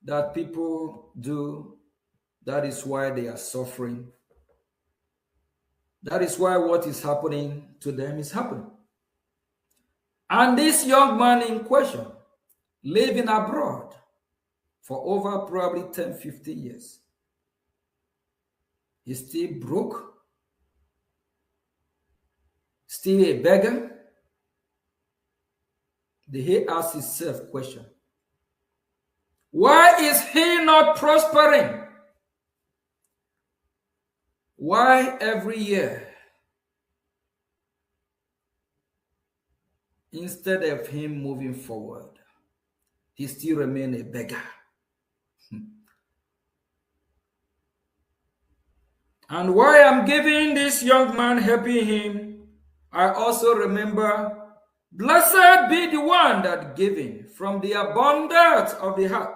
O: that people do. That is why they are suffering. That is why what is happening to them is happening. And this young man in question, living abroad for over probably 10, 15 years, he's still broke, still a beggar. He asks himself question, why is he not prospering? Why every year, instead of him moving forward, he still remains a beggar? And why I'm giving this young man, helping him, I also remember, blessed be the one that giving from the abundance of the heart.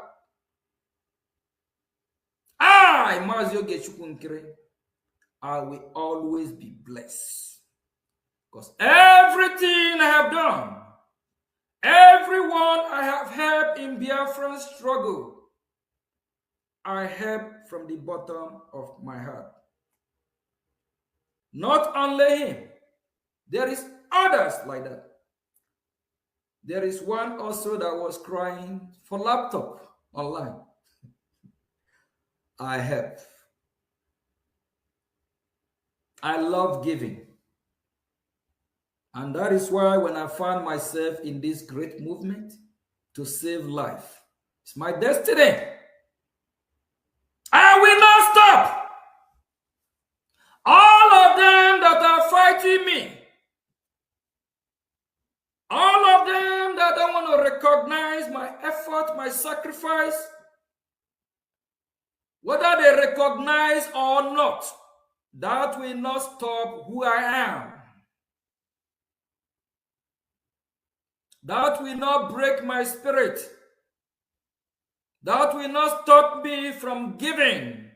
O: I will always be blessed. Because everything I have done, everyone I have helped in Biafran's struggle, I help from the bottom of my heart. Not only him, there is others like that. There is one also that was crying for laptop online. I help. I love giving. And that is why when I found myself in this great movement to save life, it's my destiny. I will not stop. All of them that are fighting me, all of them that don't want to recognize my effort, my sacrifice, whether they recognize or not, that will not stop who I am. That will not break my spirit. That will not stop me from giving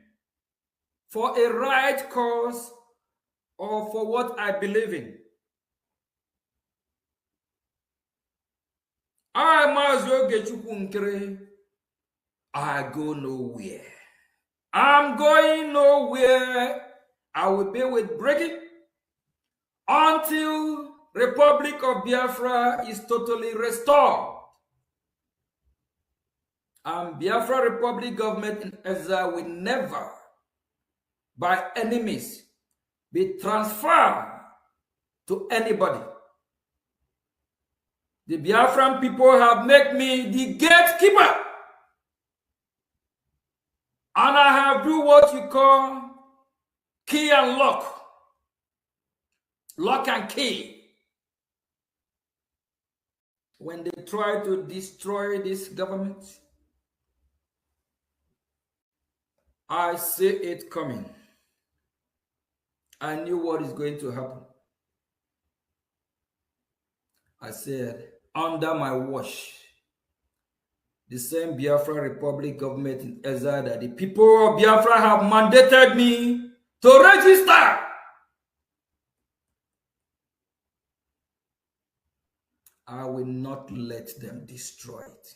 O: for a right cause or for what I believe in. I go nowhere. I'm going nowhere. I will be with Brgie until Republic of Biafra is totally restored. And Biafra Republic government in exile will never, by any means, be transferred to anybody. The Biafran people have made me the gatekeeper. And I have do what you call key and lock. Lock and key. When they try to destroy this government, I see it coming. I knew what is going to happen. I said, under my watch, the same Biafra Republic government in exile that the people of Biafra have mandated me to register. not let them destroy it.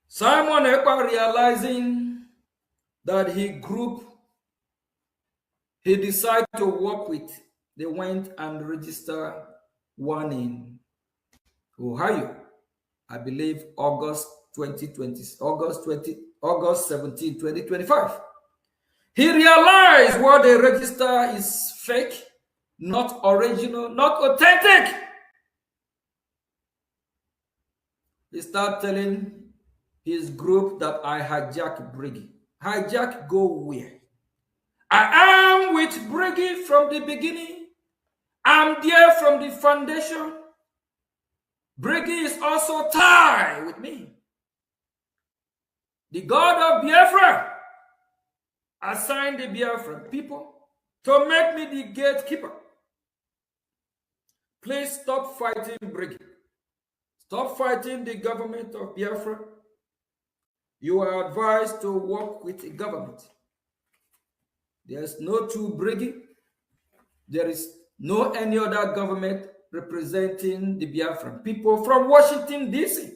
O: Simon Ekpa, realizing that he decided to work with, they went and registered one in Ohio, I believe August 17, 2025. He realized what they register is fake, not original, not authentic. He started telling his group that I hijacked Brgie. Hijack go where? I am with Brgie from the beginning. I'm there from the foundation. Brgie is also tied with me. The God of Biafra assigned the Biafran people to make me the gatekeeper. Please stop fighting Brgie. Stop fighting the government of Biafra. You are advised to work with the government. There's no true Brgie. There is no any other government representing the Biafran people from Washington, D.C.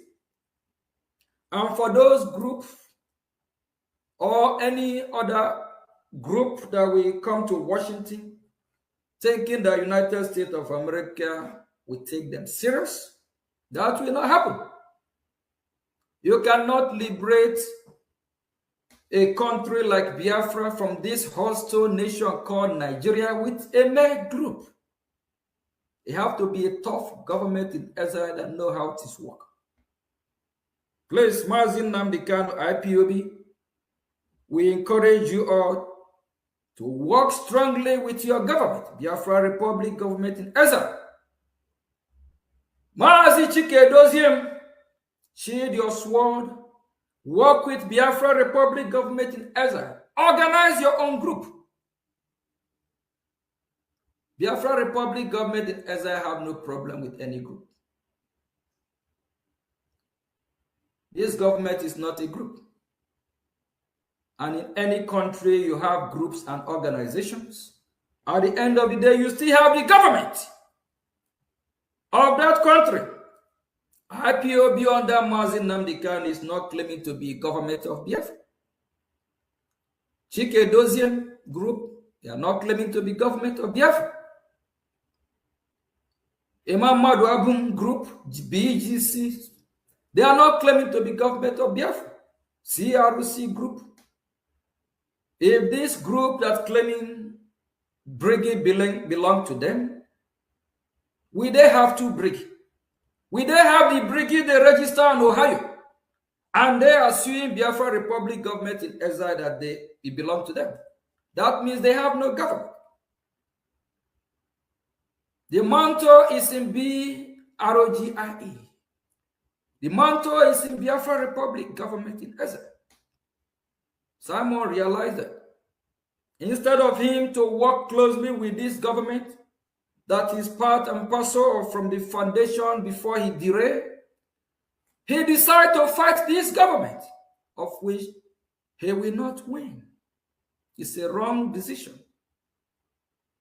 O: And for those groups or any other group that will come to Washington thinking the United States of America will take them serious, that will not happen. You cannot liberate a country like Biafra from this hostile nation called Nigeria with a mere group. It have to be a tough government in Israel that know how this works. Please, Mazin Namdekan, IPOB, we encourage you all to work strongly with your government, Biafra Republic government in Israel. Mazi Chike Doziem, shield your sword, work with Biafra Republic government in Israel. Organize your own group. Biafra Republic government in Israel have no problem with any group. This government is not a group. And in any country, you have groups and organizations. At the end of the day, you still have the government of that country. IPOB under Mazin Namdekan is not claiming to be government of Biafra. Chike Doziem group, they are not claiming to be government of Biafra. Imam Madu Abum group, BGC, they are not claiming to be government of Biafra. CRC group. If this group that's claiming Brgie belong to them, we they have two Brgie. We they have the Brgie they register in Ohio, and they are suing Biafra Republic government in Israel that it belong to them. That means they have no government. The mantle is in BROGIE. The mantle is in Biafra Republic government in Israel. Simon realized that instead of him to work closely with this government that is part and parcel from the foundation before he derailed, he decided to fight this government, of which he will not win. It's a wrong decision.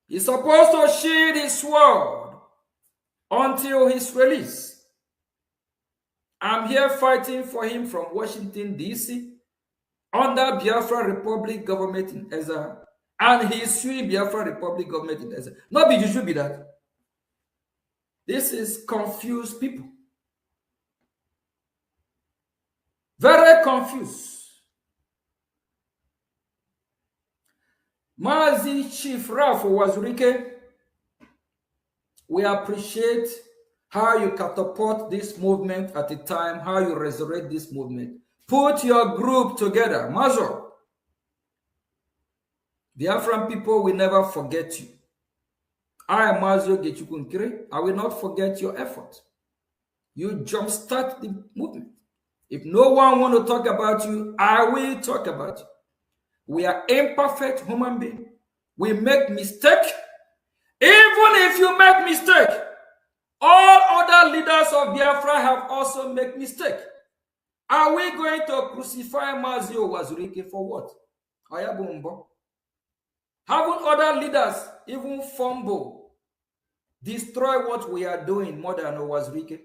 O: He's supposed to shield his sword until his release. I'm here fighting for him from Washington, D.C., under Biafra Republic government in Israel, and he is suing Biafra Republic government in Israel. Not be you should be that. This is confused people. Very confused. Mazi Chief Ralph Wazurike, we appreciate how you catapult this movement at a time, how you resurrect this movement. Put your group together. Mazo. Biafran people will never forget you. I am Mazo Gechukunkiri. I will not forget your effort. You jumpstart the movement. If no one want to talk about you, I will talk about you. We are imperfect human beings. We make mistakes. Even if you make mistake, all other leaders of Biafra have also made mistake. Are we going to crucify Mazio Wazurike for what? Haven't other leaders even fumble destroy what we are doing more than Owazirike.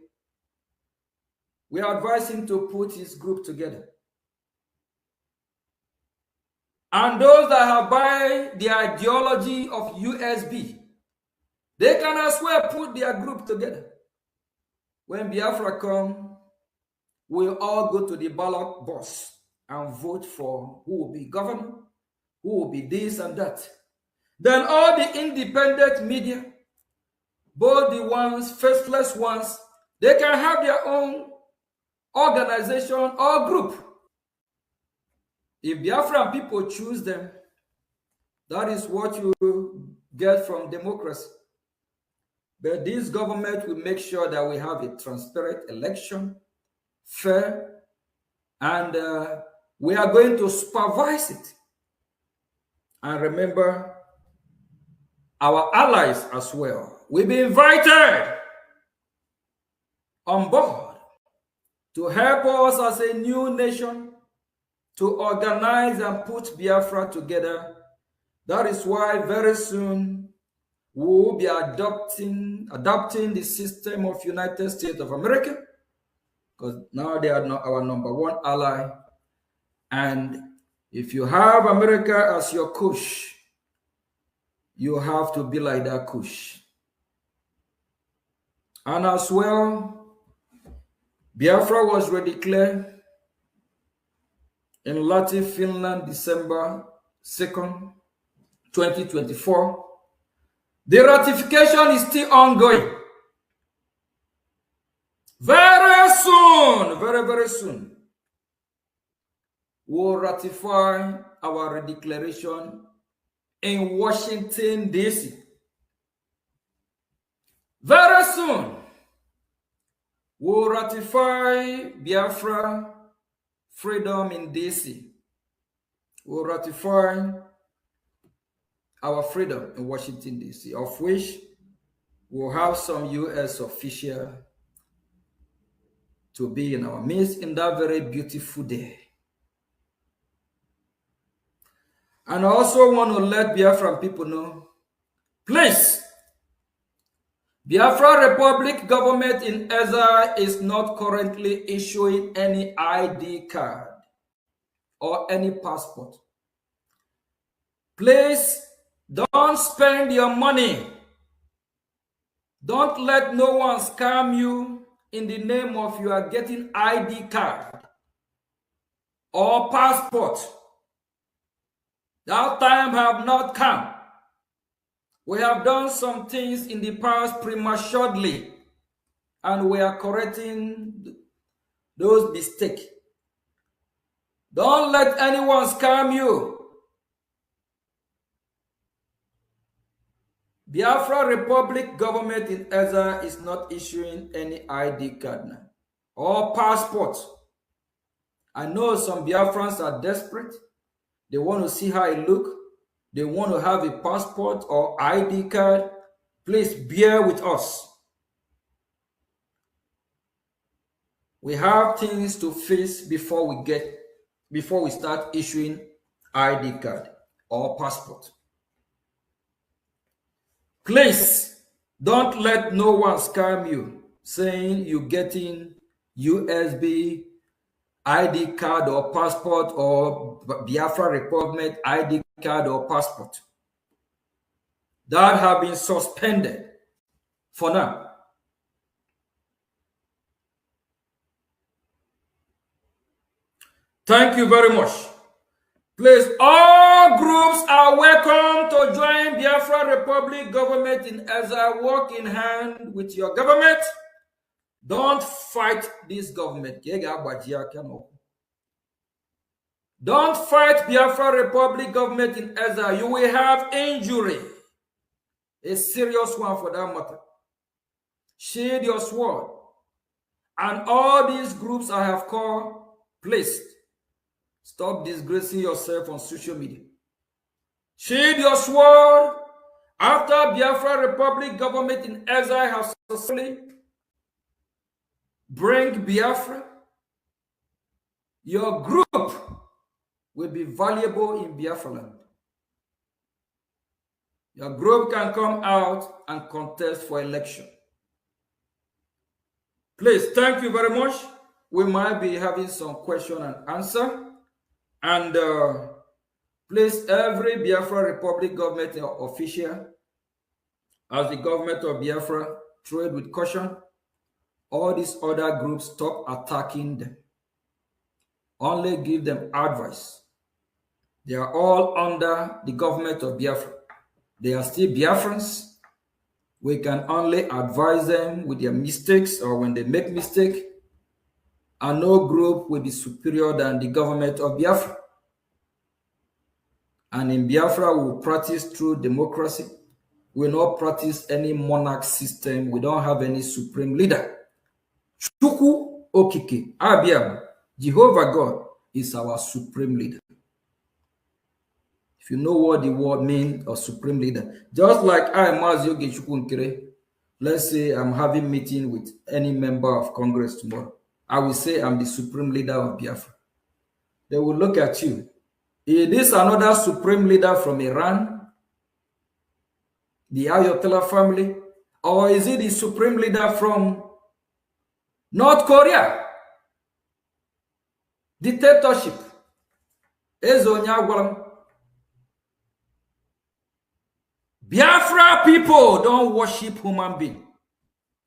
O: We advise him to put his group together. And those that have buy the ideology of USB, they can as well put their group together. When Biafra come, we'll all go to the ballot box and vote for who will be governor, who will be this and that. Then all the independent media, both the ones, faithless ones, they can have their own organization or group. If Biafran people choose them, that is what you get from democracy. But this government will make sure that we have a transparent election, fair, and we are going to supervise it. And remember, our allies as well will be invited on board to help us as a new nation to organize and put Biafra together. That is why very soon we will be adopting the system of United States of America, because now they are our #1 ally. And if you have America as your kush, you have to be like that kush. And as well, Biafra was redeclared in Latin Finland, December 2nd, 2024. The ratification is still ongoing. Very soon, very soon, we'll ratify our redeclaration in Washington, D.C. Very soon, we'll ratify Biafra freedom in D.C. We'll ratify our freedom in Washington, D.C., of which we'll have some U.S. official to be in our midst in that very beautiful day. And I also want to let Biafran people know, please, Biafra Republic government in Ezra is not currently issuing any ID card or any passport. Please, don't spend your money. Don't let no one scam you in the name of you are getting ID card or passport. That time have not come. We have done some things in the past prematurely, and we are correcting those mistakes. Don't let anyone scam you. Biafra Republic government in Ezra is not issuing any ID card now or passport. I know some Biafrans are desperate. They want to see how I look. They want to have a passport or ID card. Please bear with us. We have things to face before we start issuing ID card or passport. Please don't let no one scam you saying you're getting USB ID card or passport or Biafra Republic ID card or passport. That have been suspended for now. Thank you very much. Please, all groups are welcome to join Biafra Republic government in Ezra. Work in hand with your government. Don't fight this government. Don't fight Biafra Republic government in Ezra. You will have injury. A serious one for that matter. Shield your sword. And all these groups I have called, please, stop disgracing yourself on social media. Shield your sword. After Biafra Republic government in Ezra has successfully bring Biafra, your group will be valuable in Biafra land. Your group can come out and contest for election. Please, thank you very much. We might be having some question and answer. And please, every Biafra Republic government official, as the government of Biafra, tread with caution. All these other groups, stop attacking them. Only give them advice. They are all under the government of Biafra. They are still Biafrans. We can only advise them with their mistakes or when they make mistake. And no group will be superior than the government of Biafra. And in Biafra, we will practice true democracy. We will not practice any monarch system. We don't have any supreme leader. Chukwu Okike, Abiam, Jehovah God is our supreme leader. If you know what the word means, or supreme leader, just like I, Mazioge Chukwu Nkere, let's say I'm having meeting with any member of Congress tomorrow, I will say I'm the supreme leader of Biafra. They will look at you. Is this another supreme leader from Iran, the Ayatollah family, or is it the supreme leader from North Korea? Dictatorship. Biafra people don't worship human being.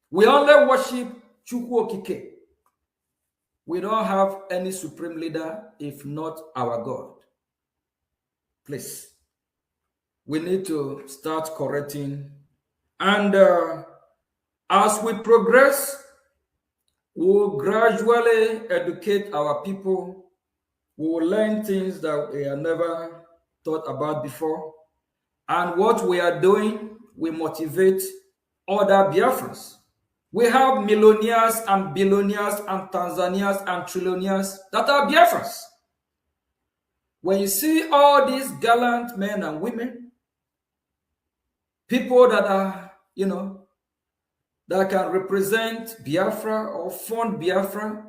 O: We only worship Chukwu Okike. We don't have any supreme leader if not our God. Please. We need to start correcting. And as we progress, we'll gradually educate our people. We will learn things that we have never thought about before. And what we are doing, we motivate other Biafrans. We have millionaires and billionaires and Tanzanians and trillionaires that are Biafrans. When you see all these gallant men and women, people that are, that can represent Biafra or fund Biafra,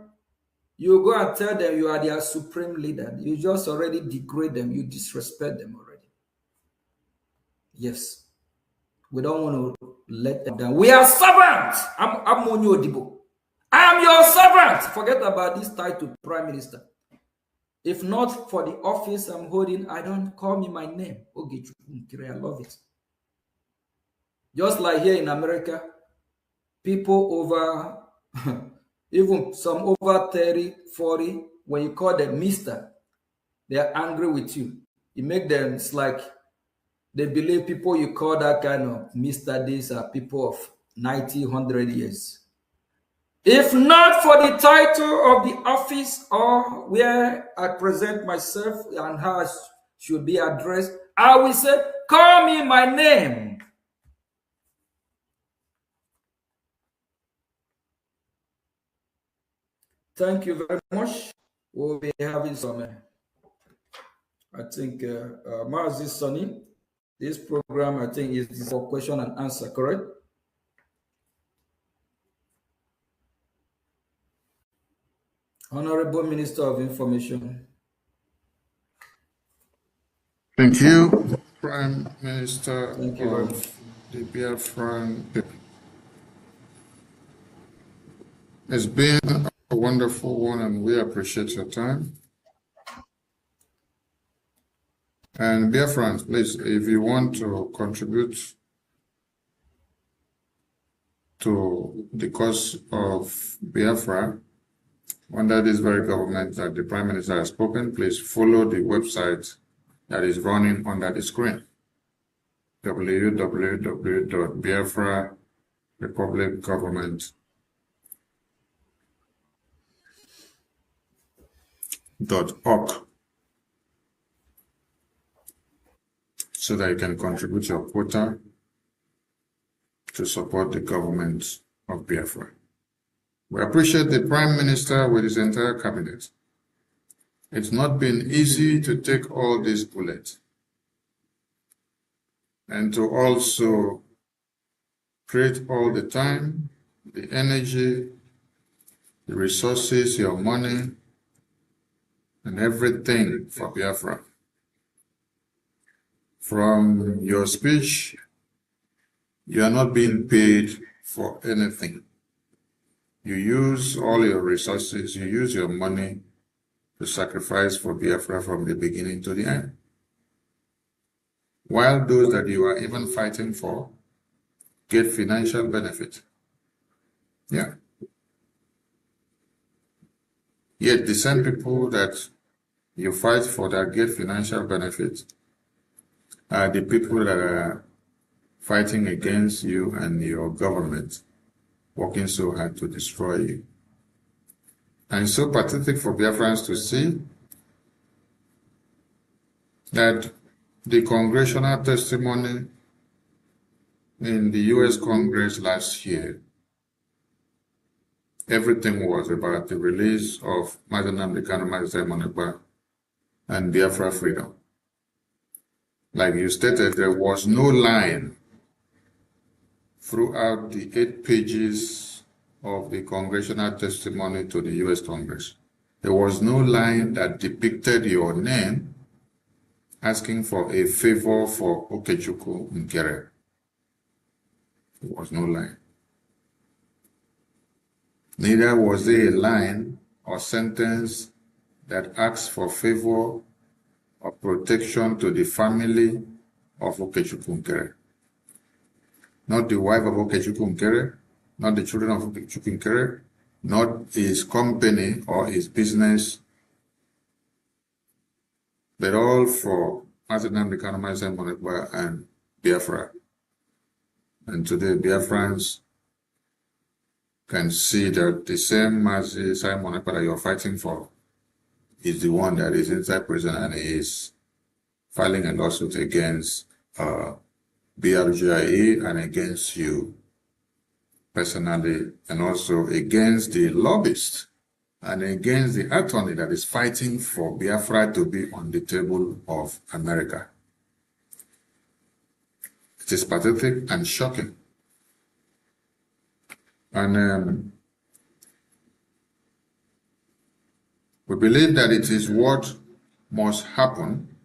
O: you go and tell them you are their supreme leader. You just already degrade them. You disrespect them already. Yes. We don't want to let them down. We are servants. I'm Monyo Odibo. I am your servant. Forget about this title, Prime Minister. If not for the office I'm holding, I don't call me my name. I love it. Just like here in America, people over, even some over 30, 40, when you call them Mr., they are angry with you. You make them, it's like they believe people you call that kind of Mr. These are people of 90, 100 years. If not for the title of the office or where I present myself and how I should be addressed, I will say, call me my name. Thank you very much. We'll be having some, I think, Mazi Sonny. This program, I think, is for question and answer, correct? Honorable Minister of Information.
E: Thank you, Prime Minister
O: Thank you very much.
E: of the Biafran people. It's been a wonderful one, and we appreciate your time. And Biafrans, please, if you want to contribute to the cause of Biafra under this very government that the Prime Minister has spoken, please follow the website that is running under the screen, www.biafrarepublicgovernment.org, so that you can contribute your quota to support the government of Biafra. We appreciate the Prime Minister with his entire cabinet. It's not been easy to take all these bullets and to also create all the time, the energy, the resources, your money, and everything for Biafra. From your speech, you are not being paid for anything. You use all your resources, you use your money to sacrifice for Biafra from the beginning to the end. While those that you are even fighting for get financial benefit. Yeah. Yet the same people that you fight for that get financial benefit are the people that are fighting against you and your government, working so hard to destroy you. And it's so pathetic for Biafrans to see that the congressional testimony in the US Congress last year, everything was about the release of Mazenam Dikano and Biafra freedom. Like you stated, there was no line throughout the 8 pages of the congressional testimony to the US Congress. There was no line that depicted your name asking for a favor for Okechukwu Nkere. There was no line. Neither was there a line or sentence that asked for favor or protection to the family of Okechukwu Nkere. Not the wife of Okechukwu Nkere, not the children of Okechukwu Nkere, not his company or his business, but all for Mazenam Dikano and Biafra. And today, Biafrans can see that the same Mazi Simon Ekpa that you're fighting for is the one that is inside prison and is filing a lawsuit against Brgie and against you personally, and also against the lobbyist and against the attorney that is fighting for Biafra to be on the table of America. It is pathetic and shocking. And we believe that it is what must happen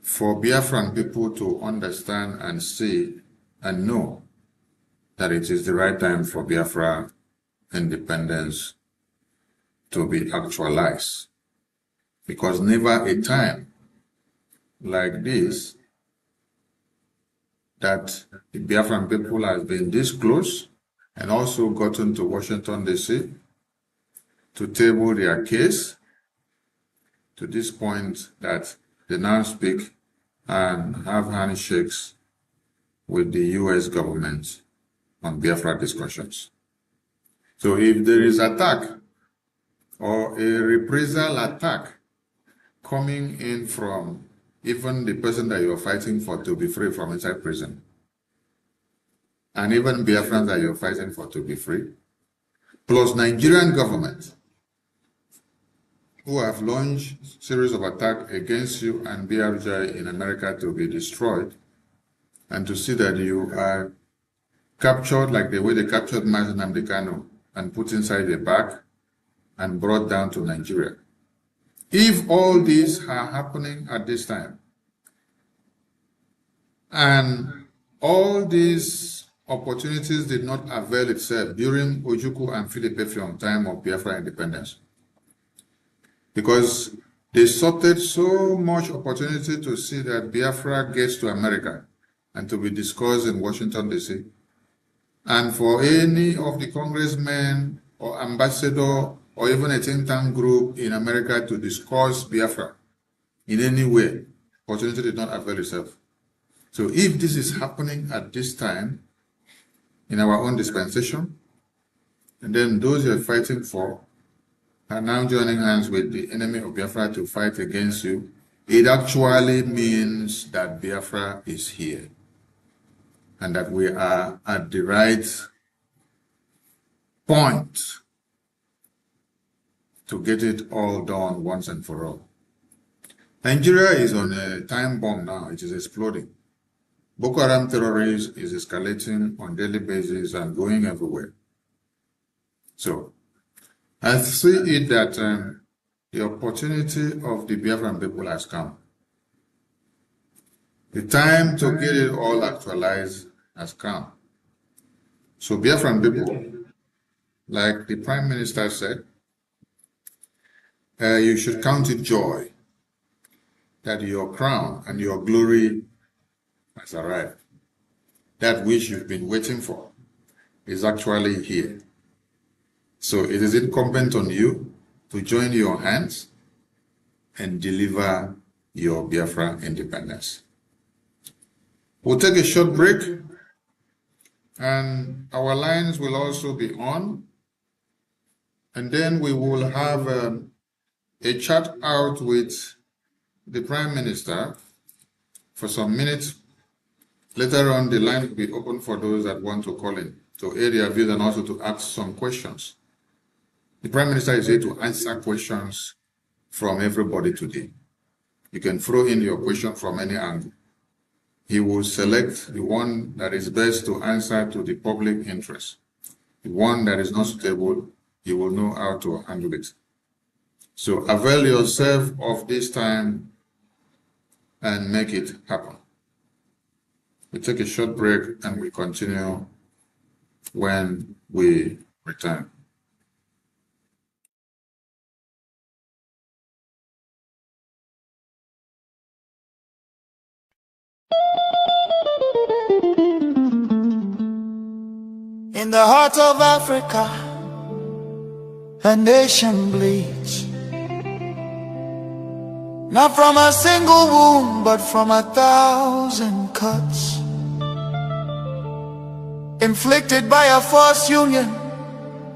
E: for Biafran people to understand and see and know that it is the right time for Biafra independence to be actualized. Because never a time like this that the Biafran people has been this close and also gotten to Washington, D.C. to table their case to this point that they now speak and have handshakes with the U.S. government on Biafra discussions. So if there is attack or a reprisal attack coming in from even the person that you're fighting for to be free from inside prison, and even Biafrans that you're fighting for to be free, plus Nigerian government, who have launched series of attacks against you and Brgie in America to be destroyed, and to see that you are captured like the way they captured Mazenam Dikano and put inside a bag and brought down to Nigeria. If all these are happening at this time, and all these opportunities did not avail itself during Ojukwu and Philip Effiong time of Biafra independence, because they sorted so much opportunity to see that Biafra gets to America and to be discussed in Washington, D.C., and for any of the congressmen or ambassador or even a think tank group in America to discuss Biafra in any way, opportunity did not avail itself. So if this is happening at this time in our own dispensation, and then those you're fighting for are now joining hands with the enemy of Biafra to fight against you, it actually means that Biafra is here and that we are at the right point to get it all done once and for all. Nigeria is on a time bomb now. It is exploding. Boko Haram terrorism is escalating on a daily basis and going everywhere. So I see it that the opportunity of the Biafran people has come.
D: The time to get it all actualized has come. So Biafran people, like the Prime Minister said, you should count it joy that your crown and your glory has arrived. That which you've been waiting for is actually here. So it is incumbent on you to join your hands and deliver your Biafra independence. We'll take a short break, and our lines will also be on, and then we will have a chat out with the Prime Minister for some minutes. Later on, the line will be open for those that want to call in to air their views and also to ask some questions. The Prime Minister is here to answer questions from everybody today. You can throw in your question from any angle. He will select the one that is best to answer to the public interest. The one that is not suitable, he will know how to handle it. So avail yourself of this time and make it happen. We take a short break and we continue when we return.
M: In the heart of Africa, a nation bleeds. Not from a single wound, but from 1,000 cuts. Inflicted by a forced union,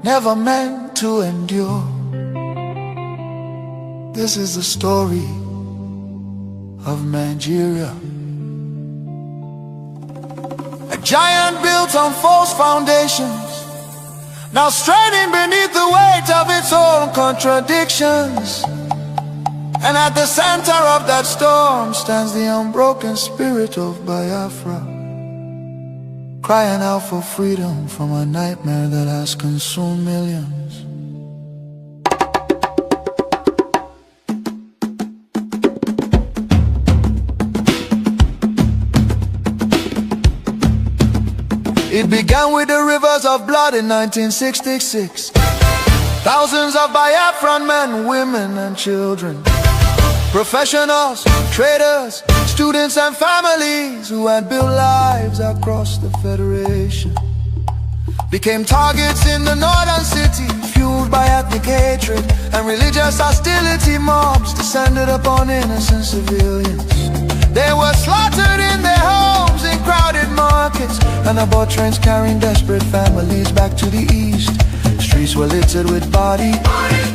M: never meant to endure. This is the story of Nigeria. A giant built on false foundations, now straining beneath the weight of its own contradictions. And at the center of that storm stands the unbroken spirit of Biafra, crying out for freedom from a nightmare that has consumed millions. It began with the rivers of blood in 1966. Thousands of Biafran men, women and children, professionals, traders, students and families who had built lives across the Federation became targets in the northern city, fueled by ethnic hatred and religious hostility. Mobs descended upon innocent civilians. They were slaughtered in their homes, in crowded markets, and aboard trains carrying desperate families back to the east. Streets were littered with bodies,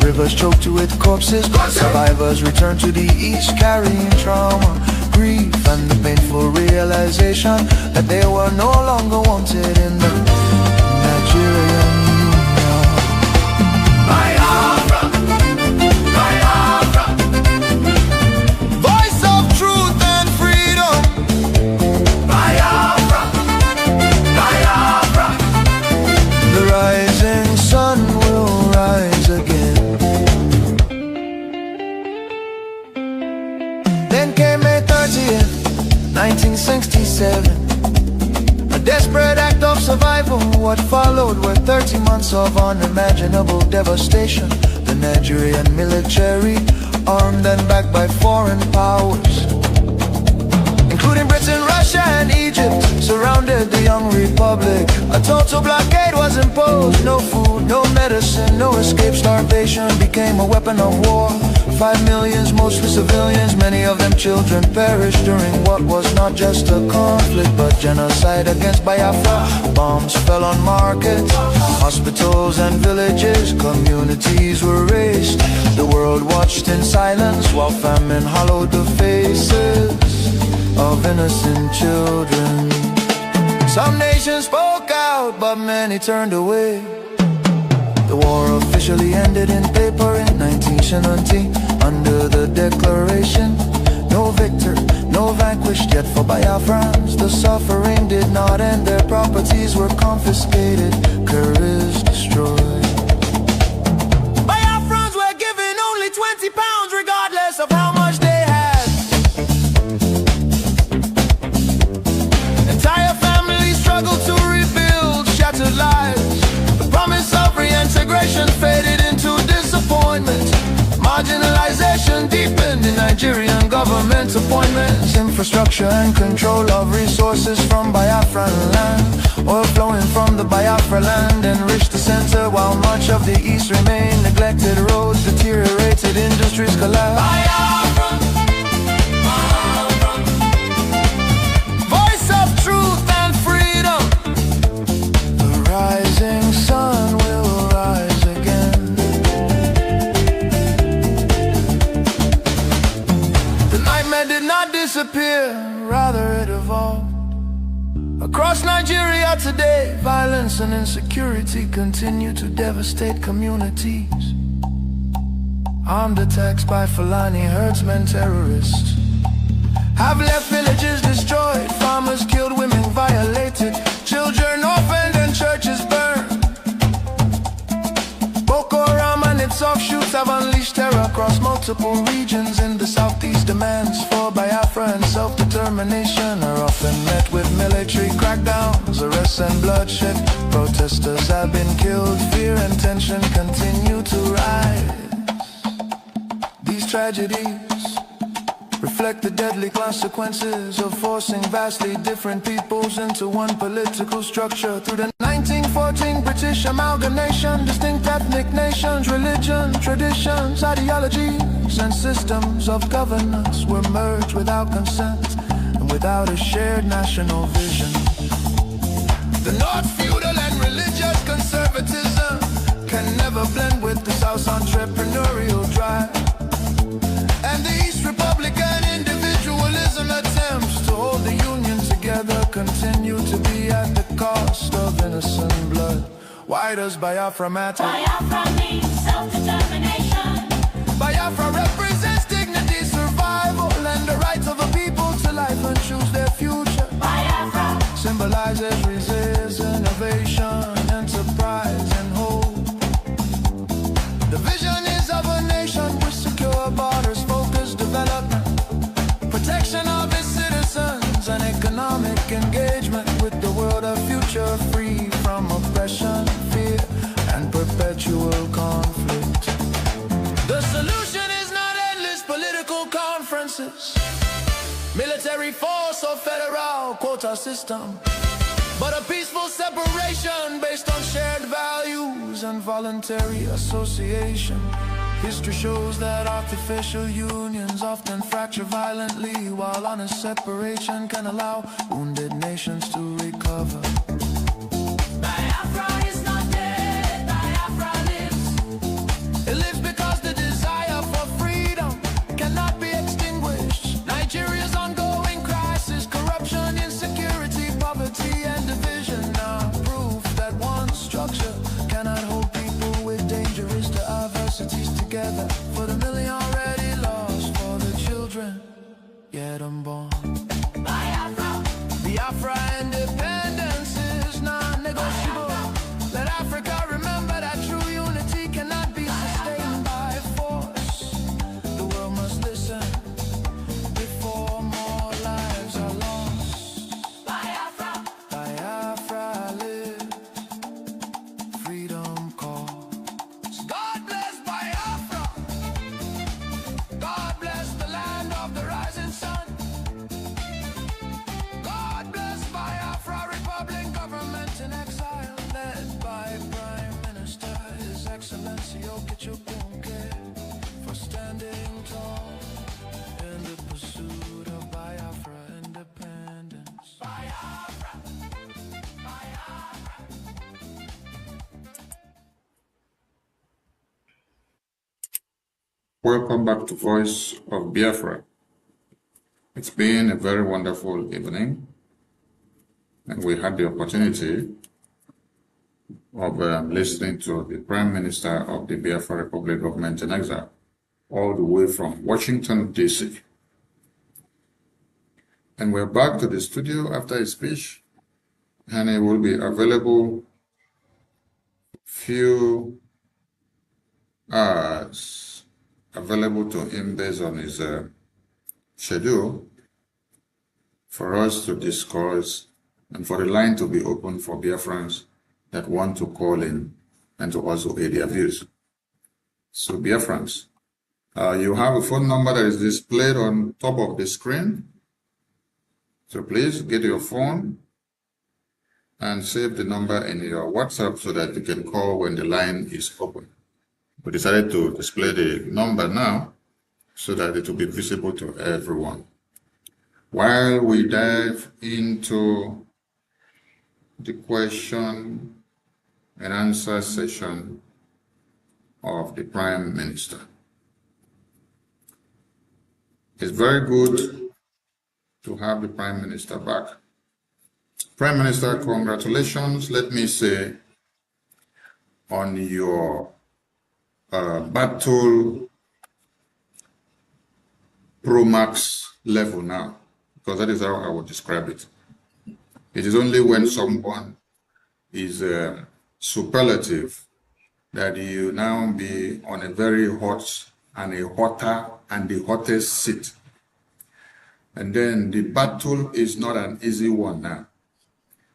M: rivers choked with corpses. Survivors returned to the east carrying trauma, grief, and the painful realization that they were no longer wanted in the Nigerian Union. Biafra, Biafra, voice of truth and freedom. Biafra, Biafra, the rising sun will rise again. Then came May 30th, 1967, a desperate act of survival. What followed were 30 months of unimaginable devastation. The Nigerian military, armed and backed by foreign powers, including Britain, Russia and Egypt, surrounded the young republic. A total blockade was imposed. No food, no medicine, no escape. Starvation became a weapon of war. 5 million, mostly civilians, many of them children, perished during what was not just a conflict but genocide against Biafra. Bombs fell on markets, hospitals and villages. Communities were razed. The world watched in silence while famine hollowed the faces of innocent children. Some nations spoke out, but many turned away. The war officially ended in paper in 1970 under the declaration, no victor, no vanquished. Yet for Biafrans, the suffering did not end. Their properties were confiscated, careers destroyed. Biafrans were given only 20 pounds regardless of how much they had. government appointments, infrastructure and control of resources from Biafran land. Oil flowing from the Biafra land enriched the center, while much of the east remained neglected. Roads deteriorated, industries collapsed. Biafra, voice of truth and freedom. The rising sun will rise again. The nightmare did not disappear, rather it evolved. Across Nigeria today, violence and insecurity continue to devastate communities. Armed attacks by Fulani herdsmen, terrorists have left villages destroyed, farmers killed, women violated, children orphaned and churches burned. Boko Haram and its offshoots have unleashed terror across multiple regions in the southeast. Demands for Biafra and self-determination are often met with military crackdowns, arrests and bloodshed. Protesters have been killed, fear and tension continue to rise. These tragedies reflect the deadly consequences of forcing vastly different peoples into one political structure. Through the 1914 British amalgamation, distinct ethnic nations, religion, traditions, ideologies, and systems of governance were merged without consent and without a shared national vision. The North feudal and religious conservatism can never blend with the South's entrepreneurial drive. And the East Republican individualism attempts to hold the Union together continue to be at the cost of innocent blood. Why does Biafra matter?
L: Biafra means self-determination.
M: Biafra represents dignity, survival, and the right of a people to life and choose their future.
L: Biafra
M: symbolizes resistance, innovation, enterprise, and hope. The vision is of a nation with secure borders, focused development, protection of its citizens, and economic engagement with the world, a future free from oppression, fear, and perpetual conflict. The solution is not endless political conferences, military force or federal quota system, but a peaceful separation based on shared values and voluntary association. History shows that artificial unions often fracture violently, while honest separation can allow wounded nations to recover.
L: Biafra is not dead, Biafra lives.
M: It lives because the desire for freedom cannot be extinguished. Nigeria's ongoing crisis, corruption, insecurity, poverty, and division are proof that one structure cannot hold people with dangerous diversities together. For the million already lost, for the children yet unborn.
L: Biafra,
M: Biafra independence is non-negotiable. Let Africa remember that true unity cannot be sustained by force. The world must listen before more lives are lost.
L: Biafra,
M: Biafra live, freedom calls. God bless Biafra. God bless the land of the rising sun. God bless Biafra Republic, government in exile, led by Prime Minister His Excellency Okechukwu, for standing tall in the pursuit of Biafra independence.
L: Biafra, Biafra.
E: Welcome back to Voice of Biafra. It's been a very wonderful evening, and we had the opportunity of listening to the Prime Minister of the Biafra Republic government in exile, all the way from Washington, D.C. And we're back to the studio after his speech, and he will be available few hours available to him based on his schedule for us to discuss and for the line to be open for Biafrans that want to call in and to also aid their views. So Biafrans,
D: You have a phone number that is displayed on top of the screen. So please get your phone and save the number in your WhatsApp so that you can call when the line is open. We decided to display the number now so that it will be visible to everyone. While we dive into the question and answer session of the Prime Minister, it's very good to have the Prime Minister back. Prime Minister, congratulations, let me say, on your battle Pro Max level now, because that is how I would describe it. It is only when someone is superlative that you now be on a very hot and a hotter and the hottest seat. And then the battle is not an easy one now,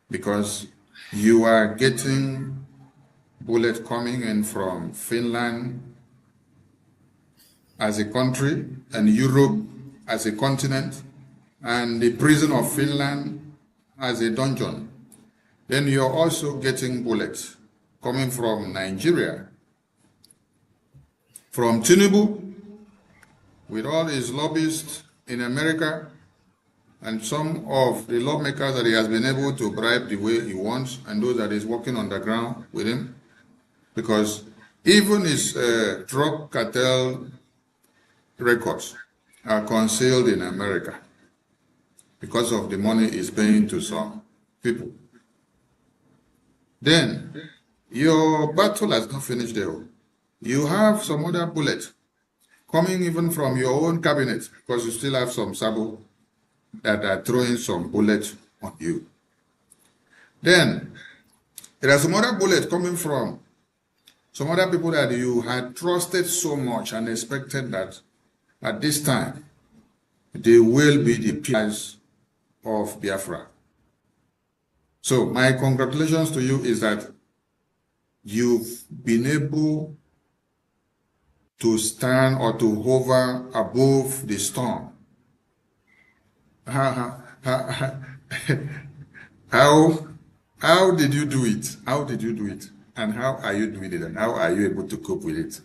D: because you are getting bullets coming in from Finland as a country and Europe as a continent and the prison of Finland as a dungeon. Then you're also getting bullets coming from Nigeria, from Tinubu, with all his lobbyists in America, and some of the lawmakers that he has been able to bribe the way he wants, and those that is working on the ground with him, because even his drug cartel records are concealed in America because of the money he's paying to some people. Then, your battle has not finished there. You have some other bullets coming even from your own cabinet, because you still have some Sabo that are throwing some bullets on you. Then, there are some other bullets coming from some other people that you had trusted so much and expected that at this time, they will be the pillars of Biafra. So my congratulations to you is that you've been able to stand or to hover above the storm. How did you do it? How did you do it? And how are you doing it? And how are you able to cope with it?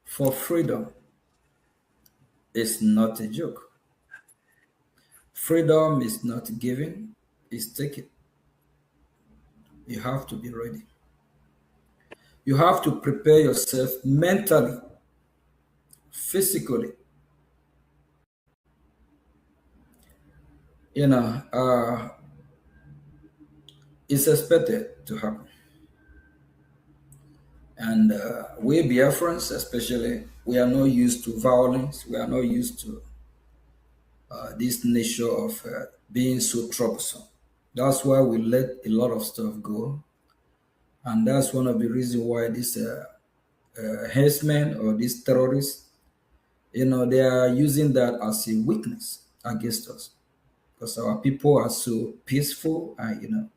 O: For freedom is not a joke. Freedom is not given, it's taken. You have to be ready. You have to prepare yourself mentally, physically. It's expected to happen. And we Biafrans, especially, we are not used to violence. We are not used to this nature of being so troublesome. That's why we let a lot of stuff go. And that's one of the reasons why these henchmen or these terrorists, they are using that as a weakness against us. Because our people are so peaceful and,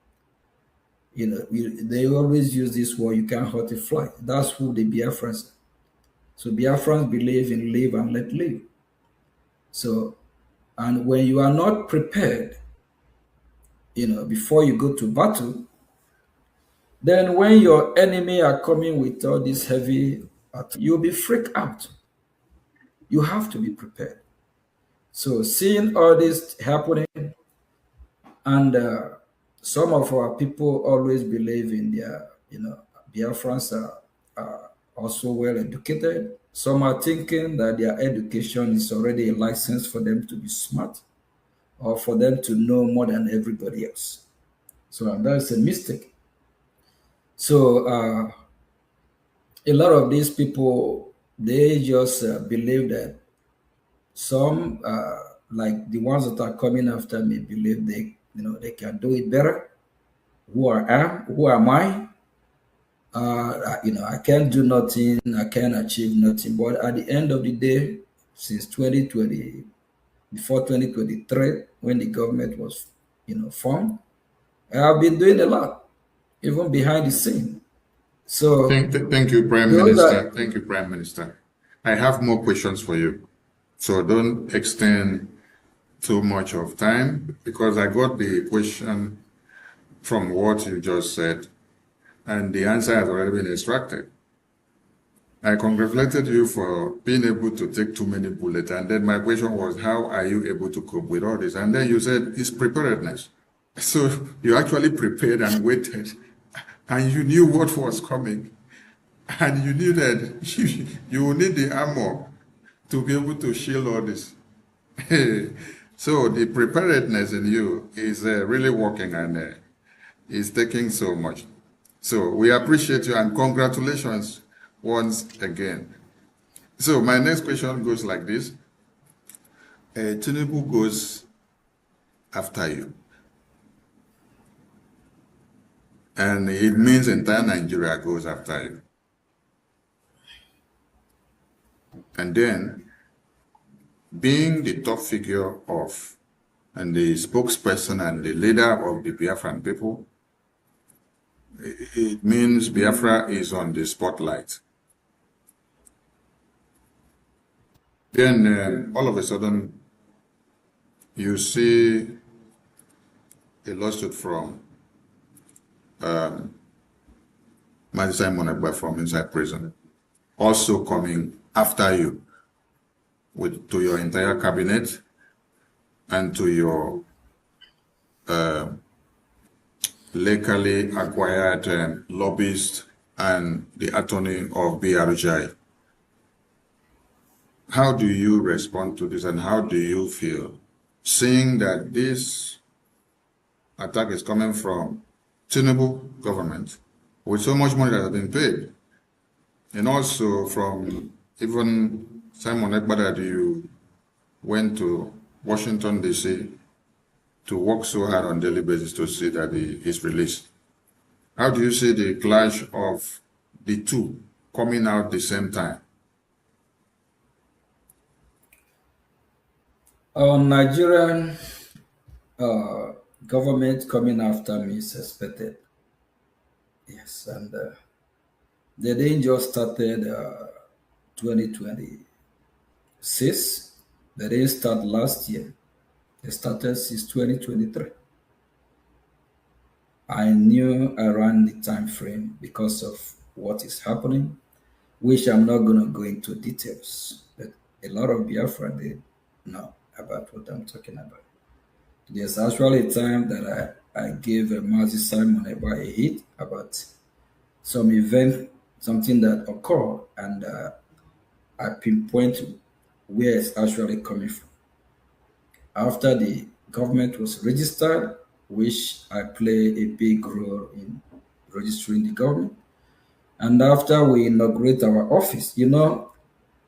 O: they always use this word, you can't hurt a fly. That's who the Biafrans are. So Biafrans believe in live and let live. So, and when you are not prepared, before you go to battle, then when your enemy are coming with all this heavy, you'll be freaked out. You have to be prepared. So seeing all this happening, and some of our people always believe in their, Biafrans are also well educated. Some are thinking that their education is already a license for them to be smart or for them to know more than everybody else. So that's a mistake. So a lot of these people, they just believe that some, like the ones that are coming after me, believe they can do it better. Who am I? I can't do nothing. I can't achieve nothing. But at the end of the day, since 2020, before 2023, when the government was, formed. I have been doing a lot, even behind the scene. So
D: Thank you, Prime
O: those
D: Minister.
O: are
D: Thank you, Prime Minister. I have more questions for you. So don't extend too much of time because I got the question from what you just said and the answer has already been extracted. I congratulated you for being able to take too many bullets. And then my question was, how are you able to cope with all this? And then you said it's preparedness. So you actually prepared and waited and you knew what was coming. And you knew that you will need the armor to be able to shield all this. So the preparedness in you is really working and is taking so much. So we appreciate you and congratulations once again. So my next question goes like this. Tinubu goes after you. And it means entire Nigeria goes after you. And then, being the top figure of, and the spokesperson and the leader of the Biafran people, it means Biafra is on the spotlight. Then, all of a sudden, you see a lawsuit from Mazi Simon Ekpa from inside prison, also coming after you to your entire cabinet and to your legally acquired lobbyist and the attorney of Brgie. How do you respond to this and how do you feel seeing that this attack is coming from Tinubu government with so much money that has been paid, and also from even Simon Ekpa that you went to Washington, D.C. to work so hard on a daily basis to see that he is released? How do you see the clash of the two coming out the same time?
O: Nigerian government coming after me is expected. Yes, and they didn't just started 2026. They didn't start last year. They started since 2023. I knew around the time frame because of what is happening, which I'm not going to go into details, but a lot of Biafra they know about what I'm talking about. There's actually a time that I gave Mazi Simon Ekpa a hit about some event, something that occurred, and I pinpoint where it's actually coming from. After the government was registered, which I play a big role in registering the government, and after we inaugurate our office,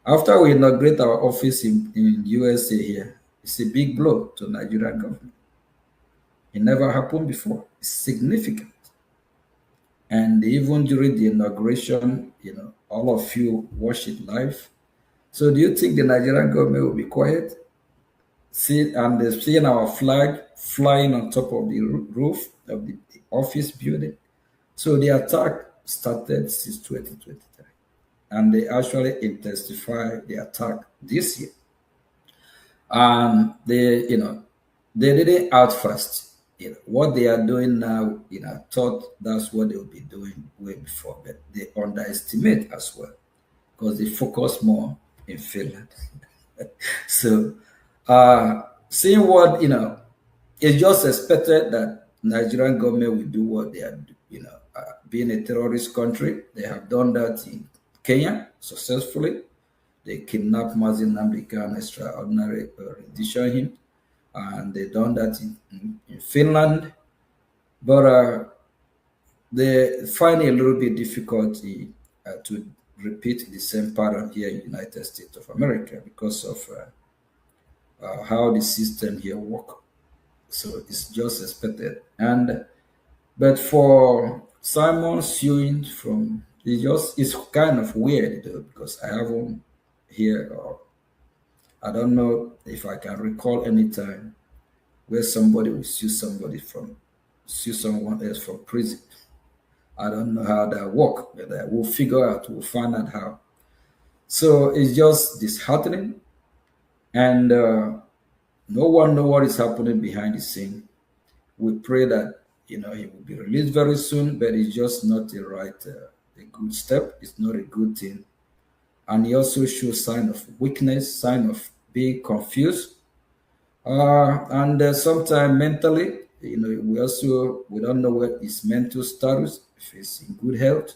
O: after we inaugurate our office in USA here, it's a big blow to Nigerian government. It never happened before. It's significant. And even during the inauguration, all of you watch it live. So do you think the Nigerian government will be quiet? They're seeing our flag flying on top of the roof of the office building. So the attack started since 2023. And they actually intensified the attack this year. And they didn't out first. What they are doing now, I thought that's what they will be doing way before, but they underestimate as well because they focus more in Finland. So, seeing what, it's just expected that Nigerian government will do what they are, being a terrorist country. They have done that in Kenya successfully. They kidnapped Mazi Nnamdi Kanu, extraordinary rendition him. And they done that in Finland, but they find it a little bit difficult to repeat the same pattern here in the United States of America because of how the system here works. So it's just expected. But for Simon suing from, it's kind of weird though, because I haven't heard I don't know if I can recall any time where somebody will sue someone else from prison. I don't know how that works, but we'll figure out, we'll find out how. So it's just disheartening, and no one know what is happening behind the scene. We pray that he will be released very soon, but it's just not a good step. It's not a good thing, and he also shows sign of weakness, sign of being confused, and sometimes mentally, we don't know what his mental status, if he's in good health,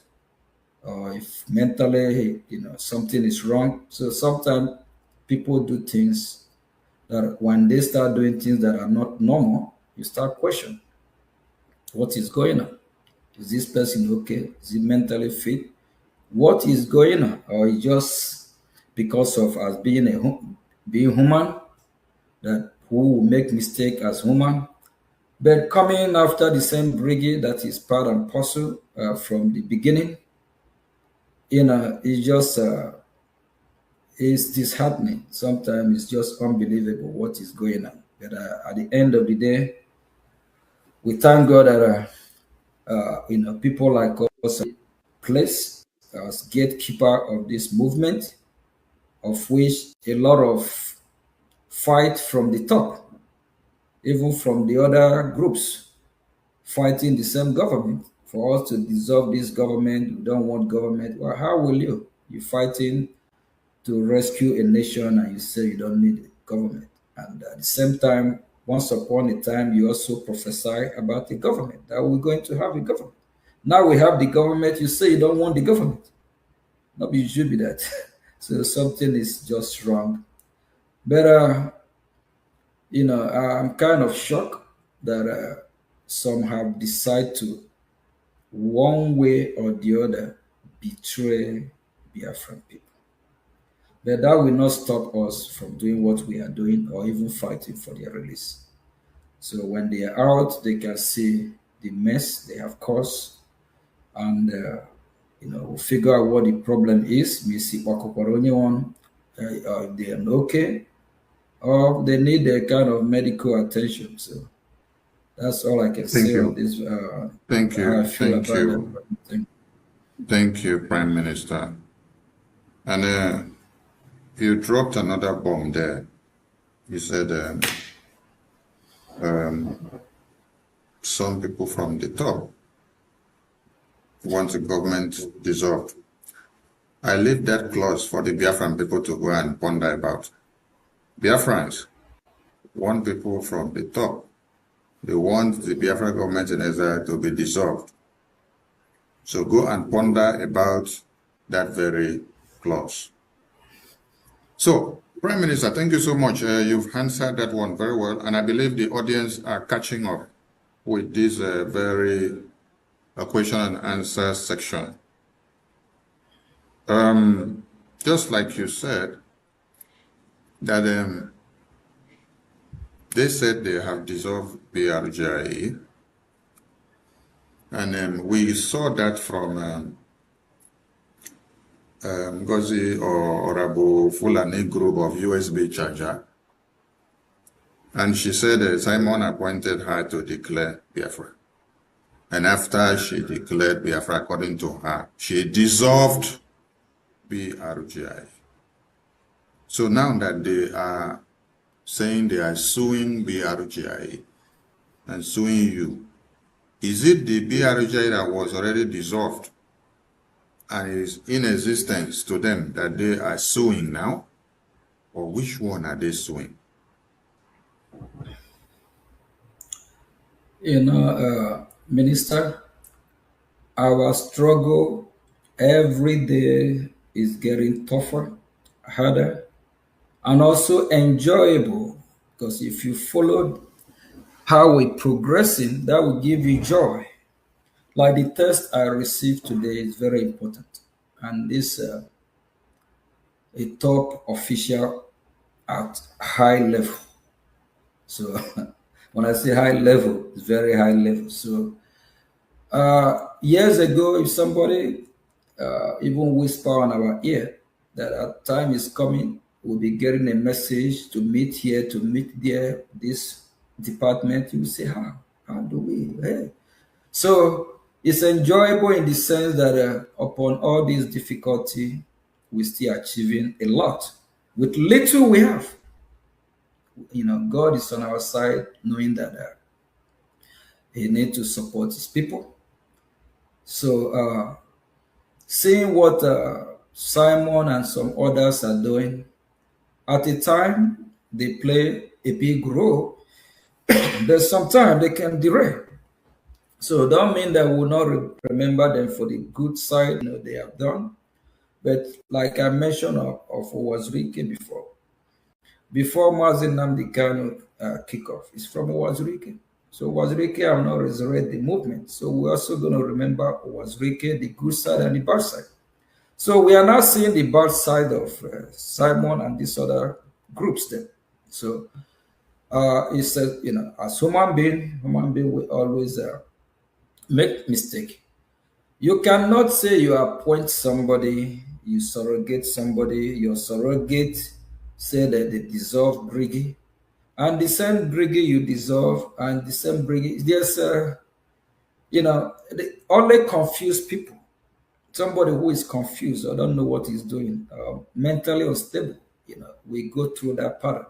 O: or if mentally, something is wrong. So sometimes people do things that when they start doing things that are not normal, you start questioning what is going on. Is this person okay? Is he mentally fit? What is going on? Or is just because of us being being human, that who will make mistake as human? But coming after the same Brgie that is part and parcel from the beginning, it's just it's disheartening. Sometimes it's just unbelievable what is going on. But at the end of the day, we thank God that people like us place as gatekeeper of this movement, of which a lot of fight from the top, even from the other groups fighting the same government for us to dissolve this government. We don't want government. Well, how will you? You're fighting to rescue a nation and you say you don't need government. And at the same time, once upon a time, you also prophesy about the government, that we're going to have a government. Now we have the government, you say you don't want the government. No, it should be that. So something is just wrong. But, I'm kind of shocked that some have decided to, one way or the other, betray Biafran people. But that will not stop us from doing what we are doing or even fighting for their release. So when they are out, they can see the mess they have caused, and we'll figure out what the problem is. We see one, if they are okay, or they need a kind of medical attention. So that's all I can say on this.
E: Thank you.
O: How I feel
E: Thank
O: about
E: you.
O: that.
E: Thank you, Prime Minister. And you dropped another bomb there. You said some people from the top want the government dissolved. I leave that clause for the Biafran people to go and ponder about. Biafrans want people from the top. They want the Biafran government in Israel to be dissolved. So go and ponder about that very clause. So, Prime Minister, thank you so much. You've answered that one very well, and I believe the audience are catching up with this very question and answer section. Just like you said, that they said they have dissolved Brgie, and we saw that from Ngozi or Abu Fulani group of USB charger. And she said Simon appointed her to declare Biafra. And after she declared Biafra, according to her, she dissolved Brgie. So now that they are saying they are suing Brgie and suing you, is it the Brgie that was already dissolved and is in existence to them that they are suing now? Or which one are they suing?
O: Minister, our struggle every day is getting tougher, harder, and also enjoyable. Because if you followed how we're progressing, that will give you joy. Like the test I received today is very important. And this a top official at high level. So when I say high level, it's very high level. So years ago, if somebody even whisper on our ear that our time is coming, will be getting a message to meet here, to meet there, this department. You will say, how do we? Hey. So it's enjoyable in the sense that upon all this difficulty, we're still achieving a lot. With little we have, God is on our side, knowing that He needs to support His people. So seeing what Simon and some others are doing, at a time they play a big role, there's sometimes they can derail. So don't mean that we will not remember them for the good side they have done. But like I mentioned of Owazurike before Mazin Namdi Kanu kickoff, it's from Owazurike. So Owazurike have not resurrected the movement. So we're also going to remember Owazurike, the good side and the bad side. So we are now seeing the bad side of Simon and these other groups there. So it's as human being will always make mistake. You cannot say you appoint somebody, you surrogate somebody, your surrogate say that they dissolve Brgie, and the same Brgie you dissolve, and the same Brgie, there's they only confuse people. Somebody who is confused or don't know what he's doing, mentally unstable, we go through that pattern.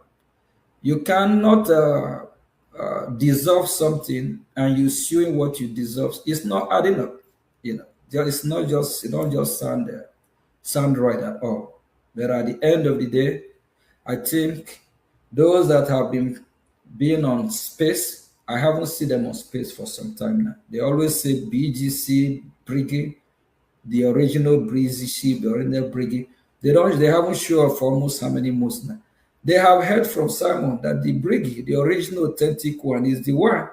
O: You cannot dissolve something and you suing what you dissolve. It's not adding up. It's not just, it don't just sound right at all. But at the end of the day, I think those that have been on space, I haven't seen them on space for some time now. They always say BGC, Brgie, the original Brgie, the original Brgie. They haven't shown up for almost how many months now. They have heard from Simon that the Brgie, the original authentic one, is the one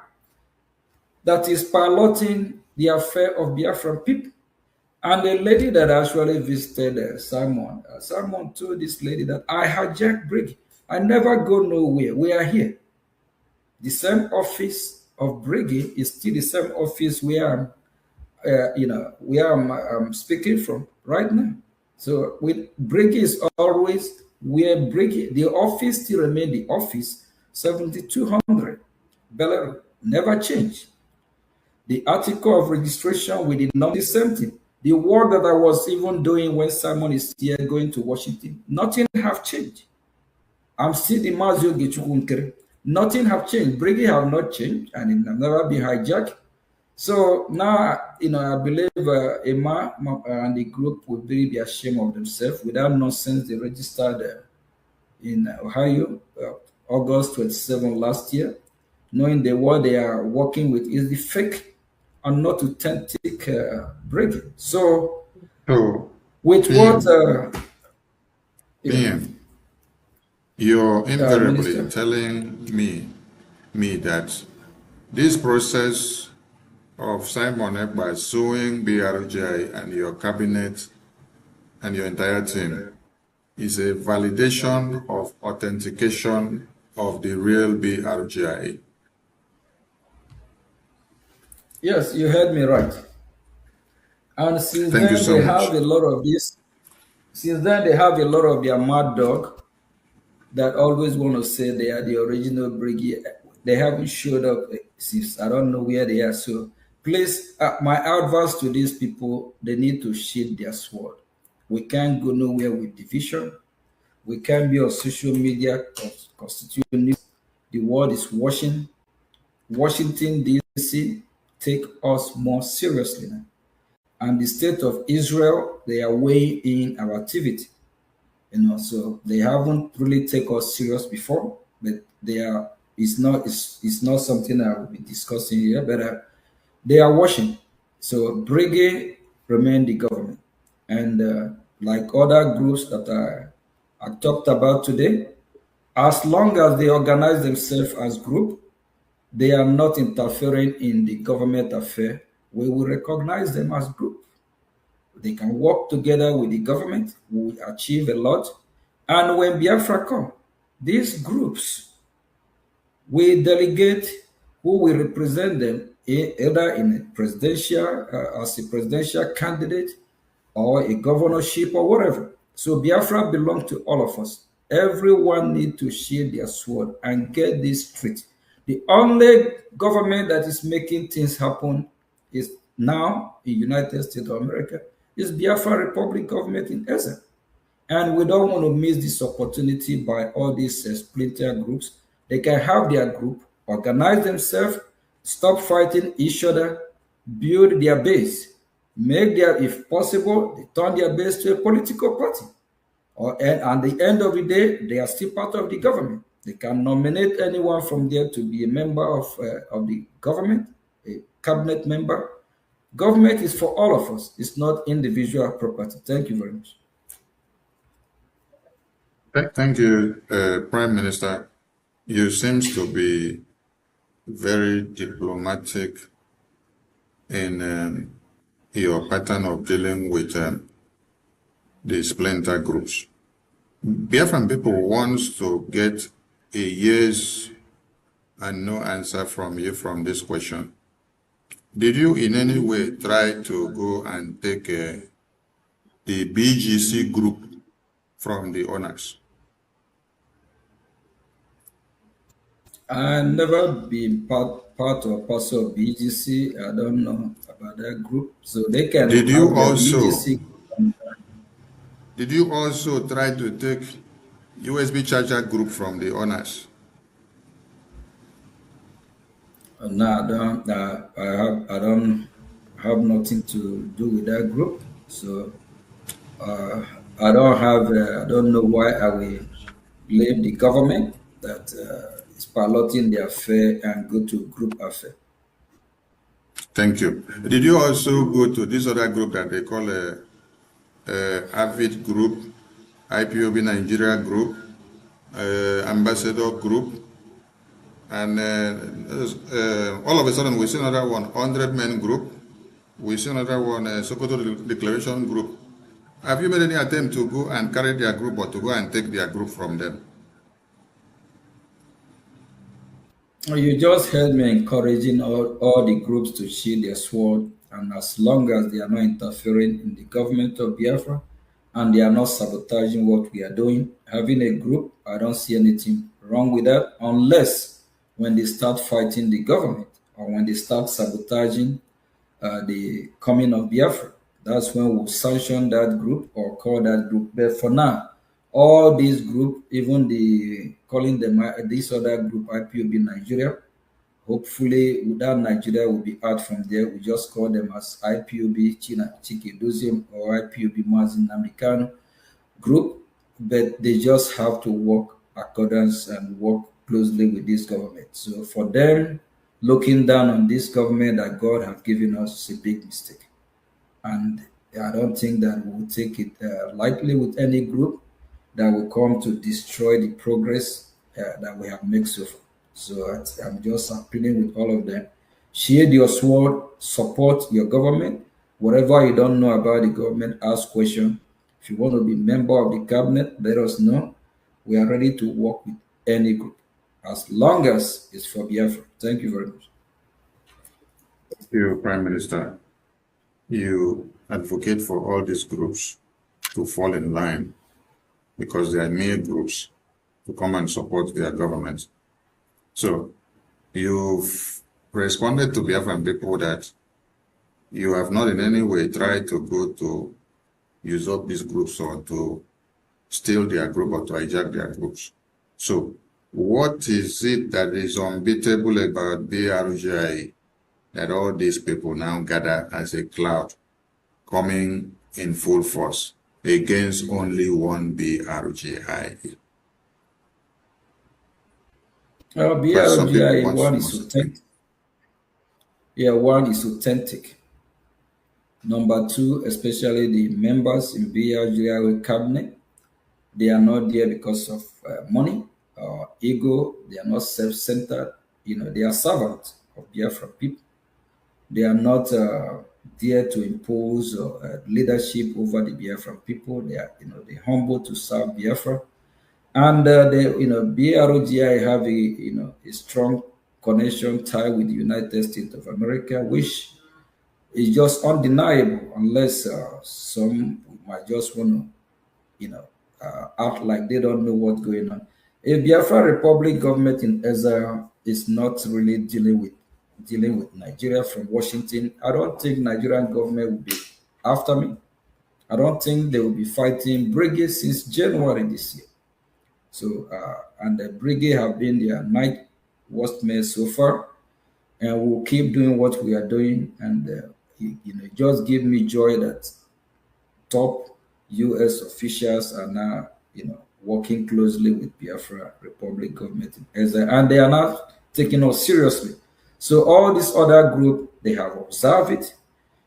O: that is piloting the affair of Biafran people. And the lady that actually visited Simon told this lady that I hijacked Brgie. I never go nowhere. We are here. The same office of Brgie is still the same office where I'm speaking from right now. So with Brgie is always where Brgie, the office still remain the office 7200. Belarus never changed. The article of registration we did not the same thing. The work that I was even doing when Simon is here going to Washington, nothing have changed. I'm still the Mazio Gechukunkere. Nothing have changed. Brgie have not changed and it have never been hijacked. So now, I believe Emma and the group will really be ashamed of themselves without nonsense. They registered in Ohio, August 27 last year, knowing that what they are working with is the fake and not authentic Brgie. So, with what...
D: you're invariably telling me that this process of Simon Ekpa suing BRGI and your cabinet and your entire team is a validation of authentication of the real BRGI.
O: Yes, you heard me right. And since then they have a lot of this. Since then they have a lot of their mad dog that always want to say they are the original Brgie. They haven't showed up since I don't know where they are. So please, my advice to these people, they need to sheath their sword. We can't go nowhere with division. We can't be on social media constituting news. The world is watching. Washington, D.C., take us more seriously now. And the state of Israel, they are weighing in our activity. So they haven't really taken us serious before, but it's not something I will be discussing here, but they are watching. So Brgie remain the government. And like other groups that I talked about today, as long as they organize themselves as group, they are not interfering in the government affair, we will recognize them as group. They can work together with the government, we will achieve a lot. And when Biafra come, these groups will delegate who will represent them either in a presidential, as a presidential candidate or a governorship or whatever. So Biafra belongs to all of us. Everyone need to shield their sword and get this straight. The only government that is making things happen is now in United States of America is Biafra Republic government in essence. And we don't want to miss this opportunity by all these splinter groups. They can have their group, organize themselves, stop fighting each other, build their base, make their, if possible, they turn their base to a political party. And at the end of the day, they are still part of the government. They can nominate anyone from there to be a member of the government, a cabinet member. Government is for all of us. It's not individual property. Thank you very much.
E: Thank you, Prime Minister. You seems to be very diplomatic in your pattern of dealing with the splinter groups. Biafran people wants to get a yes and no answer from you from this question. Did you in any way try to go and take the BGC group from the owners?
O: I've never been part or parcel of BGC. I don't know about that group. So they can
E: Did you
O: have their
E: also
O: BGC.
E: Did you also try to take USB charger group from the owners?
O: No, I don't. I don't have nothing to do with that group. So I don't have. I don't know why I will blame the government that is piloting the affair and go to group affair.
E: Thank you. Did you also go to this other group that they call AVID group, IPOB Nigeria group, Ambassador group, and all of a sudden we see another one, 100 Men group, we see another one, Sokoto Declaration group. Have you made any attempt to go and carry their group or to go and take their group from them?
O: You just heard me encouraging all the groups to shield their sword, and as long as they are not interfering in the government of Biafra and they are not sabotaging what we are doing, having a group, I don't see anything wrong with that, unless when they start fighting the government or when they start sabotaging the coming of Biafra. That's when we'll sanction that group or call that group. But for now, all these groups, even the calling them this other group IPOB Nigeria, hopefully without Nigeria will be out from there. We just call them as IPOB China Chike Dozim or IPOB Mazin Namikano group, but they just have to work accordance and work closely with this government. So for them, looking down on this government that God has given us is a big mistake. And I don't think that we'll take it lightly with any group that will come to destroy the progress that we have made so far. So I'm just appealing with all of them. Shield your sword, support your government. Whatever you don't know about the government, ask questions. If you want to be member of the cabinet, let us know. We are ready to work with any group, as long as it's for Biafra. Thank you very much.
E: Thank you, Prime Minister. You advocate for all these groups to fall in line because they are mere groups to come and support their government. So you've responded to Biafran people that you have not in any way tried to go to use up these groups or to steal their group or to hijack their groups. So what is it that is unbeatable about BRGI that all these people now gather as a cloud coming in full force against only one BRGI?
O: BRGI, one is authentic. Yeah, one is authentic. Number two, especially the members in BRGI cabinet, they are not there because of money or ego. They are not self-centered. They are servants of Biafra people. They are not there to impose leadership over the Biafran people. They are, they're humble to serve Biafra. And BRGI have a strong connection tie with the United States of America, which is just undeniable, unless some might just want to, act like they don't know what's going on. If Biafra Republic government in exile is not really dealing with Nigeria from Washington, I don't think Nigerian government will be after me. I don't think they will be fighting Brgie since January this year. So, and the Brgie have been their night worstmen so far, and we'll keep doing what we are doing. And it just give me joy that top U.S. officials are now, working closely with Biafra Republic government in exile, and they are not taking us seriously. So all this other group, they have observed it.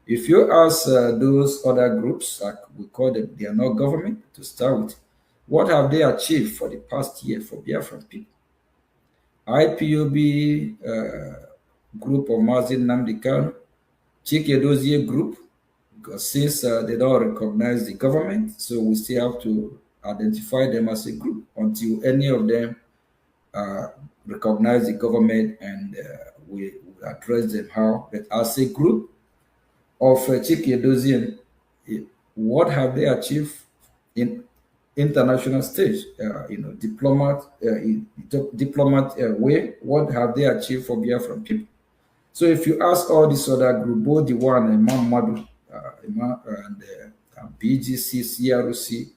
O: If you ask those other groups, like we call them, they are not government to start with. What have they achieved for the past year for Biafran people? IPOB group of Mazin Namdekan, Chike Dozie group, because since they don't recognize the government, so we still have to identify them as a group until any of them recognize the government, and we address them how. But as a group of Chike Dozie, what have they achieved in international stage? Diplomat way. What have they achieved for Biafran people? So if you ask all these other groups, both the one Imam Madu and BGC, CRC,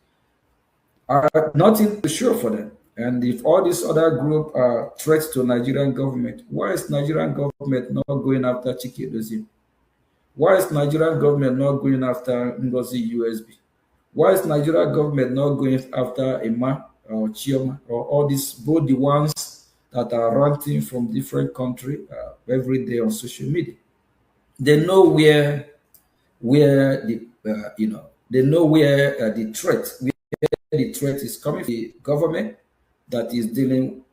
O: are nothing to show for them. And if all these other groups are threats to Nigerian government, why is Nigerian government not going after Chike Dozie? Why is Nigerian government not going after Ngozi USB? Why is Nigerian government not going after Emma or Chioma or all these, both the ones that are ranting from different countries every day on social media? They know where the they know where the threat is coming from, the government that is dealing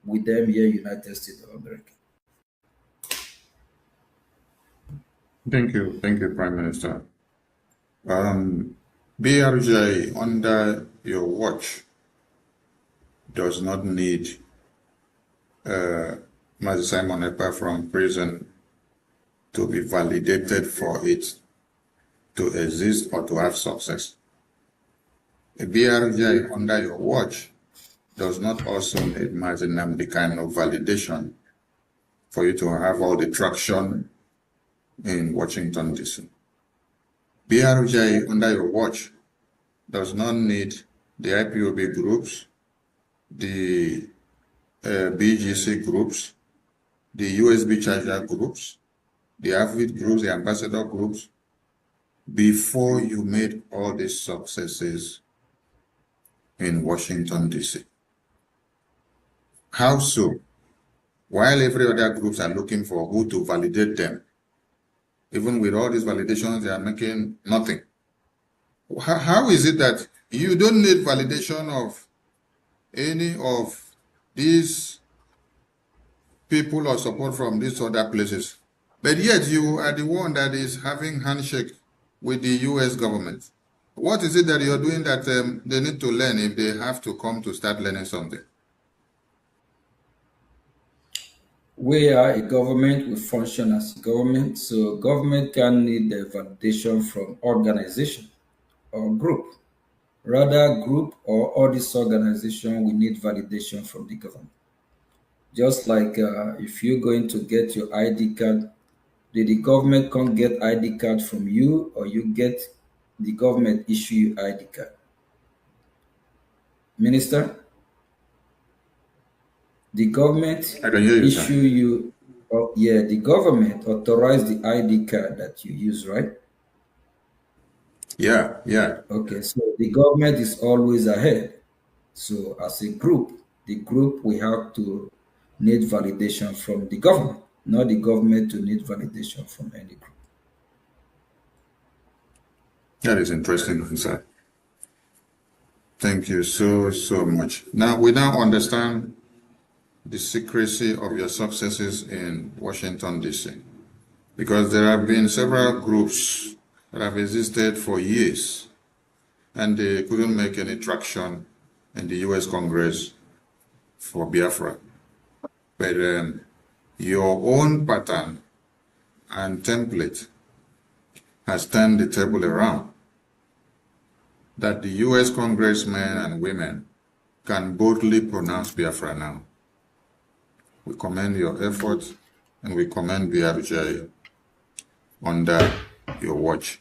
O: with them here, United States of America.
E: Thank you, Prime Minister. BRJ under your watch does not need Mazi Simon Ekpa from prison to be validated for it to exist or to have success. A BRJ under your watch does not also need Mazi Nnamdi kind of validation for you to have all the traction in Washington, D.C. BRJ under your watch does not need the IPOB groups, the BGC groups, the USB charger groups, the AFID groups, the ambassador groups, before you made all these successes in Washington, D.C. How so? While every other groups are looking for who to validate them, even with all these validations, they are making nothing. How is it that you don't need validation of any of these people or support from these other places, but yet you are the one that is having handshake with the U.S. government? What is it that you're doing that they need to learn if they have to come to start learning something?
O: We are a government, we function as a government, so government can need the validation from organization or group. Rather, group or all this organization, we need validation from the government. Just like if you're going to get your ID card, did the government come get ID card from you, or you get the government issue you ID card? Minister? The government issue you, the government authorized the ID card that you use, right?
E: Yeah.
O: Okay, so the government is always ahead. So as a group, we have to need validation from the government, not the government to need validation from any group.
E: That is interesting, sir. Thank you so much. Now, we now understand the secrecy of your successes in Washington, D.C. because there have been several groups that have existed for years and they couldn't make any traction in the U.S. Congress for Biafra. But your own pattern and template has turned the table around.
D: that the US congressmen and women can boldly pronounce Biafra now. We commend your efforts and we commend Brgie under your watch.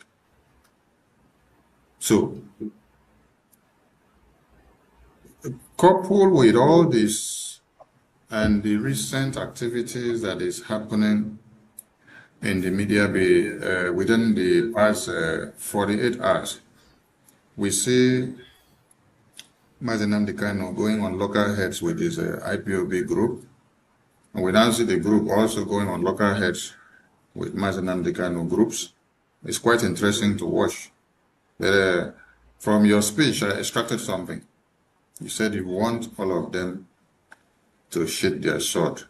D: So, coupled with all this and the recent activities that is happening in the media within the past 48 hours, we see Mazi Nnamdi Kanu going on lockerheads with his IPOB group. And we now see the group also going on lockerheads with Mazi Nnamdi Kanu groups. It's quite interesting to watch. But, from your speech, I extracted something. You said you want all of them to sheath their sword,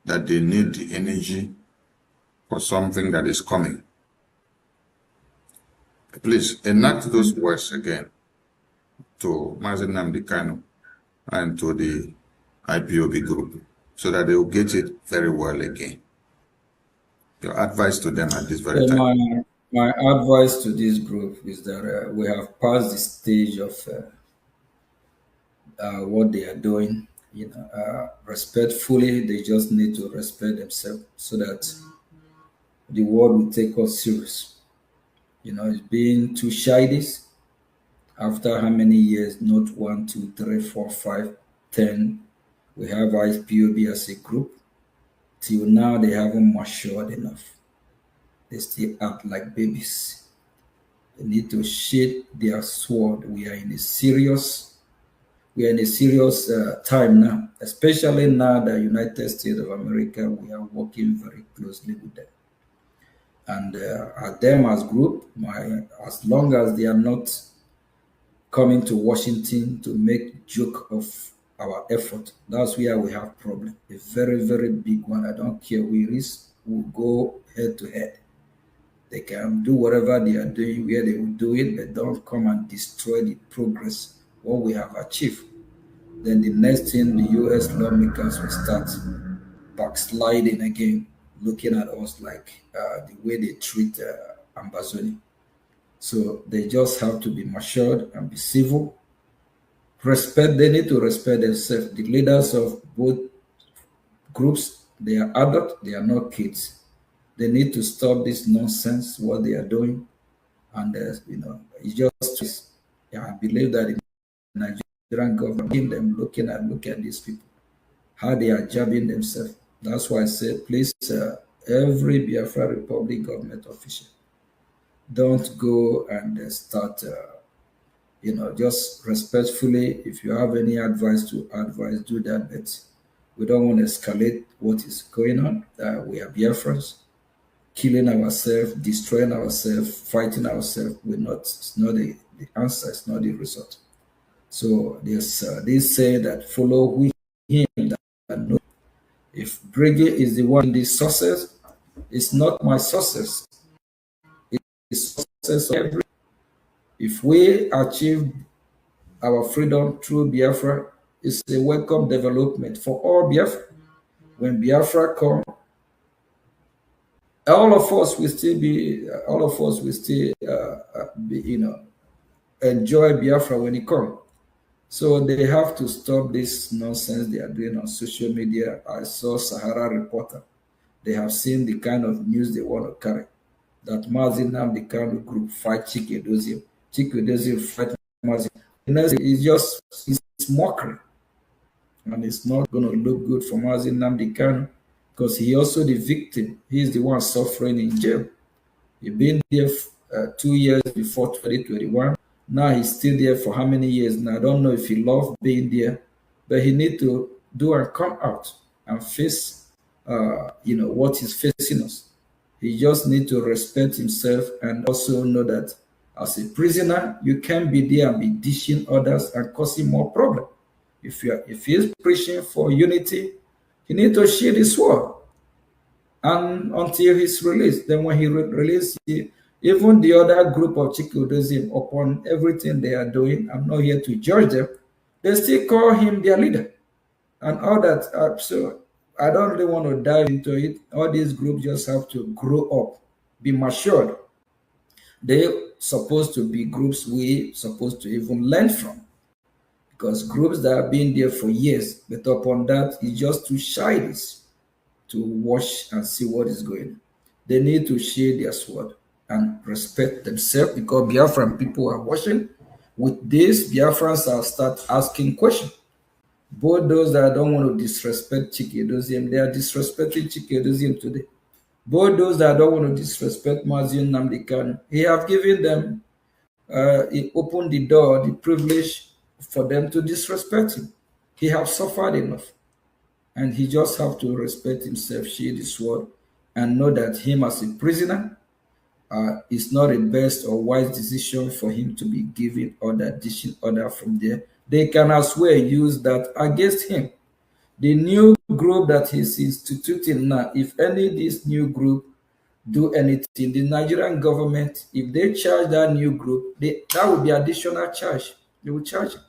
D: that they need the energy for something that is coming. Please enact those words again to Mazi Nnamdi Kanu and to the IPOB group so that they will get it very well again. Your advice to them at this very time.
O: My advice to this group is that we have passed the stage of what they are doing. Respectfully, they just need to respect themselves so that the world will take us serious. It's being too childish. After how many years? Not 1, 2, 3, 4, 5, 10. We have IPOB as a group. Till now, they haven't matured enough. They still act like babies. They need to sheath their sword. We are in a serious time now, especially now the United States of America. We are working very closely with them. And at them as group, as long as they are not coming to Washington to make joke of our effort, that's where we have problem. A very, very big one. I don't care who it is, we'll go head to head. They can do whatever they are doing where they will do it, but don't come and destroy the progress, what we have achieved. Then the next thing, the US lawmakers will start backsliding again, looking at us like the way they treat Ambazoni. So they just have to be matured and be civil. They need to respect themselves. The leaders of both groups, they are adults, they are not kids. They need to stop this nonsense, what they are doing. And, it's just, I believe that the Nigerian government, look at these people, how they are jabbing themselves. That's why I said, please, every Biafra Republic government official, don't go and start, just respectfully, if you have any advice to advise, do that. But we don't want to escalate what is going on. We are Biafrans. Killing ourselves, destroying ourselves, fighting ourselves, it's not the answer, it's not the result. So there's this say that follow him that know. If Brgie is the one in the success, it's not my success. It's success of every. If we achieve our freedom through Biafra, it's a welcome development for all Biafra. When Biafra comes, all of us will still enjoy Biafra when it comes. So they have to stop this nonsense they are doing on social media. I saw Sahara Reporter. They have seen the kind of news they want to carry. That Mazi Nnamdi Kanu group fight Chike Edoziem. Chike Edoziem fight Mazi. It's mockery. And it's not going to look good for Mazi Nnamdi Kanu, because he also the victim. He's the one suffering in jail. He's been there 2 years before 2021. Now he's still there for how many years now? I don't know if he loved being there, but he need to do and come out and face, what he's facing us. He just need to respect himself and also know that as a prisoner, you can't be there and be dishing others and causing more problem. If he's preaching for unity, he need to sheath his sword, and until he's released. Then when he released, even the other group of Chike Edoziem, upon everything they are doing, I'm not here to judge them, they still call him their leader and all that. So I don't really want to dive into it. All these groups just have to grow up, be matured. They supposed to be groups we supposed to even learn from, because groups that have been there for years, but upon that, it's just too childish to watch and see what is going on. They need to share their sword and respect themselves, because Biafran people are watching. With this, Biafrans will start asking questions. Both those that don't want to disrespect Chikedozium, they are disrespecting Chikedozium today. Both those that don't want to disrespect Maziun Namdekan, he have given them, he opened the door, the privilege for them to disrespect him. He have suffered enough, and he just have to respect himself, share the sword, and know that him as a prisoner is not a best or wise decision for him to be giving order, dishing order from there. They can as well use that against him. The new group that he's instituting now, if any of this new group do anything, the Nigerian government, if they charge that new group, that will be additional charge. They will charge him.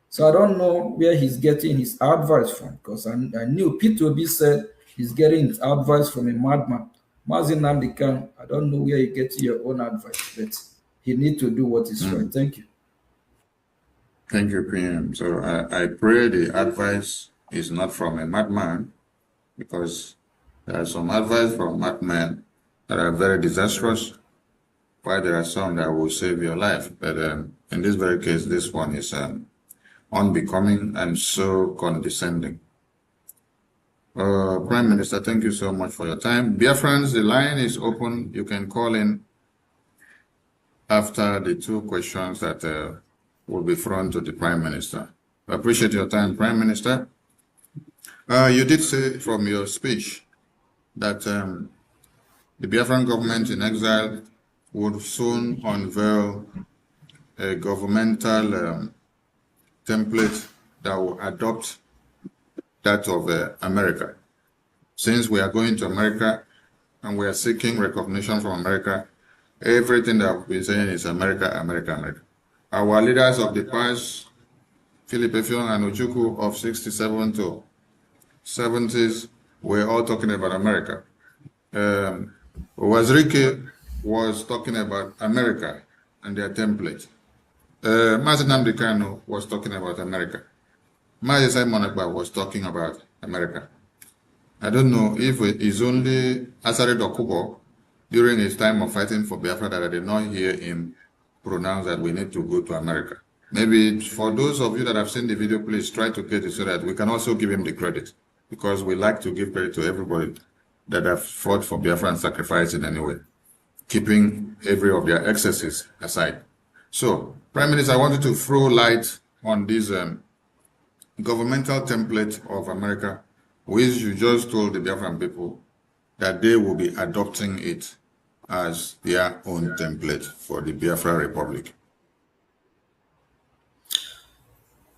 O: So I don't know where he's getting his advice from, because I knew P2B said he's getting his advice from a madman. Mazin Namdekan, I don't know where you get your own advice, but he need to do what is right. Thank you.
E: Thank you, PM. So I pray the advice is not from a madman, because there are some advice from madmen that are very disastrous, while there are some that will save your life. But in this very case, this one is unbecoming and so condescending. Prime Minister, thank you so much for your time. Biafrans, the line is open. You can call in after the two questions that will be thrown to the Prime Minister. I appreciate your time, Prime Minister. You did say from your speech that the Biafran government in exile would soon unveil a governmental template that will adopt that of America. Since we are going to America and we are seeking recognition from America, everything that we've been saying is America, America, America. Our leaders of the past, Philip Effiong and Ojukwu of 67 to 70s, were all talking about America. Wazirike was talking about America and their template. Mazi Nnamdi Kanu was talking about America. Mazi Simon Ekpa was talking about America. I don't know if it is only Asari Dokubo during his time of fighting for Biafra that I did not hear him pronounce that we need to go to America. Maybe for those of you that have seen the video, please try to get it so that we can also give him the credit, because we like to give credit to everybody that have fought for Biafra and sacrificed in any way, keeping every of their excesses aside. So, Prime Minister, I wanted to throw light on this governmental template of America, which you just told the Biafran people that they will be adopting it as their own template for the Biafra Republic.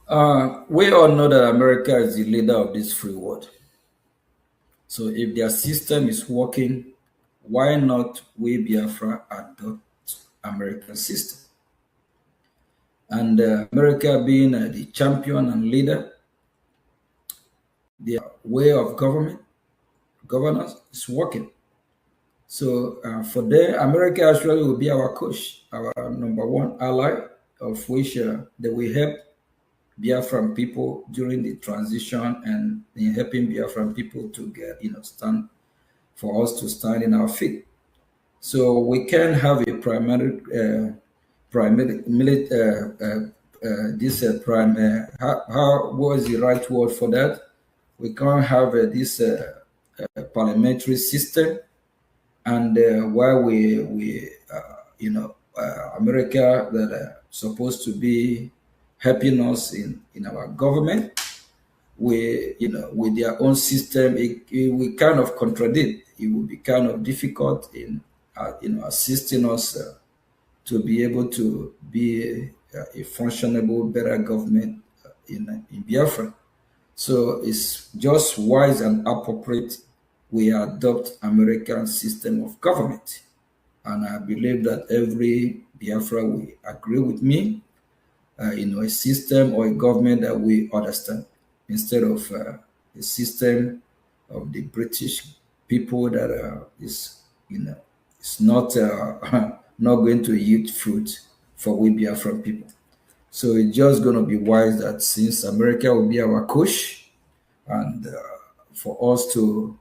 O: We all know that America is the leader of this free world. So if their system is working, why not we Biafra adopt American system? And America being the champion and leader, their way of governance is working. So for them, America actually will be our coach, our number one ally, of which they will help Biafran people during the transition and in helping Biafran people to get, stand for us to stand in our feet. So we can have a primary what is the right word for that? We can't have this parliamentary system, and while America that are supposed to be helping us in our government, with their own system, it will kind of contradict. It will be kind of difficult in assisting us to be able to be a functionable, better government in Biafra. So it's just wise and appropriate we adopt American system of government. And I believe that every Biafra will agree with me, a system or a government that we understand, instead of a system of the British people that is, it's not not going to yield fruit for we Biafran people. So it's just going to be wise that since America will be our coach, and for us to,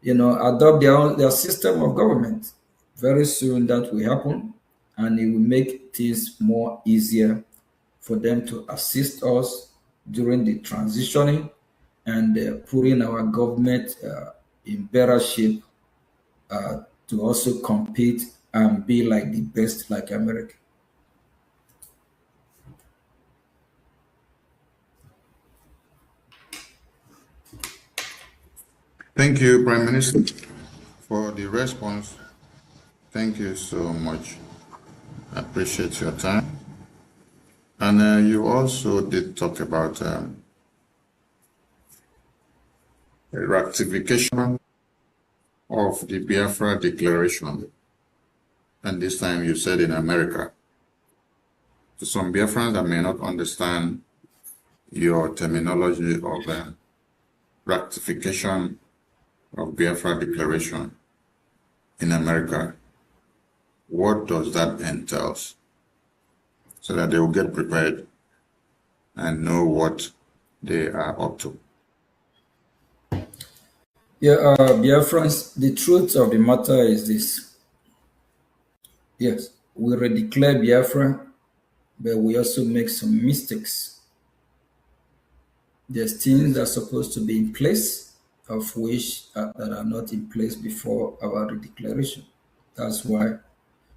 O: adopt their system of government. Very soon that will happen, and it will make things more easier for them to assist us during the transitioning and putting our government in better shape to also compete and be like the best, like America.
E: Thank you, Prime Minister, for the response. Thank you so much. I appreciate your time. And you also did talk about ratification of the Biafra Declaration. And this time you said in America. To some Biafrans that may not understand your terminology of ratification of Biafra Declaration in America, what does that entail? So that they will get prepared and know what they are up to.
O: Yeah, Biafrans, the truth of the matter is this. Yes, we redeclare Biafra, but we also make some mistakes. There's things that are supposed to be in place, of which that are not in place before our redeclaration. That's why,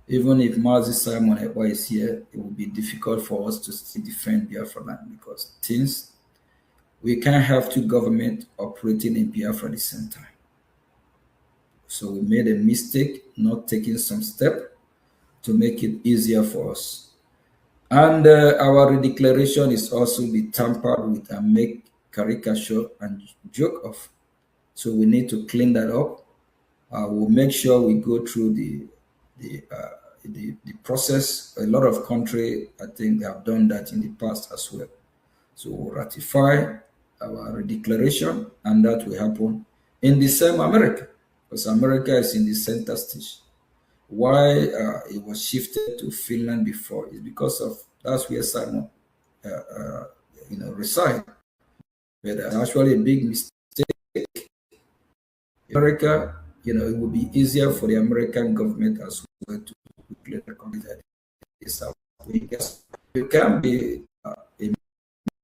O: even if Mazi Simon Ekpa is here, it will be difficult for us to still defend Biafra land, because we can't have two governments operating in Biafra at the same time. So we made a mistake not taking some step to make it easier for us. And our redeclaration is also be tampered with and make caricature and joke of. So we need to clean that up. We'll make sure we go through the process. A lot of countries, I think, have done that in the past as well. So we'll ratify our redeclaration, and that will happen in the same America, because America is in the center stage. Why it was shifted to Finland before is because of that's where Simon reside. But that's actually a big mistake. America, it would be easier for the American government as well to declare the country that is our biggest. It can be a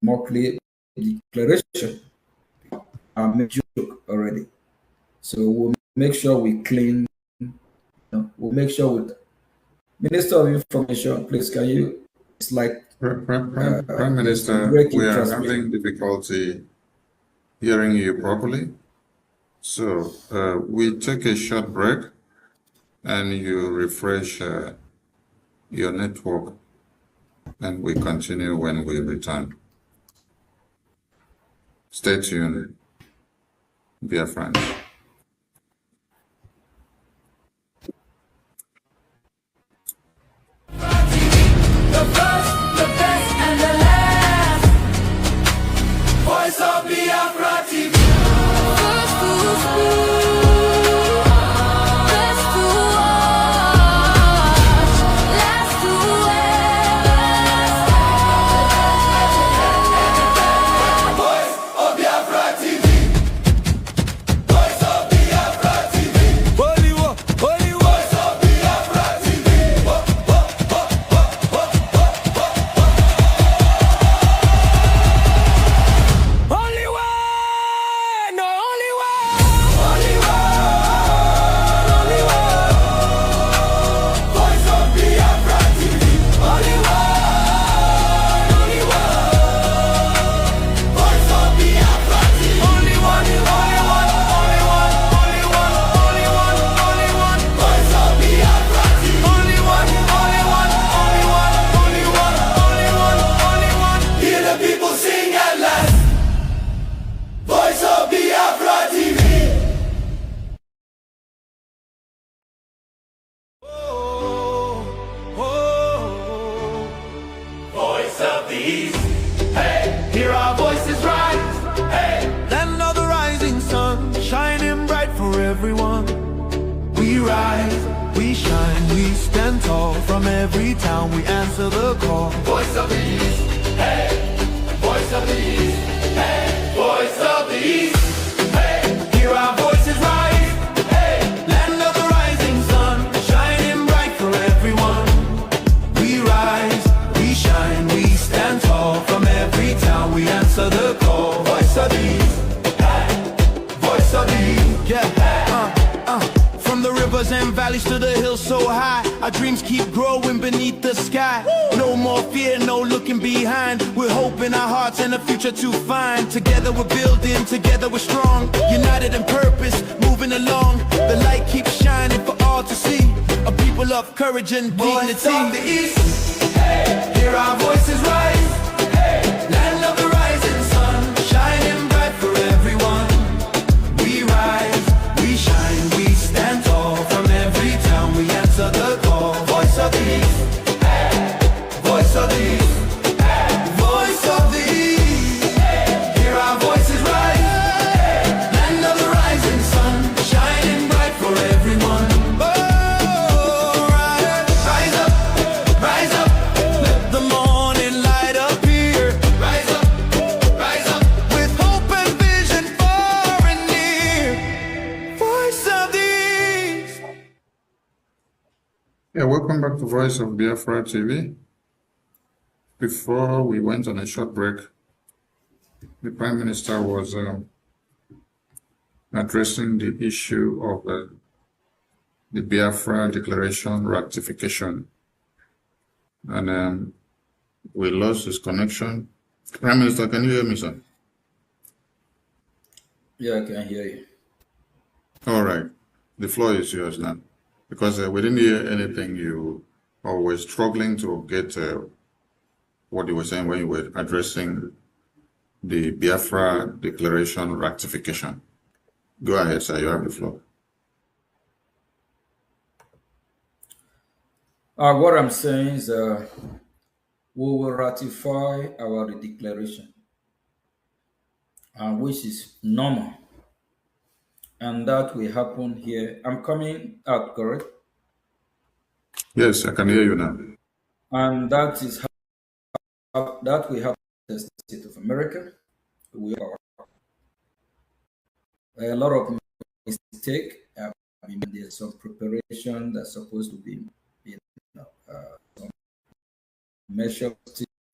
O: more clear declaration. I made joke already. So we'll make sure we clean. We'll make sure with Minister of Information, please, can you? It's like
E: Prime Minister, we are having difficulty hearing you properly. So we take a short break and you refresh your network, and we continue when we return. Stay tuned, dear friends.
L: The first, the best, and the last. Voice of Biafra TV. First to speak, best to watch, last to ask. Voice of Biafra TV. Voice of Biafra TV. Holy Voice of Biafra TV. Only one, no, only one, only one, only one. Voice of Biafra TV. Only one, only one. Voice of Biafra TV. Only one, only one, only one, only one, only one, only one. Voice of Biafra TV. Only one, only one, only one, only one, only one, only one. Hear the people sing at last. Voice of Biafra TV. Voice of the East. Hey, hear our voices rise. Hey, land of the rising sun, shining bright for everyone. We rise, we shine.
M: shine, we stand tall. From every town we answer the call.
L: Voice of the East, hey, voice of the East, hey, voice of the East, hey,
M: Hear our voices rise,
L: hey,
M: land of the rising sun, shining bright for everyone. We rise, we shine, we stand tall. From every town we answer the call. Voice of the East, voice of the East, From the rivers and valleys to the hills so high, our dreams keep growing beneath the sky. No more fear, no looking behind. We're hope in our hearts and a future to find. Together we're building, together we're strong. United in purpose, moving along. The light keeps shining for all to see. A people of courage and dignity.
L: voice of the East, hey,
M: Hear our voices rise,
L: hey,
M: land of the rising sun, shining bright for everyone. We rise, we shine, we stand tall. From every town we answer the call. Voice of the East, voice of the East, voice of the East. Hear our voices rise, land of the rising sun, shining bright for everyone. Oh, rise up, let the morning light appear.
L: rise up,
M: With hope and vision far and near. Voice of the East.
E: Yeah, welcome back to Voice of Biafra TV. Before we went on a short break, the Prime Minister was addressing the issue of the Biafra Declaration ratification. And we lost his connection. Prime Minister, can you hear me, sir?
O: Yeah, I can hear you.
E: All right. The floor is yours now. Because we didn't hear anything you or were struggling to get what you were saying when you were addressing the Biafra Declaration ratification. Go ahead, sir. You have the floor.
O: What I'm saying is we will ratify our declaration, which is normal. And that will happen here. I'm coming out, correct?
E: Yes, I can hear you now.
O: And that is how that we have the state of America. We are a lot of mistake. There's some preparation that's supposed to be, some measures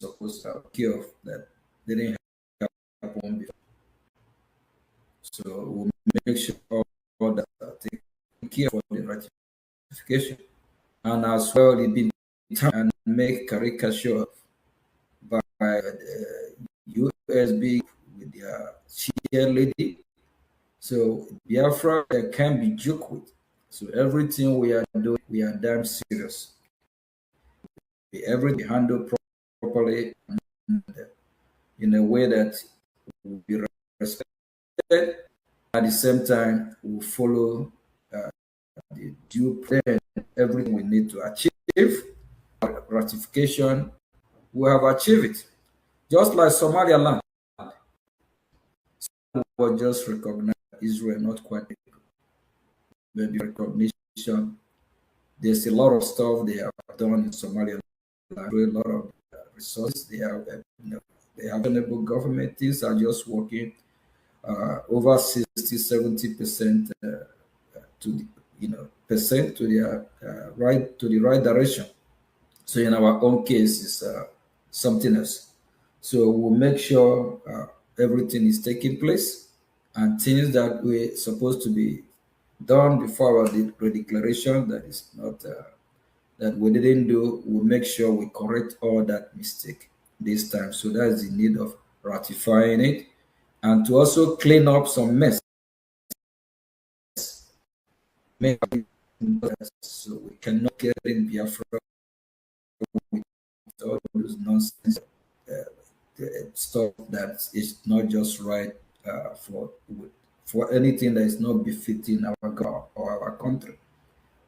O: supposed to take care of that didn't happen before. So we'll make sure all that are taken care for the ratification, and as well it been and make caricature by USB with their cheerleading. So Biafra can be joked with. So everything we are doing, we are damn serious. Everything handled properly and in a way that will be respected. At the same time, we follow the due plan, everything we need to achieve. Ratification, we have achieved it. Just like Somaliland was just recognized Israel, not quite maybe recognition. There's a lot of stuff they have done in Somalia, a lot of resources. They have, they have available government. Things are just working over 60-70% to the percent to the right direction. So in our own case, it's something else. So we'll make sure everything is taking place, and things that we're supposed to be done before our declaration that is not that we didn't do, we'll make sure we correct all that mistake this time. So that's the need of ratifying it, and to also clean up some mess. So we cannot get in Biafra with all those nonsense stuff that is not just right for anything that is not befitting our God or our country.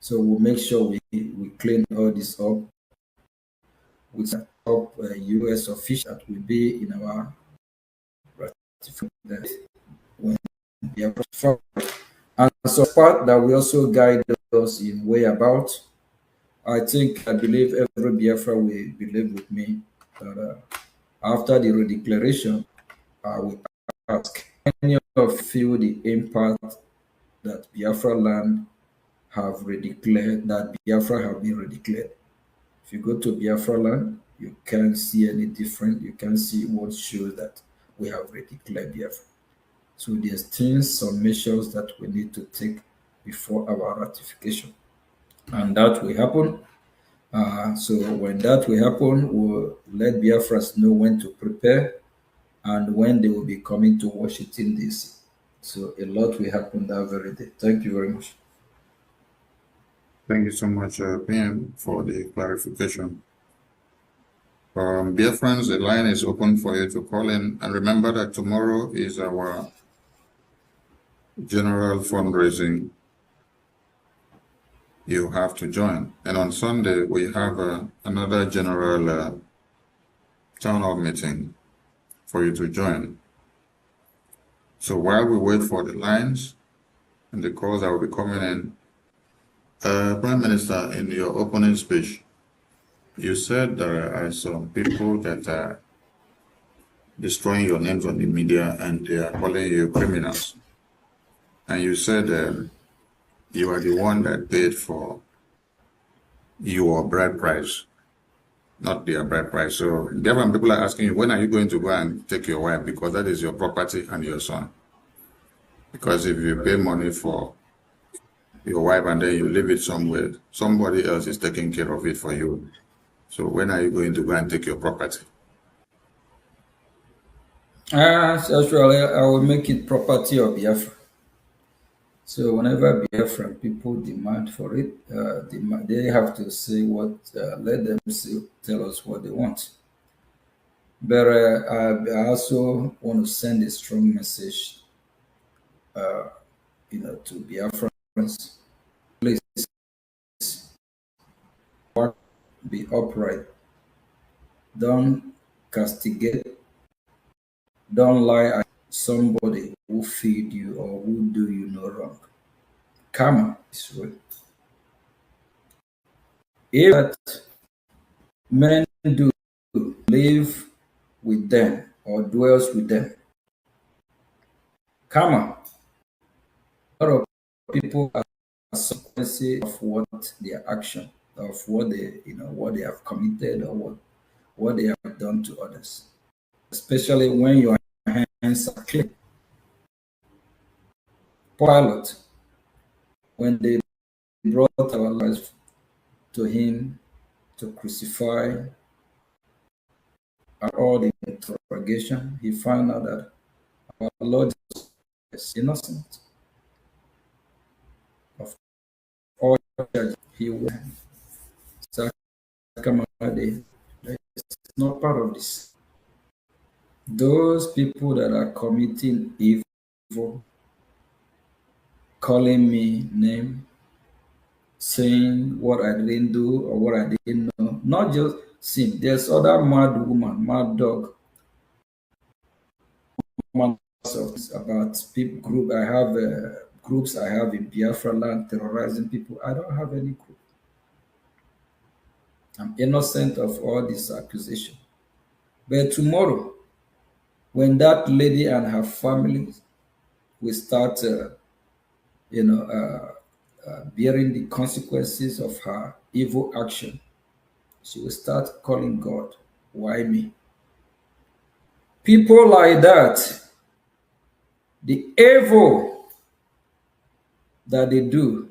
O: So we'll make sure we clean all this up with the top U.S. official that will be in our ratification when we are ratified. And so part that will also guide us in way about I believe every Biafra will believe with me that after the redeclaration, I will ask any of you feel the impact that Biafra land have redeclared, that Biafra have been redeclared. If you go to Biafra land, you can't see any different. You can see what shows that we have redeclared Biafra. So there's things, some measures that we need to take before our ratification. And that will happen. So when that will happen, we'll let Biafras know when to prepare and when they will be coming to Washington, D.C. So a lot will happen that very day. Thank you very much.
E: Thank you so much, PM, for the clarification. Dear friends, the line is open for you to call in. And remember that tomorrow is our general fundraising. You have to join. And on Sunday, we have another general town hall meeting for you to join. So while we wait for the lines and the calls that will be coming in, Prime Minister, in your opening speech, you said there are some people that are destroying your names on the media and they are calling you criminals. And you said you are the one that paid for your bride price, not their bride price. So different people are asking you, when are you going to go and take your wife? Because that is your property and your son. Because if you pay money for your wife and then you leave it somewhere, somebody else is taking care of it for you. So when are you going to go and take your property?
O: Actually, I will make it property of Biafra. So whenever Biafran people demand for it, they have to say what, let them tell us what they want. But I also want to send a strong message, to Biafrans. Please be upright. Don't castigate. Don't lie at somebody who feed you or who do you no wrong. Karma is real. If that men do live with them or dwells with them, karma. A lot of people are consequences of what their action, of what they have committed or what they have done to others. Especially when your hands are clean. Pilate, when they brought our lives to him to crucify, at all the interrogation, he found out that our Lord is innocent of all charges. He went. It's not part of this. Those people that are committing evil, calling me name, saying what I didn't do or what I didn't know, not just sin. There's other mad woman, mad dog, about people group. I have groups I have in Biafra land terrorizing people. I don't have any group. I'm innocent of all this accusation. But tomorrow, when that lady and her family will start, bearing the consequences of her evil action, she will start calling God, why me? People like that, the evil that they do,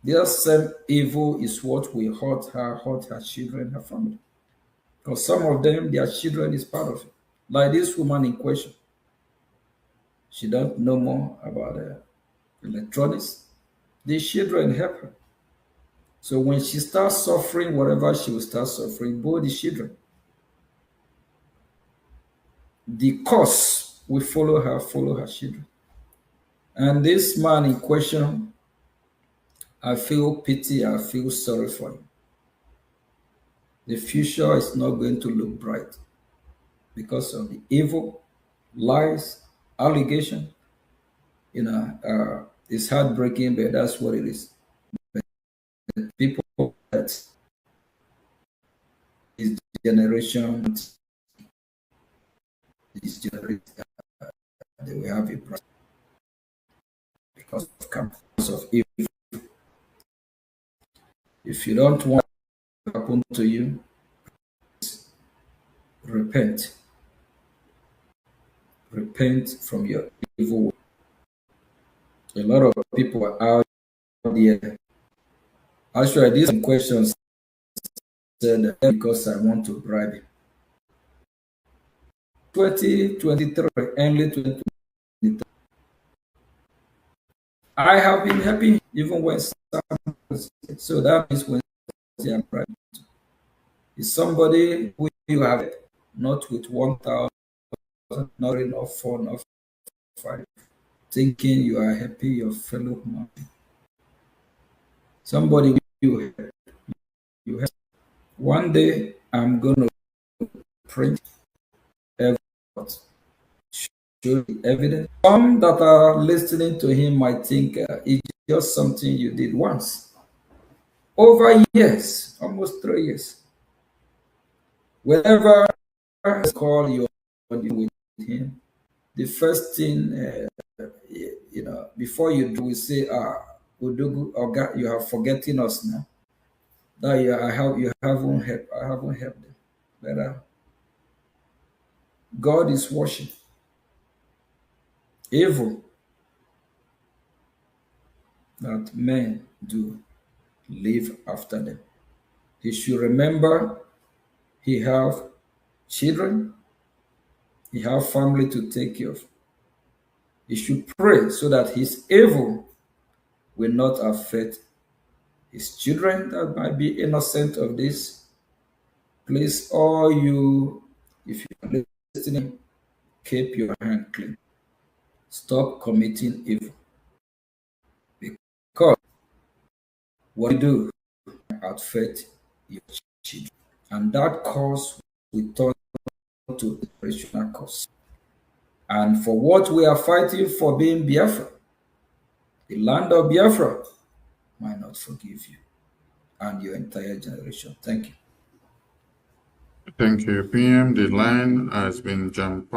O: their same evil is what will hurt her children, her family. Because some of them, their children is part of it. Like this woman in question. She don't know more about electronics. The children help her. So when she starts suffering, whatever she will start suffering, both the children, the cause will follow her children. And this man in question, I feel pity, I feel sorry for him. The future is not going to look bright because of the evil, lies, allegation. It's heartbreaking, but that's what it is. But people This generation, they will have a problem because of evil. If you don't want it to happen to you, repent. Repent from your evil way. A lot of people are out there. Actually, these questions said because I want to bribe. 2023, early 2023. I have been happy even when so that means when I'm bribing. Is somebody who you have not with 1,000, not enough 4, not 5, thinking you are happy, your fellow man. Somebody you have. One day I'm going to print evidence, show the evidence. Some that are listening to him might think it's just something you did once. Over years, almost 3 years. Whenever I call you with him, the first thing, before you do, we say, Udugu, Oga, you are forgetting us now. That you haven't helped. I haven't helped them. But God is watching. Evil that men do live after them. He should remember he have children, he have family to take care of. He should pray so that his evil will not affect his children that might be innocent of this. Please, all you, if you are listening, keep your hand clean. Stop committing evil. Because what you do affect your children. And that cause will turn to generational cause. And for what we are fighting for being Biafra, the land of Biafra might not forgive you and your entire generation. Thank you.
E: Thank you, PM. The line has been jumped.